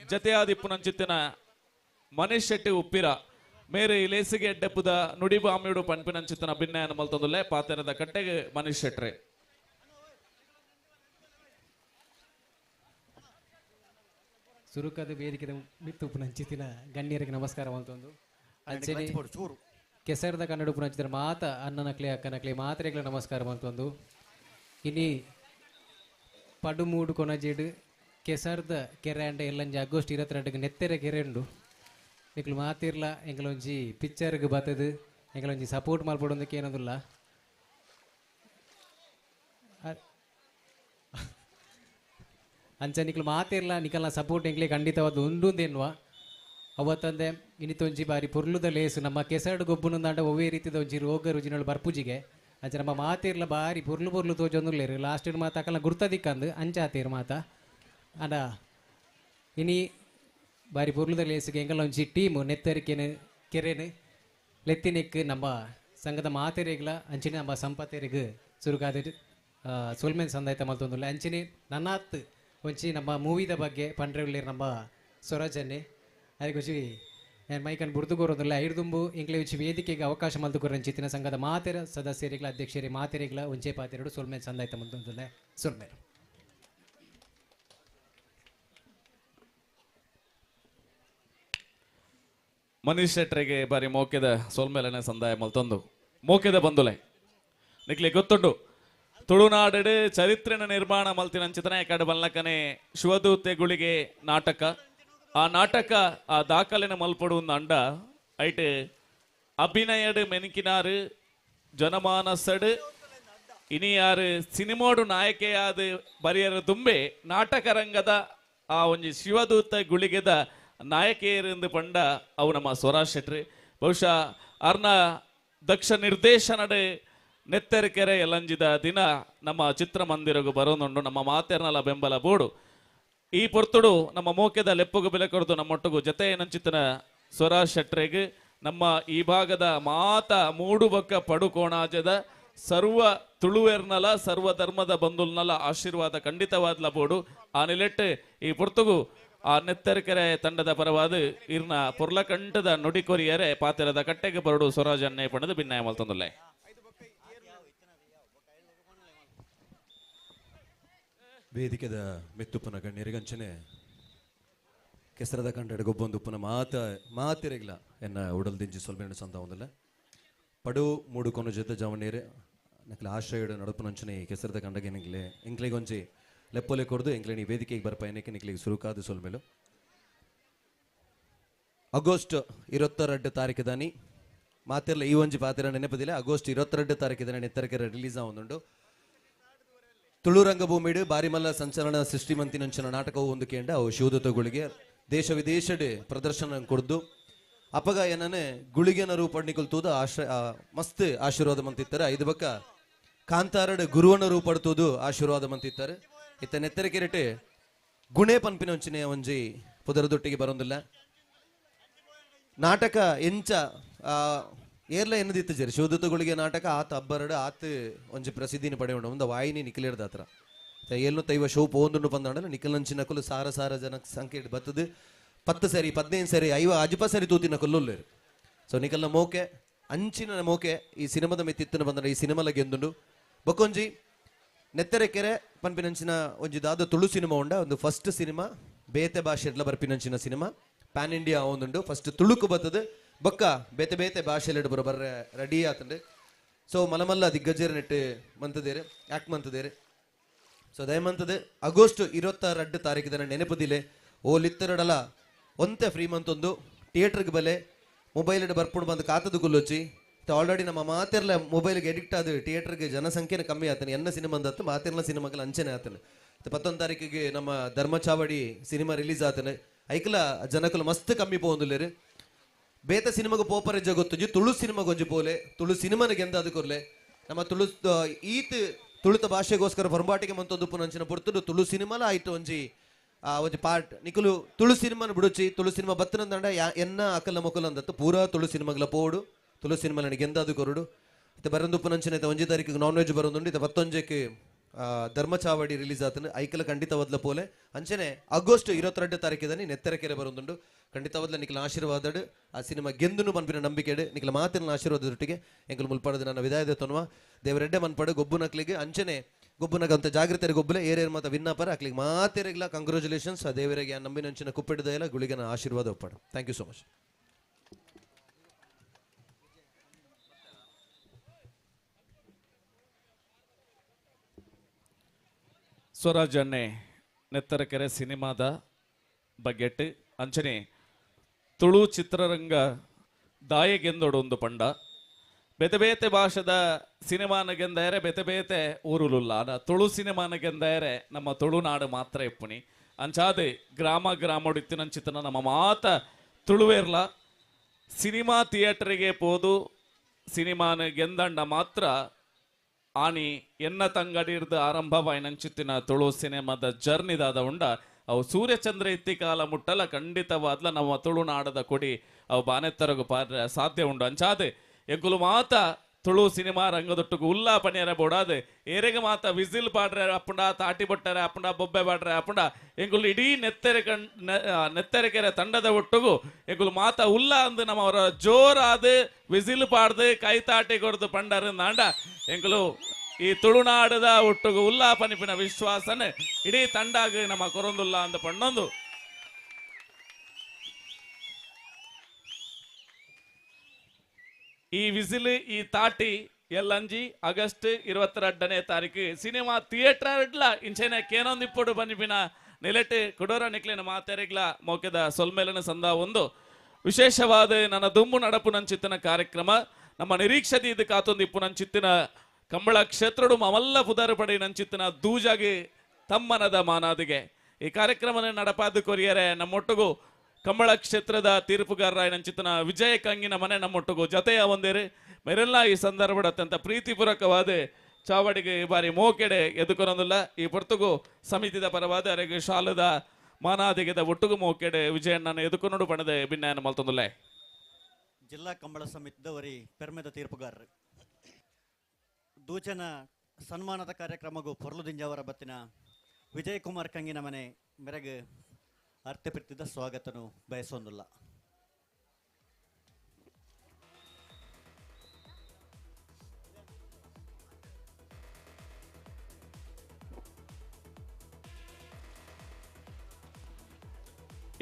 ಜತೆಯಾದಿಪ್ಪುನಂಚಿತ್ತಿನ ಮನೀಶ್ ಶೆಟ್ಟಿ ಉಪ್ಪಿರ ಮೇರೆ ಇಲೇಸಿಗೆ ಎಡ್ಡೆಪ್ಪುದ ನುಡಿಬಾಮಿಯುಡು ಪನ್ಪಿನಂಚಿತ್ತಿನ ಭಿನ್ನಯನ ಮಲ್ತೊಂದುಲ್ಲೆ ಪಾತೆರದ ಕಟ್ಟೆಗೆ ಮನೀಶ್ ಶೆಟ್ರೆ ಸುರುಕದ ವೇದಿಕೆದ ಮಿತ್ತು ಉಪನಂಚಿತಿನ ಗಣ್ಯರಿಗೆ ನಮಸ್ಕಾರ ಅಂತಂದು ಅಂಚೆನೆ ಕೆಸರದ ಕನ್ನಡ ಉಪನಂಚಿತರ ಮಾತ ಅಣ್ಣನಕ್ಲೆ ಅಕ್ಕನಕ್ಲೆ ಮಾತ್ರೆಗಳ ನಮಸ್ಕಾರ ಅಂತಂದು ಇನಿ ಪಡುಮೂಡು ಕೊನಜೇಡು ಕೆಸರ್ದ ಕೆರೆ ಅಂಡ ಎಲ್ಲಂಜಿ ಆಗಸ್ಟ್ 22ಗೆ ನೆತ್ತೆರೆ ಕೆರೆ ಉಂಡು ನಿಕ್ಲು ಮಾತಿರ್ಲ ಎಂಗಳೊಂಜಿ ಪಿಕ್ಚರ್ಗೆ ಬತ್ತದು ಎಂಗಳೊಂಜಿ ಸಪೋರ್ಟ್ ಮಾಡ್ಬಿಡೋದಕ್ಕೆ ಏನೋದಿಲ್ಲ ಅಂಚ ನಿಕ್ಲು ಮಾತಿರ್ಲ ನಿಕಲ್ನ ಸಪೋರ್ಟ್ ಎಂಗ್ಲೆ ಖಂಡಿತವಾದ ಉಂಡುಂದೇನ್ವ ಅವತ್ತಂದೆ ಇನ್ನಿತೊಂಜಿ ಬಾರಿ ಪುರ್ಲುದ ಲೇಸು ನಮ್ಮ ಕೆಸರಡು ಗೊಬ್ಬುನಂದಾಂಡ ಒವ್ವೇ ರೀತಿದ ಒಂಜಿ ರೋಗ ರುಜಿನಗಳು ಬರ್ಪುಜಿಗೆ ಅಂಚ ನಮ್ಮ ಮಾತಿರ್ಲ ಬಾರಿ ಪುರ್ಲು ತೋಜೊಂದುಲ್ಲೇರು ಲಾಸ್ಟ್ ಮಾತ ಅಕಲ್ನ ಗುರ್ತದಿಕ್ಕಂದು ಅಂಚಾತೀರು ಮಾತ ಅಂಡ ಇನಿ ಬಾರಿ ಪುರ್ಲುದ ಲೇಸಿಗೆ ಎಂಗಲ ಒಂಜಿ ಟೀಮು ನೆತ್ತರಿಕೆನು ಕೆರೆನು ಲೆತ್ತಿನೆಕ್ ನಮ್ಮ ಸಂಘದ ಮಾತೆರೆಗ್ಲ ಅಂಚಿನ ನಮ್ಮ ಸಂಪತ್ತೆರೆಗ್ ಸುರುಗಾದ ಸೊಲ್ಮೆನ್ ಸಂದಾಯ್ತ ಮಲ್ತೊಂದುಲ್ಲ ಅಂಚಿನಿ ನನ್ನಾತ್ ಒಂಚಿ ನಮ್ಮ ಮೂವಿದ ಬಗ್ಗೆ ಪಂಡ್ರೆ ನಮ್ಮ ಸ್ವರಾಜನ್ನೇ ಅದಕ್ಕೆ ನಾನು ಮೈಕನ್ ಬುಡ್ದುಗೋರೋದಿಲ್ಲ ಐಡ್ದುಂಬು ಇಂಗ್ಲೆ ಉಚ್ಚಿ ವೇದಿಕೆಗೆ ಅವಕಾಶ ಮಲ್ದುಕೋರಂಚಿತ್ತಿನ ಸಂಘದ ಮಾತೆರ ಸದಸ್ಯರಿಗಳ ಅಧ್ಯಕ್ಷರೇ ಮಾತೆರೆಗಳ ಒಂಚೆ ಪಾತೆರಡು ಸೊಲ್ಮೇನ್ ಸಂದಾಯ್ತ ಮಲ್ತೊಂದುಲ್ಲ ಸೊಲ್ಮೇನ್ ಮನೀಶ್ ಶೆಟ್ರಿಗೆ ಬಾರಿ ಮೋಕೆದ ಸೋಲ್ಮೇಲನೆ ಸಂದಾಯ ಮಲ್ತೊಂದು ಮೋಕೆದ ಬಂದುಲೆ ನಿಕ್ಲಿ ಗೊತ್ತುಂಡು ತುಳುನಾಡು ಚರಿತ್ರೆನ ನಿರ್ಮಾಣ ಮಲ್ತಿನಂಚಿತನ ಕಡೆ ಬಲ್ಲಕನೆ ಶಿವದೂತೆ ಗುಳಿಗೆ ನಾಟಕ ಆ ನಾಟಕ ಆ ದಾಖಲೆನ ಮಲ್ಪಡು ಅಂಡ ಐಟ್ ಅಭಿನಯಡ್ ಮೆನಿಕಿನಾರು ಜನಮಾನಸಡ್ ಇನಿಯಾರು ಸಿನಿಮಾಡು ನಾಯಕಿಯಾದ ಬರಿಯರ ತುಂಬೆ ನಾಟಕ ರಂಗದ ಆ ಒಂಜಿ ಶಿವದೂತ ಗುಳಿಗೆದ ನಾಯಕಿಯರಿಂದ ಪಂಡ ಅವು ನಮ್ಮ ಸ್ವರಾಜ್ ಶೆಟ್ರಿ ಬಹುಶಃ ಅರ್ನ ದಕ್ಷ ನಿರ್ದೇಶನಡ್ ನೆತ್ತೆರಕೆರೆ ಎಲ್ಲಂಜಿದ ದಿನ ನಮ್ಮ ಚಿತ್ರಮಂದಿರಗೂ ಬರೋನುಂಡು ನಮ್ಮ ಮಾತೆರ್ನಲ ಬೆಂಬಲ ಬೋಡು ಈ ಪೊರ್ತುಡು ನಮ್ಮ ಮೋಕೆದ ಲೆಪ್ಪುಗು ಬೆಲೆ ಕೊಡ್ದು ನಮ್ಮೊಟ್ಟುಗು ಜತೆ ನಂಚಿತ್ತಿನ ಸ್ವರಾಜ್ ಶೆಟ್ರಿಗೆ ನಮ್ಮ ಈ ಭಾಗದ ಮಾತ ಮೂಡು ಬೊಕ್ಕ ಪಡುಕೋಣಾಜದ ಸರ್ವ ತುಳುವೆರ್ನಲ ಸರ್ವ ಧರ್ಮದ ಬಂಧುಲ್ನಲ ಆಶೀರ್ವಾದ ಖಂಡಿತವಾದ್ಲ ಬೋಡು ಆ ನಿಲೆಟ್ಟು ಈ ಪೊರ್ತುಗು ಆ ನೆತ್ತರಿಕೆರೆ ತಂಡದ ಪರವಾದ ಇರ್ನ ಪೊರ್ಲಕಂಠದ ನುಡಿಕೊರಿಯರೆ ಪಾತೆರದ ಕಟ್ಟೆಗೆ ಬರಡು ಸ್ವರಾಜ್ ಅನ್ನೇ ಪಣದು ಭಿನ್ನಾಯ ಮಲ್ತೊಂದುಲ್ಲೆ ವೇದಿಕೆದ ಮೆತ್ತುಪ್ಪನ ಗಣ್ಯರಿಗಂಚನೆ ಕೆಸರದ ಕಂಡಡ ಗೊಬ್ಬೊಂದುಪ್ಪನ ಮಾತಿರಗಿಲ್ಲ ಎನ್ನ ಉಡಲ್ ದಿಂಜಿ ಸೊಲ್ಬೇಣ ಸಂದ ಒಂದಲ್ಲ ಪಡು ಮೂಡು ಕೊನ ಜೊತೆ ಜವನೇರೆ ನಕ್ಲ ಆಶ್ರಯಡ ನಡಪನಂಚನೆ ಕೆಸರದ ಕಂಡಗೆ ನಿಂಗ್ಲೆ ಎಂಕ್ಲೆಗೊಂಜಿ ಲೆಪ್ಪೊಲೆ ಕೊಡ್ದು ಎಂಕ್ಲೆ ವೇದಿಕೆಗೆ ಬರ್ಪ ಏನಕ್ಕೆ ನಿಕ್ಲಿಗೆ ಸುರುಕಾದ ಸೊಲ್ಮೇಲು ಆಗಸ್ಟ್ 22 ತಾರೀಕಿದಾನಿ ಮಾತಿರಲ್ಲ ಈ ಒಂಜಿ ಪಾತಿರ ನೆನಪದಿಲ್ಲ ಆಗಸ್ಟ್ 22 ತಾರೀಕಿದಾನೆ ನೆತ್ತರಕೆರೆ ರಿಲೀಸ್ ಆವೊಂದುಂಡು ತುಳು ರಂಗಭೂಮಿಡು ಬಾರಿಮಲ್ಲ ಸಂಚಲನ ಸೃಷ್ಟಿ ಮಂತಿನಂಚನ ನಾಟಕವು ಒಂದು ಕೇಂದ್ರ ಅವು ಶಿವದತ್ತಗಳಿಗೆ ದೇಶ ವಿದೇಶಡ್ ಪ್ರದರ್ಶನ ಕೊಡ್ದು ಅಪಗ ಏನನೆ ಗುಳಿಗೆನ ರೂಪಡ್ನಿಕಲ್ ತೂದು ಮಸ್ತ್ ಆಶೀರ್ವಾದ ಮಂತಿತ್ತಾರೆ ಐದು ಬಕ್ಕ ಕಾಂತಾರಡ್ ಗುರುವನ ರೂಪಡ್ತೂದು ಆಶೀರ್ವಾದ ಮಂತಿತ್ತಾರೆ ಇತ್ತ ನೆತ್ತರಕೆರೆಟೆ ಗುಣೆ ಪನ್ಪಿನಂಚಿನ ಒಂಜಿ ಪುದರದೊಟ್ಟಿಗೆ ಬರೋದಿಲ್ಲ ನಾಟಕ ಎಂಚ ಏರ್ಲ ಎನ್ನದಿತ್ತು ಜರಿ ಶಿವದತ್ತಗಳಿಗೆ ನಾಟಕ ಆತ ಅಬ್ಬರಡು ಆತ ಒಂಜಿ ಪ್ರಸಿದ್ಧಿನ ಪಡೆಯೋಣ ಒಂದು ವಾಯಿನಿ ನಿಖಿಲೇರ್ದ ಹತ್ರ ಏಳ್ನೂ ತೈವ ಶೋ ಪೋಂದುಂಡು ಪಂದಾಂಡಲ ನಿಖಿಲ್ ನಂಚಿನ ಕೊಲ್ಲು ಸಾರ ಜನ ಸಂಖ್ಯೆ ಬತ್ತದು 10 ಸರಿ 15 ಸರಿ 5 ಸರಿ ತೂತಿನ ಕೊಲ್ಲುಲ್ಲೇರು ಸೊ ನಿಖಲ್ನ ಮೋಕೆ ಅಂಚಿನ ಮೋಕೆ ಈ ಸಿನಿಮಾದ ಮೆತ್ತಿತ್ತನ ಬಂದ ಈ ಸಿನಿಮಾಲ ಗೆಂದುಂಡು ಬೊಕ್ಕೊಂಜಿ ನೆತ್ತರೆಕೆರೆ ಪನ್ಪಿನಂಚಿನ ಒಂಜಿ ದಾದ ತುಳು ಸಿನಿಮಾ ಉಂಡ ಒಂದು ಫಸ್ಟ್ ಸಿನಿಮಾ ಬೇತೆ ಭಾಷೆಡ್ಲ ಬರ್ಪಿನಂಚಿನ ಸಿನಿಮಾ ಪ್ಯಾನ್ ಇಂಡಿಯಾ ಆವೊಂದುಂಡು ಫಸ್ಟ್ ತುಳುಕು ಬರ್ತದೆ ಬೊಕ್ಕ ಬೇತೆ ಬೇತೆ ಭಾಷೆಲೆಡ್ ಬರ್ರೆ ರೆಡಿ ಆತಂಡು ಸೊ ಮಲಮಲ್ಲ ದಿಗ್ಗಜರ ನೆಟ್ಟು ಮಂತದೇರೆ ಆಕ್ಟ್ ಮಂತದೇರೆ ಸೊ ದಯಮಂತದೆ ಆಗಸ್ಟ್ 22 ತಾರೀಕಿದ ನೆನಪದಿಲೆ ಓ ಲಿತ್ತರಡಲ ಒಂತೆ ಫ್ರೀ ಮಂತೊಂದು ಥಿಯೇಟರ್ಗೆ ಬಲೆ ಮೊಬೈಲ್ ಬರ್ಪುಂಡು ಬಂದು ಕಾತದು ಗುಲ್ಲೊಚ್ಚಿ ಆಲ್ರೆಡಿ ನಮ್ಮ ಮಾತೆರ್ಲ ಮೊಬೈಲ್ಗೆ ಎಡಿಕ್ಟ್ ಆದ ಥಿಯೇಟರ್ಗೆ ಜನಸಂಖ್ಯೆನ ಕಮ್ಮಿ ಆತನೆ ಎನ್ನ ಸಿನಿಮಾದತ್ತು ಮಾತೆರ್ಲ ಸಿನಿಮಾಗಳ ಅಂಚನೆ ಆತನೆ 11 ತಾರೀಕಿಗೆ ನಮ್ಮ ಧರ್ಮಚಾವಡಿ ಸಿನಿಮಾ ರಿಲೀಸ್ ಆತನೆ ಐಕಲ ಜನಕಲು ಮಸ್ತ್ ಕಮ್ಮಿ ಪೋಂದುಲ್ಲೇರು ಬೇತ ಸಿನಿಮಾಗ ಪೋಪರೆ ಜಗೊತ್ತುಜಿ ತುಳು ಸಿನಿಮಾಗೊಂಜಿ ಪೋಲೆ ತುಳು ಸಿನಿಮಾನ ಗೆಂದಾದ ಕೊರ್ಲೆ ನಮ್ಮ ತುಳು ಈತ್ ತುಳುತ ಭಾಷೆಗೋಸ್ಕರ ಹೊರಬಾಟಿಗೆ ಮಂತೊಂದು ಪುನಂಚಿನ ಪುರ್ತುಡು ತುಳು ಸಿನಿಮಾಲ ಆಯ್ತು ಒಂಜಿ ಒಂಜಿ ಪಾರ್ಟ್ ನಿಕುಲು ತುಳು ಸಿನಿಮಾನ ಬಿಡುಚಿ ತುಳು ಸಿನಿಮಾ ಬತ್ತನಂದಂಡ ಎನ್ನ ಅಕಲ ಮೊಕಲ ಅಂದತ್ತು ಪೂರಾ ತುಳು ಸಿನಿಮಾಗಳ ಪೋಡು ತುಳು ಸಿನಿಮಾಲ ಗೆಂದಾದು ಕೊರುಡು ಇತ್ತೆ ಬರಂದು ಪುನಂಚಿನ 1 ತಾರೀಕಿಗೆ ನಾನ್ ವೆಜ್ ಬರೋದುಂಡು ಇತ್ತೆ 11ಕ್ಕೆ ಧರ್ಮಚಾವಡಿ ರಿಲೀಸ್ ಆತನು ಐಕಲ ಖಂಡಿತವದ್ಲ ಪೋಲೆ ಅಂಚನೆ ಆಗಸ್ಟ್ 22 ತಾರೀಕಿದಾನೆ ನೆತ್ತರಕೆರೆ ಬರೋದುಂಡು ಖಂಡಿತವದ್ಲ ನಿಖಲ ಆಶೀರ್ವಾದಡು ಆ ಸಿನಿಮಾ ಗೆಂದುನು ಪನ್ಪಿನ ನಂಬಿಕೆಡು ನಿಖಲ ಮಾತಿನ ಆಶೀರ್ವಾದದೊಟ್ಟಿಗೆ ಎಂಕಲು ಮುಲ್ಪಾಡದು ನನ್ನ ವಿದಾಯದ ತೊನ್ವ ದೇವರೆಡ್ಡೆ ಮನ್ಪಡು ಗೊಬ್ಬುನಕ್ಲಿಗೆ ಅಂಚನೆ ಗೊಬ್ಬುನಗಂತ ಜಾಗೃತಿ ಗೊಬ್ಬಲೆ ಏರೇರು ಮಾತ ವಿನ್ನಪರ ಅಕ್ಲಿಗೆ ಮಾತೆರೆಗ್ಲ ಕಂಗ್ರಾಚುಲೇಷನ್ಸ್ ಆ ದೇವರಿಗೆ ಆ ನಂಬಿನಂಚಿನ ಕುಪ್ಪಿಡ್ದೆಲ್ಲ ಗುಳಿಗನ ಆಶೀರ್ವಾದ ಒಪ್ಪಾಡು thank you so much ಸ್ವರಾಜನ್ನೇ Nettarakere ಸಿನಿಮಾದ ಬಗೆಟ್ ಅಂಚನೆ ತುಳು ಚಿತ್ರರಂಗ ದಾಯಗೆಂದೊಡೊಂದು ಪಂಡ ಬೇತೆ ಬೇತೆ ಭಾಷೆದ ಸಿನಿಮಾನಗೆಂದರೆ ಬೇತೆ ಬೇತೆ ಊರುಲುಲ್ಲ ತುಳು ಸಿನಿಮಾನಗೆಂದರೆ ನಮ್ಮ ತುಳುನಾಡು ಮಾತ್ರ ಇಪ್ಪುನಿ ಅಂಚಾದೆ ಗ್ರಾಮಡಿತ್ತಿನಂಚಿತನ ನಮ್ಮ ಮಾತ ತುಳುವೇರ್ಲ ಸಿನಿಮಾ ಥಿಯೇಟರಿಗೆ ಪೋದು ಸಿನಿಮಾನ ಗೆಂದಂಡ ಮಾತ್ರ ಆನಿ ಎನ್ನ ತಂಗಡಿರ್ದು ಆರಂಭವಾಯಿನಂಚಿತ್ತಿನ ತುಳು ಸಿನಿಮಾದ ಜರ್ನಿದಾದ ಉಂಡ ಅವು ಸೂರ್ಯಚಂದ್ರ ಇತ್ತಿ ಕಾಲ ಮುಟ್ಟಲ ಖಂಡಿತವಾದ್ಲ ನಮ್ಮ ತುಳುನಾಡದ ಕೊಡಿ ಅವು ಬಾನೆತ್ತರಗು ಪಾರ ಸಾಧ್ಯ ಉಂಡು ಅಂಚಾದೆ ಎಂಕುಲು ಮಾತ ತುಳು ಸಿನಿಮಾ ರಂಗದೊಟ್ಟಿಗೆ ಉಲ್ಲಾ ಪಣಿಯರ ಬೋಡಾದೆ ಏರೆಗೆ ಮಾತ ವಿಸಿಲ್ ಪಾಡ್ರೆ ಅಪ್ಪುಂಡ ತಾಟಿ ಬೊಟ್ಟರೆ ಅಪ್ಪುಂಡ ಬೊಬ್ಬೆ ಬಾಡ್ರೆ ಅಪ್ಪುಂಡ ಎಂಕುಲು ಇಡೀ ನೆತ್ತರೆಕೆರೆ ತಂಡದ ಒಟ್ಟಿಗೂ ಎಂಕುಲು ಮಾತ ಉಲ್ಲ ಅಂದು ನಮ್ಮವರ ಜೋರಾದ ವಿಸಿಲ್ ಪಾಡ್ದು ಕೈ ತಾಟಿ ಕೊಡ್ದು ಪಂಡರಿಂದಾಂಡ ಎಂಕುಲು ಈ ತುಳುನಾಡದ ಒಟ್ಟಿಗೂ ಉಲ್ಲಾ ಪನಿಪಿನ ವಿಶ್ವಾಸನೆ ಇಡೀ ತಂಡಾಗ ನಮ್ಮ ಕೊರೊಂದುಲ್ಲ ಅಂದ ಪಣ್ಣೊಂದು ಈ ವಿಸಿಲ್ ಈ ತಾಟಿ ಎಲ್ಲಂಜಿ ಆಗಸ್ಟ್ 22ನೇ ತಾರೀಕು ಸಿನಿಮಾ ಥಿಯೇಟರ್ಲ ಇಂಚೆನೆ ಕೇನೊಂದಿಪ್ಪುಡು ಬನ್ನಿಪಿನ ನೆಲೆಟ್ ಕುಡೋರ ನಿಕ್ಲಿನ ಮಾತೆರೆಗ್ಲ ಮೋಕೆದ ಸೊಲ್ಮೇಲನ ಸಂದ ಒಂದು ವಿಶೇಷವಾದ ನನ್ನ ದುಮ್ಮು ನಡಪು ನಂಚಿತ್ತಿನ ಕಾರ್ಯಕ್ರಮ ನಮ್ಮ ನಿರೀಕ್ಷತೆ ಇದು ಕಾತೊಂದಿಪ್ಪು ನಂಚಿತ್ತಿನ ಕಂಬಳ ಕ್ಷೇತ್ರಡು ಮಮಲ್ಲ ಪುದರ ಪಡೆ ನಂಚಿತ್ತಿನ ದೂಜಾಗಿ ತಮ್ಮನದ ಮಾನಾದಿಗೆ ಈ ಕಾರ್ಯಕ್ರಮ ನಡಪಾದು ಕೊರಿಯರೆ ನಮ್ಮೊಟ್ಟಿಗೂ ಕಂಬಳ ಕ್ಷೇತ್ರದ ತೀರ್ಪುಗಾರ ನಂಚಿತನ ವಿಜಯ ಕಂಗಿನ ಮನೆ ನಮ್ಮೊಟ್ಟಿಗೂ ಜೊತೆಯ ಒಂದೇರಿ ಮೇರೆಲ್ಲ ಈ ಸಂದರ್ಭದ ಅತ್ಯಂತ ಪ್ರೀತಿಪೂರ್ವಕವಾದ ಚಾವಡಿಗೆ ಈ ಬಾರಿ ಮೋಕೆಡೆ ಎದುಕೊನೊಂದಿಲ್ಲ ಈ ಪೊರ್ತುಗು ಸಮಿತಿದ ಪರವಾದ ಅರೆಗೆ ಶಾಲದ ಮಾನಾದಿಗೆದ ಒಟ್ಟುಗು ಮೋಕೆಡೆ ವಿಜಯಣ್ಣನ ಎದುಕೊನೋಡು ಪಣದೆ ಭಿನ್ನಾಯನ ಮಲ್ತೊಂದುಲ್ಲೆ ಜಿಲ್ಲಾ ಕಂಬಳ ಸಮಿತಿದವರಿ ಪೆರ್ಮೆದ ತೀರ್ಪುಗಾರರು ದೂಚನ ಸನ್ಮಾನದ ಕಾರ್ಯಕ್ರಮಗೂ ಪೊರ್ಲುದಿಂಜವರ ಬತ್ತಿನ ವಿಜಯ್ ಕುಮಾರ್ ಕಂಗಿನ ಮನೆ ಮೆರಗು ಅರ್ಥಪ್ರೀತಿದ ಸ್ವಾಗತನು ಬಯಸೊಂದಿಲ್ಲ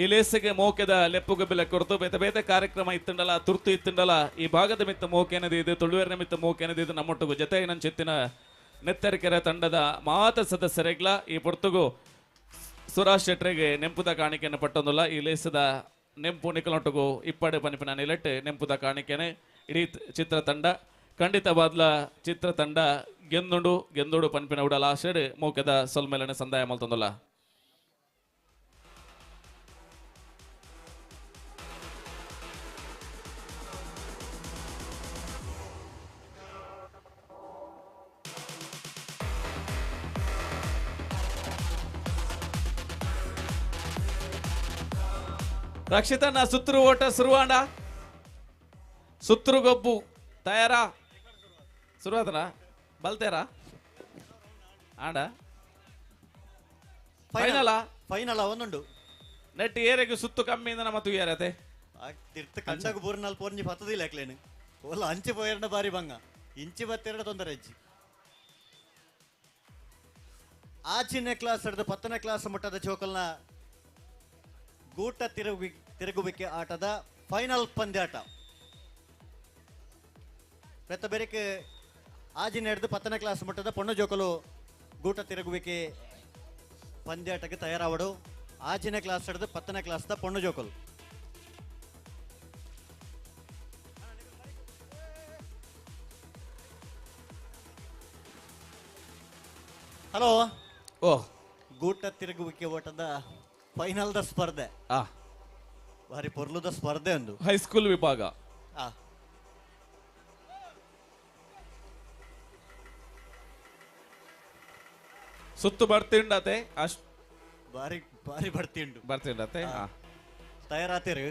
ಈ ಲೇಸಿಗೆ ಮೋಕೆದ ಲೆಪ್ಪುಗ ಬೆಲೆ ಕೊರತು ಬೇತೆ ಬೇತೆ ಕಾರ್ಯಕ್ರಮ ಇತ್ತಂಡಲ ತುರ್ತು ಇತ್ತಂಡಲ ಈ ಭಾಗದ ಮಿತ್ತ ಮೋಕೆನದಿ ಇದು ತುಳುವೇರಿನ ಮಿತ್ತ ಮೋಕೆನದಿ ಇದು ನಮ್ಮೊಟ್ಟಿಗೂ ಜೊತೆ ನಂಚಿತ್ತಿನ ನೆತ್ತರಿಕೆರೆ ತಂಡದ ಮಾತ ಸದಸ್ಯರೆಗ್ಲ ಈ ಪೊರ್ತುಗು ಸುರಾಜ್ ಶೆಟ್ರಿಗೆ ನೆಂಪುದ ಕಾಣಿಕೆಯನ್ನು ಪಟ್ಟೊಂದುಲ್ಲ ಈ ಲೇಸದ ನೆಂಪು ನಿಕಲೊಟ್ಟಿಗೂ ಇಪ್ಪಡೆ ಪನಿಪಿನ ನಿಲೆಟ್ಟು ನೆಂಪುದ ಕಾಣಿಕೆನೆ ಇಡೀ ಚಿತ್ರತಂಡ ಖಂಡಿತವಾದ್ಲ ಚಿತ್ರತಂಡ ಗೆಂದುಡು ಪನ್ಪಿನ ಉಡಲ ಆಶೆಡ್ ಮೋಕೆದ ಸೊಲ್ಮೇಲನೆ ಸಂದಾಯ ಮಲ್ತೊಂದುಲ್ಲ. ರಕ್ಷಿತನ ಸುತ್ತರು ಓಟ ಶುರುವಾಂಡ ಸುತ್ತರು ಗೊಬ್ಬು ತಯಾರಾ ಶುರುವಾತನ ಬಲ್ತೇರಾ ಆಂಡ ಫೈನಲ್ ಒಂದುಂಡು ನೆಟ್ ಏರೆಗೆ ಸುತ್ತು ಕಮ್ಮಿಯಿಂದ ನಮ್ಮ ತುಯ್ಯಾರತೆ ತಿರ್ತ ಕಂಡಾಗ ಬೂರ್ನಲ್ಲಿ ಪೋರ್ನಿ ಪತ್ತದಿಲ್ಲ ಯಾಕ್ಲೇನು ಒಲ್ಲ ಅಂಚೆ ಪೋಯರ್ನ ಬಾರಿ ಬಂಗ ಇಂಚಿ ಬತ್ತೆರಡು ತೊಂದರೆ ಅಜ್ಜಿ ಆಚಿನ ಕ್ಲಾಸ್ ಹಿಡಿದು 10ನೇ ಕ್ಲಾಸ್ ಮಟ್ಟದ ಚೋಕಲ್ನ ಗೂಟ ತಿರುಗುವಿಕೆ ಆಟದ ಫೈನಲ್ ಪಂದ್ಯಾಟ ಪ್ರತ ಬೇರೆಗೆ ಆಜಿನ ಹಿಡಿದು 10ನೇ ಕ್ಲಾಸ್ ಮಟ್ಟದ ಪೊಣ್ಣು ಜೋಕಲು ಗೂಟ ತಿರುಗುವಿಕೆ ಪಂದ್ಯಾಟಕ್ಕೆ ತಯಾರಾವಡು ಆಜಿನ ಕ್ಲಾಸ್ ಹಿಡಿದು 10ನೇ ಕ್ಲಾಸ್ದ ಪೊಣ್ಣು ಜೋಕಲು. ಹಲೋ ಓ ಗೂಟ ತಿರುಗುವಿಕೆ ಓಟದ ಫೈನಲ್ದ ಸ್ಪರ್ಧೆ ಭಾರಿ ಪೊರ್ಲುದ ಸ್ಪರ್ಧೆ ಒಂದು ಹೈಸ್ಕೂಲ್ ವಿಭಾಗ ಸುತ್ತು ಬರ್ತಿಂಡತೆ ಅಷ್ಟು ಬಾರಿ ಬಾರಿ ಬರ್ತಿಂಡತೆ ತಯಾರಾತೇರು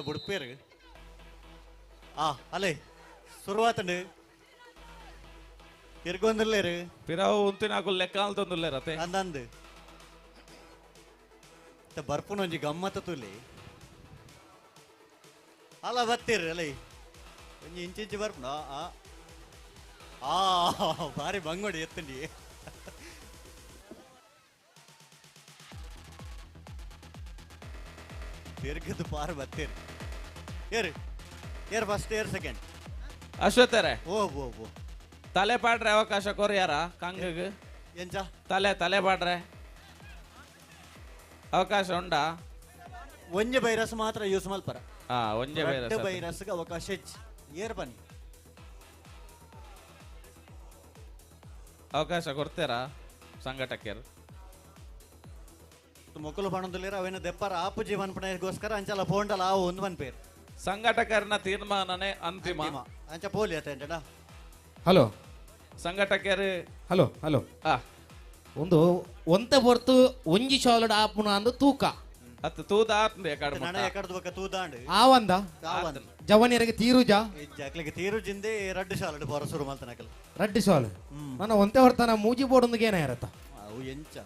ಬುಡ್ಪೇರು ಅಲ್ಲೇ ಶುರುವಾತಂಡು ತಿರ್ಗೊಂದಿಲ್ಲೇರು ಪಿರಾವು ಉಂತಿ ನಾಕು ಲೆಕ್ಕ ಅಂತಂದುಲ್ಲೇರತೆ ಅಂದಂದು ಬರ್ಪುನೊಂಜಿ ಗಮ್ಮತ್ತ ತುಲಿ ಅಲ್ಲ ಬತ್ತೀರಿ ಅಲ್ಲ ಒಂಜಿ ಇಂಚಿ ಬರ್ಪುನ ಭಾರಿ ಬಂಗೋಡಿ ಎತ್ತಂಡಿ ತಿರ್ಗದು ಪಾರು ಬತ್ತೀರಿ ಏರ್ ಫಸ್ಟ್ ಏರ್ ಸೆಕೆಂಡ್ ಅಶ್ವತ್ಥರೇ ಓ ತಲೆ ಪಾಡ್ರೆ ಅವಕಾಶ ಕೊರ್ಯಾರ ಕಾಂಗಗೆ ಎಂಚ ತಲೆ ಪಾಡ್ರೆ ಅವಕಾಶ ಉಂಡಾ ಒಂಜೆ ಬೈರಸ್ ಮಾತ್ರ ಯೂಸ್ ಮಲ್ಪರ ಒಂಜೆ ಬೈರಸ್ಗೆ ಅವಕಾಶ ಹೆಚ್ಚು ಏರ್ ಬನ್ನಿ ಅವಕಾಶ ಕೊಡ್ತೀರಾ ಸಂಘಟಕರು ಮೊಕ್ಕಲು ಪಣದಲ್ಲಿರ ಅವೇನು ದೆಪ್ಪರ ಆಪು ಜೀವನ ಪಣಗೋಸ್ಕರ ಅಂಚಲ ಫೋಂಡಲ್ಲ ಆ ಒಂದು ಮನ್ ಪೇರು ಸಂಘಟಕರನ ತೀರ್ಮಾನನೇ ಅಂತಿಮ ಅಂಚ ಪೋಲಿ ಅತ್ತೇಂಟಡ ಹಲೋ ಸಂಘಟಕರು ಹಲೋ ಒಂದು ಒಂತೆ ಹೊರ್ತು ಒಂಜಿ ಶಾಲಡ್ ಆಪುನ ಅಂದು ತೂಕ ಅತ್ತು ತೂದ ಆವಂದ ಜವನಿಯರಿಗೆ ತೀರುಜಾ ತೀರುಜಿಂದೆ ರಡ್ಡು ಶಾಲಡ್ ಪೊರ ಶುರು ಮಲ್ತನಕಲ್ ರಡ್ಡು ಶಾಲ್ ನನ್ನ ಒಂತೆ ಹೊರ್ತನ ಮೂಜಿ ಬೋಡೊಂದಿಗೆ ಏನ ಇರತ್ತ ಅವು ಎಂಚ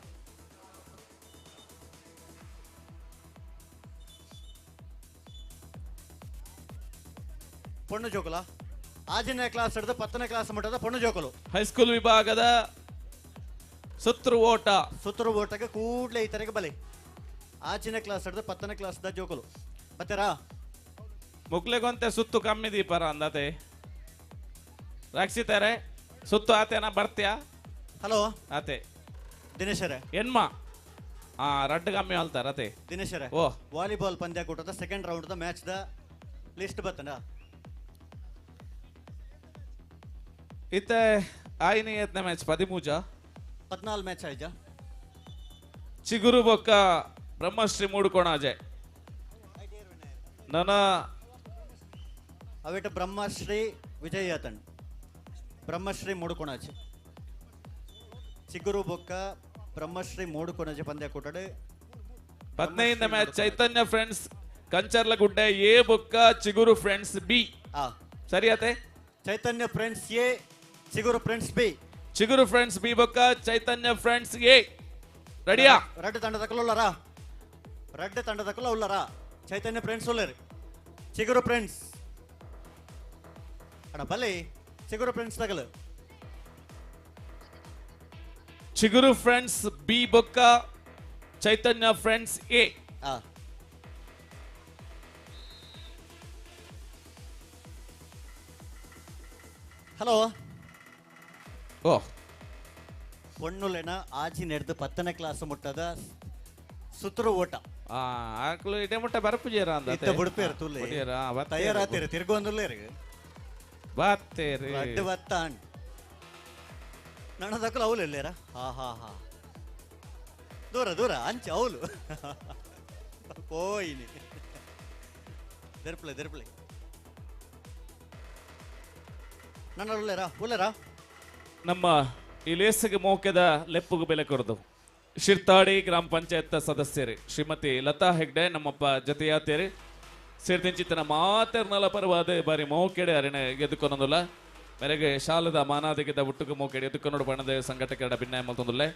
ಪೊಣ್ಣು ಜೋಕಲ ಆಜನೇ ಕ್ಲಾಸ್ ಹಿಡಿದು 10ನೇ ಕ್ಲಾಸ್ ಮಟ್ಟದ ಪೊಣ್ಣು ಜೋಕಲು ಹೈಸ್ಕೂಲ್ ವಿಭಾಗದ ಸುತ್ತರು ಓಟಕ್ಕೆ ಕೂಡ್ಲೆ ಈ ತರಗೆ ಬಲೆ ಆಚಿನ ಕ್ಲಾಸ್ ಹಿಡಿದು 10ನೇ ಕ್ಲಾಸ್ದ ಜೋಕಲು ಬತ್ತೀರಾ ಮುಕ್ಲೆಗೊಂತೆ ಸುತ್ತು ಕಮ್ಮಿ ದೀಪರ ಅಂದತೆ ರಕ್ಷಿತಾರೆ ಸುತ್ತು ಆತೇನ ಬರ್ತೀಯಾ ಹಲೋ ಆತೆ ದಿನೇಶರೇ ಎನ್ಮ ರಡ್ಡು ಕಮ್ಮಿ ಹೇಳ್ತಾರ ಅತೆ ದಿನೇಶರೇ ಓ ವಾಲಿಬಾಲ್ ಪಂದ್ಯಾಕೂಟದ ಸೆಕೆಂಡ್ ರೌಂಡ್ ದ ಮ್ಯಾಚ್ ದ ಲಿಸ್ಟ್ ಬತ್ತನ ಇತ್ತೆ ಆಯ್ನಿ ಯತ್ನ ಮ್ಯಾಚ್ 14 ಮ್ಯಾಚ್ ಆಯ್ಜಾ ಚಿಗುರು ಬೊಕ್ಕ ಬ್ರಹ್ಮಶ್ರೀ ಮೂಡುಕೋಣಾಜೆ ನನ್ನ ಅವೇಟ ಬ್ರಹ್ಮಶ್ರೀ ವಿಜಯ ತಂಡ ಬ್ರಹ್ಮಶ್ರೀ ಮೂಡುಕೋಣಾಜೆ ಚಿಗುರು ಬೊಕ್ಕ ಬ್ರಹ್ಮಶ್ರೀ ಮೂಡುಕೋಣಾಜೆ ಪಂದ್ಯಾಕೂಟಡೆ 15ನೇ match Chaitanya friends Kancharlagudde A ಬೊಕ್ಕ ಚಿಗುರು ಫ್ರೆಂಡ್ಸ್ ಬಿ ಸರಿಯಾತೆ Chaitanya friends A Chiguru friends B Chiguru friends B ಬೊಕ್ಕ ಚೈತನ್ಯ ಫ್ರೆಂಡ್ಸ್ ಎ ರೆಡಿಯಾ ರಡ್ಡು ತಂಡದಕ್ಕಲ್ಲ ರಡ್ಡು ತಂಡದಕ್ಕಲ್ಲ ಉಳ್ಳರ ಚೈತನ್ಯ ಫ್ರೆಂಡ್ಸ್ ಉಳ್ಳರಿ ಚಿಗುರು ಫ್ರೆಂಡ್ಸ್ ಅಡ ಬಲ್ಲಿ ಚಿಗುರು ಫ್ರೆಂಡ್ಸ್ ತಗಲು ಚಿಗುರು ಫ್ರೆಂಡ್ಸ್ ಬಿ ಬೊಕ್ಕ ಚೈತನ್ಯ ಫ್ರೆಂಡ್ಸ್ ಎ ಹಲೋ ಓ பொண்ணுಲೆನ ಆಚಿ ನಡೆದು 10ನೇ ಕ್ಲಾಸ್ ಮುಟ್ಟದ ಸುತ್ತರು ಓಟ ಆಕಲು ಇಟೆ ಮುಟ್ಟ ಬರ್ಪುಜೇರ ಅಂತ ಇತ್ತ ಬುಡ್ಪೇರ್ ತುಲೆ ತಯಾರಾತಿರು ತಿರ್ಗೊಂದುಲ್ಲೇರು ಬಾತ್ತೇರಿ ಅಡ್ಡು ಬತ್ತಾನ್ ನನ್ನದಕ್ಕಲು ಅವಳು ಇಲ್ಲೇರ ಹಾ ಹಾ ಹಾ ದೂರ ದೂರ ಅಂಚೆ ಅವಳು ಪೋಯಿನಿ ದೆರ್ಪ್ಲೆ ನನ್ನ ಉಲ್ಲೇರಾ ನಮ್ಮ ಈ ಲೇಸಿಗೆ ಮೋಕೆದ ಲೆಪ್ಪುಗು ಬೆಲೆ ಕೊಡದು ಶಿರ್ತಾಡಿ ಗ್ರಾಮ ಪಂಚಾಯತ್ ಸದಸ್ಯರು ಶ್ರೀಮತಿ ಲತಾ ಹೆಗ್ಡೆ ನಮ್ಮಪ್ಪ ಜೊತೆಯಾತೇರಿ ಸೇರ್ತಿಂಚಿತ್ತನ ಮಾತೆರ್ನಲ ಪರವಾದ ಬಾರಿ ಮೋಕೆಡೆ ಅರಿಣೆ ಗೆದ್ದುಕೊನೊಂದುಲ್ಲ ಮೇರೆಗೆ ಶಾಲದ ಮಾನಾದಿಗೆದ ಹುಟ್ಟುಗು ಮೋಕೆಡೆ ಎದ್ದುಕೊಂಡು ಬಣ್ಣದ ಸಂಘಟಕರ ಭಿನ್ನಾಯ ಮಲ್ತೊಂದುಲ್ಲೆ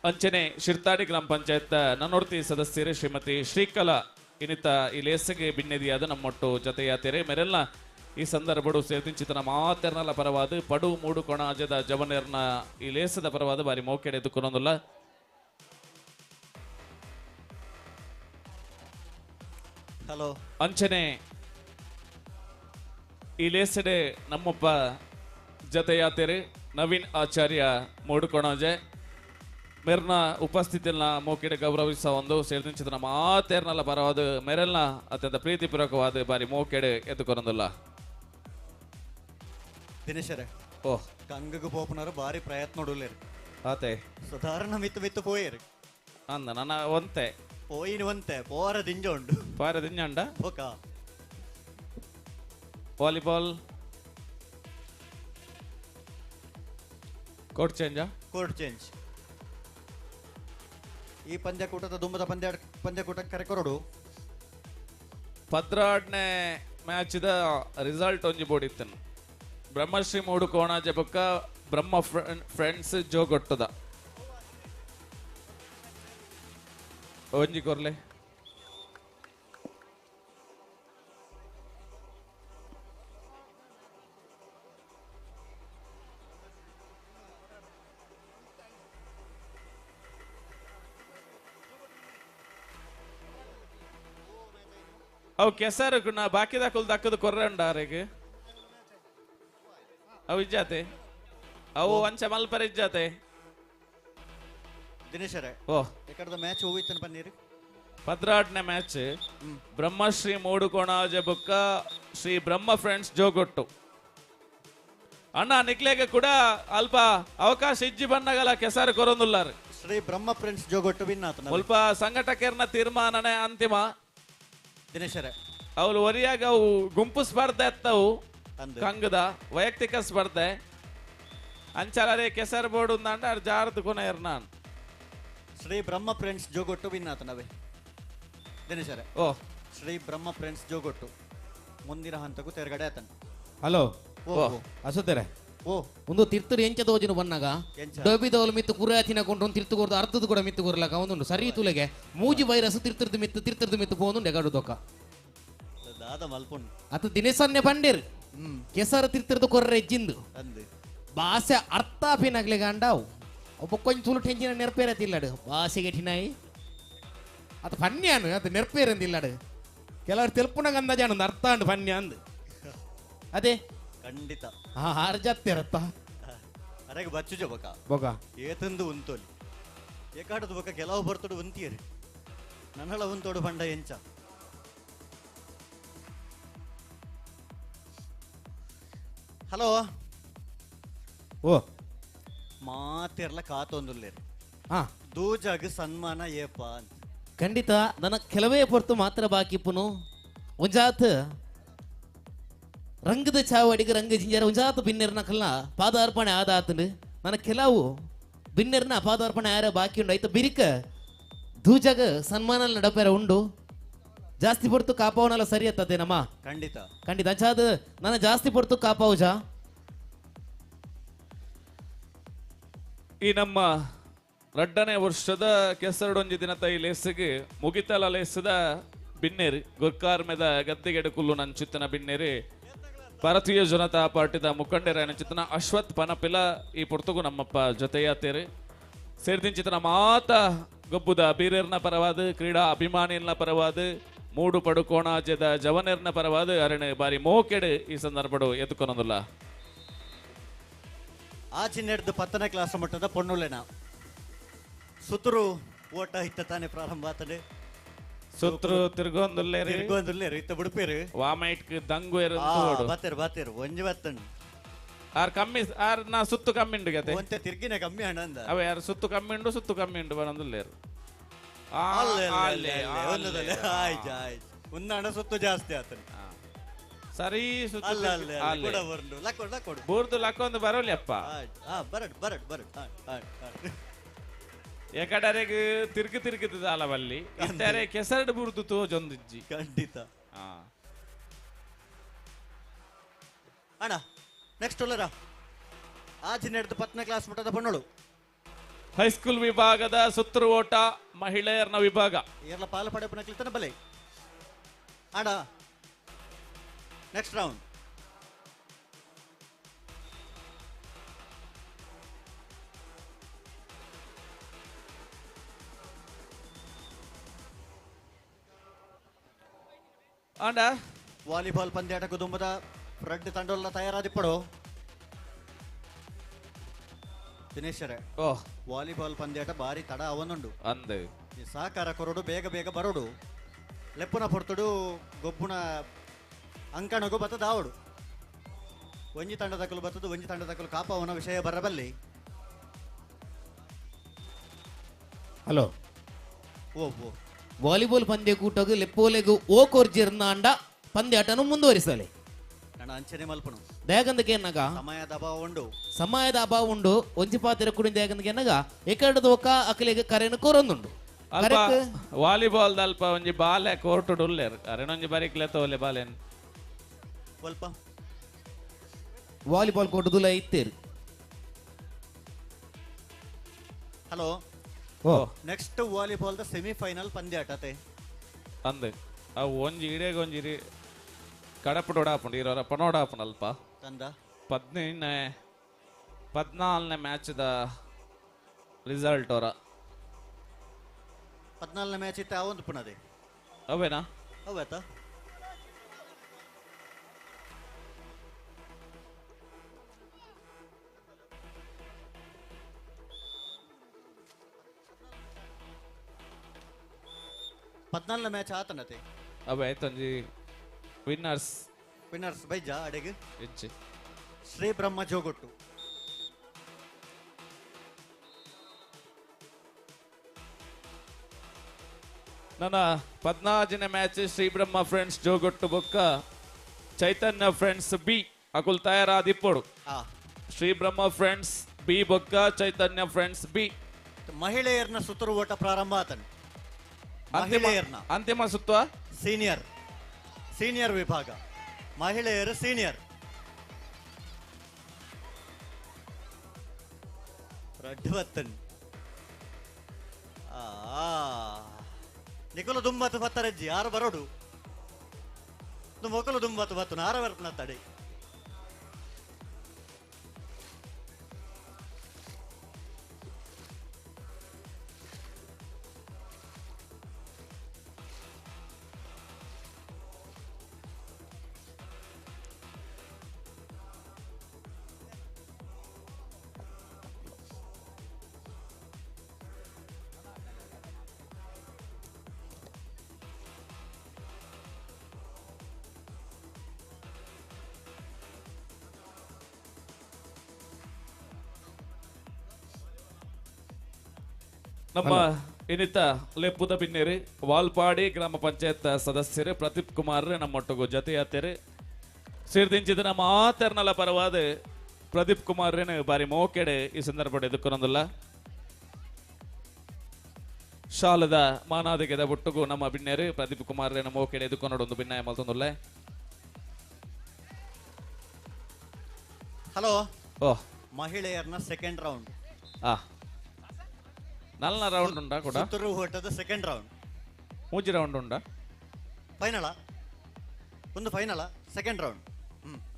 ಅಂಚನೆ ಶಿರ್ತಾಡಿ ಗ್ರಾಮ ಪಂಚಾಯತ್ ನನ್ನೊಡ್ತಿ ಸದಸ್ಯರು ಶ್ರೀಮತಿ ಶ್ರೀಕಲಾ ಇನ್ನಿತ ಈ ಲೇಸಿಗೆ ಭಿನ್ನದಿಯಾದ ನಮ್ಮೊಟ್ಟು ಜೊತೆಯಾತೇರಿ ಮೇರೆಲ್ಲ ಈ ಸಂದರ್ಭಡು ಸೇರ್ತಿಂಚಿತನ ಮಾತೆರ್ನಲ ಪರವಾದ ಪಡು ಮೂಡು ಕೊಣ ಅಜದ ಜವನೇರ್ನ ಈ ಲೇಸದ ಪರವಾದ ಬಾರಿ ಮೋಕೆಡೆ ಎದ್ದುಕೊನೊಂದುಲ್ಲ ಹಲೋ ಅಂಚನೆ ಈ ಲೇಸಡೆ ನಮ್ಮಪ್ಪ ಜತೆಯಾತೆರೆ ನವೀನ್ ಆಚಾರ್ಯ ಮೂಡುಕೊಣಜೆ ಮೇರ್ನ ಉಪಸ್ಥಿತಿಯನ್ನ ಮೋಕೆಡೆ ಗೌರವಿಸ ಒಂದು ಸೇರ್ತಿಂಚಿದ ಮಾತೇರ್ನಲ್ಲ ಪರವಾದ ಮೇರೆಲ್ನ ಅತ್ಯಂತ ಪ್ರೀತಿಪೂರ್ವಕವಾದ ಬಾರಿ ಮೋಕೆಡೆ ಎದ್ದುಕೊನೊಂದುಲ್ಲ ದಿನೇಶರೇ ಓ ಕಂಗಗೆ ಪೋಪನವರು ಭಾರಿ ಪ್ರಯತ್ನ ನೋಡಲೇರು ಆತೆ ಸಾಧಾರಣ ಮಿತ್ತು ಪೋಯರು ಅಂದ ನನ್ನ ಒಂತೆ പോയിന് വന്നേ പോര ദിഞ്ചുണ്ട് പാരതിഞ്ഞണ്ട ഓക്കാ ವಾಲಿಬಾಲ್ ಕೋರ್ಟ್ ಚೇಂಜಾ ಕೋರ್ಟ್ ಚೇಂಜ್ ಈ ಪಂದ್ಯಕೂಟದ ದುಂಬದ ಪಂದ್ಯಕೂಟಕ್ಕೆ ಕರೆಕೊರಡು ಪದ್ರಾಡ್ನೆ ಮ್ಯಾಚ್ದ ರಿಸಲ್ಟ್ ಒಂಜಿ ಬೋಡಿತ್ತನು ಬ್ರಹ್ಮಶ್ರೀ ಮೂಡು ಕೋಣಾಜೆ ಬೊಕ್ಕ ಬ್ರಹ್ಮ ಫ್ರೆಂಡ್ಸ್ ಜೋಗೊಟ್ಟದ ಒಂಜಿ ಕೊರ್ಲೆ ಅವು ಕೆಸರು ನಾ ಬಾಕಿ ದಾಕಲ್ ದಕ್ಕದು ಕೊರ್ರೆ ಉಂಡಾರೆಗೆ ಅವು ಇಜ್ಜಾತೆ ಅವು ಅಂಚ ಮಲ್ಪರ ಇಜ್ಜಾತೆ ದಿನೇಶರೇ ಓ ಎಕಡದ ಮ್ಯಾಚ್ ಹೋಗಿತ್ತನ ಬನ್ನಿರಿ ಪದ್ರಾಟ್ನೆ ಮ್ಯಾಚ್ ಬ್ರಹ್ಮಶ್ರೀ ಮೂಡು ಕೋಣಾಜೆ ಬೊಕ್ಕ ಶ್ರೀ ಬ್ರಹ್ಮ ಫ್ರೆಂಡ್ಸ್ ಜೋಗೊಟ್ಟು ಅಣ್ಣ ನಿಕ್ಲೆಗೆ ಕೂಡ ಅಲ್ಪ ಅವಕಾಶ ಇಜ್ಜಿ ಬನ್ನಗಲ ಕೆಸರು ಕೊರೊಂದುಲ್ಲಾರು ಶ್ರೀ ಬ್ರಹ್ಮ ಫ್ರೆಂಡ್ಸ್ ಜೋಗೊಟ್ಟು ವಿನ್ನಾತ ಸ್ವಲ್ಪ ಸಂಘಟಕರ್ನ ತೀರ್ಮಾನನೆ ಅಂತಿಮ ದಿನೇಶರೇ ಅವ್ರು ಒರಿಯಾಗ ಅವು ಗುಂಪು ಸ್ಪರ್ಧೆ ಎತ್ತವು ಕಂಗದ ವೈಯಕ್ತಿಕ ಸ್ಪರ್ಧೆ ಅಂಚಲರೆ ಕೆಸರು ಬೋರ್ಡ್ ఉందంటే అది జారుతుకునే ఎర్నాన్ ಶ್ರೀ ಬ್ರಹ್ಮ ಫ್ರೆಂಡ್ಸ್ ಜೋಗೊಟ್ಟು ವಿನ್ನಾತ ನವೆ ದಿನೇಶರೇ ಓ ಶ್ರೀ ಬ್ರಹ್ಮ ಫ್ರೆಂಡ್ಸ್ ಜೋಗೊಟ್ಟು ಮುಂದಿನ ಹಂತಕ್ಕೂ ತೆರಗಡೆ ಆತನ ಹಲೋ ಓ ಅಸುತ್ತಾರೆ ಓ ಒಂದು ತಿರ್ತರು ಎಂಚ ದೋಜಿನ ಬನ್ನಾಗ ಡಬಿದವಲು ಮಿತ್ತು ಕುರಾತಿನ ಕೊಂಡು ತಿರ್ತು ಕೊರ್ದು ಅರ್ಧದ ಕೂಡ ಮಿತ್ತು ಕೊರ್ಲಾಕ ಒಂದು ಸರಿ ತುಲೆಗೆ ಮೂಜಿ ವೈರಸ್ ತಿರ್ತರ್ದು ಮಿತ್ತು ಪೋನು ನೆಗಾಡು ದೊಕ್ಕ ದಾದ ಮಲ್ಪುಂಡು ಅತ ದಿನೇಶನ್ನೆ ಬಂಡೇರು ಕೆಸರು ತಿರ್ತರ್ದು ಕೊರ್ರೆ ಎಜ್ಜಿಂದು ಅಂದು ಭಾಷೆ ಅರ್ಥ ಪಿನಾಗ್ಲೆ ಗಂಡಾವು ಒಬ್ಬ ಕೊಂಚ ತುಳು ಟೆಂಚಿನ ನೆರಪೇರತಿಲ್ಲಡು ಭಾಷೆಗೆ ಠಿನಾಯಿ ಅದು ಪನ್ಯಾನು ಅದು ನೆರಪೇರಂದಿಲ್ಲಡು ಕೆಲವರು ತೆಲ್ಪುನಾಗ ಅಂದಾಜಾನು ಅರ್ಥ ಅಂಡು ಪನ್ಯ ಅಂದು ಅದೇ ಖಂಡಿತ ಹಾ ಹಾರ್ಜತ್ತೇರತ್ತ ಅರೆಗೆ ಬಚ್ಚುಜ ಬೊಕ ಬೊಕ ಏತಂದು ಉಂತೋಲಿ ಏಕಾಟದ ಬೊಕ ಕೆಲವು ಬರ್ತೋಡು ಉಂತಿಯರಿ ನನ್ನಳ ಉಂತೋಡು ಬಂಡ ಎಂಚ ಹಲೋ ಓ ಮಾತೆರ್ಲ ಕಾತೊಂದುಲ್ಲೇರು ಹಾ ದೂಜಾಗ ಸನ್ಮಾನ ಏಪ ಅಂತ ಖಂಡಿತ ನನ್ನ ಕೆಲವೇ ಹೊರತು ಮಾತ್ರ ಬಾಕಿಪ್ಪುನು ಒಂಜಾತ್ ರಂಗದ ಚಾವಡಿಗೆ ರಂಗ ಜಿಂಜರ ಒಂಜಾತ್ ಬಿನ್ನೆರ್ನ ಕಲ್ಲ ಪಾದಾರ್ಪಣೆ ಆದಾತನು ನನ್ನ ಕೆಲವು ಬಿನ್ನೆರ್ನ ಪಾದಾರ್ಪಣೆ ಯಾರ ಬಾಕಿ ಉಂಡು ಆಯ್ತು ಬಿರಿಕ ದೂಜಾಗ ಸನ್ಮಾನ ನಡಪೇರ ಉಂಡು ಜಾಸ್ತಿ ಪೊರ್ತು ಕಾಪಾವನಲ್ಲ ಸರಿ ಅತ್ತದೇ ನಮ್ಮ ಖಂಡಿತ ಖಂಡಿತ ಅಂಚಾದ ನನ್ನ ಜಾಸ್ತಿ ಪೊರ್ತು ಕಾಪಾವುಜ ಈ ನಮ್ಮ ರಡ್ಡನೇ ವರ್ಷದ ಕೆಸರಡೊಂಜಿ ದಿನದ ಈ ಲೇಸಿಗೆ ಮುಗಿತಲ ಲೇಸದ ಬಿನ್ನೇರಿ ಗುರ್ಕಾರ್ಮೆದ ಗದ್ದೆಗೆಡು ಕುಲ್ಲು ನಂಚಿತ್ತನ ಬಿನ್ನೇರಿ ಭಾರತೀಯ ಜನತಾ ಪಾರ್ಟಿದ ಮುಖಂಡರ ನಂಚಿತ್ತನ ಅಶ್ವಥ್ ಪನಪಿಲ ಈ ಪುರ್ತಗು ನಮ್ಮಪ್ಪ ಜೊತೆಯಾತೇರಿ ಸೇರ್ದಿಂಚಿತನ ಮಾತ ಗೊಬ್ಬುದ ಬೀರೇರ್ನ ಪರವಾದ ಕ್ರೀಡಾ ಅಭಿಮಾನಿಯಲ್ನ ಪರವಾದ ಮೂಡು ಪಡುಕೋಣಾಜದ ಜವನೇರ್ನ ಪರವಾದ ಅರಣೆ ಬಾರಿ ಮೋಕೆಡೆ ಈ ಸಂದರ್ಭಡು ಎದ್ದುಕೊನೊಂದುಲ್ಲ ಆಚೆ ನಡೆದು 10ನೇ ಕ್ಲಾಸ್ ಮಟ್ಟದ ಪೊಣ್ಣುಲೆನ ಸುತ್ತರು ಓಟ ಇತ್ತ ತಾನೇ ಪ್ರಾರಂಭ ಆತದೆ ಸುತ್ರು ತಿರ್ಗೊಂದುಲ್ಲೇರಿ ಇತ್ತ ಬಿಡ್ಪೇರು ವಾಮೈಟ್ ದಂಗು ಬಾತೇರು ಒಂಜಿ ಬತ್ತನ್ ಆರ್ ಕಮ್ಮಿ ಆರ್ ನಾ ಸುತ್ತು ಕಮ್ಮಿ ಉಂಡು ಗತೆ ಒಂತೆ ತಿರ್ಗಿನ ಕಮ್ಮಿ ಹಣ ಅಂದ ಅವ ಯಾರು ಸುತ್ತು ಕಮ್ಮಿ ಉಂಡು ಬರೋದುಲ್ಲೇರು ಒಂದಣ ಸುತ್ತು ಜಾಸ್ತಿ ಆತನ ಸರಿ ಸುತ್ತು ಲಕ್ಕೊಡು ಬೂರ್ದು ಲಕ್ಕೊಂದು ಬರೋಲಿಯಪ್ಪ ಬರಡ್ ಎಕಡರೆಗೆ ತಿರುಗಿದ ಅಲವಲ್ಲಿ ಇದ್ದಾರೆ ಕೆಸರಡು ಬುರ್ದು ತೋಜೊಂದಿಜ್ಜಿ ಖಂಡಿತ ಅಣ್ಣ ನೆಕ್ಸ್ಟ್ ಒಲ್ಲರ ಆಚೆ ನಡೆದು 10ನೇ ಕ್ಲಾಸ್ ಮಟ್ಟದ ಪೊಣ್ಣಳು ಹೈಸ್ಕೂಲ್ ವಿಭಾಗದ ಸುತ್ತರು ಓಟ ಮಹಿಳೆಯರ್ನ ವಿಭಾಗ ಏರ್ಲ ಪಾಲು ಪಡೆಪನ ಕ್ಲಿತನ ಬಲೆ ಅಣ್ಣ ನೆಕ್ಸ್ಟ್ ರೌಂಡ್ ಆಂಡ ವಾಲಿಬಾಲ್ ಪಂದ್ಯಾಟ ಕುಟುಂಬದ ರೆಡ್ ತಂಡೋಲ್ಲ ತಯಾರಾದಿಪ್ಪಡು ದಿನೇಶರೇ ವಾಲಿಬಾಲ್ ಪಂದ್ಯಾಟ ಬಾರಿ ತಡ ಅವನುಂಡು ಅಂದೆ ಸಹಕಾರ ಕೊರಡು ಬೇಗ ಬರೋಡು ಲೆಪ್ಪುನ ಪೊರ್ತುಡು ಗೊಬ್ಬುನ ಅಂಕಣಗು ಬತ್ತದ ಆವಡು ಒಂಜಿ ತಂಡದಕ್ಕಲು ಬತ್ತದು ಒಂಜಿ ತಂಡದಕ್ಕಲು ಕಾಪವನ ವಿಷಯ ಬರಬಲ್ಲಿ ಹಲೋ ಓ ವಾಲಿಬಾಲ್ ಪಂದ್ಯ ಕೂಟಗು ಲೆಪ್ಪೋಲೆಗು ಓ ಕೊರ್ಜಿರ್ನಾಂಡ ಪಂದ್ಯಾಟನು ಮುಂದುವರಿಸಲಿ ನನ್ನ ಅಂಚನೆ ಮಲ್ಪನು ದೇಗಂದಕ್ಕೆ ಏನಗ ಸಮಯದ ಅಭಾವ ಉಂಡು ಒಂಜಿ ಪಾತ್ರ ಕುಡಿ ದೇಗಂದಕ್ಕೆ ಏನಗ ಎಕಡೆ ದೋಕ ಅಕಲಿಗೆ ಕರೆನು ಕೊರೊಂದುಂಡು ವಾಲಿಬಾಲ್ ಅಲ್ಪ ಒಂಜಿ ಬಾಲೆ ಕೋರ್ಟುಡು ಉಲ್ಲೇರು ಅರೆನೊಂಜಿ ಬರಿಕ್ಲೆ ತೋಲೆ ಬಾಲೆನ್ ಸ್ವಲ್ಪ ವಾಲಿಬಾಲ್ ಕೋರ್ಟುದುಲ ಇತ್ತೇರು ಹಲೋ ನೆಕ್ಸ್ಟ್ ವಾಲಿಬಾಲ್ ದ ಸೆಮಿಫೈನಲ್ ಪಂದ್ಯಾಟತೆ ಅಂದೆ ಅವು ಒಂಜಿ ಇಡೇಗ ಒಂಜಿ ಕಡಪಡು ಓಡಾಪುಂಡು ಇರೋರ ಪನೋಡಾಪುಂಡು ಅಲ್ಪ ತಂದ 14ನೇ ಮ್ಯಾಚ್ದ ರಿಸಲ್ಟ್ ಅವರ 14ನೇ ಮ್ಯಾಚ್ ಇತ್ತ ಒಂದು ಪುನದೆ ಅವೇನಾ ಅವೇತ ಪದ್ನಾಲ್ಕನೇ ಮ್ಯಾಚ್ ಆತನತೆ ಅವೆ ಆಯ್ತೊಂಜಿ ವಿನ್ನರ್ಸ್ ಬೈಜ ಅಡೆಗೆ ಇಜ್ಜಿ ಶ್ರೀ ಬ್ರಹ್ಮ ಜೋಗೊಟ್ಟು ನನ್ನ 14ನೇ ಮ್ಯಾಚ್ ಶ್ರೀ ಬ್ರಹ್ಮ ಫ್ರೆಂಡ್ಸ್ ಜೋಗೊಟ್ಟು ಬೊಕ್ಕ Chaitanya friends B Akul ತಯಾರಾದಿಪ್ಪೊಡು Shri Brahma friends B ಬೊಕ್ಕ ಚೈತನ್ಯ ಫ್ರೆಂಡ್ಸ್ ಬಿ ಮಹಿಳೆಯರ್ನ ಸುತ್ತರು ಓಟ ಪ್ರಾರಂಭ ಆತನ ಅಂತಿಮ ಸುತ್ತ ಸೀನಿಯರ್ ವಿಭಾಗ ಮಹಿಳೆಯರು ಸೀನಿಯರ್ ರಡ್ವತ್ತನ್ ನಿಕಲು ದುಂಬತ್ತು ಬತ್ತರಜ್ಜಿ ಯಾರು ಬರೋಡು ಮೊಕಲು ದುಂಬತ್ತು ಬತ್ತು ನಾರ ಬರ್ಪನ ತಡೆ ನಮ್ಮ ಇನ್ನಿತ ಲೆಪ್ಪುದ ಪಿನ್ನೇರಿ ವಾಲ್ಪಾಡಿ ಗ್ರಾಮ ಪಂಚಾಯತ್ ಸದಸ್ಯರು ಪ್ರದೀಪ್ ಕುಮಾರ್ ನಮ್ಮೊಟ್ಟಿಗೂ ಜೊತೆಯಾತೇರಿ ಸೇರ್ದಿಂಚಿದ ನಮ್ಮ ಆತರ್ನಲ ಪರವಾದ ಪ್ರದೀಪ್ ಕುಮಾರ್ ಬಾರಿ ಮೋಕೆಡೆ ಈ ಸಂದರ್ಭ ಎದುಕೊಂದಲ್ಲ ಶಾಲದ ಮಾನಾದಿಗೆದ ಬುಟ್ಟುಗು ನಮ್ಮ ಬಿನ್ನೇರಿ ಪ್ರದೀಪ್ ಕುಮಾರ್ ಮೋಕೆಡೆ ಎದುಕೊಂಡ ಒಂದು ಭಿನ್ನಾಯ ಮಲ್ತೊಂದುಲ್ಲ ಹಲೋ ಮಹಿಳೆಯರ್ನ ಸೆಕೆಂಡ್ ರೌಂಡ್ ನಲ್ನ ರೌಂಡ್ ಉಂಟಾ ಕೂಡ ಸುತ್ತೂರು ಓಟದ ಸೆಕೆಂಡ್ ರೌಂಡ್ ಮೂಜಿ ರೌಂಡ್ ಉಂಟಾ ಫೈನಲಾ ಒಂದು ಫೈನಲಾ ಸೆಕೆಂಡ್ ರೌಂಡ್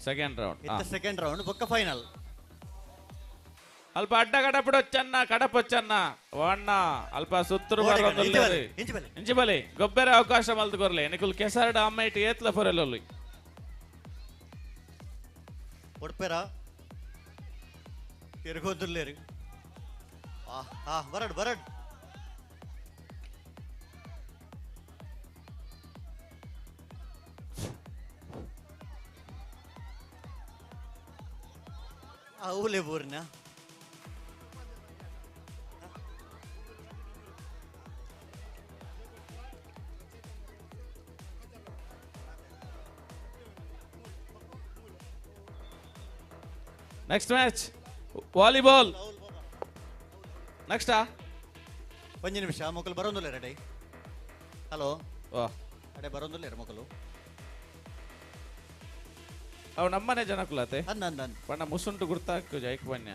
ಸೆಕೆಂಡ್ ರೌಂಡ್ ಬೊಕ್ಕ ಫೈನಲ್ ಅಲ್ಪ ಅಡ್ಡ ಕಡಪೊಚ್ಚನ್ನ ವಣ್ಣ ಅಲ್ಪ ಸುತ್ತರು ಇಂಚಿ ಬಲಿ ಗೊಬ್ಬರ ಅವಕಾಶ ಮಲ್ತುಕೊರ್ಲೆ ನಿಕುಲ್ ಕೆಸರಡ ಅಮ್ಮ ಇಟ್ಟು ಏತ್ಲ ಫೊರೆಲ್ಲೊಲ್ಲಿ ಒಡ್ಪೇರ ತಿರ್ಗೋದಿಲ್ಲೇರಿ ಬರಡ್ ಬರಡ್ ಅವಲೆ ಬೋರ್ನ ನೆಕ್ಸ್ಟ್ ಮ್ಯಾಚ್ ವಾಲಿಬಾಲ್ ನೆಕ್ಸ್ಟಾ ಒಂಜಿ ನಿಮಿಷ ಮೊಕಲು ಬರೋದಿಲ್ಲ ರೆಡಿ ಹಲೋ ವಾ ಅಡೆ ಬರೋದಿಲ್ಲ ಮೊಕಲು ಅವು ನಮ್ಮನೆ ಜನಕುಲತೆ ಅಂದ ಪಣ್ಣ ಮುಸುಂಟು ಗುರ್ತಾಕು ಜೈಕ್ ಬನ್ಯ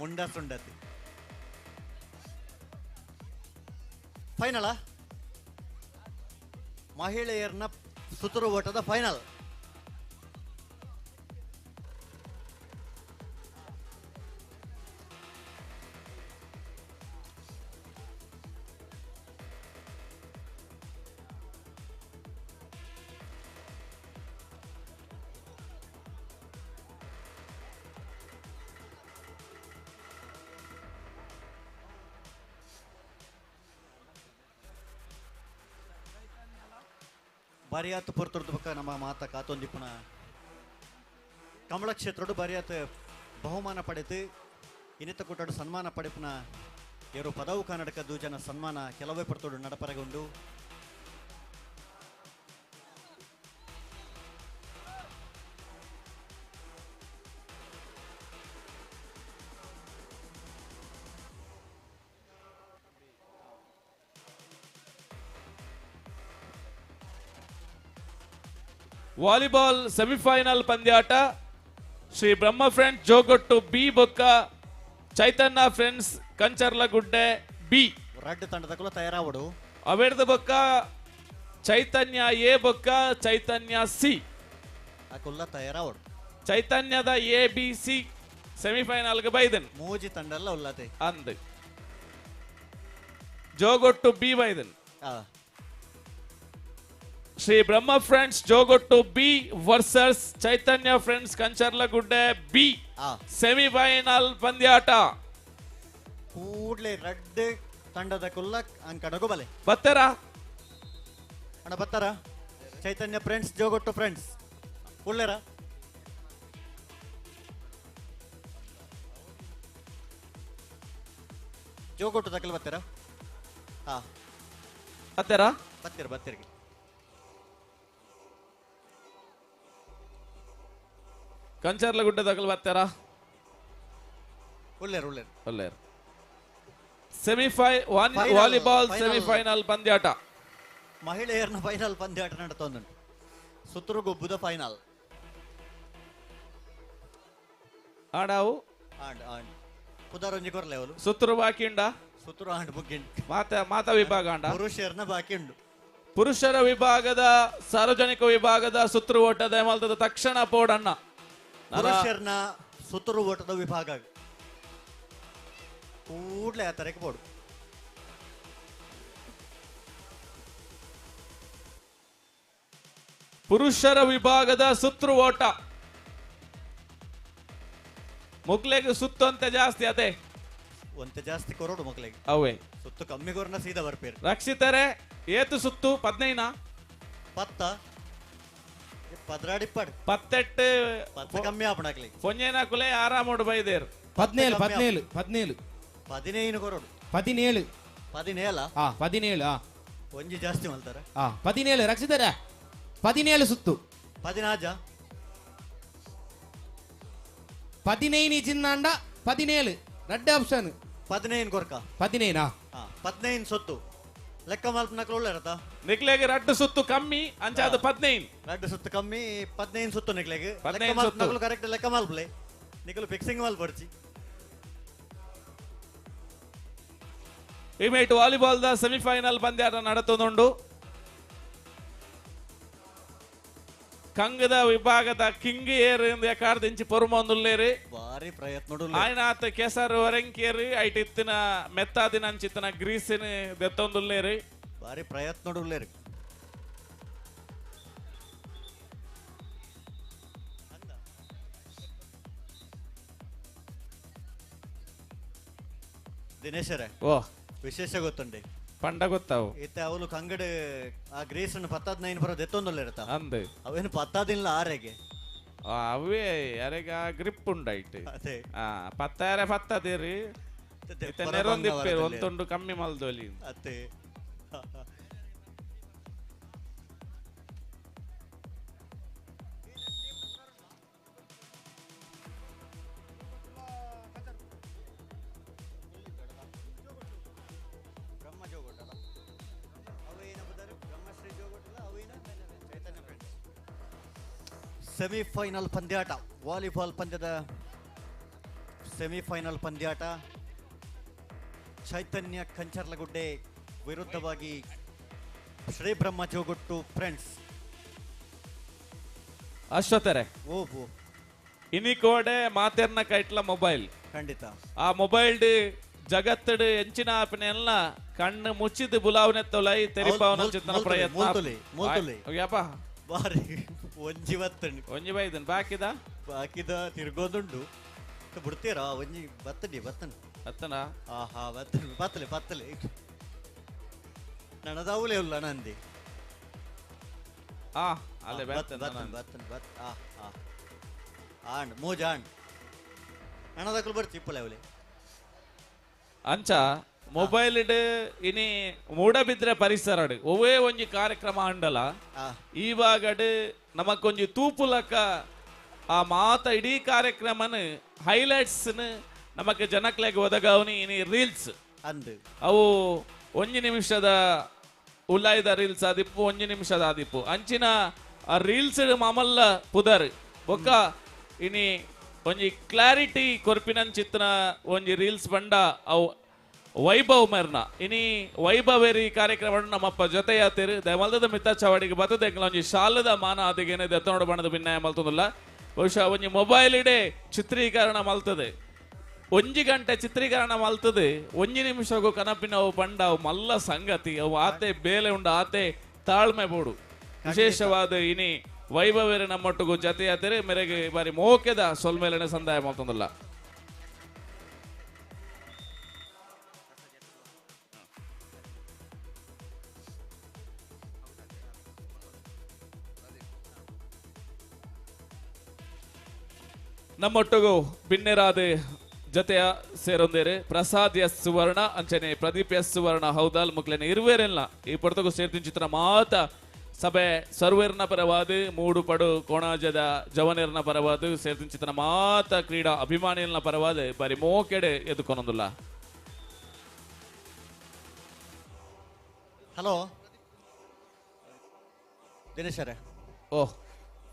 ಮುಂಡ ಸುಂಡತಿ ಫೈನಲ್ ಮಹಿಳೆಯರನ್ನ ಸುತ್ತುರು ಓಟದ ಫೈನಲ್ ಬಾರಿಯಾತ್ ಪುರ್ತುರ್ದ ಪಕ್ಕ ನಮ್ಮ ಮಾತ ಕಾತೊಂದಿಪ್ಪನ ಕಮಲ ಕ್ಷೇತ್ರಡು ಬಾರಿಯಾತ್ ಬಹುಮಾನ ಪಡೆದು ಇನ್ನಿತ ಕೂಟಡು ಸನ್ಮಾನ ಪಡೆಪನ ಇವರು ಪದವು ಕನ್ನಡಕ ದೂಜನ ಸನ್ಮಾನ ಕೆಲವೇ ಪರ್ತೋಡು ನಡಪರಗೊಂಡು volleyball semifinal ಪಂದ್ಯಾಟ Shri Brahma friends Jogottu B ಬೊಕ್ಕ ಚೈತನ್ಯ ಫ್ರೆಂಡ್ಸ್ ಕಂಚರ್ಲಗುಡ್ಡೆ ಬಿ ರಡ್ಡು ತಂಡದ ಕುಲ ತಯಾರಾವಡು ಅವೆಡ್ದ ಬೊಕ್ಕ ಚೈತನ್ಯ ಎ ಬೊಕ್ಕ ಚೈತನ್ಯ ಸಿ ಆ ಕುಲ್ಲ ತಯಾರಾವಡು ಚೈತನ್ಯದ ಎ ಬಿ ಸಿ ಸೆಮಿಫೈನಲ್ಗೆ ಬೈದನ್ ಮೂಜಿ ತಂಡ ಎಲ್ಲ ಉಲ್ಲತೆ ಅಂದ್ ಜೋಗೊಟ್ಟು ಬಿ ಬೈದನ್ Shri Brahma friends Jogottu B versus Chaitanya friends Kancharlagudde B semifinal ಪಂದ್ಯಾಟ ಕೂಡ್ಲೆ ರಡ್ಡು ತಂಡದ ಕುಲ್ಲ ಅಂಕಡಗು ಬಲೆ ಬತ್ತಾರ ಅಣ್ಣ ಬತ್ತಾರ ಚೈತನ್ಯ ಫ್ರೆಂಡ್ಸ್ ಜೋಗೊಟ್ಟು ಫ್ರೆಂಡ್ಸ್ ಉಳ್ಳೇರ ಜೋಗೊಟ್ಟು ತಕಲ್ ಬತ್ತಾರ ಬತ್ತಾರ ಬತ್ತೀರ ಬತ್ತೀರಿಗೆ ಕಂಚರ್ಲಗುಡ್ಡ ತಗಲ್ ಬತ್ತಾರ ಉಳ್ಳೇರು ಉಳ್ಳೇರು ಒಳ್ಳೆಯರು ವಾಲಿಬಾಲ್ ಸೆಮಿಫೈನಲ್ ಪಂದ್ಯಾಟ ಮಹಿಳೆಯರನ್ನ ಫೈನಲ್ ಪಂದ್ಯಾಟ ನಡತೊಂದುಂಟು ಸುತ್ತುರುಗೊಬ್ಬುದ ಫೈನಲ್ ಆಡಾವು ಆಂಡ್ ಆಂಡ್ ಪುದಾರೊಂಜಿ ಕೊರ್ಲೆ ಅವಳು ಸುತ್ತರು ಬಾಕಿ ಉಂಡ ಸುತ್ತುರು ಆಂಡ್ ಬುಗ್ಗಿಂಡ್ ಮಾತ ವಿಭಾಗ ಅಂಡ ಪುರುಷರನ್ನ ಬಾಕಿ ಉಂಡು ಪುರುಷರ ವಿಭಾಗದ ಸಾರ್ವಜನಿಕ ವಿಭಾಗದ ಸುತ್ತರು ಓಟದ ಮಲ್ತದ ತಕ್ಷಣ ಪೋಡಣ್ಣ ಪುರುಷರನ್ನ ಸುತ್ತುರು ಓಟದ ವಿಭಾಗ ಕೂಡ್ಲೆ ಆ ತರಕ್ಕೆ ಪೋಡು ಪುರುಷರ ವಿಭಾಗದ ಸುತ್ತರು ಓಟ ಮುಗ್ಲೆಗೆ ಸುತ್ತು ಅಂತ ಜಾಸ್ತಿ ಅದೇ ಒಂತೆ ಜಾಸ್ತಿ ಕೊರೋಡು ಮಕ್ಕಳಿಗೆ ಅವೇ ಸುತ್ತು ಕಮ್ಮಿ ಕೊರನ ಸೀದಾ ಬರ್ಪೇರು ರಕ್ಷಿತರೆ ಏತು ಸುತ್ತು 15 ಪತ್ತ ಪದ್ರಾಡಿಪ್ಪಾಡು ಪತ್ತೆಟ್ಟು ಪತ್ತ ಕಮ್ಮಿ ಆಪಣಾಕ್ಲಿ ಪೊಂಜೇನ ಕುಲೆ ಆರಾಮೋಡು ಬೈದೇರು 15 ಕೊರೋಡು 17 17 ಒಂಜಿ ಜಾಸ್ತಿ ಮಲ್ತಾರ 17 ರಕ್ಷಿತರ 17 ಸುತ್ತು 15 15 ಚಿನ್ನಾಂಡ 17 ರೆಡ್ ಆಪ್ಷನ್ 15 ಕೊರ್ಕ 15 15 ಸೊತ್ತು ಲೆಕ್ಕ ಮಲ್ಪನಕ್ಲು ಒಳ್ಳೆರತ ನಿಕ್ಲೆಗೆ ರಡ್ಡು ಸುತ್ತು ಕಮ್ಮಿ ಅಂಚಾದ 15 ರಡ್ಡು ಸುತ್ತು ಕಮ್ಮಿ 15 ಸುತ್ತು ನಿಕ್ಲೆಗೆ 15 ಸುತ್ತು ಕರೆಕ್ಟ್ ಲೆಕ್ಕ ಮಲ್ಪಲೆ ನಿಕಲು ಫಿಕ್ಸಿಂಗ್ ಮಲ್ಪಡ್ಚಿ ಇಮೇಟ್ ವಾಲಿಬಾಲ್ ದ ಸೆಮಿಫೈನಲ್ ಪಂದ್ಯಾಟ ನಡತುಂಡು ಕಂಗದ ವಿಭಾಗದ ಕಿಂಗ್ ಏರ್ ಕಾರ್ದಿಂಚಿ ಪೊರುಮೊಂದುಲ್ಲೇರು ಬಾರಿ ಪ್ರಯತ್ನ ಆಯ್ನಾತ್ ಕೆಸರು ಒರಂಕೇರು ಐಟಿತ್ತಿನ ಮೆತ್ತಾದಿನ ಅಂಚಿತ್ತಿನ ಗ್ರೀಸಿನ ದೆತ್ತೊಂದುಲ್ಲೇರು ಬಾರಿ ಪ್ರಯತ್ನ ಉಳ್ಳೇರು ದಿನೇಶರೇ ಓ ವಿಶೇಷ ಗೊತ್ತುಂಡೆ ಪಂಡ ಗೊತ್ತಾವು ಇತ್ತೆ ಅವಳು ಕಂಗಡ್ ಆ ಗ್ರೀಸನ್ನು 10-15 ಬರೋದು ಎತ್ತೊಂದಲ್ಲ ಇರುತ್ತಾ ಅಂದೆ ಅವೇನು 10 ಆರೆಗೆ ಅವೇ ಯಾರಿಗ ಗ್ರಿಪ್ ಉಂಡಾಯ್ತು ಅದೇ ಪತ್ತಾರೆ ಪತ್ತದಿರಿ ನೆರೊಂದಿಪ್ಪೇರು ಒಂತೊಂದು ಕಮ್ಮಿ ಮಲ್ದೋಲಿ ಅತ್ತೆ ಸೆಮಿಫೈನಲ್ ಪಂದ್ಯಾಟ ವಾಲಿಬಾಲ್ ಪಂದ್ಯದ ಸೆಮಿಫೈನಲ್ ಪಂದ್ಯಾಟ ಚೈತನ್ಯ ಕಂಚರ್ಲಗುಡ್ಡೆ ವಿರುದ್ಧವಾಗಿ ಶ್ರೀ ಬ್ರಹ್ಮ ಜೋಗುಟ್ಟು ಫ್ರೆಂಡ್ಸ್ ಅಶ್ವತರೆ ಓ ಇನಿಕೋಡೆ ಮಾತೆರ್ನ ಕೈಟ್ಲ ಮೊಬೈಲ್ ಖಂಡಿತ ಆ ಮೊಬೈಲ್ ಜಗತ್ತಡು ಎಂಚಿನ ಆಪಿನೆಲ್ಲ ಕಣ್ಣು ಮುಚ್ಚಿದ ಬುಲಾವನೆ ತೊಲೈ ತೆರಿಪಾವನ ಚಿತ್ತನ ಪ್ರಯತ್ನ ಯಪ್ಪ ಬಾರಿ ಒಂಜಿ ಬತ್ತಂಡು ಒಂಜಿ ಬೈದನ್ ಬಾಕಿದ ತಿರ್ಗೋದುಂಡು ಬಿಡ್ತೀರಾ ಒಂಜಿ ಬತ್ತನ ಆಹಾ ಬತ್ತಲೆ ನನದಾವುಲೇ ಉಲ್ಲ ನಂದಿ ಅಲ್ಲೇ ಆಂಡ್ ಮೂಜ ಆಂಡ್ ನನದಕ್ಕೂ ಬರ್ತಿ ಇಪ್ಪಲೆ ಅವಲೆ ಅಂಚ ಮೊಬೈಲ್ ಇನಿ ಮೂಡಬಿದ್ರೆ ಪರಿಸರಡು ಒವೇ ಒಂಜಿ ಕಾರ್ಯಕ್ರಮ ಅಂಡಲ ಈವಾಗಡ್ ನಮಕೊಂಜಿ ತೂಪುಲಕ ಆ ಮಾತ ಇಡೀ ಕಾರ್ಯಕ್ರಮನ ಹೈಲೈಟ್ಸ್ ನಮಕ್ ಜನಕ್ಲೆಗ್ ಒದಗಾವನಿ ಇನಿ ರೀಲ್ಸ್ ಅಂದು ಅವು 1 ನಿಮಿಷದ ಉಲ್ಲಾಯ್ದ ರೀಲ್ಸ್ ಆದಿಪ್ಪು 1 ನಿಮಿಷದ ಆದಿಪ್ಪು ಅಂಚಿನ ಆ ರೀಲ್ಸ್ ಮಾಮಲ್ಲ ಪುದರ್ ಬೊಕ್ಕ ಇನಿ ಒಂಜಿ ಕ್ಲಾರಿಟಿ ಕೊರ್ಪಿನನ್ ಚಿತ್ತನ ಒಂಜಿ ರೀಲ್ಸ್ ಬಂಡ ಅವು ವೈಭವ್ ಮೆರ್ನ ಇನಿ ವೈಭವೇರಿ ಕಾರ್ಯಕ್ರಮ ನಮ್ಮಪ್ಪ ಜೊತೆ ಯಾತಿರು ದಯಮಲ್ದದ ಮಿತ್ತ ಚವಾಡಿಗೆ ಬರ್ತದೆ ಒಂಜಿ ಶಾಲದ ಮಾನ ಅದಿಗೇನೆ ದತ್ತನೋಡು ಬಣ್ಣದ ಭಿನ್ನಾಯ ಮಲ್ತದಲ್ಲ ಬಹುಶಃ ಒಂಜಿ ಮೊಬೈಲ್ ಇಡೆ ಚಿತ್ರೀಕರಣ ಮಲ್ತದೆ 1 ಗಂಟೆ ಚಿತ್ರೀಕರಣ ಮಲ್ತದೆ 1 ನಿಮಿಷಗೂ ಕನಪಿನ ಅವು ಪಂಡ ಅವು ಮಲ್ಲ ಸಂಗತಿ ಅವು ಆತೆ ಬೇಲೆ ಉಂಡ ಆತೆ ತಾಳ್ಮೆ ಬೋಡು ವಿಶೇಷವಾದ ಇನಿ ವೈಭವೇರಿ ನಮ್ಮೊಟ್ಟಿಗೂ ಜೊತೆ ಯಾತಿರು ಮೇರೆಗೆ ಬಾರಿ ಮೋಕೆದ ಸೊಲ್ಮೇಲನೆ ಸಂದಾಯ ಮಲ್ತದಲ್ಲ ನಮ್ಮೊಟ್ಟಿಗೂ ಭಿನ್ನರಾದ ಜೊತೆಯ ಸೇರೊಂದೇರೆ ಪ್ರಸಾದ್ ಎಸ್ ಸುವರ್ಣ ಅಂಚನೆ ಪ್ರದೀಪ್ ಎಸ್ ಸುವರ್ಣ ಹೌದಾಲ್ ಮುಕ್ಲೆನೆ ಇರುವೇರೆಲ್ಲ ಈ ಪೊರ್ತಗೂ ಸೇರ್ತಿನ ಚಿತ್ರ ಮಾತ ಸಭೆ ಸರ್ವೇರ್ನ ಪರವಾದ ಮೂಡು ಪಡು ಕೋಣಾಜದ ಜವನೇರ್ನ ಪರವಾದ ಸೇರ್ತಿನ ಚಿತ್ರ ಮಾತ ಕ್ರೀಡಾ ಅಭಿಮಾನಿಯಲ್ನ ಪರವಾದ ಬಾರಿ ಮೋಕೆಡೆ ಎದುಕೊನೊಂದುಲ್ಲ ಹಲೋ ದಿನೇಶರೇ ಓಹ್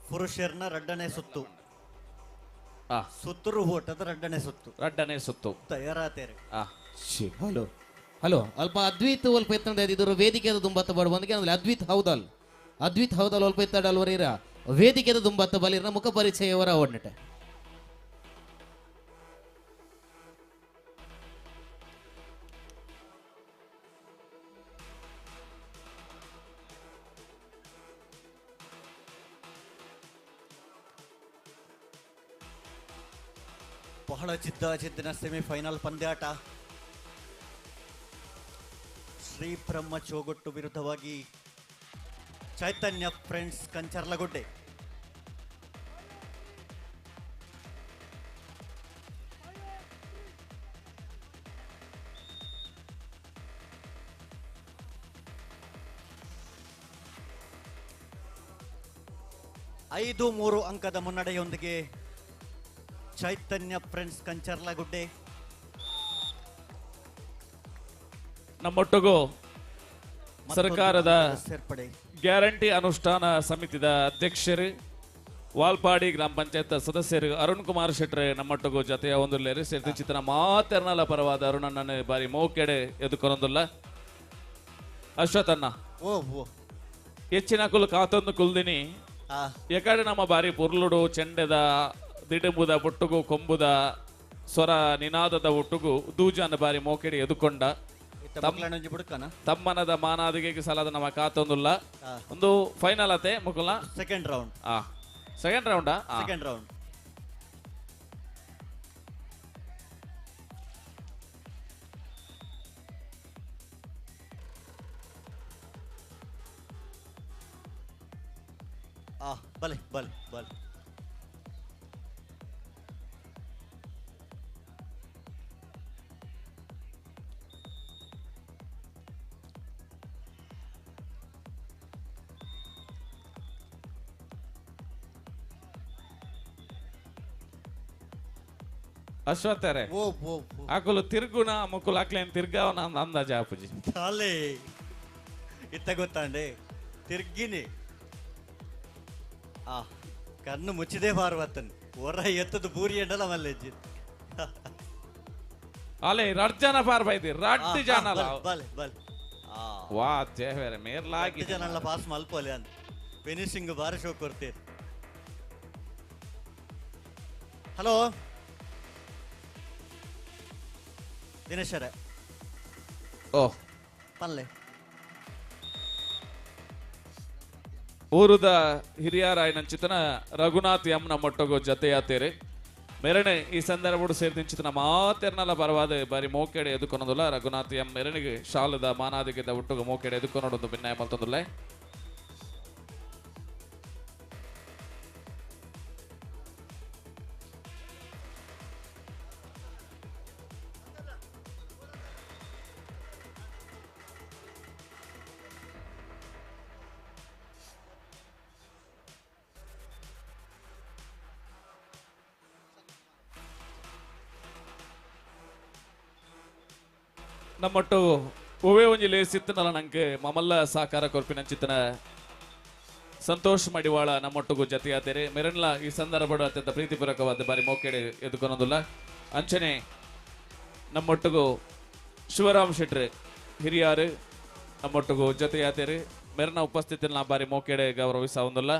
ಪುರುಷರ್ನ ರಡ್ಡನೆ ಸುತ್ತು ಸುತ್ತರು ಓಟದ ರಡ್ಡನೆ ಸುತ್ತು ತಯಾರಾತೇರೆ ಹಲೋ ಹಲೋ ಅಲ್ಪ ಅದ್ವಿತ್ ಒಲ್ಪ ಎತ್ತಂಡ ಇದ್ರು ವೇದಿಕೆದ ದುಂಬತ್ತ ಬಡ ಬಂದಿಗೆ ಅಂದ್ರೆ ಅದ್ವಿತ್ ಹೌದಲ್ ಒಲ್ಪ ಎತ್ತಡಲ್ವರೀರ ವೇದಿಕೆದ ದುಂಬತ್ತ ಬಲಿರ ಮುಖ ಪರಿಚಯವರ ಓಡ್ನಟೆ ಬಹಳ ಚಿದ್ದಿನ ಸೆಮಿಫೈನಲ್ ಪಂದ್ಯಾಟ ಶ್ರೀ ಬ್ರಹ್ಮ ಚೋಗೊಟ್ಟು ವಿರುದ್ಧವಾಗಿ ಚೈತನ್ಯ ಫ್ರೆಂಡ್ಸ್ ಕಂಚರ್ಲಗುಡ್ಡೆ ಐದು 3 ಅಂಕದ ಮುನ್ನಡೆಯೊಂದಿಗೆ ಚೈತನ್ಯ ಫ್ರೆಂಡ್ಸ್ ಕಂಚರ್ಲಗುಡ್ಡೆ ನಮ್ಮೊಟ್ಟಿಗೂ ಸರ್ಕಾರದ ಸೇರ್ಪಡೆ ಗ್ಯಾರಂಟಿ ಅನುಷ್ಠಾನ ಸಮಿತಿದ ಅಧ್ಯಕ್ಷರು ವಾಲ್ಪಾಡಿ ಗ್ರಾಮ ಪಂಚಾಯತ್ ಸದಸ್ಯರು ಅರುಣ್ ಕುಮಾರ್ ಶೆಟ್ರೆ ನಮ್ಮೊಟ್ಟಿಗೂ ಜೊತೆಯ ಒಂದುಲ್ಲೇರು ಸೇರ್ತಿ ಚಿತ್ರ ಮಾತೆರ್ನಲ ಪರವಾದ ಅರುಣಣ್ಣನ ಬಾರಿ ಮೋಕೆಡೆ ಎದುಕೊನೊಂದುಲ್ಲ ಅಶ್ವತಣ್ಣ ಹೆಚ್ಚಿನ ಕುಲ್ ಕಾತೊಂದು ಕುಲ್ದಿನಿ ಎಕಡೆ ನಮ್ಮ ಬಾರಿ ಪುರ್ಲುಡು ಚೆಂಡೆದ ದಿಡುಂಬುದ ಪುಟ್ಟುಗು ಕೊಂಬುದ ಸ್ವರ ನಿನಾದದ ಒಟ್ಟುಗು ದೂಜಾನ ಬಾರಿ ಮೋಕೆಡೆ ಎದುಕೊಂಡ ತಮ್ಮನದ ಮಾನಾದಿಗೆ ಸಲದ ನಮ್ಮ ಕಾತೊಂದುಲ್ಲ ಒಂದು ಫೈನಲ್ ಅತೆ ಮುಕುಲ ಸೆಕೆಂಡ್ ರೌಂಡ್ ಸೆಕೆಂಡ್ ರೌಂಡ್ ಬಲೆ ಬಲೆ ಬಲೆ. ಅಶ್ವತ್ಥರೇ ಆಕುಲು ತಿರ್ಗುನ ಮುಕ್ಕುಲು ಆಕ್ಲೇನ್ ತಿರ್ಗಾವನ ಅಂದಾಜ ಆಪುಜಿ ಅಲ್ಲೇ ಇತ್ತ ಗೊತ್ತಾಂಡೆ ತಿರ್ಗಿನಿ ಕಣ್ಣು ಮುಚ್ಚಿದೆ ಪಾರ್ವತನ್ ಹೊರ ಎತ್ತದು ಬೂರಿ ಎಂಡಲ ಮಲ್ಲೆಜ್ಜಿ ಅಲೆ ರಡ್ಜನ ಪಾರ್ ಬೈದಿ ರಡ್ಡು ಜನ ಬಲೆ ಬಲೆ ವಾ ದೇವರೇ ಮೇರ್ಲಾಗಿ ಜನಲ್ಲ ಪಾಸ್ ಮಲ್ಪೋಲೆ ಅಂತ ಫಿನಿಶಿಂಗ್ ಬಾರಿ ಶೋ ಕೊಡ್ತೀರಿ. ಹಲೋ ದಿನೇಶರೇ ಓ ಪಲ್ಲೆ ಊರುದ ಹಿರಿಯರಾಯನಂಚಿತನ ರಘುನಾಥ್ ಎಂ ನಮ್ಮೊಟ್ಟಗು ಜತೆಯಾತೇರಿ ಮೆರಣೆ ಈ ಸಂದರ್ಭಡು ಸೇರಿದಿಂಚಿತನ ಮಾತೆರ್ನಲ ಪರವಾದ ಬಾರಿ ಮೋಕೆಡೆ ಎದುಕೊನೊಂದುಲ್ಲ ರಘುನಾಥ್ ಎಂ ಮೆರಣಿಗೆ ಶಾಲದ ಮಾನಾದಿಗೆದ ಒಟ್ಟುಗು ಮೋಕೆಡೆ ಎದುಕೊನೊಂದು ಭಿನ್ನಾಯ ಮಲ್ತೊಂದುಲ್ಲ. ನಮ್ಮೊಟ್ಟು ಒವೇ ಒಂಜಿ ಲೇಸಿತ್ತನಲ್ಲ ನಂಗೆ ಮಮಲ್ಲ ಸಾಕಾರ ಕೊರ್ಪಿನಂಚಿತ್ತನ ಸಂತೋಷ್ ಮಡಿವಾಳ ನಮ್ಮೊಟ್ಟುಗು ಜತೆಯಾದರೆ ಮೆರಣ್ಲ ಈ ಸಂದರ್ಭಡು ಅತ್ಯಂತ ಪ್ರೀತಿಪೂರ್ವಕವಾದ ಬಾರಿ ಮೋಕೆಡೆ ಎದುಕೊನೊಂದುಲ್ಲ ಅಂಚನೆ ನಮ್ಮೊಟ್ಟುಗು ಶಿವರಾಮ್ ಶೆಟ್ರೆ ಹಿರಿಯಾರು ನಮ್ಮೊಟ್ಟುಗು ಜತೆಯಾತೇರಿ ಮೆರನ ಉಪಸ್ಥಿತಿಯಲ್ಲಿ ನಾ ಬಾರಿ ಮೋಕೆಡೆ ಗೌರವಿಸ ಒಂದುಲ್ಲ.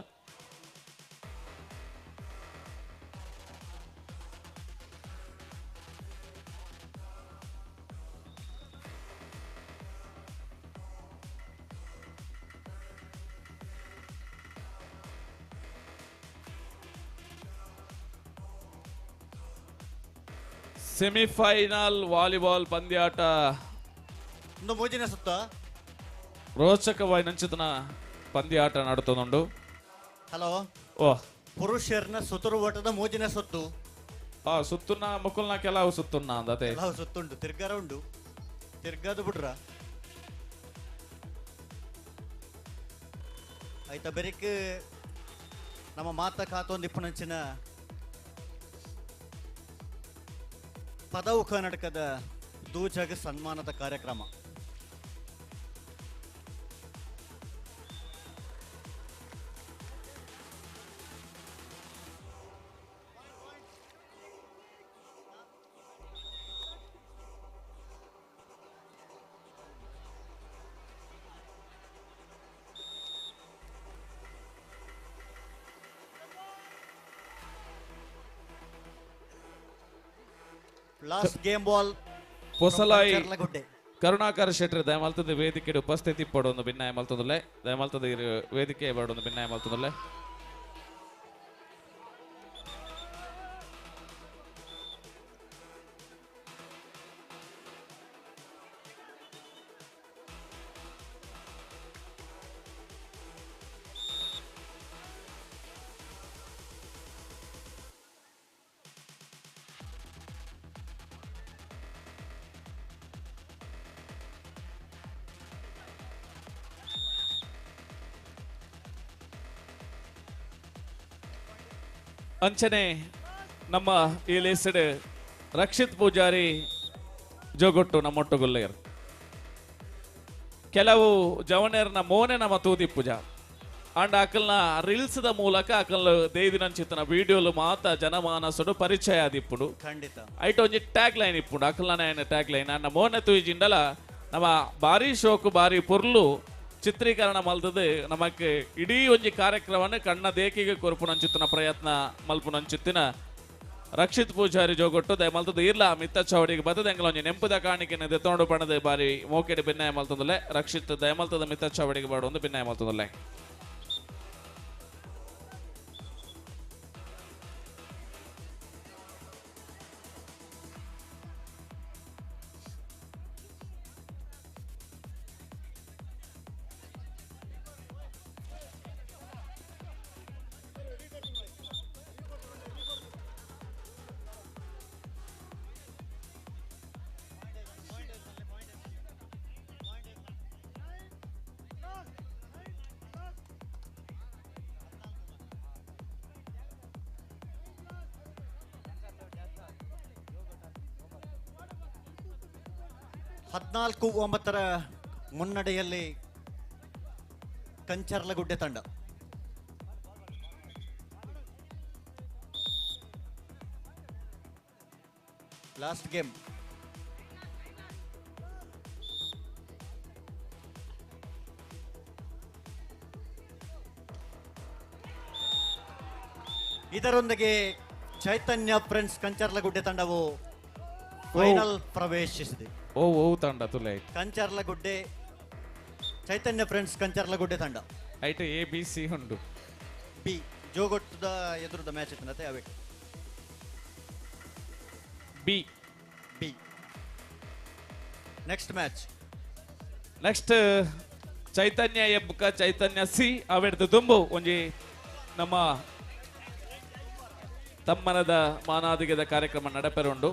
ಸೆಮಿಫೈನಲ್ ವಾಲಿಬಾಲ್ ಪಂದ್ಯಾಟ ಮೂಜಿನ ಸುತ್ತ ರೋಚಕವಾಗಿ ನಂಚಿತನ ಪಂದ್ಯಾಟ ನಡುತ್ತುಂಡು. ಹಲೋ ಓ ಪುರುಷರ್ನ ಸುತ್ತರು ಓಟದ ಮೂಜಿನ ಸುತ್ತು ಸುತ್ತುನ್ನ ಮುಕುಲ್ನ ಕೆಲವು ಸುತ್ತುನ್ನ ಅಂದತೆ ಕೆಲವು ಸುತ್ತುಂಡು ತಿರ್ಗಾರ ಉಂಡು ತಿರ್ಗಾದು ಬಿಡ್ರ ಆಯ್ತಾ ಬೆರಿಕ್ ನಮ್ಮ ಮಾತ ಕಾತೊಂದು ಇಪ್ಪನಂಚಿನ ಪದವು ಕರ್ನಾಟಕದ ದೂಜಗ ಸನ್ಮಾನದ ಕಾರ್ಯಕ್ರಮ ಲಾಸ್ಟ್ ಗೇಮ್ ಬಾಲ್ ಹೊಸಲಾಯಿ ಕರುಣಾಕರ ಶೆಟ್ಟಿ ದಯಮಾಲ್ತದ ವೇದಿಕೆ ಉಪಸ್ಥಿತಿ ಪಡೊಂದು ಭಿನ್ನಾಯ ಮಲ್ತೊಂದುಲ್ಲೆ ದಯಮಾಲ್ತದ ವೇದಿಕೆ ಪಡೊಂದು ಭಿನ್ನಾಯ ಮಲ್ತೊಂದುಲ್ಲೆ. ಅಂಚನೆ ನಮ್ಮ ಈ ಲೇಸಡ್ ರಕ್ಷಿತ್ ಪೂಜಾರಿ ಜೋಗೊಟ್ಟು ನಮ್ಮೊಟ್ಟುಗುಲ್ಲೆಯರ್ ಕೆಲವು ಜವನೇರ್ನ ಮೋನೆ ನಮ್ಮ ತೂದಿ ಪೂಜಾ ಅಂಡ್ ಅಕಲ್ನ ರೀಲ್ಸ್ ದ ಮೂಲಕ ಅಕಲ್ ದೇವಿನಂಚಿತ್ತನ ವಿಡಿಯೋಲು ಮಾತ ಜನಮಾನಸುಡು ಪರಿಚಯ ಆದಿಪ್ಪುಡು ಖಂಡಿತ ಐಟ್ ಒಂಜಿ ಟ್ಯಾಗ್ ಲೈನ್ ಇಪ್ಪುಡು ಅಕಲ್ನ ಟ್ಯಾಗ್ ಲೈನ್ ಅನ್ನ ಮೋನೆ ತೂಜಿಂಡಲ ನಮ್ಮ ಬಾರಿ ಶೋಕು ಬಾರಿ ಪೊರ್ಲು ಚಿತ್ರೀಕರಣ ಮಲ್ತದು ನಮಕ್ ಇಡೀ ಒಂಜಿ ಕಾರ್ಯಕ್ರಮವನ್ನು ಕಣ್ಣ ದೇಕಿಗೆ ಕೊರ್ಪುನಂಚಿತ್ತಿನ ಪ್ರಯತ್ನ ಮಲ್ಪುನಂಚಿತ್ತಿನ ರಕ್ಷಿತ್ ಪೂಜಾರಿ ಜೋಗೊಟ್ಟು ದಯಮಲ್ತದ ಇರ್ಲ ಮಿತ್ತ ಚವಡಿಗೆ ಬರ್ತದೆ ಎಂಗ್ಲ ಒಂಜಿ ನೆಂಪುದ ಕಾಣಿಕೆನ ದೆತ್ತೊಂಡು ಪಣದ ಬಾರಿ ಮೋಕೆಡೆ ಭಿನ್ನಾಯ ಮಲ್ತದಲೆ ರಕ್ಷಿತ್ ದಯಮಲ್ತದ ಮಿತ್ತ ಚವಡಿಗೆ ಬಾಡು ಒಂದು ಭಿನ್ನಾಯ ಮಲ್ತದಲೆ. 14-9 ಮುನ್ನಡೆಯಲ್ಲಿ ಕಂಚರ್ಲಗುಡ್ಡೆ ತಂಡ. Last game. ಇದರೊಂದಿಗೆ ಚೈತನ್ಯ ಫ್ರೆಂಡ್ಸ್ ಕಂಚರ್ಲಗುಡ್ಡೆ ತಂಡವು ಫೈನಲ್ ಪ್ರವೇಶಿಸಿದೆ. ಓ ತಂಡ ತುಲೆ ಕಂಚರ್ಲಗುಡ್ಡೆ ಚೈತನ್ಯ ಫ್ರೆಂಡ್ಸ್ ಕಂಚರ್ಲಗುಡ್ಡೆ ತಂಡ ಐಟು ABC ಉಂಡು. ಬಿ ಜೋಗೊಟ್ಟದ ಎದುರದ ಮ್ಯಾಚ್ ಇತ್ತನತೆ ಅವೇ ಬಿ ನೆಕ್ಸ್ಟ್ ಮ್ಯಾಚ್. ನೆಕ್ಸ್ಟ್ ಚೈತನ್ಯ ಎಬ್ಬಕ ಚೈತನ್ಯ ಸಿ ಅವೆಡ್ದು ತುಂಬು ಒಂಜಿ ನಮ್ಮ ತಮ್ಮನದ ಮಾನಾದಿಗೆದ ಕಾರ್ಯಕ್ರಮ ನಡಪೆರುಂಡು.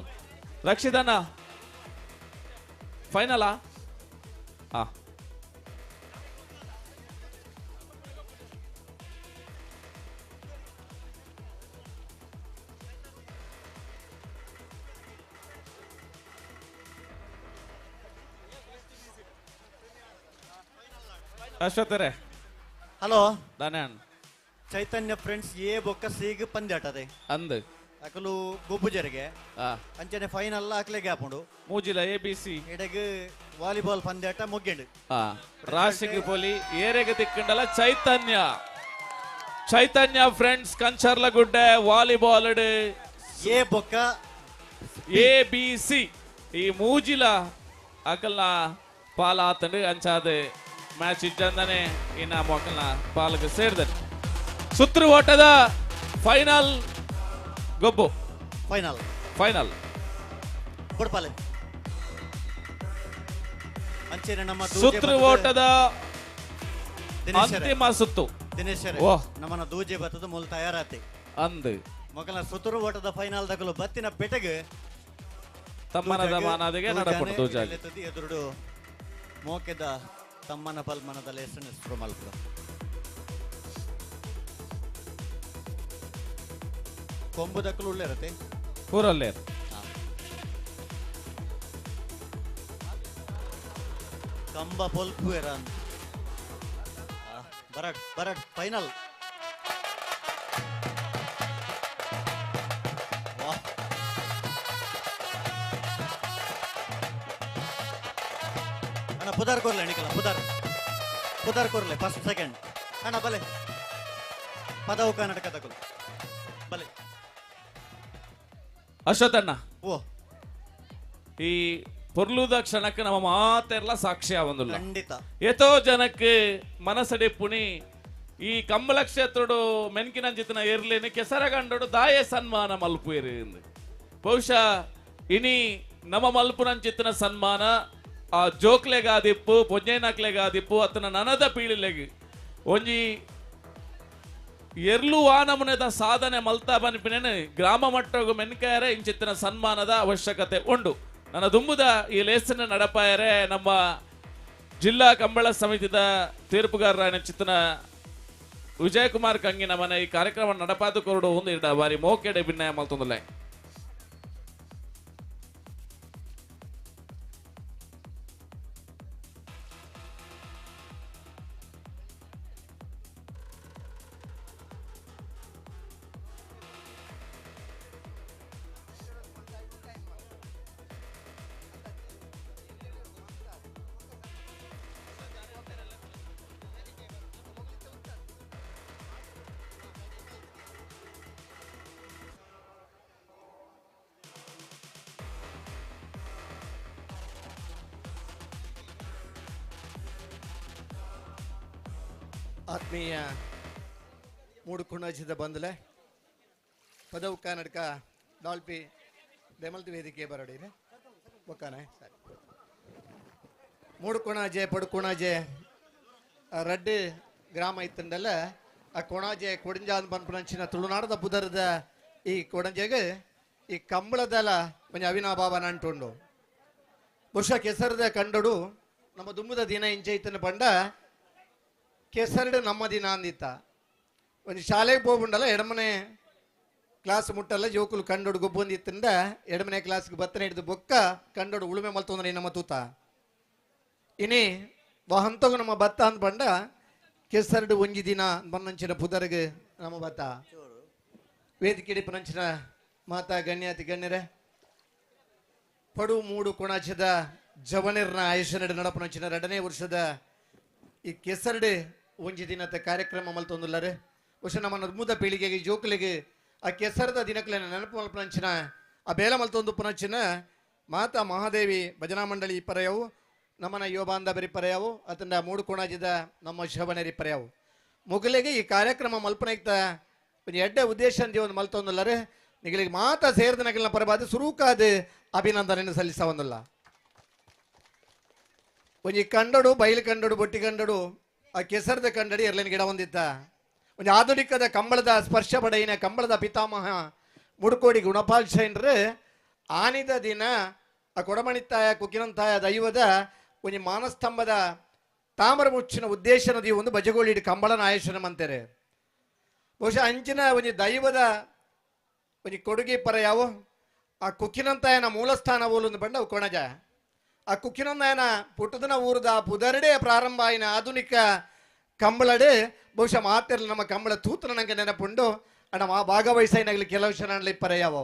ರಕ್ಷಿತನ ಫೈನಲಾ ಅಶ್ವತ್ಥರೇ ಹಲೋ ದಾನ್ಯಾನ್ ಚೈತನ್ಯ ಫ್ರೆಂಡ್ಸ್ ಎ ಬೊಕ್ಕ ಸೀಗ್ ಪಂದ್ಯಾಟದೆ ಅಂದ್ ಅಕಲು ಗುಬ್ಬುಜರಿಗೆ ಅಂಚನೆ ಫೈನಲ್ ಅಕ್ಲೆ ಗ್ಯಾಪ್ ಉಂಡು ಮೂಜಿಲ ABC ಎಡೆಗ್ ವಾಲಿಬಾಲ್ ಪಂದ್ಯಾಟ ಮುಗ್ಗೆಂಡು ರಾಶಿಗೆ ಪೋಲಿ ಏರೆಗೆ ತಿಕ್ಕಂಡಲ ಚೈತನ್ಯ ಫ್ರೆಂಡ್ಸ್ ಕಂಚರ್ಲಗುಡ್ಡೆ ವಾಲಿಬಾಲ್ ಎ ಬೊಕ್ಕ ABC ಈ ಮೂಜಿಲ ಅಕಲ್ನ ಪಾಲ ಆತಂಡು ಅಂಚಾದ ಮ್ಯಾಚ್ ಇದ್ದಂದನೆ ಇನ್ನ ಮೊಕಲ್ನ ಪಾಲ್ಗೆ ಸೇರಿದ ಸುತ್ರು ಓಟದ ಫೈನಲ್ ಗೊಬ್ಬು ಫೈನಲ್ ಕೊಡ್ಪಾಲೆ ಅಂಚೆನೆ ನಮ್ಮ ಸುತ್ರು ಓಟದ ಅಂತಿಮ ಸುತ್ತು ದಿನೇಶ್ ನಮ್ಮನ ದೂಜೆ ಬತ್ತದ ಮೂಲ ತಯಾರಾತಿ ಅಂದ್ ಮೊಕಲ್ನ ಸುತ್ರು ಓಟದ ಫೈನಲ್ ದಗಲು ಬತ್ತಿನ ಪೆಟಗ್ ತಮ್ಮನದ ಮಾನಾದಿಗೆ ನಡಪಡು ದೂಜಾಗಿ ಎದುರುಡು ಮೋಕೆದ ತಮ್ಮನ ಪಲ್ಮನದ ಲೇಸನ್ ಶುರು ಮಲ್ಪ ಕೊಂಬು ದಕ್ಕಲು ಉಳ್ಳೆ ಇರತ್ತೆ ಕೂರಲ್ಲೇ ಕಂಬ ಪೊಲ್ಪು ಎರ ಬರಡ್ ಫೈನಲ್ ಅಣ್ಣ ಪುದಾರ್ ಕೊರ್ಲೆ ಅಣಿಕಲ್ಲ ಪುದಾರ್ ಕೊರ್ಲೆ ಫಸ್ಟ್ ಸೆಕೆಂಡ್ ಅಣ್ಣ ಬಲೆ ಪದವು ಕರ್ನಾಟಕ ತಗೊಳ್ಳಿ ಬಲೆ ಅಶ್ವಥಣ್ಣ ಓ ಈ ಪೊರ್ಲುದ ಕ್ಷಣಕ್ಕೆ ನಮ್ಮ ಮಾತೆರ್ಲ ಸಾಕ್ಷ್ಯ ಆವಂದಿಲ್ಲ ಖಂಡಿತ ಎತೋ ಜನಕ್ಕೆ ಮನಸಡೆ ಪುಣಿ ಈ ಕಂಬಳ ಕ್ಷೇತ್ರಡು ಮೆನ್ಕಿನ ಜಿತನ ಇರ್ಲೇನೆ ಕೆಸರಗಂಡಡು ದಾಯ ಸನ್ಮಾನ ಮಲ್ಪು ಇರು ಬಹುಶಃ ಇನಿ ನಮ್ಮ ಮಲ್ಪುನ ಚಿತ್ತನ ಸನ್ಮಾನ ಆ ಜೋಕ್ಲೆಗಾದಿಪ್ಪು ಪೊಂಜೇನಾಕ್ಲೆಗಾದಿಪ್ಪು ಅತನ ನನದ ಪೀಳಿಲೆಗೆ ಒಂಜಿ ಎರ್ಲು ವಾನಮನೆದ ಸಾಧನೆ ಮಲ್ತಾ ಬನ್ಪಿನೇನು ಗ್ರಾಮ ಮಟ್ಟಗೂ ಮೆನ್ಕಾಯರೆ ಇಂಚಿತ್ತಿನ ಸನ್ಮಾನದ ಅವಶ್ಯಕತೆ ಉಂಡು. ನನ್ನ ದುಂಬುದ ಈ ಲೇಸನ್ನ ನಡಪಾಯರೆ ನಮ್ಮ ಜಿಲ್ಲಾ ಕಂಬಳ ಸಮಿತಿದ ತೀರ್ಪುಗಾರರ ಚಿತ್ತನ ವಿಜಯಕುಮಾರ್ ಕಂಗಿನ ಮನೆ ಈ ಕಾರ್ಯಕ್ರಮ ನಡಪಾದು ಕೊರಡು ಒಂದು ಇಡ ಬಾರಿ ಮೋಕೆಡೆ ಭಿನ್ನಯ ಮಲ್ತೊಂದಲೆ ಆತ್ಮೀಯ ಮೂಡುಕುಣಜಿದ ಬಂದಲೆ ಪದವು ಕನ್ನಡಕ ಡಾಲ್ಪಿ ಬೆಮಲ್ತಿ ವೇದಿಕೆ ಬರಡಿದೆ ಬೊಕ್ಕನೆ ಸರಿ ಮೂಡುಕುಣಾಜೆ ಪಡುಕುಣಾಜೆ ರಡ್ಡು ಗ್ರಾಮ ಇತ್ತಂಡಲ್ಲ ಆ ಕೊಣಾಜೆ ಕೊಡಿಂಜಾದ ಪನ್ಪುನಂಚಿನ ತುಳುನಾಡದ ಬುಧರದ ಈ ಕೊಣಜೆಗೆ ಈ ಕಂಬಳದಲ ಕೊಂಚ ಅವಿನಾಭಾವ ನಂಟುಂಡು ಬಹುಶಃ ಕೆಸರದ ಕಂಡಡು ನಮ್ಮ ದುಮ್ಮದ ದಿನ ಇಂಚೆ ಇತ್ತನ ಪಂಡ ಕೆಸರಡು ನಮ್ಮ ದಿನ ಅಂದಿತ್ತ ಒಂದು ಶಾಲೆಗೆ ಹೋಗ್ಬಂಡಲ್ಲ ಎಡಮನೆ ಕ್ಲಾಸ್ ಮುಟ್ಟಲ್ಲ ಜೋಕುಲು ಕಂಡೋಡು ಗೊಬ್ಬೊಂದಿತ್ತಂದ ಎಡಮನೆ ಕ್ಲಾಸ್ಗೆ ಬತ್ತನೆ ಹಿಡಿದು ಬೊಕ್ಕ ಕಂಡೋಡು ಉಳುಮೆ ಮಲ್ತೊಂದ್ರೆ ನಮ್ಮ ತೂತ ಇನಿ ವಹಂತಗು ನಮ್ಮ ಬತ್ತ ಅಂತ ಬಂಡ ಕೆಸರಡು ಒಂಜಿ ದಿನ ಬನ್ನಂಚಿನ ಪುದರ್ಗೆ ನಮ್ಮ ಬತ್ತ ವೇದಿಕೆ ಪನಂಚಿನ ಮಾತಾ ಗಣ್ಯಾತಿ ಗಣ್ಯರೇ ಪಡು ಮೂಡು ಕೊಣಾಚದ ಜವನಿರ್ನ ಆಯುಷನಡೆ ನಡಪನಂಚಿನ 2ನೇ ವರ್ಷದ ಈ ಕೆಸರಡೆ ಒಂಜಿ ದಿನದ ಕಾರ್ಯಕ್ರಮ ಮಲ್ತೊಂದುಲ್ಲರೆ ಬಹುಶಃ ನಮ್ಮ ನರ್ಮುದ ಪೀಳಿಗೆಗೆ ಜೋಕುಲಿಗೆ ಆ ಕೆಸರದ ದಿನಕ್ಲೆ ನೆನಪು ಮಲ್ಪನಂಚಿನ ಆ ಬೇಲ ಮಲ್ತೊಂದು ಪುನಂಚಿನ ಮಾತಾ ಮಹಾದೇವಿ ಭಜನಾ ಮಂಡಳಿ ಪರೆಯವು ನಮ್ಮನ ಯುವಬಾಂಧವರಿ ಪರೆಯವು ಅತಂಡ ಮೂಡು ಕೊಣಾಜಿದ ನಮ್ಮ ಶವನರಿ ಪರೆಯವು ಮುಗಲಿಗೆ ಈ ಕಾರ್ಯಕ್ರಮ ಮಲ್ಪನೆಗ್ತ ಒಂದು ಎಡ್ಡೆ ಉದ್ದೇಶ ಒಂದು ಮಲ್ತೊಂದುಲ್ಲರೆ ನಿಗಳಿಗೆ ಮಾತಾ ಸೇರಿದ ನಗಲಿನ ಪರವಾದ ಸುರೂಕಾದ ಅಭಿನಂದನೆ ಸಲ್ಲಿಸವನ್ನಲ್ಲ ಒಂಜಿ ಕಂಡಡು ಬಯಲು ಕಂಡಡು ಬೊಟ್ಟಿ ಕಂಡಡು ಆ ಕೆಸರದ ಕಂಡಡಿ ಎರಲಿನ ಗಿಡ ಹೊಂದಿತ್ತ ಒಂದು ಆಧುನಿಕದ ಕಂಬಳದ ಸ್ಪರ್ಶ ಪಡೆಯಿನ ಕಂಬಳದ ಪಿತಾಮಹ ಮುಡುಕೋಡಿ ಗುಣಪಾಲ್ ಶೈನ್ರು ಆನಿದ ದಿನ ಆ ಕೊಡಮಣಿತಾಯ ಕುಕ್ಕಿನಂತಾಯ ದೈವದ ಒಂದು ಮಾನಸ್ತಂಭದ ತಾಮರ ಮುಚ್ಚಿನ ಉದ್ದೇಶ ನದಿ ಒಂದು ಬಜಗೋಳಿ ಕಂಬಳನ ಆಯುಷನ ಅಂತಾರೆ ಬಹುಶಃ ಅಂಚಿನ ಒಂದು ದೈವದ ಒಂದು ಕೊಡುಗೆ ಪರ ಯಾವ ಆ ಕುಕ್ಕಿನಂತಾಯನ ಮೂಲಸ್ಥಾನ ಓಲೊಂದು ಬಂಡ ಅವು ಕೊಣಜ ಆ ಕುಕ್ಕಿನಂತಾಯನ ಪುಟ್ಟದನ ಊರದ ಪುದರಡೆ ಪ್ರಾರಂಭ ಆಯಿನ ಆಧುನಿಕ ಕಂಬಳಡೆ ಬಹುಶಃ ಮಾತೆರ್ಲಿ ನಮ್ಮ ಕಂಬಳ ತೂತನ ನಂಗೆ ನೆನಪುಂಡು ಅಣ್ಣ ಆ ಭಾಗವಹಿಸೈನಾಗಲಿ ಕೆಲವು ಕ್ಷಣ ಪರ ಯಾವ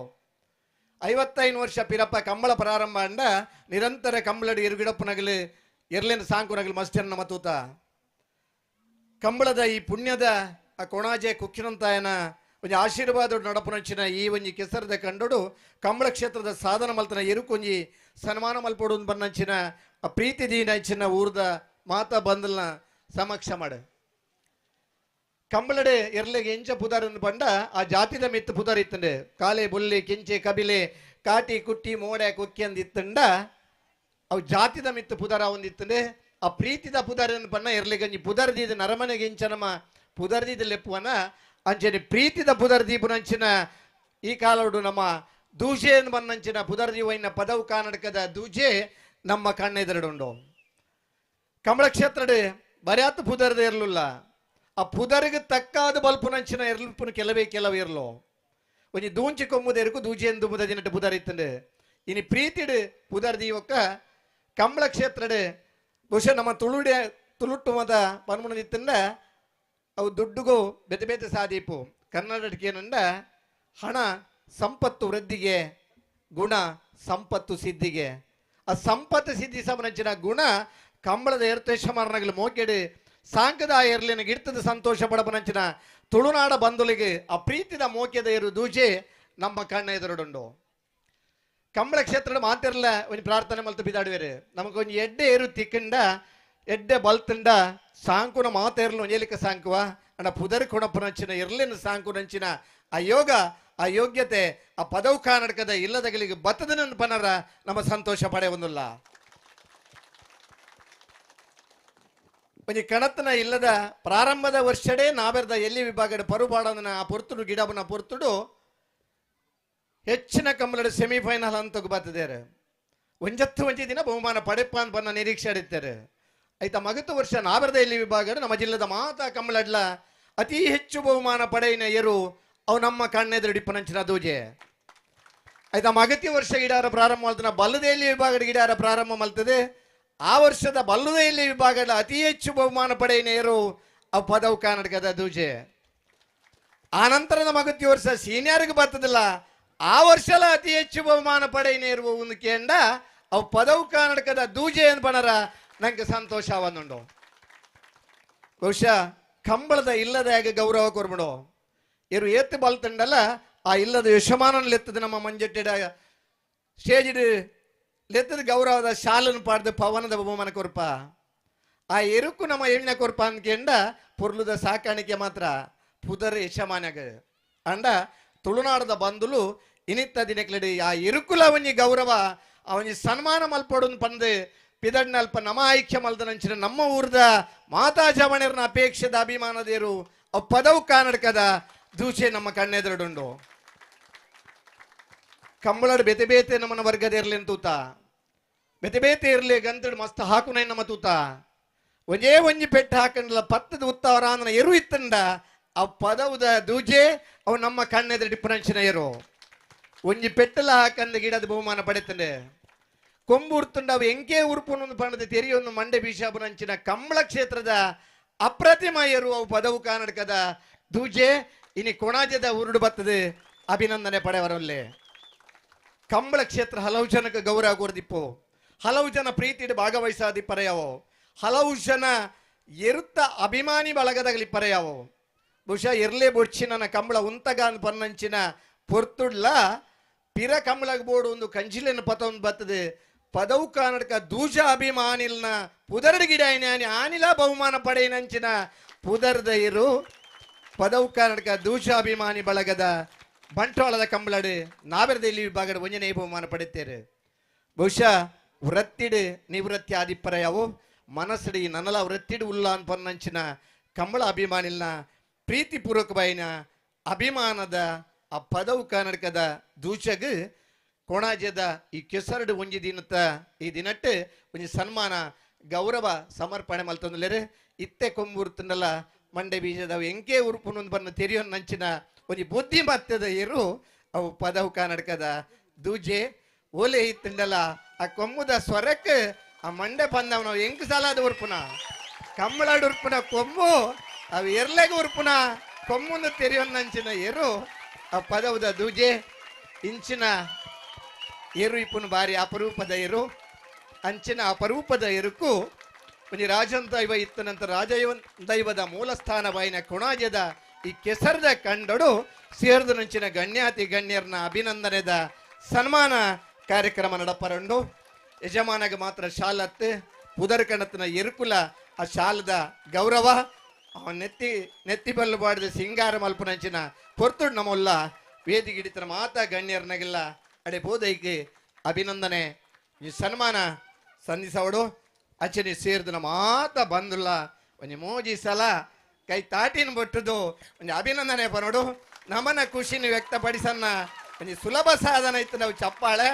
55 ವರ್ಷ ಪಿರಪ್ಪ ಕಂಬಳ ಪ್ರಾರಂಭ ಅಂಡ ನಿರಂತರ ಕಂಬಳಡಿ ಇರುಗಿಡಪ್ಪನಗಲಿ ಎರ್ಲಿನ ಸಾಂಕುನಗಲಿ ಮಸ್ಟರ್ ನಮ್ಮ ತೂತ ಕಂಬಳದ ಈ ಪುಣ್ಯದ ಆ ಕೊಣಾಜೆ ಕುಕ್ಕಿನಂತಾಯನ ಒಂದು ಆಶೀರ್ವಾದ ನಡಪುನಂಚಿನ ಈ ಒಂಜಿ ಕೆಸರದ ಕಂಡೋಡು ಕಂಬಳ ಕ್ಷೇತ್ರದ ಸಾಧನ ಮಲ್ತನ ಎರುಕೊಂಜಿ ಸನ್ಮಾನ ಮಲ್ಪೋಡು ಬನ್ನಂಚಿನ ಆ ಪ್ರೀತಿ ದೀನಂಚಿನ ಊರ್ದ ಮಾತಾ ಬಂದಲ್ನ ಸಮಕ್ಷ ಮಾಡ ಕಂಬಳಡೆ ಎರ್ಲೆಗೆ ಎಂಚ ಪುದಾರ ಬಂಡ ಆ ಜಾತಿದ ಮಿತ್ತು ಪುದಾರ ಇತ್ತಂಡೆ ಕಾಲೆ ಬುಲ್ಲಿ ಕೆಂಚೆ ಕಬಿಲೆ ಕಾಟಿ ಕುಟ್ಟಿ ಮೋಡೆ ಕೊಕ್ಕಿ ಅಂದ ಇತ್ತಂಡ ಅವು ಜಾತಿದ ಮಿತ್ತು ಪುದಾರ ಒಂದಿತ್ತಂಡೆ ಆ ಪ್ರೀತಿದ ಪುದಾರ ಬಣ್ಣ ಎರ್ಲೆಗಂಜಿ ಪುದರ್ದಿದ ನರಮನೆಗೆ ಇಂಚ ನಮ್ಮ ಪುದರ್ದಿದ ಲೆಪ್ಪುವನ ಅಂಚನೆ ಪ್ರೀತಿದ ಪುದರ್ದಿ ಪುನಂಚಿನ ಈ ಕಾಲೋಡು ನಮ್ಮ ದೂಜೆ ಬನ್ನಂಚಿನ ಪುದರ್ದಿ ವೈನ ಪದವು ಕಾನಡಕದ ದೂಜೆ ನಮ್ಮ ಕಣ್ಣೆದರಡುಂಡು ಕಂಬಳ ಕ್ಷೇತ್ರಡೆ ಬರ್ಯಾತ ಪುದರ್ದ ಇರಲಿಲ್ಲ ಆ ಪುದರ್ಗೆ ತಕ್ಕಾದ ಬಲ್ಪುನಂಚಿನ ಇರ್ಲುಪುನ ಕೆಲವೇ ಇರ್ಲು ಒಂಜಿ ದೂಂಚಿ ಕೊಮ್ಮುದ ಎರುಕು ದೂಜೆ ಎಂದು ಮುದ ದಿನಟ್ಟು ಪುದರ್ ಇತ್ತಂಡೆ ಇನಿ ಪ್ರೀತಿಡು ಪುದರ್ದಿ ಒಕ್ಕ ಕಂಬಳ ಕ್ಷೇತ್ರಡೆ ಬಹುಶಃ ನಮ್ಮ ತುಳುಟ್ಟು ಮದ ಪನ್ಮುನ ಇತ್ತಂಡ ಅವು ದುಡ್ಡುಗೂ ಬೆತೆ ಬೇತೆ ಸಾದೀಪು ಕನ್ನಡಕ್ಕೆ ಏನಂಡ ಹಣ ಸಂಪತ್ತು ವೃದ್ಧಿಗೆ ಗುಣ ಸಂಪತ್ತು ಸಿದ್ಧಿಗೆ ಆ ಸಂಪತ್ತು ಸಿದ್ಧಿ ಸಮನಂಚಿನ ಗುಣ ಕಂಬಳದ ಏರ್ತೇಶಮಾರನಗಲು ಮೋಕೆಡು ಸಾಂಕದ ಇರ್ಲಿನ ಗಿಡ್ತದ ಸಂತೋಷ ಪಡಪನಂಚಿನ ತುಳುನಾಡ ಬಂಧುಲಿಗೆ ಆ ಪ್ರೀತಿದ ಮೋಕೆದ ಇರು ದೂಜೆ ನಮ್ಮ ಕಣ್ಣ ಎದುರುಡುಂಡು ಕಂಬಳ ಕ್ಷೇತ್ರದ ಮಾತಿರಲ್ಲ ಒಂದು ಪ್ರಾರ್ಥನೆ ಮಲ್ತು ಬಿದಾಡುವೇರು ನಮಗೊಂದು ಎಡ್ಡೆ ಏರು ತಿಕ್ಕಂಡ ಎಡ್ಡೆ ಬಲ್ತಂಡ ಸಾಂಕುನ ಮಾತೇರ್ಲು ಏಲಿಕ ಸಾಂಕುವ ಅಣ್ಣ ಪುದರ್ ಕೊಣಪನಂಚಿನ ಇರ್ಲಿನ ಸಾಂಕುನಂಚಿನ ಆ ಯೋಗ ಆ ಯೋಗ್ಯತೆ ಆ ಪದವು ಕಾನಡಕದ ಇಲ್ಲದಗಳಿಗೆ ಬತ್ತದ ಪನರ ನಮ್ಮ ಸಂತೋಷ ಪಡೆ ಒಂದಿಲ್ಲ ಒಂಜಿ ಕಣತನ ಇಲ್ಲದ ಪ್ರಾರಂಭದ ವರ್ಷಡೇ ನಾವೆರ್ದ ಎಲ್ಲಿ ವಿಭಾಗದ ಪರುಬಾಡನ ಆ ಪೊರ್ತುಡು ಗಿಡಬನ ಪೊರ್ತುಡು ಹೆಚ್ಚಿನ ಕಂಬಳದ ಸೆಮಿಫೈನಲ್ ಅಂತ ಬರ್ತದೇರೆ ಒಂಜಿ ದಿನ ಬಹುಮಾನ ಪಡೆಪ್ಪ ಅಂತ ಬನ್ನ ನಿರೀಕ್ಷೆ ಇಡ್ತಾರೆ ಆಯ್ತಾ ಮಗತು ವರ್ಷ ನಾವೆರ್ದ ಎಲ್ಲಿ ವಿಭಾಗದ ನಮ್ಮ ಜಿಲ್ಲೆದ ಮಾತಾ ಕಂಬಳಡ್ಲ ಅತಿ ಹೆಚ್ಚು ಬಹುಮಾನ ಪಡೆಯಿನ ಎರು ಅವು ನಮ್ಮ ಕಣ್ಣೆದುರು ಡಿಪ್ಪನಂಚಿನ ದೂಜೆ ಆಯ್ತಾ ಮಗತಿ ವರ್ಷ ಗಿಡಾರ ಪ್ರಾರಂಭ ಮಾಡ್ತಾನ ಬಲ್ಲದೆಯಲ್ಲಿ ವಿಭಾಗದ ಗಿಡಾರ ಪ್ರಾರಂಭ ಮಾಡ್ತದೆ ಆ ವರ್ಷದ ಬಲ್ಲದೆಯಲ್ಲಿ ವಿಭಾಗದ ಅತಿ ಹೆಚ್ಚು ಬಹುಮಾನ ಪಡೆಯಿನ ಎರು ಅವು ಪದವು ಕರ್ನಾಟಕದ ದೂಜೆ ಆ ನಂತರದ ಮಗತಿ ವರ್ಷ ಸೀನಿಯರ್ಗೆ ಬರ್ತದಿಲ್ಲ ಆ ವರ್ಷಲ ಅತಿ ಹೆಚ್ಚು ಬಹುಮಾನ ಪಡೆಯಿನ ಇರುವ ಒಂದು ಕೇಂಡ ಅವು ಪದವು ಕರ್ನಾಟಕದ ದೂಜೆ ಅಂತ ಬಣರ ನಂಗೆ ಸಂತೋಷ ಅವನ್ನುಂಡು ಬಹುಶಃ ಕಂಬಳದ ಇಲ್ಲದ ಹೇಗೆ ಗೌರವ ಕೊರ್ಬಿಡು ಇರು ಏತ್ತು ಬಲ್ತಂಡಲ್ಲ ಆ ಇಲ್ಲದ ಯಶಮಾನನ ಲೆತ್ತದ ನಮ್ಮ ಮಂಜಟ್ಟಿಡ ಸ್ಟೇಜಿಡ್ ಲೆತ್ತದ ಗೌರವದ ಶಾಲನ್ನು ಪಾಡ್ದ ಪವನದ ಬಹುಮಾನ ಕೊರ್ಪ ಆ ಎರುಕು ನಮ್ಮ ಎಣ್ಣೆ ಕೊರ್ಪ ಅನ್ಕೆಂಡ ಪೊರ್ಲುದ ಸಾಕಾಣಿಕೆ ಮಾತ್ರ ಪುದರ್ ಯಶಮಾನ್ಯಾಗ ಅಂಡ ತುಳುನಾಡದ ಬಂಧುಲು ಇನಿತ್ತ ದಿನಕ್ಲಡಿ ಆ ಎರುಕುಲ ಅವನಿ ಗೌರವ ಅವನಿ ಸನ್ಮಾನ ಮಲ್ಪಡೋದು ಪಂದು ಪಿದಡ್ನಲ್ಪ ನಮ ಐಕ್ಯ ಮಲ್ದನಂಚಿನ ನಮ್ಮ ಊರ್ದ ಮಾತಾ ಜವಣರ್ನ ಅಪೇಕ್ಷದ ಅಭಿಮಾನದೇರು ಅವು ಪದವು ಕಾನಡಕದ ದೂಚೆ ನಮ್ಮ ಕಣ್ಣೆದುರುಡುಂಡು ಕಂಬಳಡ್ ಬೆತೆ ಬೇತೆ ನಮ್ಮನ ವರ್ಗದ ಇರ್ಲಿ ಅಂತೂತ ಬೆತೆ ಬೇತೆ ಇರ್ಲಿ ಗಂತಡ್ ಮಸ್ತ್ ಹಾಕುನೈ ನಮ್ಮ ತೂತ ಒಂಜೇ ಒಂಜಿ ಪೆಟ್ಟು ಹಾಕಂಡಲ್ಲ ಪತ್ತದ ಉತ್ತವರ ಅಂದನ ಎರು ಇತ್ತಂಡ ಅವು ಪದವುದ ದೂಜೆ ಅವು ನಮ್ಮ ಕಣ್ಣೆದುರು ಡಿಪ್ಪನಂಚಿನ ಎರು ಒಂಜಿ ಪೆಟ್ಟಲ ಹಾಕಂದ ಗಿಡದ ಬಹುಮಾನ ಪಡೆತಂಡೆ ಕೊಂಬೂರ್ತುಂಡವು ಎಂಕೆ ಉರುಪುನೊಂದು ಪಣದ ತೆರಿಯೊಂದು ಮಂಡೆ ಬೀಶಾಪುನಂಚಿನ ಕಂಬಳ ಕ್ಷೇತ್ರದ ಅಪ್ರತಿಮ ಏರುವ ಪದವು ಕರ್ನಾಟಕದ ದೂಜೆ ಇನಿ ಕೊಣಾಜದ ಉರುಡು ಬರ್ತದೆ ಅಭಿನಂದನೆ ಪಡೆಯವರಲ್ಲೇ ಕಂಬಳ ಕ್ಷೇತ್ರ ಹಲವು ಜನಕ್ಕೆ ಗೌರವ ಕೊಡ್ದಿಪ್ಪು ಹಲವು ಜನ ಪ್ರೀತಿಡ್ ಭಾಗವಹಿಸಾದಿ ಪರೆಯವೋ ಹಲವು ಜನ ಎರುತ್ತ ಅಭಿಮಾನಿ ಬಳಗದಾಗಲಿ ಪರೆಯವೋ ಬಹುಶಃ ಎರ್ಲೆ ಬೊಡ್ಚಿನ ಕಂಬಳ ಉಂತಗಾನ್ ಪನ್ನಂಚಿನ ಪೊರ್ತುಡ್ಲ ಪಿರ ಕಂಬಳಗ್ ಬೋಡು ಒಂದು ಕಂಜಿಲೆನ ಪತ ಒಂದು ಬರ್ತದೆ ಪದವು ಕರ್ನಾಟಕ ದೂಜ ಅಭಿಮಾನಿಲ್ನ ಪುದರ್ಡ್ ಗಿಡ ಆನಿಲ ಬಹುಮಾನ ಪಡೆಯನಂಚಿನ ಪುದರ್ದ ಇರು ಪದವು ಕರ್ನಾಟಕ ದೂಜ ಅಭಿಮಾನಿ ಬಳಗದ ಬಂಟ್ವಾಳದ ಕಂಬಳಡು ನಾವೆರದಲ್ಲಿ ವಿಭಾಗದ ಒಂಜನೇ ಬಹುಮಾನ ಪಡೆಯುತ್ತೇವೆ ಬಹುಶಃ ವೃತ್ತಿಡ್ ನಿವೃತ್ತಿ ಆದಿಪ್ಪರಯಾವು ಮನಸ್ಸಡಿ ನನ್ನಲ ವೃತ್ತಿಡ್ ಉಲ್ಲ ಅನ್ಪನ್ನಂಚಿನ ಕಂಬಳ ಅಭಿಮಾನಿಲ್ನ ಪ್ರೀತಿಪೂರ್ವಕವಾಯಿನ ಅಭಿಮಾನದ ಆ ಪದವು ಕರ್ನಾಟಕದ ದೂಚಗ್ ಕೊಣಾಜದ ಈ ಕೆಸರಡು ಒಂಜಿ ದಿನತ್ತ ಈ ದಿನಟ್ಟು ಒಂಜಿ ಸನ್ಮಾನ ಗೌರವ ಸಮರ್ಪಣೆ ಮಲ್ತೊಂದುಲ್ಲೆರ್ ಇತ್ತೆ ಕೊಂಬುರ್ತನಲ್ಲ ಮಂಡೆ ಬೀಜದ ಎಂಕೆ ಉರುಪುನೊಂದು ಬನ್ನ ತೆರಿಯೋ ನಂಚಿನ ಒಂಜಿ ಬುದ್ಧಿಮತ್ತದ ಇರು ಅವು ಪದವು ಕರ್ನಾಟಕದ ದೂಜೆ ಓಲೆ ಇತ್ತಂಡಲ್ಲ ಆ ಕೊಮ್ಮುದ ಸ್ವರಕ್ಕೆ ಆ ಮಂಡೆ ಪಂದವ್ ನಾವು ಎಂಕ್ ಸಲಾದ ಉರ್ಪುನ ಕಂಬಳಾಡು ಉರ್ಪುನ ಕೊಮ್ಮು ಅವು ಎರ್ಲೆಗೆ ಉರ್ಪುನ ಕೊಮ್ಮುಂದು ತೆರಿಯೋ ನಂಚಿನ ಎರು ಆ ಪದವುದ ದೂಜೆ ಇಂಚಿನ ಏರು ಇಪ್ಪುನ ಬಾರಿ ಅಪರೂಪದ ಏರು ಅಂಚಿನ ಅಪರೂಪದ ಏರುಕು ಒಂಜಿ ರಾಜನ್ ದೈವ ಇತ್ತ ನಂತರ ದೈವದ ಮೂಲ ಸ್ಥಾನವಾಯಿನ ಕೊಣಾಜದ ಈ ಕೆಸರದ ಕಂಡಡು ಸೇರ್ದು ನಂಚಿನ ಗಣ್ಯಾತಿ ಗಣ್ಯರ್ನ ಅಭಿನಂದನೆದ ಸನ್ಮಾನ ಕಾರ್ಯಕ್ರಮ ನಡಪರಂಡು ಯಜಮಾನಗೆ ಮಾತ್ರ ಶಾಲತ್ ಪುದರ್ ಕಣತನ ಎರುಕುಲ ಆ ಶಾಲದ ಗೌರವ ಅವನ್ ನೆತ್ತಿ ಬಲ್ಲು ಬಾಡಿದ ಸಿಂಗಾರ ಮಲ್ಪನಂಚಿನ ಪೊರ್ತುಡ್ ನಮ್ಮಲ್ಲ ವೇದಿಗಿಡಿತನ ಮಾತಾ ಗಣ್ಯರ್ನಗೆಲ್ಲ ಅಡೆ ಬೋಧೈಗೆ ಅಭಿನಂದನೆ ಈ ಸನ್ಮಾನ ಸಂಧಿಸವಡು ಅಚ್ಚನಿ ಸೇರಿದ ಮಾತ ಬಂದುಲ್ಲ ಒಂಜಿ ಮೋಜಿ ಸಲ ಕೈ ತಾಟಿನ ಬಟ್ಟದು ಒಂಜಿ ಅಭಿನಂದನೆ ಪನೋಡು ನಮನ ಖುಷಿನ ವ್ಯಕ್ತಪಡಿಸನ್ನ ಒಂಜಿ ಸುಲಭ ಸಾಧನ ಇತ್ತು ನಾವು ಚಪ್ಪಾಳೆ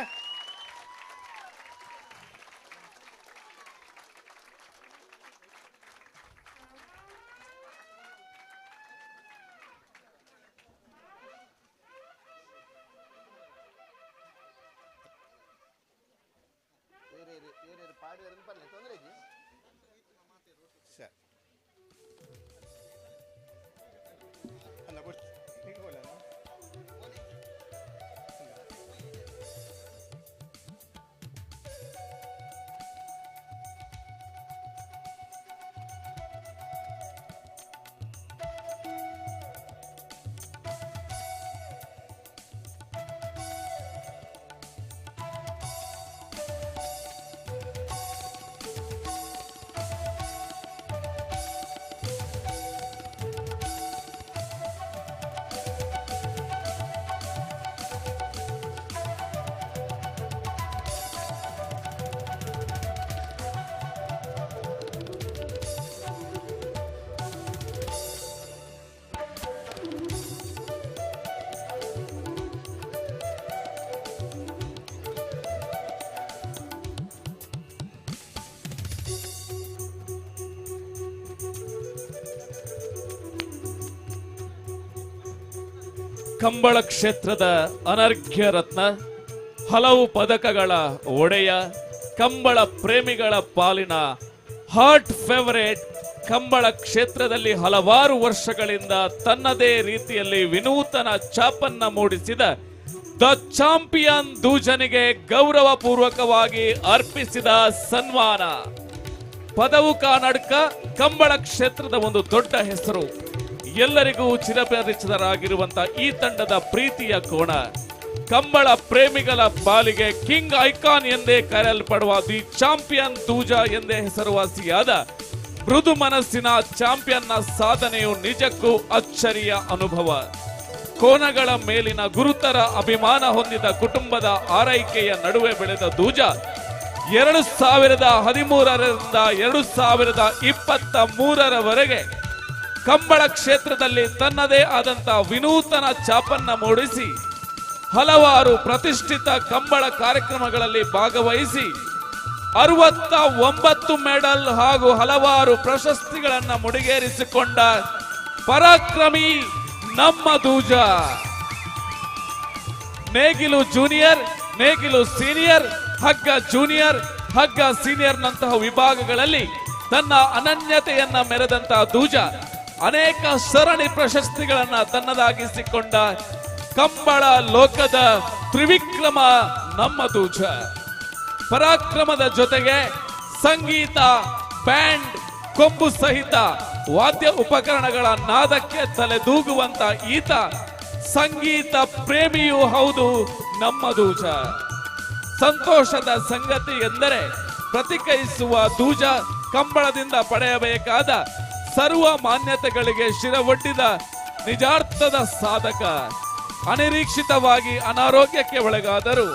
ಕಂಬಳ ಕ್ಷೇತ್ರದ ಅನರ್ಘ್ಯ ರತ್ನ, ಹಲವು ಪದಕಗಳ ಒಡೆಯ, ಕಂಬಳ ಪ್ರೇಮಿಗಳ ಪಾಲಿನ ಹಾರ್ಟ್ ಫೇವರೇಟ್, ಕಂಬಳ ಕ್ಷೇತ್ರದಲ್ಲಿ ಹಲವಾರು ವರ್ಷಗಳಿಂದ ತನ್ನದೇ ರೀತಿಯಲ್ಲಿ ವಿನೂತನ ಛಾಪನ್ನ ಮೂಡಿಸಿದ ದ ಚಾಂಪಿಯನ್ ದೂಜನಿಗೆ ಗೌರವ ಪೂರ್ವಕವಾಗಿ ಅರ್ಪಿಸಿದ ಸನ್ಮಾನ. ಪದವು ಕರ್ನಾಟಕ ಕಂಬಳ ಕ್ಷೇತ್ರದ ಒಂದು ದೊಡ್ಡ ಹೆಸರು. ಎಲ್ಲರಿಗೂ ಚಿರಪರಿಚಿತರಾಗಿರುವಂತ ಈ ತಂಡದ ಪ್ರೀತಿಯ ಕೋಣ, ಕಂಬಳ ಪ್ರೇಮಿಗಳ ಪಾಲಿಗೆ ಕಿಂಗ್ ಐಕಾನ್ ಎಂದೇ ಕರೆಯಲ್ಪಡುವ ದಿ ಚಾಂಪಿಯನ್ ದೂಜ ಎಂದೇ ಹೆಸರುವಾಸಿಯಾದ ಮೃದು ಮನಸ್ಸಿನ ಚಾಂಪಿಯನ್ನ ಸಾಧನೆಯು ನಿಜಕ್ಕೂ ಅಚ್ಚರಿಯ ಅನುಭವ. ಕೋನಗಳ ಮೇಲಿನ ಗುರುತರ ಅಭಿಮಾನ ಹೊಂದಿದ ಕುಟುಂಬದ ಆರೈಕೆಯ ನಡುವೆ ಬೆಳೆದ ದೂಜ 2013ರಿಂದ 2023ರವರೆಗೆ ಕಂಬಳ ಕ್ಷೇತ್ರದಲ್ಲಿ ತನ್ನದೇ ಆದಂತ ವಿನೂತನ ಛಾಪನ್ನ ಮೂಡಿಸಿ ಹಲವಾರು ಪ್ರತಿಷ್ಠಿತ ಕಂಬಳ ಕಾರ್ಯಕ್ರಮಗಳಲ್ಲಿ ಭಾಗವಹಿಸಿ 69 ಮೆಡಲ್ ಹಾಗೂ ಹಲವಾರು ಪ್ರಶಸ್ತಿಗಳನ್ನ ಮುಡಿಗೇರಿಸಿಕೊಂಡ ಪರಾಕ್ರಮಿ ನಮ್ಮ ದೂಜ. ನೇಗಿಲು ಜೂನಿಯರ್, ನೇಗಿಲು ಸೀನಿಯರ್, ಹಗ್ಗ ಜೂನಿಯರ್, ಹಗ್ಗ ಸೀನಿಯರ್ ನಂತಹ ವಿಭಾಗಗಳಲ್ಲಿ ತನ್ನ ಅನನ್ಯತೆಯನ್ನ ಮೆರೆದಂತಹ ದೂಜ ಅನೇಕ ಸರಣಿ ಪ್ರಶಸ್ತಿಗಳನ್ನ ತನ್ನದಾಗಿಸಿಕೊಂಡ ಕಂಬಳ ಲೋಕದ ತ್ರಿವಿಕ್ರಮ ನಮ್ಮ ದೂಜ. ಪರಾಕ್ರಮದ ಜೊತೆಗೆ ಸಂಗೀತ, ಬ್ಯಾಂಡ್, ಕೊಂಬು ಸಹಿತ ವಾದ್ಯ ಉಪಕರಣಗಳ ನಾದಕ್ಕೆ ತಲೆದೂಗುವಂತ ಈತ ಸಂಗೀತ ಪ್ರೇಮಿಯೂ ಹೌದು ನಮ್ಮ ದೂಜ. ಸಂತೋಷದ ಸಂಗತಿ ಎಂದರೆ ಪ್ರತಿಕ್ರಿಯಿಸುವ ದೂಜ ಕಂಬಳದಿಂದ ಪಡೆಯಬೇಕಾದ ಸರ್ವ ಮಾನ್ಯತೆಗಳಿಗೆ ಶಿರವೊಡ್ಡಿದ ನಿಜಾರ್ಥದ ಸಾಧಕ. ಅನಿರೀಕ್ಷಿತವಾಗಿ ಅನಾರೋಗ್ಯಕ್ಕೆ ಒಳಗಾದರು.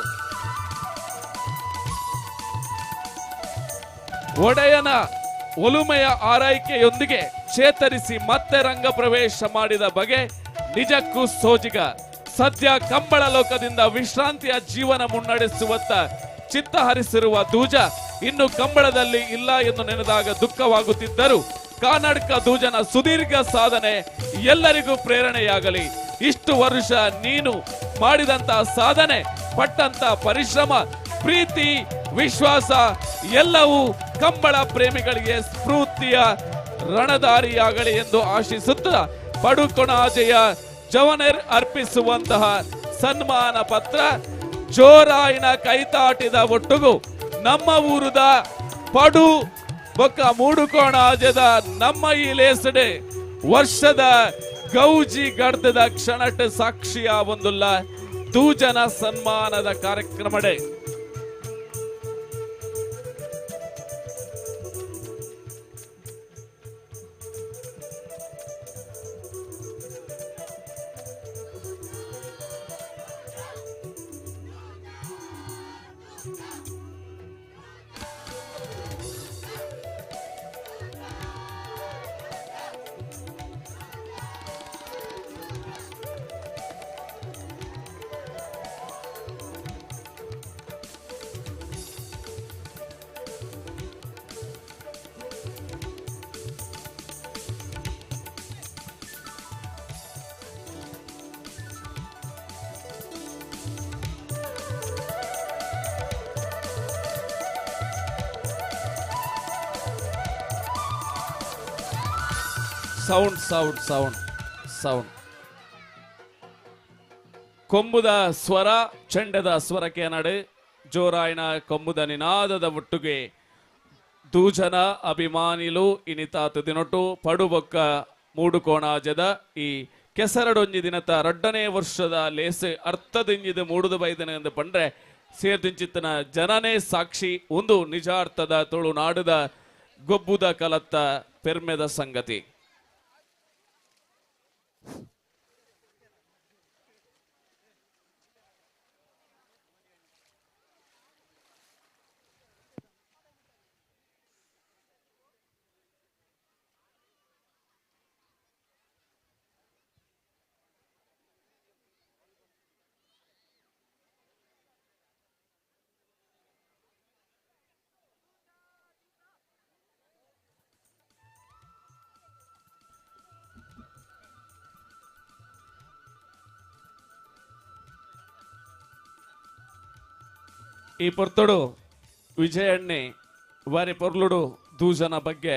ಒಡೆಯನ ಒಲುಮೆಯ ಆರೈಕೆಯೊಂದಿಗೆ ಚೇತರಿಸಿ ಮತ್ತೆ ರಂಗ ಪ್ರವೇಶ ಮಾಡಿದ ಬಗೆ ನಿಜಕ್ಕೂ ಸೋಜಿಗ. ಸದ್ಯ ಕಂಬಳ ಲೋಕದಿಂದ ವಿಶ್ರಾಂತಿಯ ಜೀವನ ಮುನ್ನಡೆಸುವತ್ತ ಚಿತ್ತ ಹರಿಸಿರುವ ದೂಜ ಇನ್ನು ಕಂಬಳದಲ್ಲಿ ಇಲ್ಲ ಎಂದು ನೆನೆದಾಗ ದುಃಖವಾಗುತ್ತಿದ್ದರು. ಕರ್ನಾಟಕ ದೂಜನ ಸುದೀರ್ಘ ಸಾಧನೆ ಎಲ್ಲರಿಗೂ ಪ್ರೇರಣೆಯಾಗಲಿ. ಇಷ್ಟು ವರ್ಷ ನೀನು ಮಾಡಿದಂತ ಸಾಧನೆ, ಪಟ್ಟಂತ ಪರಿಶ್ರಮ, ಪ್ರೀತಿ, ವಿಶ್ವಾಸ ಎಲ್ಲವೂ ಕಂಬಳ ಪ್ರೇಮಿಗಳಿಗೆ ಸ್ಫೂರ್ತಿಯ ರಣದಾರಿಯಾಗಲಿ ಎಂದು ಆಶಿಸುತ್ತಾ ಪಡುಕೊಣಾಜೆಯ ಜವನರ್ ಅರ್ಪಿಸುವಂತಹ ಸನ್ಮಾನ ಪತ್ರ ಜೋರಾಯಿನ ಕೈತಾಟಿದ ಒಟ್ಟುಗು ನಮ್ಮ ಊರುದ ಪಡು ಬೊಕ್ಕ ಮೂಡುಕೋಣಾಜದ ನಮ್ಮ ಈ ಲೇಸಡೆ ವರ್ಷದ ಗೌಜಿ ಗಡ್ದದ ಕ್ಷಣಟ್ ಸಾಕ್ಷಿಯ ಒಂದುಲ್ಲ ದೂಜನ ಸನ್ಮಾನದ ಕಾರ್ಯಕ್ರಮಡೆ. ಸೌಂಡ್ ಸೌಂಡ್ ಸೌಂಡ್ ಸೌಂಡ್ ಕೊಂಬುದ ಸ್ವರ ಚೆಂಡದ ಸ್ವರಕ್ಕೆ ನಡೆ ಜೋರಾಯಿನ ಕೊಂಬುದ ನಿನಾದದ ಒಟ್ಟುಗೆ ದೂಜನ ಅಭಿಮಾನಿಲು ಇನಿತ ತುದಿನೊಟ್ಟು ಪಡುಬೊಕ್ಕ ಮೂಡುಕೋಣಾಜದ ಈ ಕೆಸರಡೊಂಜಿ ದಿನತ 2ನೇ ವರ್ಷದ ಲೇಸೆ ಅರ್ಥದಿಂಜಿದ ಮೂಡುದು ಬೈದನೆ ಎಂದು ಪಂಡ್ರೆ ಸೇರ್ದಿಂಚಿತ್ತನ ಜನನೇ ಸಾಕ್ಷಿ ಒಂದು ನಿಜಾರ್ಥದ ತುಳುನಾಡುದ ಗೊಬ್ಬುದ ಕಲತ್ತ ಪೆರ್ಮೆದ ಸಂಗತಿ. ಈ ಪೊರ್ತೊಡು ವಿಜಯಣ್ಣೆ ವಾರಿ ಪೊರ್ಲುಡು ದೂಜನ ಬಗ್ಗೆ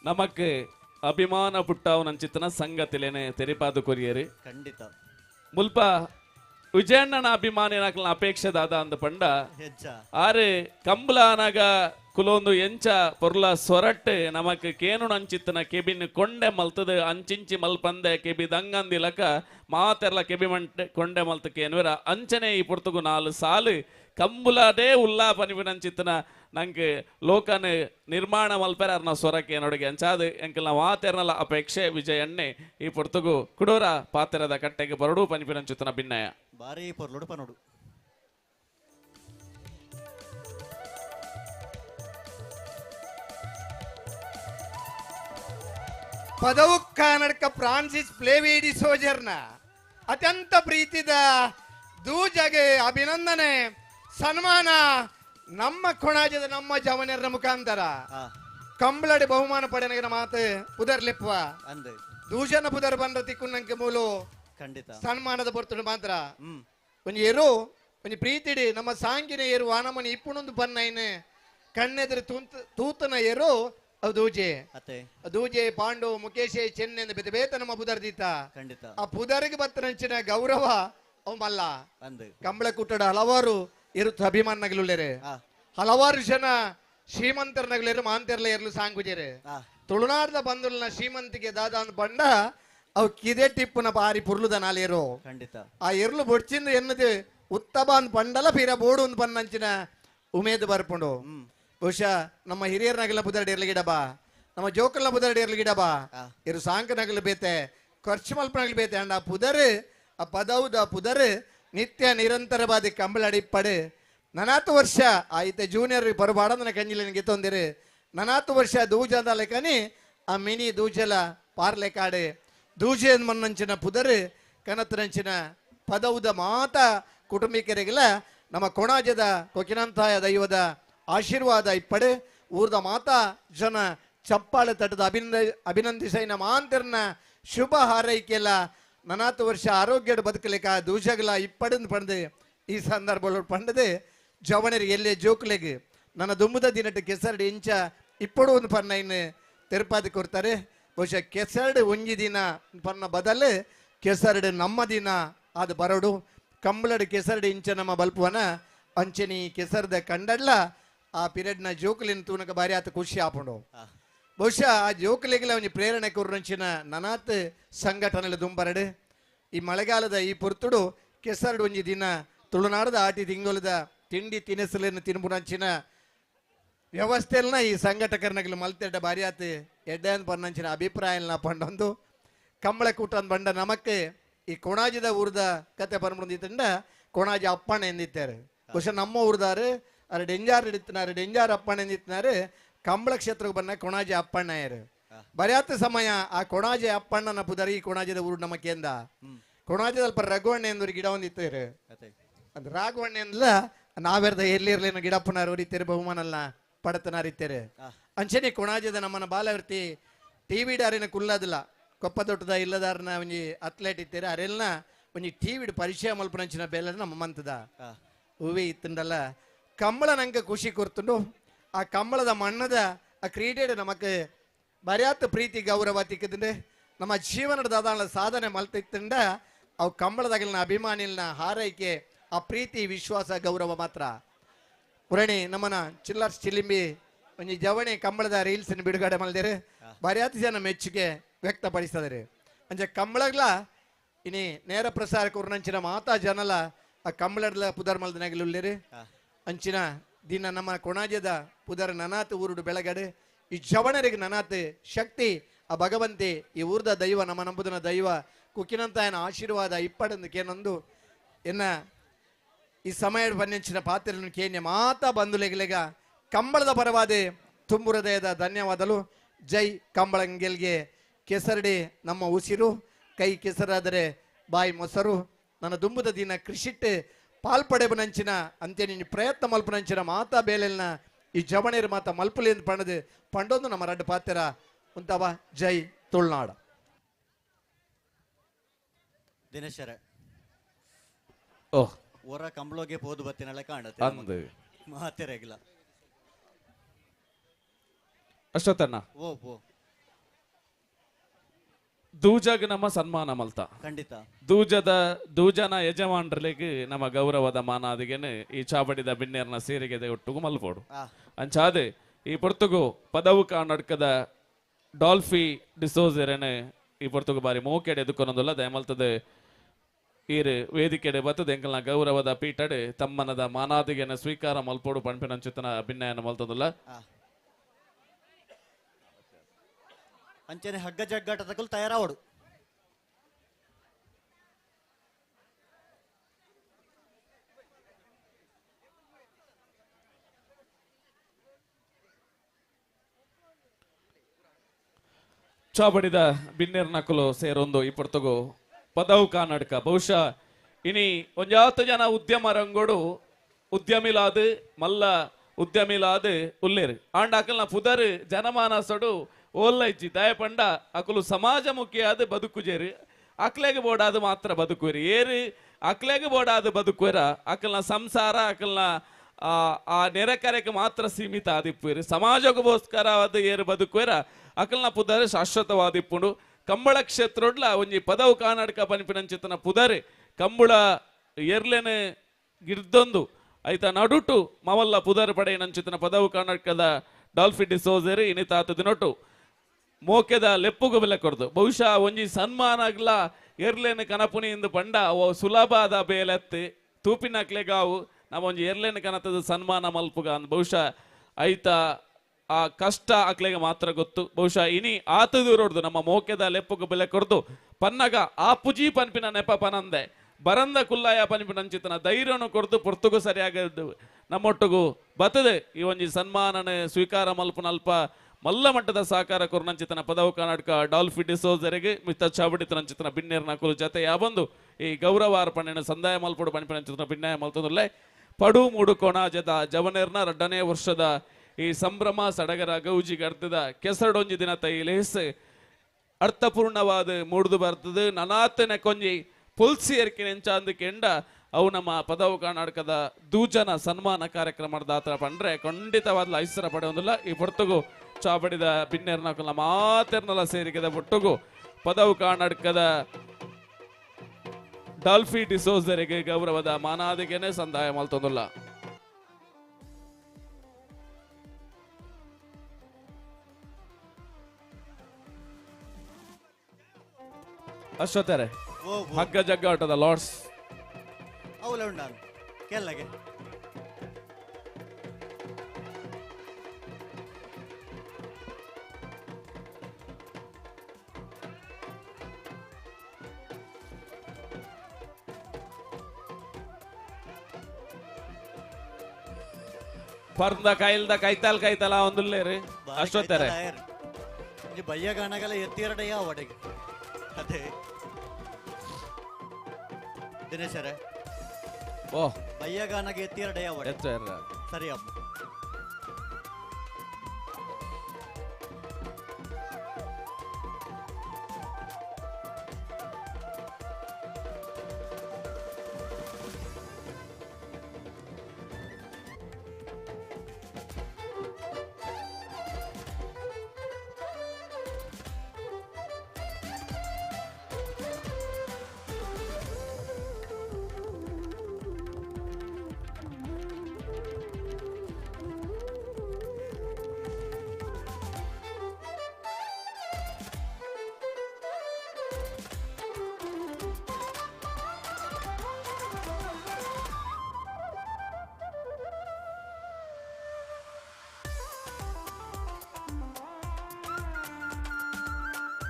ನಮಕ್ ಅಭಿಮಾನ ಪುಟ್ಟವನಂಚಿತ್ತನ ಸಂಗತಿಲೇನೆ ತೆರಿಪಾದು ಕೊರಿಯರು ಖಂಡಿತ ಮುಲ್ಪ ವಿಜಯಣ್ಣನ ಅಭಿಮಾನಿನಕಲ್ನ ಅಪೇಕ್ಷೆ ದಾದ ಅಂದ ಪಂಡ ಆರೆ ಕಂಬ್ಲಾನಾಗ ಕುಲೊಂದು ಎಂಚ ಪೊರ್ಲ ಸೊರಟ್ ನಮಕ್ ಕೇನು ಅಂಚಿತ್ತನ ಕೆಬಿನ್ ಕೊಂಡೆ ಮಲ್ತದ ಅಂಚಿಂಚಿ ಮಲ್ಪಂದೆ ಕೆಬಿ ದಂಗಂದಿಲಕ ಮಾತೆರ್ಲ ಕೆಬಿ ಮಂಟೆ ಕೊಂಡೆ ಮಲ್ತ ಕೇನ್ವರ ಅಂಚನೆ ಈ ಪುರ್ತಗು 4 ಸಾಲು ಕಂಬುಲದೇ ಉಲ್ಲಾ ಪನಿಪಿನಂಚಿತ್ತನ ನಂಗೆ ಲೋಕನ ನಿರ್ಮಾಣ ಮಲ್ಪೆರ ಅರ್ನ ಸ್ವರಕ್ಕೆ ಏನೊಡಗೆ ಅಂಚಾದು ಎಂಕಲ್ನ ಮಾತೆರ್ನಲ ಅಪೇಕ್ಷೆ ವಿಜಯಣ್ಣೆ ಈ ಪುರ್ತಗು ಕುಡೋರ ಪಾತೆರದ ಕಟ್ಟೆಗೆ ಬರಡು ಪನಿಪಿನಂಚಿತ್ತನ ಭಿನ್ನಯ ಬಾರಿ ಪೊರ್ಲುಡು ಪನೋಡು ಪದವು ಕನ್ನಡಕ ಫ್ರಾನ್ಸಿಸ್ ಪ್ಲೇವೇಡಿ ಸೋಜರ್ನ ಅತ್ಯಂತ ಪ್ರೀತಿದ ದೂಜಗೆ ಅಭಿನಂದನೆ ಸನ್ಮಾನ ನಮ್ಮ ಕೊಣಾಜದ ನಮ್ಮ ಜವನರ ಮುಖಾಂತರ ಕಂಬಳಡಿ ಬಹುಮಾನ ಪಡೆನಗಿನ ಮಾತು ಪುದರ್ಲಿಪ್ಪ ಅಂದೆ ದೂಜನ ಪುದರ್ ಬಂದ ತಿಕ್ಕುನಂಗೆ ಮೂಲು ಖಂಡಿತ ಸನ್ಮಾನದ ಬರ್ತುಡು ಮಾತ್ರ ಒಂದು ಏರು ಒಂಜಿ ಪ್ರೀತಿಡಿ ನಮ್ಮ ಸಾಂಗಿನ ಏರು ವಾನಮನಿ ಇಪ್ಪುಣೊಂದು ಪನ್ನೈನ್ ಕಣ್ಣೆದುರು ತೂತನ ಏರು ಅವು ದೂಜೆ ದೂಜೆ ಪಾಂಡು ಮುಖೇಶೆ ಚೆನ್ನೆಂದು ಬೇತೆ ಬೇತ ನಮ್ಮ ಪುದರ್ದೀತ ಖಂಡಿತ ಆ ಪುದರಿಗೆ ಬತ್ತನಂಚಿನ ಗೌರವ ಅವು ಮಲ್ಲ ಕಂಬಳ ಕುಟ್ಟಡ ಹಲವಾರು ಇರುತ್ತ ಅಭಿಮಾನಗಳುಳ್ಳೇರೆ ಹಲವಾರು ಜನ ಶ್ರೀಮಂತರ ನಗಲೇರು ಮಾಂತೆರ್ಲ ಏರ್ಲು ಸಾಂಗುಜೇರೆ ತುಳುನಾಡದ ಬಂಧುಲ್ನ ಶ್ರೀಮಂತಿಗೆ ದಾದ ಅಂದ್ ಬಂಡ ಅವು ಕಿದೆ ಟಿಪ್ಪುನ ಬಾರಿ ಪುರ್ಲುದ ನಾಲೇರು ಖಂಡಿತ ಆ ಎರ್ಲು ಬೊಡ್ಚಿಂದ ಎನ್ನದು ಉತ್ತಮ ಅಂದ್ ಪಂಡಲ ಫಿರ ಬೋಡು ಒಂದು ಪನ್ನಂಚಿನ ಉಮೇದು ಬರ್ಪುಂಡು ಬಹುಶಃ ನಮ್ಮ ಹಿರಿಯರ ನಗಲ ಬುದರಡಿ ಇರ್ಲಿ ಗಿಡಬ ನಮ್ಮ ಜೋಕಲ್ನ ಬುದರಡಿ ಇರ್ಲಿ ಗಿಡಬ ಇರು ಸಾಂಕ ನಗಲು ಬೇತೆ ಖರ್ಚು ಮಲ್ಪ ನಗಲು ಬೇತೆ ಅಂಡ ಆ ಪುದರ್ ಆ ಪದೌದ ಪುದರ್ ನಿತ್ಯ ನಿರಂತರವಾದಿ ಕಂಬಳಡಿ ಪಡು ನನಾತು ವರ್ಷ ಆಯ್ತೆ ಜೂನಿಯರ್ ಬರಬಾಡ ನನ್ನ ಕಂಜಿಲಿನ ಗೆತ್ತೊಂದಿರು ನನಾತು ವರ್ಷ ದೂಜದ ಲೆಕ್ಕನಿ ಆ ಮಿನಿ ದೂಜಲ ಪಾರ್ಲೆ ಕಾಡು ದೂಜೆ ಮನ್ನಂಚಿನ ಪುದರ್ ಕನತರಂಚಿನ ಪದೌದ ಮಾತ ಕುಟುಂಬಿಕರಿಗೆಲ್ಲ ನಮ್ಮ ಕೊಣಾಜದ ಕೊಕಿನಂತಾಯ ದೈವದ ಆಶೀರ್ವಾದ ಇಪ್ಪಡೆ ಊರ್ದ ಮಾತಾ ಜನ ಚಪ್ಪಾಳೆ ತಟ್ಟದ ಅಭಿನಂದಿಸೈನ ಮಾಂತಿರ್ನ ಶುಭ ಹಾರೈಕೆಲ್ಲ ನನಾತು ವರ್ಷ ಆರೋಗ್ಯದ ಬದುಕಲಿಕ್ಕ ದೂಜಗಲ ಇಪ್ಪಡಂದು ಪಂದು ಈ ಸಂದರ್ಭಗಳು ಪಂಡದೆ ಜವಣರಿ ಎಲ್ಲೇ ಜೋಕ್ಲೆಗೆ ನನ್ನ ದುಮ್ಮದ ದಿನಟ್ಟು ಕೆಸರಡು ಇಂಚ ಇಪ್ಪಡು ಒಂದು ಪನ್ನ ಇನ್ನು ತಿರುಪತಿ ಕೊಡ್ತಾರೆ ಬಹುಶಃ ಕೆಸರಡು ಒಂಜಿ ದಿನ ಪನ್ನ ಬದಲು ಕೆಸರಡು ನಮ್ಮ ದಿನ ಅದು ಬರೋಡು ಕಂಬಳಡು ಕೆಸರಡು ಇಂಚ ನಮ್ಮ ಬಲ್ಪುವನ ಅಂಚನಿ ಕೆಸರದ ಕಂಡಡ್ಲ ಆ ಪೀರಿಯಡ್ನ ಜೋಕಲಿನ ತೂನಕ ಬಾರಿ ಆತ ಖುಷಿ ಆಪುಂಡು ಬಹುಶಃ ಆ ಜೋಕಲಿಗೆಲ್ಲ ಒಂಜಿ ಪ್ರೇರಣೆ ಕೊರ್ರಂಚಿನ ನನಾತ್ ಸಂಘಟನೆಲು ದುಂಬರಡು ಈ ಮಳೆಗಾಲದ ಈ ಪುರ್ತುಡು ಕೆಸರಡು ಒಂಜಿ ದಿನ ತುಳುನಾಡದ ಆಟಿ ತಿಂಗೊಲದ ತಿಂಡಿ ತಿನಿಸಲನ್ನು ತಿನ್ಬುನಂಚಿನ ವ್ಯವಸ್ಥೆಲ್ನ ಈ ಸಂಘಟಕರನಗಳು ಮಲ್ತೆಡ್ಡ ಬಾರಿ ಆತು ಎಡ್ಡನ್ ಪನ್ನಂಚಿನ ಅಭಿಪ್ರಾಯಲ್ನ ಪಂಡೊಂದು ಕಂಬಳ ಕೂಟನ್ ಬಂಡ ನಮಕ್ಕೆ ಈ ಕೊಣಾಜಿದ ಊರ್ದ ಕತೆ ಪನ್ಬಂದಿತ್ತಂಡ ಕೊಣಾಜಿ ಅಪ್ಪಣ್ಣ ಎಂದಿತ್ತಾರೆ ಬಹುಶಃ ನಮ್ಮ ಊರ್ದಾರು ಅರೆ ಡೆಂಜಾರ್ ಹಿಡಿತಿನಾರು ಡೆಂಜಾರ್ ಅಪ್ಪಣ್ಣ ಎಂದಿತ್ತಿನಾರು ಕಂಬಳ ಕ್ಷೇತ್ರಕ್ಕೆ ಬಂದ ಕೊಣಾಜಿ ಅಪ್ಪಣ್ಣ ಯಾರು ಬರಿಯಾತ ಸಮಯ ಆ ಕೊಣಾಜಿ ಅಪ್ಪಣ್ಣನ ಪುದರಿ ಈ ಕೊಣಾಜಿದ ಊರು ನಮಕೆಂದ ಕೊಣಾಜಿದ ಅಲ್ಪ ರಘುವಣ್ಣ ಎಂದೂರು ಗಿಡ ಒಂದಿತ್ತು ಅದು ರಾಘವಣ್ಣ ಎಂದ್ಲ ನಾವೆರ್ದ ಎಲ್ಲಿರ್ಲೇನು ಗಿಡಪ್ಪನಾರು ರೀತಿಯರು ಬಹುಮಾನಲ್ಲ ಪಡತನಾರಿತ್ತೇರೆ ಅಂಚನೆ ಕೊಣಾಜದ ನಮ್ಮನ ಬಾಲವರ್ತಿ ಟಿವಿ ಡಾರಿನ ಕುಲ್ಲದಿಲ್ಲ ಕೊಪ್ಪ ದೊಡ್ಡದ ಇಲ್ಲದಾರನ ಒಂಜಿ ಅಥ್ಲೇಟ್ ಇತ್ತೇರೆ ಅರೆಲ್ನ ಒಂಜಿ ಟಿವಿಡ್ ಪರಿಚಯ ಮಲ್ಪನಂಚಿನ ಬೇಲ ನಮ್ಮ ಮಂತದ ಹೂವಿ ಇತ್ತಂಡಲ್ಲ ಕಂಬಳ ನಂಗೆ ಖುಷಿ ಕೊರ್ತುಂಡು ಆ ಕಂಬಳದ ಮಣ್ಣದ ಆ ಕ್ರೀಡೆಡ್ ನಮಕ್ ಬರಿಯಾತ ಪ್ರೀತಿ ಗೌರವ ತಿಕ್ಕದಂಡೆ ನಮ್ಮ ಜೀವನದ ದಾದಾಳ ಸಾಧನೆ ಮಲ್ತಿತ್ತಂಡ ಅವು ಕಂಬಳದಾಗಲಿನ ಅಭಿಮಾನಿಲ್ನ ಹಾರೈಕೆ ಆ ಪ್ರೀತಿ ವಿಶ್ವಾಸ ಗೌರವ ಮಾತ್ರ ಪುರಣಿ ನಮ್ಮನ ಚಿಲ್ಲರ್ಸ್ ಚಿಲಿಂಬಿ ಒಂಜಿ ಜವಣಿ ಕಂಬಳದ ರೀಲ್ಸ್ ಬಿಡುಗಡೆ ಮಾಡಿದರೆ ಬರಿಯಾತ ಜನ ಮೆಚ್ಚುಗೆ ವ್ಯಕ್ತಪಡಿಸಿದರೆ ಅಂಚೆ ಕಂಬಳಗ್ಲ ಇನಿ ನೇರ ಪ್ರಸಾರ ಕೊರ್ನಂಚಿನ ಮಾತಾ ಜನಲ ಆ ಕಂಬಳಡ್ಲ ಪುದರ್ ಮಲ್ದ ನಗಲುಳ್ಳೇರಿ ಅಂಚಿನ ದಿನ ನಮ್ಮ ಕೊಣಾಜದ ಪುದರ್ ನನಾತ್ ಊರುಡು ಬೆಳಗಡೆ ಈ ಜವಣರಿಗೆ ನನಾತ್ ಶಕ್ತಿ ಆ ಭಗವಂತಿ ಈ ಊರ್ದ ದೈವ ನಮ್ಮ ನಂಬುದನ ದೈವ ಕುಕ್ಕಿನಂತಾಯನ ಆಶೀರ್ವಾದ ಇಪ್ಪಡಂದು ಕೇನೊಂದು ಎನ್ನ ಈ ಸಮಯ ಪನ್ನೆಂಚಿನ ಪಾತ್ರೆಯನ್ನು ಕೇನ್ಯ ಮಾತಾ ಬಂಧುಲೆಗಲೆಗ ಕಂಬಳದ ಪರವಾದೆ ತುಂಬು ಹೃದಯದ ಧನ್ಯವಾದಗಳು ಜೈ ಕಂಬಳಂಗೆಲ್ಗೆ ಕೆಸರಡಿ ನಮ್ಮ ಉಸಿರು ಕೈ ಕೆಸರಾದರೆ ಬಾಯಿ ಮೊಸರು ನನ್ನ ದುಂಬುದ ದಿನ ಕೃಷಿಟ್ಟು ಪಾಲ್ಪಡೆಬನಂಚಿನ ಅಂತ್ಯ ನಿನ್ನ ಪ್ರಯತ್ನ ಮಲ್ಪನಂಚಿನ ಮಾತಾ ಬೇಲೆಲ್ನ ಈ ಜವಣೇರು ಮಾತಾ ಮಲ್ಪಲಿ ಎಂದು ಪಣದು ಪಂಡೊಂದು ನಮ್ಮ ರಡ್ಡು ಪಾತ್ರ ಉಂತವ ಜೈ ತುಳುನಾಡ ದಿನೇಶರ ಓಹ್ ಹೊರ ಕಂಬಳೋಗೆ ಪೋದು ಬತ್ತಿನೆಲ್ಲ ಕಾಣುತ್ತೆ ಮಾತೆರೆಗಿಲ್ಲ ಅಷ್ಟೊತ್ತಣ್ಣ ಓ ಓ ದೂಜಗ್ ನಮ್ಮ ಸನ್ಮಾನ ಮಲ್ತ ಖಂಡಿತ ದೂಜನ ಯಜಮಾನ್ರಲಿಗೆ ನಮ್ಮ ಗೌರವದ ಮಾನಾದಿಗೆನೆ ಈ ಚಾವಡಿದ ಬಿನ್ನೇರ್ನ ಸೇರಿಗೆದೆ ಒಟ್ಟುಗು ಮಲ್ಪೋಡು ಅಂಚಾದೆ ಈ ಪೊರ್ತುಗು ಪದವು ನಡ್ಕದ ಡಾಲ್ಫಿ ಡಿಸೋಜೆರೆನೆ ಈ ಪೊರ್ತುಗು ಬಾರಿ ಮೋಕೆಡೆ ಎದುಕೊನೊಂದುಲ್ಲ ದಯಮಲ್ತದೆ ಈರು ವೇದಿಕೆಡೆ ಬತ್ತದ ಎಂಕಲ್ನ ಗೌರವದ ಪೀಠಡೆ ತಮ್ಮನದ ಮಾನಾದಿಗೆನ ಸ್ವೀಕಾರ ಮಲ್ಪೋಡು ಪಂಪಿನಂಚಿತನ ಭಿನ್ನಯನ ಮಲ್ತದುಲ್ಲ ಅಂಚನೆ ಹಗ್ಗ ಜಗ್ಗಾಟ ತಕಲ್ ತಯಾರಾವಡು ಚಾಬಡಿದ ಬಿನ್ನೇರ್ ನಕಲು ಸೇರೊಂದು ಈ ಪೊರ್ತುಗು ಪದವು ಕಾನಡ್ಕ ಬಹುಶಃ ಇನಿ ಒಂಜಾತ್ತು ಜನ ಉದ್ಯಮ ರಂಗೋಡು ಉದ್ಯಮಿಲಾದು ಮಲ್ಲ ಉದ್ಯಮಿಲಾದು ಉಲ್ಲೇರು ಆಂಡ ಅಕಲ್ನ ಪುದರ್ ಜನಮಾನಸಡು ಓಲ್ಲ ಇಚ್ಚಿ ದಯ ಪಂಡ ಅಕಲು ಸಮಾಜಮುಖಿಯಾದ ಬದುಕುಜೇರು ಅಕ್ಲೆಗೆ ಬೋಡಾದ ಮಾತ್ರ ಬದುಕುವಿರಿ ಏರು ಅಕ್ಲೆಗೆ ಬೋಡಾದ ಬದುಕುವಿರ ಅಕಲ್ನ ಸಂಸಾರ ಅಕಲ್ನ ಆ ನೆರೆಕರೆಗೆ ಮಾತ್ರ ಸೀಮಿತ ಆದಿಪ್ಪುವಿರಿ ಸಮಾಜಗೋಸ್ಕರ ಅದು ಏರು ಬದುಕುವಿರ ಅಕಲ್ನ ಪುದರೆ ಶಾಶ್ವತವಾದಿಪ್ಪುಂಡು ಕಂಬಳ ಕ್ಷೇತ್ರೊಡ್ಲ ಒಂಜಿ ಪದವು ಕಾನಾಡ್ಕ ಪನಿಪಿನಂಚಿತನ ಪುದರೆ ಕಂಬಳ ಎರ್ಲೆನೆ ಗಿರ್ದೊಂದು ಐತ ನಡುಟು ಮವಲ್ಲ ಪುದರ್ ಪಡೆ ನಂಚಿತನ ಪದವು ಕಾನಾಡ್ಕದ ಡಾಲ್ಫಿ ಡಿಸೋಜೆರಿ ಇನಿತಾತ ದಿನೊಟ್ಟು ಮೋಕೆದ ಲೆಪ್ಪುಗು ಬೆಲೆ ಕೊಡ್ದು ಬಹುಶಃ ಒಂಜಿ ಸನ್ಮಾನ ಆಗ್ಲ ಎರ್ಲೆನ್ ಕನಪುನಿಯಿಂದ ಪಂಡ ಓ ಸುಲಭದ ಬೇಲೆತ್ತಿ ತೂಪಿನಕ್ಲೆಗಾವು ನಮ್ಮ ಒಂಜಿ ಎರ್ಲೆನ್ ಕನತದ ಸನ್ಮಾನ ಮಲ್ಪುಗ ಅಂದ್ ಬಹುಶಃ ಐತ ಆ ಕಷ್ಟ ಅಕ್ಲೆಗೆ ಮಾತ್ರ ಗೊತ್ತು ಬಹುಶಃ ಇನಿ ಆತದೂರೋಡ್ದು ನಮ್ಮ ಮೋಕೆದ ಲೆಪ್ಪುಗು ಬೆಲೆ ಕೊಡ್ದು ಪನ್ನಗ ಆ ಪುಜಿ ಪನ್ಪಿನ ನೆಪ ಪನಂದೆ ಬರಂದ ಕುಲ್ಲಾಯ ಪನಿಪಿನಂಚಿತನ ಧೈರ್ಯನು ಕೊಡ್ದು ಪೊರ್ತುಗು ಸರಿಯಾಗದ್ದು ನಮ್ಮೊಟ್ಟಿಗೂ ಬತ್ತದೆ ಈ ಒಂಜಿ ಸನ್ಮಾನನ ಸ್ವೀಕಾರ ಮಲ್ಪನಲ್ಪ ಮಲ್ಲ ಮಟ್ಟದ ಸಹಕಾರ ಕೊರ್ನಂಚಿತನ ಪದವು ಕರ್ನಾಟಕ ಡಾಲ್ಫಿ ಡಿಸೋಜರೆಗೆ ಮಿತ್ತ ಚಾಬಡಿತನಂಚಿತನ ಬಿನ್ನೇರ್ನ ಕುಲು ಜತೆ ಯಾಬಂದು ಈ ಗೌರವ ಅರ್ಪಣೆನ ಸಂದಾಯ ಮಲ್ಪಡು ಪನಿಪಿನಂಚಿತನ ಬಿನ್ನಾಯ ಮಲ್ತಂದುಲ್ಲೆ ಪಡು ಮೂಡು ಕೊಣಾಜದ ಜವನೇರ್ನ 2ನೇ ವರ್ಷದ ಈ ಸಂಭ್ರಮ ಸಡಗರ ಗೌಜಿಗೆ ಅರ್ಥದ ಕೆಸರಡೊಂಜಿ ದಿನ ತೈಲೇಸ್ ಅರ್ಥಪೂರ್ಣವಾದ ಮೂಡ್ದು ಬರ್ತದೆ ನನಾತನೆ ಕೊಂಜಿ ಪುಲ್ಸಿ ಎರ್ಕಿನೆಂಚಾಂದು ಕೆಂಡ ಅವು ನಮ್ಮ ಪದವು ಕರ್ನಾಟಕದ ದೂಜನ ಸನ್ಮಾನ ಕಾರ್ಯಕ್ರಮದ ಆತರ ಪಂಡ್ರೆ ಖಂಡಿತವಾದ ಐಸರ ಪಡೆಯೊಂದಿಲ್ಲ ಈ ಪೊರ್ತುಗು ಚಾಬಡಿದ ಬಿನ್ನೆರ್ನಕಲ್ಲ ಮಾತೆರ್ನಲ ಸೇರಿಕೆದ ಪೊಟ್ಟುಗು ಪದವು ಕರ್ನಾಟಕದ ಡಾಲ್ಫಿ ಡಿಸೋಜರಿಗೆ ಗೌರವದ ಮಾನಾದಿಗೆನೆ ಸಂದಾಯ ಮಲ್ತೊಂದಿಲ್ಲ ಅಶ್ವತ್ಥರೆ ಹಗ್ಗ ಜಗ್ಗಾಟದ ಲಾರ್ಡ್ಸ್ ಅವಲ ಉಂಡಾನು ಕೆಲ್ಲಗೆ ಪರ್ದ ಕೈಲ್ದ ಕೈತಾಲ ಒಂದುಲ್ಲೇರಿ ಅಶ್ವತ್ಥರೆ ಬಯ್ಯ ಗಾನಗೆಲ್ಲ ಎತ್ತಿರಡೆಯ ಒಡೆಗೆ ಅದೇ ದಿನೇಶರೇ ಓ ಬಯ್ಯ ಗಾನಗೆ ಎತ್ತಿರಡೆಯ ಒಡೆ ಸರಿ ಅಮ್ಮ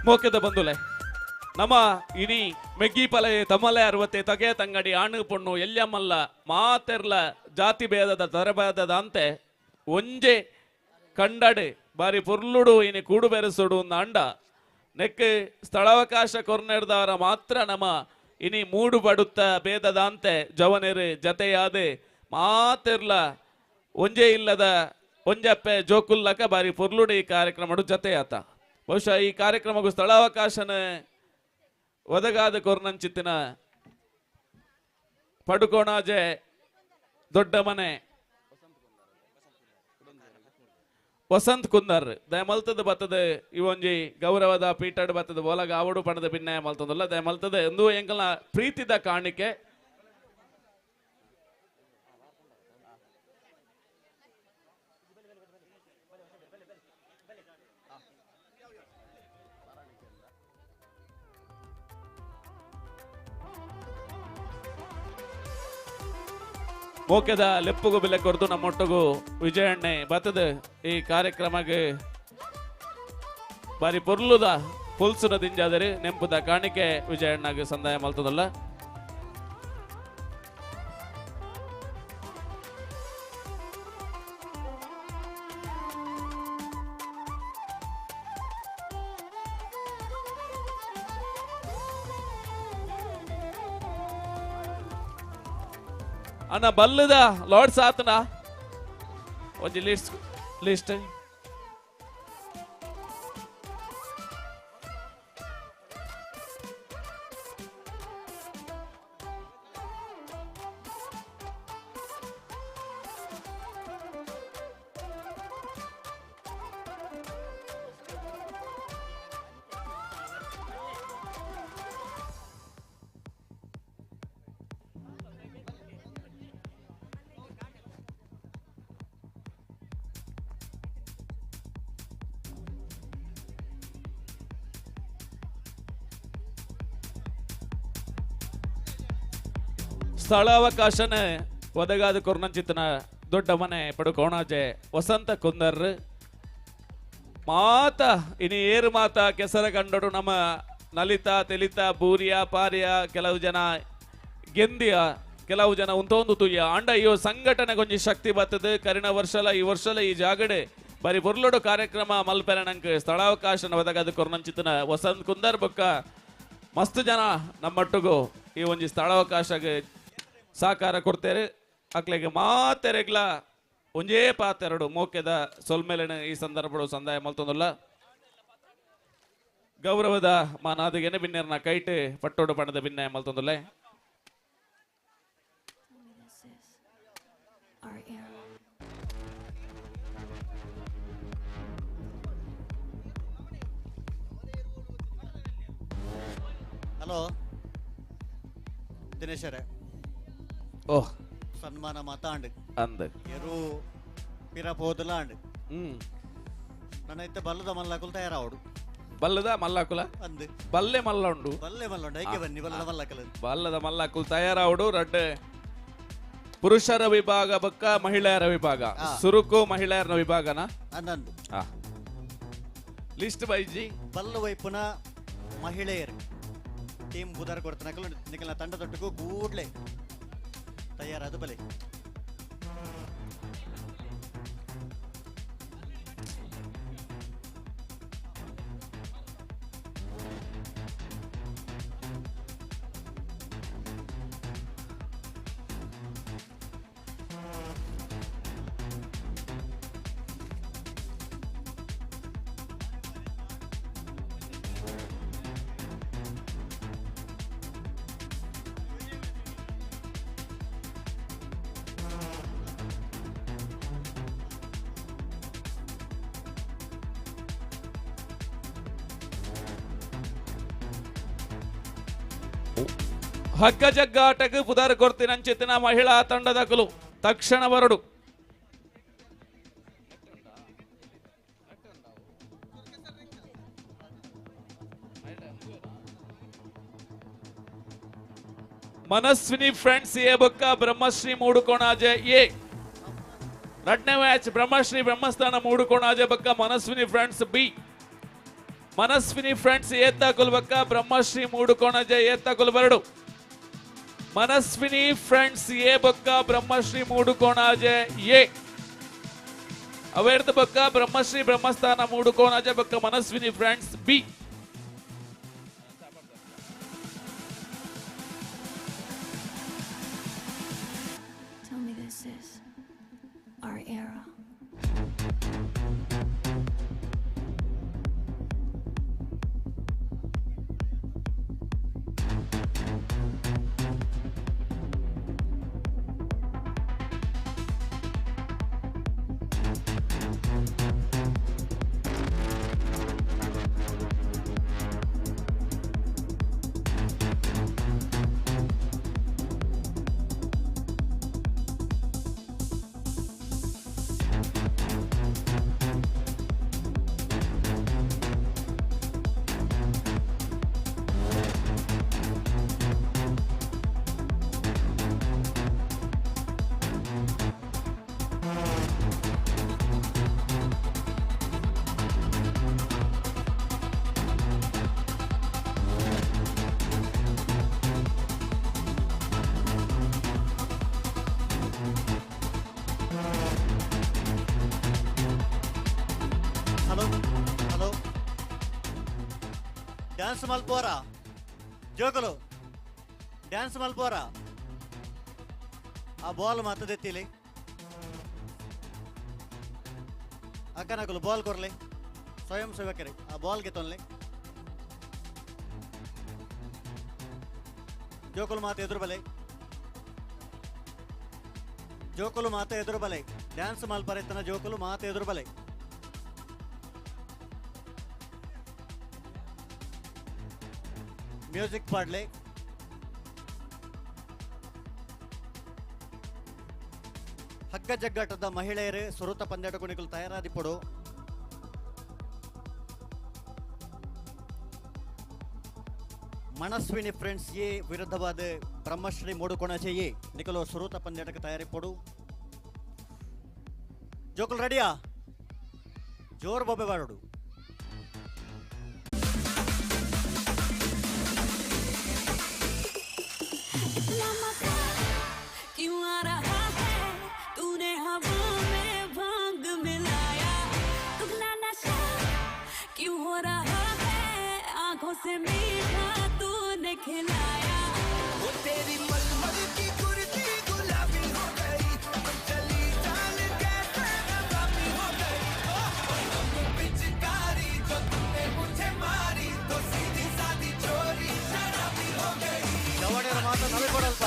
ಮೋಕೆದ ಬಂದುಲೆ ನಮ್ಮ ಇನಿ ಮೆಗ್ಗಿ ಪಲೆ ತಮ್ಮಲೆ 60 ತಗೆ ತಂಗಡಿ ಆಣು ಪೊಣ್ಣು ಎಲ್ಯಮಲ್ಲ ಮಾತೆರ್ಲ ಜಾತಿ ಭೇದದ ತರಭೇದದ ಅಂತೆ ಒಂಜೆ ಕಂಡಡೆ ಬಾರಿ ಪುರ್ಲುಡು ಇನಿ ಕೂಡು ಬೆರೆಸುಡು ಅಂಡ ನೆಕ್ ಸ್ಥಳಾವಕಾಶ ಕೊರ್ನೆಡ್ದವರ ಮಾತ್ರ ನಮ್ಮ ಇನಿ ಮೂಡು ಬಡುತ್ತ ಭೇದದ ಅಂತೆ ಜವನೇರು ಜತೆಯಾದೆ ಮಾತೆರ್ಲ ಒಂಜೆ ಇಲ್ಲದ ಒಂಜಪ್ಪೆ ಜೋಕುಲ್ಲಕ ಬಾರಿ ಪುರ್ಲುಡು ಈ ಕಾರ್ಯಕ್ರಮ ಜತೆಯಾತ ಬಹುಶಃ ಈ ಕಾರ್ಯಕ್ರಮಕ್ಕೂ ಸ್ಥಳಾವಕಾಶನ ಒದಗಾದ ಕೊರ್ನಂಚಿತ್ತಿನ ಪಡುಕೋಣಾಜೆ ದೊಡ್ಡ ಮನೆ ವಸಂತ್ ಕುಂದರ್ ದಯ ಮಲ್ತದ ಬತ್ತದ ಇವೊಂಜಿ ಗೌರವದ ಪೀಠಡ್ ಬತ್ತದ ಒಲಗ ಆವಡು ಪಣದ ಭಿನ್ನಾಯ ಮಲ್ತದಲ್ಲ ದಯ ಮಲ್ತದ ಎಂದು ಎಂಕಲ್ನ ಪ್ರೀತಿದ ಕಾಣಿಕೆ ಮೋಕೆದ ಲೆಪ್ಪುಗು ಬೆಲೆ ಕೊರ್ದು ನಮ್ಮೊಟ್ಟಿಗೂ ವಿಜಯಣ್ಣೆ ಬತ್ತದ ಈ ಕಾರ್ಯಕ್ರಮಕ್ಕೆ ಬಾರಿ ಪೊರ್ಲುದ ಪುಲ್ಸುನ ದಿಂಜಾದರೆ ನೆಂಪುದ ಕಾಣಿಕೆ ವಿಜಯಣ್ಣಗೆ ಸಂದಾಯ ಮಲ್ತದಲ್ಲ ಅಣ್ಣ ಬಲ್ಲದ ಲಾರ್ಡ್ಸ್ ಆತನ ಒಂಜಿ ಲಿಸ್ಟ್ ಸ್ಥಳಾವಕಾಶನೇ ಒದಗಾದ ಕೊರ್ನಂಚಿತ್ತನ ದೊಡ್ಡ ಮನೆ ಪಡುಕೋಣಾಜೆ ವಸಂತ ಕುಂದರ್ ಮಾತ ಇನಿ ಏರು ಮಾತ ಕೆಸರ ಕಂಡಡು ನಮ್ಮ ನಲಿತ ತೆಲಿತ ಬೂರಿಯ ಪಾರ್ಯ ಕೆಲವು ಜನ ಗೆಂದಿಯ ಕೆಲವು ಜನ ಉಂತೊಂದು ತುಯ್ಯ ಅಂಡ ಇವು ಸಂಘಟನೆಗೊಂಜಿ ಶಕ್ತಿ ಬರ್ತದೆ ಕರಿನ ಈ ವರ್ಷಲ ಈ ಜಾಗಡೆ ಬರೀ ಬುರ್ಲೋಡು ಕಾರ್ಯಕ್ರಮ ಮಲ್ಪೆರಣಂಕ್ ಸ್ಥಳಾವಕಾಶನ ಒದಗದ ಕೊರ್ನಂಚಿತನ ವಸಂತ್ ಕುಂದರ್ ಬೊಕ್ಕ ಮಸ್ತ್ ಜನ ನಮ್ಮೊಟ್ಟಿಗೂ ಈ ಒಂಜಿ ಸ್ಥಳಾವಕಾಶಗೆ ಸಹಕಾರ ಕೊಡ್ತೇವೆ ಅಕ್ಲೆಗೆ ಮಾತೆರೆಗ್ಲ ಒಂಜೇ ಪಾತೆರಡು ಮೋಕೆದ ಸೊಲ್ಮೇಲೆನ ಈ ಸಂದರ್ಭ ಸಂದಾಯ ಮಲ್ತೊಂದುಲ್ಲ ಗೌರವದ ಮಾನಾದಿಗೆನೆ ಬಿನ್ನೆರ್ನ ಕೈಟ್ ಪಟ್ಟೋಡು ಪಣದ ಭಿನ್ನಾಯ ಮಲ್ತೊಂದುಲ್ಲೆ ಹಲೋ ದಿನೇಶರೇ ಓಹ್ ಸನ್ಮಾನ ಮಾತಾಂಡ್ ಅಂದ್ ಎರು ಪಿರ ಪೋದಲಾಂಡ್ ನನ್ನ ಇತ್ತ ಬಲ್ಲದ ಮಲ್ಲಾಕುಲ್ ತಯಾರಾವಡು ಬಲ್ಲದ ಮಲ್ಲಾಕುಲ ಅಂದ್ ಬಲ್ಲೆ ಮಲ್ಲ ಉಂಡು ಬಲ್ಲೆ ಮಲ್ಲ ಉಂಡು ಐಕೆ ಬನ್ನಿ ಬಲ್ಲದ ಮಲ್ಲಾಕಲ ಬಲ್ಲದ ಮಲ್ಲಾಕುಲ್ ತಯಾರಾವಡು ರಡ್ಡೆ ಪುರುಷರ ವಿಭಾಗ ಬಕ್ಕ ಮಹಿಳೆಯರ ವಿಭಾಗ ಸುರುಕು ಮಹಿಳೆಯರ ವಿಭಾಗನ ಅನ್ನಂದು ಲಿಸ್ಟ್ ಬೈಜಿ ಬಲ್ಲ ವೈಪುನ ಮಹಿಳೆಯರು ಟೀಮ್ ಬುಧಾರ ಕೊಡ್ತಾನಕಲು ನಿಖಲ್ನ ತಂಡದೊಟ್ಟಿಗೂ ಕೂಡ್ಲೆ ತಯಾರಾದ ಬಲೆ ಹಗ್ಗ ಜಗ್ಗಾಟಕ್ಕೆ ಪುದಾರ ಕೊರ್ತಿನಂಚಿತ್ತಿನ ಮಹಿಳಾ ತಂಡದ ಕುಲು ತಕ್ಷಣ ಬರಡು ಮನಸ್ವಿನಿ ಫ್ರೆಂಡ್ಸ್ ಎ ಬೊಕ್ಕ ಬ್ರಹ್ಮಶ್ರೀ ಮೂಡುಕೋಣಾಜೆ ಎ ಎರಡನೇ ಮ್ಯಾಚ್ ಬ್ರಹ್ಮಶ್ರೀ ಬ್ರಹ್ಮಸ್ಥಾನ ಮೂಡುಕೋಣಾಜೆ ಬೊಕ್ಕ Manaswini friends B Manaswini friends ಏತ್ತಾಕುಲ್ ಬೊಕ್ಕ ಬ್ರಹ್ಮಶ್ರೀ ಮೂಡುಕೋಣಾಜೆ ಏತ್ತಾಕುಲ್ ಬರಡು ಮನಸ್ವಿನಿ ಫ್ರೆಂಡ್ಸ್ ಎ ಬೊಕ್ಕ ಬ್ರಹ್ಮಶ್ರೀ ಮೂಡುಕೋಣಾಜೆ ಎ ಅವೇರ್ದ ಬೊಕ್ಕ ಬ್ರಹ್ಮಶ್ರೀ ಬ್ರಹ್ಮಸ್ಥಾನ ಮೂಡುಕೋಣಾಜೆ ಬೊಕ್ಕ Manaswini friends B Tell me this is our era. Dance ಮಲ್ಪೋರಾ ಜೋಕಲು ಡ್ಯಾನ್ಸ್ ಮಲ್ಪೋರಾ ಆ ಬಾಲ್ ಮತ್ತದೆತ್ತಿಲಿ ಅಕ್ಕನಕಲು ಬಾಲ್ ಕೊರ್ಲಿ ಸ್ವಯಂ ಸೇವಕರೇ ಆ ಬಾಲ್ಗೆ ತೊನ್ಲಿ ಜೋಕಲು ಮಾತು ಎದುರು ಬಲೆ ಜೋಕಲು ಮಾತು ಎದುರು ಬಲೆ ಡ್ಯಾನ್ಸ್ ಮಲ್ಪರೆತ್ತನ ಜೋಕಲು ಮಾತು ಎದುರು ಬಲೆ ಮ್ಯೂಸಿಕ್ ಪಾಡ್ಲೆ ಹಗ್ಗ ಜಗ್ಗಾಟದ ಮಹಿಳೆಯರೇ ಸುರುತ ಪಂದ್ಯಾಟ ಕುಣಿಕಲು ತಯಾರಾದಿಪಡು ಮನಸ್ವಿನಿ ಫ್ರೆಂಡ್ಸ್ ಎ ವಿರುದ್ಧವಾದ ಬ್ರಹ್ಮಶ್ರೀ ಮೂಡುಕೊಣಚೆ ಎ ನಿಖಲು ಸುರೂತ ಪಂದ್ಯಾಟಕ್ಕೆ ತಯಾರಿ ಪಡು ಜೋಕುಲ್ ರೆಡಿಯಾ ಜೋರ್ ಬೊಬ್ಬೆ ಬಾರೋಡು क्यों आ रहा है तूने हवा में भांग मिलाया दुगना नशा क्यों हो रहा है आंखों से मीठा तूने खिलाया वो तेरी मलमल की कुर्ती गुलाबी हो गई चली चाल कैसे नकामी हो गई पिचकारी जो तूने मुझे मारी तो सीधी सादी चोरी शराबी हो गई ಜವಾಡಿಯರ ಮಾತು ನಮಗೆ ಕೊಡಲ್ಪ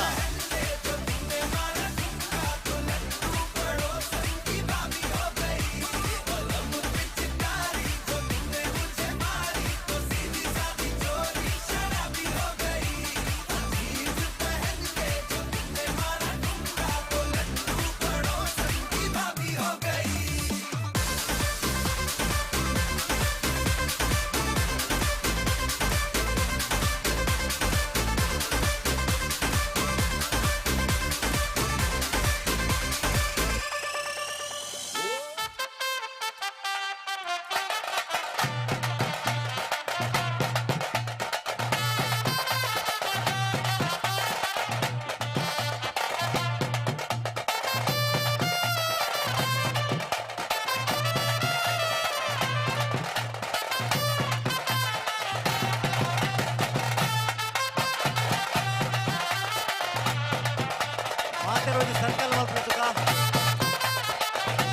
ಮಾತೆರೋಜಿ ಸರ್ಕಲ್ ಮಾಡ್ಬಿಟ್ಟು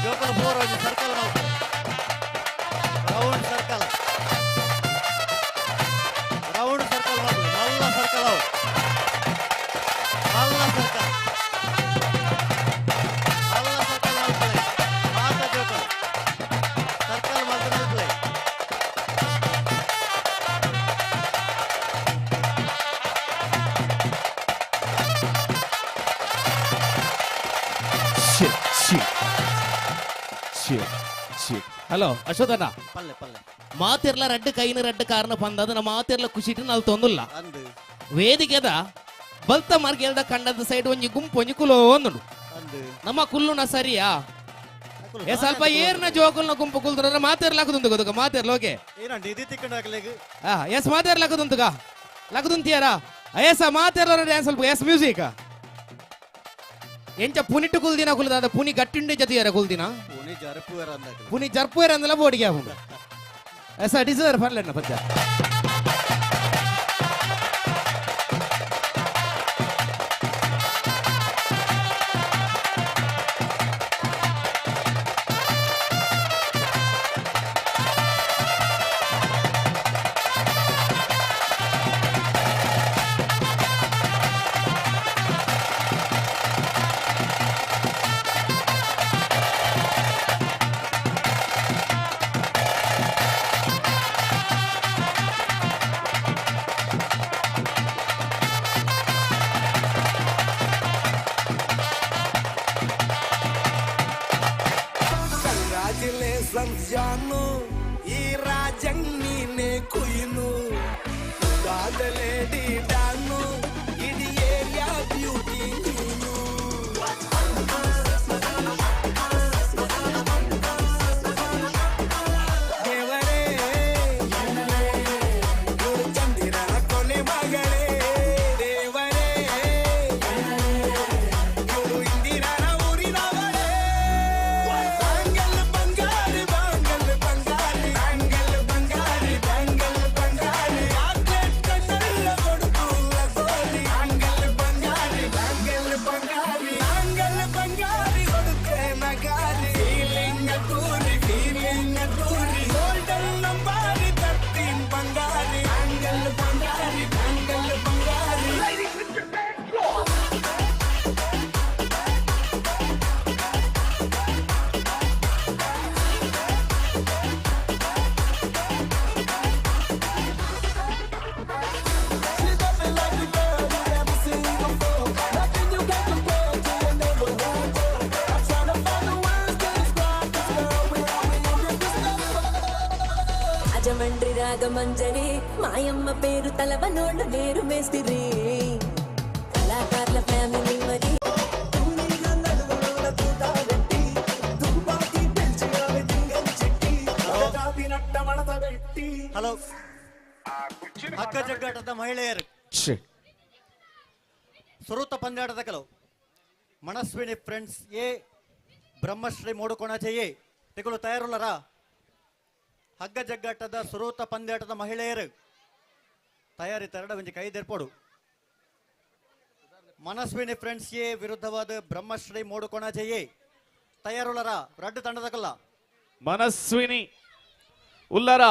ಜೋಕಲ್ ಬೋರೋಜಿ ಸರ್ಕಲ್ ಮಾಡ್ಬಿಟ್ಟು ರೌಂಡ್ ಸರ್ಕಲ್ ಮಾಡ್ಬಿಟ್ಟು ಮಲ್ಲ ಸರ್ಕಲ್ ಅವು ಮಲ್ಲ ಸರ್ಕಲ್ ಮಾಡ್ಬಿಟ್ಟು ಮಾತ ಜೋಕಲ್ ಸರ್ಕಲ್ ಮಾಡ್ಬಿಟ್ಟು ಹಲೋ ಅಶೋಧನ ಪಲ್ಲೆ ಪಲ್ಲೆ ಮಾತಿರ್ಲ ರಡ್ಡು ಕೈನ ರಡ್ಡು ಕಾರಣ ಪಂದದ ನಮ್ಮ ಮಾತಿರ್ಲ ಖುಷಿಟ್ಟು ನಾವು ತೊಂದಿಲ್ಲ ಅಂದು ವೇದಿಕೆದ ಬಲ್ತ ಮಾರ್ಗೆಲ್ದ ಕಂಡದ ಸೈಡ್ ಒಂಜಿ ಗುಂಪು ಒಂಜಿ ಕುಲೋ ಒಂದುಂಡು ಅಂದು ನಮ್ಮ ಕುಲ್ಲುನ ಸರಿಯಾ ಏ ಸ್ವಲ್ಪ ಏರ್ನ ಜೋಕುಲ್ನ ಗುಂಪು ಕುಲ್ದ್ರ ಮಾತಿರ್ಲಾಕದುಂದು ಗೊತ್ತಗ ಮಾತಿರ್ಲ ಓಕೆ ಏನ ನಿಧಿ ತಿಕ್ಕೊಂಡು ಹಾಕ್ಲಿಕ್ಕೆ ಎಸ್ ಮಾತಿರ್ಲಾಕದುಂತುಗ ಲಕದುಂತಿಯಾರ ಎಸ್ ಮಾತಿರ್ಲ ಡ್ಯಾನ್ಸ್ ಸ್ವಲ್ಪ ಎಸ್ ಮ್ಯೂಸಿಕ್ ಎಂಚ ಪುನಿಟ್ಟು ಕುಲ್ದಿನ ಕುಲ್ದಾದ ಪುನಿ ಗಟ್ಟಿಂಡೆ ಜತಿಯಾರ ಕುಲ್ದಿನ ಪುನಿ ಜರ್ಪುವರ ಅಂದಾಗ ಪುನಿ ಜರ್ಪುಯರ್ ಅಂದಲ ಬೋಡಿಗೆ ಆಗುಂಡು ಎಸ್ ಡಿಸರ್ ಪರ್ಲೆನ್ನ ಪಚ್ಚ Congratulations Janu ಈ ರಾಜಂಗ್ ನೀನೆ ಕುಯ್ನು ಗಾದ ಲೇಡಿ ಡಾನು ಇಡೀ ಏರಿಯಾ ಬ್ಯೂಟಿ ನೀನು ದೇವರೇ ಗುರು ಚಂದಿರನ ಕೊನೆ ಮಗಳೇ ದೇವರೇ ಗುರು ಇಂದಿರನ ಊರಿನವಳೇ ಬ್ಯಾಂಗಲ್ ಬಂಗಾರಿ ಬ್ಯಾಂಗಲ್ ಬಂಗಾರಿ ಚಾಕ್ಲೇಟ್ ಕಣ್ಣೆಲ್ಲ ಕೊಡುತ್ತು రాజమండ్రి రాగమంజరి మాయమ్మ పేరు తలవనోళ్ళు నేరు మేస్తిరి కళాకారుల ఫ్యామిలీ మరి ಹಲೋ ಹಗ್ಗ ಜಗ್ಗಾಟದ ಮಹಿಳೆಯರು ಸುರುತ ಪಂದ್ಯಾಟದ ಕೆಲವು ಮನಸ್ವಿನಿ ಫ್ರೆಂಡ್ಸ್ ಎ ಬ್ರಹ್ಮಶ್ರೀ ಮೋಡುಕೊಣಚೆಯೇ ತೆಗಳು ತಯಾರುಲ್ಲರಾ ಹಗ್ಗ ಜಗ್ಗಾಟದ ಸುರೂತ ಪಂದ್ಯಾಟದ ಮಹಿಳೆಯರು ತಯಾರಿ ತರಡ ಒಂಜಿ ಕೈದೆರ್ಪೋಡು ಮನಸ್ವಿನಿ ಫ್ರೆಂಡ್ಸ್ ಎ ವಿರುದ್ಧವಾದ ಬ್ರಹ್ಮಶ್ರೀ ಮೋಡುಕೊಣಚೆಯೇ ತಯಾರುಲ್ಲರಾ ರಡ್ಡು ತಂಡದಕಲ್ಲ ಮನಸ್ವಿನಿ ಉಲ್ಲರ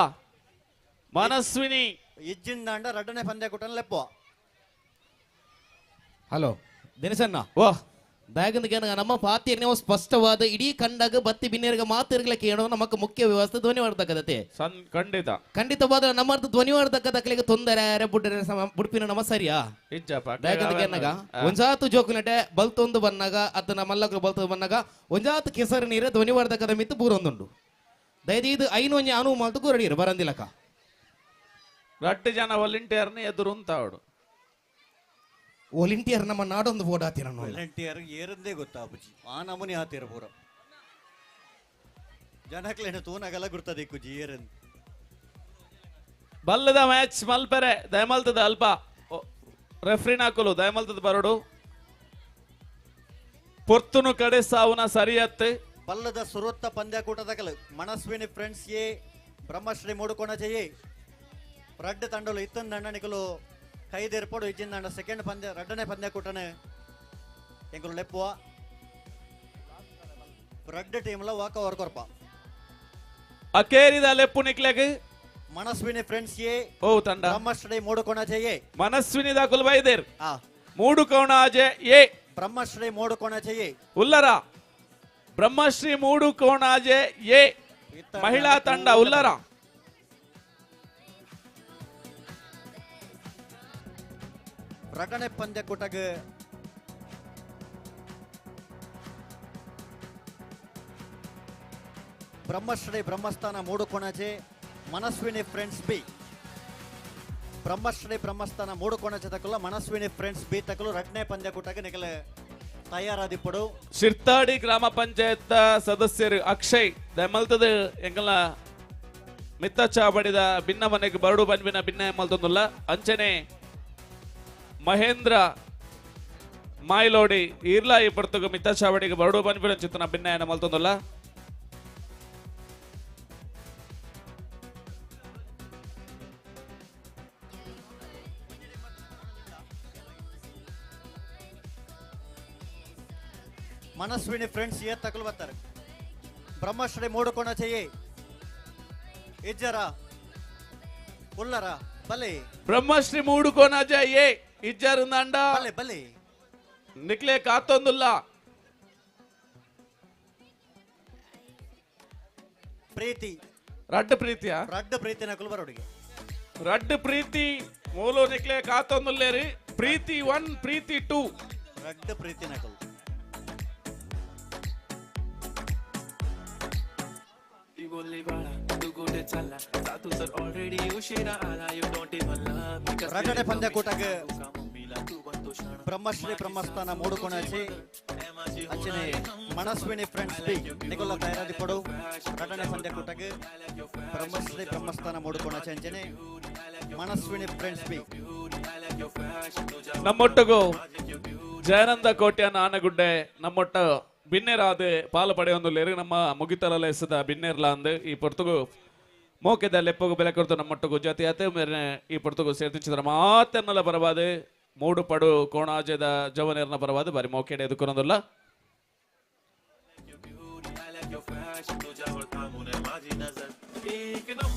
ಮನಸ್ವಿನಿ ಇಜ್ಜಿಂದಾಂಡ ರಡ್ಡನೇ ಪಂದ್ಯ ಕೊಟ್ಟನ ಲೆಪ್ಪೋ ಹಲೋ ದಿನಸನ್ನ ವಾ ದಾಗಂದಕ್ಕೆ ನಮ್ಮ ಪಾತಿಯರ್ ನೀವು ಸ್ಪಷ್ಟವಾದ ಇಡೀ ಕಂಡಾಗ ಬತ್ತಿ ಬಿನ್ನೇರ್ಗ ಮಾತಿರ್ಗಲಿಕ್ಕೆ ಏನೋ ನಮಕ್ ಮುಖ್ಯ ವ್ಯವಸ್ಥೆ ಧ್ವನಿವರ್ಧಕತೆ ಖಂಡಿತ ಖಂಡಿತವಾದ ನಮ್ಮ ಧ್ವನಿವರ್ಧಕದಕ್ಕೆ ತೊಂದರೆ ಬುಡ್ಪಿನ ನಮ್ಮ ಸರಿಯಾ ದಾಗಂದಕ್ಕೆ ಏನಾಗ ಒಂಜಾತು ಜೋಕುನಟೆ ಬಲ್ತೊಂದು ಬನ್ನಾಗ ಅತ್ತ ಮಲ್ಲಕರು ಬಲ್ತೊಂದು ಬನ್ನಾಗ ಒಂಜಾತು ಕೆಸರು ನೀರ ಧ್ವನಿವರ್ಧಕದ ಮಿತ್ತು ಪೂರೊಂದುಂಡು ದಯದೀದು ಐನು ಒಂಜಿ ಅನು ಮಾತು ಕೂರಡಿಯರು ಬರಂದಿಲ್ಲಕ ರಟ್ಟು ಜನ ವಾಲಂಟಿಯರ್ನ ಎದುರು ಅಂತಾವಡು ವಾಲಂಟಿಯರ್ ನಮ್ಮ ನಾಡೊಂದು ಓಡಾತಿರ ವಾಲಂಟಿಯರ್ ಏರಂದೇ ಗೊತ್ತಾ ಅಪ್ಪುಜಿ ಆ ನಮೂನಿ ಆತಿರ ಪೂರ ಜನಕ್ಲೇನು ತೂನಗಲ ಗುರ್ತದೆ ಕುಜಿ ಏರಂದ್ ಬಲ್ಲದ ಮ್ಯಾಚ್ ಮಲ್ಪೆರೆ ದಯಮಲ್ತದ ಅಲ್ಪ ರೆಫ್ರಿನ್ ಹಾಕಲು ದಯಮಲ್ತದ ಬರಡು ಪೊರ್ತುನು ಕಡೆ ಸಾವುನ ಸರಿಯತ್ತೆ ಬಲ್ಲದ ಸುರೊತ್ತ ಪಂದ್ಯಕೂಟದ ಕಲ ಮನಸ್ವಿನಿ ಫ್ರೆಂಡ್ಸ್ ಎ ಬ್ರಹ್ಮಶ್ರೀ ಮೂಡುಕೊಣಚೆಯೇ ರಡ್ಡು ತಂಡಲು ಇತ್ತೊಂದು ದಂಡನಿಕಲು ಕೈದೇರ್ಪಡು ಇಜ್ಜಿನ ದಂಡ ಸೆಕೆಂಡ್ ಪಂದ್ಯ ರಡ್ಡನೇ ಪಂದ್ಯಕೂಟನೆ ಎಂಕಲು ಲೆಪ್ಪುವ ರಡ್ಡು ಟೀಮ್ಲ ವಾಕ ವರ್ಕೊರ್ಪ ಅಕೇರಿದ ಲೆಪ್ಪು ನಿಕ್ಲೆಗೆ ಮನಸ್ವಿನಿ ಫ್ರೆಂಡ್ಸ್ ಎ ಓ ತಂಡ ಬ್ರಹ್ಮಶ್ರೀ ಮೂಡುಕೊಣಚೆಯೇ ಮನಸ್ವಿನಿ ದಾಖಲು ಬೈದೇರ್ ಆ ಮೂಡುಕೋಣಾಜೆ ಎ ಬ್ರಹ್ಮಶ್ರೀ ಮೂಡುಕೊಣಚೆಯೇ ಉಲ್ಲರ ಬ್ರಹ್ಮಶ್ರೀ ಮೂಡುಕೋಣಾಜೆ ಎ ಮಹಿಳಾ ತಂಡ ಉಲ್ಲರ ರಡ್ಡನೇ ಪಂದ್ಯಕೂಟಗ ಬ್ರಹ್ಮಶ್ರೀ ಬ್ರಹ್ಮಸ್ಥಾನ ಮೂಡುಕೊಣಚೆ ಮನಸ್ವಿನಿ ಫ್ರೆಂಡ್ಸ್ ಬಿ ಬ್ರಹ್ಮಶ್ರೀ ಬ್ರಹ್ಮಸ್ಥಾನ ಮೂಡುಕೊಣಚೆ ತಕಲು ಮನಸ್ವಿನಿ ಫ್ರೆಂಡ್ಸ್ ಬಿ ತಕಲು ರಡ್ಡನೇ ಪಂದ್ಯಕೂಟಗ ನಿಕಲ ತಯಾರಾದಿಪ್ಪಡು ಶಿರ್ತಾಡಿ ಗ್ರಾಮ ಪಂಚಾಯತ್ ಸದಸ್ಯರು ಅಕ್ಷಯ್ ದಯಮಲ್ತದ ಎಂಗಲ ಮಿತ್ತಚ್ಚ ಬಡಿದ ಭಿನ್ನ ಮನೆಗೆ ಬರಡು ಬನ್ವಿನ ಭಿನ್ನ ಮಲ್ತೊಂದುಲ್ಲ ಅಂಚನೆ ಮಹೇಂದ್ರ ಮಾಯ್ಲೋಡಿ ಇರ್ಲಾ ಈ ಪಡ್ತಗ ಮಿತ್ತಚ್ಚ ಬಡಿಗೆ ಬರಡು ಬನ್ವಿನ ಚಿತ್ತನ ಭಿನ್ನ ಮಲ್ತೊಂದುಲ್ಲ ಮನಸ್ವಿನಿ ಫ್ರೆಂಡ್ಸ್ ಏ ತಕಲು ಬರ್ತಾರೆ ಬ್ರಹ್ಮಶ್ರೀ ಮೂಡುಕೊಣಚೆಯೇ ಇಜ್ಜರ ಉಲ್ಲರ ಬಲೆ ಬ್ರಹ್ಮಶ್ರೀ ಮೂಡುಕೋಣಾಜ ಎ ಇಜ್ಜರು ದಂಡ ಬಲೆ ಬಲೆ ನಿಕ್ಲೆ ಕಾತೊಂದುಲ್ಲ ಪ್ರೀತಿ ರಡ್ಡು ಪ್ರೀತಿಯ ರಡ್ಡು ಪ್ರೀತಿ ನಕಲು ಬರೋಡಿಗೆ ರಡ್ಡು ಪ್ರೀತಿ ಮೂಲು ನಿಕ್ಲೆ ಕಾತೊಂದುಲ್ಲೇರಿ ಪ್ರೀತಿ 1 ಪ್ರೀತಿ 2 ರಡ್ಡು ಪ್ರೀತಿ ನಕಲು ರಡ್ಡನೇ ಪಂದ್ಯಕೂಟಗ ಬ್ರಹ್ಮಶ್ರೀ ಬ್ರಹ್ಮಸ್ಥಾನ ಮೂಡುಕೊಣಚೆ ಅಂಚನೆ ಮನಸ್ವಿನಿ ಫ್ರೆಂಡ್ಸ್ ಬಿ ನಿಕೊಲ್ಲ ತಯಾರಾದಿ ಪಡು ರಡ್ಡನೇ ಪಂದ್ಯಕೂಟಗ ಬ್ರಹ್ಮಶ್ರೀ ಬ್ರಹ್ಮಸ್ಥಾನ ಮೂಡುಕೊಣಚೆ ಅಂಚನೆ ಮನಸ್ವಿನಿ ಫ್ರೆಂಡ್ಸ್ ಬಿ ನಮ್ಮೊಟ್ಟಗೂ ಜಯನಂದ ಕೋಟ್ಯನ ಆನಗುಡ್ಡೆ ನಮ್ಮೊಟ್ಟ ಬಿನ್ನೆರಾದ ಪಾಲು ಪಡೆಯೊಂದು ನಮ್ಮ ಮುಗಿತಲಲ್ಲ ಎಸದ ಬಿನ್ನೆರ್ಲ ಅಂದು ಈ ಪೊರ್ತುಗು ಮೋಕೆದ ಲೆಪ್ಪಗು ಬೆಲೆ ಕೊಡ್ತು ನಮ್ಮೊಟ್ಟಗು ಜೊತೆಯಾತೆ ಮೇರೆ ಈ ಪೊರ್ತುಗು ಸೇರ್ತಿಂಚಿದ್ರ ಮಾತೆನ್ನಲ ಬರಬಾದು ಮೂಡು ಪಡು ಕೋಣಾಜದ ಜವನೇರ್ನ ಬರಬಾದು ಬಾರಿ ಮೋಕೆಡೆ ಎದುಕೊನೊಂದುಲ್ಲ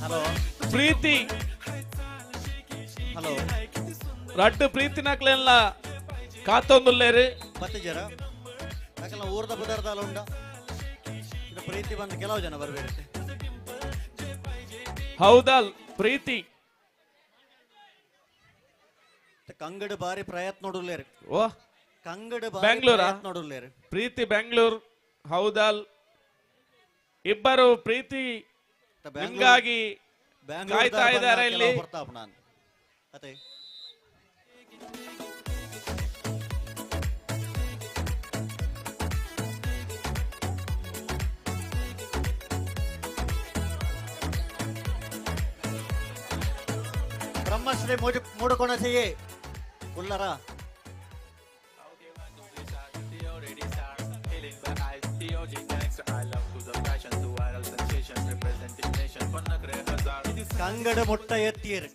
ಹಲೋ ಪ್ರೀತಿ ಹಲೋ ರಡ್ಡು ಪ್ರೀತಿ ನಕ್ಲೆಲ್ಲ ಕಾತೊಂದುಲ್ಲೇರಿ ಬತ್ತಿಜರ ಯಾಕಲ್ಲ ಊರದ ಪದಾರ್ಥ ಉಂಡ ಇದು ಪ್ರೀತಿ ಬಂದು ಕೆಲವು ಜನ ಬರಬೇಕು ಹೌದಲ್ ಪ್ರೀತಿ ಕಂಗಡು ಬಾರಿ ಪ್ರಯತ್ನ ನೋಡುಲ್ಲೇರು ಓ ಕಂಗಡು ಬೆಂಗಳೂರ ನೋಡುಲ್ಲೇರು ಪ್ರೀತಿ ಬೆಂಗಳೂರು ಹೌದಲ್ ಇಬ್ಬರು ಪ್ರೀತಿ ನಿಮ್ಗಾಗಿ ಕಾಯ್ತಾ ಇದ್ದಾರೆ ಇಲ್ಲಿ. ಬರ್ತಾಪ ನಾನು ಅದೇ ಬ್ರಹ್ಮಶ್ರೀ ಮೂಡುಕೋಣ ಚೆಯ್ಯೆ ಉಲ್ಲರ ಕಂಗಡ ಮುಟ್ಟ ಎತ್ತೀರ್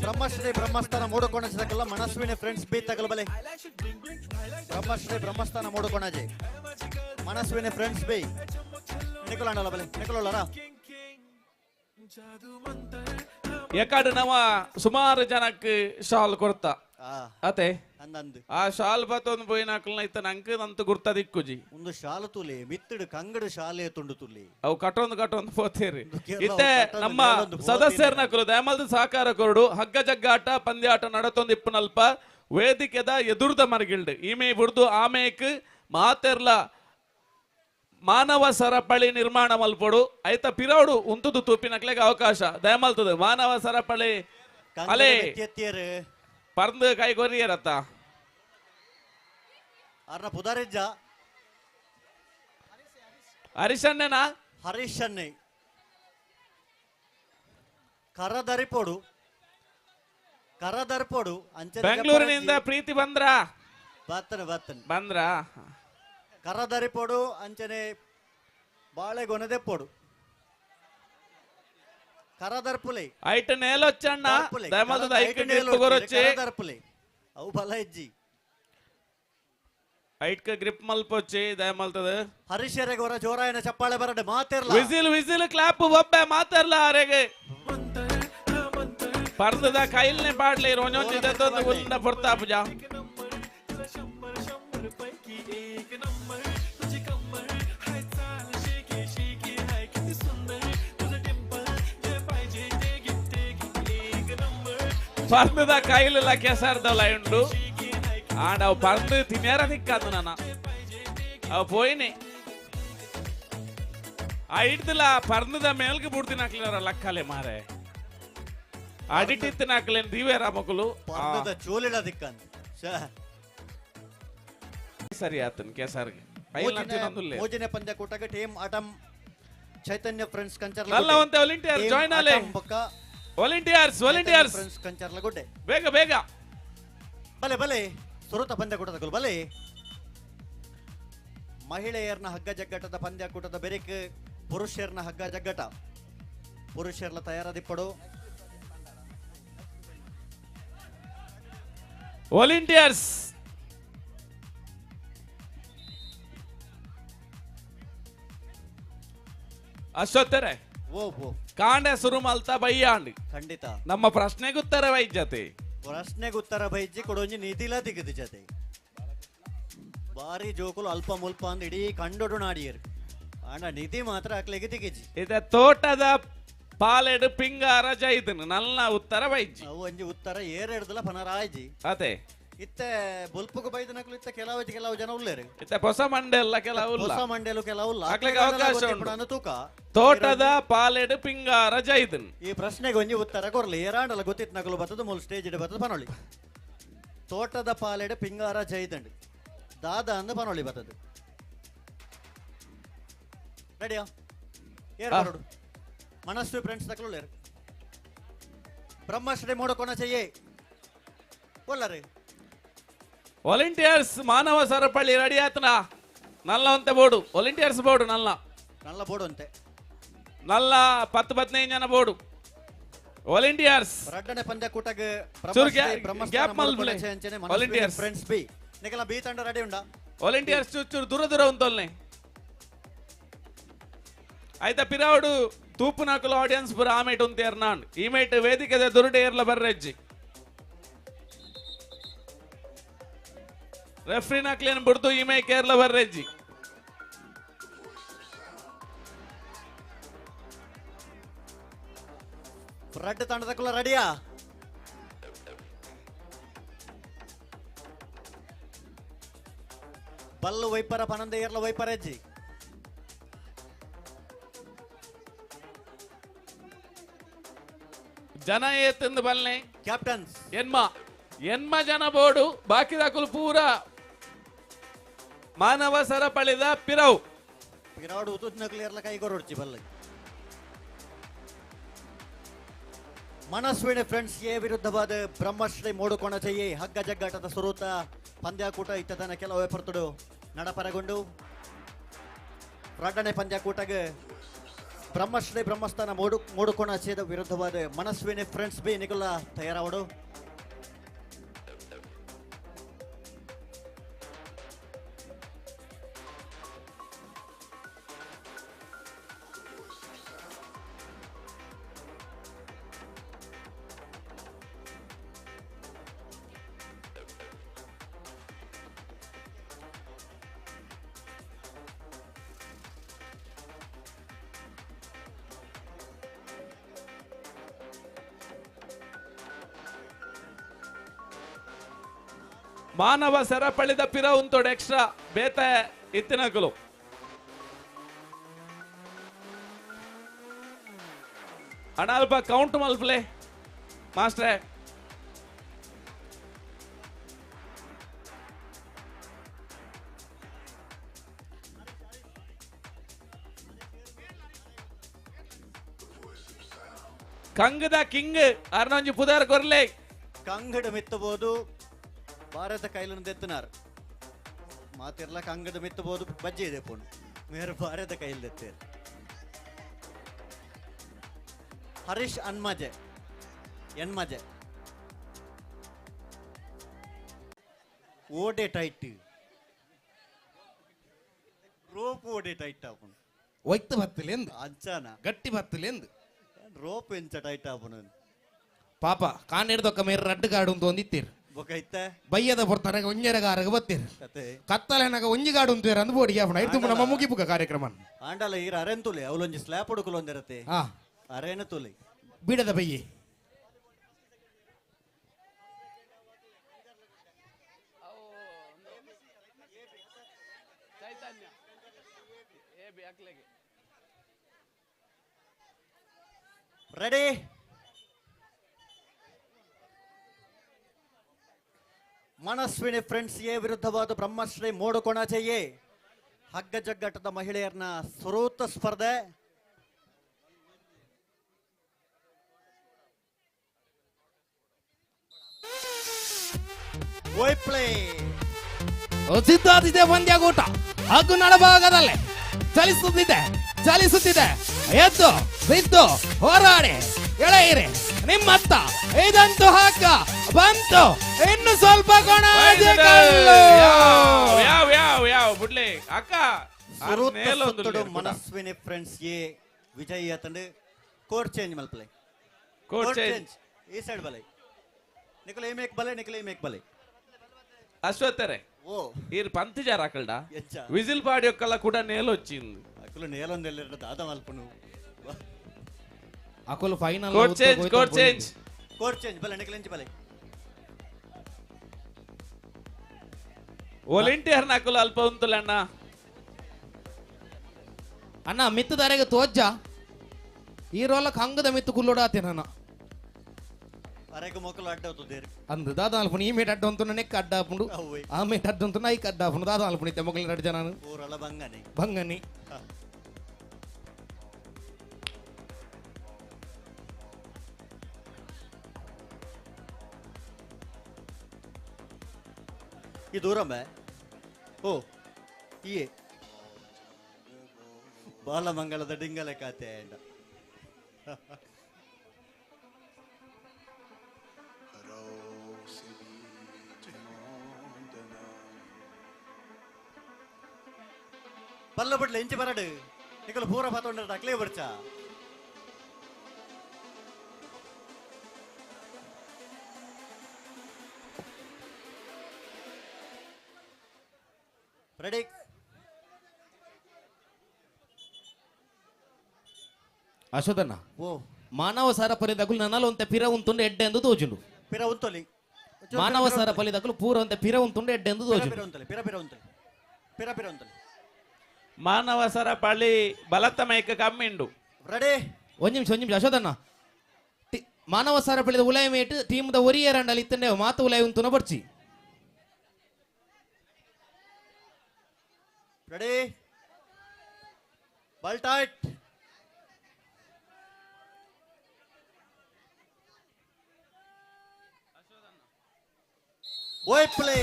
ಬ್ರಹ್ಮಶ್ರೀ ಬ್ರಹ್ಮಸ್ಥಾನ ಮೂಡುಕೋಣಜದಕ್ಕೆಲ್ಲ ಮನಸ್ವಿನಿ ಫ್ರೆಂಡ್ಸ್ ಬಿ ತಗಲು ಬಲೆ ಬ್ರಹ್ಮಶ್ರೀ ಬ್ರಹ್ಮಸ್ಥಾನ ಮೂಡುಕೋಣಜೆ ಮನಸ್ವಿನಿ ಫ್ರೆಂಡ್ಸ್ ಬಿ ನಿಕುಲಂಡಲ ಬಲೆ ನಿಕುಲರ ಎಕಡೆ ನವ ಸುಮಾರು ಜನಕ್ಕೆ ಶಾಲ್ ಕೊಡ್ತಾ ಅತೆ ಅಂದಂದು ಆ ಶಾಲ್ ಬತ್ತೊಂದು ಪೋಯಿನಾಕಲ್ನ ಇತ್ತ ನಂಗೆ ನಂತು ಗುರ್ತ ದಿಕ್ಕುಜಿ ಒಂದು ಶಾಲು ತುಲಿ ಮಿತ್ತಡು ಕಂಗಡ ಶಾಲೆ ತುಂಡು ತುಲಿ ಅವು ಕಟ್ಟೊಂದು ಪೋತೇರಿ ಇತ್ತೆ ನಮ್ಮ ಸದಸ್ಯರನಕಲು ದಯಮಲ್ದ ಸಹಕಾರ ಕೊರಡು ಹಗ್ಗ ಜಗ್ಗಾಟ ಪಂದ್ಯಾಟ ನಡತೊಂದು ಇಪ್ಪನಲ್ಪ ವೇದಿಕೆದ ಎದುರ್ದ ಮರಗಿಲ್ಡ್ ಈಮೆ ಬುಡ್ದು ಆಮೇಕ್ ಮಾತೆರ್ಲ ಮಾನವ ಸರಪಳಿ ನಿರ್ಮಾಣ ಮಲ್ಪಡು ಐತ ಪಿರೌಡು ಉಂತುದು ತೂಪಿನಕ್ಲೆಗೆ ಅವಕಾಶ ದಯಮಲ್ತದ ಮಾನವ ಸರಪಳಿ ಅಲೆ ಪರ್ದು ಕೈ ಕೊರಿಯರತ್ತ ಅರ್ನ ಪುದಾರಿಜ್ಜ ಹರಿಶನ್ನೆನಾ ಹರೀಶನ್ನೆ ಕರದರಿಪೋಡು ಅಂಚೆ ಬೆಂಗಳೂರಿನಿಂದ ಪ್ರೀತಿ ಬಂದ್ರ ಬಂದ್ರ ಕರದರಿಪೋಡು ಅಂಚನೆ ಬಾಳೆಗೊನೆದೆಪ್ಪೋಡು ಕರದರ್ಪುಲೆ ಐಟ ನೇಲೊಚ್ಚಣ್ಣ ದಯಮಲ್ತದ ಐಕಂಡಿ ಎತ್ತುಗೊರೊಚ್ಚಿ ಕರದರ್ಪುಲೆ ಅವು ಬಲ ಹೆಜ್ಜಿ ಐಟ್ಕ ಗ್ರಿಪ್ ಮಲ್ಪೊಚ್ಚಿ ದಯಮಲ್ತದ ಹರೀಶರೆಗೆ ಹೊರ ಜೋರಾಯನ ಚಪ್ಪಾಳೆ ಬರಡೆ ಮಾತೆರ್ಲ ವಿಸಿಲ್ ಕ್ಲಾಪ್ ಒಬ್ಬೆ ಮಾತೆರ್ಲ ಅರೆಗೆ ಪರ್ದದ ಕೈಲ್ನೆ ಪಾಡ್ಲಿ ರೋಣೊಂಜಿ ದತ್ತೊಂದು ಉಂಡ ಪೊರ್ತಾಪುಜ ಪರ್ದದ ಕೈಲೆಲ್ಲ ಕೆಸರ್ದಲ್ಲ ಉಂಡು ಆಂಡ ಅವು ಪರ್ದು ತಿನ್ಯಾರ ದಿಕ್ಕಾದು ನನ್ನ ಅವು ಪೋಯಿನಿ ಆ ಇಡ್ದಿಲ್ಲ ಪರ್ದದ ಮೇಲ್ಗೆ ಬುಡ್ದಿನ ಹಾಕ್ಲಿನಾರ ಲಕ್ಕಲೆ ಮಾರೆ ಅಡಿಟಿತ್ತಿನ ಹಾಕ್ಲೇನು ದಿವೇರ ಮಕ್ಕಳು ಪರ್ದದ ಚೋಲಿಡ ದಿಕ್ಕಂತ ಸರಿ ಆತನ್ ಕೆಸರ್ಗೆ ಮೋಜನೆ ಪಂದ್ಯಕೂಟಕ್ಕೆ ಟೀಮ್ ಆಟಂ ಚೈತನ್ಯ ಫ್ರೆಂಡ್ಸ್ ಕಂಚರ್ಲ ಅಲ್ಲ ಒಂತೆ ವಾಲಂಟಿಯರ್ ಜಾಯಿನ್ ಆಲೆ ವಾಲಂಟಿಯರ್ಸ್ ಫ್ರೆಂಡ್ಸ್ ಕಂಚರ್ಲ ಗುಡ್ಡೆ ಬೇಗ ಬಲೆ ಸುರತ ಪಂದ್ಯಕೂಟದ ಬಲೆ ಮಹಿಳೆಯರ್ನ ಹಗ್ಗ ಜಗ್ಗಾಟದ ಪಂದ್ಯಕೂಟದ ಬೆರೆಕ್ ಪುರುಷರ್ನ ಹಗ್ಗ ಜಗ್ಗಾಟ ಪುರುಷರ್ಲ ತಯಾರದಿಪ್ಪಡು ವಾಲಂಟಿಯರ್ಸ್ ಅಷ್ಟೊತ್ತರೆ ಕಾಂಡೆ ಸುರು ಮಲ್ತಾ ಬಯ್ಯಾಂಡಿ ಖಂಡಿತ ನಮ್ಮ ಪ್ರಶ್ನೆಗೆ ಉತ್ತರ ವೈದ್ಯತೆ ಪ್ರಶ್ನೆಗೆ ಉತ್ತರ ಬೈಜಿ ಕೊಡೊಂಜಿ ನಿಧಿಲ ದಿಗದಿ ಜತೆ ಬಾರಿ ಜೋಕುಲು ಅಲ್ಪ ಮುಲ್ಪ ಅಂದ್ ಇಡೀ ಕಂಡೊಡು ನಾಡಿಯರು ಆಂಡ ನಿಧಿ ಮಾತ್ರ ಅಕ್ಲೆಗೆ ದಿಗಿಜಿ ಇದ ತೋಟದ ಪಾಲೆಡು ಪಿಂಗಾರ ಜೈದನು ನನ್ನ ಉತ್ತರ ವೈಜ್ಜಿ ಅವು ಒಂಜಿ ಉತ್ತರ ಏರೆಡ್ದಲ ಪನರಾಯ್ಜಿ ಅದೇ ಇತ್ತೆ ಬೊಲ್ಪುಗು ಬೈದನಕಲು ಇತ್ತ ಕೆಲವು ಜನ ಉಳ್ಳೇರು ಇತ್ತ ಹೊಸ ಮಂಡೆಲ್ಲ ಕೆಲವು ಹೊಸ ಮಂಡೆಲು ಕೆಲವು ಅಕ್ಲೆಗೆ ಅವಕಾಶ ಉಂಟು ತೂಕ ತೋಟದ ಪಾಲೆಡು ಪಿಂಗಾರ ಜೈದನ್ ಈ ಪ್ರಶ್ನೆಗೆ ಒಂಜಿ ಉತ್ತರ ಕೊರ್ಲಿ ಏರಾಂಡಲ ಗೊತ್ತಿತ್ತು ನಕಲು ಬರ್ತದ ಮೂಲ ಸ್ಟೇಜ್ ಇಡ ಬರ್ತದ ಪನೊಳಿ ತೋಟದ ಪಾಲೆಡು ಪಿಂಗಾರ ಜೈದಂಡ್ ದಾದ ಅಂದ ಪನೊಳಿ ಬರ್ತದ ರೆಡಿಯಾ ಏರ್ ಬರೋಡು ಮನಸ್ಸು ಫ್ರೆಂಡ್ಸ್ ತಕಲು ಬ್ರಹ್ಮಶ್ರೀ ಮೂಡಕೋಣ ಚೆಯ್ಯೆ ಕೊಲ್ಲರೆ ವಾಲಂಟಿಯರ್ಸ್ ಮಾನವ ಸರಪಳಿ ರೆಡಿ ಆತನ ನಲ್ಲ ಅಂತೆ ಬೋರ್ಡು ವಾಲಂಟಿಯರ್ಸ್ ಬೋರ್ಡು ನಲ್ಲ ಬೋರ್ಡು ಅಂತೆ ನಲ್ಲ 10-15 ಜನ ಬೋರ್ಡು ವಾಲಂಟಿಯರ್ಸ್ ರಡ್ಡನೆ ಪಂದ್ಯಕೂಟಗೆ ಗ್ಯಾಪ್ ಮಲ್ಪಲೆ ವಾಲಂಟಿಯರ್ಸ್ ಫ್ರೆಂಡ್ಸ್ ಬಿ ನಿಕಲ ಬಿ ತಂಡ ರೆಡಿ ಉಂಡ ವಾಲಂಟಿಯರ್ಸ್ ಚೂರು ದೂರ ಉಂತೊಲ್ನೆ ಆಯ್ತಾ ಪಿರಾವಡು ತೂಪು ನಾಕಲು ಆಡಿಯನ್ಸ್ ಪುರ ಆಮೇಟ್ ಉಂತ ಎರ್ನಾಂಡ್ ಈಮೇಟ್ ವೇದಿಕೆದ ದುರುಡೆ ಏರ್ಲ ಬರ್ರೆಜ್ಜಿ ರೆಫ್ರಿ ನಾಕ್ಲೇನ್ ಬಿಡ್ತು ಈಮೇ ಕೇರಳ ಬರ್ರೆಜ್ಜಿ ರಡ್ಡ ತಂಡದಕ್ಕಲ್ಲ ರೆಡಿಯಾ ಬಲ್ಲು ವೈಪರ ಪನಂದ ಏರ್ಲ ವೈಪರ ಹೆಜ್ಜಿ ಜನ ಏತಂದು ಬಲ್ಲೆ ಕ್ಯಾಪ್ಟನ್ಸ್ ಎನ್ಮ ಜನ ಬೋಡು ಬಾಕಿದಾಕುಲು ಪೂರ ಮಾನವ ಸರಪಳಿದ ಪಿರವು ಪಿರಾಡು ಉತ್ತುನಕ್ಲಿಯರ್ಲ ಕೈಗೊರೊಡ್ಚಿ ಬಲ್ಲ ಮನಸ್ವಿನಿ ಫ್ರೆಂಡ್ಸ್ ಎ ವಿರುದ್ಧವಾದ ಬ್ರಹ್ಮಶ್ರೀ ಮೂಡುಕೋಣ ಚೆಯ್ಯಿ ಹಗ್ಗ ಜಗ್ಗಾಟದ ಸ್ವರೂಪ ಪಂದ್ಯಾಕೂಟ ಇತ್ತದನ ಕೆಲವೇ ಪರ್ತುಡು ನಡಪರಗೊಂಡು ಎರಡನೇ ಪಂದ್ಯಾಕೂಟಗೆ ಬ್ರಹ್ಮಶ್ರೀ ಬ್ರಹ್ಮಸ್ಥಾನ ಮೂಡುಕೋಣ ಚೆಯ್ದ ವಿರುದ್ಧವಾದ ಮನಸ್ವಿನಿ ಫ್ರೆಂಡ್ಸ್ ಬಿ ನಿಗುಲ ತಯಾರಾವಡು ಮಾನವ ಸರಪಳಿದ ಪಿರ ಉಂತೋಡು ಎಕ್ಸ್ಟ್ರಾ ಬೇತ ಇತ್ತಿನಕಲು ಅಣ್ಣ ಅಲ್ಪ ಕೌಂಟ್ ಮಲ್ಪಲೆ ಮಾಸ್ಟ್ರೇ ಕಂಗದ ಕಿಂಗ್ ಅರ್ನೊಂಜಿ ಪುದಾರ್ ಕೊರ್ಲೆ ಕಂಗಡ ಮಿತ್ತಬಹುದು ಭಾರತ ಕೈಲನ್ನು ದೆತ್ತನಾರು ಮಾತಿರ್ಲ ಕಂಗಡ ಮಿತ್ತಬಹುದು ಬಜ್ಜಿ ಇದೆ ಪೋಣು ಮೇರೆ ಭಾರತ ಕೈಲಿ ದೆತ್ತೇರು ಹರೀಶ್ ಎನ್ಮಜೆ ಓಡೆ ಟೈಟ್ ರೋಪ್ ಓಡೆ ಟೈಟ್ ಆಪುನು ಒಯ್ತು ಬತ್ತಲೆಂದು ಅಂಚಾನ ಗಟ್ಟಿ ಬತ್ತಲೆಂದು ರೋಪ್ ಎಂಚ ಟೈಟ್ ಆಪುನು ಪಾಪ ಕಾಣಿಡ್ದೊಕ್ಕ ಮೇರೆ ರಡ್ಡು ಗಾಡು ಅಂತ ಒಂದಿತ್ತೀರು ಬೊಕೈತೆ ಬಯ್ಯದ ಬರ್ತಾನೆ ಒಂಜೆರಗಾರಗ ಬತ್ತೀರು ಕತ್ತಲೆನಾಗ ಒಂಜಿಗಾಡು ಅಂತೀರ ಅಂದ್ಬೋಡಿ ಯಾಪಣ ಇದು ನಮ್ಮ ಮುಗಿಪುಗ ಕಾರ್ಯಕ್ರಮ ಆಂಡಲ ಈರ ಅರೆನ್ ತುಲೆ ಅವಲೊಂಜಿ ಸ್ಲ್ಯಾಪ್ ಹುಡುಕಲು ಒಂದಿರತ್ತೆ ಅರೇನು ತುಲೆ ಬಿಡದ ಬಯ್ಯಿ ರೆಡಿ ಮನಸ್ವಿನಿ ಫ್ರೆಂಡ್ಸ್ ಎ ವಿರುದ್ಧವಾದ ಬ್ರಹ್ಮಶ್ರೀ ಮೂಡುಕೋಣ ಚೆಯ್ಯೆ ಹಗ್ಗ ಜಗ್ಗಾಟದ ಮಹಿಳೆಯರನ್ನ ಸ್ವರೂತ ಸ್ಪರ್ಧೆ ಸಿದ್ಧಾದಿದೆ ಪಂದ್ಯಾಕೂಟ ಹಗ್ಗು ನಡಭಾಗದಲ್ಲೇ ಚಲಿಸುತ್ತಿದೆ ಎದ್ದು ಬಿದ್ದು ಹೋರಾಡಿ ಎಳೆಯಿರಿ ನಿಮ್ಮತ್ತ ಇದಂತೂ ಹಗ್ಗ ಬಂತು ಇನ್ನು ಸ್ವಲ್ಪ ಬಿಡ್ಲಿ ಅಕ್ಕ ಮನಸ್ವಿನಿ ಫ್ರೆಂಡ್ಸ್ ಎ ವಿಜಯ್ ಅತಂಡು ಕೋರ್ಟ್ ಚೇಂಜ್ ಮಲ್ಪಲೆ ಕೋರ್ಟ್ ಚೇಂಜ್ ಈ ಸೈಡ್ ಬಲೆ ನಿಕಲ ಮೇಕ್ ಬಲೆ ಅಶ್ವತ್ಥರೆ ಓ ఈరు పంతి జారాకల్డా విజిల్ పాడి ఒక్కల కూడా నేల వచ్చింది అకులు నేలొందెల్ల దాదా మల్పను అకులు ఫైనల్ కోడ్ చేంజ్ బల నికలించి బల ವಾಲಂಟಿಯರ್ ನಕಲು ಅಲ್ಪ ಉಂತುಲಣ್ಣ ಅಣ್ಣ ಮಿತ್ತು ದಾರೆಗೆ ತೋಜ್ಜ ಈ ರೋಲ ಕಂಗದ ಮಿತ್ತು ಕುಲ್ಲೋಡಾತೇನ ಅರೆಗೆ ಮೊಕಲು ಅಡ್ಡ అవుతుందేరు ಅಂದು ದಾದ ಅಲ್ಪುನಿ ಈ ಮೇಟ್ ಅಡ್ಡ ಉಂತುನ ನೆಕ್ ಅಡ್ಡ ಆಪುಂಡು ಆ ಮೇಟ್ ಅಡ್ಡ ಉಂತುನ ಐಕ್ ಅಡ್ಡ ಆಪುಂಡು ದಾದ ಅಲ್ಪುನಿ ತೆ ಮೊಕಲು ಅಡ್ಡ ಜನಾನು ಊರಲ ಬಂಗನಿ ಈ ದೂರಮ್ಮ ಓ ಈ ಬಾಲಮಂಗಲದ ಡಿಂಗಲ ಖಾತೆ ಅಂಡ ಪಲ್ಲ ಬಿಡ್ಲೆ ಇಂಚಿ ಬರಡು ನಿಕಲು ಪೂರ ಪಾತೊಂಡ ಅಕ್ಲೇ ಬರ್ಚ ರೆಡಿ ಅಶೋಧನ ಓ ಮಾನವ ಸಾರ ಪರಿದಗುಲು ನನ್ನಲು ಒಂತೆ ಪಿರ ಉಂತುಂಡು ಎಡ್ಡೆ ಎಂದು ತೋಜುಂಡು ಪಿರ ಉಂತೊಲಿ ಮಾನವ ಸಾರ ಪರಿದಗುಲು ಪೂರ ಒಂತೆ ಪಿರ ಉಂತುಂಡು ಎಡ್ಡೆ ಎಂದು ತೋಜುಂಡು ಪಿರ ಉಂತೊಲಿ ಮಾನವ ಸರ ಪಳಿ ಬಲತ್ತ ಮೈಕ ಕಮ್ಮಿಂಡು ರೆಡಿ ಒಂದ್ ನಿಮಿಷ ಅಶೋಧನ ಮಾನವ ಸರಪಳಿದ ಉಲಾಯ ಮೇಟ್ ಟೀಮ್ದ ಒರಿಯ ರಂಡಲ್ಲಿ ಇತ್ತಂಡೆ ಮಾತು ಉಲಾಯ ಉಂತುನ ಬರ್ಚಿ ರೆಡಿ ಬಾಲ್ ಟೈಟ್ ಓಯ್ ಪ್ಲೇ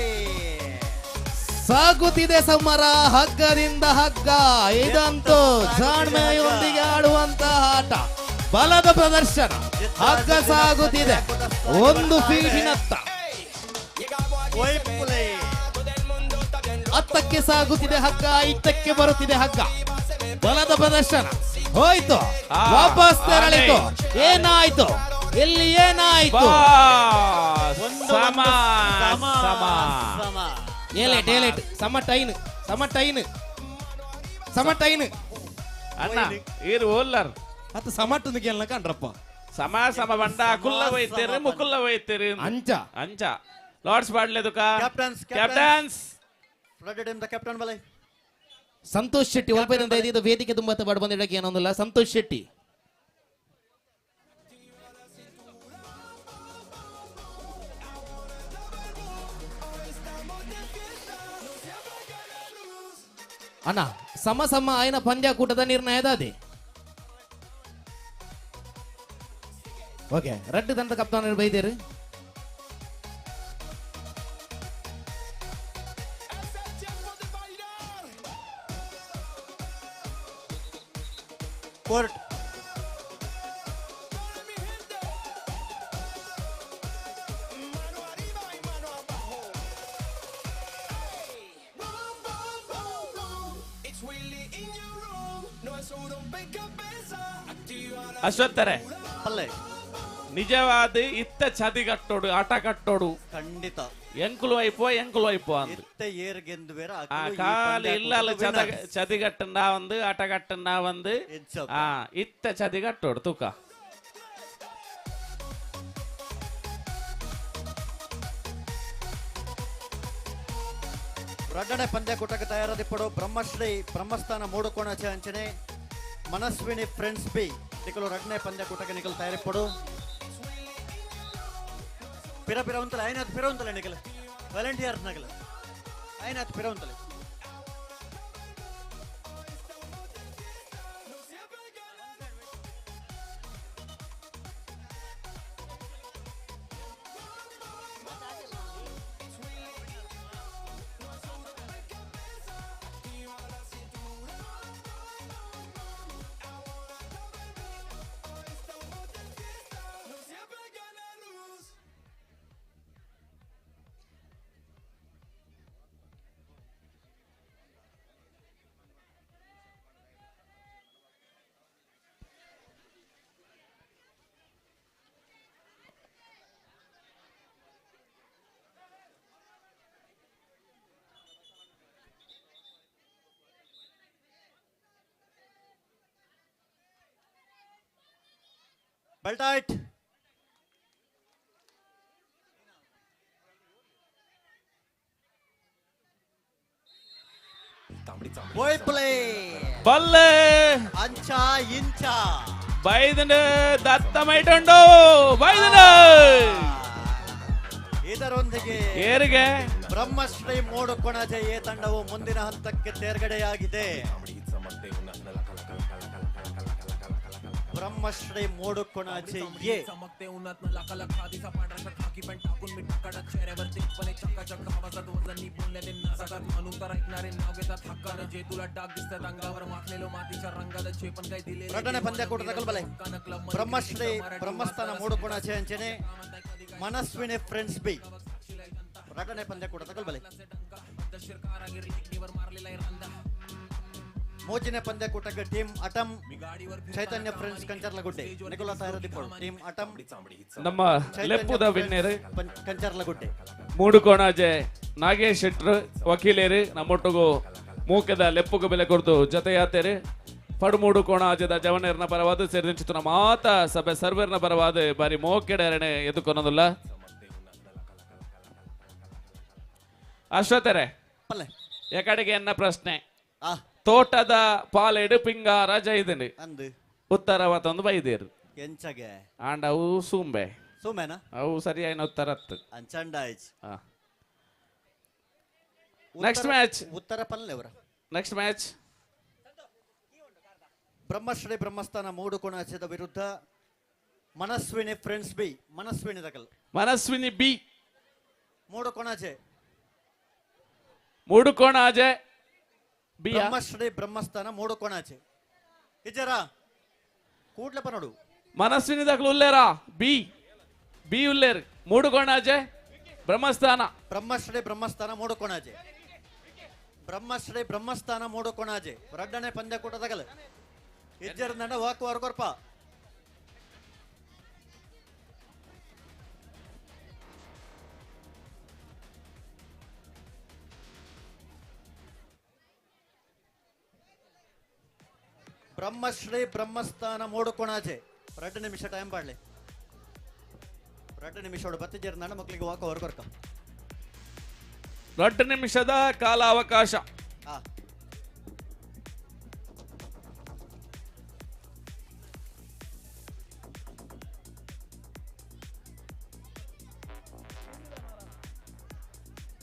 ಸಾಗುತ್ತಿದೆ ಸಮರ ಹಗ್ಗದಿಂದ ಹಗ್ಗ ಇದಂತೂ ಜಾಣ್ಮೆಯೊಂದಿಗೆ ಆಡುವಂತಹ ಆಟ ಬಲದ ಪ್ರದರ್ಶನ ಹಗ್ಗ ಸಾಗುತ್ತಿದೆ ಒಂದು ಫೀಟಿನತ್ತ ಓಯ್ ಪ್ಲೇ ಹತ್ತಕ್ಕೆ ಸಾಗುತ್ತಿದೆ ಹಗ್ಗ ಇತ್ತಕ್ಕೆ ಬರುತ್ತಿದೆ ಹಗ್ಗ ಬಲದ ಪ್ರದರ್ಶನ ಹೋಯ್ತು ವಾಪಸ್ ತೆರಳಿತು ಏನಾಯ್ತು ಇಲ್ಲಿ ಏನಾಯ್ತು ಏಲೇಟ್ ಏಲೇಟ್ ಸಮ ಟೈನ್ ಅಣ್ಣ ಇರು ಓಲ್ಲರ್ ಅದು ಸಮಟ್ಟದ ಕೇಳನ ಕಂಡ್ರಪ್ಪ ಸಮ ಬಂಡ ಕುಲ್ಲ ಹೋಯ್ತೇರಿ ಮುಕುಲ್ಲ ಹೋಯ್ತೇರಿ ಅಂಚ ಲಾರ್ಡ್ಸ್ ಬಾಡ್ಲೆದು ಕ್ಯಾಪ್ಟನ್ಸ್ ಕ್ಯಾಪ್ಟನ್ ಬಲೈ ಸಂತೋಷ್ ಶೆಟ್ಟಿ ಒಲ್ಪೈದಂತ ಇದು ವೇದಿಕೆ ತುಂಬ ಬಾಡ್ ಬಂದಿಡಕ್ಕೆ ಏನೊಂದಿಲ್ಲ ಸಂತೋಷ್ ಶೆಟ್ಟಿ ಅಣ್ಣ ಸಮ ಆಯ್ನ ಪಂದ್ಯಾಕೂಟದ ನಿರ್ಣಯದ ಅದೇ ಓಕೆ ರೆಡ್ ದಂಡ ಕಪ್ತಾನ ಬೈದೇರು ಕೋರ್ಟ್ ಅಶ್ವತ್ಥರೆ ಅಲ್ಲೇ ನಿಜವಾದ ಇತ್ತ ಚದಿ ಕಟ್ಟೋಡು ಆಟ ಕಟ್ಟೋಡು ಖಂಡಿತ ಎಂಕುಲು ಐಪೋ ಅಂತ ಏರ್ಗೆಂದು ಬೇರೆ ಕಾಲು ಇಲ್ಲ ಚದಿ ಕಟ್ಟಂಡ ಒಂದು ಆಟ ಕಟ್ಟಂಡ ಒಂದು ಇತ್ತ ಚದಿ ಕಟ್ಟೋಡು ತೂಕ ರಡ್ಡನೆ ಪಂದ್ಯಾಕೂಟಕ್ಕೆ ತಯಾರಾದಿಪ್ಪಡು ಬ್ರಹ್ಮಶ್ರೀ ಬ್ರಹ್ಮಸ್ಥಾನ ಮೂಡುಕೋಣಾಚೆ ಅಂಚನೆ ಮನಸ್ವಿನಿ ಫ್ರೆಂಡ್ಸ್ ಬಿ ನಿಕಲು ರಡ್ಡನೆ ಪಂದ್ಯಾಕೂಟಕ್ಕೆ ನಿಕಲು ತಯಾರಿಪ್ಪಡು ಪಿರ ಉಂತಲೆ ಐನಾಥ್ ಪಿರ ಉಂತಲೆ ನಿಕಲು ವಾಲಂಟಿಯರ್ಸ್ ನಗಲು ಐನಾಥ್ ಪಿರ ಉಂತಲೆ Baltight. Boy play. Balle. Ancha incha. Baidane dattamaitundo. Baidane. ಇದರೊಂದಿಗೆ ಏರಿಗೆ ಬ್ರಹ್ಮಶ್ರೀ ಮೂಡುಕೋಣಾಚೆ ಎ ತಂಡವು ಮುಂದಿನ ಹಂತಕ್ಕೆ ತೇರ್ಗಡೆಯಾಗಿದೆ. ब्रह्मश्री मोडकोणाचे ये चमकते उन्हात लाखाला खादीचा पांढरा शर्ट खाकी पॅन्ट टाकून मी टाकाडा चेहऱ्यावर तिकपणे चक्काचक आवाजात वजनी बोललेले नासात म्हणून तर ऐकणारे नाव घेतात हक्कानं जे तुला डाग दिसतात अंगावर माखलेलो मातीच्या रंगाला जे पण काही दिले रटणे पंद्याकोट दखल बले ब्रह्मश्री ब्रह्मस्थान मोडकोणाचे यांचेने मनस्विनी फ्रेंड्स बी रटणे पंद्याकोट दखल बले मोजिने पंद्याकोटಕ್ಕೆ ಟೀಮ್ ಅಟಮ್ ಚೈತನ್ಯ ಫ್ರೆಂಡ್ಸ್ ಕಂಚರ್ಲಗುಡ್ಡೆ ನಿಕೋಲಾ ತಯಾರದಿಪ್ಪಡು ಟೀಮ್ ಅಟಮ್ ನಮ್ಮ ಲೆಪ್ಪುದ ವಿನ್ನರ್ ಕಂಚರ್ಲಗುಡ್ಡೆ ಮೂಡುಕೋಣಾಜೆ ನಾಗೇಶ್ ಶೆಟ್ರು ವಕೀಲೇರು ನಮ್ಮೊಟ್ಟಿಗೂ ಮೂಕೆದ ಲೆಪ್ಪುಗ ಬೆಲೆ ಕೊಡ್ತು ಜೊತೆಯಾತೇರು ಪಡು ಮೂಡುಕೋಣಾಜೆದ ಜವನೇರ್ನ ಪರವಾದ ಸೇರಿದಂಚಿತು ಮಾತ ಸಭೆ ಸರ್ವೇರ್ನ ಪರವಾದ ಬಾರಿ ಮೋಕೆಡರಣೆ ಎದುಕೊನ್ನೋದಿಲ್ಲ ಅಶ್ವತ್ಥರೆ ಎಕಡೆಗೆ ಎನ್ನ ಪ್ರಶ್ನೆ ತೋಟದ ಪಾಲೇಡು ಪಿಂಗಾರ ಜೈದನು ಉತ್ತರ ಮತ್ತೊಂದು ಬೈದೇರು ಎಂಚಗೆ ಆಂಡ ಅವು ಸೂಂಬೆ ಸುಮೇನಾ ಅವು ಸರಿಯಾಗಿ ಉತ್ತರ ಹತ್ತು ಅಂಚಂಡ ಆಯ್ತು ನೆಕ್ಸ್ಟ್ ಮ್ಯಾಚ್ ಉತ್ತರ ಪಲ್ಲೆ ಅವರ ನೆಕ್ಸ್ಟ್ ಮ್ಯಾಚ್ ಬ್ರಹ್ಮಶ್ರೀ ಬ್ರಹ್ಮಸ್ಥಾನ ಮೂಡುಕೋಣಾಚೆದ ವಿರುದ್ಧ ಮನಸ್ವಿನಿ ಫ್ರೆಂಡ್ಸ್ ಬಿ ಮನಸ್ವಿನಿ ತಕಲ್ ಮನಸ್ವಿನಿ ಬಿ ಮೂಡುಕೋಣಾಚೆ ಮೂಡುಕೋಣಾಜೆ ಬಿ ಬ್ರಹ್ಮಶ್ರೀ ಬ್ರಹ್ಮಸ್ಥಾನ ಮೂಡುಕೋಣಾಚೆ ಇಜರ ಕೂಡ್ಲೆ ಪನೋಡು ಮನಸ್ವಿನಿ ದಕ್ಲು ಉಲ್ಲೇರಾ ಬಿ ಬಿ ಉಲ್ಲೇರ್ ಮೂಡುಕೋಣಾಜೆ ಬ್ರಹ್ಮಸ್ಥಾನ ಬ್ರಹ್ಮಶ್ರೀ ಬ್ರಹ್ಮಸ್ಥಾನ ಮೂಡುಕೋಣಾಚೆ ಬ್ರಹ್ಮಶ್ರೀ ಬ್ರಹ್ಮಸ್ಥಾನ ಮೂಡುಕೋಣಾಚೆ ರಡ್ಡನೆ ಪಂದ್ಯಕೂಟ ತಗಲ್ ಇಜ್ಜರ ನಂಡ ವಾಕು ವರ್ಕೊರ್ಪ ಬ್ರಹ್ಮಶ್ರೀ ಬ್ರಹ್ಮಸ್ಥಾನ ಮೂಡುಕೋಣಾಚೆ 2 ನಿಮಿಷ ಟೈಮ್ ಪಾಡ್ಲೆ 2 ನಿಮಿಷ ಬತ್ತಿಜರ ನಂಡ ಮಕ್ಕಳಿಗೆ ವಾಕ ವರ್ಕೊರ್ಕ 2 ನಿಮಿಷದ ಕಾಲಾವಕಾಶ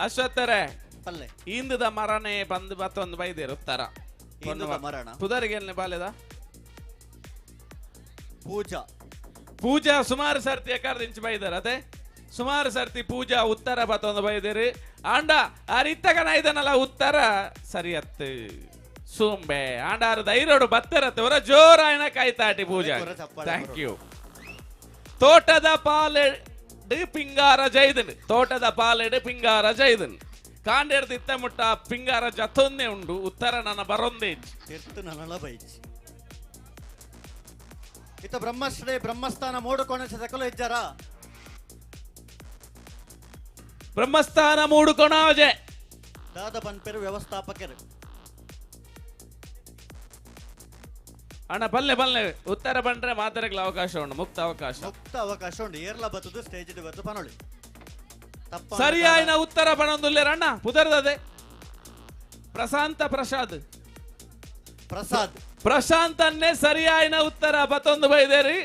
ಅಶ್ವತ್ಥರೇ ಪಲ್ಲೆ ಇಂದದ ಮರನೇ ಬಂದು ಮತ್ತೊಂದು ಬೈದೇರು ಉತ್ತರ ಇಂದದ ಮರಣ ಪುದರಿಗೆ ಎಲ್ಲಿ ಬಾಲೆದ ಪೂಜಾ ಪೂಜಾ ಸುಮಾರು ಸರ್ತಿ ಕರ್ದಿಂಚು ಬೈದಾರ ಅದೇ ಸುಮಾರು ಸರ್ತಿ ಪೂಜಾ ಉತ್ತರ ಬತ್ತೊಂದು ಬೈದೇರಿ ಆಂಡ ಆ ರೀತಗನ ಇದನ್ನಲ್ಲ ಉತ್ತರ ಸರಿಯತ್ತು ಸುಂಬೆ ಆಂಡಾರು ಧೈರ್ಯೋಡು ಬತ್ತರತ್ತೆ ಅವರ ಜೋರಾಯನ ಕಾಯ್ತಾಟಿ ಪೂಜಾ ಥ್ಯಾಂಕ್ ಯು ತೋಟದ ಪಾಲೆಡು ಪಿಂಗಾರ ಜೈದನ್ ತೋಟದ ಪಾಲೆಡು ಪಿಂಗಾರ ಜೈದನ್ ಕಾಂಡೆಡ್ದು ಇತ್ತ ಮುಟ್ಟ ಪಿಂಗಾರ ಜತೊಂದೇ ಉಂಡು ಉತ್ತರ ನನ್ನ ಬರೊಂದೇ ಎತ್ತು ನನ್ನ ಬೈಚ್ ಇತ್ತ ಬ್ರಹ್ಮಶ್ರೀ ಬ್ರಹ್ಮಸ್ಥಾನ ಮೂಡುಕೋಣಾಚೆ ತಕಲು ಇಜ್ಜರ ಬ್ರಹ್ಮಸ್ಥಾನ ಮೂಡುಕೋಣಾಜೆ ದಾದ ಪನ್ಪೆರು ವ್ಯವಸ್ಥಾಪಕರು ಅಣ್ಣ ಬಲ್ಲೆ ಬಲ್ಲೆ ಉತ್ತರ ಬಂದ್ರೆ ಮಾತಾಡಕ್ಕೆ ಅವಕಾಶ ಉಂಟು ಮುಕ್ತ ಅವಕಾಶ ಉಂಟು ಏರ್ಲ ಬತ್ತದು ಸ್ಟೇಜ್ ಬತ್ತು ಪನೋಳಿ ಸರಿಯಾಯಿನ ಉತ್ತರ ಪಣೊಂದುಲ್ಲೇರ ಅಣ್ಣ ಪುದರ್ದದೆ ಪ್ರಶಾಂತ್ ಪ್ರಶಾಂತನ್ನೇ ಸರಿಯಾಯಿನ ಉತ್ತರ ಬತ್ತೊಂದು ಬೈದೇರಿ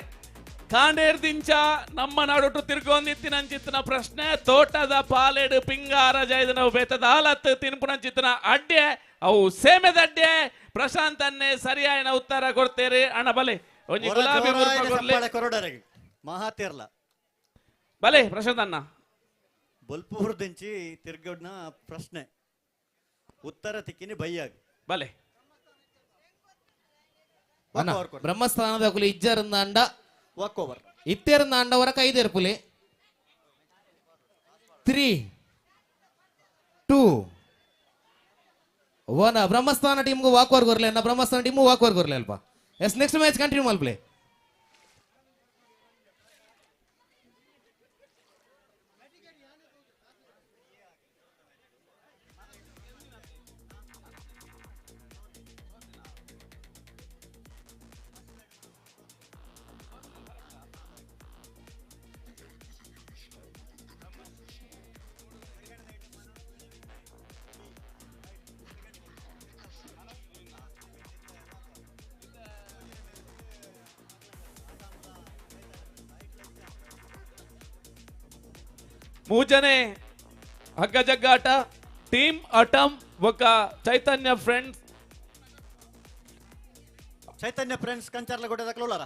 ಕಾಂಡೇರ್ದಿಂಚ ನಮ್ಮ ನಾಡೊಟ್ಟು ತಿರ್ಗೊಂದಿತ್ತಿನಂಚಿತ್ತಿನ ಪ್ರಶ್ನೆ ತೋಟದ ಪಾಲೆಡು ಪಿಂಗಾರ ಜೈದನ ಬೇತದ ಹಾಲತ್ತು ತಿನ್ಪುನಂಚಿತ್ತಿನ ಅಡ್ಡೆ ಅವು ಸೇಮೆದ ಅಡ್ಡೆ ಪ್ರಶಾಂತನ್ನೇ ಸರಿಯಾಯಿನ ಉತ್ತರ ಕೊಡ್ತೇರಿ ಅಣ್ಣ ಬಲೆ ಒಂಜಿ ಗುಲಾಬಿ ಮಹಾತೀರ್ಲ ಬಲೆ ಪ್ರಶಾಂತ್ ಅಣ್ಣ ಬಲ್ಪೂರ್ದಿಂಚಿ ತಿರ್ಗಡ್ನ ಪ್ರಶ್ನೆ ಉತ್ತರ ತಿಕ್ಕಿನಿ ಬೈಯಾಗ ಬಲೆ ಬ್ರಹ್ಮಸ್ಥಾನದ ಕುಲಿ ಇಜ್ಜರಿಂದ ಅಂಡ ವಾಕ್ ಓವರ್ ಇತ್ತೇರಿಂದ ಅಂಡವರ ಕೈದೇರ್ಪುಲಿ 3 2 1 ಬ್ರಹ್ಮಸ್ಥಾನ ಟೀಮ್ಗೂ ವಾಕ್ ಓವರ್ ಕೊರ್ಲೆ ಅಣ್ಣ ಬ್ರಹ್ಮಸ್ಥಾನ ಟೀಮು ವಾಕ್ ಓವರ್ ಕೊರ್ಲೆ ಅಲ್ಪ ಎಸ್ ನೆಕ್ಸ್ಟ್ ಮ್ಯಾಚ್ ಕಂಟಿನ್ಯೂ ಮಲ್ಪ್ಲೆ ಮೂಜನೆ ಹಗ್ಗ ಜಗ್ಗಾಟ ಟೀಮ್ ಅಟಮ್ ఒక ಚೈತನ್ಯ ಫ್ರೆಂಡ್ಸ್ ಕಂಚರ್ಲಗುಡ್ಡೆ ತಕ್ಲೋಲಾರ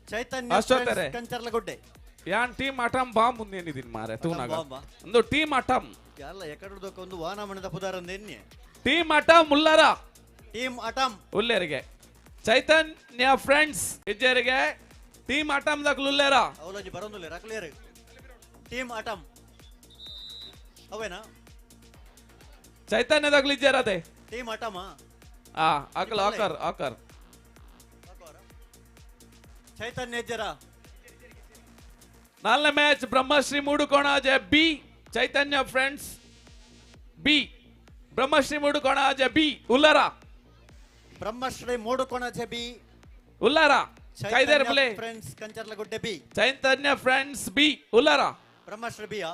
ಚೈತನ್ಯ ಫ್ರೆಂಡ್ಸ್ ಕಂಚರ್ಲಗುಡ್ಡೆ ಯಾನ್ ಟೀಮ್ ಅಟಮ್ ಬಾಂಬ್ ಮುಂದೇನಿದೀನಿ ಮಾರೆ ತೂನಾಗ ಒಂದು ಟೀಮ್ ಅಟಮ್ ಎಲ್ಲ ಎಕಡದಕ್ಕೆ ಒಂದು ವಾಹನ ಮಣದ ಪುದಾರಂದೇನ್ನೆ ಟೀಮ್ ಅಟಮ್ ಉಲ್ಲರ ಟೀಮ್ ಅಟಮ್ ಉಲ್ಲೇರಿಗೆ ಚೈತನ್ಯ ಫ್ರೆಂಡ್ಸ್ ಇಜ್ಜರಿಗೆ ಟೀಮ್ ಅಟಮ್ ದಕ್ಲು ಉಲ್ಲೇರ ಅವಲಜಿ ಬರೋದಿಲ್ಲ ರಕ್ಲೇರ್ ಟೀಮ್ ಅಟಮ್ ಅವೇನಾ ಚೈತನ್ಯ ದಕ್ಲು ಇಜ್ಜರದೆ ಟೀಮ್ ಅಟಮ ಆಕರ್ ಆಕರ್ ಚೈತನ್ಯ ಇಜ್ಜರ ನಾಲ್ನೇ match Brahmashri ಮೂಡುಕೋಣಾಜೆ B Chaitanya friends B Brahmashri ಮೂಡುಕೋಣಾಜೆ B ಉಲ್ಲರ ಬ್ರಹ್ಮಶ್ರೀ ಮೂಡುಕೋಣಾಜೆ ಬಿ ಉಲ್ಲರ ಕೈದೇರ್ play friends Kancharlagudde B Chaitanya friends B ಉಲ್ಲರ ಬ್ರಹ್ಮಶ್ರೀ ಬಿಯ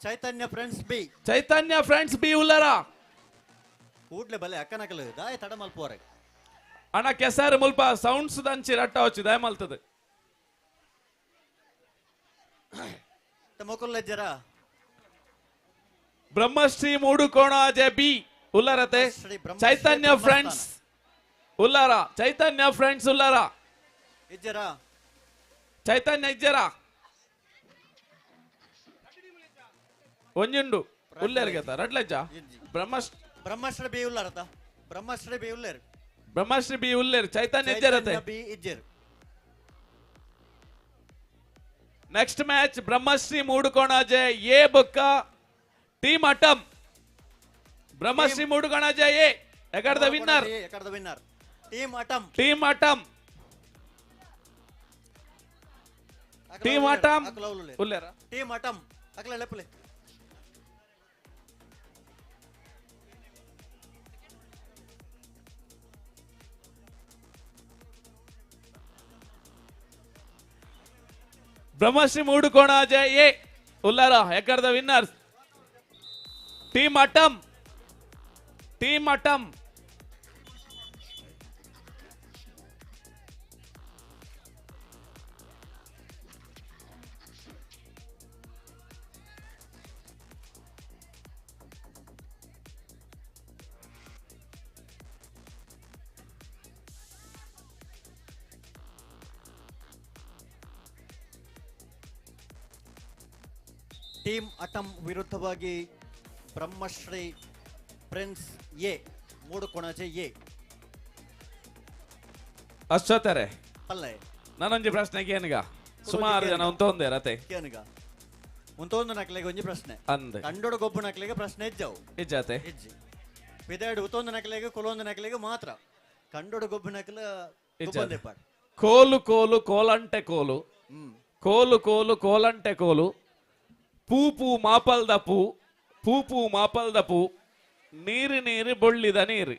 ಚೈತನ್ಯ ಫ್ರೆಂಡ್ಸ್ ಬಿ ಉಲ್ಲರ ಕೂಡ್ಲೆ ಬಲೆ ಅಕ್ಕನಕಲು ದಾಯ ತಡ ಮಲ್ಪೋರೆ ಅಣ್ಣ ಕೆಸರು ಮುಲ್ಪ ಸೌಂಡ್ಸ್ ದಂಚಿ ರಟ್ಟ వచ్చి ದಯಮಲ್ತದೆ ಮೊಕುಲ್ಲೆಜ್ಜರ ಬ್ರಹ್ಮಶ್ರೀ ಮೂಡು ಕೋಣಾಜೆ ಬಿ ಉಲ್ಲರತೆ ಚೈತನ್ಯ ಫ್ರೆಂಡ್ಸ್ ಉಲ್ಲಾರ ಚೈತನ್ಯ ಫ್ರೆಂಡ್ಸ್ ಉಲ್ಲಾರ ಇಜ್ಜರ ಚೈತನ್ಯ ಇಜ್ಜರ ಒಂಜುಂಡು ಉಲ್ಲೇರ್ಗೆತ ರಡ್ಲೆಜ್ಜ ಬ್ರಹ್ಮಶ್ರೀ ಬಿ ಉಲ್ಲಾರತ ಬ್ರಹ್ಮಶ್ರೀ ಬಿ ಉಲ್ಲೇರ್ ಬ್ರಹ್ಮಶ್ರೀ ಬಿ ಉಲ್ಲೇರ್ ಚೈತನ್ಯ ಇಜ್ಜರತೆ ಬಿ ಇಜ್ಜರ್ next match Brahmashri Moodukonaje A ಬೊಕ್ಕ team atom Brahmashri Moodukonaje A ಎಕರ್ದ winner team atom team atom team atom ಉಲ್ಲೇರ ಟೀಮ್ ಅಟಮ್ ಅಕಲ ಲೆಪ್ಪಲೆ ಬ್ರಹ್ಮಶ್ರೀ ಮೂಡು ಕೋಣಾಜೆ ಎ ಉಲ್ಲಾರ ಎಕರ್ದ winners team atom team atom team atom ವಿರುದ್ಧವಾಗಿ Brahmashri prince A Moodukonaje A ಅಷ್ಟೊತ್ತಾರೆ ಪಲ್ಲೆ ನಾನೊಂಜಿ ಪ್ರಶ್ನೆಗೆ ಏನೀಗ ಸುಮಾರು ಜನ ಉಂತೊಂದೆ ರತೆ ಏನೀಗ ಉಂತೊಂದು ನಕ್ಲೆಗೆ ಒಂಜಿ ಪ್ರಶ್ನೆ ಅಂದೆ ಕಂಡೋಡು ಗೊಬ್ಬು ನಕ್ಲೆಗೆ ಪ್ರಶ್ನೆ ಇಜ್ಜವು ಇಜ್ಜಾತೆ ಇಜ್ಜಿ ಪಿದಾಡು ಉತ್ತೊಂದು ನಕ್ಲೆಗೆ ಕುಲೊಂದು ನಕ್ಲೆಗೆ ಮಾತ್ರ ಕಂಡೋಡು ಗೊಬ್ಬು ನಕ್ಲ ಇಜ್ಜಾತೆ ಕೋಲು ಕೋಲು ಕೋಲಂಟೆ ಕೋಲು ಕೋಲು ಕೋಲು ಕೋಲಂಟೆ ಕೋಲು ಪೂ ಪೂ ಮಾಪಲ್ದ ಪೂ ಪೂ ಪೂ ಮಾಪಲ್ದ ಪೂ ನೀರು ನೀರು ಬೊಳ್ಳಿದ ನೀರು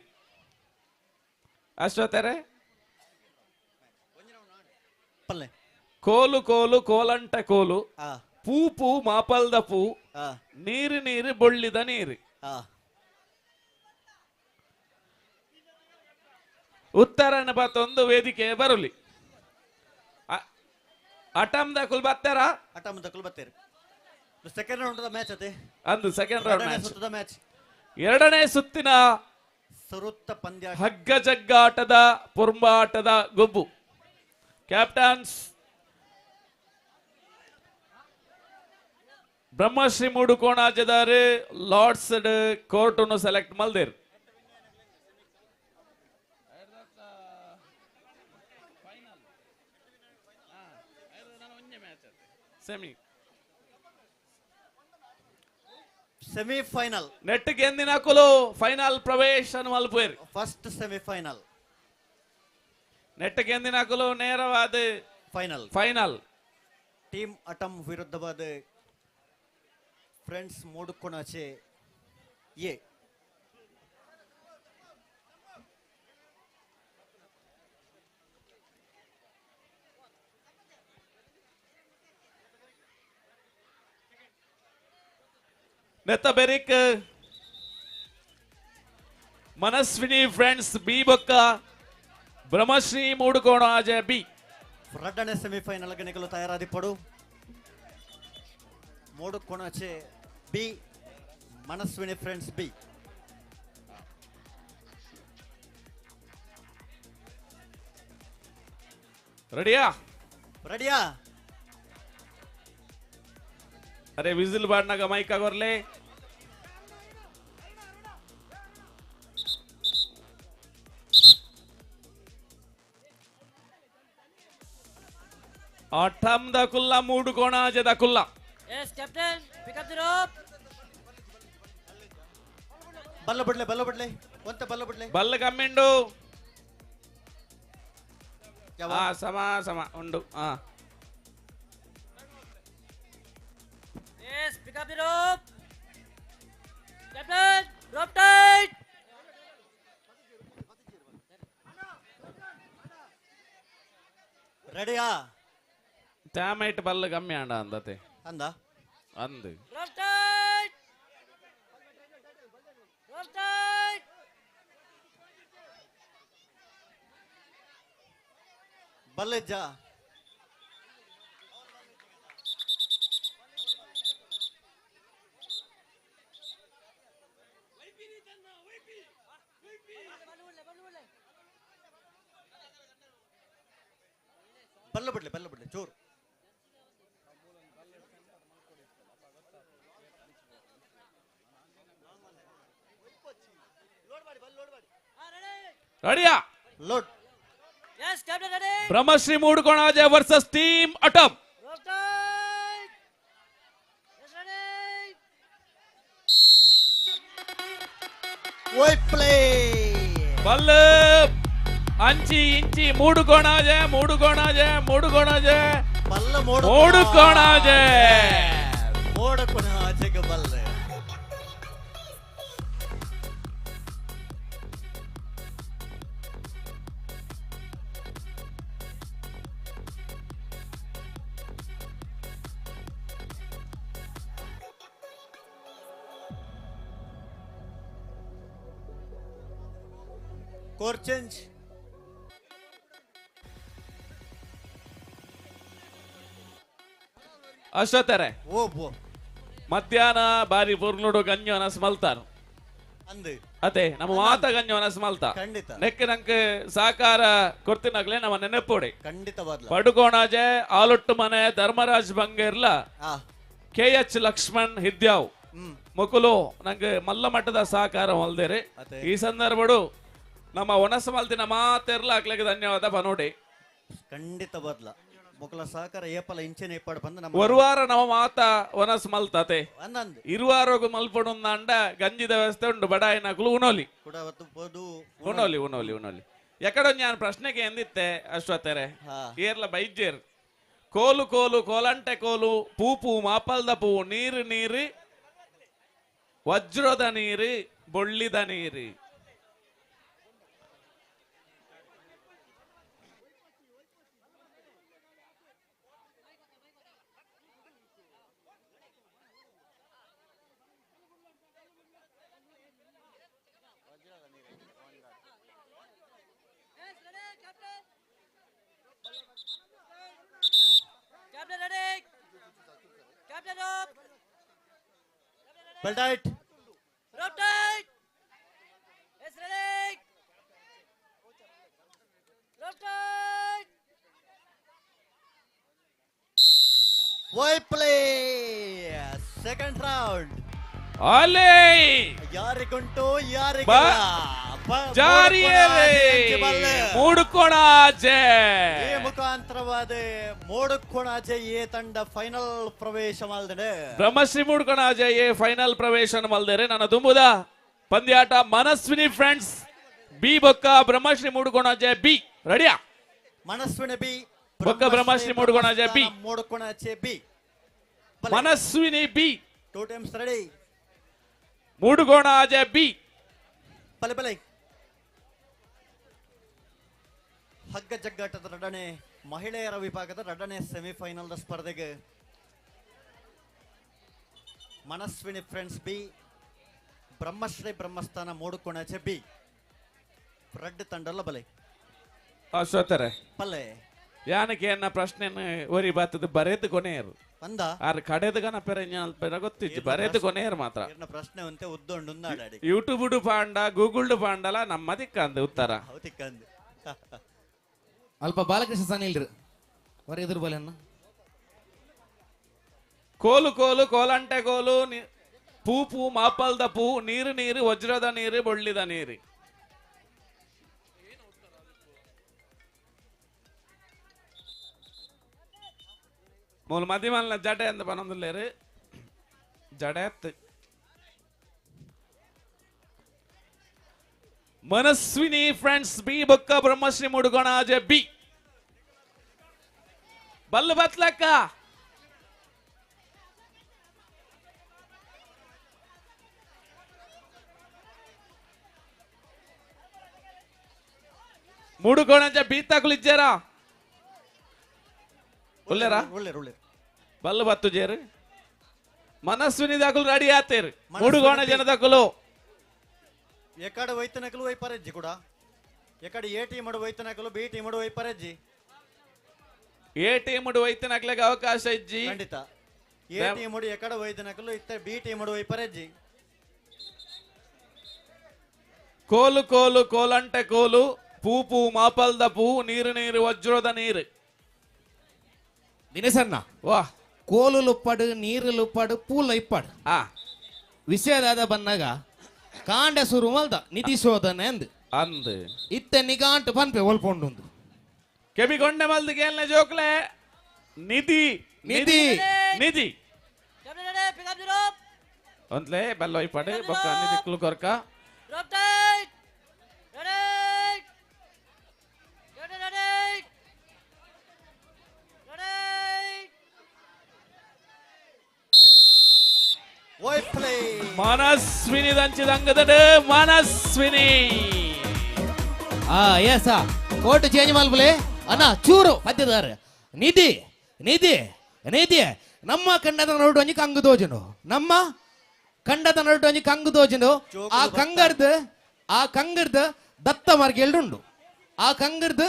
ಅಷ್ಟೊತ್ತಾರೆ ಪಲ್ಲೆ ಕೋಲು ಕೋಲು ಕೋಲಂಟೆ ಕೋಲು ಪೂ ಪೂ ಮಾಪಲ್ದ ಪೂ ನೀರು ನೀರು ಬೊಳ್ಳಿದ ನೀರು ಉತ್ತರನ ಬತ್ತೊಂದು ವೇದಿಕೆ ಬರಲಿ ಅಟಮ್ದ ಕುಲ್ ಬತ್ತಾರ ಅಟಮ್ದ ಕುಲ್ ಬತ್ತೇರು ಸೆಕೆಂಡ್ ರೌಂಡ್ ಮ್ಯಾಚ್ ಅತೆ ಅಂದು ಸೆಕೆಂಡ್ ರೌಂಡ್ ಮ್ಯಾಚ್ ಎರಡನೇ ಸುತ್ತಿನ ಸರುತ್ತ ಪಂದ್ಯ ಹಗ್ಗ ಜಗ್ಗಾಟದ ಪುರ್ಂಬಾಟದ ಗೊಬ್ಬು ಕ್ಯಾಪ್ಟನ್ಸ್ ಬ್ರಹ್ಮಶ್ರೀ ಮೂಡು ಕೋಣಾಜದಾರು ಲಾರ್ಡ್ಸ್ ಕೋರ್ಟ್ ಸೆಲೆಕ್ಟ್ ಮಲ್ದೇರ್ ಸೆಮಿಫೈನಲ್ ನೆಟ್ ಗೆಂದಿನ ಕುಲು ಫೈನಲ್ ಪ್ರವೇಶ ಮಲ್ಪೇರ್ ಫಸ್ಟ್ ಸೆಮಿಫೈನಲ್ ನೆಟ್ ಗೆಂದಿನ ಕುಲು ನೇರವಾದ ಫೈನಲ್ ಟೀಮ್ ಅಟಮ್ ವಿರುದ್ಧವಾದ ಫ್ರೆಂಡ್ಸ್ ಮೂಡು ಕೊಣಾಚೆ ಎ ನೆತ್ತ ಬೆರಿಕ್ ಮನಸ್ವಿನಿ ಫ್ರೆಂಡ್ಸ್ ಬಿ ಬೊಕ್ಕ ಬ್ರಹ್ಮಶ್ರೀ ಮೂಡು ಕೋಣಾಜೆ ಬಿ ಎರಡನೇ ಸೆಮಿಫೈನಲ್ ನಿಗಲು ತಯಾರಾದಿಪ್ಪಡು Moodukonaje B Manaswini friends B ರೆಡಿಯಾ ರೆಡಿಯಾ ಅರೆ ವಿಸಿಲ್ ಬಾಡ್ನಾಗ ಮೈಕ್ ಆಗೋರ್ಲೆ ಅಟಮ್ ದ ಕುಲ್ಲ ಮೂಡು ಕೋಣಾಜೆ ದ ಕುಲ್ಲ Yes, Captain. Pick up the rope. ಬಲ್ಲ ಬಿಡ್ಲೆ ಒಂತ ಬಲ್ಲ ಬಿಡ್ಲೆ ಬಲ್ಲ ಕಮ್ಮಿಂಡು ಸಮ ಉಂಡು Yes, pick up the rope. Captain, rope tight. ರೆಡಿಯಾ ಟಾಮೇಟ್ ಬಲ್ಲ ಕಮ್ಮಿ ಆಂಡ ಅಂದತೆ ಅಂದು Rope tight. Rope tight. ಬಲ್ಲೆಜ್ಜ ಬಲ್ಲ ಬಿಡ್ಲಿ ಚೂರು ರೆಡಿಯಾ ಲೋಡ್ Yes, captain ready. Brahmashri Moodukonaje versus team atom. Roll tight. Yes, ready. Wait play ಬಲ್ಲ ಅಂಚಿ ಇಂಚಿ ಮೂಡುಕೋಣಾಜೆ ಬಲ್ಲ ಮೂಡುಕೋಣಾಜೆ ಮೂಡುಕೋಣಾಜೆಗೆ ಬಲ್ಲ ಕೋರ್ ಚೇಂಜ್ ಅಷ್ಟೊತ್ತಾರೆ ಓ ಬೋ ಮಧ್ಯಾಹ್ನ ಬಾರಿ ಪುರ್ನುಡು ಗಂಜು ಅನಸ್ ಮಲ್ತಾನು ಅಂದು ಅದೇ ನಮ್ಮ ಮಾತ ಗಂಜು ಅನಸ್ ಮಲ್ತಾ ಖಂಡಿತ ನೆಕ್ಕೆ ನಂಗೆ ಸಹಕಾರ ಕೊಡ್ತಿನಾಗ್ಲೇ ನಮ್ಮ ನೆನಪೋಡಿ ಖಂಡಿತವಾಗ್ಲ ಪಡುಕೋಣಾಜೆ ಆಲೊಟ್ಟು ಮನೆ ಧರ್ಮರಾಜ್ ಬಂಗೇರ್ಲ KH ಲಕ್ಷ್ಮಣ್ ಹಿದ್ಯಾವ್ ಮುಕುಲು ನಂಗೆ ಮಲ್ಲ ಮಟ್ಟದ ಸಹಕಾರ ಹೊಲ್ದೇರಿ ಈ ಸಂದರ್ಭಡು ನಮ್ಮ ಒನಸ ಮಲ್ತಿನ ಮಾತೆರ್ಲ ಹಾಕ್ಲಿಕ್ಕೆ ಧನ್ಯವಾದ ಬನೋಡಿ ಖಂಡಿತ ಬದ್ಲ ಮೊಕಲ ಸಹಕಾರ ಏಪಲ ಇಂಚೆನೆ ಏಪಾಡು ಬಂದು ನಮ್ಮ ಒರುವಾರ ನಮ್ಮ ಮಾತ ಒನಸ್ ಮಲ್ತತೆ ಅಂದಂದು ಇರುವಾರೋಗು ಮಲ್ಪಡು ಅಂಡ ಗಂಜಿದ ವ್ಯವಸ್ಥೆ ಉಂಡು ಬಡಾಯಿನಕುಲು ಉಣೋಲಿ ಕೂಡ ಅವತ್ತು ಬೋದು ಉಣೋಲಿ ಎಕಡೊ ನಾನು ಪ್ರಶ್ನೆಗೆ ಎಂದಿತ್ತೆ ಅಶ್ವತ್ಥರೆ ಏರ್ಲ ಬೈಜ್ಜೇರ್ ಕೋಲು ಕೋಲಂಟೆ ಕೋಲು ಪೂ ಮಾಪಲ್ದ ಪೂ ನೀರು ವಜ್ರದ ನೀರು ಬೊಳ್ಳಿದ ನೀರು Captain ready. Captain up. Bell tight. Rope tight. Yes, ready. Rope tight. White play second round ಅಲೇ ಯಾರಿಗುಂಟು ಮೂಡುಕೋಣಾಜೆ ಈ ಮುಖಾಂತರವಾದ ಮೂಡುಕೋಣಾಜೆ ಏ ತಂಡ ಫೈನಲ್ ಪ್ರವೇಶ ಮಾಡಿದೆ ಬ್ರಹ್ಮಶ್ರೀ ಮೂಡುಕೋಣಾಜೆ ಏ ಫೈನಲ್ ಪ್ರವೇಶ ಮಲ್ದರೆ ನನ್ನ ತುಂಬುದ ಪಂದ್ಯಾಟ ಮನಸ್ವಿನಿ ಫ್ರೆಂಡ್ಸ್ ಬಿ ಬೊಕ್ಕ ಬ್ರಹ್ಮಶ್ರೀ ಮೂಡುಕೋಣಾಜೆ ಬಿ ರೆಡಿಯಾ ಮನಸ್ವಿನಿ ಬಿ ಬೊಕ್ಕ Brahmashri ಮೂಡುಕೋಣಾಜೆ B Mudukonaje B Manaswini B 2 times ready Mudukonaje B ಬಲೆ ಹಗ್ಗ ಜಗ್ಗಾಟದ ಎರಡನೇ ಮಹಿಳೆಯರ ವಿಭಾಗದ ಎರಡನೇ ಸೆಮಿಫೈನಲ್ ಸ್ಪರ್ಧೆಗೆ Manaswini friends B Brahmashri Brahmasthana Mudukonaje B ರೆಡ್ ತಂಡಲ್ಲ ಬಲೆ ಅಶ್ವತ್ಥರೆ ಪಲ್ಲೆ ಯಾನಕ್ಕೆ ಎನ್ನ ಪ್ರಶ್ನೆ ಒರಿ ಬಾತದ ಬರೆದು ಕೊನೆಯರು ಅಂದ ಆರ್ ಕಡೆದ ಗನ ಪೆರ ಗೊತ್ತಿಜ್ಜಿ ಬರೆದು ಕೊನೆಯರು ಮಾತ್ರ ಪ್ರಶ್ನೆ ಅಂತೆ ಉದ್ದೊಂಡು ಉಂದಾಡಿ ಯೂಟ್ಯೂಬ್ ಪಾಂಡ ಗೂಗಲ್ ಪಾಂಡಲ ನಮ್ಮ ದಿಕ್ಕಂದ ಉತ್ತರ ಹೌದಿಕ್ಕಂದು ಅಲ್ಪ ಬಾಲಕೃಷ್ಣ ಸಾನಿ ಇಲ್ರಿ ಹೊರ ಎದುರು ಬಲೆಯನ್ನ ಕೋಲು ಕೋಲಂಟೆ ಕೋಲು ಪೂ ಮಾಪಲ್ದ ಪೂ ನೀರು ವಜ್ರದ ನೀರು ಬೊಳ್ಳಿದ ನೀರು ಮೂಲ ಮದಿಮಲ್ನ ಜಡೆ ಅಂತ ಪನೊಂದುಲ್ಲೇರು ಜಡೆತ್ ಮನಸ್ವಿನಿ ಫ್ರೆಂಡ್ಸ್ ಬಿ ಬೊಕ್ಕ ಬ್ರಹ್ಮಶ್ರೀ ಮೂಡುಕೋಣಾಜೆ ಬಿ ಬಲ್ಲು ಬತ್ಲಕ್ಕ ಮೂಡುಕೋಣಾಜೆ ಬಿ ತಗುಲಿಜ್ಜಾರಾ ಉಲ್ಲೇರಾ ಬಲ್ಲು ಬತ್ತು ಜೇರು ಮನಸ್ವಿನಿ ದಾಖಲು ರೆಡಿ ಆತೇರು ಮೂಡುಗೋಣ ಜನದಕ್ಕಲು ಎಕಡೆ ವೈತನಕಲು ವೈಪರಜ್ಜಿ ಕೂಡ ಎಕಡೆ ಎ ಟೀಮ್ ಮಾಡು ವೈತನಕಲು ಬಿ ಟೀಮ್ ಮಾಡು ವೈಪರಜ್ಜಿ ఏ ಟೀಮುಡು ವೈತನಕ್ಲೆಗೆ ಅವಕಾಶ ಇಜ್ಜಿ ಖಂಡಿತ ఏ టీముడు ఎక్కడ వైద్యనకులు ఇత్త బి టీముడు వైపరెజ్జి ಕೋಲು ಕೋಲು ಕೋಲಂಟೆ ಕೋಲು ಪೂ ಪೂ ಮಾಪಲ್ದ ಪೂ ನೀರು ನೀರು ವಜ್ರದ ನೀರು ದಿನೇಶಣ್ಣ ವಾ ಕೋಲು ಉಪ್ಪಡು ನೀರು ಉಪ್ಪಡು ಪೂಲ ಇಪ್ಪಡು ವಿಷಯದಾದ ಬಂದಾಗ ಕಾಂಡ ಸುರು ಮಲ್ದ ನಿಧಿ ಶೋಧನೆ ಅಂದ್ ಇತ್ತೆ ನಿಗಾಂಟ್ ಪನ್ಪೆ ಒಲ್ಪೊಂಡು ಕೆಬಿಗೊಂಡೆ ಮಲ್ದ ಕೇಳ್ನೆ ಜೋಕ್ಲೆ ನಿಧಿ ನಿಧಿ ನಿಧಿ ಒಂದ್ಲೆ ಬೆಲ್ಲ ಇಪ್ಪಡು ಬೊಕ್ಕ ನಿಧಿ ಕುಲು ಕೊರ್ಕ Drop tight. Ready. Ready. Manaswini ದಂಚಿದಂಗದ ಮನಸ್ವಿನಿ ಎಸ್ ಕೋಟ್ ಚೇಂಜ್ ಮಲ್ಪಲೆ ಅಣ್ಣ ಚೂರು ಪದ್ಯದಾರ ನಿಧಿ ನಿಧಿ ನಿಧಿ ನಮ್ಮ ಕಂಡದ ನೋಡು ಒಂಜಿ ಕಂಗು ತೋಜನು ನಮ್ಮ ಕಂಡದ ನೋಡು ಒಂಜಿ ಕಂಗು ತೋಜನು ಆ ಕಂಗರ್ದ ದತ್ತ ಮಾರ್ಗೆಲ್ಡುಂಡು ಆ ಕಂಗರ್ದ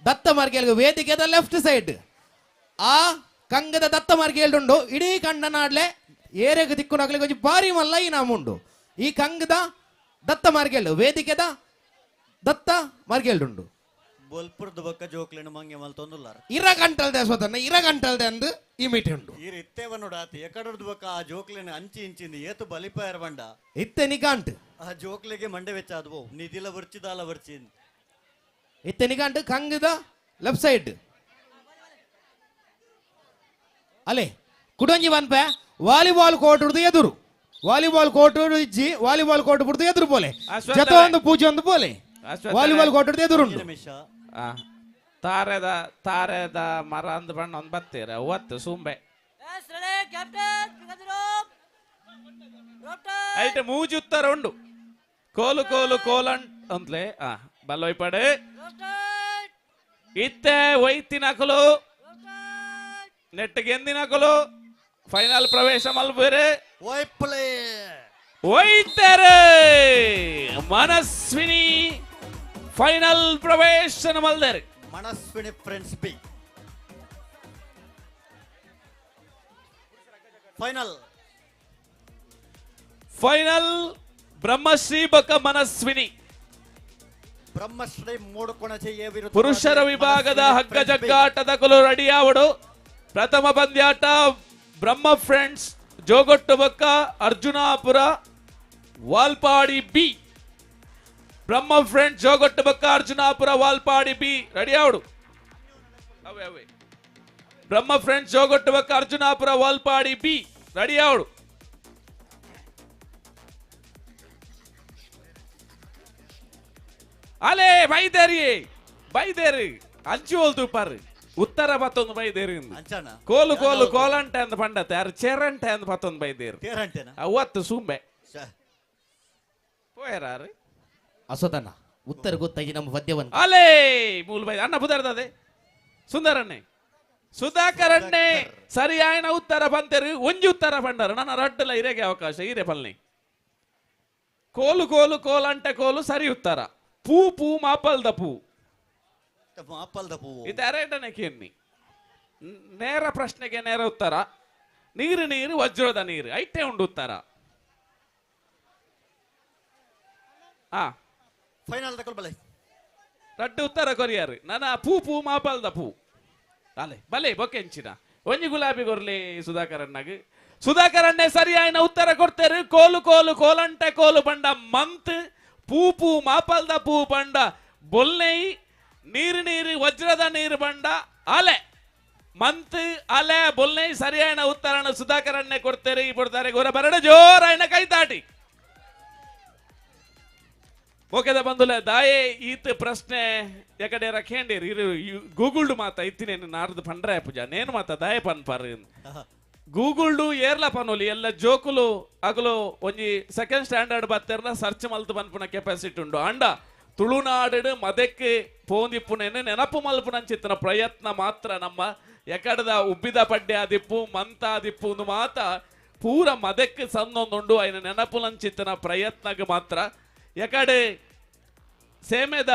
ದತ್ತ ಮಾರ್ಗೆಲ್ ವೇದಿಕೆದ ಲೆಫ್ಟ್ ಸೈಡ್ ಆ ಕಂಗದ ದತ್ತ ಮಾರ್ಗೆಲ್ಡುಂಡು ಇಡೀ ಕಂಡನಾಡ್ಲೆ ಏರೆಗೆ ದಿಕ್ಕುನಾಗ್ಲಿ ಕೊಂಚ ಭಾರಿ ಮಲ್ಲ ಈ ನಾಮುಂಡು ಈ ಕಂಗದ ದತ್ತ ಮಾರ್ಗೆಲ್ಡು ವೇದಿಕೆದ ದತ್ತ ಮಾರ್ಗೆಲ್ಡುಂಡು ಬೊಲ್ಪುರ್ದ ಬೊಕ್ಕ ಜೋಕ್ಲೆನ ಮಂಗೆ ಮಲ್ತೊಂದುಲ್ಲಾರ ಇರ ಗಂಟಲ್ದೆ ಸ್ವತನ ಇರ ಗಂಟಲ್ದೆ ಅಂದು ಈ ಮೀಟಿ ಉಂಡು ಈರ್ ಇತ್ತೇವ ನೋಡಾತಿ ಎಕಡರ್ದ ಬೊಕ್ಕ ಆ ಜೋಕ್ಲೆನ ಅಂಚಿ ಇಂಚಿಂದ ಏತು ಬಲಿಪಾಯರ್ ಬಂಡ ಇತ್ತೆ ನಿಗಾಂಟ್ ಆ ಜೋಕ್ಲೆಗೆ ಮಂಡೆ ವೆಚ್ಚ ಆದ್ವು ನಿಧಿಲ ಬರ್ಚಿದಾಲ ಬರ್ಚಿಂದ ಇತ್ತೆ ನಿಗಾಂಟ್ ಕಂಗದ ಲೆಫ್ಟ್ ಸೈಡ್ ಅಲೆ ಕುಡಂಜಿ ಬನ್ಪೆ ವಾಲಿಬಾಲ್ ಕೋರ್ಟ್ ಹಿಡಿದು ಎದುರು ವಾಲಿಬಾಲ್ ಕೋರ್ಟ್ ಇಜ್ಜಿ ವಾಲಿಬಾಲ್ ಕೋರ್ಟ್ ಬಿಡ್ದು ಎದುರು ಪೋಲೆ ಜತ ಒಂದು ಪೂಜೆ ಒಂದು ಪೋಲೆ ವಾಲಿಬಾಲ್ ಕೋರ್ಟ್ ಹಿಡಿದು ಎದುರುಂಡು ತಾರೆದ ತಾರೆದ ಮರ ಅಂದ್ ಬಣ್ಣ ಒಂದ್ ಬತ್ತೀರ ಒತ್ತು ಸುಂಬೆ ಐತೆ ಮೂಜುತ್ತರ ಉಂಡು ಕೋಲು ಕೋಲು ಕೋಲಂಟ್ ಅಂತ್ಲೆ ಬಲ್ಲೊಯ್ಪಡೆ ಇತ್ತೆ ಒಯ್ತಿನಕಲು ನೆಟ್ಟಿಗೆ ಎಂದಿನಕಲು ಫೈನಲ್ ಪ್ರವೇಶ ಮಲ್ಬೇರೆ ಒಯ್ತಾರೆ ಮನಸ್ವಿನಿ ಫೈನಲ್ ಪ್ರವೇಶ ಮಲ್ದೇರೆ Manaswini friends B final Brahmashri ಬಕ ಮನಸ್ವಿನಿ ಬ್ರಹ್ಮಶ್ರೀ ಮೂಡುಕೊಣಚೆಯ ವಿರುದ್ಧ ಪುರುಷರ ವಿಭಾಗದ ಹಗ್ಗ ಜಗ್ಗಾಟದ ಕುಲು ರೆಡಿಯಾವಡು ಪ್ರಥಮ ಪಂದ್ಯಾಟ ಬ್ರಹ್ಮ ಫ್ರೆಂಡ್ಸ್ ಜೋಗೊಟ್ಟು ಬಕ್ಕ ಅರ್ಜುನಾಪುರ ವಾಲ್ಪಾಡಿ ಬಿ ಬ್ರಹ್ಮ ಫ್ರೆಂಡ್ಸ್ ಜೋಗೊಟ್ಟು ಬಕ್ಕ ಅರ್ಜುನಾಪುರ ವಾಲ್ಪಾಡಿ ಬಿ ರೆಡಿ ಆವಡು ಅವೇ ಅವೇ ಬ್ರಹ್ಮ ಫ್ರೆಂಡ್ಸ್ ಜೋಗೊಟ್ಟು ಬಕ್ಕ ಅರ್ಜುನಾಪುರ ವಾಲ್ಪಾಡಿ ಬಿ ರೆಡಿ ಆವಡು ಅಲೇ ಬೈದೇರಿ ಅಂಚು ಹೋಲ್ತು ಪಾರು ಉತ್ತರ ಪತ್ತೊಂದು ಬೈದೇರಿ ಕೋಲು ಕೋಲು ಕೋಲಂಟೆ ಅಂತ ಪಂಡತೆ ಯಾರು ಚೆರಂಟೆ ಅಂತ ಪತ್ತೊಂದು ಬೈದೇರಿ ಅವತ್ತು ಸುಂಬೆ ಪೋಯರಾರು ಅಸೋದಣ್ಣ ಉತ್ತರ ಗೊತ್ತಾಗಿ ನಮ್ಮ ಪದ್ಯವನ್ನು ಅಲೇ ಮೂಲ್ ಬೈ ಅಣ್ಣ ಬುದರ್ದದೆ ಸುಂದರಣ್ಣೆ ಸುಧಾಕರಣ್ಣೆ ಸರಿಯಾಯಿನ ಉತ್ತರ ಬಂತೇರಿ ಒಂಜಿ ಉತ್ತರ ಪಂಡರು ನನ್ನ ರಡ್ಡಲ ಇರೆಗೆ ಅವಕಾಶ ಇರೆ ಪಲ್ನಿ ಕೋಲು ಕೋಲು ಕೋಲಂಟೆ ಕೋಲು ಸರಿ ಉತ್ತರ ಪೂ ಪೂ ಮಾಪಲ್ದ ಪೂ ಇದೆರಡನೇ ಕೆನ್ನಿ ನೇರ ಪ್ರಶ್ನೆಗೆ ನೇರ ಉತ್ತರ ನೀರು ನೀರು ವಜ್ರದ ನೀರು ಐತೆ ಉಂಡು ಉತ್ತರ ಫೈನಲ್ ತಗೊಳ್ಬಲೆ ರಡ್ಡು ಉತ್ತರ ಕೊರಿಯಾರು ನನ್ನ ಪೂ ಪೂ ಮಾಪಲ್ದ ಪೂ ಅಲೆ ಬಲೆ ಬೊಕೆಂಚಿನ ಒಂಜಿ ಗುಲಾಬಿ ಗೊರ್ಲಿ ಸುಧಾಕರಣ್ಣೆ ಸರಿಯಾಯಿನ ಉತ್ತರ ಕೊಡ್ತೇರು ಕೋಲು ಕೋಲು ಕೋಲಂಟೆ ಕೋಲು ಬಂಡ ಮಂತ್ ಪೂ ಪೂ ಮಾಪಲ್ದ ಪೂ ಬಂಡ ಬೊಲ್ನೈ ನೀರು ನೀರು ವಜ್ರದ ನೀರು ಬಂಡ ಅಲೆ ಮಂತ್ ಅಲೆ ಬೊಲ್ನೈ ಸರಿಯಾಯಿನ ಉತ್ತರನ ಸುಧಾಕರಣ್ಣೆ ಕೊಡ್ತೇರಿ ಕೊಡ್ತಾರೆ ಗೋರ ಬರಡ ಜೋರಾಯಿನ ಕೈತಾಟಿ ಓಕೆದ ಬಂದುಲೆ ದಾಯೆ ಈತ್ ಪ್ರಶ್ನೆ ಯಾಕಡೆ ರಖೇಂಡಿರಿ ಗೂಗುಲ್ಡು ಮಾತ ಇತ್ತಿನೇನು ನಾರ್ದು ಪಂಡ್ರೆ ಪೂಜ ನೇನು ಮಾತ ದಾಯ ಪನ್ಪಾರ ಗೂಗುಲ್ಡು ಏರ್ಲ ಪನೋಲಿ ಎಲ್ಲ ಜೋಕುಲು ಅಗಲು ಒಂಜಿ ಸೆಕೆಂಡ್ ಸ್ಟ್ಯಾಂಡರ್ಡ್ ಬತ್ತರ್ನ ಸರ್ಚ್ ಮಲ್ತು ಪನ್ಪುನ ಕೆಪಾಸಿಟಿ ಉಂಡು ಅಂಡ ತುಳುನಾಡು ಮದಕ್ಕೆ ಪೋಂದಿಪ್ಪುನೇನು ನೆನಪು ಮಲ್ಪುನಂಚಿತ್ತಿನ ಪ್ರಯತ್ನ ಮಾತ್ರ ನಮ್ಮ ಎಕಡದ ಉಬ್ಬಿದ ಪಡ್ಡೆ ಆದಿಪ್ಪು ಮಂತ ಆದಿಪ್ಪು ಒಂದು ಮಾತ ಪೂರ ಮದಕ್ಕೆ ಸಂದೊಂದುಂಡು ಐನ ನೆನಪು ನಂಚಿತ್ತಿನ ಪ್ರಯತ್ನಗೆ ಮಾತ್ರ ಎಕಡೆ ಸೇಮೆದ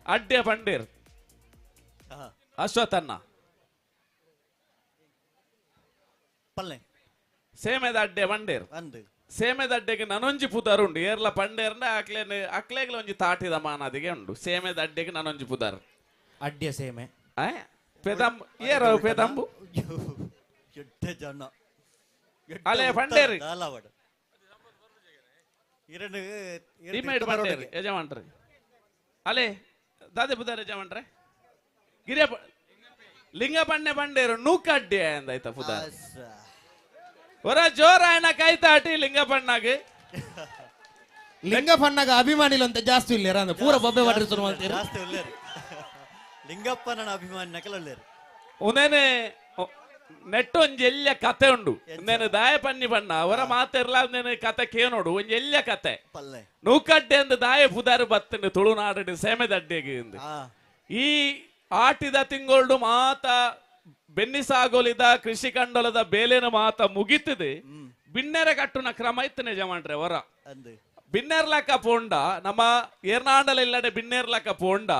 ಅಡ್ಡೆ ಪಂಡೇರ್ ಅಶ್ವಥನ್ನ ಪಲ್ಲೆ ಸೇಮೆದ ಅಡ್ಡೆ ಬಂಡೇರು ಅಂದು ಸೇಮೆದ ಅಡ್ಡೆಗೆ ನನೊಂಜಿ ಪುದಾರ್ ಉಂಡು ಏರ್ಲ ಪಂಡೇರ್ನ ಅಕ್ಲೇಗ್ಲ ಒಂಜಿ ತಾಟಿದ ಮಾನದಿಗೆ ಉಂಡು ಸೇಮೆದ ಅಡ್ಡೆಗೆ ನನೊಂಜಿ ಪುದಾರ್ ಅಡ್ಡೆ ಸೇಮೆ ಪೆದಂಬು ಏರೋ ಪೆದಂಬು ಎಡ್ಡೆ ಜನ ಅಲೆ ಪಂಡೇರು ದಾಲವಾಡ ಇರಡು ಡಿಮೇಡ್ ಪಂಡೇರು ಯಜಮಾನ್ರಿ ಅಲೆ ದಾದೆ ಪುದಾರ್ ಯಜಮಾನ್ರೆ ಗಿರಿಯ ಲಿಂಗ ಪಣ್ಣೆ ಪಂಡೇರು ನೂಕಡ್ಡೆ ಅಂದಾಯ್ತ ಪುದಾರ್ ಹೊರ ಜೋರಾಯಣ ಕಾಯ್ತಾಟಿ ಲಿಂಗ ಪಣ್ಣಾಗ ಲಿಂಗ ಪಣ್ಣಾಗ ಅಭಿಮಾನಿಲು ಅಂತ ಜಾಸ್ತಿ ಇಲ್ಲ ಅಂದ್ರೆ ಪೂರ ಬೊಬ್ಬೆ ವಾಟ್ರಿ ಶುರು ಮಾಡ್ತೀರ ಜಾಸ್ತಿ ಒಳ್ಳೆರು ಲಿಂಗಪ್ಪ ನನ್ನ ಅಭಿಮಾನಿ ನಕಲ ಒಳ್ಳೆರು ಉನೇನೆ ನೆಟ್ ಒಂಜಿ ಎಲ್ಯ ಕತೆ ಉಂಡು ಉಂದೇನೆ ದಾಯ ಪನ್ನಿ ಬಣ್ಣ ಅವರ ಮಾತಿರ್ಲ ಉಂದೇನೆ ಕತೆ ಕೇನೋಡು ಒಂಜಿ ಎಲ್ಯ ಕತೆ ಪಲ್ಲೆ ನೂಕಡ್ಡೆ ಅಂದ ದಾಯ ಪುದಾರು ಬತ್ತಂಡು ತುಳುನಾಡು ಸೇಮೆದಡ್ಡೆಗೆ ಈ ಆಟಿದ ತಿಂಗಳು ಮಾತ ಬೆನ್ನಿಸಾಗೋಲಿದ ಕೃಷಿ ಕಂಡಲದ ಬೇಲೆನ ಮಾತ ಮುಗಿತದೆ ಬಿನ್ನೆರೆ ಕಟ್ಟುನ ಕ್ರಮ ಇತ್ತು ನಿಜಮಾನ್ರೆ ಹೊರ ಬಿನ್ನೆರ್ಲಕ ಪೋಂಡ ನಮ್ಮ ಏರ್ನಾಂಡಲ ಇಲ್ಲಡೆ ಬಿನ್ನೆರ್ಲಕ ಪೋಂಡ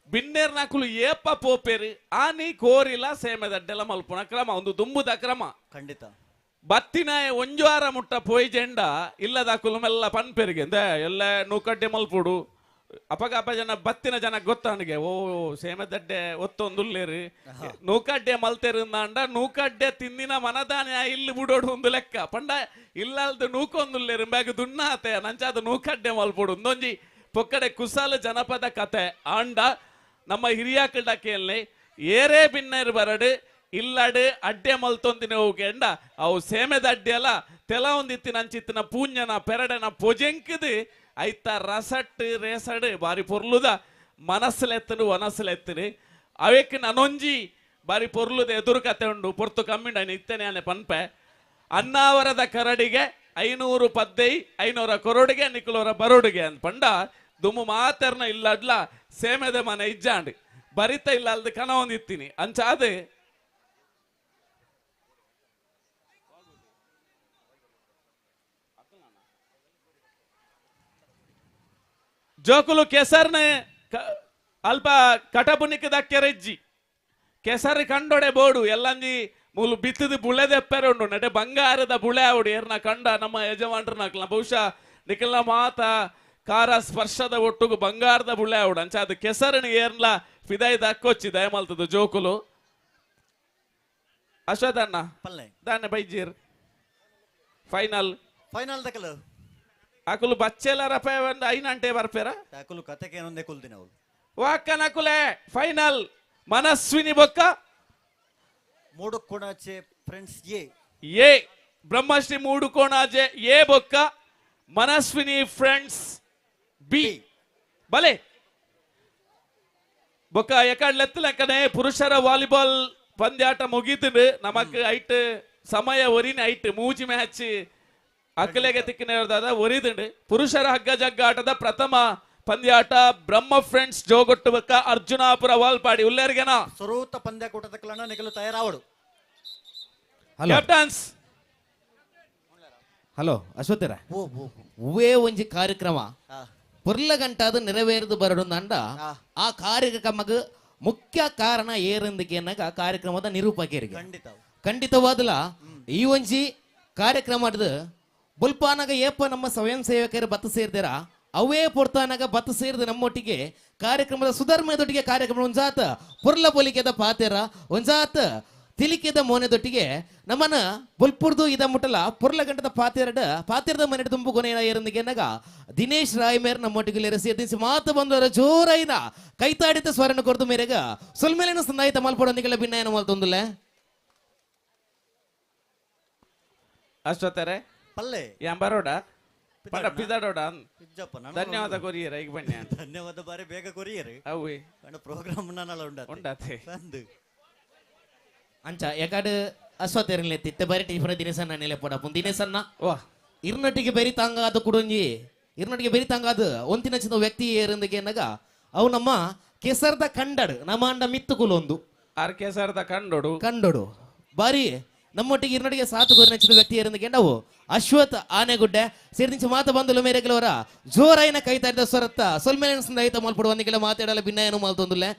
ಬಿನ್ನೆರ್ನಕುಲು ಏಪ ಪೋಪೇರಿ ಆನಿ ಕೋರಿಲ ಸೇಮೆದಡ್ಡೆಲ ಮಲ್ಪುನ ಕ್ರಮ ಒಂದು ದುಂಬುದ ಕ್ರಮ ಖಂಡಿತ ಬತ್ತಿನ ಒಂಜುವಾರ ಮುಟ್ಟ ಪೋಯ್ ಜೆಂಡ ಇಲ್ಲದ ಕುಲುಮೆಲ್ಲ ಪನ್ಪೆರಿಗೆ ಎಲ್ಲ ನೂಕಡ್ಡೆ ಮಲ್ಪುಡು ಅಪಗ ಜನ ಬತ್ತಿನ ಜನ ಗೊತ್ತವನಿಗೆ ಓ ಸೇಮೆದಡ್ಡೆ ಒತ್ತೊಂದುಲ್ಲೇರಿ ನೂಕಡ್ಡೆ ಮಲ್ತೆರಿಂದಾಂಡ ನೂಕಡ್ಡೆ ತಿಂದಿನ ಮನದಾನ ಇಲ್ಲಿ ಬಿಡೋಡು ಒಂದು ಲೆಕ್ಕ ಪಂಡ ಇಲ್ಲಲ್ದು ನೂಕೊಂದುಲ್ಲೇರಿ ಬ್ಯಾಗ ದುಣ್ಣಾತೆ ನಂಚಾದ ನೂಕಡ್ಡೆ ಮಲ್ಪುಡು ಒಂದೊಂಜಿ ಪೊಕ್ಕಡೆ ಕುಸಾಲ ಜನಪದ ಕತೆ ಆಂಡ ನಮ್ಮ ಹಿರಿಯ ಕಿಡಕೆಯಲ್ಲಿ ಏರೇ ಬಿನ್ನೇರು ಬರಡು ಇಲ್ಲಡು ಅಡ್ಡೆ ಮಲ್ತೊಂದಿನ ಹೋಗ್ಯಂಡ ಅವು ಸೇಮೆದಡ್ಡೆ ಅಲ್ಲ ತೆಲ ಒಂದಿತ್ತಿನ ಅಂಚಿತ್ತಿನ ಪೂಂಜನ ಪೆರಡನ ಪೊಜೆಂಕದು ಐತ ರಸಟ್ ರೇಸಡ್ ಬಾರಿ ಪೊರ್ಲುದ ಮನಸ್ಸಲೆತ್ತನು ವನಸ್ಸಲೆತ್ತನು ಅವಕ್ಕೆ ನನೊಂಜಿ ಬಾರಿ ಪೊರ್ಲುದ ಎದುರು ಕತೆ ಉಂಡು ಪೊರ್ತು ಕಮ್ಮಿಂಡ ಇತ್ತೇನೆ ಅನೆ ಪನ್ಪೆ ಅನ್ನಾವರದ ಕರಡಿಗೆ 500 ಪದ್ದೈ 500 ಕೊರಡಿಗೆ ನಿಕ್ಕಲೋರ ಬರೋಡಿಗೆ ಅಂತ ಪಂಡ ದುಮ್ಮು ಮಾತರ್ನ ಇಲ್ಲಡ್ಲ ಸೇಮೆದ ಮನೆ ಇಜ್ಜಾಂಡ್ ಬರಿತ ಇಲ್ಲ ಅಲ್ದ ಕನ ಒಂದಿತ್ತೀನಿ ಅಂಚಾದೆ ಜೋಕುಲು ಕೆಸರ್ನೆ ಅಲ್ಪ ಕಟಪುನಿಕ್ ದಕ್ಕೆರೆಜ್ಜಿ ಕೆಸರು ಕಂಡೊಡೆ ಬೋಡು ಎಲ್ಲಂಜಿ ಮೂಲು ಬಿತ್ತದು ಬುಳೆದೆಪ್ಪರೆ ಉಂಡು ನಡೆ ಬಂಗಾರದ ಬುಳೆ ಅವಡು ಏರ್ನ ಕಂಡ ನಮ್ಮ ಯಜಮಾನ್ರನಕ್ಲ ಬಹುಶಃ ನಿಖಲ್ನ ಮಾತ ಕಾರ ಸ್ಪರ್ಶದ ಒಟ್ಟುಗು ಬಂಗಾರದ ಬುಳೆ ಅವಡು ಅಂಚ ಅದು ಕೆಸರನಿ ಏರ್ಲ ಫಿದಾಯಿ ದಕ್ಕೊಚ್ಚಿ ದಯಮಲ್ತದ ಜೋಕುಲು ಅಶ್ವಥಣ್ಣ ದಾನೆ ಬೈಜೀರ್ ಫೈನಲ್ ಫೈನಲ್ ದಕ್ಕಲು ಅಕುಲು ಬಚ್ಚೆಲ್ಲ ರಪಾಯ ಒಂದು 5 ಗಂಟೆ ಬರ್ಪೇರ ಅಕುಲು ಕತೆಗೆ ಏನೊಂದೇ ಕುಲ್ದಿನ ಅವಳು ವಾಕನಕುಲೆ ಫೈನಲ್ ಮನಸ್ವಿನಿ ಬೊಕ್ಕ Mudu Konaje friends A Brahmashri Mudu Konaje A ಬೊಕ್ಕ ಮನಸ್ವಿನಿ ಫ್ರೆಂಡ್ಸ್ ಬಿ ಬಲೆ ಬೊಕ್ಕ ಎಕಡ್ ಲೆಕ್ಕನೆ ಪುರುಷರ ವಾಲಿಬಾಲ್ ಪಂದ್ಯಾಟ ಮುಗಿತು ನಮಕ್ ಐಟ್ ಸಮಯ ಒರಿನ ಐಟ್ ಮೂಜಿ ಮ್ಯಾಚ್ ಅಕ್ಕಲೆಗೆ ತಿಕ್ಕಿನ ಒರಿದುಂಡು ಪುರುಷರ ಹಗ್ಗ ಜಗ್ಗಾಟದ ಪ್ರಥಮ ಪಂದ್ಯಾಟ ಬ್ರಹ್ಮ ಫ್ರೆಂಡ್ಸ್ ಜೋಗೊಟ್ಟುಬಕ್ಕ ಅರ್ಜುನಾಪುರ ವಾಲ್ಪಾಡಿ ಉಲ್ಲೇರ್ಗೆನ ಸ್ವರೂತ ಪಂದ್ಯಾಕೂಟದಕ್ಕಲನ್ನ ನಿಗಲು ತಯಾರಾವಡು ಕ್ಯಾಪ್ಟನ್ಸ್ ಹಲೋ ಅಶ್ವತ್ಥರ ಉವೇ ಒಂಜಿ ಕಾರ್ಯಕ್ರಮ ಪುರ್ಲ ಗಂಟಾದ ನೆರವೇರದು ಬರಡು ಅಂಡ ಆ ಕಾರ್ಯಕ್ರಮಕ್ಕೆ ಮುಖ್ಯ ಕಾರಣ ಏರಂದಕ್ಕೆ ಅನ್ನಗ ಕಾರ್ಯಕ್ರಮದ ನಿರೂಪಕರಿಗೆ ಖಂಡಿತವಾದಲ ಈ ಒಂಜಿ ಕಾರ್ಯಕ್ರಮದ ಬುಲ್ಪಾನಾಗ ಏಪ ನಮ್ಮ ಸ್ವಯಂ ಸೇವಕರು ಬತ್ತ ಸೇರ್ದಾರ ಅವೇ ಪೊರ್ತಾನಾಗ ಬತ್ತ ಸೇರಿದ ನಮ್ಮೊಟ್ಟಿಗೆ ಕಾರ್ಯಕ್ರಮದ ಸುಧರ್ಮದೊಟ್ಟಿಗೆ ಕಾರ್ಯಕ್ರಮ ಒಂಜಾತ ಪುರ್ಲ ಪೊಲಿಕೆದ ಪಾತೆರ ಒಂಜಾತ ತಿಲಿಕೆದ ಮೋನೆದೊಟ್ಟಿಗೆ ನಮ್ಮನ ಬುಲ್ಪುರ್ದು ಇದ ಮುಟ್ಟಲ ಪುರ್ಲ ಗಂಟದ ಪಾತೆರದ ಮನೆ ತುಂಬು ಕೊನೆಯ ಏರಂದಿಗೆ ಅನ್ನಗ ದಿನೇಶ್ ರಾಯ್ಮೇರ್ ನಮ್ಮೊಟ್ಟಿಗೆ ರಸಿ ಎದ್ದಿಸಿ ಮಾತು ಬಂದವರ ಜೋರೈನ ಕೈತಾಡಿತ ಸ್ವರನ ಕೊರತು ಮೇರೆಗ ಸುಲ್ಮೇಲೆನ ಸಂದಾಯಿತ ಮಲ್ಪಡೊಂದಿಗೆಲ್ಲ ಭಿನ್ನಾಯನ ಮಲ್ತೊಂದುಲ್ಲ ಅಶ್ವತ್ಥರೆ ಪಲ್ಲೆ ಬರೋಡ ಪಡ ಪಿದಾಡೋಡ ಧನ್ಯವಾದ ಕೊರಿಯರ ಈಗ ಬನ್ನಿ ಧನ್ಯವಾದ ಬಾರಿ ಬೇಗ ಕೊರಿಯರು ಅವೇ ಕಣ ಪ್ರೋಗ್ರಾಮ್ ನನ್ನಲ್ಲ ಉಂಡಾತೆ ಅಂಚ ಎಕಾಡು ಅಶ್ವತ್ಥರನ್ಲೆ ತಿತ್ತೆ ಬರಿ ಟಿಫನ್ ದಿನೇಸನ್ನ ನೆಲೆ ಪಡಪು ದಿನೇಸನ್ನ ಇರ್ನಟ್ಟಿಗೆ ಬೆರಿ ತಾಂಗಾದ ಕುಡೊಂಜಿ ಇರ್ನಟ್ಟಿಗೆ ಬೆರಿ ತಾಂಗಾದ ಒಂತಿನ ಚಿನ್ನ ವ್ಯಕ್ತಿ ಏರಂದಕ್ಕೆ ಅನ್ನಗ ಅವು ನಮ್ಮ ಕೆಸರ್ದ ಕಂಡಡು ನಮ್ಮ ಅಂಡ ಮಿತ್ತುಕುಲೊಂದು ಆರ್ ಕೆಸರ್ದ ಕಂಡೋಡು ಬಾರಿ ನಮ್ಮೊಟ್ಟಿಗೆ ಇರ್ನಡಿಗೆ ಸಾತು ಗೊರನೆಚ್ಚಿದ ವ್ಯಕ್ತಿ ಏರಂದಕ್ಕೆ ನಾವು ಅಶ್ವಥ್ ಆನೆಗುಡ್ಡೆ ಸೇರಿದಿಂಚ ಮಾತ ಬಂದಲು ಮೇರೆಗಳವರ ಜೋರಾಯಿನ ಕೈತಾಡಿದ ಸ್ವರತ್ತ ಸೊಲ್ಮೇಲೆ ಸಂದಾಯಿತ ಮಲ್ಪಡು ಒಂದಿಗೆಲ್ಲ ಮಾತಾಡಲ್ಲ ಭಿನ್ನಾಯನು ಮಲ್ತೊಂದುಲ್ಲೆ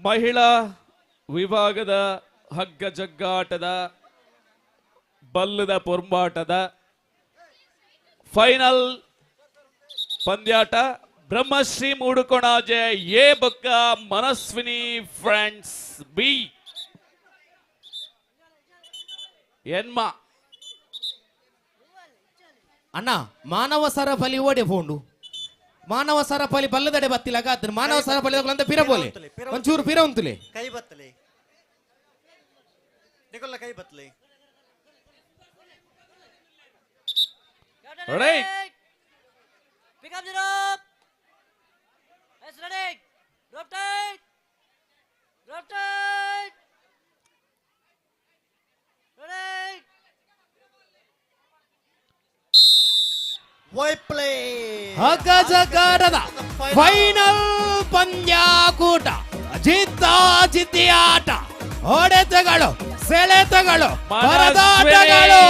ಮಹಿಳಾ ವಿಭಾಗದ ಹಗ್ಗ ಜಗ್ಗಾಟದ ಬಲ್ಲದ ಪೊರ್ಮಾಟದ ಫೈನಲ್ ಪಂದ್ಯಾಟ ಬ್ರಹ್ಮಶ್ರೀ ಮೂಡುಕೊಣಾಜೆ ಎ ಬೊಕ್ಕ ಮನಸ್ವಿನಿ ಫ್ರೆಂಡ್ಸ್ ಬಿ ಎನ್ಮ ಅಣ್ಣ ಮಾನವ ಸರಪಳಿ ಓಡೆ ಪೋಂಡು ಮಾನವ ಸರಪಳಿ ಬಲ್ಲದಡೆ ಬತ್ತಿಲ್ಲ ಕಾತನ ಮಾನವ ಸರಪಳಿ ಅಂತ ಪಿರಬೋಲೆ ಒಂಚೂರು ಪಿರ ಉಂತುಲೆ ಕೈ ಬತ್ತಲೆ ನಿಕೊಲ್ಲ ಕೈ ಬತ್ತಲೆ Ready? Pick up the rope. Let's ready. Drop tight. Drop tight. Ready. Wait play ಹಗ್ಗ ಜಗ್ಗಾಟದ ಫೈನಲ್ ಪಂದ್ಯಾಕೂಟ ಜಿದ್ದಿ ಆಟ ಹೊಡೆತಗಳು ಸೆಳೆತಗಳು ಪರದಾಟಗಳು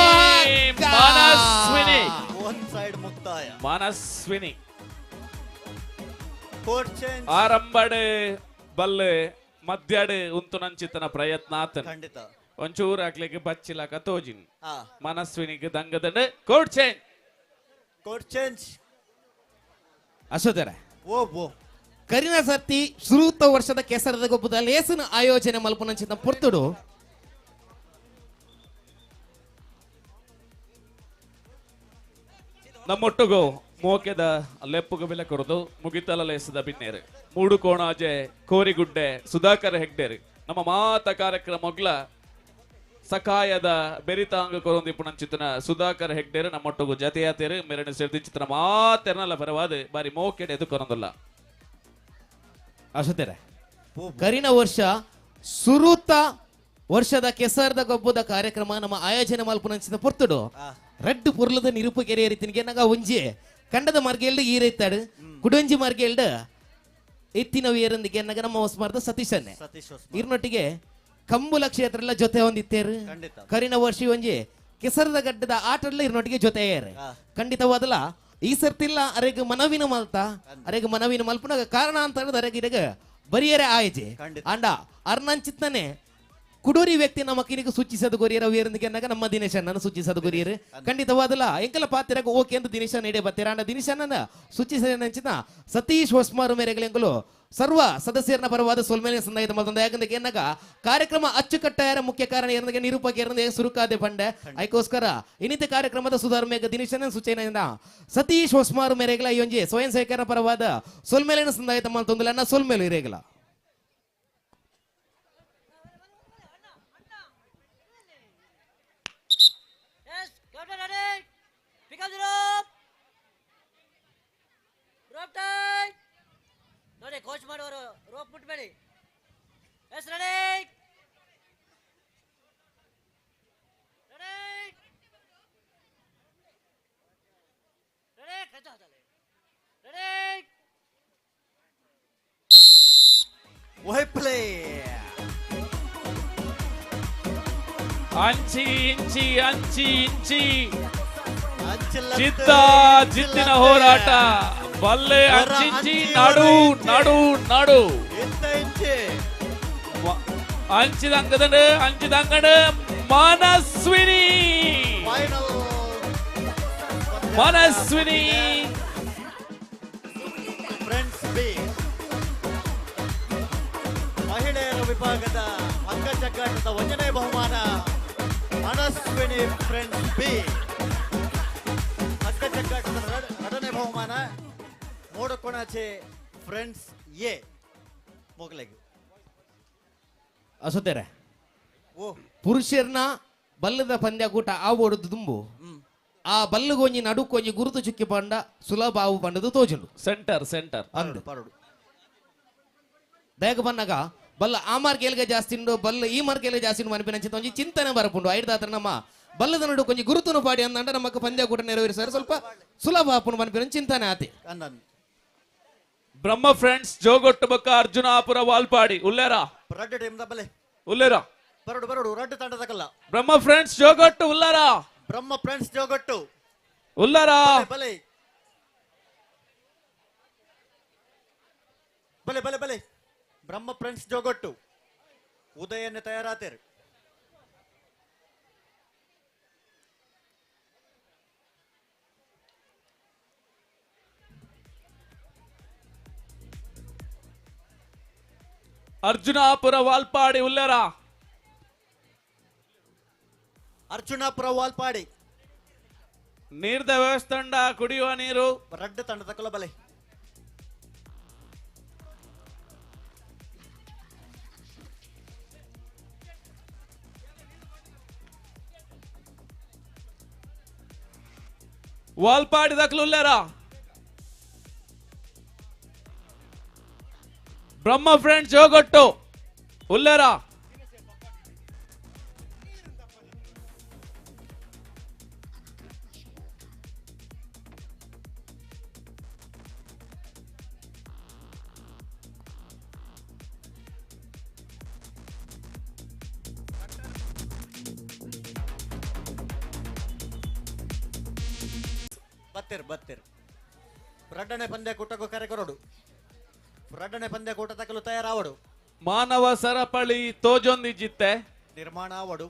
ಮನಸ್ವಿನಿ ಒನ್ ಸೈಡ್ ಮುಕ್ತಾಯ ಮನಸ್ವಿನಿ ಕೋರ್ಟ್ ಚೇಂಜ್ ಆರಂಭಡ್ ಬಲ್ಲೆ ಮಧ್ಯಾಡ್ ಉಂತು ನಂಚಿತನ ಪ್ರಯತ್ನ ಆತನ ಖಂಡಿತ ಒಂಚೂರು ಹಾಕ್ಲಿಕ್ಕೆ ಬಚ್ಚಿಲಕ ತೋಜಿನ್ ಆ ಮನಸ್ವಿನಿಗೆ ದಂಗದಂಡ ಕೋರ್ಟ್ ಚೇಂಜ್ ಕೋರ್ಟ್ ಚೇಂಜ್ ಅಶೋಧರ ಓ ಕರಿನ ಸರ್ತಿ ಶ್ರೂತ ವರ್ಷದ ಕೆಸರದ ಗೊಬ್ಬದ ಲೇಸನ ಆಯೋಜನೆ ಮಲ್ಪನಂಚಿತ ಪುರ್ತುಡು ನಮ್ಮೊಟ್ಟುಗು ಮೋಕೆದ ಲೆಪ್ಪುಗು ಬೆಲೆ ಕೊರದು ಮುಗಿತಲ ಲೇಸದ ಬಿನ್ನೇರು ಮೂಡು ಕೋಣಾಜೆ ಕೋರಿಗುಡ್ಡೆ ಸುಧಾಕರ್ ಹೆಗ್ಡೇರು ನಮ್ಮ ಮಾತ ಕಾರ್ಯಕ್ರಮಗ್ಲ ಸಕಾಯದ ಬೆರಿತಾಂಗ ಕೊರೊಂದಿಪ್ಪುನಂಚಿತನ ಸುಧಾಕರ್ ಹೆಗ್ಡೇರು ನಮ್ಮೊಟ್ಟುಗು ಜತೆಯಾತೇರು ಮೆರಡು ಸೇರ್ದಿ ಚಿತ್ರ ಮಾತೆರ್ನಲ್ಲ ಬರವಾದ ಬಾರಿ ಮೋಕೆಡೆ ಎದು ಕೊರೊಂದಲ್ಲ ಅಶೋಧರ ಕರಿನ ವರ್ಷ ಸುರೂತ ವರ್ಷದ ಕೆಸರದ ಗೊಬ್ಬದ ಕಾರ್ಯಕ್ರಮ ನಮ್ಮ ಆಯೋಜನೆ ಮಲ್ಪನಂಚಿತ ಪುರ್ತುಡು ರೆಡ್ ಪುರ್ಲದ ನಿರೂಪಕೆರೆ ರೀತಿಗೆ ನಗ ಒಂಜಿ ಕಂಡದ ಮಾರ್ಗೆಲ್ಡ್ ಈ ರೈತಾಡು ಕುಡಂಜಿ ಮಾರ್ಗೆಲ್ಡ್ ಎತ್ತಿನ ಏರಂದಿಗೆ ನಗ ನಮ್ಮ ಹೊಸಮಾರ್ದ ಸತೀಶನ್ನೇ ಇರ್ನೊಟ್ಟಿಗೆ ಕಂಬುಲ ಕ್ಷೇತ್ರ ಎಲ್ಲ ಜೊತೆ ಹೊಂದಿತ್ತೇರು ಕರಿನ ವರ್ಷ ಒಂಜಿ ಕೆಸರದ ಗಡ್ಡದ ಆಟಲ್ಲ ಇರ್ನೊಟ್ಟಿಗೆ ಜೊತೆ ಖಂಡಿತವಾದಲ್ಲ ಈ ಸರ್ತಿಲ್ಲ ಅರೆಗೆ ಮನವಿನ ಮಲ್ತ ಅರೆಗೆ ಮನವಿನ ಮಲ್ಪನ ಕಾರಣ ಅಂತ ಹೇಳಿದ್ರೆ ಅರೆಗೆ ಇರಗ ಬರಿಯರೆ ಆಯ್ಜೆ ಅಂಡ ಅರ್ನಂಚಿತ್ತನೆ ಕುಡೂರಿ ವ್ಯಕ್ತಿ ನಮ್ಮ ಕಿನಿಗೆ ಸೂಚಿಸದ ಗೊರಿಯರ ವೀರಂದಿಗೆ ಅನ್ನಗ ನಮ್ಮ ದಿನೇಶನ್ನ ಸೂಚಿಸದ ಗೊರಿಯರು ಖಂಡಿತವಾದಲ್ಲ ಎಂಕಲ ಪಾತಿರಗ ಓಕೆ ಅಂತ ದಿನೇಶ ನಡೆ ಬತ್ತೀರ ಅಂಡ ದಿನೇಶನ್ನ ಸೂಚಿಸಿದ ಸತೀಶ್ ಹೊಸ್ಮಾರು ಮೇರೆಗಳೆಂಗಲು ಸರ್ವ ಸದಸ್ಯರನ್ನ ಪರವಾದ ಸೊಲ್ಮೇಲೆ ಸಂದಾಯಿತ ಮತ್ತೊಂದು ಯಾಕಂದ್ರೆ ಏನಗ ಕಾರ್ಯಕ್ರಮ ಅಚ್ಚುಕಟ್ಟಾಯರ ಮುಖ್ಯ ಕಾರಣ ಏನಂದ್ರೆ ನಿರೂಪಕ ಏನಂದ್ರೆ ಸುರುಕಾದೆ ಪಂಡೆ ಅದಕ್ಕೋಸ್ಕರ ಇನ್ನಿತ ಕಾರ್ಯಕ್ರಮದ ಸುಧಾರಣೆಗೆ ದಿನೇಶನ ಸೂಚನೆಯಿಂದ ಸತೀಶ್ ಹೊಸ್ಮಾರು ಮೇರೆಗಲ ಈ ಸ್ವಯಂ ಸೇವಕರ ಪರವಾದ ಸೊಲ್ಮೇಲಿನ ಸಂದಾಯಿತ ಮತ್ತೊಂದು ಅನ್ನ ಸೊಲ್ಮೇಲು ಇರೇಗಲ Yes, captain ready. Pick up the rope. Drop tight. ನೋಡಿ ಕೋಚ್ ಮಾಡೋರು ರೋಪ್ ಬಿಟ್ಬೇಡಿ ಎಸ್ ರೆಡಿ ರೆಡಿ ರೆಡಿ ಕಚ್ಚಾತಲೆ ರೆಡಿ ವೈಟ್ ಪ್ಲೇ ಅಂಚಿ ಇಂಚಿ ಅಂಚಿ ಇಂಚಿ ಜಿದ್ದಿನ ಹೋರಾಟ ಬಲ್ಲೆ ಅಂಚಿಂಚಿ ನಡು ನಡು ನಡು ಅಂಚಿದಂಗಡ ಮನಸ್ವಿನಿ ಮನಸ್ವಿನಿ ಫ್ರೆಂಡ್ಸ್ ಬಿ ಮಹಿಳೆಯರ ವಿಭಾಗದ ಹಗ್ಗ ಜಗ್ಗಾಟದ 1ನೇ ಬಹುಮಾನ ಮನಸ್ವಿನಿ ಫ್ರೆಂಡ್ಸ್ ಬಿ ಹಗ್ಗ ಜಗ್ಗಾಟದ 2ನೇ ಬಹುಮಾನ ಮೂಡುಕೊಣಾಚೆ ಫ್ರೆಂಡ್ಸ್ ಎ ಮೊಗಲೆಗೆ ಅಸೋತೆರೆ ಓ ಪುರುಷರ್ನ ಬಲ್ಲದ ಪಂದ್ಯಕೂಟ ಆವೋಡುದು ತುಂಬು ಆ ಬಲ್ಲುಗೊಂಜಿ ನಡುಕೊಂಜಿ ಗುರುತು ಚುಕ್ಕಿ ಪಂಡ ಸುಲಭ ಆವು ಪಂಡದು ತೋಜುಂಡು ಸೆಂಟರ್ ಸೆಂಟರ್ ಅಂದು ದಯಗ ಬನ್ನಗ ಬಲ್ಲ ಆ ಮಾರ್ಗೆಲ್ಗೆ ಜಾಸ್ತಿ ಉಂಡು ಬಲ್ಲ ಈ ಮಾರ್ಗೆಲ್ಗೆ ಜಾಸ್ತಿ ಉಂಡು ಮನಪಿನ ಒಂಜಿ ಚಿಂತನೆ ಬರಪುಂಡು ಐದಾತ್ರ ನಮ್ಮ ಬಲ್ಲದ ನಡು ಕೊಂಚ ಗುರುತುನು ಪಾಡಿ ಅಂದಂಡ ನಮಕ್ ಪಂದ್ಯಕೂಟ ನೆರವೇರಿಸಾರೆ ಸ್ವಲ್ಪ ಸುಲಭ ಆಪುಂಡು ಮನಪಿನ ಚಿಂತನೆ ಆತಿ ಬ್ರಹ್ಮ ಫ್ರೆಂಡ್ಸ್ ಜೋಗೊಟ್ಟು ಬಕ್ಕ ಅರ್ಜುನಾಪುರ ವಾಲ್ಪಾಡಿ ಉಲ್ಲೇರ ರಡ್ಡು ಟೀಮ್ ದಬ್ಬಲೆ ಉಲ್ಲೇರ ಬರಡು ಬರಡು ರಡ್ಡು ತಂಡದಕಲ್ಲ ಬ್ರಹ್ಮ ಫ್ರೆಂಡ್ಸ್ ಜೋಗೊಟ್ಟು ಉಲ್ಲಾರ ಬ್ರಹ್ಮ ಫ್ರೆಂಡ್ಸ್ ಜೋಗೊಟ್ಟು ಉಲ್ಲಾರ ಬಲೆ ಬಲೆ ಬಲೆ ಬಲೆ ಬ್ರಹ್ಮ ಫ್ರೆಂಡ್ಸ್ ಜೋಗೊಟ್ಟು ಉದಯನ್ನೇ ತಯಾರಾತೇರು. ಅರ್ಜುನಾಪುರ ವಾಲ್ಪಾಡಿ ಉಲ್ಲೆರ. ಅರ್ಜುನಾಪುರ ವಾಲ್ಪಾಡಿ ನೀರ್ದ ವ್ಯವಸ್ಥೆ ಉಂಡ ಕುಡಿಯುವ ನೀರು. ರಡ್ಡ ತಂಡ ತಕೊಲ ಬಲೆ. ವಾಲ್ಪಾಡಿ ದಕ್ಲು ಉಲ್ಲೆರ. ಬ್ರಹ್ಮ ಫ್ರೆಂಡ್ಸ್ ಜೋಗೊಟ್ಟು ಉಲ್ಲೆರ. ಬತ್ತಿರ್ ರಡ್ಡನೆ ಪಂದ್ಯ ಕೂಟಕ್ಕೂ ಕರೆ ಕೊರಡು. ರಡ್ಡನೆ ಪಂದ್ಯ ಕೂಟ ತಕಲು ತಯಾರಾವಡು. ಮಾನವ ಸರಪಳಿ ತೋಜೊಂದಿಜಿತ್ತೆ ನಿರ್ಮಾಣ ಆವಡು.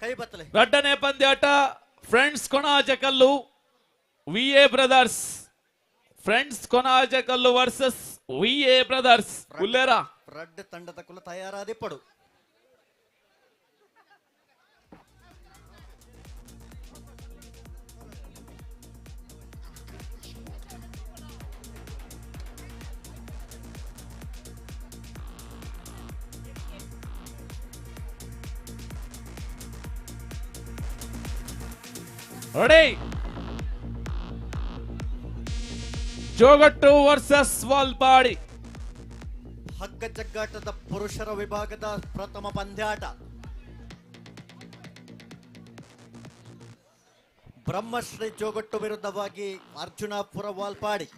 ಕೈ ಬತ್ತಲೆ ರಡ್ಡನೆ ಪಂದ್ಯಾಟ friends Konajakallu V A brothers. Friends Konajakallu versus V A brothers ಉಲ್ಲೇರ. ರಡ್ಡ ತಂಡ ತಕಲು ತಯಾರಾದಿಪ್ಪಡು. ರೆಡಿ. ಜೋಗಟ್ಟು ವರ್ಸಸ್ ವಾಲ್ಪಾಡಿ. ಹಗ್ಗ ಜಗ್ಗಾಟದ ಪುರುಷರ ವಿಭಾಗದ ಪ್ರಥಮ ಪಂದ್ಯಾಟ. ಬ್ರಹ್ಮಶ್ರೀ ಜೋಗಟ್ಟು ವಿರುದ್ಧವಾಗಿ ಅರ್ಜುನಾಪುರ ವಾಲ್ಪಾಡಿ.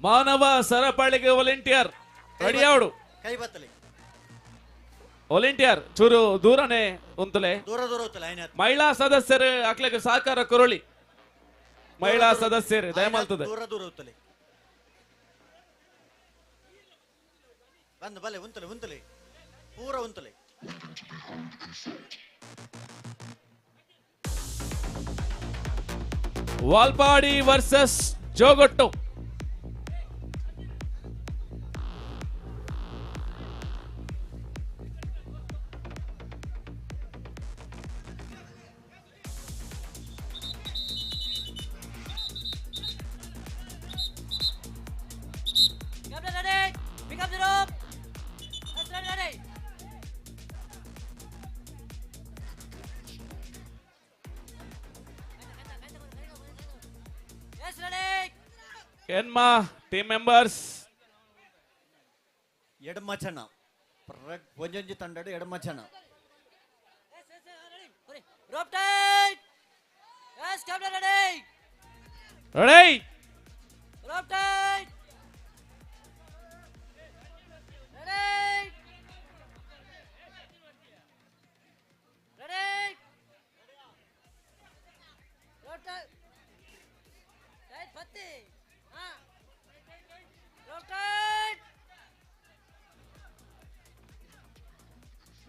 ಮಾನವ ಸರಪಳಿಗೆ ವಾಲಂಟಿಯರ್ ರೆಡಿ ಆವಡು. ಕೈ ಬತ್ತಲೆ ವಾಲಂಟಿಯರ್ ಚೂರು ದೂರನೇ ಉಂತಲೆ. ದೂರ ಉತ್ತಲೆ ಆಯ್ನ. ಮಹಿಳಾ ಸದಸ್ಯರು ಅಕ್ಲೆಗೆ ಸಹಕಾರ ಕೊರಳಿ. ಮಹಿಳಾ ಸದಸ್ಯರು ದಯಮಾಲ್ತದೆ. ದೂರ ಉತ್ತಲೆ ಬಂದು ಬಲೆ ಉಂತಲೆ ಪೂರ ಉಂತಲೆ. Valpadi versus Jogottu. Pick up the rope. Let's ready. Yes, ready. Kenma team members. ಎಡಮಚನ ಒಂಜೊಂಜಿ ತಂಡಡು ಎಡಮಚನ. Rope tight. Yes, captain ready. Ready. Rope tight. Ready. Ready. Rope tight. Tight patti. Rope tight.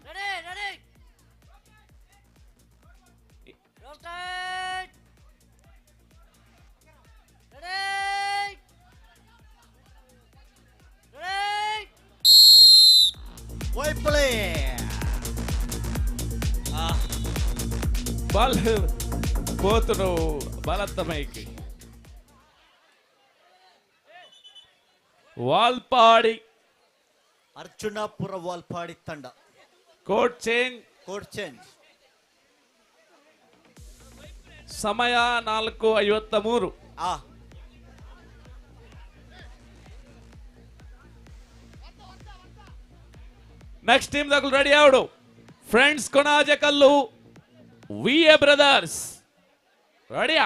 Ready. Rope tight. Ready. ವೈಪ್ಲೇ ಬಾಲ್ పోతును బలత్తమైకి ವಾಲ್ಪಾಡಿ ಅರ್ಜುನಾಪುರ ವಾಲ್ಪಾಡಿ ತಂಡ. Court change ಸಮಯ 4:53. Next team ದಾಖಲು ready ಆವಡು. Friends Konajakallu V A brothers ರೆಡಿಯಾ.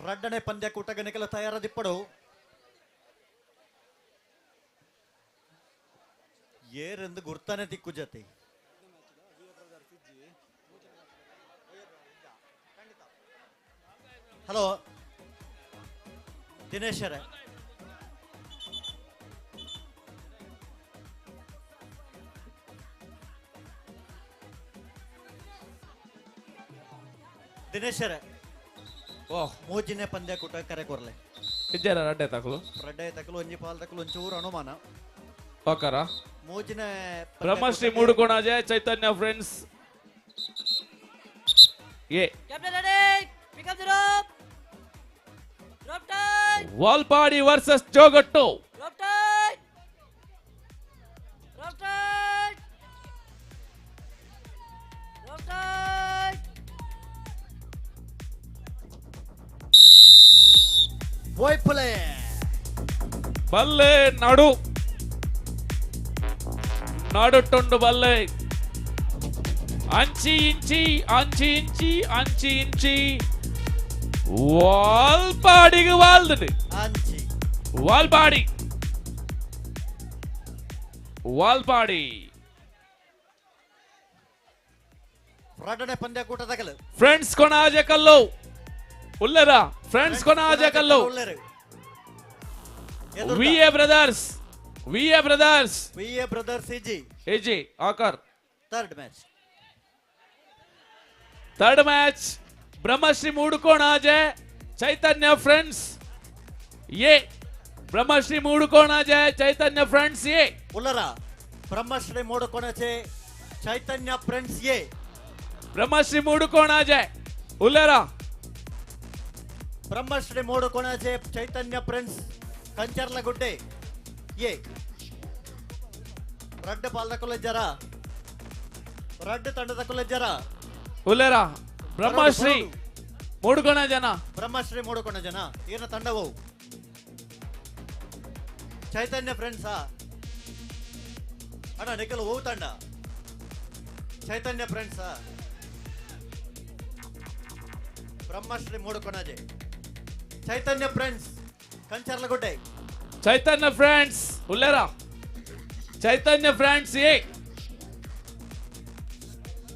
ರಡ್ಡನೆ ಪಂದ್ಯ ಕೂಟಗನಿಕೆಲ್ಲ ತಯಾರದಿಪ್ಪಡು. ಏರೆಂದು ಗುರ್ತಾನೆ ದಿಕ್ಕು ಜೊತೆ ಹಲೋ ದಿನೇಶರ ದಿನೇಶರ ಓಹ್ ಮೂಜಿನೇ ಪಂದ್ಯ ಕೂಟ ಕರೆ ಕೊರ್ಲೆ ಇಜ್ಜರ ರಡ್ಡೆ ತಕಲು ರಡ್ಡೆ ತಕಲು ಒಂಜಿ ಪಾಲ್ ತಕಲು ಒಂಚೂರು ಅನುಮಾನ ಓಕರ ಮೂಜಿನ Brahmashri Mudukonaje Chaitanya friends A Captain ready. Pick up the rope. Rope tight. Valpadi versus Jogottu Rope tight. Rope tight. Rope tight. ವೈಪಲೆ ಬಲ್ಲೆ ನಡು ನಡುಟುಂಡು ಬಲ್ಲೆ ಅಂಚಿ ಇಂಚಿ ಅಂಚಿ ಇಂಚಿ ಅಂಚಿ ಇಂಚಿ ವಾಲ್ಪಾಡಿಗೆ ವಾಲ್ದು ಅಂಚಿ ವಾಲ್ಪಾಡಿ ವಾಲ್ಪಾಡಿ ರಡ್ಡನೆ ಪಂದ್ಯ ಕೂಟ ತಕಲು ಫ್ರೆಂಡ್ಸ್ ಕೊಣಾಜೆ ಕಲ್ಲು ಉಲ್ಲರ friends Konaje Kallu V A brothers V A brothers V A brothers ಎಜಿ ಆಕರ್ third match third match Brahmashri Mudukonaje Chaitanya friends A Brahmashri Mudukonaje Chaitanya friends A ಉಲ್ಲರ ಬ್ರಹ್ಮಶ್ರೀ ಮೂಡುಕೋಣಾಜೆ ಚೈತನ್ಯ ಫ್ರೆಂಡ್ಸ್ ಎ ಬ್ರಹ್ಮಶ್ರೀ ಮೂಡುಕೋಣಾಜೆ ಉಲ್ಲರ ಬ್ರಹ್ಮಶ್ರೀ ಮೂಡುಕೋಣಾಜೆ ಚೈತನ್ಯ ಫ್ರೆಂಡ್ಸ್ ಕಂಚರ್ಲಗುಡ್ಡೆ ಎ ರಡ್ಡ ಪಾಲ್ ತಕೊಲೆಜ್ಜರ ರಡ್ಡ ತಂಡ ತಕೊಲೆಜ್ಜರ ಉಲ್ಲರ ಬ್ರಹ್ಮಶ್ರೀ ಮೂಡುಕೋಣಾಜನ ಬ್ರಹ್ಮಶ್ರೀ ಮೂಡುಕೋಣ ಜನ ಏನ ತಂಡವು ಚೈತನ್ಯ ಫ್ರೆಂಡ್ಸಾ ಅಣ್ಣ ನಿಖಲ್ ಹೂ ತಂಡ ಚೈತನ್ಯ ಫ್ರೆಂಡ್ಸಾ ಬ್ರಹ್ಮಶ್ರೀ ಮೂಡುಕೋಣಜೆ ಚೈತನ್ಯ ಫ್ರೆಂಡ್ಸ್ ಕಂಚರ್ಲಗುಡ್ಡೆ ಚೈತನ್ಯ ಫ್ರೆಂಡ್ಸ್ ಉಲ್ಲರ ಚೈತನ್ಯ ಫ್ರೆಂಡ್ಸ್ ಎ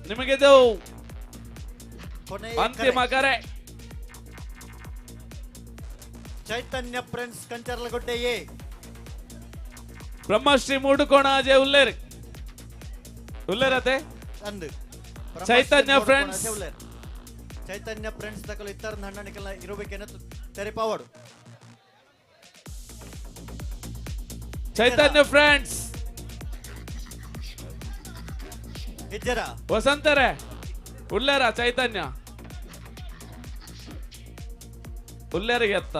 ನಿಮಗಿದು ಅಂತಿಮ ಕರೆ ಚೈತನ್ಯ ಫ್ರೆಂಡ್ಸ್ ಕಂಚರ್ಲಗುಡ್ಡೆ ಎ ಬ್ರಹ್ಮಶ್ರೀ ಮೂಡುಕೋಣಾಜೆ ಉಲ್ಲೇರ್ ಉಲ್ಲೇರತೆ ಅಂದು ಚೈತನ್ಯ ಫ್ರೆಂಡ್ಸ್ ಚೈತನ್ಯ ಫ್ರೆಂಡ್ಸ್ ತಕಲು ಇತರ ಹಣ್ಣನಿಕೆಲ್ಲ ಇರಬೇಕೇನ ತೆರೆಪಾವಡು ಚೈತನ್ಯ ಫ್ರೆಂಡ್ಸ್ ಇಜ್ಜರ ವಸಂತರೇ ಉಲ್ಲೇರ ಚೈತನ್ಯ ಉಲ್ಲೇರಿಗೆ ಎತ್ತ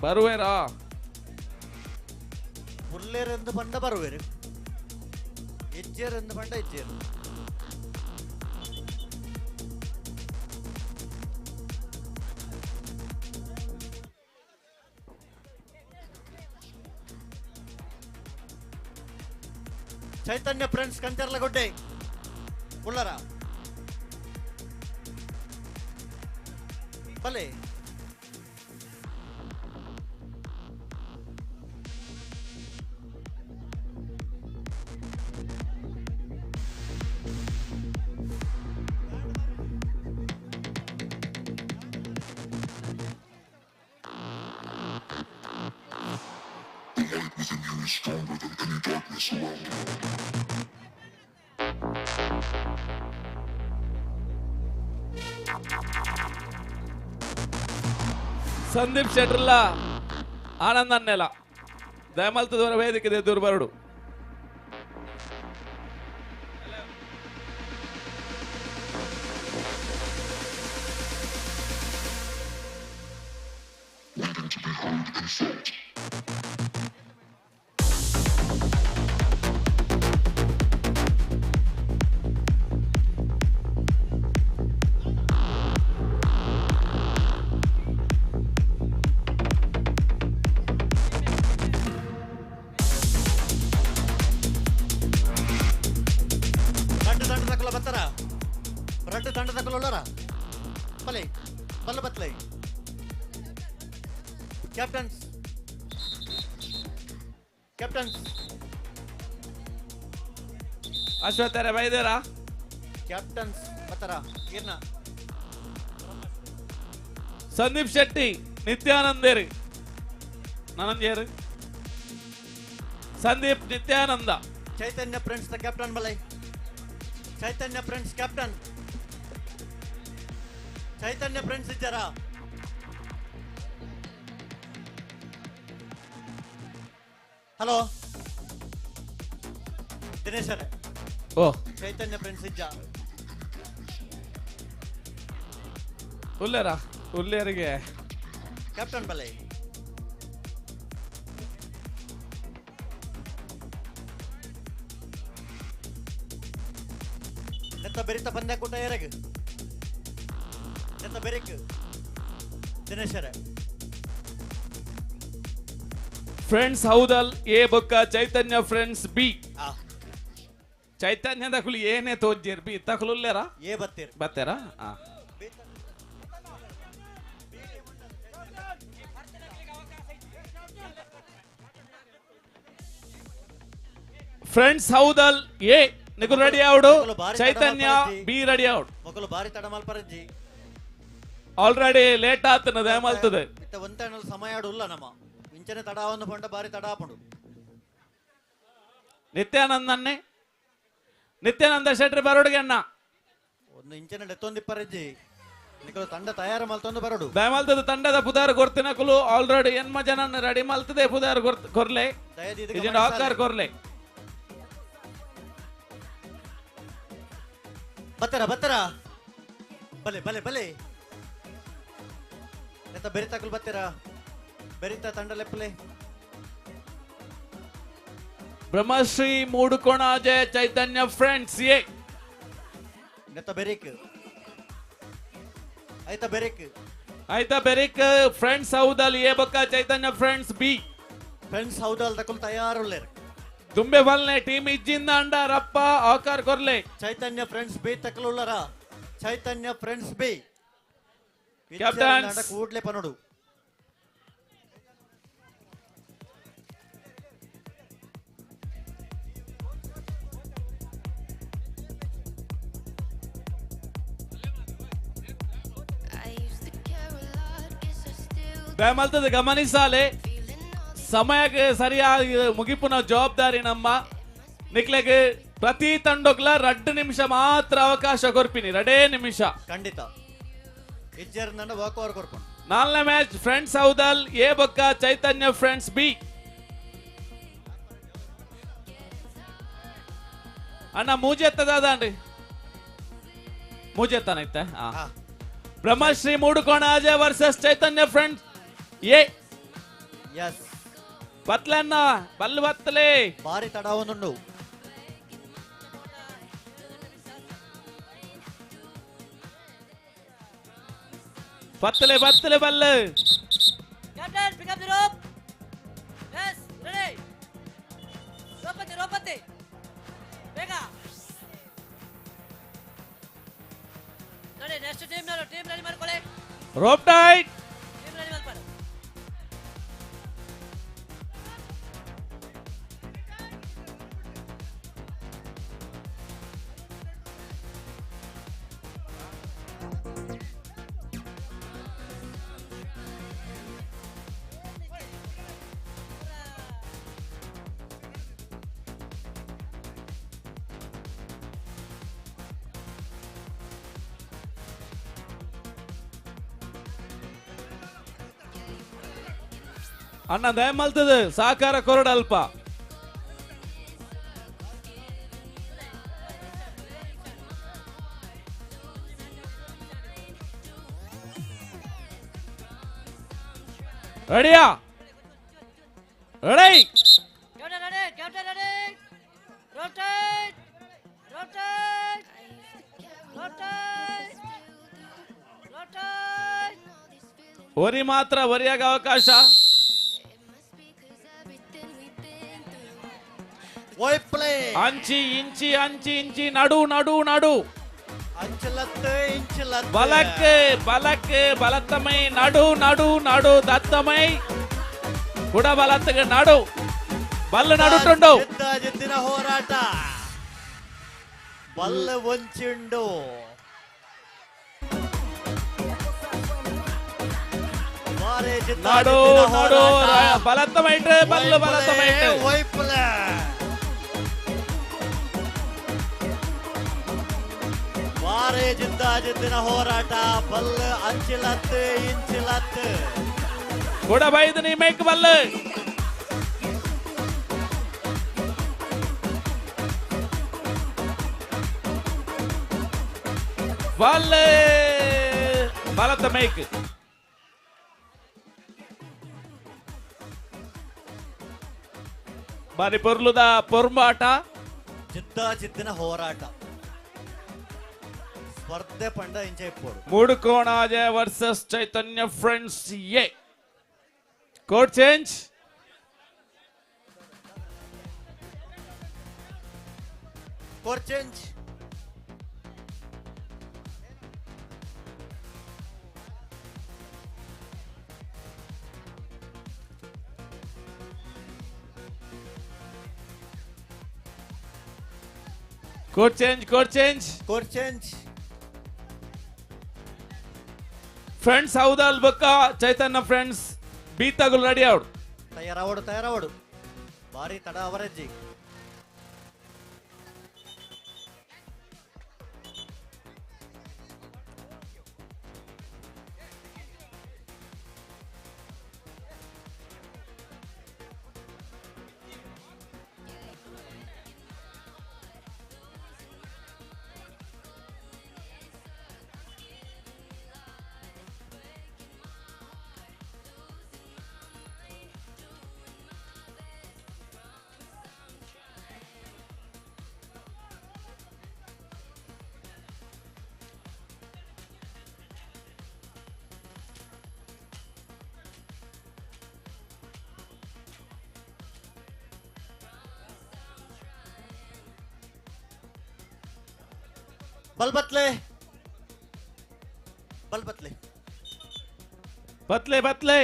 ಬರುವೇರಾ ಉಲ್ಲೇರೆಂದು ಬಂಡ ಬರುವೇರು ಹೆಜ್ಜೇರೆಂದು ಬಂಡ ಹೆಜ್ಜೇರು ಚೈತನ್ಯ ಫ್ರೆಂಡ್ಸ್ ಕಂಚರ್ಲಗುಡ್ಡೆ ಉಳ್ಳರ ಬಲೆ ಸಂದೀಪ್ ಶೆಟ್ರಲ್ಲ ಆನಂದ್ ಅನ್ನೆಲ್ಲ ದಯಮಲ್ತದವರ ವೇದಿಕೆ ದುರ್ಬರುಡು ರಡ್ಡು ತಂಡ ತಗೊಳ್ಳೋರ ಬಲೆ ಬಲ್ಲ ಬತ್ಲೈ ಕ್ಯಾಪ್ಟನ್ಸ್ ಕ್ಯಾಪ್ಟನ್ಸ್ ಅಶ್ವತ್ಥರೇ ಬೈದೇರಾ ಕ್ಯಾಪ್ಟನ್ಸ್ ಬತ್ತರ ಏನ ಸಂದೀಪ್ ಶೆಟ್ಟಿ ನಿತ್ಯಾನಂದೇರಿ ನನಂಜೇರು Sandeep Nityananda Chaitanya friends the captain ಬಲೈ Chaitanya friends captain Chaitanya friends ಇದ್ದಾರಾ ಹಲೋ ದಿನೇಶ್ ಅವರೇ ಓ ಚೈತನ್ಯ ಫ್ರೆಂಡ್ಸ್ ಇಜ್ಜ ಉಲ್ಲೇರಿಗೆ ಕ್ಯಾಪ್ಟನ್ ಬಲೈ ನೆತ್ತ ಬೆರಿತ ಪಂದ್ಯಾಕೂಟ ಎರಗ್ ನೆತ್ತ ಬೆರಿಕ್ ದಿನೇಶ್ ಅವರೇ ಫ್ರೆಂಡ್ಸ್ ಹೌದಲ್ ಎ ಬೊಕ್ಕ ಚೈತನ್ಯ ಫ್ರೆಂಡ್ಸ್ ಬಿ ಚೈತನ್ಯದ ಕುಲಿ ಏನೇ ತೋಜ್ಜೇರ್ ಬಿ ತಕುಲ್ಲೇರ ಏ ಬತ್ತೀರ್ ಬತ್ತೇರ ಫ್ರೆಂಡ್ಸ್ ಹೌದಲ್ ಎ ನಿಕು ರೆಡಿ ಆವ್ಡು ಚೈತನ್ಯ ಬಿ ರೆಡಿ ಆವ್ಡು ಮಕ್ಕಳು ಬಾರಿ ತಡ ಮಲ್ಪರಜ್ಜಿ ಆಲ್ರೆಡಿ ಲೇಟ್ ಆತನ ದಯಮಲ್ತದೆ ಇತ್ತ ಒಂತಣ್ಣಲ್ಲಿ ಸಮಯ ಆಡುಲ್ಲ ನಮ್ಮ ಇಂಚನೆ ತಡಾವನ್ನು ಪಂಡ ಬಾರಿ ತಡ ಆಪುಂಡು ನಿತ್ಯಾನಂದ ಶೆಟ್ಟಿ ಬರೋಡಿಗೆ ಅಣ್ಣ ಒಂದು ಇಂಚನೆ ಲೆತ್ತೊಂದಿಪ್ಪರಜ್ಜಿ ನಿಕಲು ತಂಡ ತಯಾರು ಮಲ್ತೊಂದು ಬರೋಡು ದಯಮಲ್ತದ ತಂಡದ ಪುದಾರ್ ಗೊರ್ತಿನ ಕುಲು ಆಲ್ರೆಡಿ ಎನ್ಮ ಜನ ರೆಡಿ ಮಲ್ತದೆ ಪುದಾರ್ ಕೊರ್ಲೆ ಇದನ್ನ ಆಕಾರ ಕೊರ್ಲೆ ಬತ್ತರ ಬತ್ತರ ಬಲೆ ಬಲೆ ಬಲೆ ನೆತ್ತ ಬೆರಿತಾಕಲ್ ಬತ್ತೀರ ಬೆರಿತ ತಂಡ ಲೆಪ್ಪಲೆ ಬ್ರಹ್ಮಶ್ರೀ ಮೂಡುಕೋಣ ಜಯ ಚೈತನ್ಯ ಫ್ರೆಂಡ್ಸ್ ಎ ನೆತ್ತ ಬೆರಿಕ್ ಆಯ್ತಾ ಬೆರಿಕ್ ಫ್ರೆಂಡ್ಸ್ ಹೌದಲ್ ಎ ಬೊಕ್ಕ Chaitanya friends B friends ಹೌದಲ್ ತಕಲ್ ತಯಾರುಲ್ಲೇರು ದುಂಬೆ ಬಲ್ನೆ team ಇಜ್ಜಿಂದ ಅಂಡ ರಪ್ಪ ಆಕಾರ ಕೊರ್ಲೆ ಚೈತನ್ಯ ಫ್ರೆಂಡ್ಸ್ ಬಿ ತಕಲುಳ್ಳರ ಚೈತನ್ಯ ಫ್ರೆಂಡ್ಸ್ ಬಿ ಕ್ಯಾಪ್ಟನ್ ಕೂಡ್ಲೆ ಪನೋಡು ದಯಮಲ್ತದ ಗಮನಿಸಾಲೆ ಸಮಯಕ್ಕೆ ಸರಿಯಾಗಿ ಮುಗಿಪುನ ಜವಾಬ್ದಾರಿ ನಮ್ಮ ನಿಕ್ಲೆಗೆ ಪ್ರತಿ ತಂಡೋಗ್ಲ 2 ನಿಮಿಷ ಮಾತ್ರ ಅವಕಾಶ ಕೊರ್ಪಿನಿ 2 ನಿಮಿಷ ಖಂಡಿತ ಇಜ್ಜರ್ ನಂಡ ವಾಕ್ ಓವರ್ ಕೊರ್ಪುಂಡು 4ನೇ ಮ್ಯಾಚ್ ಫ್ರೆಂಡ್ಸ್ ಹೌದಲ್ ಎ ಬೊಕ್ಕ ಚೈತನ್ಯ ಫ್ರೆಂಡ್ಸ್ ಬಿ ಅಣ್ಣ ಮೂಜೆತ್ತದಾದ್ರಿ ಮೂಜೆತ್ತಾನ ಇತ್ತ Brahmashri Mudukona Ajay versus Chaitanya friends A yes ಬತ್ಲನ್ನ ಬಲ್ಲು ಬತ್ತಲೆ ಬಾರಿ ತಡಾವೊಂದುಂಡು ಬತ್ತಲೆ ಬತ್ತಲೆ ಬಲ್ಲು captain pick up the rope yes ready ರೋಪತಿ ಬೇಗ ನೋಡಿ ನೆಕ್ಸ್ಟ್ ಟೀಮ್ ರೆಡಿ ಮಾಡ್ಕೊಳ್ಳಿ ರೋಪ್ ಟೈಟ್ ಟೀಮ್ ರೆಡಿ ಮಾಡ್ಕೊಳ್ಳಿ ಅಣ್ಣ ದಯಮಲ್ತದ ಸಹಕಾರ ಕೊರಡಲ್ಪ ರೆಡಿಯಾ ರೆಡಿ ಕ್ಯಾಪ್ಟನ್ ರೆಡಿ ರೋಟೇಟ್ ಒರಿ ಮಾತ್ರ ಒರಿಯಾಗ ಅವಕಾಶ ಅಂಚಿ ಇಂಚಿ ಅಂಚಿ ಇಂಚಿ ನಡು ನಡು ನಡು ಬಲಕ್ಕೆ ಬಲಕ್ಕೆ ಬಲತ್ತಮೈ ನಡು ನಡು ನಡು ದತ್ತಮೈ ಕೂಡ ಬಲತ್ತಗೆ ನಡು ಬಲ್ಲ ನಡುಟುಂಡು ಜಿದ್ದಿನ ಹೋರಾಟ ಬಲ್ಲ ಒಂಚುಂಡು ಬಾರೆ ಜಿದ್ದ ನಾಡು ಜಿದ್ದಿನ ನಾಡು ಹೋರಾಟ. ಬಲತ್ತ ಮೈಟ್ರೆ ಬಲ್ಲು ಬಲತ್ತ ಮೈಟ್ರೆ ವೈಪಲೆ ಬಾರೆ ಜಿದ್ದ ಜಿದ್ದಿನ ಹೋರಾಟ ಬಲ್ಲ ಅಂಚಿಲತ್ತು ಇಂಚಿಲತ್ತು ಕೂಡ ಬೈದು ನೀ ಮೇಕ್ ಬಲ್ಲು ಬಲ್ಲೆ ಬಲತ್ತ ಮೇಕ್ ಬಾರಿ ಪೊರ್ಲುದ ಪೊರ್ಮಾಟ ಜಿದ್ದ ಜಿದ್ದಿನ ಹೋರಾಟ ಸ್ಪರ್ಧೆ ಪಂಡ ಇಂಚ ಇಪ್ಪೋಡು Mudu Konaje versus Chaitanya friends A court change court change court change court change court change friends ಹೌದಾ ಅಲ್ಬೇಕಾ ಚೈತನ್ಯ ಫ್ರೆಂಡ್ಸ್ ಬೀತಾಗುಲ್ ರೆಡಿ ಅವ್ರು ತಯಾರಾವಡು ಬಾರಿ ತಡ ಅವರಜ್ಜಿ ಬಲ್ಬತ್ಲೆ ಬಲ್ಬತ್ಲೆ ಬತ್ಲೆ ಬತ್ಲೆ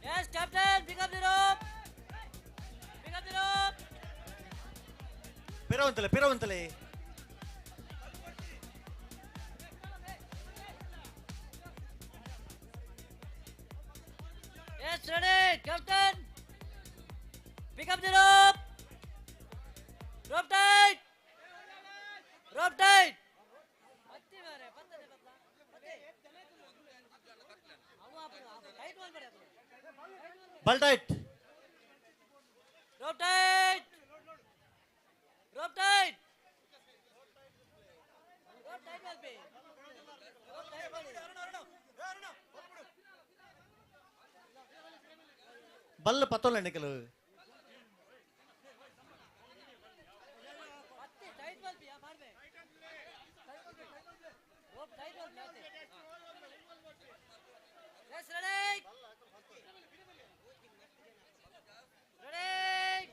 Yes, Captain, pick up the rope. Pick up the rope. ಪಿರವಂತಲೆ Yes, ready, Captain. Pick up the rope. Rope tight. Rope tight. ಬಲ್ tight Rope tight. Rope tight. Rope tight will be. Rope tight will be. ಬಲ್ ಪತ್ತೋಲ್ಲ ಎಣ್ಣಿಕಲು Tight will be. Marbe. Rope tight will be. Yes, ready. Ready.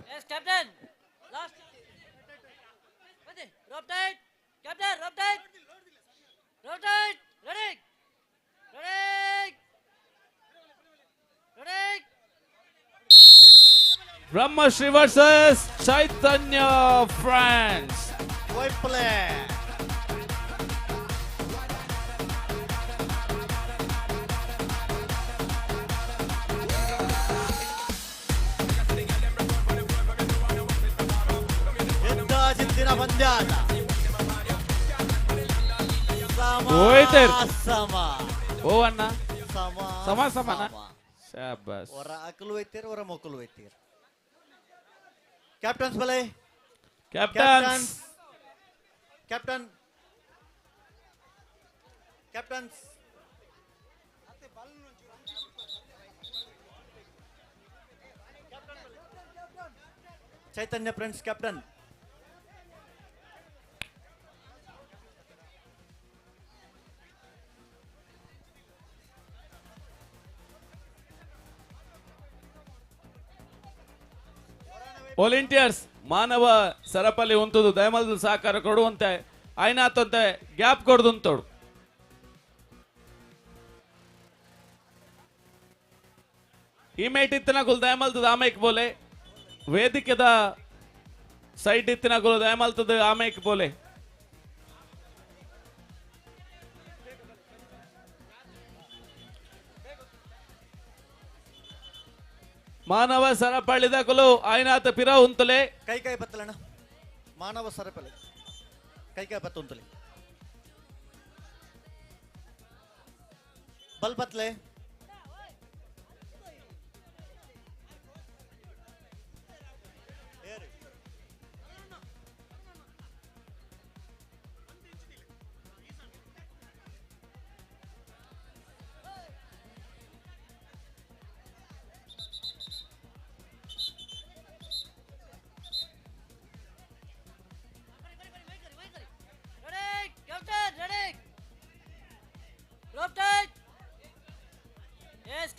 Yes, Captain. Last. Ready. Rope tight. Captain, rope tight. Rope tight. Ready. Ready. Ready. Brahmashri versus Chaitanya friends ವೈಪ್ಲೆ ಜಿದ್ದಿನ ಪಂದ್ಯಾಟ ಹೋಯ್ತೇರ್. ಸಮ ಓ ಅಣ್ಣ ಸಮ ಸಮ ಸಮನ ಶಾಬಾಸ್ ಹೊರ ಅಕಲು ಒಯ್ತೀರ್ ಹೊರ ಮೊಕ್ಕಲು ಒಯ್ತೀರ್ ಕ್ಯಾಪ್ಟನ್ಸ್ ಬಲೆ ಕ್ಯಾಪ್ಟನ್ಸ್ ಕ್ಯಾಪ್ಟನ್ ಕ್ಯಾಪ್ಟನ್ಸ್ ಚೈತನ್ಯ ಫ್ರೆಂಡ್ಸ್ ಕ್ಯಾಪ್ಟನ್ ವಾಲಂಟಿಯರ್ಸ್ ಮಾನವ ಸರಪಳಿ ಉಂತದು ದಯಮಲ್ದ ಸಹಕಾರ ಕೊಡುವಂತೆ ಆಯ್ನಾತಂತೆ ಗ್ಯಾಪ್ ಕೊಡ್ದುಂತೋಡು ಈ ಮೇಟ್ ಇತ್ತಿನಕುಲ್ ದಯಮಲ್ತದ ಆಮೇಕ್ ಬೋಲೆ ವೇದಿಕೆದ ಸೈಡ್ ಇತ್ತಿನಕುಲ್ ದಯಮಲ್ತದ ಆಮೇಕ್ ಬೋಲೆ ಮಾನವ ಸರಪಳಿದಕಲು ಆಯ್ನಾತ ಪಿರ ಉಂತಲೆ ಕೈ ಕೈ ಬತ್ತಲಣ್ಣ ಮಾನವ ಸರಪಳಿ ಕೈ ಕೈ ಬತ್ತ ಉಂತಲೆ ಬಲ್ ಬತ್ಲೆ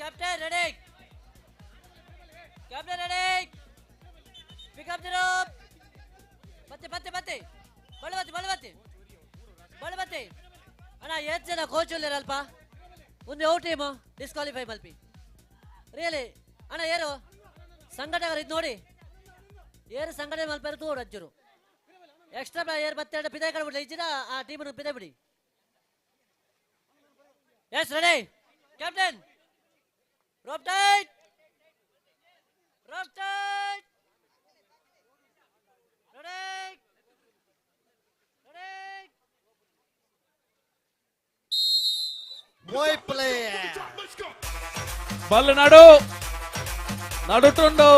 Captain, ready? Captain, ready? Pick up the rope. Batti. Balbatti. Anna, 8 jana coach ulleralpa. Unde out team disqualify malpi. Really? Anna, yero ಸಂಘಟಕರು ಇದು ನೋಡಿ ಏರು ಸಂಘಟನೆ ಮಲ್ಪೇರು ತೋಡು ಅಜ್ಜರು ಎಕ್ಸ್ಟ್ರಾ ಪ್ಲೇಯರ್ ಮತ್ತೆ ಪಿದೆ ಕಡ್ಬಿಡ್ಲಿ ಇಜ್ಜಿನ ಆ ಟೀಮನ್ನು ಪಿದೆ ಬಿಡಿ yes ready captain rope tight ready boy play ಬಲ್ ನಡುಟುಂಡು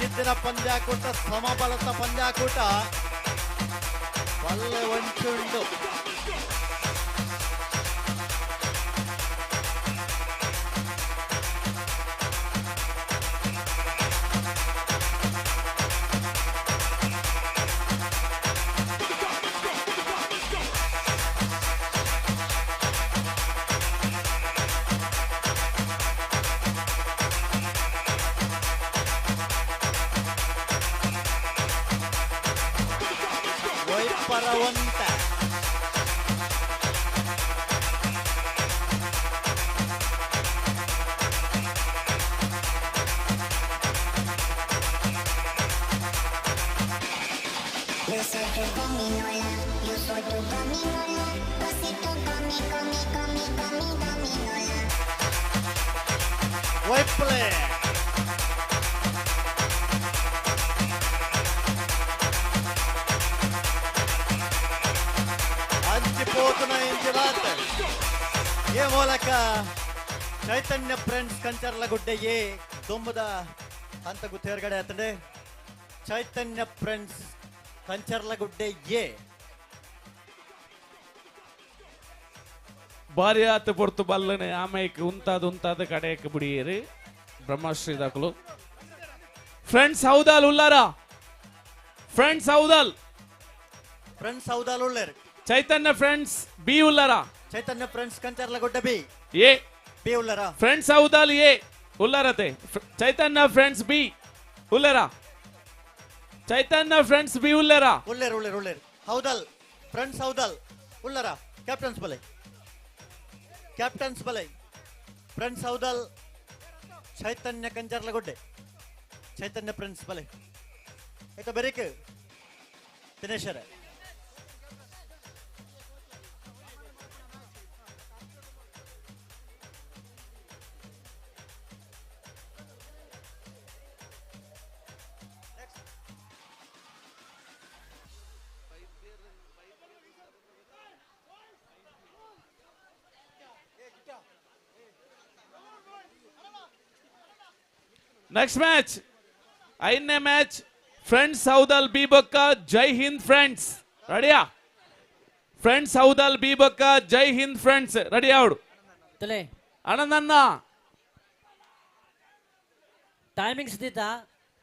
ಜಿದ್ದಿನ ಪಂದ್ಯಾಕೂಟ ಸಮಬಲದ ಪಂದ್ಯಾಕೂಟ ಬಲ್ಲೆ ಒಂಚುಂಡು ಪರವಂತ White పోతున్న ఇంజిరాత్ ఏ ಮೂಲಕ ಚೈತನ್ಯ ಫ್ರೆಂಡ್ಸ್ ಕಂಚರ್ಲಗುಡ್ಡೆ ಏ ದೊಂಬದ ಹಂತಗೂ ತೇರ್ಗಡೆ ಆತಂಡೆ ಚೈತನ್ಯ ಫ್ರೆಂಡ್ಸ್ ಕಂಚರ್ಲಗುಡ್ಡೆ ಏ ಭಾರಿ ಆತ ಪೊರ್ತು ಬಲ್ಲನೆ ಆಮೇಲೆ ಉಂತಾದ ಕಡೆಯಕ್ಕೆ ಬಿಡಿಯೇರಿ ಬ್ರಹ್ಮಶ್ರೀ ದಾಖಲು ಫ್ರೆಂಡ್ಸ್ ಹೌದಲ್ ಉಲ್ಲಾರ ಫ್ರೆಂಡ್ಸ್ ಹೌದಲ್ ಉಳ್ಳೇರು ಚೈತನ್ಯ ಫ್ರೆಂಡ್ಸ್ ಬಿ ಉಲ್ಲರ ಚೈತನ್ಯ ಫ್ರೆಂಡ್ಸ್ ಕಂಚರ್ಲಗುಡ್ಡ ಬಿ ಉಲ್ಲರ ಫ್ರೆಂಡ್ಸ್ ಹೌದಲ್ ಎ ಉಲ್ಲರತೆ ಚೈತನ್ಯ ಫ್ರೆಂಡ್ಸ್ ಬಿ ಉಲ್ಲರ ಚೈತನ್ಯ ಫ್ರೆಂಡ್ಸ್ ಬಿ ಉಲ್ಲರ ಉಳ್ಳೇರು ಹೌದಲ್ ಫ್ರೆಂಡ್ಸ್ ಹೌದಲ್ ಉಲ್ಲರ ಕ್ಯಾಪ್ಟನ್ಸ್ ಬಲೈ ಫ್ರೆಂಡ್ಸ್ ಹೌದಲ್ ಚೈತನ್ಯ ಕಂಚರ್ಲಗುಡ್ಡೆ ಚೈತನ್ಯ ಫ್ರೆಂಡ್ಸ್ ಬಲೈ ಆಯ್ತಾ ಬೆರೇಕ್ ದಿನೇಶರ ನೆಕ್ಸ್ಟ್ ಮ್ಯಾಚ್ 5ನೇ ಮ್ಯಾಚ್ ಫ್ರೆಂಡ್ಸ್ ಹೌದಲ್ ಬಿ ಬೊಕ್ಕ ಜೈ ಹಿಂದ್ ಫ್ರೆಂಡ್ಸ್ ರೆಡಿಯಾ ಫ್ರೆಂಡ್ಸ್ ಹೌದಲ್ ಬಿ ಬೊಕ್ಕ ಜೈ ಹಿಂದ್ ಫ್ರೆಂಡ್ಸ್ ರೆಡಿ ಆವಡು ಅಣ್ಣನನ್ನ ಟೈಮಿಂಗ್ಸ್ ದಿತ್ತ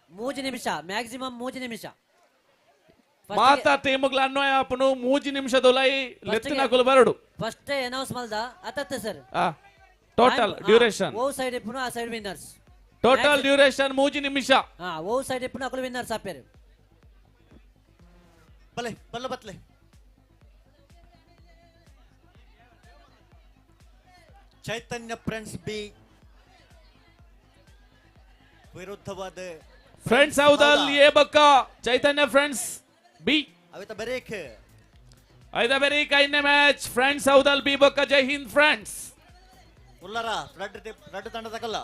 3 ನಿಮಿಷ ಮ್ಯಾಕ್ಸಿಮಮ್ 3 ನಿಮಿಷ ಮಾತಾ ಟೀಮ್ಗಳ ಅನ್ವಯ ಅಪ್ಪನು 3 ನಿಮಿಷದೊಲೈ ಲೆತ್ತಿನ ಕುಲ ಬರಡು ಫಸ್ಟ್ ಅನೌನ್ಸ್ ಮಲ್ದ ಅತತ್ತೆ ಸರ್ ಟೋಟಲ್ ಡ್ಯೂರೇಷನ್ ಓ ಸೈಡ್ ಇಪ್ಪುನ ಆ ಸೈಡ್ ವಿನ್ನರ್ಸ್ ಟೋಟಲ್ ಡ್ಯೂರೇಷನ್ 3 ನಿಮಿಷ ಓ ಸೈಡ್ ಇಪ್ಪುನ ಅಕಲು ವಿನ್ನರ್ಸ್ ಆಪೇರು ಬಲೆ ಬಲ್ಲ ಬತ್ಲೆ ಚೈತನ್ಯ ಫ್ರೆಂಡ್ಸ್ ಬಿ ವಿರುದ್ಧವಾದ ಫ್ರೆಂಡ್ಸ್ ಹೌದಲ್ ಎ ಬಕ್ಕ ಚೈತನ್ಯ ಫ್ರೆಂಡ್ಸ್ ಬಿ ಅವಿತ ಬರೇಕ್ ಐದ ಬೆರಿ ಕೈನೆ ಮ್ಯಾಚ್ ಫ್ರೆಂಡ್ಸ್ ಹೌದಲ್ ಬಿ ಬಕ್ಕ ಜೈ ಹಿಂದ್ ಫ್ರೆಂಡ್ಸ್ ಉಲ್ಲರ ರೆಡ್ ತಂಡ ತಕಲ್ಲ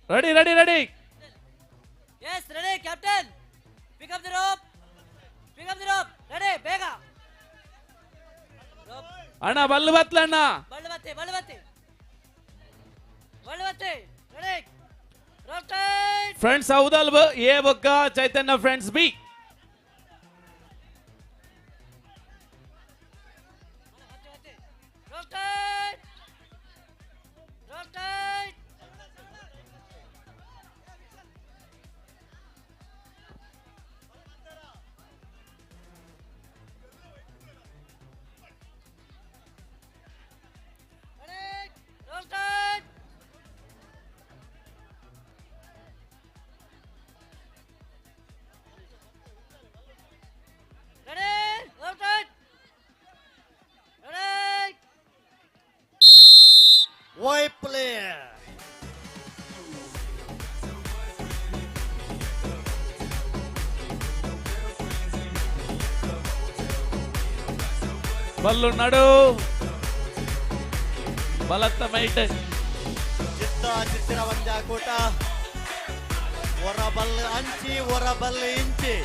ready ready ready yes ready captain pick up the rope ready ಬೇಗ ಅಣ್ಣ ಬಲ್ಲು ಬತ್ಲಣ್ಣ ಬಳ್ಳುವತ್ತೆ ready rope tight friends ಹೌದಲ್ A ಬಕ್ಕ Chaitanya friends B rope tight White player. ಬಲ್ಲುన్నాడు ಬಲತ್ತ ಮೈಟ್ ಚಿತ್ತಿರ ಒಂದಾಕೂಟ ಹೊರಬಲ್ಲು ಅಂಚಿ ಹೊರಬಲ್ಲು ಇಂಚಿ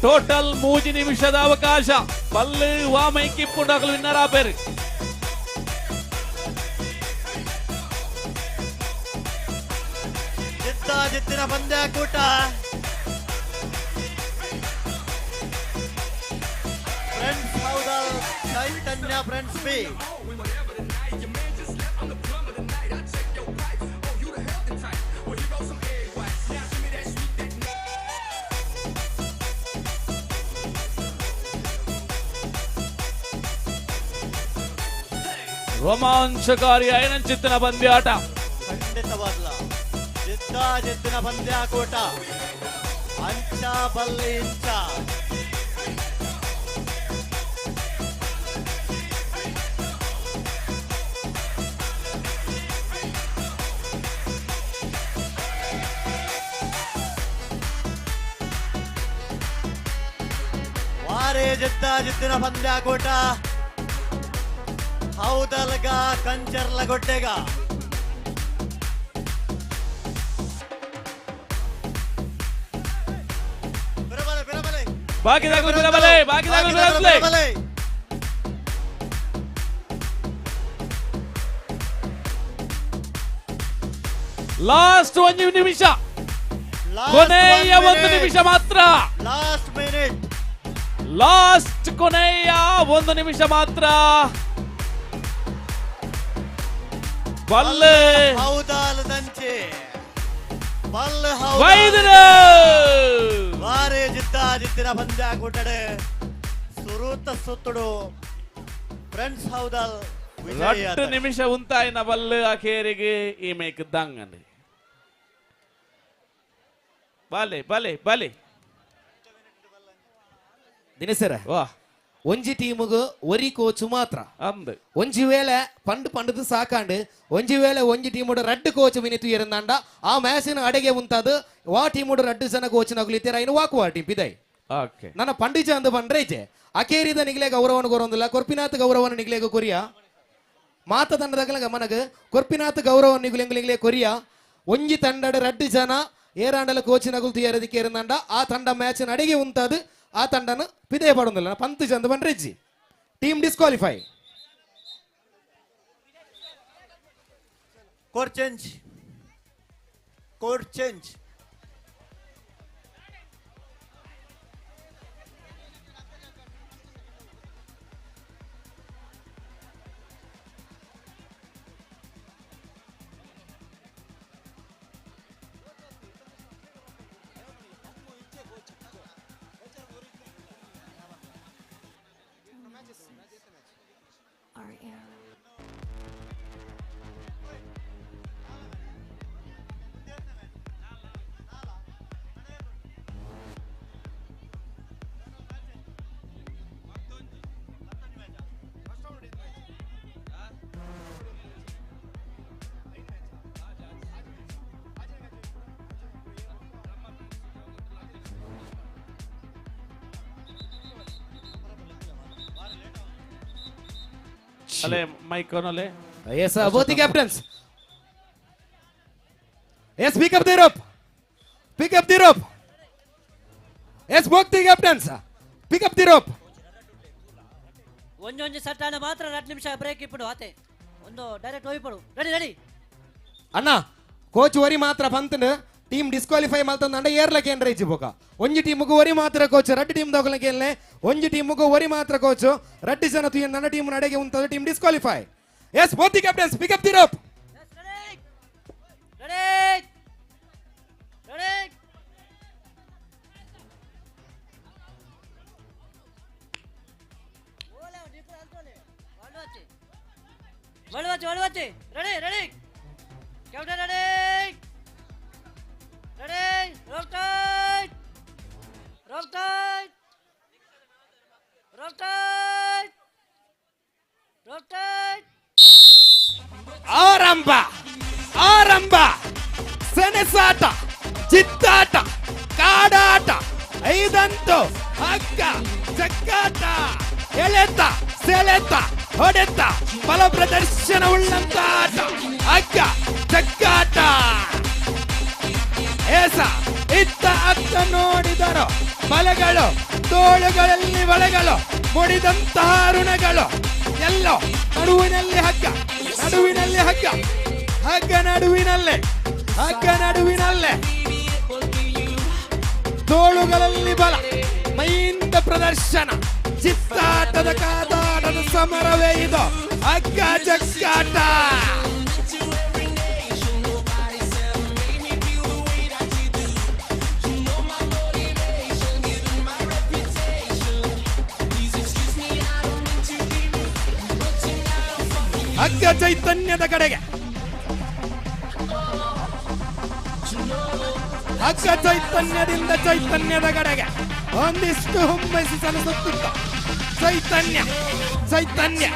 ಟೋಟಲ್ 3 ನಿಮಿಷದ ಅವಕಾಶ ಬಲ್ಲು ವಾಮೈಕಿ ಪುಂಡಾಕಲು ವಿನ್ನರ್ ಆಪೇರು ಜಿತ್ತಿನ ಪಂದ್ಯಾಕೂಟ ಫ್ರೆಂಡ್ಸ್ ಹೌದಾ ಚೈತನ್ಯ ಫ್ರೆಂಡ್ಸ್ ಬಿ ರೋಮಾಂಚಕಾರಿ ಐನಂಚಿತ್ತಿನ ಪಂದ್ಯಾಟ ಖಂಡಿತವಾಗ್ಲ ಜಿತ್ತಿನ ಪಂದ್ಯಾಕೂಟ ಅಂಚ ಬಲ್ಲೆ ಇಂಚ ವಾರೇ ಜಿತ್ತಿನ ಪಂದ್ಯಾಕೂಟ ಹೌದಲ್ಗ ಕಂಚರ್ಲಗೊಡ್ಡೆಗ ಬಾಕಿದಾಗಲು ಬಿರಬಲೆ ಲಾಸ್ಟ್ 1 ನಿಮಿಷ ಕೊನೆಯ 1 ನಿಮಿಷ ಮಾತ್ರ ಲಾಸ್ಟ್ ಮಿನಿಟ್ ಲಾಸ್ಟ್ ಕೊನೆಯ 1 ನಿಮಿಷ ಮಾತ್ರ ಬಲ್ಲೆ ಹೌದಾಲದಂಚೆ ಬಲ್ಲೆ ವೈದ್ಯರು ವಾರೇ ಜಿತ್ತಿನ ಪಂದ್ಯಾಕೂಟಡೆ ಸುರೂತ ಸುತ್ತುಡು ಫ್ರೆಂಡ್ಸ್ ಹೌದಲ್ 2 ನಿಮಿಷ ಉಂತಾಯಿನ ಬಲ್ಲು ಆಖೇರಿಗೆ ಈ ಮೇಕ್ ದಂಗನೆ ಬಾಲೆ ದಿನಸರ ವಾ ಒಂಜಿ ಟೀಮುಗು ಒರಿ ಕೋಚ್ ಮಾತ್ರ ಅಂದ್ ಒಂಜಿ ವೇಳೆ ಪಂಡು ಸಾಕಾಂಡು ಒಂಜಿ ವೇಳೆ ಒಂಜಿ ಟೀಮುಡು ರಡ್ಡು ಕೋಚ್ ವಿನಿತು ಇರಂದಾಂಡ ಆ ಮ್ಯಾಚಿನ ಅಡೆಗೆ ಉಂತದು ವಾ ಟೀಮುಡು ರಡ್ಡು ಜನ ಕೋಚ್ ನಗುಲಿತ್ತೀರ ಇನ್ನು ವಾಕುವ ಟೀಮ್ ಪಿದೈ ಓಕೆ ನನ್ನ ಪಂಡಿಜ ಅಂದು ಬಂಡ್ರೈಜೆ ಅಕೇರಿದ ನಿಗ್ಲೆ ಗೌರವನ ಗೊರೊಂದಿಲ್ಲ ಕೊರ್ಪಿನಾಥ್ ಗೌರವನ ನಿಗ್ಲೆಗ ಕೊರಿಯ ಮಾತ ತಂಡದಗಲ ಗಮನಗ ಕೊರ್ಪಿನಾಥ್ ಗೌರವ ನಿಗ್ಲೆಂಗ್ಲಿಗ್ಲೆ ಕೊರಿಯ ಒಂಜಿ ತಂಡದ ರಡ್ಡು ಜನ ಏರಾಂಡಲ ಕೋಚ್ ನಗುಲ್ತು ಏರದಿಕ್ಕೆ ಇರಂದಾಂಡ ಆ ತಂಡ ಮ್ಯಾಚಿನ ಅಡೆಗೆ ಉಂತದು ಆ ತಂಡನ ಪಿದೇ ಪಡೊಂದಿಲ್ಲ ಪಂತ್ ಚಂದ ಬಂಡ್ರೆಜ್ಜಿ ಟೀಮ್ ಡಿಸ್ಕ್ವಾಲಿಫೈ ಕೋರ್ ಚೇಂಜ್ ಅಲೆ mic ಆನಲೆ Yes, both the captains. Yes, pick up the rope. Pick up the rope. Yes, both the captains. Pick up the rope. ಒಂದೊಂದು ಸಟ್ಟಾನ ಮಾತ್ರ 2 ನಿಮಿಷ ಬ್ರೇಕ್ ಇಪ್ಪಡು ಆತೆ ಒಂದು ಡೈರೆಕ್ಟ್ ಹೋಗಿಪಡು ರೆಡಿ ರೆಡಿ ಅಣ್ಣ ಕೋಚ್ ವರಿ ಮಾತ್ರ ಬಂತನ team disqualify ಮಾಡ್ತಂದ ಏರ್ಲಕ್ಕೆ ಏನ್ರ ಇಚ್ಚಿಬೋಕ ಒಂಜಿ ಟೀಮ್ಗೂ ವರಿ ಮಾತ್ರ ಕೋಚ್ ರಡ್ಡು ಟೀಮ್ ದೋಗಲಕ್ಕೆ ಏನ್ಲೆ ಒಂಜಿ ಟೀಮ್ಗೂ ವರಿ ಮಾತ್ರ ಕೋಚ್ ರಡ್ಡು ಜನ ತುಯ್ಯ ನನ್ನ ಟೀಮ್ ನಡೆಗೆ ಉಂತದ team disqualify yes both the captains pick up the rope ready ready ಒಳವಚ್ಚಿ ready ready captain ready ready rope tight rope tight rope tight rope tight ಆರಂಭ ಆರಂಭ ಸೆಣಸಾಟ ಚಿತ್ತಾಟ ಕಾಡಾಟ ಐದಂತು ಹಗ್ಗ ಚಕ್ಕಾಟ ಎಳೆತ ಸೆಳೆತ ಹೊಡೆತ ಬಲ ಪ್ರದರ್ಶನ ಉಳ್ಳಂತ ಆಟ ಹಗ್ಗ ಚಕ್ಕಾಟ ಏಸ ಇತ್ತ ಅತ್ತ ನೋಡಿದರು ಬಲಗಳು ತೋಳುಗಳಲ್ಲಿ ಬಲೆಗಳು ಮುಡಿದಂತಹ ಋಣಗಳು ಎಲ್ಲೋ ನಡುವಿನಲ್ಲಿ ಹಗ್ಗ ನಡುವಿನಲ್ಲಿ ಹಗ್ಗ ಹಗ್ಗ ನಡುವಿನಲ್ಲೇ ಹಗ್ಗ ನಡುವಿನಲ್ಲೇ ತೋಳುಗಳಲ್ಲಿ ಬಲ ಮೈಯಿಂದ ಪ್ರದರ್ಶನ ಚಿತ್ತಾಟದ ಕಾದಾಟದ ಸಮರವೇ ಇದು ಹಗ್ಗ ಜಗ್ಗಾಟ ಹಗ್ಗ ಚೈತನ್ಯದ ಕಡೆಗೆ ಹಗ್ಗ ಚೈತನ್ಯದಿಂದ ಚೈತನ್ಯದ ಕಡೆಗೆ ಒಂದಿಷ್ಟು ಹುಮ್ಮೆಸಿ ಸಲ್ಲಿಸುತ್ತ ಚೈತನ್ಯ ಚೈತನ್ಯ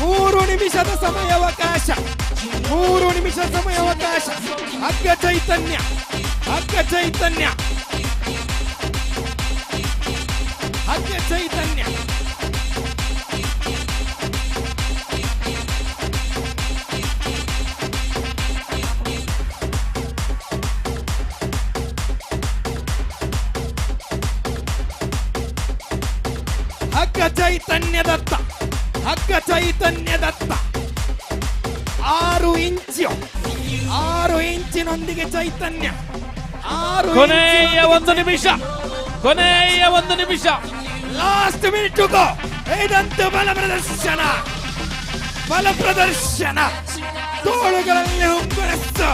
ಮೂರು ನಿಮಿಷದ ಸಮಯಾವಕಾಶ 3 ನಿಮಿಷ ಸಮಯಾವಕಾಶ ಹಗ್ಗ ಚೈತನ್ಯ ಹಗ್ಗ ಚೈತನ್ಯ ಹಗ್ಗ ಚೈತನ್ಯ ಹಗ್ಗ ಚೈತನ್ಯದತ್ತ ಹಗ್ಗ ಚೈತನ್ಯದತ್ತ 6 ಇಂಚಿನೊಂದಿಗೆ ಚೈತನ್ಯ 6 ಕೊನೆಯ 1 ನಿಮಿಷ ಕೊನೆಯ 1 ನಿಮಿಷ ಲಾಸ್ಟ್ ಮಿನಿಟ್ ಗೋ ಇದಂತ ಬಲ ಪ್ರದರ್ಶನ ತೋಳುಗಳಲ್ಲಿ ಹುಮ್ಮಸ್ಸು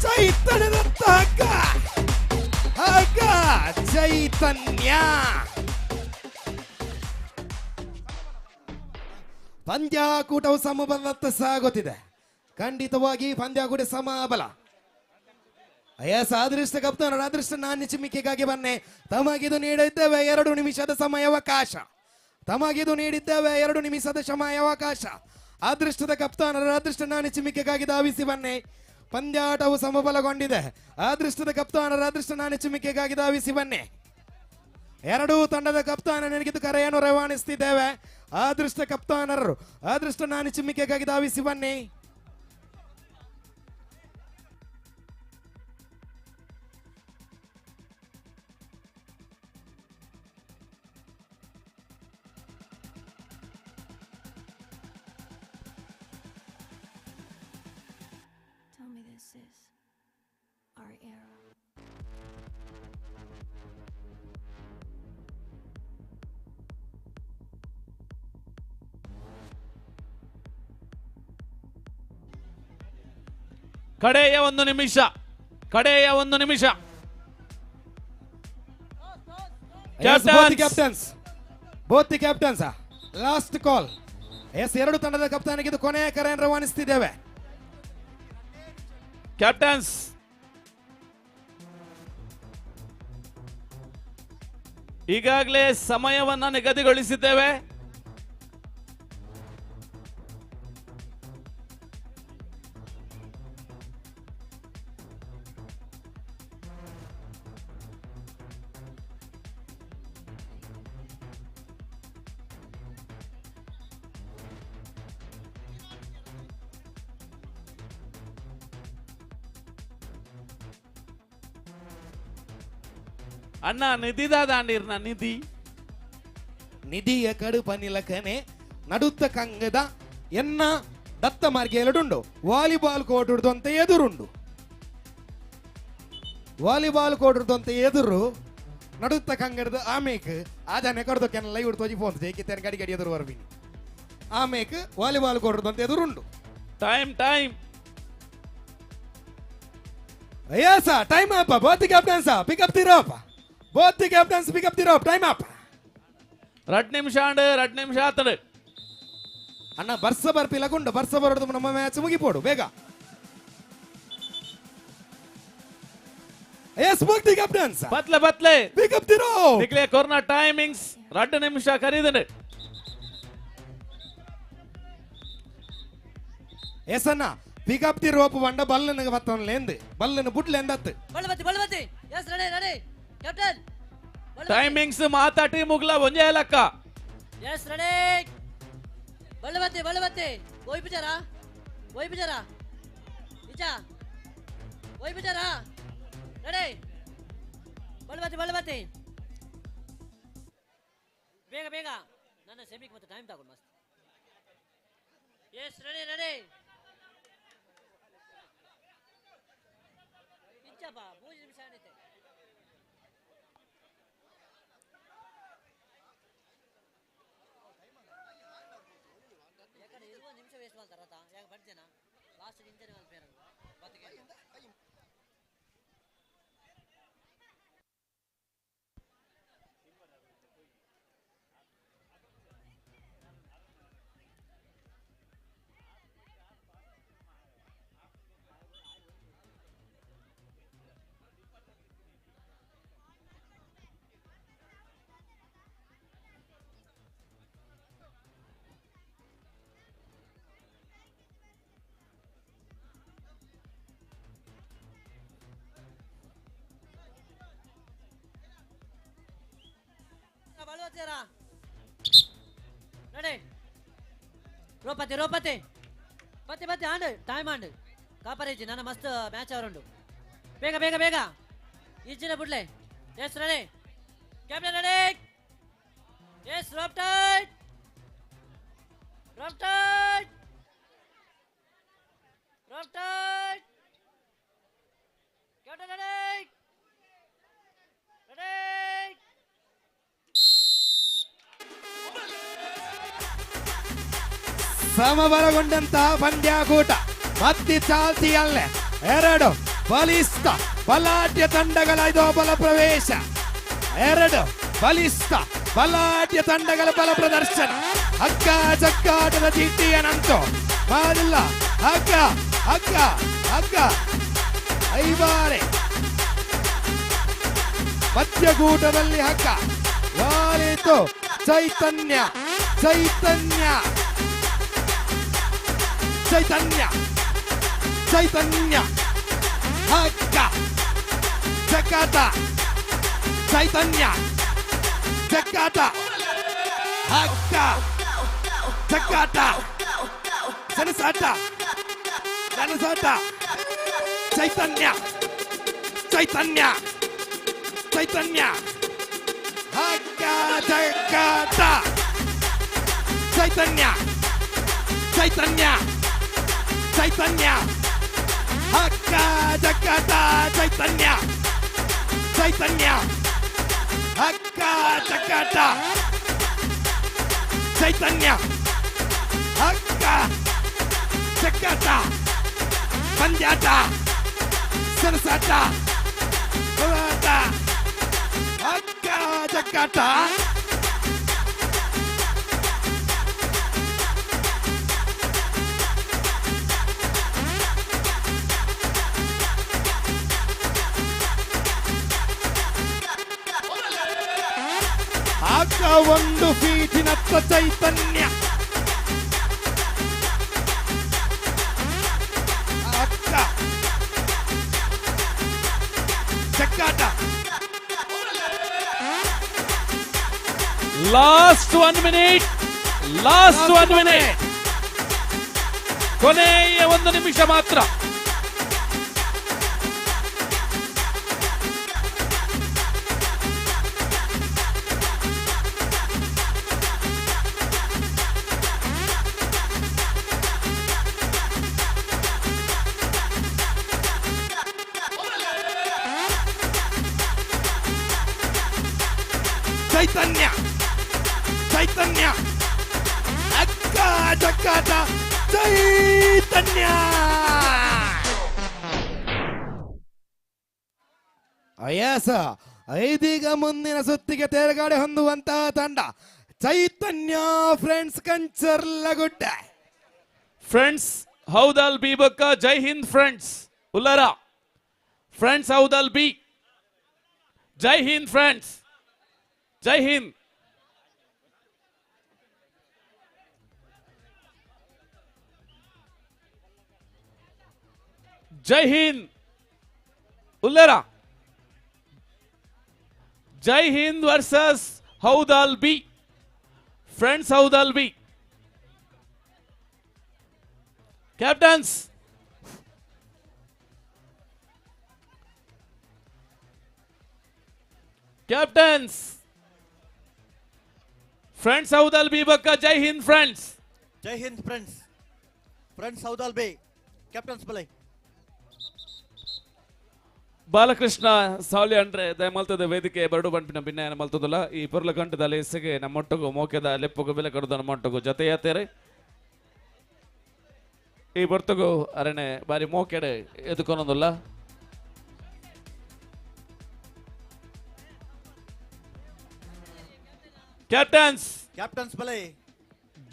ಚೈತನ್ಯದತ್ತ ಹಗ್ಗ ಹಗ್ಗ ಚೈತನ್ಯ ಪಂದ್ಯಾಕೂಟವು ಸಮಬಲದತ್ತ ಸಾಗುತ್ತಿದೆ ಖಂಡಿತವಾಗಿ ಪಂದ್ಯಾಕೂಟ ಸಮಬಲ ಎಸ್ ಅದೃಷ್ಟ ಕಪ್ತಾನ ಅದೃಷ್ಟ ನಾಣ್ಯಚಿಮಿಕೆಗಾಗಿ ಬನ್ನೆ ತಮಗಿದು ನೀಡಿದ್ದೇವೆ 2 ನಿಮಿಷದ ಸಮಯಾವಕಾಶ ತಮಗಿದು ನೀಡಿದ್ದೇವೆ 2 ನಿಮಿಷದ ಸಮಯಾವಕಾಶ ಅದೃಷ್ಟದ ಕಪ್ತಾನರ ಅದೃಷ್ಟ ನಾಣ್ಯಚಿಮಿಕೆಗಾಗಿ ಧಾವಿಸಿ ಬನ್ನಿ ಪಂದ್ಯಾಟವು ಸಮಬಲಗೊಂಡಿದೆ ಅದೃಷ್ಟದ ಕಪ್ತಾನರ ಅದೃಷ್ಟ ನಾಣ್ಯಚಿಮಿಕೆಗಾಗಿ ಧಾವಿಸಿ ಬನ್ನಿ ಎರಡೂ ತಂಡದ ಕಪ್ತಾನನಿಗೆ ಕರೆಯನ್ನು ರವಾನಿಸುತ್ತಿದ್ದೇವೆ. ಅದೃಷ್ಟ ಕಪ್ತಾನರು ಅದೃಷ್ಟ ನಾನಿ ಚಿಮ್ಮಿಕೆಗಾಗಿ ಧಾವಿಸಿ ಬನ್ನಿ. Tell me this is our era. ಕಡೆಯ ಒಂದು ನಿಮಿಷ, ಕಡೆಯ ಒಂದು ನಿಮಿಷ. Both the captains last call. Yes, ಎರಡು ತಂಡದ ಕಪ್ತಾನಿಗೆ ಇದು ಕೊನೆಯ ಕರೆಯನ್ನು ರವಾನಿಸುತ್ತಿದ್ದೇವೆ. ಕ್ಯಾಪ್ಟನ್ಸ್ ಈಗಾಗಲೇ ಸಮಯವನ್ನ ನಿಗದಿಗೊಳಿಸಿದ್ದೇವೆ. ಅಣ್ಣ ನಿಧಿದ ದಾಂಡಿರ್ನ ನಿಧಿ ನಿಧಿಯ ಕಡು ಪನಿಲಕನೆ ನಡುತ್ತ ಕಂಗದ ಎನ್ನ ದತ್ತ ಮಾರ್ಗ ಎರಡುಂಡು. ವಾಲಿಬಾಲ್ ಕೋರ್ಟ್ ಹಿಡಿದಂತೆ ಎದುರುಂಡು. ವಾಲಿಬಾಲ್ ಕೋರ್ಟ್ ಹಿಡಿದಂತೆ ಎದುರು ನಡುತ್ತ ಕಂಗಡದ ಆಮೇಕ್ ಅದನ್ನೇ ಕಡ್ದೊಕ್ಕೆಲ್ಲ ಲೈವ್ ತೋಜಿ ಫೋನ್ ಜೈಕಿತ್ತೇನೆ ಗಡಿ ಗಡಿ ಎದುರು ಬರ್ಬೀನಿ. ಆಮೇಕ್ ವಾಲಿಬಾಲ್ ಕೋರ್ಟ್ ಹಿಡಿದಂತೆ ಎದುರುಂಡು. Time time Yes, sir. Time up. Both the captains, sir. Pick up the rope. Both the captains pick up the rope. Time up. 2 ನಿಮಿಷ ಅಂಡ್ 2 ನಿಮಿಷ ಆತದೆ. ಅಣ್ಣ ಬರ್ಸ ಬರ್ಪಿಲಗುಂಡು ಬರ್ಸ ಬರೋದು ನಮ್ಮ ಮ್ಯಾಚ್ ಮುಗಿಪೋಡು ಬೇಗ. Yes, both the captains. ಬತ್ಲೆ ಬತ್ಲೆ. Pick up the rope. ನಿಕ್ಲೆ ಕೊರ್ನಾ ಟೈಮಿಂಗ್ಸ್ 2 ನಿಮಿಷ ಕರೀದನೆ. Yes, ಅಣ್ಣ. Pick up the rope. ಬಂಡ ಬಲ್ಲನ ಬತ್ತನ ಲೇಂದೆ. ಬಲ್ಲನ ಬುಟ್ಲೆ ಎಂದತ್ತು. ಬಲವತಿ. Yes, ready. Captain. ಟೈಮಿಂಗ್ಸ್ ಮಾತಾಟಿ ಮುಗ್ಲ ಒಂಜೆ ಲಕ್ಕ. Yes, ready. ಬಲವತಿ. ಓಯ್ ಬಿಜಾರಾ. ಇಚಾ. ಓಯ್ ಬಿಜಾರಾ. ರೆಡಿ. ಬಲವತಿ. ಬೇಗ. ನನ್ನ ಸೆಮಿಗೆ ಮತ್ತೆ ಟೈಮ್ ತಗೊಂಡು ಮಸ್ತ್. Yes, ready. ಇಚ್ಚಪ್ಪ 3 ನಿಮಿಷ ಆಗಿದೆ. ಯಾಕಂದ್ರೆ 20 ನಿಮಿಷ ವೇಸ್ಟ್ ಮಾಡ್ತಾರ ಯಾಕೆ ಬರ್ತೀನ ಲಾಸ್ಟ್ ಇಂಜರಿ ಮಾಡ್ಬೇರು ಬತ್ತಿಗೆ ರೆಡಿ. ರೋಪತಿ ಬತ್ತಿ ಆಂಡ್ ಟೈಮ್ ಆಂಡ್ ಕಾಪರೇಜಿ ನನ್ನ ಮಸ್ತ್ ಮ್ಯಾಚ್ ಅವರುಂಡು. ಬೇಗ ಈಚಿನ ಬಿಡ್ಲೆ. Yes ready. Captain ready. Yes rope tight. Captain ready. ಸಮಬಲಗೊಂಡಂತ ಪಂದ್ಯಾಕೂಟ ಮತ್ತಿ ಚಾಲ್ತಿಯಲ್ಲೇ ಎರಡು ಬಲಿಷ್ಠ ಬಲಾಢ್ಯ ತಂಡಗಳ ಇದು ಬಲ ಪ್ರವೇಶ. ಎರಡು ಬಲಿಷ್ಠ ಬಲಾಢ್ಯ ತಂಡಗಳ ಬಲ ಪ್ರದರ್ಶನ. ಹಗ್ಗ ಚಕ್ಕಾಟದ ಚೀಟಿಯ ನಂತು ಮಾಡಿಲ್ಲ. ಹಗ್ಗ ಐಬಾರೆ ಮಧ್ಯಕೂಟದಲ್ಲಿ ಹಗ್ಗ ವಾಲಿತು. ಚೈತನ್ಯ ಹಗ್ಗ ಚಕಾಟ ಚೈತನ್ಯ ಜಗ್ಗಾಟ ಹಗ್ಗ ಜಗ್ಗಾಟ ಸೆಣಸಾಟ ನನಸಾಟ ಚೈತನ್ಯ ಚೈತನ್ಯ ಚೈತನ್ಯ ಹಗ್ಗ ಜಗ್ಗಾಟ ಚೈತನ್ಯ ಚೈತನ್ಯ ಚೈತನ್ಯ ಹಗ್ಗ ಜಗ್ಗಾಟ ಚೈತನ್ಯ ಚೈತನ್ಯ ಹಗ್ಗ ಜಗ್ಗಾಟ ಚೈತನ್ಯ ಹಗ್ಗ ಜಗ್ಗಾಟ ಪಂದ್ಯಾಟ ಸರಸಾಟ ಹೋರಾಟ ಹಗ್ಗ ಜಗ್ಗಾಟ ಹಗ್ಗ 1 ಫೀಟಿನತ್ತ ಚೈತನ್ಯ ಹಗ್ಗ ಜಗ್ಗಾಟ ಲಾಸ್ಟ್ 1 ಮಿನಿಟ್ ಲಾಸ್ಟ್ 1 ಮಿನಿಟ್ ಕೊನೆಯ 1 ನಿಮಿಷ ಮಾತ್ರ. ಚೈತನ್ಯ ಚೈತನ್ಯ ಹಗ್ಗ ಜಗ್ಗಾಟ ಚೈತನ್ಯ. ಅಯ್ಯಸ ಐದೀಗ ಮುಂದಿನ ಸುತ್ತಿಗೆ ತೇರ್ಗಡೆ ಹೊಂದುವಂತಹ ತಂಡ Chaitanya friends Kancharlagudda. Friends ಹೌದಲ್ B ಬಕ್ಕ ಜೈ ಹಿಂದ್ ಫ್ರೆಂಡ್ಸ್ ಉಲ್ಲರ friends ಹೌದಲ್ B Jai Hind friends Jai Hind. Jai Hind ಉಲ್ಲರ Jai Hind versus Haudal B friends ಹೌದಲ್ B. Captains captains friends ಹೌದಲ್ B ಬಕ್ಕ Jai Hind friends. Jai Hind friends friends ಹೌದಲ್ B captains ಬಲೈ. ಬಾಲಕೃಷ್ಣ ಸಾಲಿ ಅಂದ್ರೆ ದಯಮಲ್ತದ ವೇದಿಕೆ ಬರಡು ಬಂಪಿನ ಭಿನ್ನ ಮಲ್ತದಲ್ಲ ಈ ಪುರ್ಲ ಕಂಠದಲ್ಲಿ ಎಸೆಗೆ ನಮ್ಮೊಟ್ಟಗು ಮೋಕೆದ ಲೆಪ್ಪಗು ಬೆಲೆ ಕಡದ ನಮ್ಮೊಟ್ಟಗು ಜೊತೆಯಾತೇರೆ ಈ ಬರ್ತಗು ಅರಣೆ ಬಾರಿ ಮೋಕೆಡೆ ಎದುಕೊನೊಂದಲ್ಲ. ಕ್ಯಾಪ್ಟನ್ಸ್ ಬಲೈ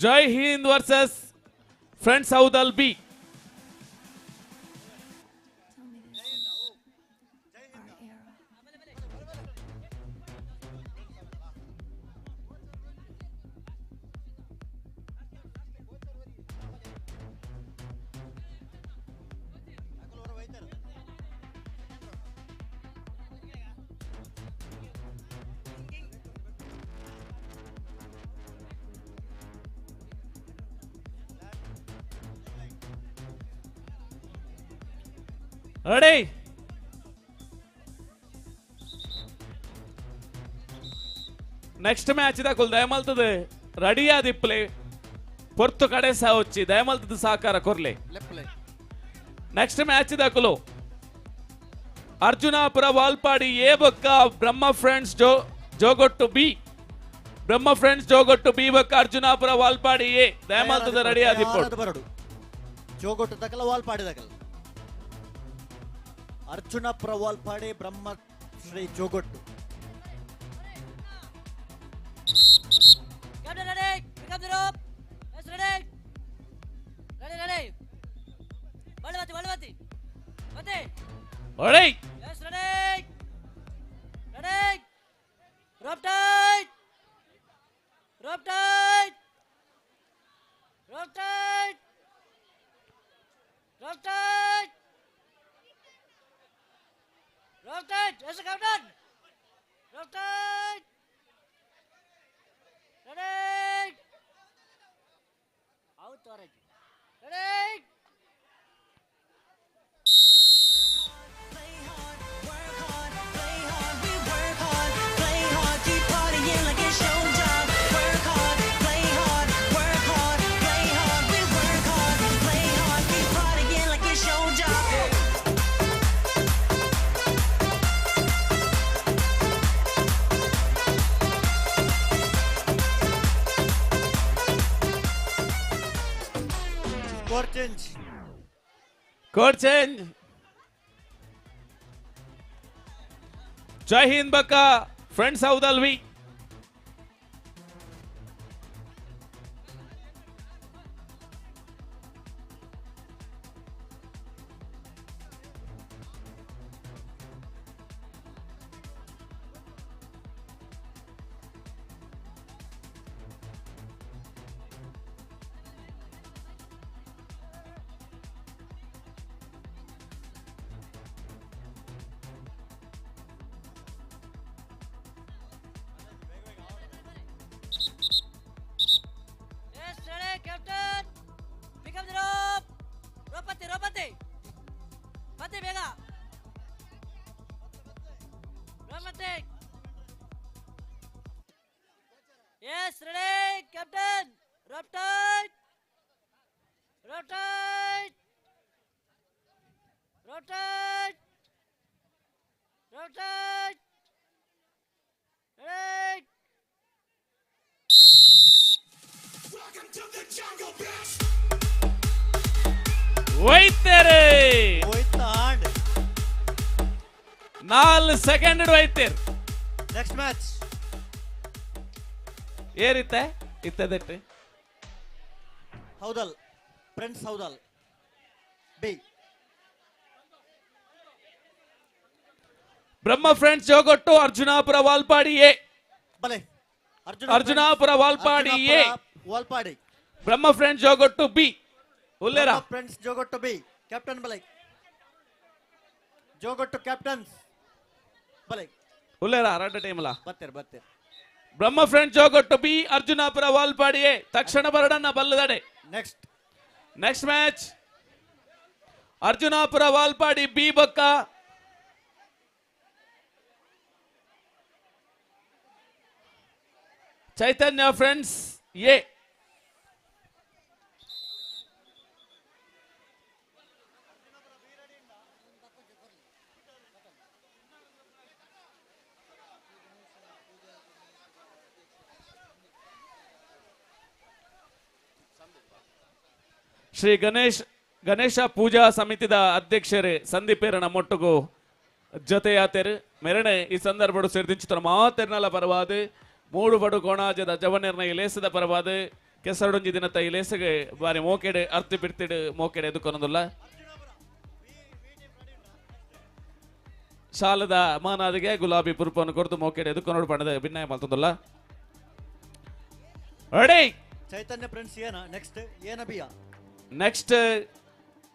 Jai Hind versus friends ಹೌದಲ್ B. Ready next match ದಾಖಲು ದಯಮಲ್ತದ ರೆಡಿ ಆದಿಪ್ಲೆ ಪೊರ್ತು ಕಡೆ ಸಹ వచ్చి ದಯಮಲ್ತದ ಸಹಕಾರ ಕೊರ್ಲೆ. ನೆಕ್ಸ್ಟ್ ಮ್ಯಾಚ್ ದಾಖಲು ಅರ್ಜುನಾಪುರ ವಾಲ್ಪಾಡಿ ಎ ಬಕ್ಕ ಬ್ರಹ್ಮ friends Jogottu B Brahma friends Jogottu B ಬಕ್ಕ ಅರ್ಜುನಾಪುರ ವಾಲ್ಪಾಡಿ ಎ ದಯಮಲ್ತದ ರೆಡಿ ಆದಿಪ್ಪಡು ಬರಡು ಜೋಗೊಟ್ಟು ತಕಲ ವಾಲ್ಪಾಡಿ ತಕಲ ಅರ್ಜುನಾಪುರ ವಾಲ್ಪಾಡಿ ಬ್ರಹ್ಮ Shri ಜೋಗೊಟ್ಟು. Captain ready, pick up the rope. Yes, ready. Ready. Balwati. Mate. Ready. Yes, ready. Rope tight. Rope tight. Yes, Captain. Rope tight. Ready? Out already. Ready? Score change. Court change. Jai Hind Baka, friends Saudalvi. Yes, ready, captain. Pick up the rope. Ropati, ropati. Pati, bega. Ropati. Yes, ready, captain. Rope tight. Rope tight. Rope tight. Rope tight. Ready. ಒಯ್ತೇರೆ ಹೋಯ್ತಾಂಡ್ 4 second ಒಯ್ತೇರ್ next match ಏರಿತ್ತೆ ಇತ್ತದಟ್ಟು Haudal friends ಹೌದಲ್ B Brahma friends Jogottu Arjunapura Valpadi A ಬಲೆ Arjunapura Valpadi A Valpadi Brahma friends Jogottu B ಉಲ್ಲೇರ friends Jogottu B captain ಬಲೆ Jogottu captains ಬಲೆ ಉಲ್ಲೇರ ಅರಟ ಟೈಮಲ್ಲ ಬರ್ತೇರ್ Brahma friends Jogottu B Arjunapura Valpadi A ತಕ್ಷಣ ಬರಡನ್ನ ಬಲ್ಲದಡೆ next match Arjunapura Valpadi B ಬೊಕ್ಕ ಚೈತನ್ಯ ಫ್ರೆಂಡ್ಸ್ ಎ ಶ್ರೀ ಗಣೇಶ ಪೂಜಾ ಸಮಿತಿದ ಅಧ್ಯಕ್ಷರೇ ಸಂದೀಪೇರ ನಮ್ಮೊಟ್ಟಿಗೂ ಜೊತೆಯಾತೆರು ಮೆರಣೆ ಈ ಸಂದರ್ಭಡು ಸೇರಿದಿಂಚಿತರ ಮಾತೆರ್ನಲ ಪರವಾದ ಮೂಡು ಬಡು ಕೋಣಾಜದ ಜವನೆರ್ನ ಇಲೇಸದ ಪರವಾದ ಕೆಸರಡೊಂಜಿ ದಿನತ ಇಲೇಸಗೆ ಬಾರಿ ಮೋಕೆಡೆ ಅರ್ಥ ಬಿಡ್ತಿಡು ಮೋಕೆಡೆ ಎದುಕೊನೊಂದುಲ್ಲ ಶಾಲದ ಮಾನಾದಿಗೆ ಗುಲಾಬಿ ಪುರುಪನ್ನು ಕೊರ್ದು ಮೋಕೆಡೆ ಎದುಕೊನೋಡು ಪಣದ ಭಿನ್ನಾಯ ಮಲ್ತೊಂದುಲ್ಲ ರೆಡಿ ಚೈತನ್ಯ ಫ್ರೆಂಡ್ಸ್ ಏನ ನೆಕ್ಸ್ಟ್ ಏನ ಬಿಯ ನೆಕ್ಸ್ಟ್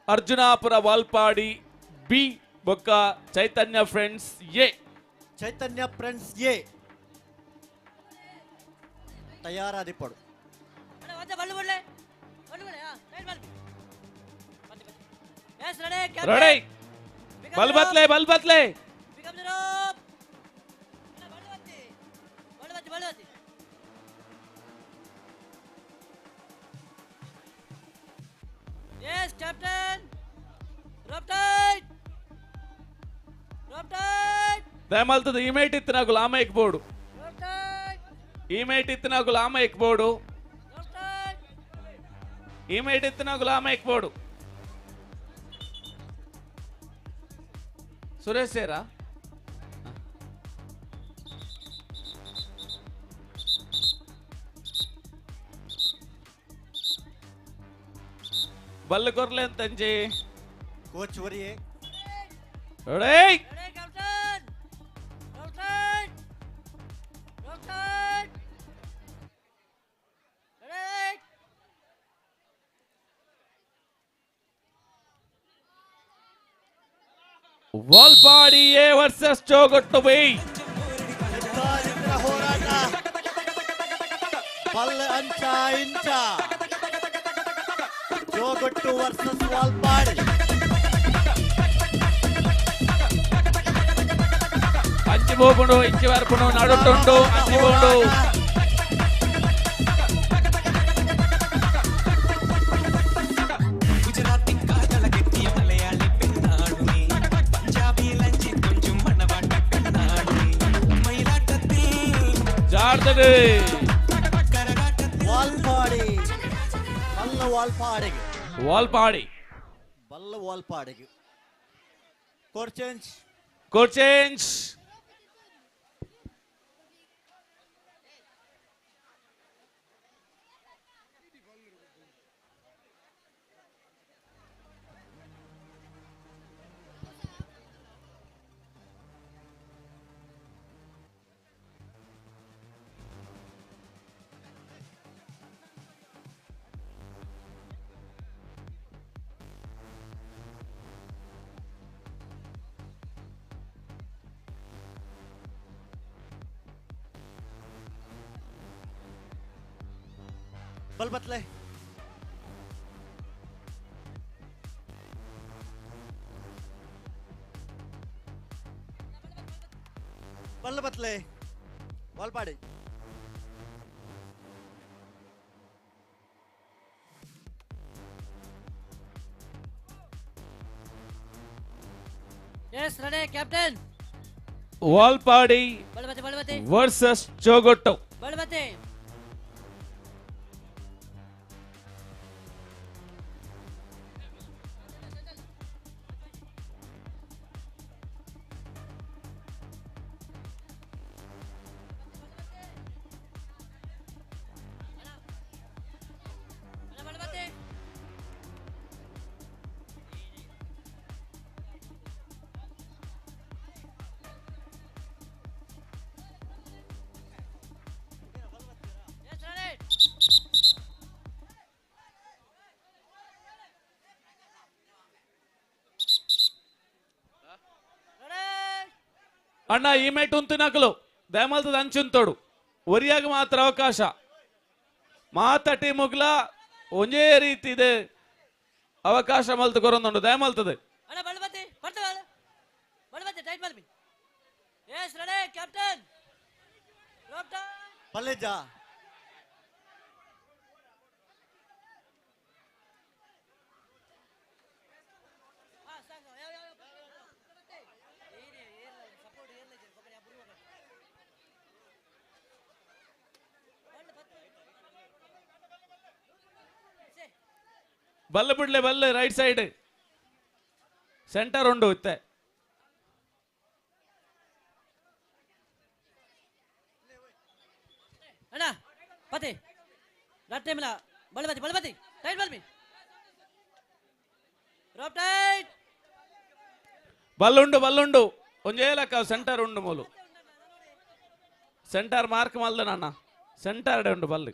ಅರ್ಜುನಾಪುರ ವಾಲ್ಪಾಡಿ ಬಿ ಬೊಕ್ಕ Chaitanya friends A Chaitanya friends A ತಯಾರಾದಿಪ್ಪಡು ರೆಡಿ ಬಲ್ಬತ್ಲೆ Yes, captain. Rope tight. Rope tight. ದಯಮಾಲ್ತದ ಇಮೇಟ್ ಇತ್ತು ನಾವು ಲಾಮ ಇಕ್ಬೋಡು Rope tight. ಇಮೇಟ್ ಇತ್ತು ನಾವು ಲಾಮ ಇಕ್ಬೋಡು Rope tight. ಇಮೇಟ್ ಇತ್ತು ನಾವು ಲಾಮ ಇಕ್ಬೋಡು ಸುರೇಶ್ ಸೇರಾ ಬಲ್ಲು ಕೊರ್ಲೆ ಅಂತಂಜಿ ಕೋಚ್ ವರಿಯೇ ready Ready, captain. Rope tight. Rope tight. Ready. Valpadi A versus ಚೋಗೊಟ್ಟು by ಹೋರಾಟ ಕಂಚ ಇಂಚ ಜೋಗೊಟ್ಟು ವರ್ಸಸ್ ವಾಲ್ಪಾಡಿ. ಅಂಚಿ ಬೋಪುಂಡು ಇಂಚಿ ಬರ್ಪುಂಡು ನಡುಟ್ಟುಂಡು ಅಂಚಿ ಬೋಂಡು ಜಾಡ್ತದೆ ವಾಲ್ಪಾಡಿ ಬಲ್ಲ ವಾಲ್ಪಾಡಿಗೆ ವಾಲ್ಪಾಡಿ ಬಲ್ಲ ವಾಲ್ಪಾಡಿಗೆ ಕೋರ್ ಚೇಂಜ್ ಕೋರ್ ಚೇಂಜ್. ಬಲ್ ಬತ್ಲೆ ಬಲ್ಲ ಬತ್ಲೆ Valpadi. Yes, ready, captain. Valpadi ಬಳಬತ್ತೆ ವರ್ಸಸ್ ಜೋಗೊಟ್ಟು. ಬಳಬತ್ತೆ ಅಣ್ಣ ಈ ಮೇಟ್ ಉಂತಿನಕಲು ದಯಮಲ್ತದ ಅಂಚುಂತೋಡು ಒರಿಯಾಗ ಮಾತ್ರ ಅವಕಾಶ ಮಾತ ಟೀಮುಗ್ಲ ಒಂದೇ ರೀತಿ ಇದೆ ಅವಕಾಶ ಮಲ್ತು ಕೊರೊಂದುಂಡು ದಯಮಲ್ತದೆ. ಅಣ್ಣ ಬಳಬತ್ತೆ ಬರ್ತವೆ ಬಳಬತ್ತೆ ಟೈಟ್ ಮಲ್ಪಿ. Yes, ready, captain. Drop down. ಪಲ್ಲೆಜ್ಜ ಬಲ್ಲ ಬಿಡ್ಲೆ ಬಲ್ಲ ರೈಟ್ ಸೈಡ್ ಸೆಂಟರ್ ಉಂಡು ಇತ್ತೆ ಅಣ್ಣ ಪತಿ ರಟ್ಟೆ ಮಿಲ ಬಳಬತ್ತಿ ಟೈಟ್ ಮಲ್ಪಿ. ಡ್ರಾಪ್ ಟೈಟ್ ಬಲ್ಲುಂಡು ಒಂಜೇ ಲೆಕ್ಕ ಸೆಂಟರ್ ಉಂಡು ಮೂಲು ಸೆಂಟರ್ ಮಾರ್ಕ್ ಮಲ್ದ ಅಣ್ಣ ಸೆಂಟರ್ ಉಂಡು ಬಲ್ಲು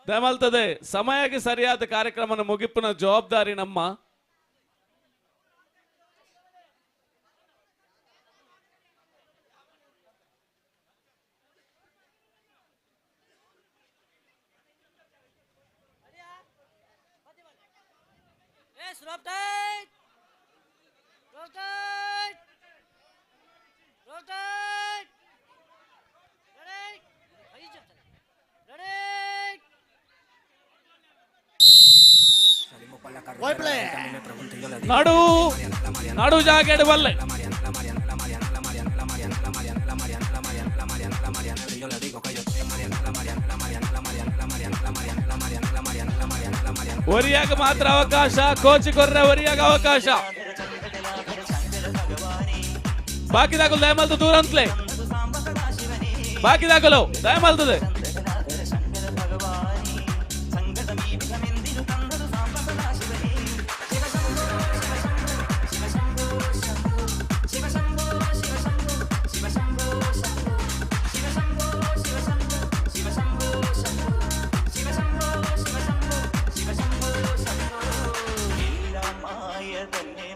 ದಯಮಲ್ತದೆ. ಸಮಯಕ್ಕೆ ಸರಿಯಾದ ಕಾರ್ಯಕ್ರಮ ಮುಗಿಪಿನ ಜವಾಬ್ದಾರಿ ನಮ್ಮ. Yes, drop tight. Drop tight. Drop tight. Ready? Ready? ನಡು ಜಾಗೆಡ್ ಬಲ್ಲೆ ಒರಿಯಾಗ ಮಾತ್ರ ಅವಕಾಶ ಕೋಚಿ ಕೊರ್ರೆ ಒರಿಯಾಗ ಅವಕಾಶ ಬಾಕಿದಾಗಲು ದಯಮಲ್ತು ದೂರ ಅಂತಲೇ ಬಾಕಿದಾಗಲು ದಯಮಲ್ತದೆ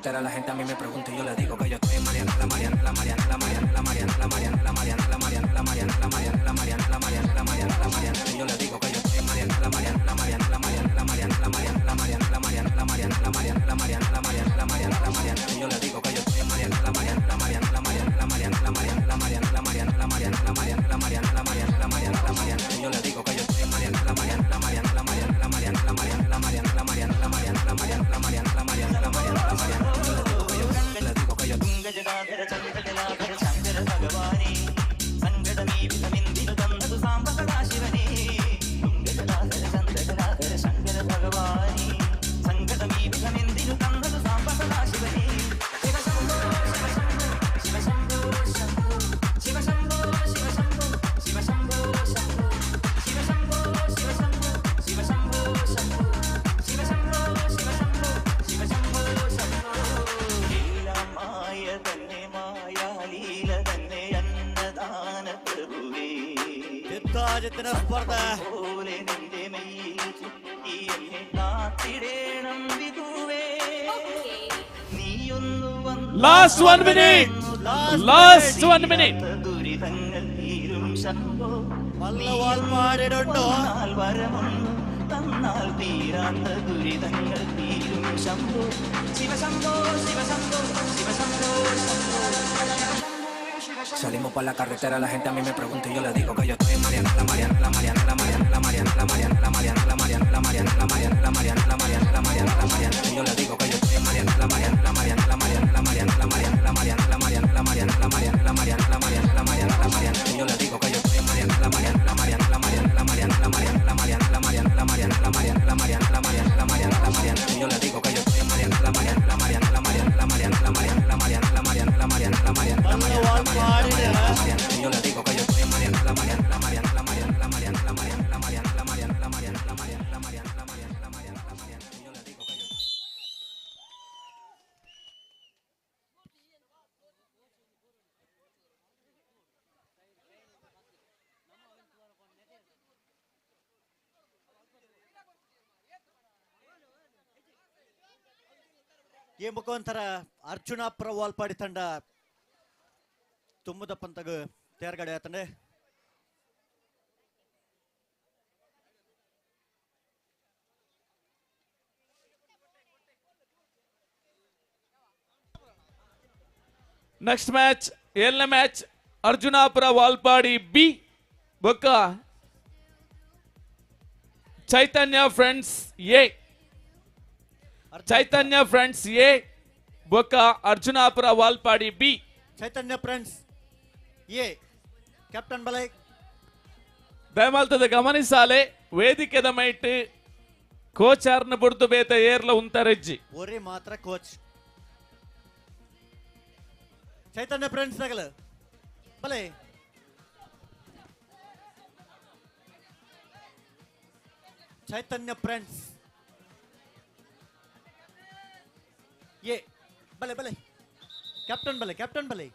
carretera la gente a mí me pregunta y yo le digo que yo estoy en Mariana, la Mariana, la Mariana, la Mariana, la Mariana, la Mariana, la Mariana, la Mariana, la Mariana, la Mariana, la Mariana, la Mariana, la Mariana, la Mariana, y yo le digo que yo estoy en Mariana, la Mariana, la Mariana, la Mariana, la Mariana, la Mariana, la Mariana, la Mariana, la Mariana, la Mariana, la Mariana, la Mariana, la Mariana, la Mariana, y yo le digo que yo estoy en Mariana, la Mariana, la Mariana, la Mariana, la Mariana, la Mariana, la Mariana, la Mariana, la Mariana, la Mariana, la Mariana, la Mariana, la Mariana, la Mariana, y yo le digo que yo estoy en Mariana, la Mariana, la Mariana, la Mariana, la Mariana, la Mariana, la Mariana, la Mariana, la Mariana, la Mariana, la Mariana, la Mariana, la Mariana, la Mariana, le digo que yo ಯುದ್ಧಾಜಿತನ ಸ್ಪರ್ಧೆ Last 1 minute. Last 1 minute. മല്ലവാൾപ്പാടിടുണ്ടോ Salimos por la carretera, la gente a mí me pregunta y yo le digo que yo estoy en Mariana, la Mariana, la Mariana, la Mariana, la Mariana, la Mariana, la Mariana, la Mariana, la Mariana, la Mariana, la Mariana, la Mariana, la Mariana, la Mariana, y yo le digo que yo estoy en Mariana, la Mariana, la Mariana, la Mariana, la Mariana, la Mariana, la Mariana, la Mariana, la Mariana, la Mariana, la Mariana, la Mariana, la Mariana, la Mariana, y yo le digo que yo estoy en Mariana, la Mariana, la Mariana, la Mariana, la Mariana, la Mariana, la Mariana, la Mariana, la Mariana, la Mariana, la Mariana, la Mariana, la Mariana, la Mariana, y yo le digo que yo estoy en Mariana, la Mariana, la Mariana, la Mariana, la Mariana, la Mariana, la Mariana, la Mariana, la Mariana, la Mariana, la Mariana, y yo le digo que yo estoy en Mariana, la Mariana, la Mariana, la Mariana, la Mariana, la Mariana, la Mariana, la Mariana, la Mariana, la Mariana, la Mariana, la Mariana, la Mariana, la Mariana, y yo le digo que yo ಈ ಮುಖಾಂತರ ಅರ್ಜುನಾಪುರ ವಾಲ್ಪಾಡಿ ತಂಡ ತುಂಬದ ಪಂತಗ ತೇರ್ಗಡೆ ಆತಂಡೆ next match 7ನೇ match Arjunapura Valpadi B ಬೊಕ್ಕ Chaitanya friends A Chaitanya friends A ಬೊಕ್ಕ Arjunapura Valpadi B Chaitanya friends A captain ಬಲೈ ದಯಮಾಲ್ತದ ಗಮನಿಸಾಲೆ ವೇದಿಕೆದ ಮೈಟ್ ಕೋಚಾರ್ನ ಬುಡ್ದು ಬೇತ ಏರ್ಲ ಉಂತರೆಜ್ಜಿ ಒರಿ ಮಾತ್ರ ಕೋಚ್ ಚೈತನ್ಯ ಫ್ರೆಂಡ್ಸ್ ನಗಲ ಬಲೈ ಚೈತನ್ಯ ಫ್ರೆಂಡ್ಸ್ ಎ ಬಲೆ ಬಲೆ ಕ್ಯಾಪ್ಟನ್ ಬಲೆ ಕ್ಯಾಪ್ಟನ್ ಬಲೆ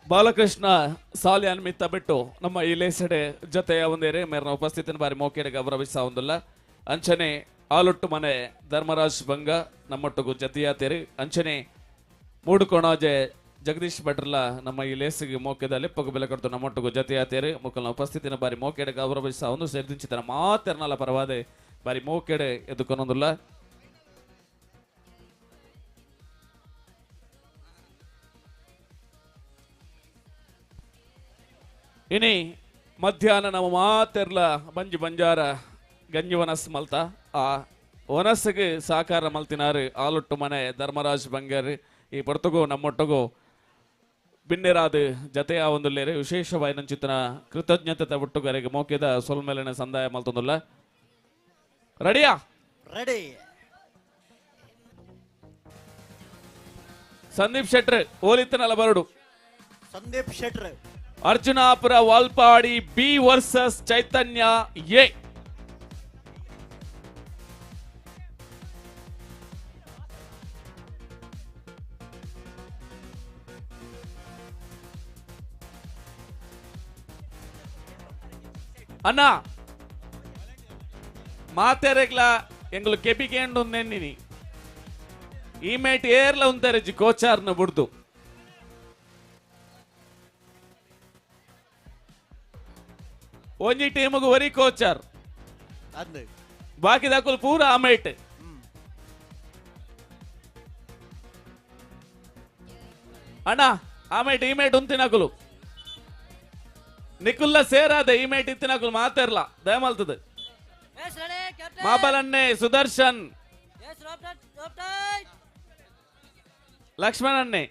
ಬಾಲಕೃಷ್ಣ ಸಾಲಿ ಅನ್ಮಿತ್ತ ಬಿಟ್ಟು ನಮ್ಮ ಈ ಲೇಸಡೆ ಜೊತೆಯ ಒಂದೇರೆ ಮೇರನ ಉಪಸ್ಥಿತಿನ ಬಾರಿ ಮೋಕೆಡೆ ಗೌರವಿಸ ಒಂದಿಲ್ಲ ಅಂಚನೆ ಆಲೊಟ್ಟು ಮನೆ ಧರ್ಮರಾಜ್ ಬಂಗ ನಮ್ಮೊಟ್ಟಿಗೂ ಜತೆಯಾತೇರಿ ಅಂಚನೆ ಮೂಡುಕೋಣಾಜೆ ಜಗದೀಶ್ ಭಟ್ರಲ್ಲ ನಮ್ಮ ಈ ಲೇಸಿಗೆ ಮೋಕೆದಲ್ಲಿ ಪಗು ಬೆಲೆ ಕೊಡ್ತು ನಮ್ಮೊಟ್ಟಿಗೂ ಜತೆಯಾತೇರಿ ಮುಕ್ಕಲ್ನ ಉಪಸ್ಥಿತಿನ ಬಾರಿ ಮೋಕೆಡೆ ಗೌರವಿಸ ಒಂದು ಸೇರಿದಿಂಚಿತನ ಮಾತೆರ್ನಲ್ಲ ಪರವಾದೆ ಬಾರಿ ಮೋಕೆಡೆ ಎದುಕೊನೊಂದಿಲ್ಲ ಇನಿ ಮಧ್ಯಾಹ್ನ ನಮ್ಮ ಮಾತೆರ್ಲ ಬಂಜಿ ಬಂಜಾರ ಗಂಜಿ ವನಸ್ ಮಲ್ತ ಆ ವನಸ್ಸಿಗೆ ಸಾಕಾರ ಮಲ್ತಿನಾರು ಆಲೊಟ್ಟು ಮನೆ ಧರ್ಮರಾಜ್ ಬಂಗರ್ ಈ ಪೊರ್ತಗು ನಮ್ಮೊಟ್ಟಗು ಬಿನ್ನೆರಾದು ಜತೆಯ ಒಂದುಲ್ಲೇರೆ ವಿಶೇಷವಾಗಿ ನಂಚಿತನ ಕೃತಜ್ಞತೆ ಒಟ್ಟುಗರೆಗೆ ಮೋಕೆದ ಸೊಲ್ಮೇಲಿನ ಸಂದಾಯ ಮಲ್ತೊಂದುಲ್ಲ ರೆಡಿಯಾ ರೆಡಿ ಸಂದೀಪ್ ಶೆಟ್ರ್ ಓಲಿತ್ತನಲ್ಲ ಬರಡು ಸಂದೀಪ್ ಶೆಟ್ರ್ Arjunapura Valpadi B versus Chaitanya A ಅಣ್ಣ మాతేరెగ్లా ఎంగులు కెపికేండు నెన్నిని ఈమేట్ ఏర్ల ఉంతరెజి కోచార్న బుడ్దు ಒಂಜಿ ಟೀಮ್ಗೆ ವರಿ ಕೋಚರ್ ಬಾಕಿ ದಾಕುಲು ಪೂರ ಆಮೇಟ್ ಅಣ್ಣ ಆಮೇಟ್ ಈಮೇಟ್ ಉಂತಿನಕುಲು ನಿಕುಲ್ಲ ಸೇರಾದ ಈಮೇಟ್ ಇತ್ತಿನಕುಲು ಮಾತಾರ್ಲ ದಯಮಲ್ತದ ಮಾಬಲನ್ನೆ Sudarshan ಲಕ್ಷ್ಮಣನ್ನೆ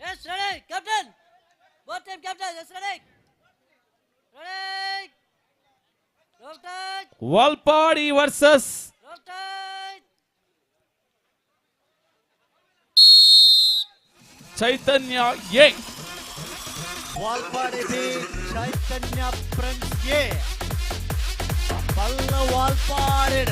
Yes, ready, captain. Both team captain, yes, ready. Ready. Rotate. Valpadi versus Rotate. Chaitanya A. Valpadi B Chaitanya friends A. ಬಲ್ಲ ವಾಲ್ಪಾಡಿಡ.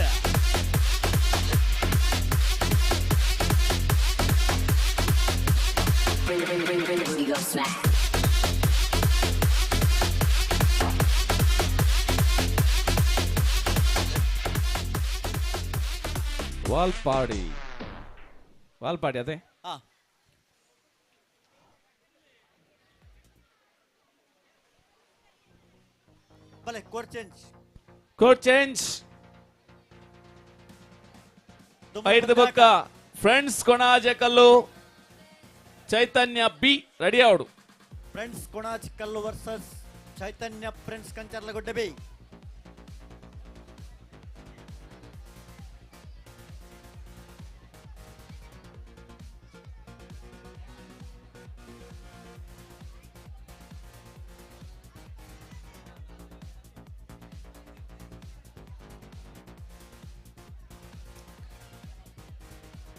We go smack. Valpadi Valpadi ಅದೇ ಭಲೆ ಕೋರ್ ಚೇಂಜ್ ಕೋಡ್ ಚೇಂಜ್ ಐದು ಬೊಕ್ಕ friends Konaje Kallu Chaitanya B ready ಆವಡು friends Konaj Kallu versus Chaitanya friends Kancharlagudde B.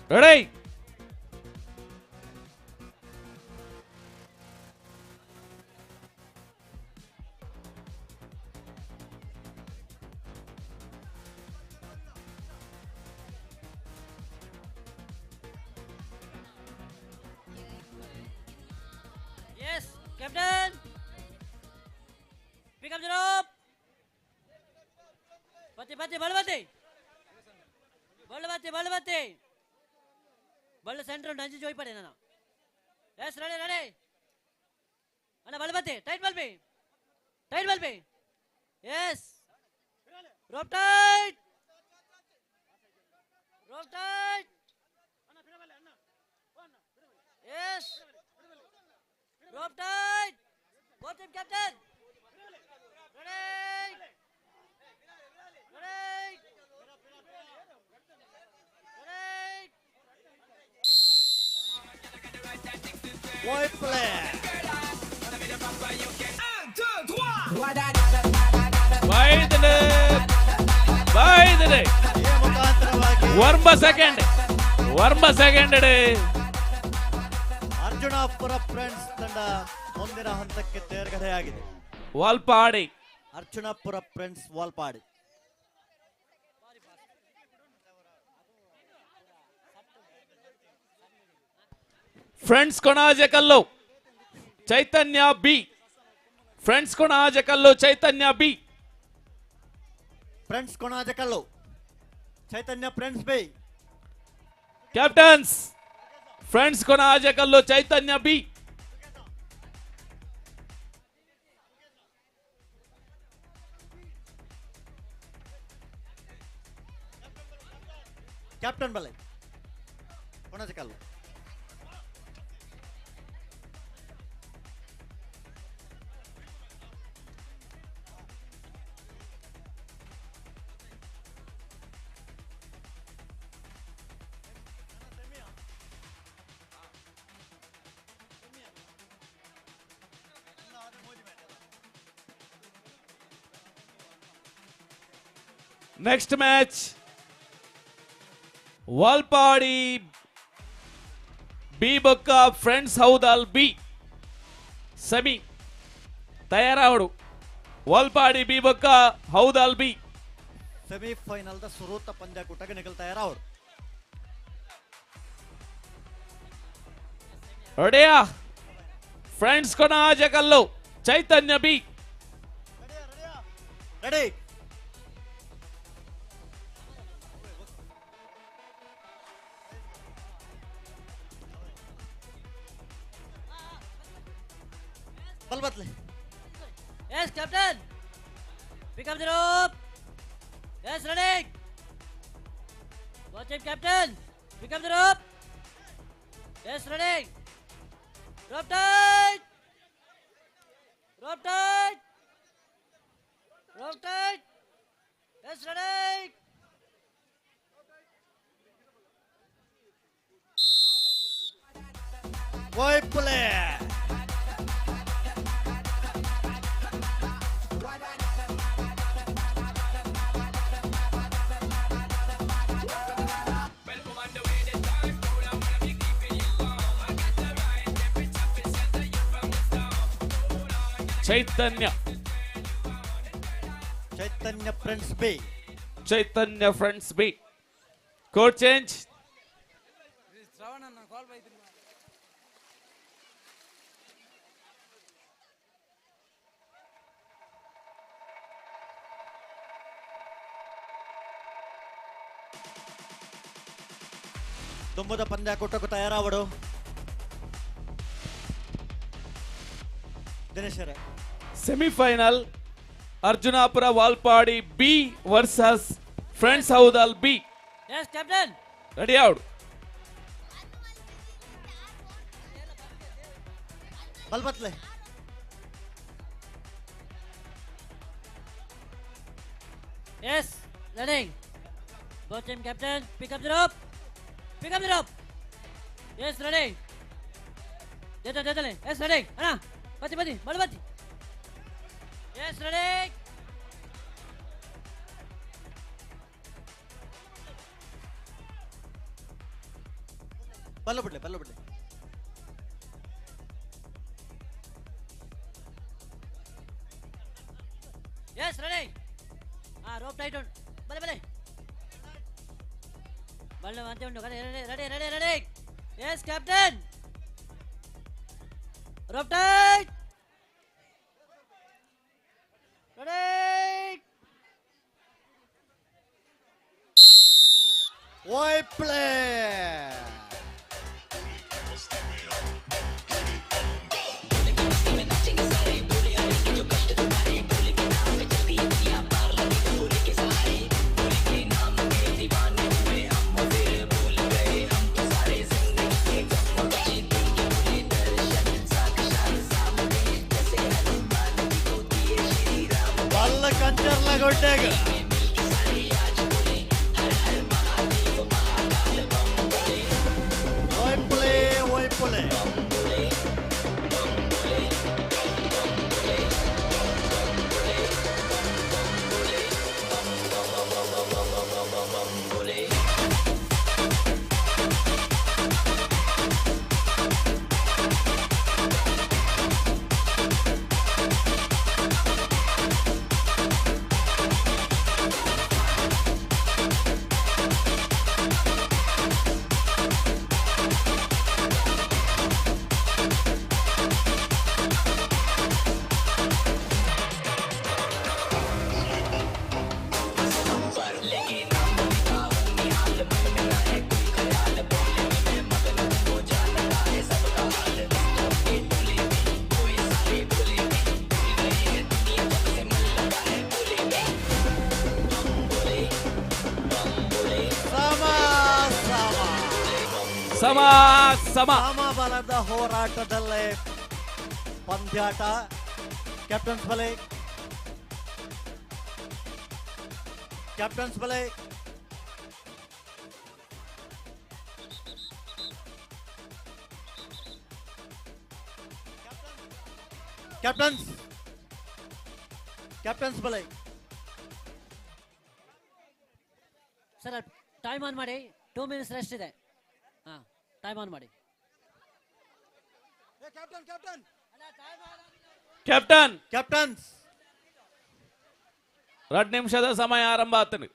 Ready Yes, captain. Pick up the rope. Batti, Balbatti. Ball center and Danji Joy Padena. Yes, ready. Anna Balbatti, tight ball be. Yes. Rope tight. Yes. Rope tight. Both team captain. Ready. Boy play. ಬಾಯ್ದನೆ ವರ್ಮ second Arjunapura friends ತಂಡ ಮುಂದಿನ ಹಂತಕ್ಕೆ ತೇರ್ಗಡೆಯಾಗಿದೆ. Valpadi Arjunapura friends Valpadi. Friends Konaje Kallu Chaitanya B. Friends Konaje Kallu Chaitanya B. Friends Konaje Kallu Chaitanya friends B. Captains friends Konaje Kallu Chaitanya B. Captain ಬಲೆ Konaje Kallu. Next match Valpadi B ಬೊಕ್ಕ friends ಹೌದಾಲ್ B semi ತಯಾರಾವಡು. Valpadi B ಬೊಕ್ಕ ಹೌದಾಲ್ ಬಿ ಸೆಮಿಫೈನಲ್ ದ ಸುರೂತ ಪಂದ್ಯಾಕೂಟಕ್ಕೆ ನಿಗಲ್ತಾ ಇರೋರು. ರೆಡಿಯಾ friends Konaje Kallu Chaitanya B ready ಬಲ್ಬತ್ಲೆ Yes, Captain. Pick up the rope. Yes, ready. Watch him, Captain. Pick up the rope. Yes, ready. Rope tight. Rope tight. Rope tight. Yes, ready. Wide play. Chaitanya Chaitanya friends B Chaitanya friends B court change ದುಂಬದ ಪಂದ್ಯಾಕೂಟಕ್ಕೂ ತಯಾರಾವಡು ದಿನೇಶರೇ semifinal Arjunapura Valpadi B versus friends ಹೌದಲ್ B Yes, Captain. Ready out ಬಲ್ಬತ್ಲೆ Yes, ready. Watch him, Captain. Pick up the rope. Pick up the rope. Yes, ready. Dale. Yes, ready. Anna, bati. Balbati. Yes, ready. ಬಲ್ಲ ಬಿಡ್ಲೆ Yes, ready. Rope tight on. Bale. Ball ante undu. Ready. Yes, Captain. Rope tight. Ready. Wide play. ಬಲ್ಲ ಕಂಚರ್ಲ ಗೊಡ್ಡೆಗ Wide play. ಸಮಬಲದ ಹೋರಾಟದಲ್ಲೇ ಪಂದ್ಯಾಟ captains ಬಲೆ captains ಬಲೆ sir time on ಮಾಡಿ 2 minutes rest ಇದೆ time on ಮಾಡಿ captains 2 ನಿಮಿಷದ ಸಮಯ ಆರಂಭ ಆಗ್ತದೆ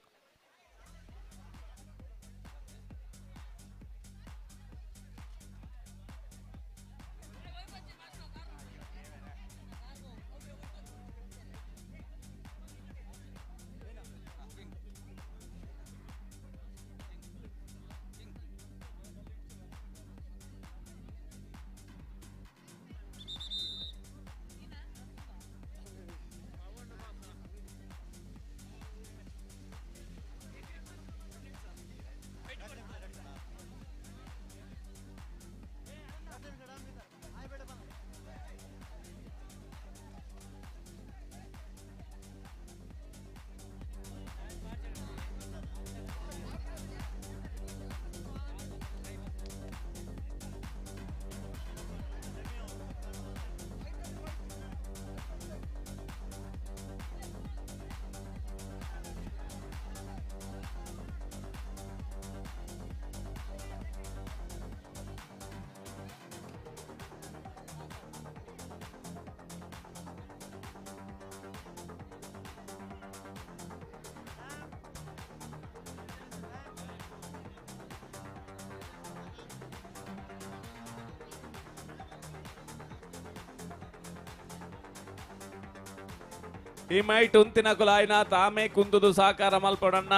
ಈ ಮೈಟ್ ಉಂತಿನ ಕುಲಾಯ್ನ ತಾಮೇ ಕುಂದುದು ಸಾಕಾರ ಮಲ್ಪಡಣ್ಣ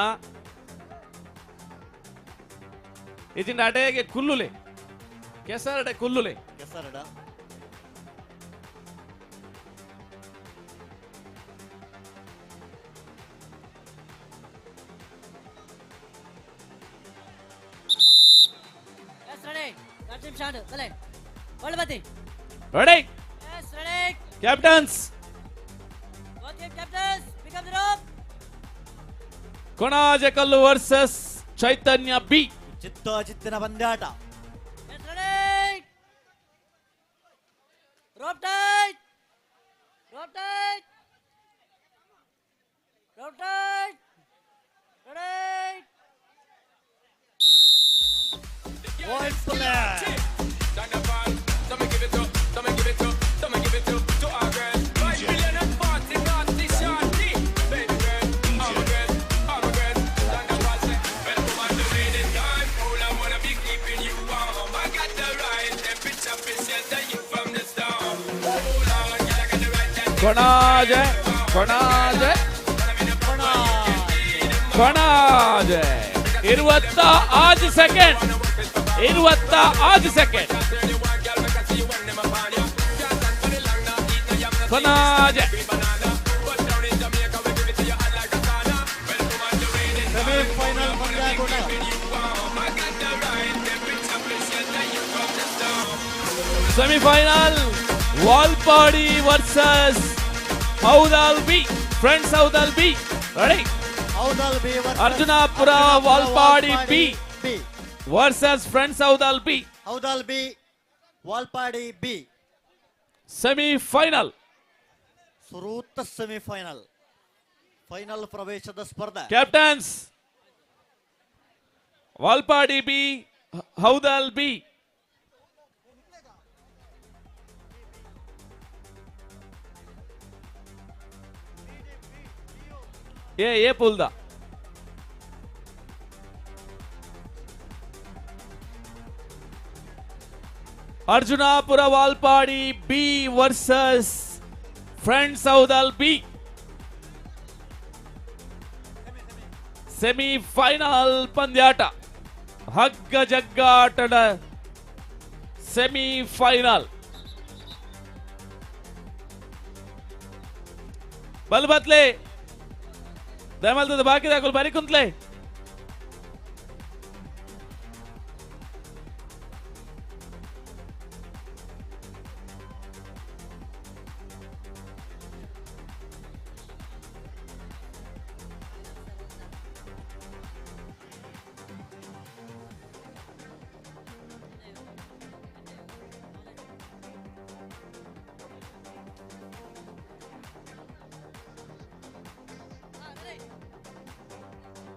ಇಜಿಂಡ ಅಡೆಗೆ ಕುಲ್ಲುಲೆ ಕೆಸರಡೆ ಕುಲ್ಲುಲೆ ಕೆಸರಡ Yes, ready. Got him shot. Kale. Balbati. Ready Yes, ready. Captains Both team captains. Pick up the rope. Konajakallu versus Chaitanya B. ಚಿತ್ತಿನ ಪಂದ್ಯಾಟ. Yes, ready. Rope tight. Rope tight. Rope tight. Ready. Point play. Konaje Konaje Konaje 28 second 28 second Konaje semifinal ಪಂದ್ಯಾಟ. Semifinal Valpadi versus Houdal B. Friends ಹೌದಾಲ್ B. Ready Houdal B Arjunapura Valpadi B versus friends ಹೌದಾಲ್ B. Houdal B Valpadi B semifinal ಸೂಕ್ತ semifinal final ಪ್ರವೇಶದ ಸ್ಪರ್ಧೆ. Captains Valpadi B Houdal B. ये पुलदा Arjunapura Valpadi B versus friends Houdal B. Semifinal ಪಂದ್ಯಾಟ ಹಗ್ಗ ಜಗ್ಗಾಟದ semifinal. ಬಲ್ಬತ್ಲೆ ದಯಮಾಡ್ತದೆ ಬಾಕಿ ದಾಖಲು ಬಾರಿ ಕುಂತ್ಲೆ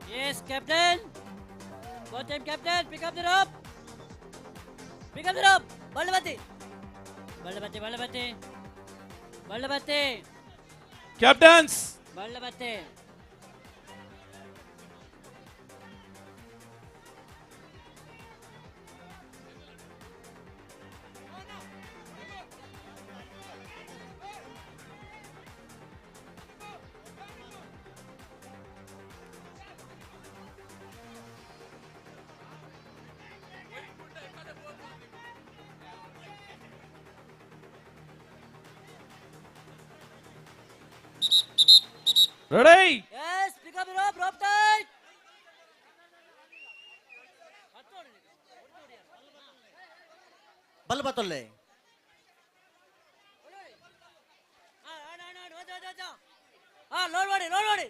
Yes, captain. Both team captain, pick up the rope. Pick up the rope. Balbati. Balbati, Balbati. Balbati. Captains Balbati. Ready Yes, pick up the rope, rope tight. ಬಲ್ಬತ್ತೊಲ್ಲೆ Load ಮಾಡಿ, load ಮಾಡಿ.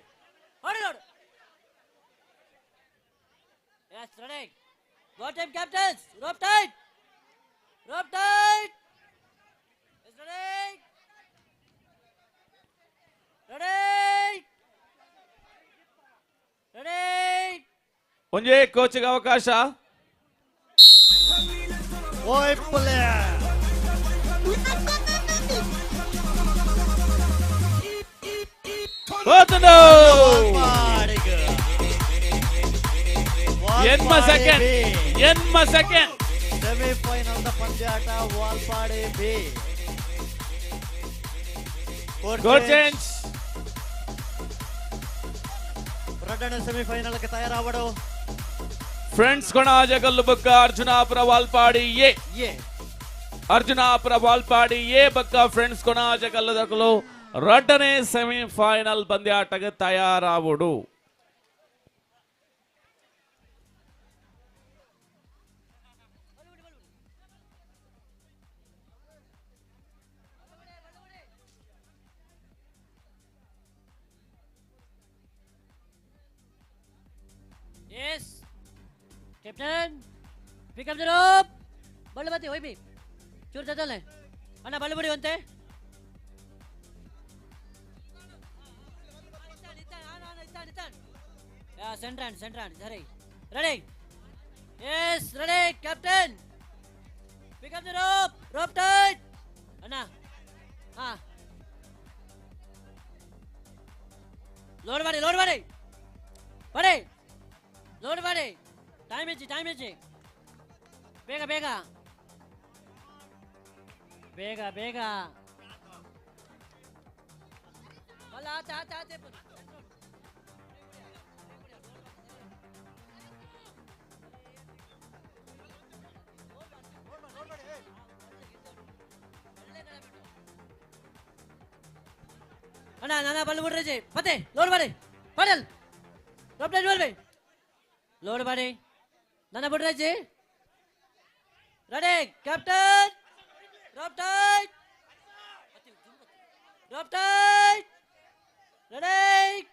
ಹೊಡಿ load. Yes, ready. Both team captains, rope tight. Rope tight. Yes, ready. Ready. Ready. ಒಂದೇ ಕೋಚ್ಗೆ ಅವಕಾಶ. ಓಯ್ play ಹೋತನು ಎನ್ಮ second semifinal ದ ಪಂದ್ಯಾಟ ವಾಲ್ಪಾಡಿ ಬಿ ಗೋಲ್ ಚೇಂಜ್ ಎರಡನೇ ಸೆಮಿಫೈನಲ್ಗೆ ತಯಾರಾವಡು. ಫ್ರೆಂಡ್ಸ್ ಕೊಣಾಜಕಲ್ಲು ಬಕ್ಕ ಅರ್ಜುನಾಪುರ ವಾಲ್ಪಾಡಿ ಎ ಅರ್ಜುನಾಪುರ ವಾಲ್ಪಾಡಿ ಎ ಬಕ್ಕ ಫ್ರೆಂಡ್ಸ್ ಕೊಣಾಜಕಲ್ಲದಕಲು ಎರಡನೇ ಸೆಮಿಫೈನಲ್ ಪಂದ್ಯಾಟಕ್ಕೆ ತಯಾರಾವಡು. Yes. Captain, pick up the rope. Ballu bati, hoy bhi. Chur jadal hai. Anna ballu badi bante. Yeah, center hand, ready. Ready. Yes, ready, Captain. Pick up the rope tight. Anna. Load body. Body. Load body. Time is. Bega. Balla aate. Anna ballu budi pate. Load body. Paddle. Drop that ball. Load body. Nana Budraji. Ready, Captain. Drop tight. Ready.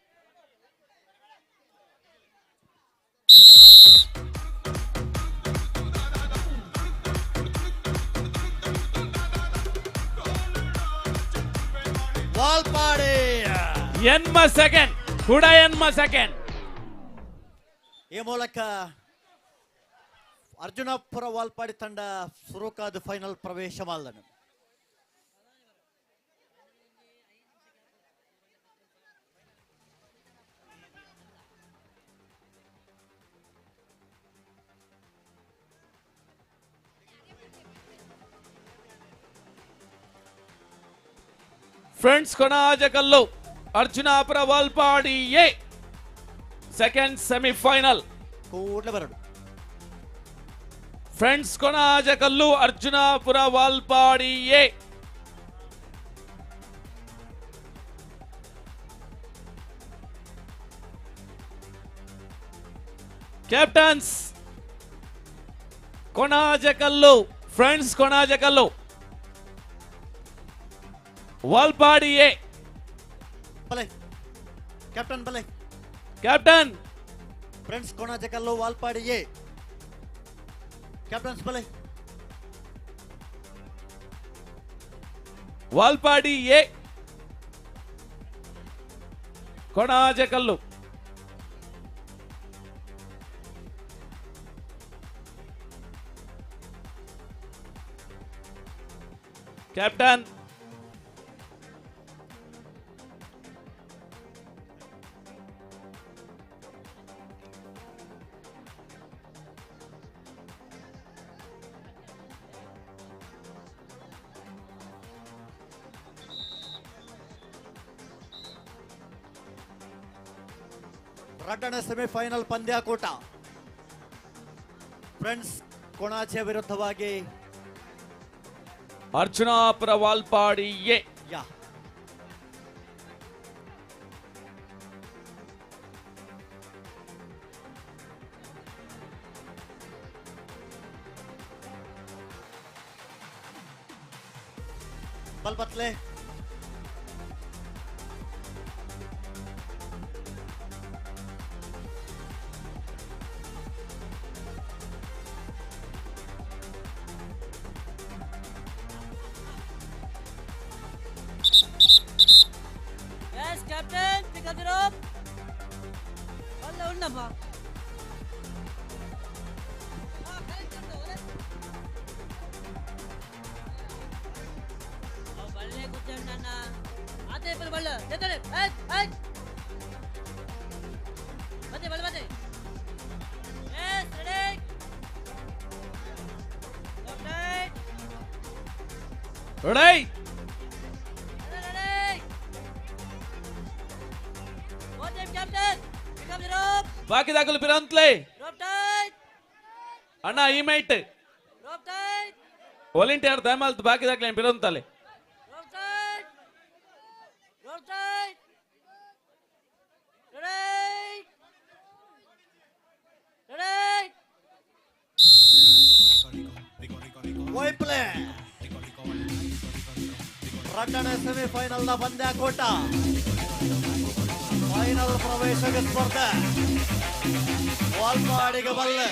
Valpadi ಎನ್ಮ second ಕೂಡ ಎನ್ಮ second. ಈ ಮೂಲಕ ಅರ್ಜುನಾಪುರ ವಾಲ್ಪಾಡಿ ತಂಡ ಸುರುಕಾದ final ಪ್ರವೇಶ ಮಾಡಿದನು. Friends Konajakallu Arjunapura Valpadi A second semifinal ಕೂಡಲೇ ಬರಡು. Friends Konajakallu Arjunapura Valpadi A captains Konajakallu friends Konajakallu Valpadi A ಬಲೆ ಕ್ಯಾಪ್ಟನ್ ಬಲೆ captain friends Konajakallu Valpadi A captains ಬಲೆ ವಾಲ್ಪಾಡಿ ಎ ಕೊಣಾಜಕಲ್ಲು ಕ್ಯಾಪ್ಟನ್ ಎರಡನೇ ಸೆಮಿಫೈನಲ್ ಪಂದ್ಯಾಕೂಟ ಫ್ರೆಂಡ್ಸ್ ಕೊಣಾಜೆ ವಿರುದ್ಧವಾಗಿ ಅರ್ಜುನಾಪುರ ವಾಲ್ಪಾಡಿ ಎ ಬಲ್ಬತ್ಲೆ Yes, Captain. Pick up the rope. Balla unnamma. Balle kuttandana. Ate pal balla. Jetale. Hey. Bate ball bate. Yes, ready. Left right. Ready. Captain, pick pick up the rope. ಬಾಕಿ ದಾಖಲು ಪಿರಂತ್ಲೆ Rope tight. ಅಣ್ಣ ಈ mite Rope tight. Volunteer ದಯಮಾಲ್ತು ಬಾಕಿ ದಾಖಲೆ ಪಿರಂತಲೆ Rope tight. Rope tight. Ready. Ready. ವೈಪ್ಲೆ ರಡ್ಡನೇ semifinal ನ ಪಂದ್ಯಾಕೂಟ final ಪ್ರವೇಶಕ ಸ್ಪರ್ಧೆ ವಾಲ್ಪಾಡಿಗೆ ಬಲ್ಲೆ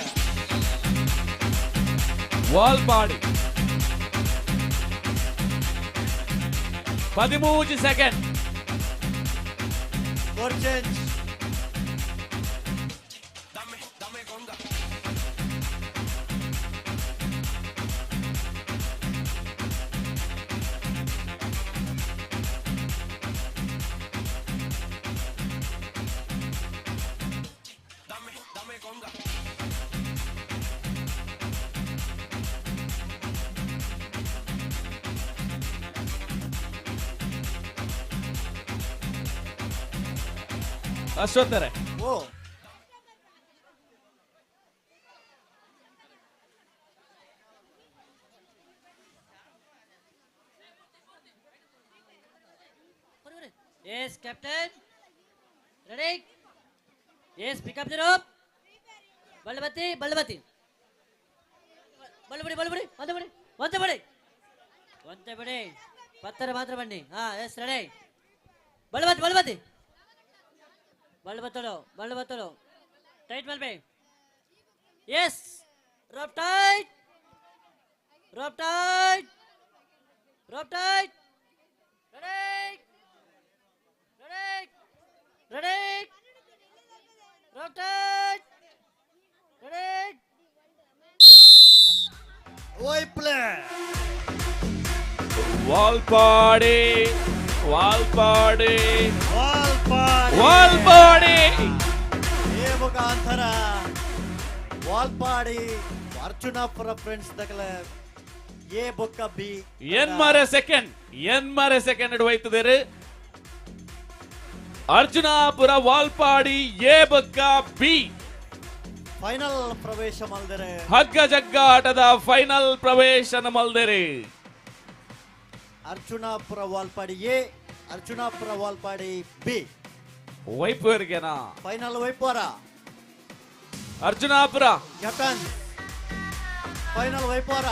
Valpadi 13 second score change ಅಷ್ಟೊತ್ತಾರೆ O Yes, captain. Ready? Yes, pick up the rope. Balabati, Balabati. Balabati, Balabati. One the body. Pattara Matra Bandi. Ah, yes, ready. Balabati, Balabati. Balabatolo. Tight Balbe. Yes. Rope tight. Rope tight. Rope tight. Ready? Ready? Rope tight. Ready? ವೈಪ್ಲೆ ವಾಲ್ಪಾಡಿ ವಾಲ್ಪಾಡಿ ವಾಲ್ಪಾಡಿ ವಾಲ್ಪಾಡಿ ಈ ಮುಖಾಂತರ Valpadi Arjunapura friends ದಕಲ A ಬೊಕ್ಕ B ಎನ್ಮಾರೆ second ಹಿಡಿವೈತದೇರು Arjunapura Valpadi A ಬಕ್ಕ B final ಪ್ರವೇಶ ಮಲ್ದರೆ ಹಗ್ಗ ಜಗ್ಗ ಆಟದ ಫೈನಲ್ ಪ್ರವೇಶನ ಮಲ್ದೇರಿ ಅರ್ಜುನಾಪುರ ವಾಲ್ಪಾಡಿ ಎ ಅರ್ಜುನಾಪುರ ವಾಲ್ಪಾಡಿ ಬಿ ವೈಪುವರ್ಗೆನಾ ಫೈನಲ್ ವೈಪುರ ಅರ್ಜುನಾಪುರ ಕ್ಯಾಪ್ಟನ್ ಫೈನಲ್ ವೈಪುರ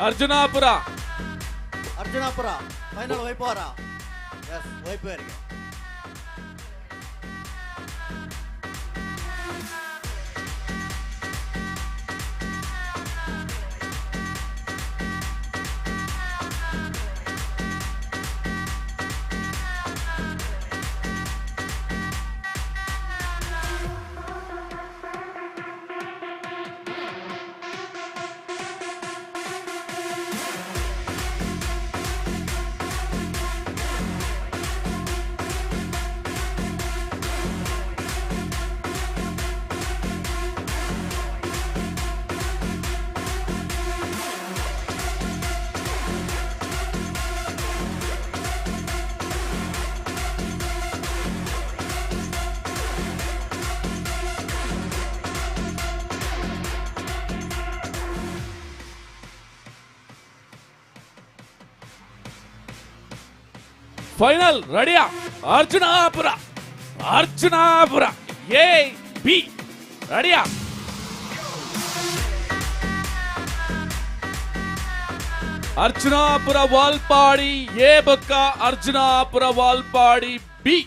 ಅರ್ಜುನಾಪುರ ಫೈನಲ್ ವೈಪುರ ಎಸ್ ವೈಪುವರ್ಗೆ ಫೈನಲ್ ರೆಡಿಯಾ ಅರ್ಜುನಾಪುರ ಎ ಬಿ ರೆಡಿಯಾ ಅರ್ಜುನಾಪುರ ವಾಲ್ಪಾಡಿ ಎ ಬಕ್ಕ ಅರ್ಜುನಾಪುರ ವಾಲ್ಪಾಡಿ ಬಿ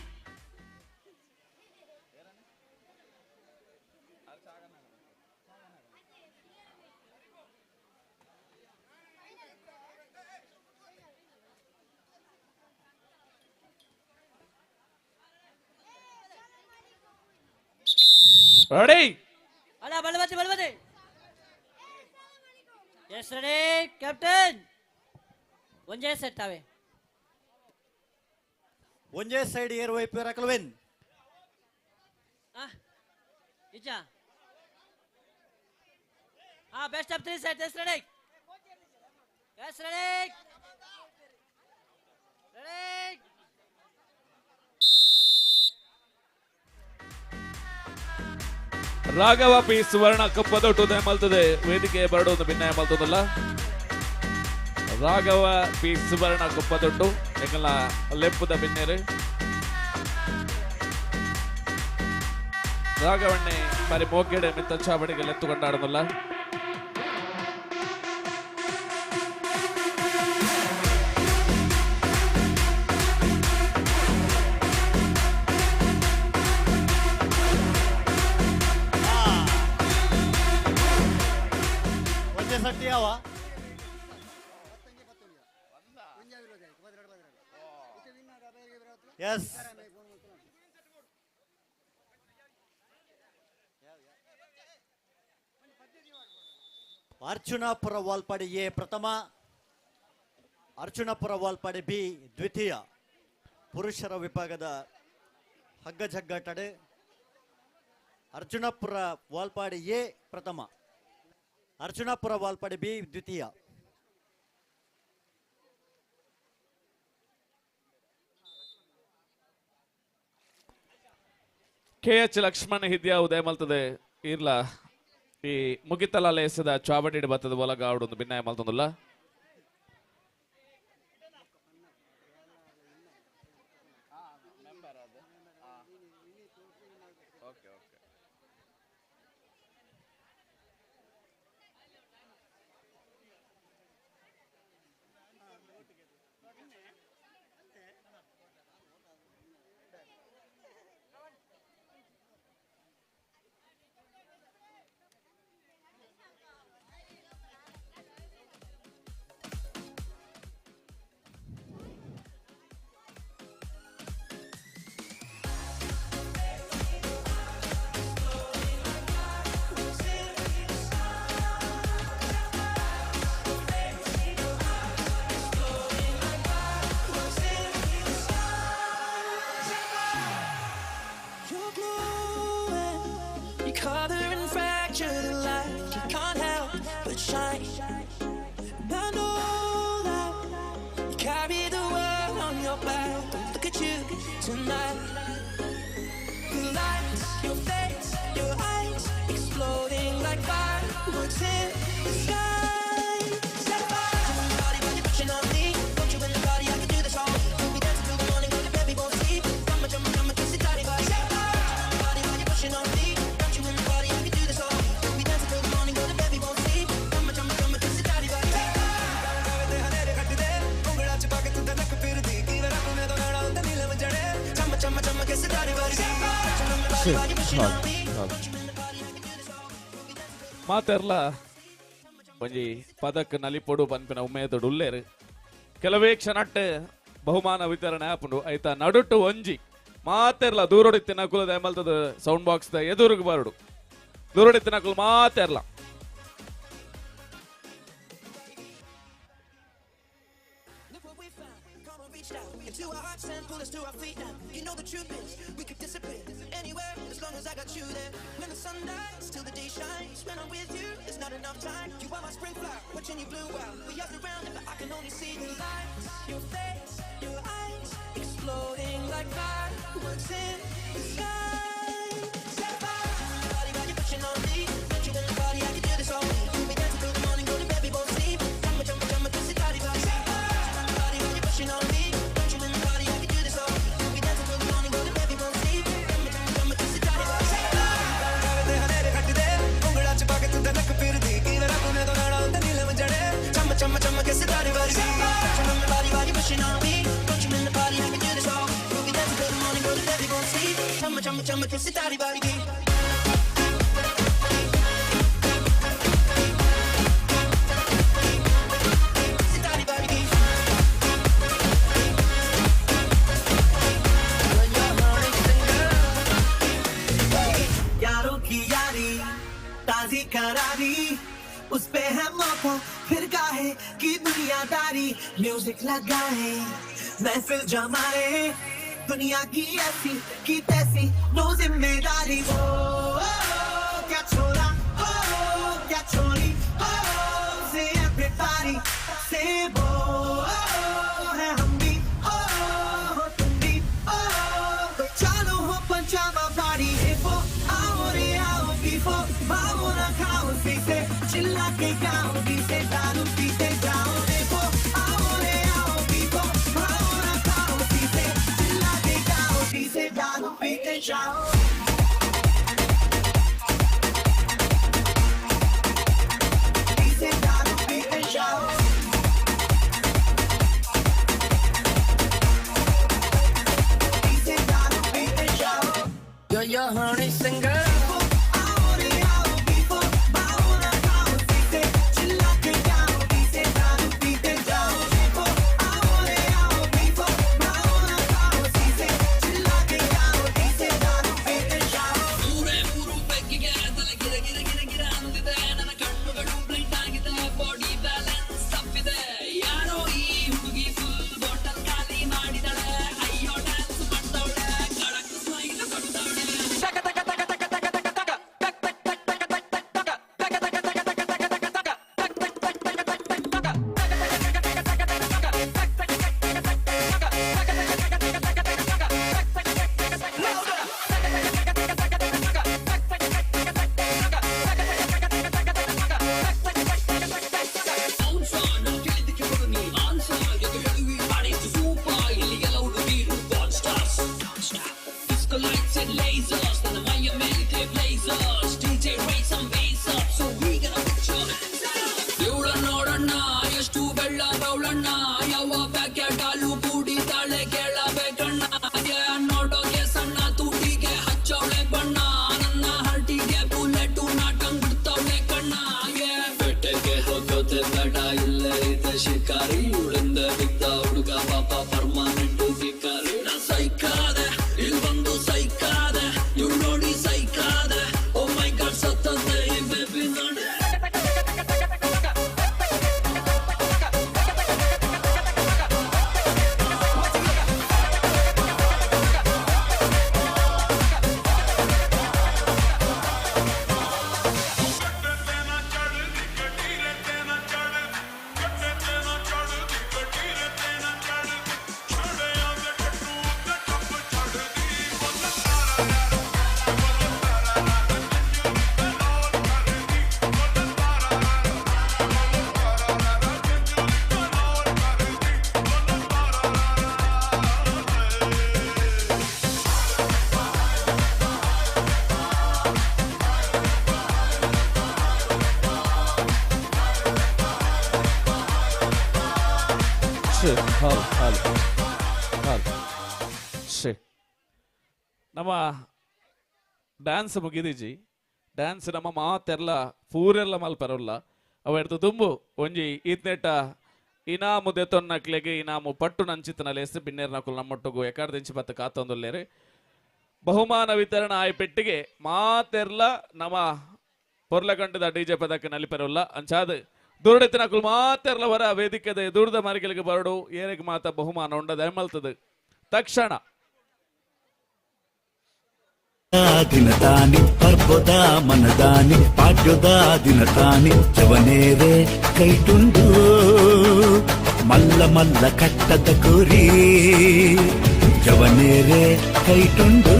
ರೆಡಿ ಅಲ್ಲ ಬಲವತಿ ಎಸ್ ರೆಡಿ ಕ್ಯಾಪ್ಟನ್ ಒಂಜೇ ಸೆಟ್ ಅವೆ ಒಂಜೇ ಸೈಡ್ ಏರ್ ವೈಪು ರಕಲ್ವೆನ್ ನಿಜ best of 3 set yes ready Raghava P Suvarna ಕಪ್ಪದೊಟ್ಟು ಮಲ್ತದೆ ವೇದಿಕೆ ಬರಡೊಂದು ಭಿನ್ನ ಮಲ್ತದಲ್ಲ ರಾಘವ ಪಿ ಸುವರ್ಣ ಕಪ್ಪದೊಟ್ಟು ಎಂಗಲ ಲೆಪ್ಪದ ಭಿನ್ನೆರು ರಾಘವಣ್ಣೆ ಬಾರಿ ಮೋಕೆಡೆ ಮಿತ್ತ ಚಾವಡಿಗೆ ಲೆತ್ತು ಕೊಂಡಾಡುದಿಲ್ಲ ಸಟ್ಟಿ ಯಾವ ಎಸ್ ಅರ್ಚುನಾಪುರ ವಾಲ್ಪಾಡಿ ಎ ಪ್ರಥಮ, ಅರ್ಚುನಾಪುರ ವಾಲ್ಪಾಡಿ ಬಿ ದ್ವಿತೀಯ. ಪುರುಷರ ವಿಭಾಗದ ಹಗ್ಗ ಜಗ್ಗಾಟಡೆ ಅರ್ಜುನಾಪುರ ವಾಲ್ಪಾಡಿ ಎ ಪ್ರಥಮ, ಅರ್ಜುನಾಪುರ ವಾಲ್ಪಾಡಿ ಬಿ ದ್ವಿತೀಯ. KH ಲಕ್ಷ್ಮಣ ಹಿದ್ಯಾ ಉದಯ ಮಲ್ತದೆ ಇರ್ಲ ಈ ಮುಗಿತಲ ಲೇಸದ ಚಾವಡಿ ಬತ್ತದ ಒಳಗ ಆವಡೊಂದು ಭಿನ್ನಾಯ ಮಲ್ತೊಂದುಲ್ಲ ಮಾತೆರ್ಲ ಒಂಜಿ ಪದಕ್ ನಲಿಪೊಡು ಪನ್ಪಿನ ಉಮೇದೊಡು ಉಲ್ಲೇರು ಕೆಲವೇ ಕ್ಷಣಟ್ಟೆ ಬಹುಮಾನ ವಿತರಣೆ ಆಪುಂಡು ಐತ ನಡುಟು ಒಂಜಿ ಮಾತೆರ್ಲ ದೂರೊಡಿತ್ತಿನ ಕುಲದ ಮಲ್ತದ ಸೌಂಡ್ ಬಾಕ್ಸ್ ದ ಎದುರುಗ್ ಬರುಡು ದೂರೊಡಿತ್ತಿನ ಕುಲ್ ಮಾತೆರ್ಲ Into our hearts and pull us to our feet now. You know the truth is, we could disappear anywhere as long as I got you there. When the sun dies, till the day shines. When I'm with you, there's not enough time. You are my spring flower, watching you bloom out. We are surrounded, but I can only see the lights. Your face, your eyes, exploding like fireworks in the sky. Set fire, body, body, pushing on me. Don't you in the body, I can do this all day. We dance until the morning, go to bed, we won't sleep. Jumma, jumma, jumma, kiss it, body, body. Body, body, pushing on me. यारों की यारी ताजी करारी उस पे है मौका फिर काहे की दुनियादारी म्यूजिक लगाए महफिल जमाए दुनिया की ऐसी की तैसी नो जिम्मेदारी ओ, क्या छोरा ओ, क्या छोरी ओ, से everybody से वो है हम भी ओ, तुम भी ओ, तो चालू हो पंजाबा पार्टी वो आओ रे आओ You're honey singer. ನಮ್ಮ ಡ್ಯಾನ್ಸ್ ಮುಗಿದಿಜಿ ಡ್ಯಾನ್ಸ್ ನಮ್ಮ ಮಾತೆಲ್ಲ ಪೂರೆಲ್ಲ ಮಲ್ಪರಲ್ಲ ಅವೆಡ್ದು ತುಂಬು ಒಂಜಿ ಈತ್ನೆಟ ಇನಾಮು ದೆತೊನ್ನಕ್ಲೆಗೆ ಇನಾಮು ಪಟ್ಟು ನಂಚಿತನ ಲೇಸ್ ಬಿನ್ನೇರ್ ನಕುಲು ನಮ್ಮೊಟ್ಟುಗು ಎಕಾರ್ದಿಂಚಿ ಬತ್ತ ಕಾತೊಂದುಲ್ಲೇರಿ ಬಹುಮಾನ ವಿತರಣೆ ಆಯ್ ಪೆಟ್ಟಿಗೆ ಮಾತೆರ್ಲ ನಮ್ಮ ಪೊರ್ಲಕಂಡದ ಡಿಜೆ ಪದಕ್ಕೆ ನಲಿಪರಲ್ಲ ಅಂಚಾದ ದುರ್ಡೆತ್ತಿನ ಕುಲ್ ಮಾತೆರ್ಲ ವರ ವೇದಿಕೆದ ದೂರದ ಮರಿಗಳಿಗೆ ಬರಡು ಏರಿಗೆ ಮಾತ ಬಹುಮಾನ ಉಂಡದ ಮಲ್ತದ ತಕ್ಷಣ ದಿನದಾನಿ ಪರ್ಬದ ಮನದಾನಿ ಪಾಡ್ಯದ ದಿನದಾನಿ ಜವನೇರೆ ಕೈಟುಂಡು ಮಲ್ಲ ಮಲ್ಲ ಕಟ್ಟದ ಕೋರಿ ಜವನೇರೆ ಕೈಟುಂಡು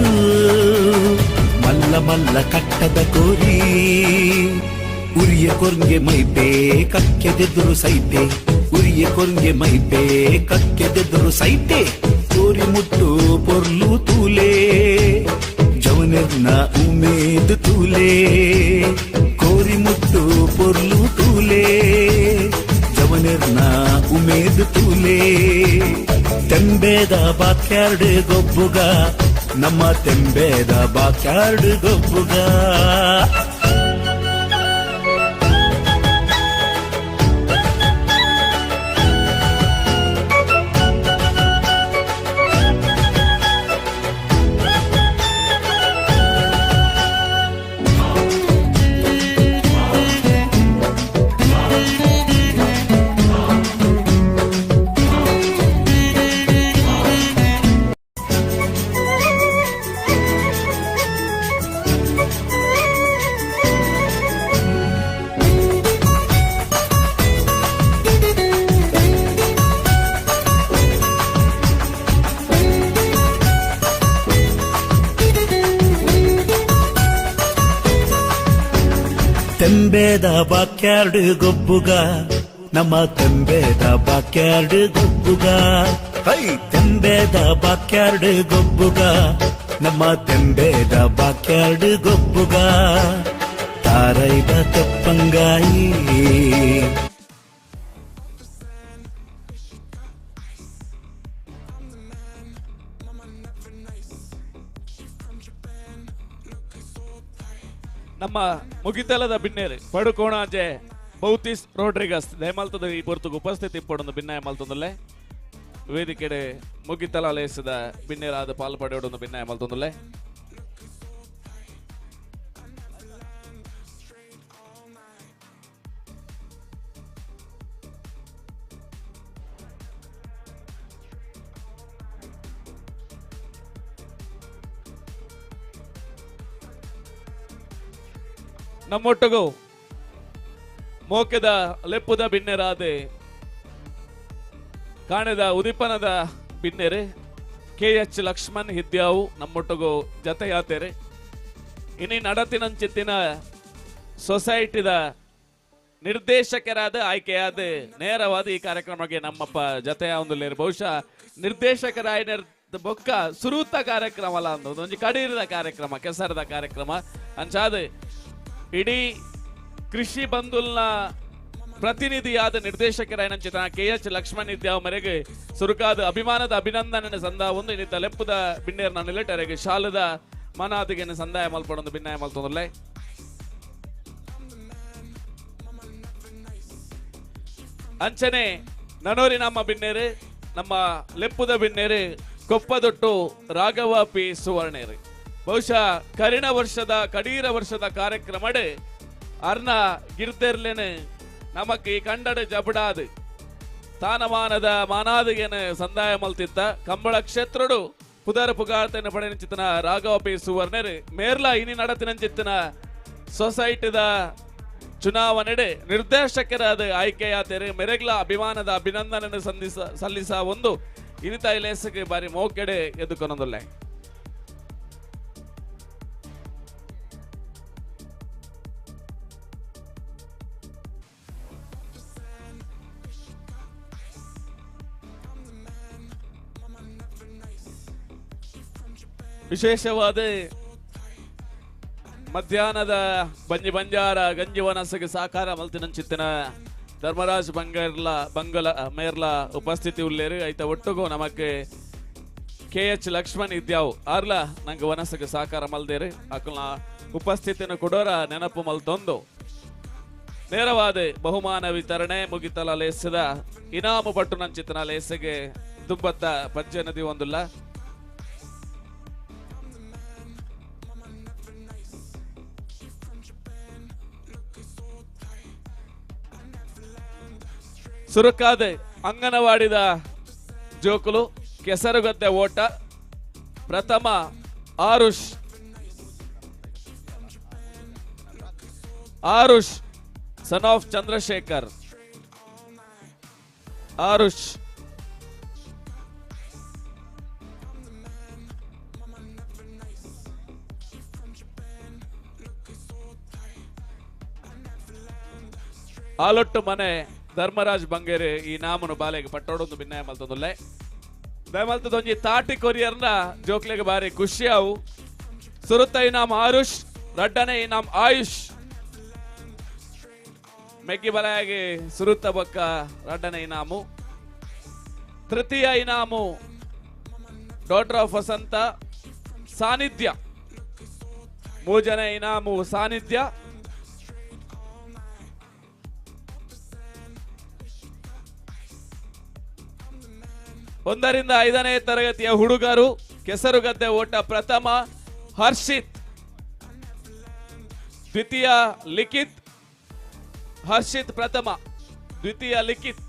ಮಲ್ಲ ಮಲ್ಲ ಕಟ್ಟದ ಕೋರಿ ಉರಿಯ ಕೊರ್ಗೆ ಮೈಪೆ ಕಕ್ಕೆದೆದುರು ಸೈತೆ ಉರಿಯ ಕೊರ್ಗೆ ಮೈಪೆ ಕಕ್ಕೆದೆದುರು ಸೈತೆ ಕೋರಿ ಮುಟ್ಟು ಪೊರ್ಲು ತೂಲೆ ಜವನೆರ್ನ ಉಮೇದ್ ತೂಲೆ ಕೋರಿ ಮುಟ್ಟು ಪೊರ್ಲು ತೂಲೆ ಜವನೆರ್ನ ಉಮೇದ್ ತೂಲೆ ತೆಂಬೇದ ಬಾಕ್ಯಾರ್ಡ್ ಗೊಬ್ಬುಗ ನಮ್ಮ ತೆಂಬೇದ ಬಾಕ್ಯಾರ್ಡ್ ಗೊಬ್ಬುಗ ತೆಂಬೇದ ಬಾಕ್ಯಾರ್ಡ್ ಗೊಬ್ಬುಗ ನಮ್ಮ ತೆಂಬೇದ ಬಾಕ್ಯಾರ್ಡ್ ಗೊಬ್ಬುಗ ಹೈ ತೆಂಬೇದ ಬಾಕ್ಯಾರ್ಡ್ ಗೊಬ್ಬುಗ ನಮ್ಮ ತೆಂಬೇದ ಬಾಕ್ಯಾರ್ಡ್ ಗೊಬ್ಬುಗ ತಾರೈದ ತೆಪ್ಪಂಗಾಯಿ ನಮ್ಮ ಮುಗಿತಲದ ಬಿನ್ನೇರು ಪಡುಕೋಣಾಜೆ ಬೌತಿಸ್ ರೋಡ್ರಿಗಸ್ ದಯಮಾಲ್ತದ ಈ ಪೊರ್ತುಗು ಉಪಸ್ಥಿತಿ ಪಡೊಂದು ಭಿನ್ನಾಯ ಮಲ್ತೊಂದುಲ್ಲೆ ವೇದಿಕೆಡೆ ಮುಗಿತಲ ಲೇಸದ ಬಿನ್ನೇರಾದ ಪಾಲು ಪಡೆಯೋಡೊಂದು ಭಿನ್ನಾಯ ಮಲ್ತೊಂದುಲ್ಲೆ ನಮ್ಮೊಟ್ಟಿಗೂ ಮೋಕೆದ ಲೆಪ್ಪುದ ಬಿನ್ನೆರಾದೆ ಕಾಣದ ಉದಿಪನದ ಬಿನ್ನೆರೆ KH ಲಕ್ಷ್ಮಣ್ ಹಿದ್ಯಾವು ನಮ್ಮೊಟ್ಟಿಗೂ ಜತೆಯಾತೆರೆ ಇನಿ ನಡತಿನಂಚಿತ್ತಿನ ಸೊಸೈಟಿದ ನಿರ್ದೇಶಕರಾದ ಆಯ್ಕೆಯಾದ ನೇರವಾದ ಈ ಕಾರ್ಯಕ್ರಮಕ್ಕೆ ನಮ್ಮಪ್ಪ ಜತೆಯಾವುದಿಲ್ಲ ಬಹುಶಃ ನಿರ್ದೇಶಕರಾಯ ಬೊಕ್ಕ ಸುರೂತ ಕಾರ್ಯಕ್ರಮ ಅಲ್ಲ ಅಂದ ಒಂಜಿ ಕಡೀರದ ಕಾರ್ಯಕ್ರಮ ಕೆಸರದ ಕಾರ್ಯಕ್ರಮ ಅಂಚಾದ ಇಡೀ ಕೃಷಿ ಬಂಧುಲ್ನ ಪ್ರತಿನಿಧಿಯಾದ ನಿರ್ದೇಶಕರಾಯನಂಚಿತ KH ಲಕ್ಷ್ಮಣ್ ಇದ್ಯಾವ ಮೇರೆಗೆ ಸುರುಕಾದ ಅಭಿಮಾನದ ಅಭಿನಂದನೆ ಸಂದ ಒಂದು ಇನ್ನಿತ ಲೆಪ್ಪುದ ಬಿನ್ನೇರ್ನ ನಿಲಟರೆಗೆ ಶಾಲದ ಮನಾದಿಗೆ ಸಂದಾಯ ಮಲ್ಪಡೊಂದು ಭಿನ್ನಾಯ ಮಲ್ತೊಂದುಲ್ಲೆ ಅಂಚನೆ ನನೋರಿ ನಮ್ಮ ಬಿನ್ನೇರು ನಮ್ಮ ಲೆಪ್ಪುದ ಬಿನ್ನೇರು ಕೊಪ್ಪದೊಟ್ಟು ರಾಘವ ಪಿ ಸುವರ್ಣೇರು ಬಹುಶಃ ಕರಿಣ ವರ್ಷದ ಕಡೀರ ವರ್ಷದ ಕಾರ್ಯಕ್ರಮಡೆ ಅರ್ನ ಗಿರ್ದೆರ್ಲೆನೆ ನಮಕ್ ಈ ಕಂಡಡ ಜಬಡಾದು ತಾನಮಾನದ ಮಾನಾದಿಗೆನ ಸಂದಾಯ ಮಲ್ತಿತ್ತ ಕಂಬಳ ಕ್ಷೇತ್ರಡು ಪುದರ ಪುಗಾರ್ತನ ಪಡೆನಿಂಚಿತನ ರಾಘವ ಪಿ ಸುವರ್ಣರು ಮೇರ್ಲ ಇನಿ ನಡತಿನಂಚಿತ್ತಿನ ಸೊಸೈಟಿದ ಚುನಾವಣೆಡೆ ನಿರ್ದೇಶಕರಾದ ಆಯ್ಕೆಯಾತೆರೆ ಮೆರೆಗ್ಲ ಅಭಿಮಾನದ ಅಭಿನಂದನೆ ಸಲ್ಲಿಸ ಒಂದು ಇನಿತ ಇಲೇಸಕ್ಕೆ ಬಾರಿ ಮೋಕೆಡೆ ಎದುಕೊನೊಂದುಲ್ಲೆ ವಿಶೇಷವಾದ ಮಧ್ಯಾಹ್ನದ ಬಂಜಿ ಬಂಜಾರ ಗಂಜಿ ವನಸಗೆ ಸಾಕಾರ ಮಲ್ತಿನಂಚಿತ್ತಿನ ಧರ್ಮರಾಜ್ ಬಂಗಲ ಮೇರ್ಲ ಉಪಸ್ಥಿತಿ ಉಳ್ಳೇರು ಐತ ಒಟ್ಟುಗು ನಮಕ್ಕೆ KH ಲಕ್ಷ್ಮಣ್ ಇದ್ಯಾವು ಆರ್ಲ ನಂಗೆ ವನಸಗೆ ಸಾಕಾರ ಮಲ್ದೇರು ಅಕಲ್ನ ಉಪಸ್ಥಿತಿನ ಕೊಡೋರ ನೆನಪು ಮಲ್ತೊಂದು ನೇರವಾದ ಬಹುಮಾನ ವಿತರಣೆ ಮುಗಿತಲ ಲೇಸದ ಇನಾಮು ಪಟ್ಟು ನಂಚಿತ್ತಿನ ಲೇಸಗೆ ದುಬ್ಬತ್ತ ಪಜ್ಜೆ ನದಿ ಒಂದುಲ್ಲ ಸುರುಕಾದ ಅಂಗನವಾಡಿದ ಜೋಕುಲು ಕೆಸರುಗದ್ದೆ ಓಟ ಪ್ರಥಮ ಆರುಷ್ ಸನ್ ಆಫ್ ಚಂದ್ರಶೇಖರ್ ಆರುಷ್ ಆಲೊಟ್ಟು ಮನೆ ಧರ್ಮರಾಜ್ ಬಂಗೇರಿ ಈ ನಾಮನು ಬಾಲೆಗೆ ಪಟ್ಟೋಡೊಂದು ಭಿನ್ನಾಯ ಮಲ್ತೊಂದುಲ್ಲೆ ದಯಮಲ್ತದೊಂಜಿ ತಾಟಿ ಕೊರಿಯರ್ನ ಜೋಕ್ಲೆಗೆ ಬಾರಿ ಖುಷಿಯಾವು ಸುರುತ್ತ ಇನಾಮ್ ಆರುಷ್ ರಡ್ಡನೆ ಇನಾಮ್ ಆಯುಷ್ ಮೆಗ್ಗಿ ಬಲಾಗಿ ಸುರುತ್ತ ಬೊಕ್ಕ ರಡ್ಡನೆ ಇನಾಮು ತೃತೀಯ ಇನಾಮು ಡಾಟರ್ ಆಫ್ ವಸಂತ ಸಾನ್ನಿಧ್ಯ ಮೂಜನೆ ಇನಾಮು ಸಾನ್ನಿಧ್ಯ ಒಂದರಿಂದ 5ನೇ ತರಗತಿಯ ಹುಡುಗರು ಕೆಸರುಗದ್ದೆ ಓಟ ಪ್ರಥಮ ಹರ್ಷಿತ್ ದ್ವಿತೀಯ ಲಿಖಿತ್ ಹರ್ಷಿತ್ ಪ್ರಥಮ ದ್ವಿತೀಯ ಲಿಖಿತ್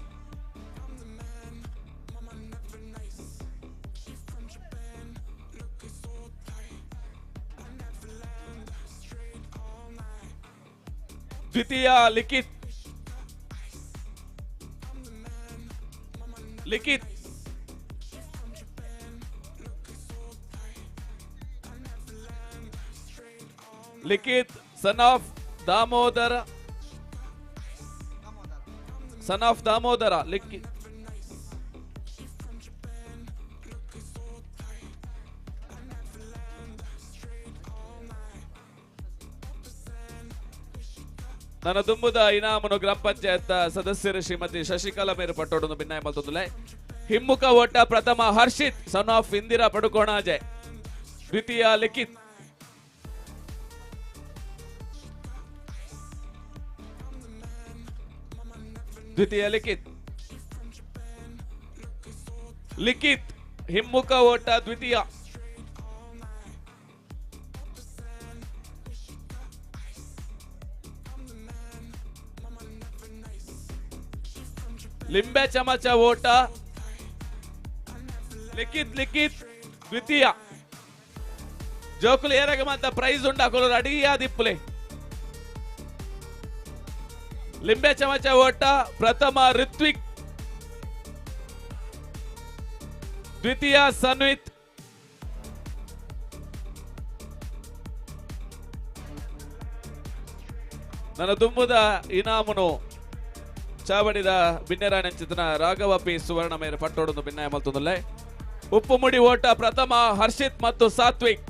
ದ್ವಿತೀಯ ಲಿಖಿತ್ ಲಿಖಿತ್ ಲಿಖಿತ್ ಸನ್ ಆಫ್ ದಾಮೋದರ ಲಿಖಿತ್ ನನ್ನ ತುಂಬುದ ಇನಾಮನು ಗ್ರಾಮ ಪಂಚಾಯತ್ ಸದಸ್ಯರು ಶ್ರೀಮತಿ ಶಶಿಕಲಾ ಮೇರು ಪಟ್ಟೋಡು ಭಿನ್ನಾಯ ಮಲ್ತೊಂದುಲೆ ಹಿಮ್ಮುಖ ಓಟ ಪ್ರಥಮ ಹರ್ಷಿತ್ ಸನ್ ಆಫ್ ಇಂದಿರಾ ಪಡುಕೋಣಾಜೆ ದ್ವಿತೀಯ ಲಿಖಿತ್ ಲಿಖಿತ್ ಹಿಮ್ಮುಖ ಓಟ ದ್ವಿತೀಯ ಲಿಂಬೆ ಚಮಚ ಓಟ ಲಿಖಿತ್ ದ್ವಿತೀಯ ಜೋಕುಲು ಏರಗ ಮಾತ ಪ್ರೈಸ್ ಉಂಡಾಕಲು ರೆಡಿಯಾದಿಪ್ಪುಲೆ ಲಿಂಬೆ ಚಮಚ ಓಟ ಪ್ರಥಮ ಋತ್ವಿಕ್ ದ್ವಿತೀಯ ಸನ್ವಿತ್ ನನ್ನ ತುಂಬುದ ಇನಾಮನು ಚಾವಡಿದ ಬಿನ್ನೆರಾಯಣ ಚಿತ್ರನ ರಾಘವ ಪಿ ಸುವರ್ಣ ಮೇರೆ ಪಟ್ಟೋಡು ಭಿನ್ನಾಯ ಮಲ್ತೊಂದುಲ್ಲೆ ಉಪ್ಪು ಮುಡಿ ಓಟ ಪ್ರಥಮ ಹರ್ಷಿತ್ ಮತ್ತು ಸಾತ್ವಿಕ್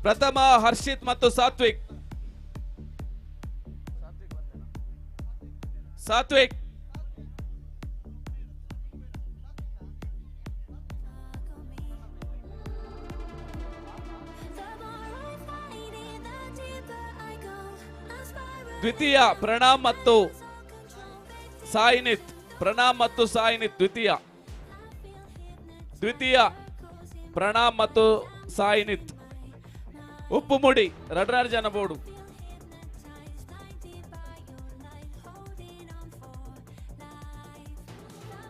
ಪ್ರಥಮ ಹರ್ಷಿತ್ ಮತ್ತು ಸಾತ್ವಿಕ್ ದ್ವಿತೀಯ ಪ್ರಣಾಮ್ ಮತ್ತು ಸಾಯಿನಿತ್ ದ್ವಿತೀಯ ಪ್ರಣಾಮ್ ಮತ್ತು ಸಾಯಿನಿತ್ ಉಪ್ಪು ಮುಡಿ ರಡ್ರಾರ್ ಜನ ಬೋಡು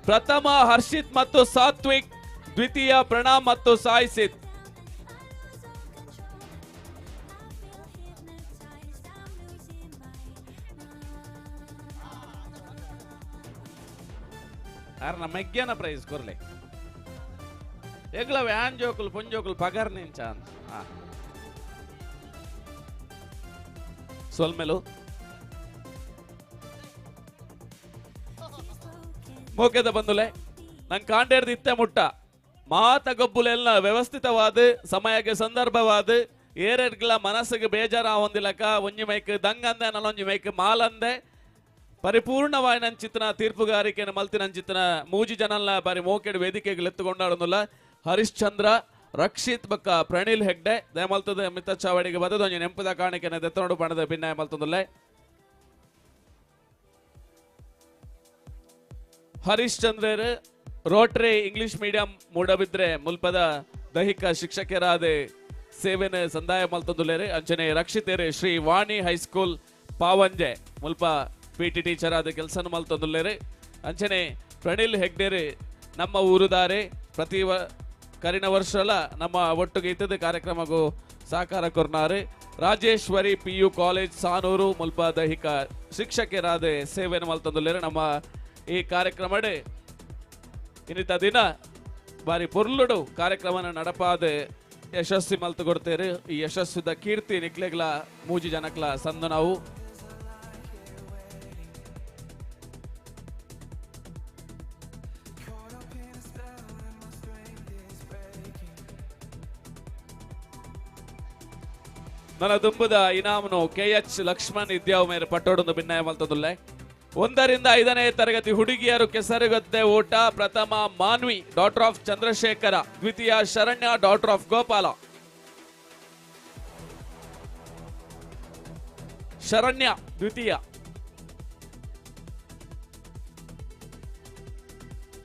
ಪ್ರಥಮ ಹರ್ಷಿತ್ ಮತ್ತು ಸಾತ್ವಿಕ್ ದ್ವಿತೀಯ ಪ್ರಣಾಮ್ ಮತ್ತು ಸಾಯಿಸಿತ್ ನಮ್ಮ ಮೆಗ್ಗ್ಯಾನ ಪ್ರೈಸ್ ಕೊರ್ಲೆ ಎಗ್ಲ ವ್ಯಾನ್ ಜೋಕುಲು ಪುಂಜೋಕುಲು ಪಗಾರ್ ನಿಂಚ ಸೊಲ್ಮೆಲು ಮೋಕೆದ ಬಂದುಲೆ ನಂಗೆ ಕಾಂಡೇರ್ದು ಇತ್ತೆ ಮುಟ್ಟ ಮಾತ ಗೊಬ್ಬುಲೆಲ್ಲ ವ್ಯವಸ್ಥಿತವಾದ ಸಮಯಕ್ಕೆ ಸಂದರ್ಭವಾದ ಏರೆಡ್ಗಳ ಮನಸ್ಸಿಗೆ ಬೇಜಾರ ಹೊಂದಿಲಕ ಒಂಜಿ ಮೈಕ್ ದಂಗಂದೆ ನಲ್ಲೊಂಜಿ ಮೈಕ್ ಮಾಲಂದೆ ಪರಿಪೂರ್ಣವಾದ ನಂಚಿತ್ತನ ತೀರ್ಪುಗಾರಿಕೆಯನ್ನು ಮಲ್ತಿ ನಂಚಿತ್ತನ ಮೂಜಿ ಜನಲ್ಲ ಬಾರಿ ಮೋಕೆಡ್ ವೇದಿಕೆಗೆ ಎತ್ತುಕೊಂಡಾಡುന്നിಲ್ಲ ಹರಿಶ್ಚಂದ್ರ ರಕ್ಷಿತ್ ಬಕ್ಕ ಪ್ರಣಿಲ್ ಹೆಗ್ಡೆ ದಯಮಲ್ತದ ಮಿತ್ತ ಚಾವಡಿಗೆ ಬದದ ಒಂಜಿ ನೆಂಪದ ಕಾಣಿಕೆನ ದೆತ್ತೋಡು ಪಣದ ಭಿನ್ನಾಯ ಮಲ್ತೊಂದುಲ್ಲೆ Harishchandra rotary English medium Moodbidri ಮುಲ್ಪದ ದೈಹಿಕ ಶಿಕ್ಷಕರಾದ ಸೇವೆನ ಸಂದಾಯ ಮಲ್ತೊಂದುಲ್ಲೇರೆ ಅಂಚನೆ ರಕ್ಷಿತೇರೆ ಶ್ರೀ ವಾಣಿ ಹೈಸ್ಕೂಲ್ ಪಾವಂಜೆ ಮುಲ್ಪ PT ಟೀಚರ್ ಆದ ಕೆಲಸನ ಮಲ್ತೊಂದುಲ್ಲೇರೆ ಅಂಚನೆ ಪ್ರಣಿಲ್ ಹೆಗ್ಡೇರೆ ನಮ್ಮ ಊರುದಾರೆ ಪ್ರತಿ ಕರಿನ ವರ್ಷಲ ನಮ್ಮ ಒಟ್ಟಿಗೆ ಇದ್ದದ ಕಾರ್ಯಕ್ರಮಗೂ ಸಹಕಾರ ಕೊರ್ನಾರೆ ರಾಜೇಶ್ವರಿ PU ಕಾಲೇಜ್ ಸಾನೂರು ಮುಲ್ಪ ದೈಹಿಕ ಶಿಕ್ಷಕರಾದ ಸೇವೆನ ಮಲ್ತೊಂದುಲ್ಲೇರೆ ನಮ್ಮ ಈ ಕಾರ್ಯಕ್ರಮಡೆ ಇನ್ನಿತ ದಿನ ಬಾರಿ ಪೊರ್ಲುಡು ಕಾರ್ಯಕ್ರಮನ ನಡಪಾದ ಯಶಸ್ವಿ ಮಲ್ತು ಕೊಡ್ತೇವೆ ಈ ಯಶಸ್ವಿದ ಕೀರ್ತಿ ನಿಕ್ಲೆಗ್ಲ ಮೂಜಿ ಜನಕ್ಲ ಸಂದು ನಾವು ನನ್ನ ತುಂಬದ ಇನಾಮನು KH ಲಕ್ಷ್ಮಣ್ ಇದ್ಯಾವ ಮೇಲೆ ಪಟ್ಟೋಡೊಂದು ಭಿನ್ನಾಯ ಮಲ್ತೊಂದುಲ್ಲೆ 1 ರಿಂದ 5ನೇ ತರಗತಿ ಹುಡುಗಿಯರು ಕೆಸರುಗದ್ದೆ ಓಟ ಪ್ರಥಮ ಮಾನ್ವಿ ಡಾಟರ್ ಆಫ್ ಚಂದ್ರಶೇಖರ ದ್ವಿತೀಯ ಶರಣ್ಯ ಡಾಟರ್ ಆಫ್ ಗೋಪಾಲ ಶರಣ್ಯ ದ್ವಿತೀಯ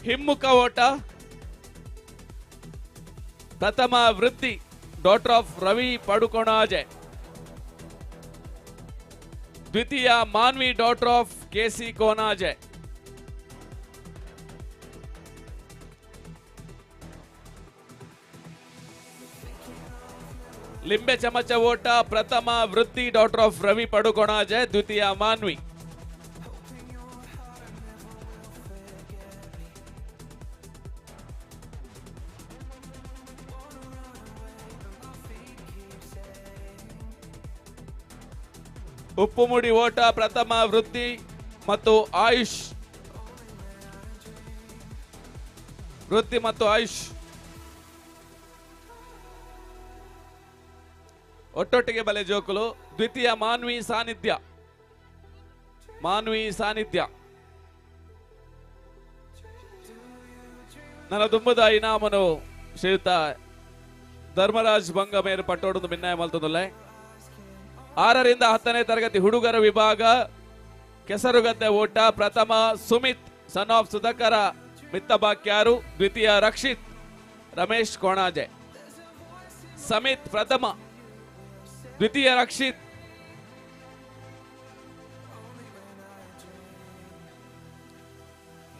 ಹಿಮ್ಮುಖ ಓಟ ಪ್ರಥಮ ವೃದ್ಧಿ ಡಾಟರ್ ಆಫ್ ರವಿ ಪಡುಕೋಣಾಜೆ ದ್ವಿತೀಯ ಮಾನ್ವಿ ಡಾಟರ್ ಆಫ್ KC ಕೋನಾಜೆ ಲಿಂಬೆ ಚಮಚ ಓಟ ಪ್ರಥಮ ವೃದ್ಧಿ ಡಾಟರ್ ಆಫ್ ರವಿ ಪಡುಕೋಣಾಜೆ ದ್ವಿತೀಯ ಮಾನ್ವಿ ಉಪ್ಪು ಮುಡಿ ಓಟ ಪ್ರಥಮ ವೃದ್ಧಿ ಮತ್ತು ಆಯುಷ್ ವೃತ್ತಿ ಮತ್ತು ಆಯುಷ್ ಒಟ್ಟೊಟ್ಟಿಗೆ ಬಲೆ ಜೋಕುಲು. ದ್ವಿತೀಯ ಮಾನ್ವಿ ಸಾನ್ನಿಧ್ಯ. ನನ್ನ ದುಂಬದ ಇನಾಮನು ಶ್ರೀಯುತ ಧರ್ಮರಾಜ್ ಬಂಗಮೇರು ಪಟ್ಟೋಡು ಭಿನ್ನಾಯ ಮಲ್ತದಲ್ಲೇ. 6ರಿಂದ 10ನೇ ತರಗತಿ ಹುಡುಗರ ವಿಭಾಗ ಕೆಸರುಗದ್ದೆ ಓಟ. ಪ್ರಥಮ ಸುಮಿತ್ ಸನ್ ಆಫ್ ಸುಧಾಕರ ಮಿತ್ತಬಾಕ್ಯಾರು. ದ್ವಿತೀಯ ರಕ್ಷಿತ್ ರಮೇಶ್ ಕೋಣಾಜೆ. ಸಮಿತ್ ಪ್ರಥಮ, ದ್ವಿತೀಯ ರಕ್ಷಿತ್.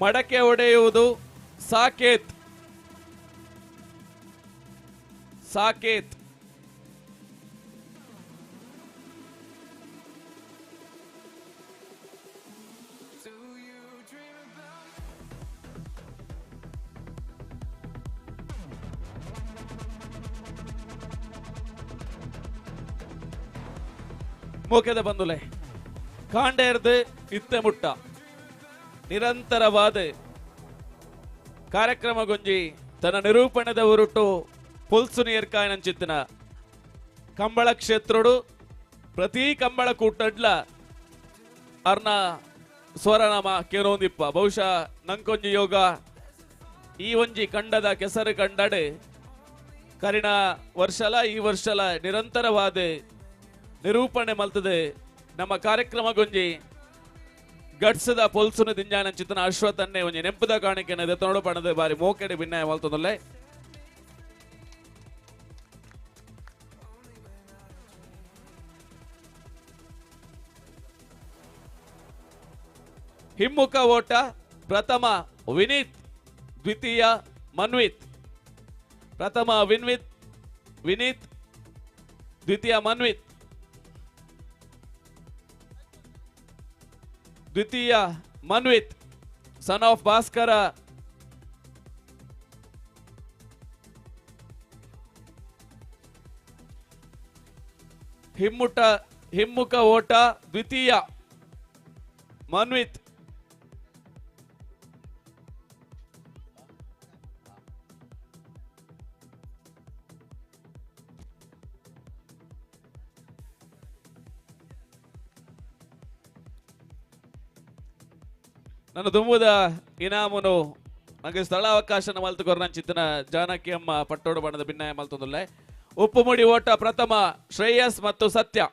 ಮಡಕೆ ಹೊಡೆಯುವುದು ಸಾಕೇತ್. ಮೂಕೆದ ಬಂದುಲೆ ಕಾಂಡೇರ್ದು ಇತ್ತೆ ಮುಟ್ಟ ನಿರಂತರವಾದ ಕಾರ್ಯಕ್ರಮಗೊಂಜಿ ತನ್ನ ನಿರೂಪಣದ ಉರುಟು ಪುಲ್ಸು ನೀರ್ಕಾಯನಂಚಿತ್ತಿನ ಕಂಬಳ ಕ್ಷೇತ್ರುಡು ಪ್ರತಿ ಕಂಬಳ ಕೂಟಡ್ಲ ಅರ್ನ ಸ್ವರನಾಮ ಕೇನೋಂದಿಪ್ಪ. ಬಹುಶಃ ನಂಕೊಂಜಿ ಯೋಗ ಈ ಒಂಜಿ ಕಂಡದ ಕೆಸರು ಕಂಡಡೆ ಕರಿಣ ವರ್ಷಲ ಈ ವರ್ಷಲ ನಿರಂತರವಾದ ನಿರೂಪಣೆ ಮಲ್ತದೆ. ನಮ್ಮ ಕಾರ್ಯಕ್ರಮಗೊಂಜಿ ಗಡ್ಸದ ಪೊಲ್ಸುನ ದಿಂಜಾನಂಚಿತನ ಅಶ್ವತನ್ನೇ ಒಂಜಿ ನೆಂಪದ ಕಾಣಿಕೆ ದೆತ್ತನೋಡು ಪಣದ ಬಾರಿ ಮೋಕೆಡೆ ಭಿನ್ನಾಯ ಮಲ್ತದಲ್ಲೇ. ಹಿಮ್ಮುಖ ಓಟ. ಪ್ರಥಮ ವಿನೀತ್, ದ್ವಿತೀಯ ಮನ್ವಿತ್. ಪ್ರಥಮ ವಿನೀತ್, ದ್ವಿತೀಯ ಮನ್ವಿತ್. ದ್ವಿತೀಯ ಮನ್ವಿತ್ ಸನ್ ಆಫ್ ಭಾಸ್ಕರ. ಹಿಮ್ಮುಖ ಓಟ. ದ್ವಿತೀಯ ಮನ್ವಿತ್. ನನ್ನ ದುಂಬುದ ಇನಾಮನು ನನಗೆ ಸ್ಥಳಾವಕಾಶನ ಮಲ್ತುಕೊರ್ನಂಚಿತ್ತಿನ ಜಾನಕಿ ಅಮ್ಮ ಪಟ್ಟೋಡು ಬಣ್ಣದ ಭಿನ್ನಾಯ ಮಲ್ತೊಂದುಲ್ಲೆ. ಉಪ್ಪು ಮುಡಿ ಓಟ. ಪ್ರಥಮ ಶ್ರೇಯಸ್ ಮತ್ತು ಸತ್ಯ.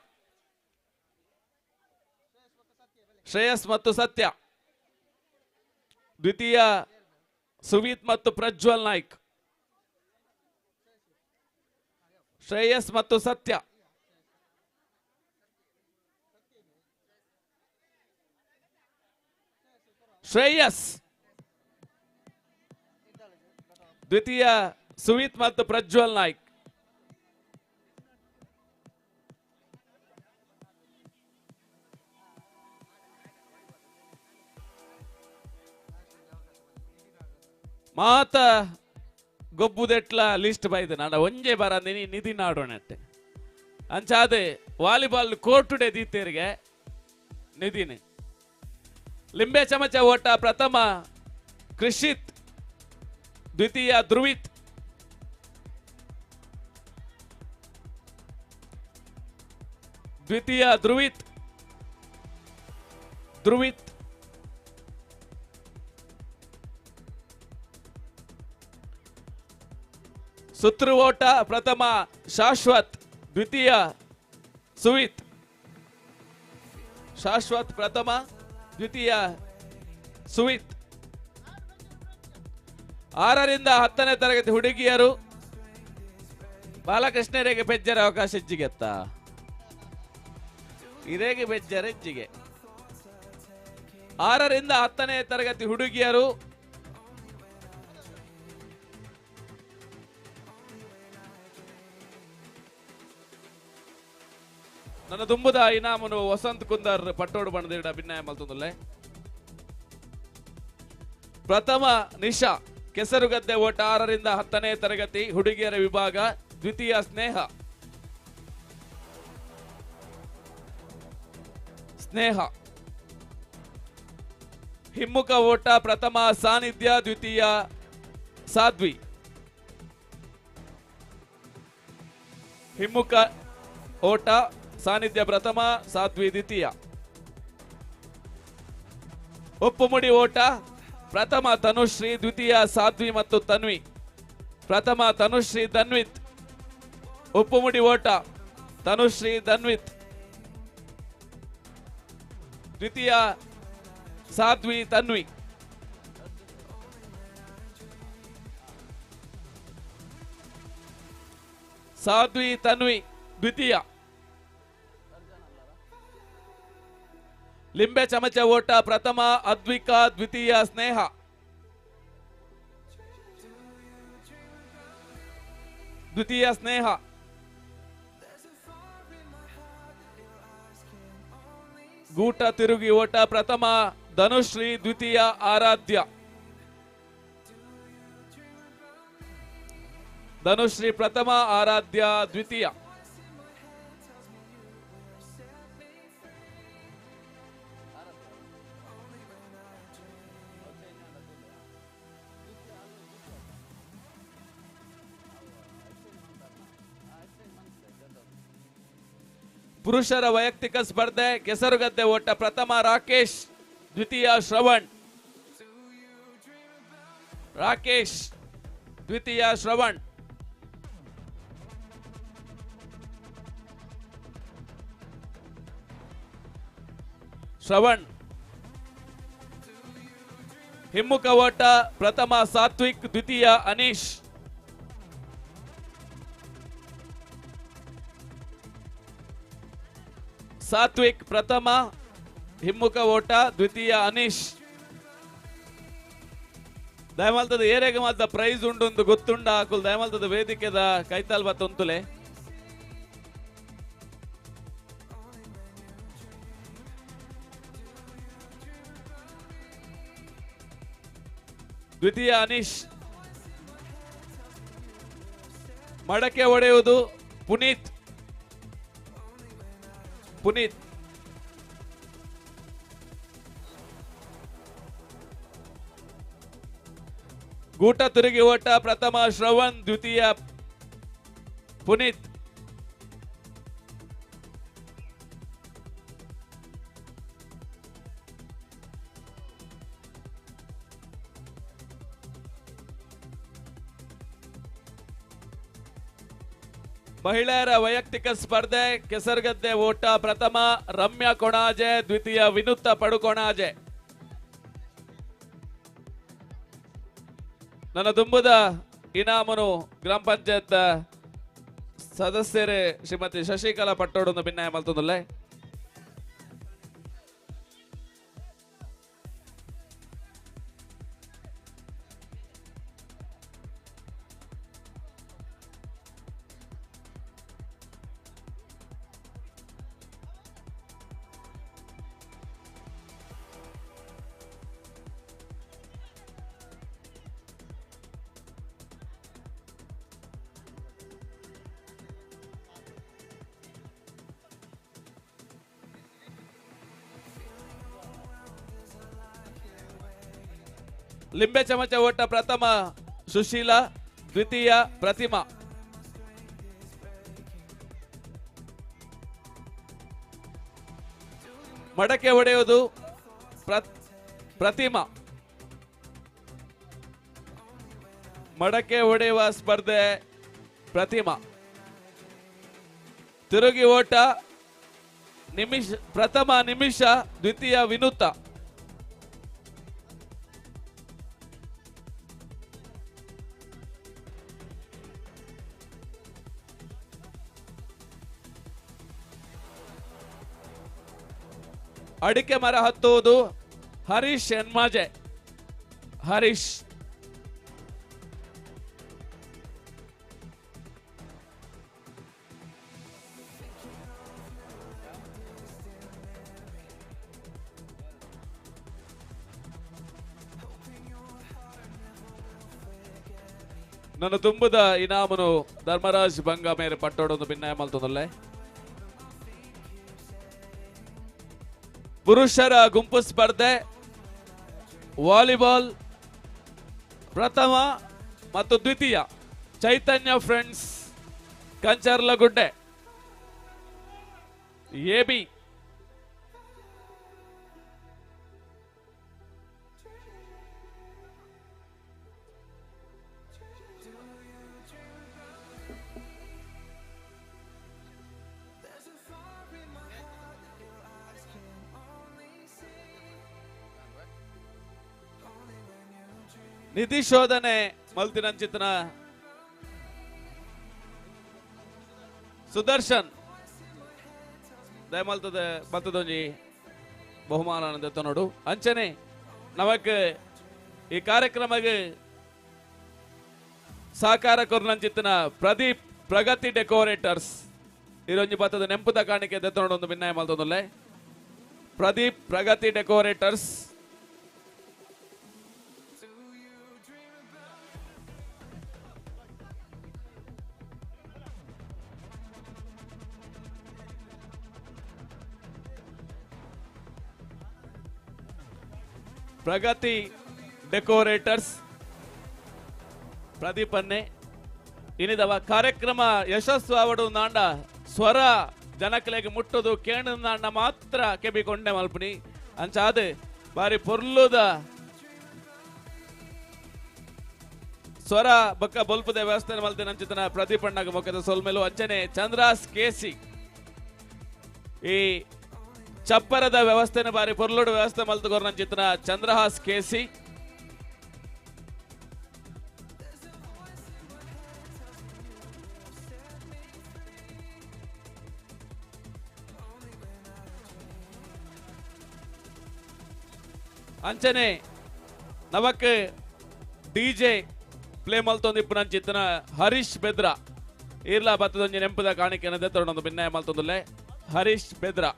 ದ್ವಿತೀಯ ಸುವೀತ್ ಮತ್ತು ಪ್ರಜ್ವಲ್ ನಾಯ್ಕ್. ಶ್ರೇಯಸ್ ಮತ್ತು ಸತ್ಯ. ಶ್ರೇಯಸ್, ದ್ವಿತೀಯ ಸುವೀತ್ ಮತ್ತು ಪ್ರಜ್ವಲ್ ನಾಯ್ಕ್. ಮಾತ ಗೊಬ್ಬುದೆಟ್ಲ ಲಿಸ್ಟ್ ಬೈದೆ ನಾಡ ಒಂಜೆ ಬರಂದಿನಿ ನಿಧಿ ನಾಡೋಣಟ್ಟೆ ಅಂಚಾದೆ ವಾಲಿಬಾಲ್ ಕೋರ್ಟುಡೆ ದೀತೇರಿಗೆ ನಿಧಿನಿ. ಲಿಂಬೆ ಚಮಚ ಓಟ. ಪ್ರಥಮ ಕೃಷಿತ್, ದ್ವಿತೀಯ ಧ್ರುವಿತ್. ಸುತ್ರು ಓಟ. ಪ್ರಥಮ ಶಾಶ್ವತ್, ದ್ವಿತೀಯ ಸುವಿತ್. ಶಾಶ್ವತ್ ಪ್ರಥಮ, ದ್ವಿತೀಯ ಸುವಿತ್. 6ರಿಂದ 10ನೇ ತರಗತಿ ಹುಡುಗಿಯರು ಬಾಲಕೃಷ್ಣರಿಗೆ ಬೆಜ್ಜರ ಅವಕಾಶ ಹೆಚ್ಚಿಗೆತ್ತ ಇರೇಗೆ ಬೆಜ್ಜರ ಹೆಚ್ಚಿಗೆ. 6ರಿಂದ 10ನೇ ತರಗತಿ ಹುಡುಗಿಯರು ನನ್ನ ದುಂಬುದ ಇನಾಮನು ವಸಂತ್ ಕುಂದರ್ ಪಟ್ಟೋಡು ಬಣ್ಣದ ಭಿನ್ನಾಯ ಮಲ್ತೊಂದುಲ್ಲೆ. ಪ್ರಥಮ ನಿಶಾ ಕೆಸರುಗದ್ದೆ ಓಟ. 6ರಿಂದ 10ನೇ ತರಗತಿ ಹುಡುಗಿಯರ ವಿಭಾಗ. ದ್ವಿತೀಯ ಸ್ನೇಹ. ಹಿಮ್ಮುಖ ಓಟ. ಪ್ರಥಮ ಸಾನ್ನಿಧ್ಯ, ದ್ವಿತೀಯ ಸಾಧ್ವಿ. ಹಿಮ್ಮುಖ ಓಟ ಸಾನ್ನಿಧ್ಯ ಪ್ರಥಮ, ಸಾಧ್ವಿ ದ್ವಿತೀಯ. ಒಪ್ಪುಮುಡಿ ಓಟ ಪ್ರಥಮ ತನುಶ್ರೀ, ದ್ವಿತೀಯ ಸಾಧ್ವಿ ಮತ್ತು ತನ್ವಿ. ಪ್ರಥಮ ತನುಶ್ರೀ ಧನ್ವಿತ್. ಒಪ್ಪುಮುಡಿ ಓಟ ತನುಶ್ರೀ ಧನ್ವಿತ್, ದ್ವಿತೀಯ ಸಾಧ್ವಿ ತನ್ವಿ. ಸಾಧ್ವಿ ತನ್ವಿ ದ್ವಿತೀಯ. ಲಿಂಬೆ ಚಮಚ ಓಟ ಪ್ರಥಮ ಅದ್ವಿಕಾ, ದ್ವಿತೀಯ ಸ್ನೇಹ. ದ್ವಿತೀಯ ಸ್ನೇಹ. ಗೂಟ ತಿರುಗಿ ಓಟ ಪ್ರಥಮ ಧನುಶ್ರೀ, ದ್ವಿತೀಯ ಆರಾಧ್ಯ. ಧನುಶ್ರೀ ಪ್ರಥಮ, ಆರಾಧ್ಯ ದ್ವಿತೀಯ. ಪುರುಷರ ವೈಯಕ್ತಿಕ ಸ್ಪರ್ಧೆ ಕೆಸರುಗದ್ದೆ ಓಟ ಪ್ರಥಮ ರಾಕೇಶ್, ದ್ವಿತೀಯ ಶ್ರವಣ್. ರಾಕೇಶ್ ದ್ವಿತೀಯ ಶ್ರವಣ್. ಶ್ರವಣ್. ಹಿಮ್ಮುಖ ಓಟ ಪ್ರಥಮ ಸಾತ್ವಿಕ್, ದ್ವಿತೀಯ ಅನೀಶ್. ಸಾತ್ವಿಕ್ ಪ್ರಥಮ, ಹಿಮ್ಮುಖ ಓಟ ದ್ವಿತೀಯ ಅನೀಶ್. ದಯಮಾಲ್ತದ ಏರೆಗೆ ಮಾತ್ರ ಪ್ರೈಸ್ ಉಂಡು ಗೊತ್ತುಂಡ ಹಾಕುಲ್ ದಯಮಾಲ್ತದ ವೇದಿಕೆದ ಕೈತಾಲ್ ಬತ್ತೊಂತುಲೆ. ದ್ವಿತೀಯ ಅನೀಶ್. ಮಡಕೆ ಒಡೆಯುವುದು ಪುನೀತ್. ಪುನೀತ್. ಗೂಟ ತಿರುಗಿ ಓಟ ಪ್ರಥಮ ಶ್ರವಣ್, ದ್ವಿತೀಯ ಪುನೀತ್. ಮಹಿಳೆಯರ ವೈಯಕ್ತಿಕ ಸ್ಪರ್ಧೆ ಕೆಸರುಗದ್ದೆ ಓಟ ಪ್ರಥಮ ರಮ್ಯಾ ಕೊಣಾಜೆ, ದ್ವಿತೀಯ ವಿನುತ್ತ ಪಡುಕೊಣಾಜೆ. ನನ್ನ ದುಂಬುದ ಇನಾಮನು ಗ್ರಾಮ ಪಂಚಾಯತ್ ಸದಸ್ಯರೇ ಶ್ರೀಮತಿ ಶಶಿಕಲಾ ಪಟ್ಟೋಡನ್ನು ಭಿನ್ನಾಯ ಮಲ್ತೊಂದುಲ್ಲೆ. ಲಿಂಬೆ ಚಮಚ ಓಟ ಪ್ರಥಮ ಸುಶೀಲಾ, ದ್ವಿತೀಯ ಪ್ರತಿಮಾ. ಮಡಕೆ ಒಡೆಯುವುದು ಪ್ರತಿಮಾ. ಮಡಕೆ ಒಡೆಯುವ ಸ್ಪರ್ಧೆ ಪ್ರತಿಮಾ. ತಿರುಗಿ ಓಟ ಪ್ರಥಮ ನಿಮಿಷ, ದ್ವಿತೀಯ ವಿನುತ್ತ. ಅಡಿಕೆ ಮರ ಹತ್ತುವುದು ಹರೀಶ್ ಎನ್ಮಾಜೆ. ಹರೀಶ್. ನನ್ನ ತುಂಬದ ಇನಾಮನು ಧರ್ಮರಾಜ್ ಬಂಗ ಮೇರೆ ಪಟ್ಟೋಡೊಂದು ಭಿನ್ನಾಯ ಮಲ್ತೊಂದಲ್ಲೇ. ಪುರುಷರ ಗುಂಪು ಸ್ಪರ್ಧೆ ವಾಲಿಬಾಲ್ ಪ್ರಥಮ ಮತ್ತು ದ್ವಿತೀಯ ಚೈತನ್ಯ ಫ್ರೆಂಡ್ಸ್ ಕಂಚರ್ಲಗುಡ್ಡೆ ಎಬಿ. ನಿಧಿ ಶೋಧನೆ ಮಲ್ತಿನಂಚಿತನ ಸುದರ್ಶನ್ ದಯಮಲ್ತದ ಮಲ್ತದೊಂಜಿ ಬಹುಮಾನ ನೋಡು ಅಂಚನೆ ನಮಕ್ ಈ ಕಾರ್ಯಕ್ರಮಕ್ಕೆ ಸಹಕಾರ ಕೊರ್ನಂಚಿತ್ತಿನ ಪ್ರದೀಪ್ ಪ್ರಗತಿ ಡೆಕೋರೇಟರ್ಸ್ ಇರೊಂಜಿ ಬತ್ತದ ನೆಂಪುದ ಕಾಣಿಕೆ ದೆತ್ತನೋಡು ಒಂದು ಭಿನ್ನಾಯ ಮಲ್ತೊಂದುಲ್ಲೆ. ಪ್ರದೀಪ್ ಪ್ರಗತಿ ಡೆಕೋರೇಟರ್ಸ್ ಪ್ರಗತಿ ಡೆಕೋರೇಟರ್ಸ್ ಪ್ರದೀಪನ್ನೇ ಇನಿದವ ಕಾರ್ಯಕ್ರಮ ಯಶಸ್ಸು ಅವಡು ನಾಂಡ ಸ್ವರ ಜನಕಲೆಗೆ ಮುಟ್ಟುದು ಕೇಣ ನಾಂಡ ಮಾತ್ರ ಕೆಬಿಕೊಂಡೆ ಮಲ್ಪನಿ ಅಂಚಾದ ಬಾರಿ ಪೊರ್ಲುದ ಸ್ವರ ಬಕ್ಕ ಬೊಲ್ಪದ ವ್ಯವಸ್ಥೆ ಮಲ್ತೆ ನಂಚಿತನ ಪ್ರದೀಪಣ್ಣಗ ಮೊಕ್ಕದ ಸೊಲ್ಮೆಲು ಅಂಚನೆ ಚಂದ್ರಾಸ್ ಕೇಸಿ ಈ ಚಪ್ಪರದ ವ್ಯವಸ್ಥೆನ ಬಾರಿ ಪೊರ್ಲುಡು ವ್ಯವಸ್ಥೆ ಮಲ್ತುಗೋರ್ ನಂಚಿತನ ಚಂದ್ರಹಾಸ್ ಕೇಸಿ ಅಂಚನೆ ನವಕ್ ಡಿಜೆ ಪ್ಲೇ ಮಲ್ತೊಂದಿಪ್ಪು ನಂಚಿತ್ತನ ಹರೀಶ್ ಬೆದ್ರಾ ಇರ್ಲಾ ಬತ್ತದೊಂಜಿ ನೆಂಪದ ಕಾಣಿಕೆ ದೆತ್ತೊಂದು ಭಿನ್ನಾಯ ಮಲ್ತೊಂದುಲ್ಲೆ ಹರೀಶ್ ಬೆದ್ರಾ.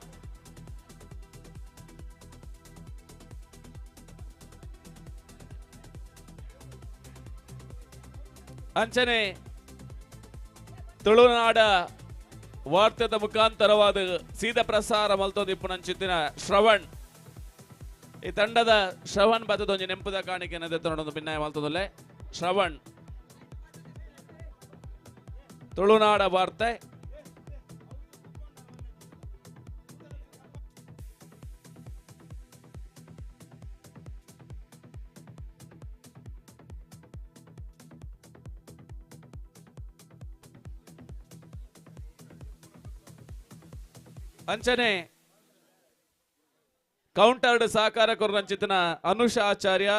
ಅಂಚನೆ ತುಳುನಾಡ ವಾರ್ತೆದ ಮುಖಾಂತರವಾದ ಸೀದಾ ಪ್ರಸಾರ ಮಲ್ತೊಂದಿಪ್ಪು ನಂಚಿತ್ತಿನ ಶ್ರವಣ್ ಈ ತಂಡದ ಶ್ರವಣ್ ಬತ್ತದೊಂಜಿ ನೆಂಪದ ಕಾಣಿಕೆ ದೆತ್ತೊಂದು ಭಿನ್ನಾಯ ಮಲ್ತೊಂದುಲ್ಲೆ ಶ್ರವಣ್ ತುಳುನಾಡ ವಾರ್ತೆ ಅಂಚನೆ ಕೌಂಟರ್ಡ್ ಸಹಕಾರ ಕೊರ್ರಂಚಿತನ ಅನುಷ ಆಚಾರ್ಯ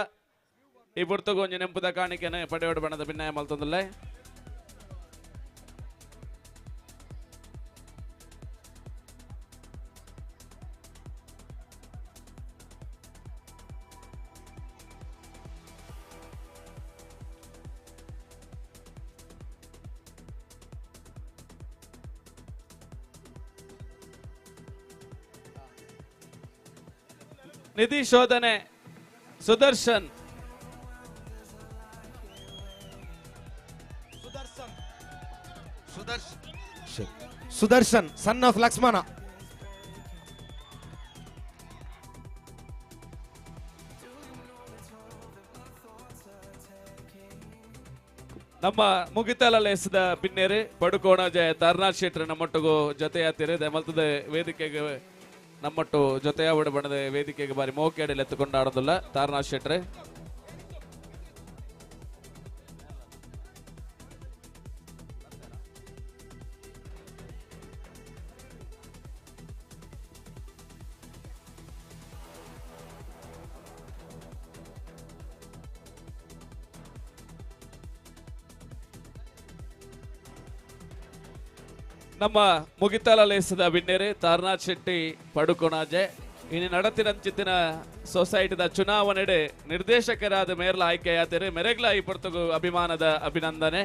ಈ ಬುರ್ತಗೊಂಜಿ ನೆಂಪುದ ಕಾಣಿಕೆನ ಪಡೆಯೋಡು ಬಣ್ಣದ ಭಿನ್ನಾಯ ಮಲ್ತೊಂದುಲ್ಲೆ. ನಿಧಿ ಶೋಧನೆ ಸುದರ್ಶನ್ ಸುದರ್ಶನ್ ಸನ್ ಆಫ್ ಲಕ್ಷ್ಮಣ. ನಮ್ಮ ಮುಗಿತಲಲ್ಲಿ ಎಸೆದ ಪಿನ್ನೇರು ಪಡುಕೋಣ ಜಯ ತಾರನಾಥ್ ಶೆಟ್ಟಿ ನಮ್ಮೊಟ್ಟಿಗೂ ಜೊತೆಯಾತಿರು ದಯಮಲ್ತದ ವೇದಿಕೆಗೆ ನಮ್ಮಟ್ಟು ಜೊತೆಯಾವಡ ಬಣ್ಣದ ವೇದಿಕೆಗೆ ಬಾರಿ ಮೋಕೆಡೆಯಲ್ಲಿ ಎತ್ತುಕೊಂಡು ಆಡೋದಿಲ್ಲ ತಾರನಾಥ್ ಶೆಟ್ರೆ. ನಮ್ಮ ಮುಗಿತಲಲ್ಲಿ ಎಸೆದ ವಿನ್ನೇರು ತಾರನಾಥ್ ಶೆಟ್ಟಿ ಪಡುಕೋಣಾಜೆ ಇನ್ನು ನಡತಿನಂಚಿತ್ತಿನ ಸೊಸೈಟಿದ ಚುನಾವಣೆಡೆ ನಿರ್ದೇಶಕರಾದ ಮೇರ್ಲ ಆಯ್ಕೆಯಾದರೆ ಮೆರೆಗ್ಲ ಈ ಪೊರ್ತುಗು ಅಭಿಮಾನದ ಅಭಿನಂದನೆ.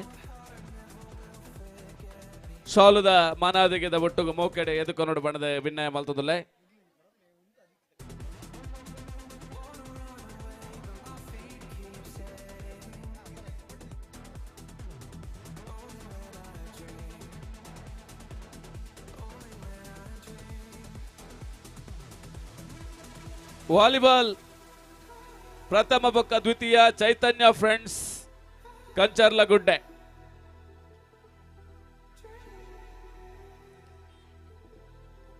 ಶಾಲುದ ಮಾನಾದಿಗೆದ ಒಟ್ಟುಗು ಮೋಕೆಡೆ ಎದುಕೊಂಡು ಬಣ್ಣದ ಭಿನ್ನಾಯ ಮಲ್ತದುಲ್ಲೆ. ವಾಲಿಬಾಲ್ ಪ್ರಥಮ ಬೊಕ್ಕ ದ್ವಿತೀಯ ಚೈತನ್ಯ ಫ್ರೆಂಡ್ಸ್ ಕಂಚರ್ಲಗುಡ್ಡೆ.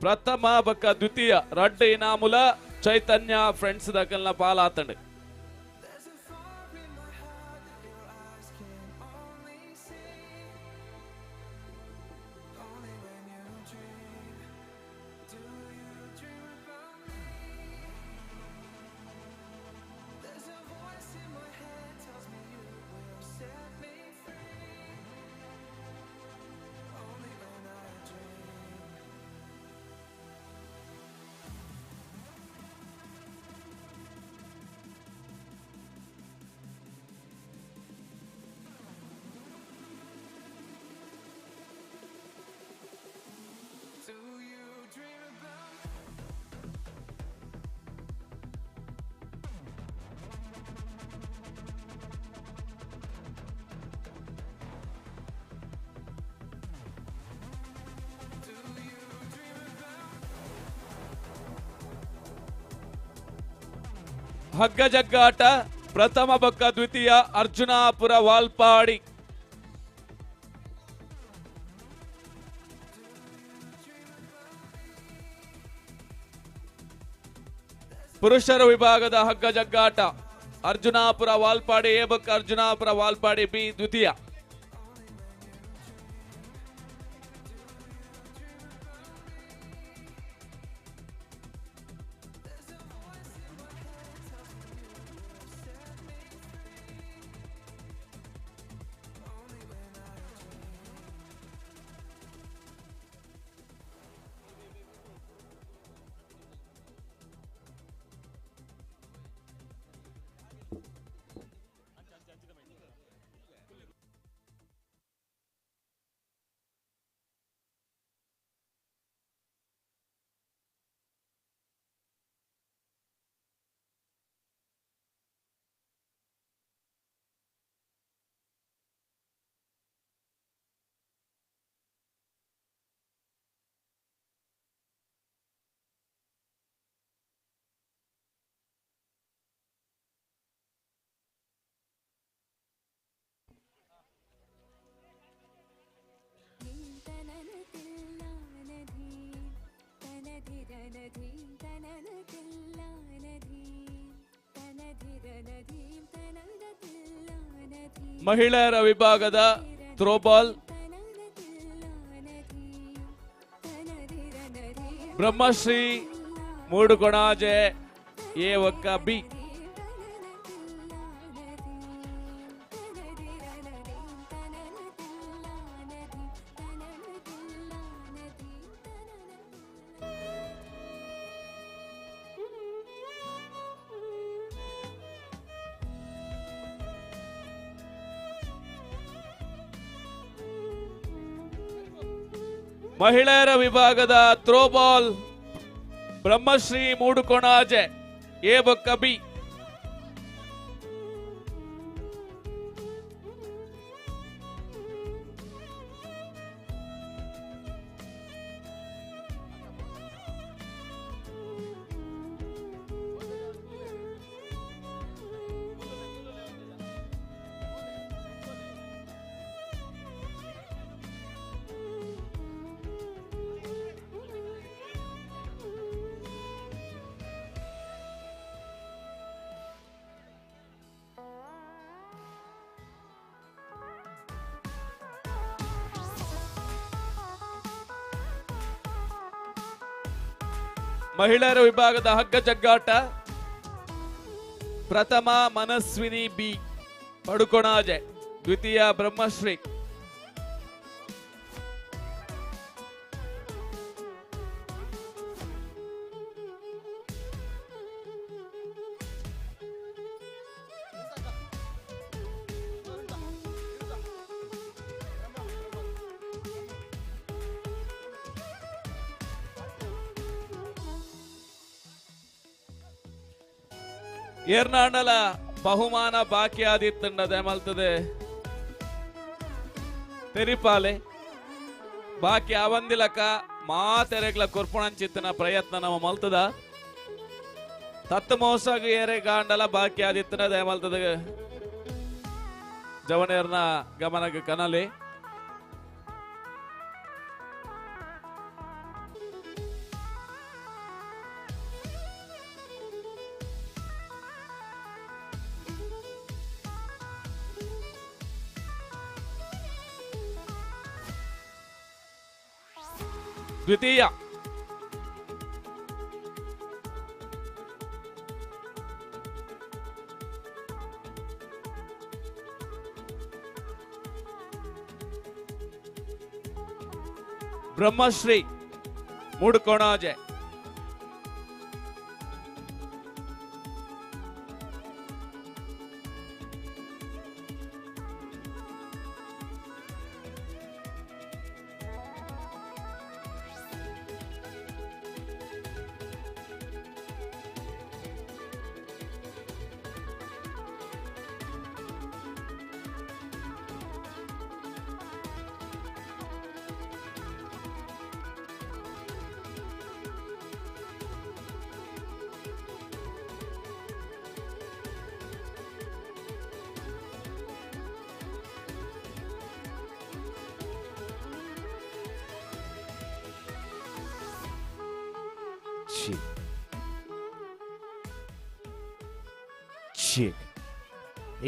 ಪ್ರಥಮ ಬಕ್ಕ ದ್ವಿತೀಯ ರಡ್ಡು ಇನಾಮುಲ ಚೈತನ್ಯ ಫ್ರೆಂಡ್ಸ್ ದಕಲ್ನ ಪಾಲಾತಂಡು. ಹಗ್ಗ ಜಗ್ಗಾಟ ಪ್ರಥಮ ಬಕ್ಕ ದ್ವಿತೀಯ ಅರ್ಜುನಾಪುರ ವಾಲ್ಪಾಡಿ. ಪುರುಷರ ವಿಭಾಗದ ಹಗ್ಗ ಜಗ್ಗಾಟ ಅರ್ಜುನಾಪುರ ವಾಲ್ಪಾಡಿ ಎ ಬಕ್ಕ ಅರ್ಜುನಾಪುರ ವಾಲ್ಪಾಡಿ ಬಿ ದ್ವಿತೀಯ. ಮಹಿಳೆಯರ ವಿಭಾಗದ throwball Brahmashri Moodukonaje A ಒಕ್ಕ B. ಮಹಿಳೆಯರ ವಿಭಾಗದ ಥ್ರೋಬಾಲ್ ಬ್ರಹ್ಮಶ್ರೀ ಮೂಡುಕೊಣಾಜೆ ಎ ಬೊಕ್ಕ ಬಿ. ಮಹಿಳೆಯರ ವಿಭಾಗದ ಹಗ್ಗ ಜಗ್ಗಾಟ ಪ್ರಥಮ ಮನಸ್ವಿನಿ ಬಿ ಪಡುಕೊಣಾಜೆ, ದ್ವಿತೀಯ ಬ್ರಹ್ಮಶ್ರೀ. ಏರ್ನಾಡಲ ಬಹುಮಾನ ಬಾಕಿ ಆದಿತ್ತಂಡದೆ ಮಲ್ತದೆ ತೆರಿಪಾಲೆ ಬಾಕಿ ಅವಂದಿಲಕ ಮಾತೆರೆಗ್ಲ ಕೊರ್ಪುಣಂಚಿತ್ತಿನ ಪ್ರಯತ್ನ ನಮ್ಮ ಮಲ್ತದ ತತ್ತ ಮೋಸಗ ಏರೆ ಗಾಂಡಲ ಬಾಕಿ ಆದಿತ್ತನ ಮಲ್ತದ ಜವನೇರ್ನ ಗಮನಕ್ಕೆ ಕನಲೆ ದ್ವಿತೀಯ ಬ್ರಹ್ಮಶ್ರೀ ಮೂಡುಕೋಣಾಜೆ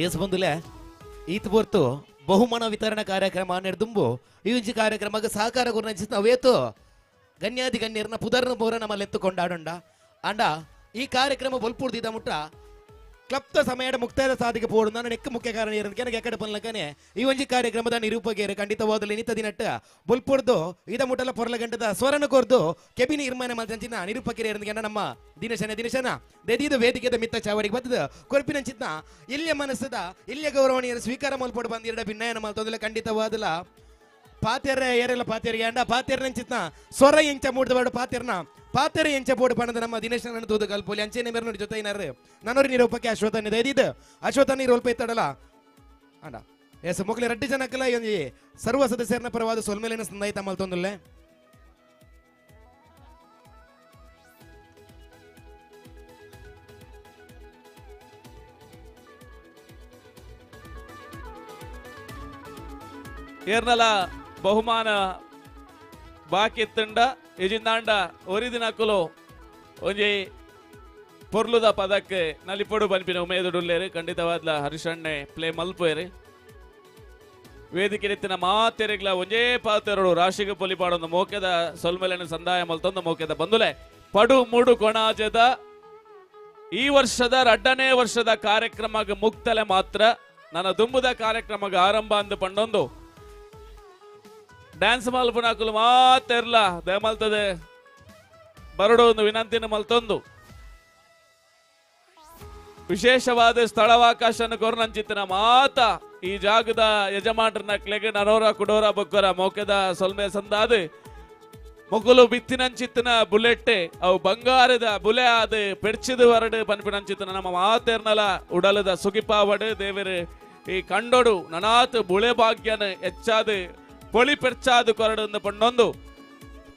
ಏಸ್ ಬಂದುಲೆ ಈತ್ ಬರ್ತು ಬಹುಮಾನ ವಿತರಣಾ ಕಾರ್ಯಕ್ರಮ ನಡೆದುಂಬು ಈ ಒಂಜಿ ಕಾರ್ಯಕ್ರಮಕ್ಕೆ ಸಹಕಾರ ಗುರುನ ಅವೇತು ಗಣ್ಯಾದಿ ಗಣ್ಯರನ್ನ ಪುದರ್ನ ಬೋರ ನಮ್ಮಲ್ಲಿ ಎತ್ತುಕೊಂಡಾಡೊಂಡ ಅಂಡ ಈ ಕಾರ್ಯಕ್ರಮ ಬಲ್ಪುಡ್ದಿದ್ದ ಮುಟ್ಟ ಕ್ಲಪ್ತ ಸಮಯದ ಮುಕ್ತಾಯದ ಸಾಧಿಗೆ ಪೋಡು ನಾನು ನೆಕ್ಕ ಮುಖ್ಯ ಕಾರಣ ಇರೋದಕ್ಕೆ ಎಕಡೆ ಪನ್ಲಕನೆ ಈ ಒಂಜಿ ಕಾರ್ಯಕ್ರಮದ ನಿರೂಪಕರು ಖಂಡಿತವಾದಲು ನಿಂತ ದಿನಟ್ಟ ಬಲ್ಪುಡ್ದು ಇದ ಮುಟ್ಟಲ ಪೊರ್ಲ ಗಂಟದ ಸ್ವರನ ಕೊರ್ದು ಕೆಬಿ ನಿರ್ಮಾಣ ಮಾಡ್ತಂಚಿನ ನಿರೂಪಕರು ಇರೋದಕ್ಕೆ ನಮ್ಮ ದಿನಶನ ದೆದಿದ ವೇದಿಕೆದ ಮಿತ್ತ ಚಾವಡಿಗೆ ಬತ್ತದ ಕೊರ್ಪಿನಂಚಿತ್ನ ಇಲ್ಲಿಯ ಮನಸ್ಸದ ಇಲ್ಲಿಯ ಗೌರವಣೀಯರು ಸ್ವೀಕಾರ ಮಲ್ಪಡು ಬಂದಿರಡ ಭಿನ್ನಯನ ಮಲ್ತೊಂದಿಲ್ಲ ಖಂಡಿತವಾದಲ ಪಾತೆರ ಏರೆಲ್ಲ ಪಾತೆರಿಗೆ ಅಂಡ ಪಾತೆರ ನಂಚಿತ್ನ ಸ್ವರ ಎಂಚ ಮೂಡ್ದವಾಡು ಪಾತೆರ ಎಂಚ ಬೋಡು ಪಣದ ನಮ್ಮ ದಿನೇಶ್ ನನ್ನ ತೂದು ಕಲ್ಪೋಲಿ ಅಂಚೆನೆ ಮೇರೆ ನೋಡಿ ಜೊತೆ ಏನಾರು ನನ್ನೂರಿ ನಿರೂಪಕ್ಕೆ ಅಶ್ವತಾನೆ ದೈದಿದ್ದು ಅಶ್ವತಾನಿ ರೋಲ್ಪ ಇತ್ತಡಲ್ಲ ಅಂಡ ಎಸ್ ಮೊಕ್ಲೆ ರಡ್ಡಿ ಜನಕ್ಕಲ್ಲ ಈ ಸರ್ವ ಸದಸ್ಯರನ್ನ ಪರವಾದ ಸೊಲ್ಮೇಲಿನ ಸಂದಾಯಿತ ಮಲ್ತೊಂದುಲ್ಲೆ ಏರ್ನಲ ಬಹುಮಾನ ಬಾಕಿ ಎತ್ತಂಡ ಎಜಿಂದಾಂಡ ಒರಿದಿನಕುಲು ಒಂಜಿ ಪೊರ್ಲುದ ಪದಕ್ಕೆ ನಲಿಪೊಡು ಬನ್ಪಿನ ಉಮೇದುಡುಲ್ಲೇರು ಖಂಡಿತವಾದ್ಲ ಹರಿಶಣ್ಣೆ ಪ್ಲೇ ಮಲ್ಪೇರು ವೇದಿಕೆ ನೆತ್ತಿನ ಮಾತೆರೆಗ್ಲ ಒಂಜೇ ಪಾತೆರಡು ರಾಶಿಗೆ ಪೊಲಿಪಾಡೊಂದು ಮೋಕೆದ ಸೊಲ್ಮೆಲೆನ ಸಂದಾಯ ಮಲ್ತೊಂದು ಮೋಕೆದ ಬಂದುಲೆ ಪಡು ಮೂಡು ಕೊಣಾಜದ ಈ ವರ್ಷದ 2ನೇ ವರ್ಷದ ಕಾರ್ಯಕ್ರಮಕ್ಕೆ ಮುಕ್ತಲೆ ಮಾತ್ರ ನನ್ನ ದುಂಬುದ ಕಾರ್ಯಕ್ರಮಕ್ಕೆ ಆರಂಭ ಅಂದು ಪಂಡೊಂದು ಡ್ಯಾನ್ಸ್ ಮಲ್ಪುನಾಕುಲು ಮಾತೆರ್ಲ ದಯಮಲ್ತದೆ ಬರಡು ಒಂದು ವಿನಂತಿನ ಮಲ್ತೊಂದು ವಿಶೇಷವಾದ ಸ್ಥಳವಾಕಾಶನ ಕೊರ್ನಂಚಿತ್ತಿನ ಮಾತ ಈ ಜಾಗದ ಯಜಮಾನ್ರನ್ನ ಕ್ಲೆಗೆ ನರೋರ ಕುಡೋರ ಬೊಕ್ಕರ ಮೋಕೆದ ಸೊಲ್ಮೆ ಸಂದಾದು ಮೊಗಲು ಬಿತ್ತಿನಂಚಿತ್ತಿನ ಬುಲೆಟ್ ಅವು ಬಂಗಾರದ ಬುಲೆ ಆದ ಪೆಡ್ಚಿದ ಹೊರಡು ಪನ್ಪಿನಂಚಿತ್ತಿನ ನಮ್ಮ ಮಾತೆರ್ನಲ ಉಡಲದ ಸುಗಿಪಾವಡು ದೇವರು ಈ ಕಂಡೋಡು ನನಾತ್ ಬುಳೆ ಭಾಗ್ಯನ ಹೆಚ್ಚಾದ ಪೊಳಿ ಪೆರ್ಚಾದು ಕೊರಡು ಪಣ್ಣೊಂದು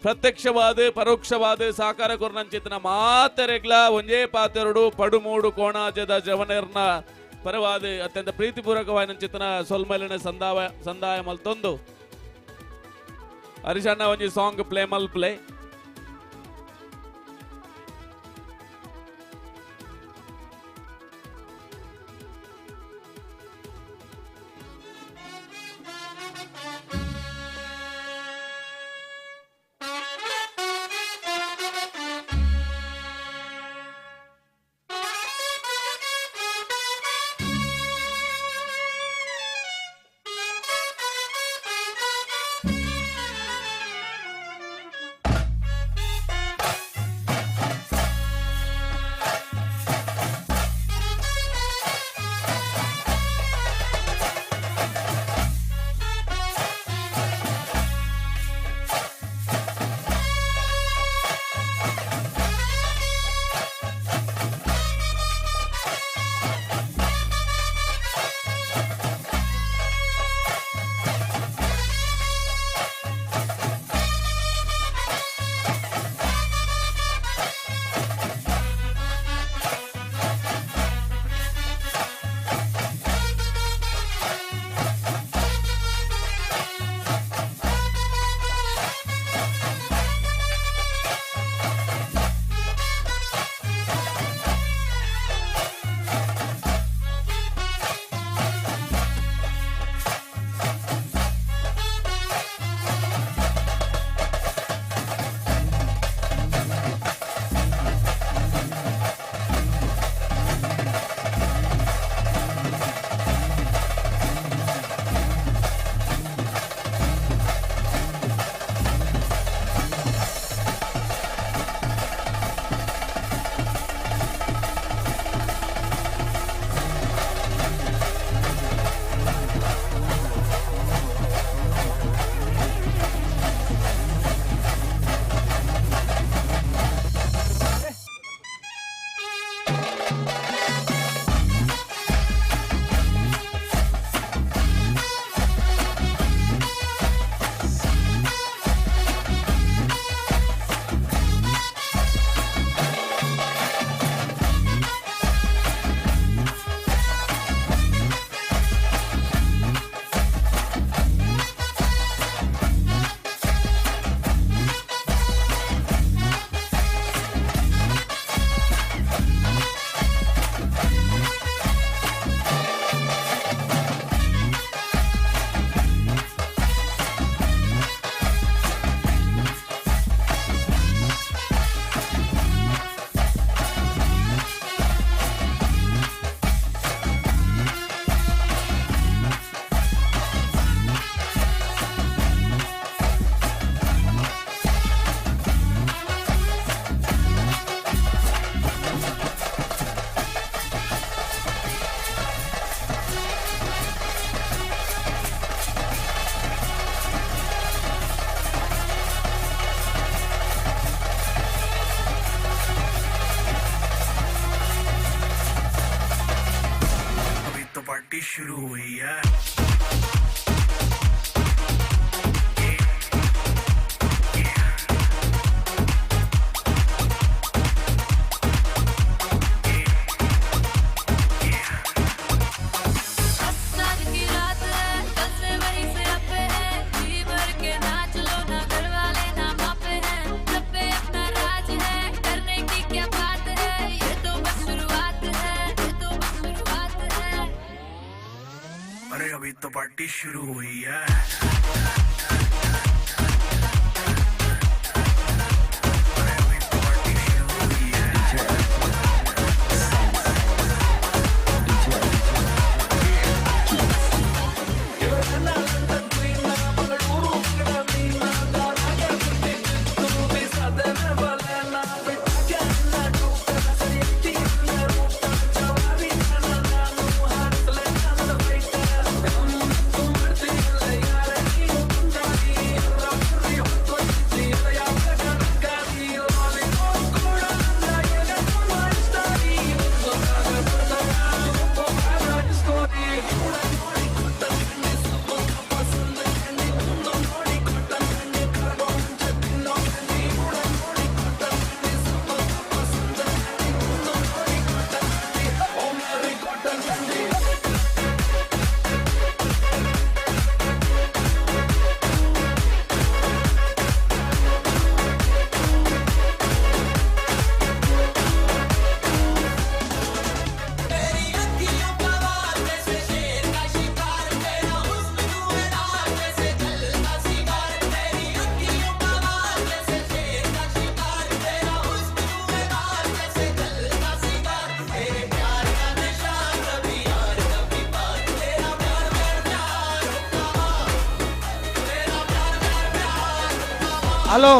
ಪ್ರತ್ಯಕ್ಷವಾದ ಪರೋಕ್ಷವಾದ ಸಾಕಾರ ಕೊರ್ನಂಚಿತ್ತಿನ ಮಾತೆರೆಗ್ಲ ಒಂಜೇ ಪಾತೆರಡು ಪಡುಮೂಡು ಕೋಣಾಜದ ಜವನೇರ್ನ ಪರವಾದ ಅತ್ಯಂತ ಪ್ರೀತಿಪೂರ್ವಕವಾದ ಚಿತ್ತನ ಸೊಲ್ಮಲಿನ ಸಂದಾಯ ಮಲ್ತೊಂದು ಹರಿಶಣ್ಣ ಒಂಜಿ ಸಾಂಗ್ ಪ್ಲೇ ಮಲ್ಪ್ಲೆ शुरू हुई है। अरे अभी तो पार्टी शुरू हुई है। हेलो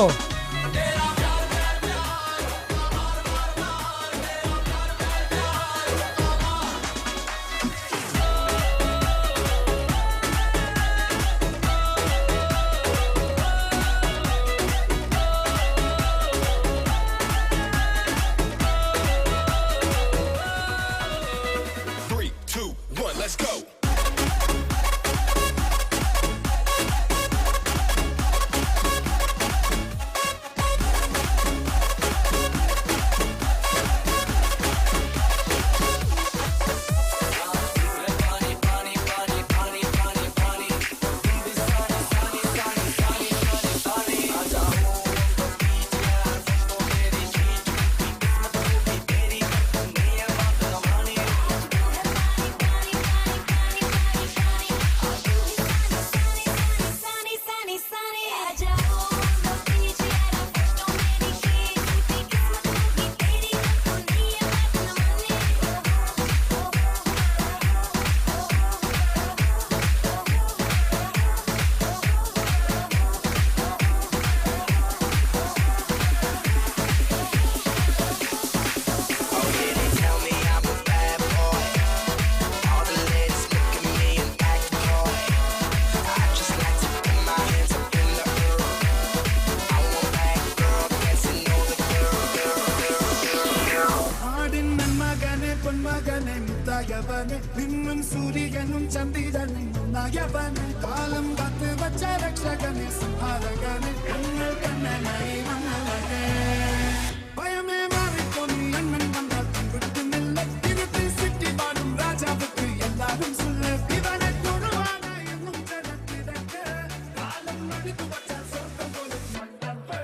പൊന്മകനെ മുത്തായവനെ നിന്നും സൂര്യനും ചന്ദ്രനും ഒന്നായവനെ കാലം കാത്ത് വച്ച രക്ഷകനെ സംഹാരകനെ ഞങ്ങൾ കണ്ണനായി വന്നവനെ ഭയമേ മാറിപ്പോ നീ അണ്ണൻ വന്നാൽ വിട്ടുന്നില്ല ഇരുത്തി സിറ്റി പാടും രാജാവുക്ക് എല്ലാരും സുല്ല ഇവനെ തൊഴുവാന എന്നും ജനത്തിരക്ക് കാലം മടിത്തു വച്ച സ്വർഗം പോലും മണ്ണപ്പഴ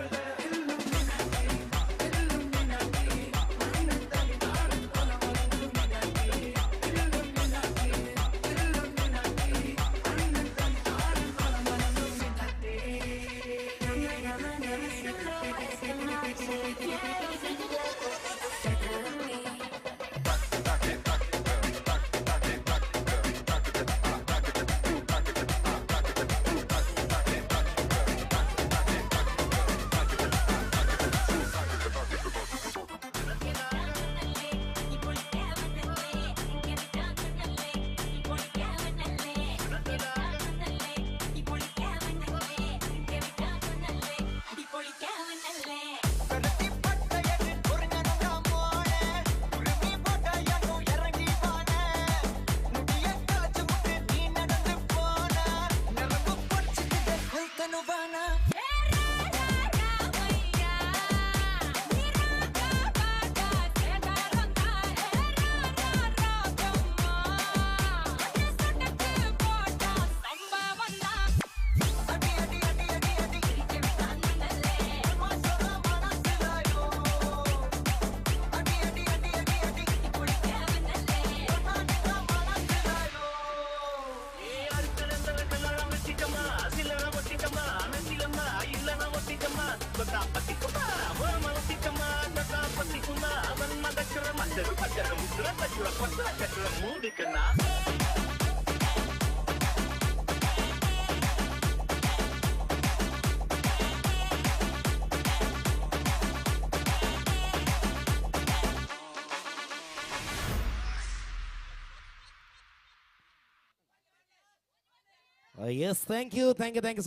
yes thank you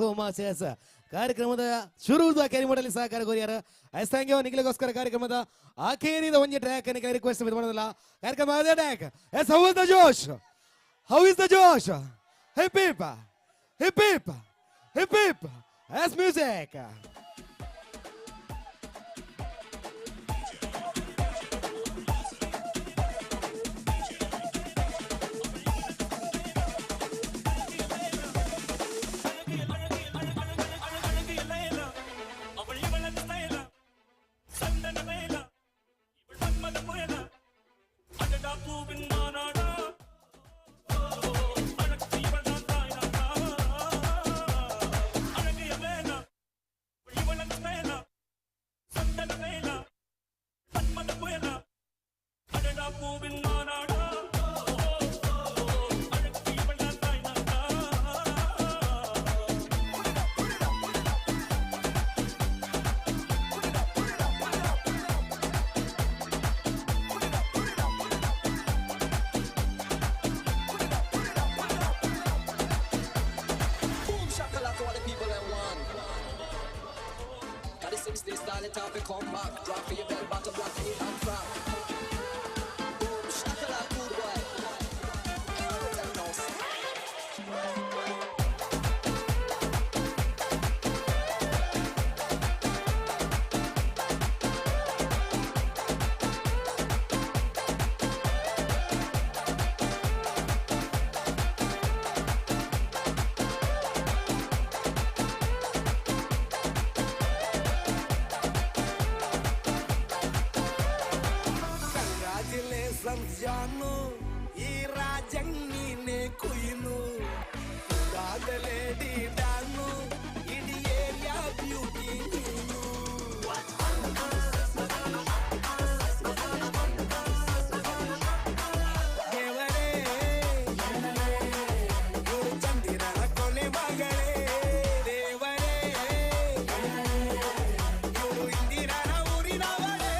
so much. Yes ಕಾರ್ಯಕ್ರಮದ ಶುರುದ ಕೇರಿ ಮಾಡಲಿ ಸಹಕಾರ ಕೋರಿಯಾರ. ಎಸ್ ಥ್ಯಾಂಕ್ ಯು ನಿಖಿಲಗೋಸ್ಕರ ಕಾರ್ಯಕ್ರಮದ ಆಖೇರಿದ ಒಂಜಿ ಟ್ರ್ಯಾಕ್ ನಿಖಿಲ ರಿಕ್ವೆಸ್ಟ್ ಮಾಡೋದಿಲ್ಲ ಕಾರ್ಯಕ್ರಮ ಅದೇ track. Yes how is the josh, how is the josh, hip hip hip hip hip hip. Yes music. ಜಾನು ಈ ರಾಜಂಗ್ ನೀನೆ ಕುಯ್ನು ಕಾಗಲೇಡಿ ಡಾನು ಇಡೀ ಏರಿಯಾ ಬ್ಯೂಟಿ ನೀನು. ದೇವರೇ ಇವ್ರು ಚಂದಿರನ ಕೊನೆ ಮಗಳೇ, ದೇವರೇ ಇವ್ರು ಇಂದಿರನ ಊರಿನವರೇ.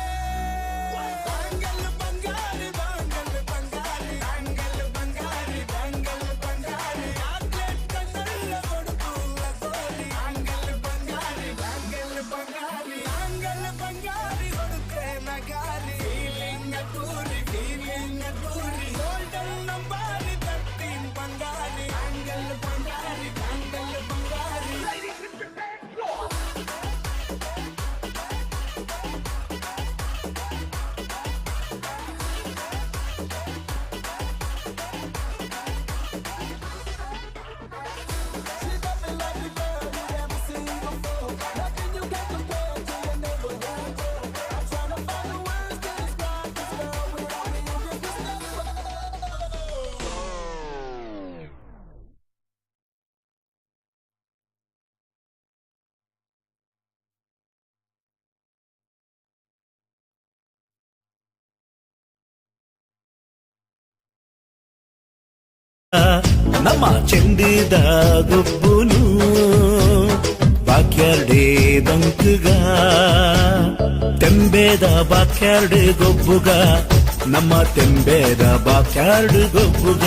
ನಮ್ಮ ಚೆಂಡಿದ ಗೊಬ್ಬುನು ಬಾಕ್ಯಾರ್ಡೆ ದಂಕುಗ ತೆಂಬೇದ ಬಾಕ್ಯಾರ್ಡೆ ಗೊಬ್ಬುಗ ನಮ್ಮ ತೆಂಬೇದ ಬಾಕ್ಯಾರ್ಡ್ ಗೊಬ್ಬುಗ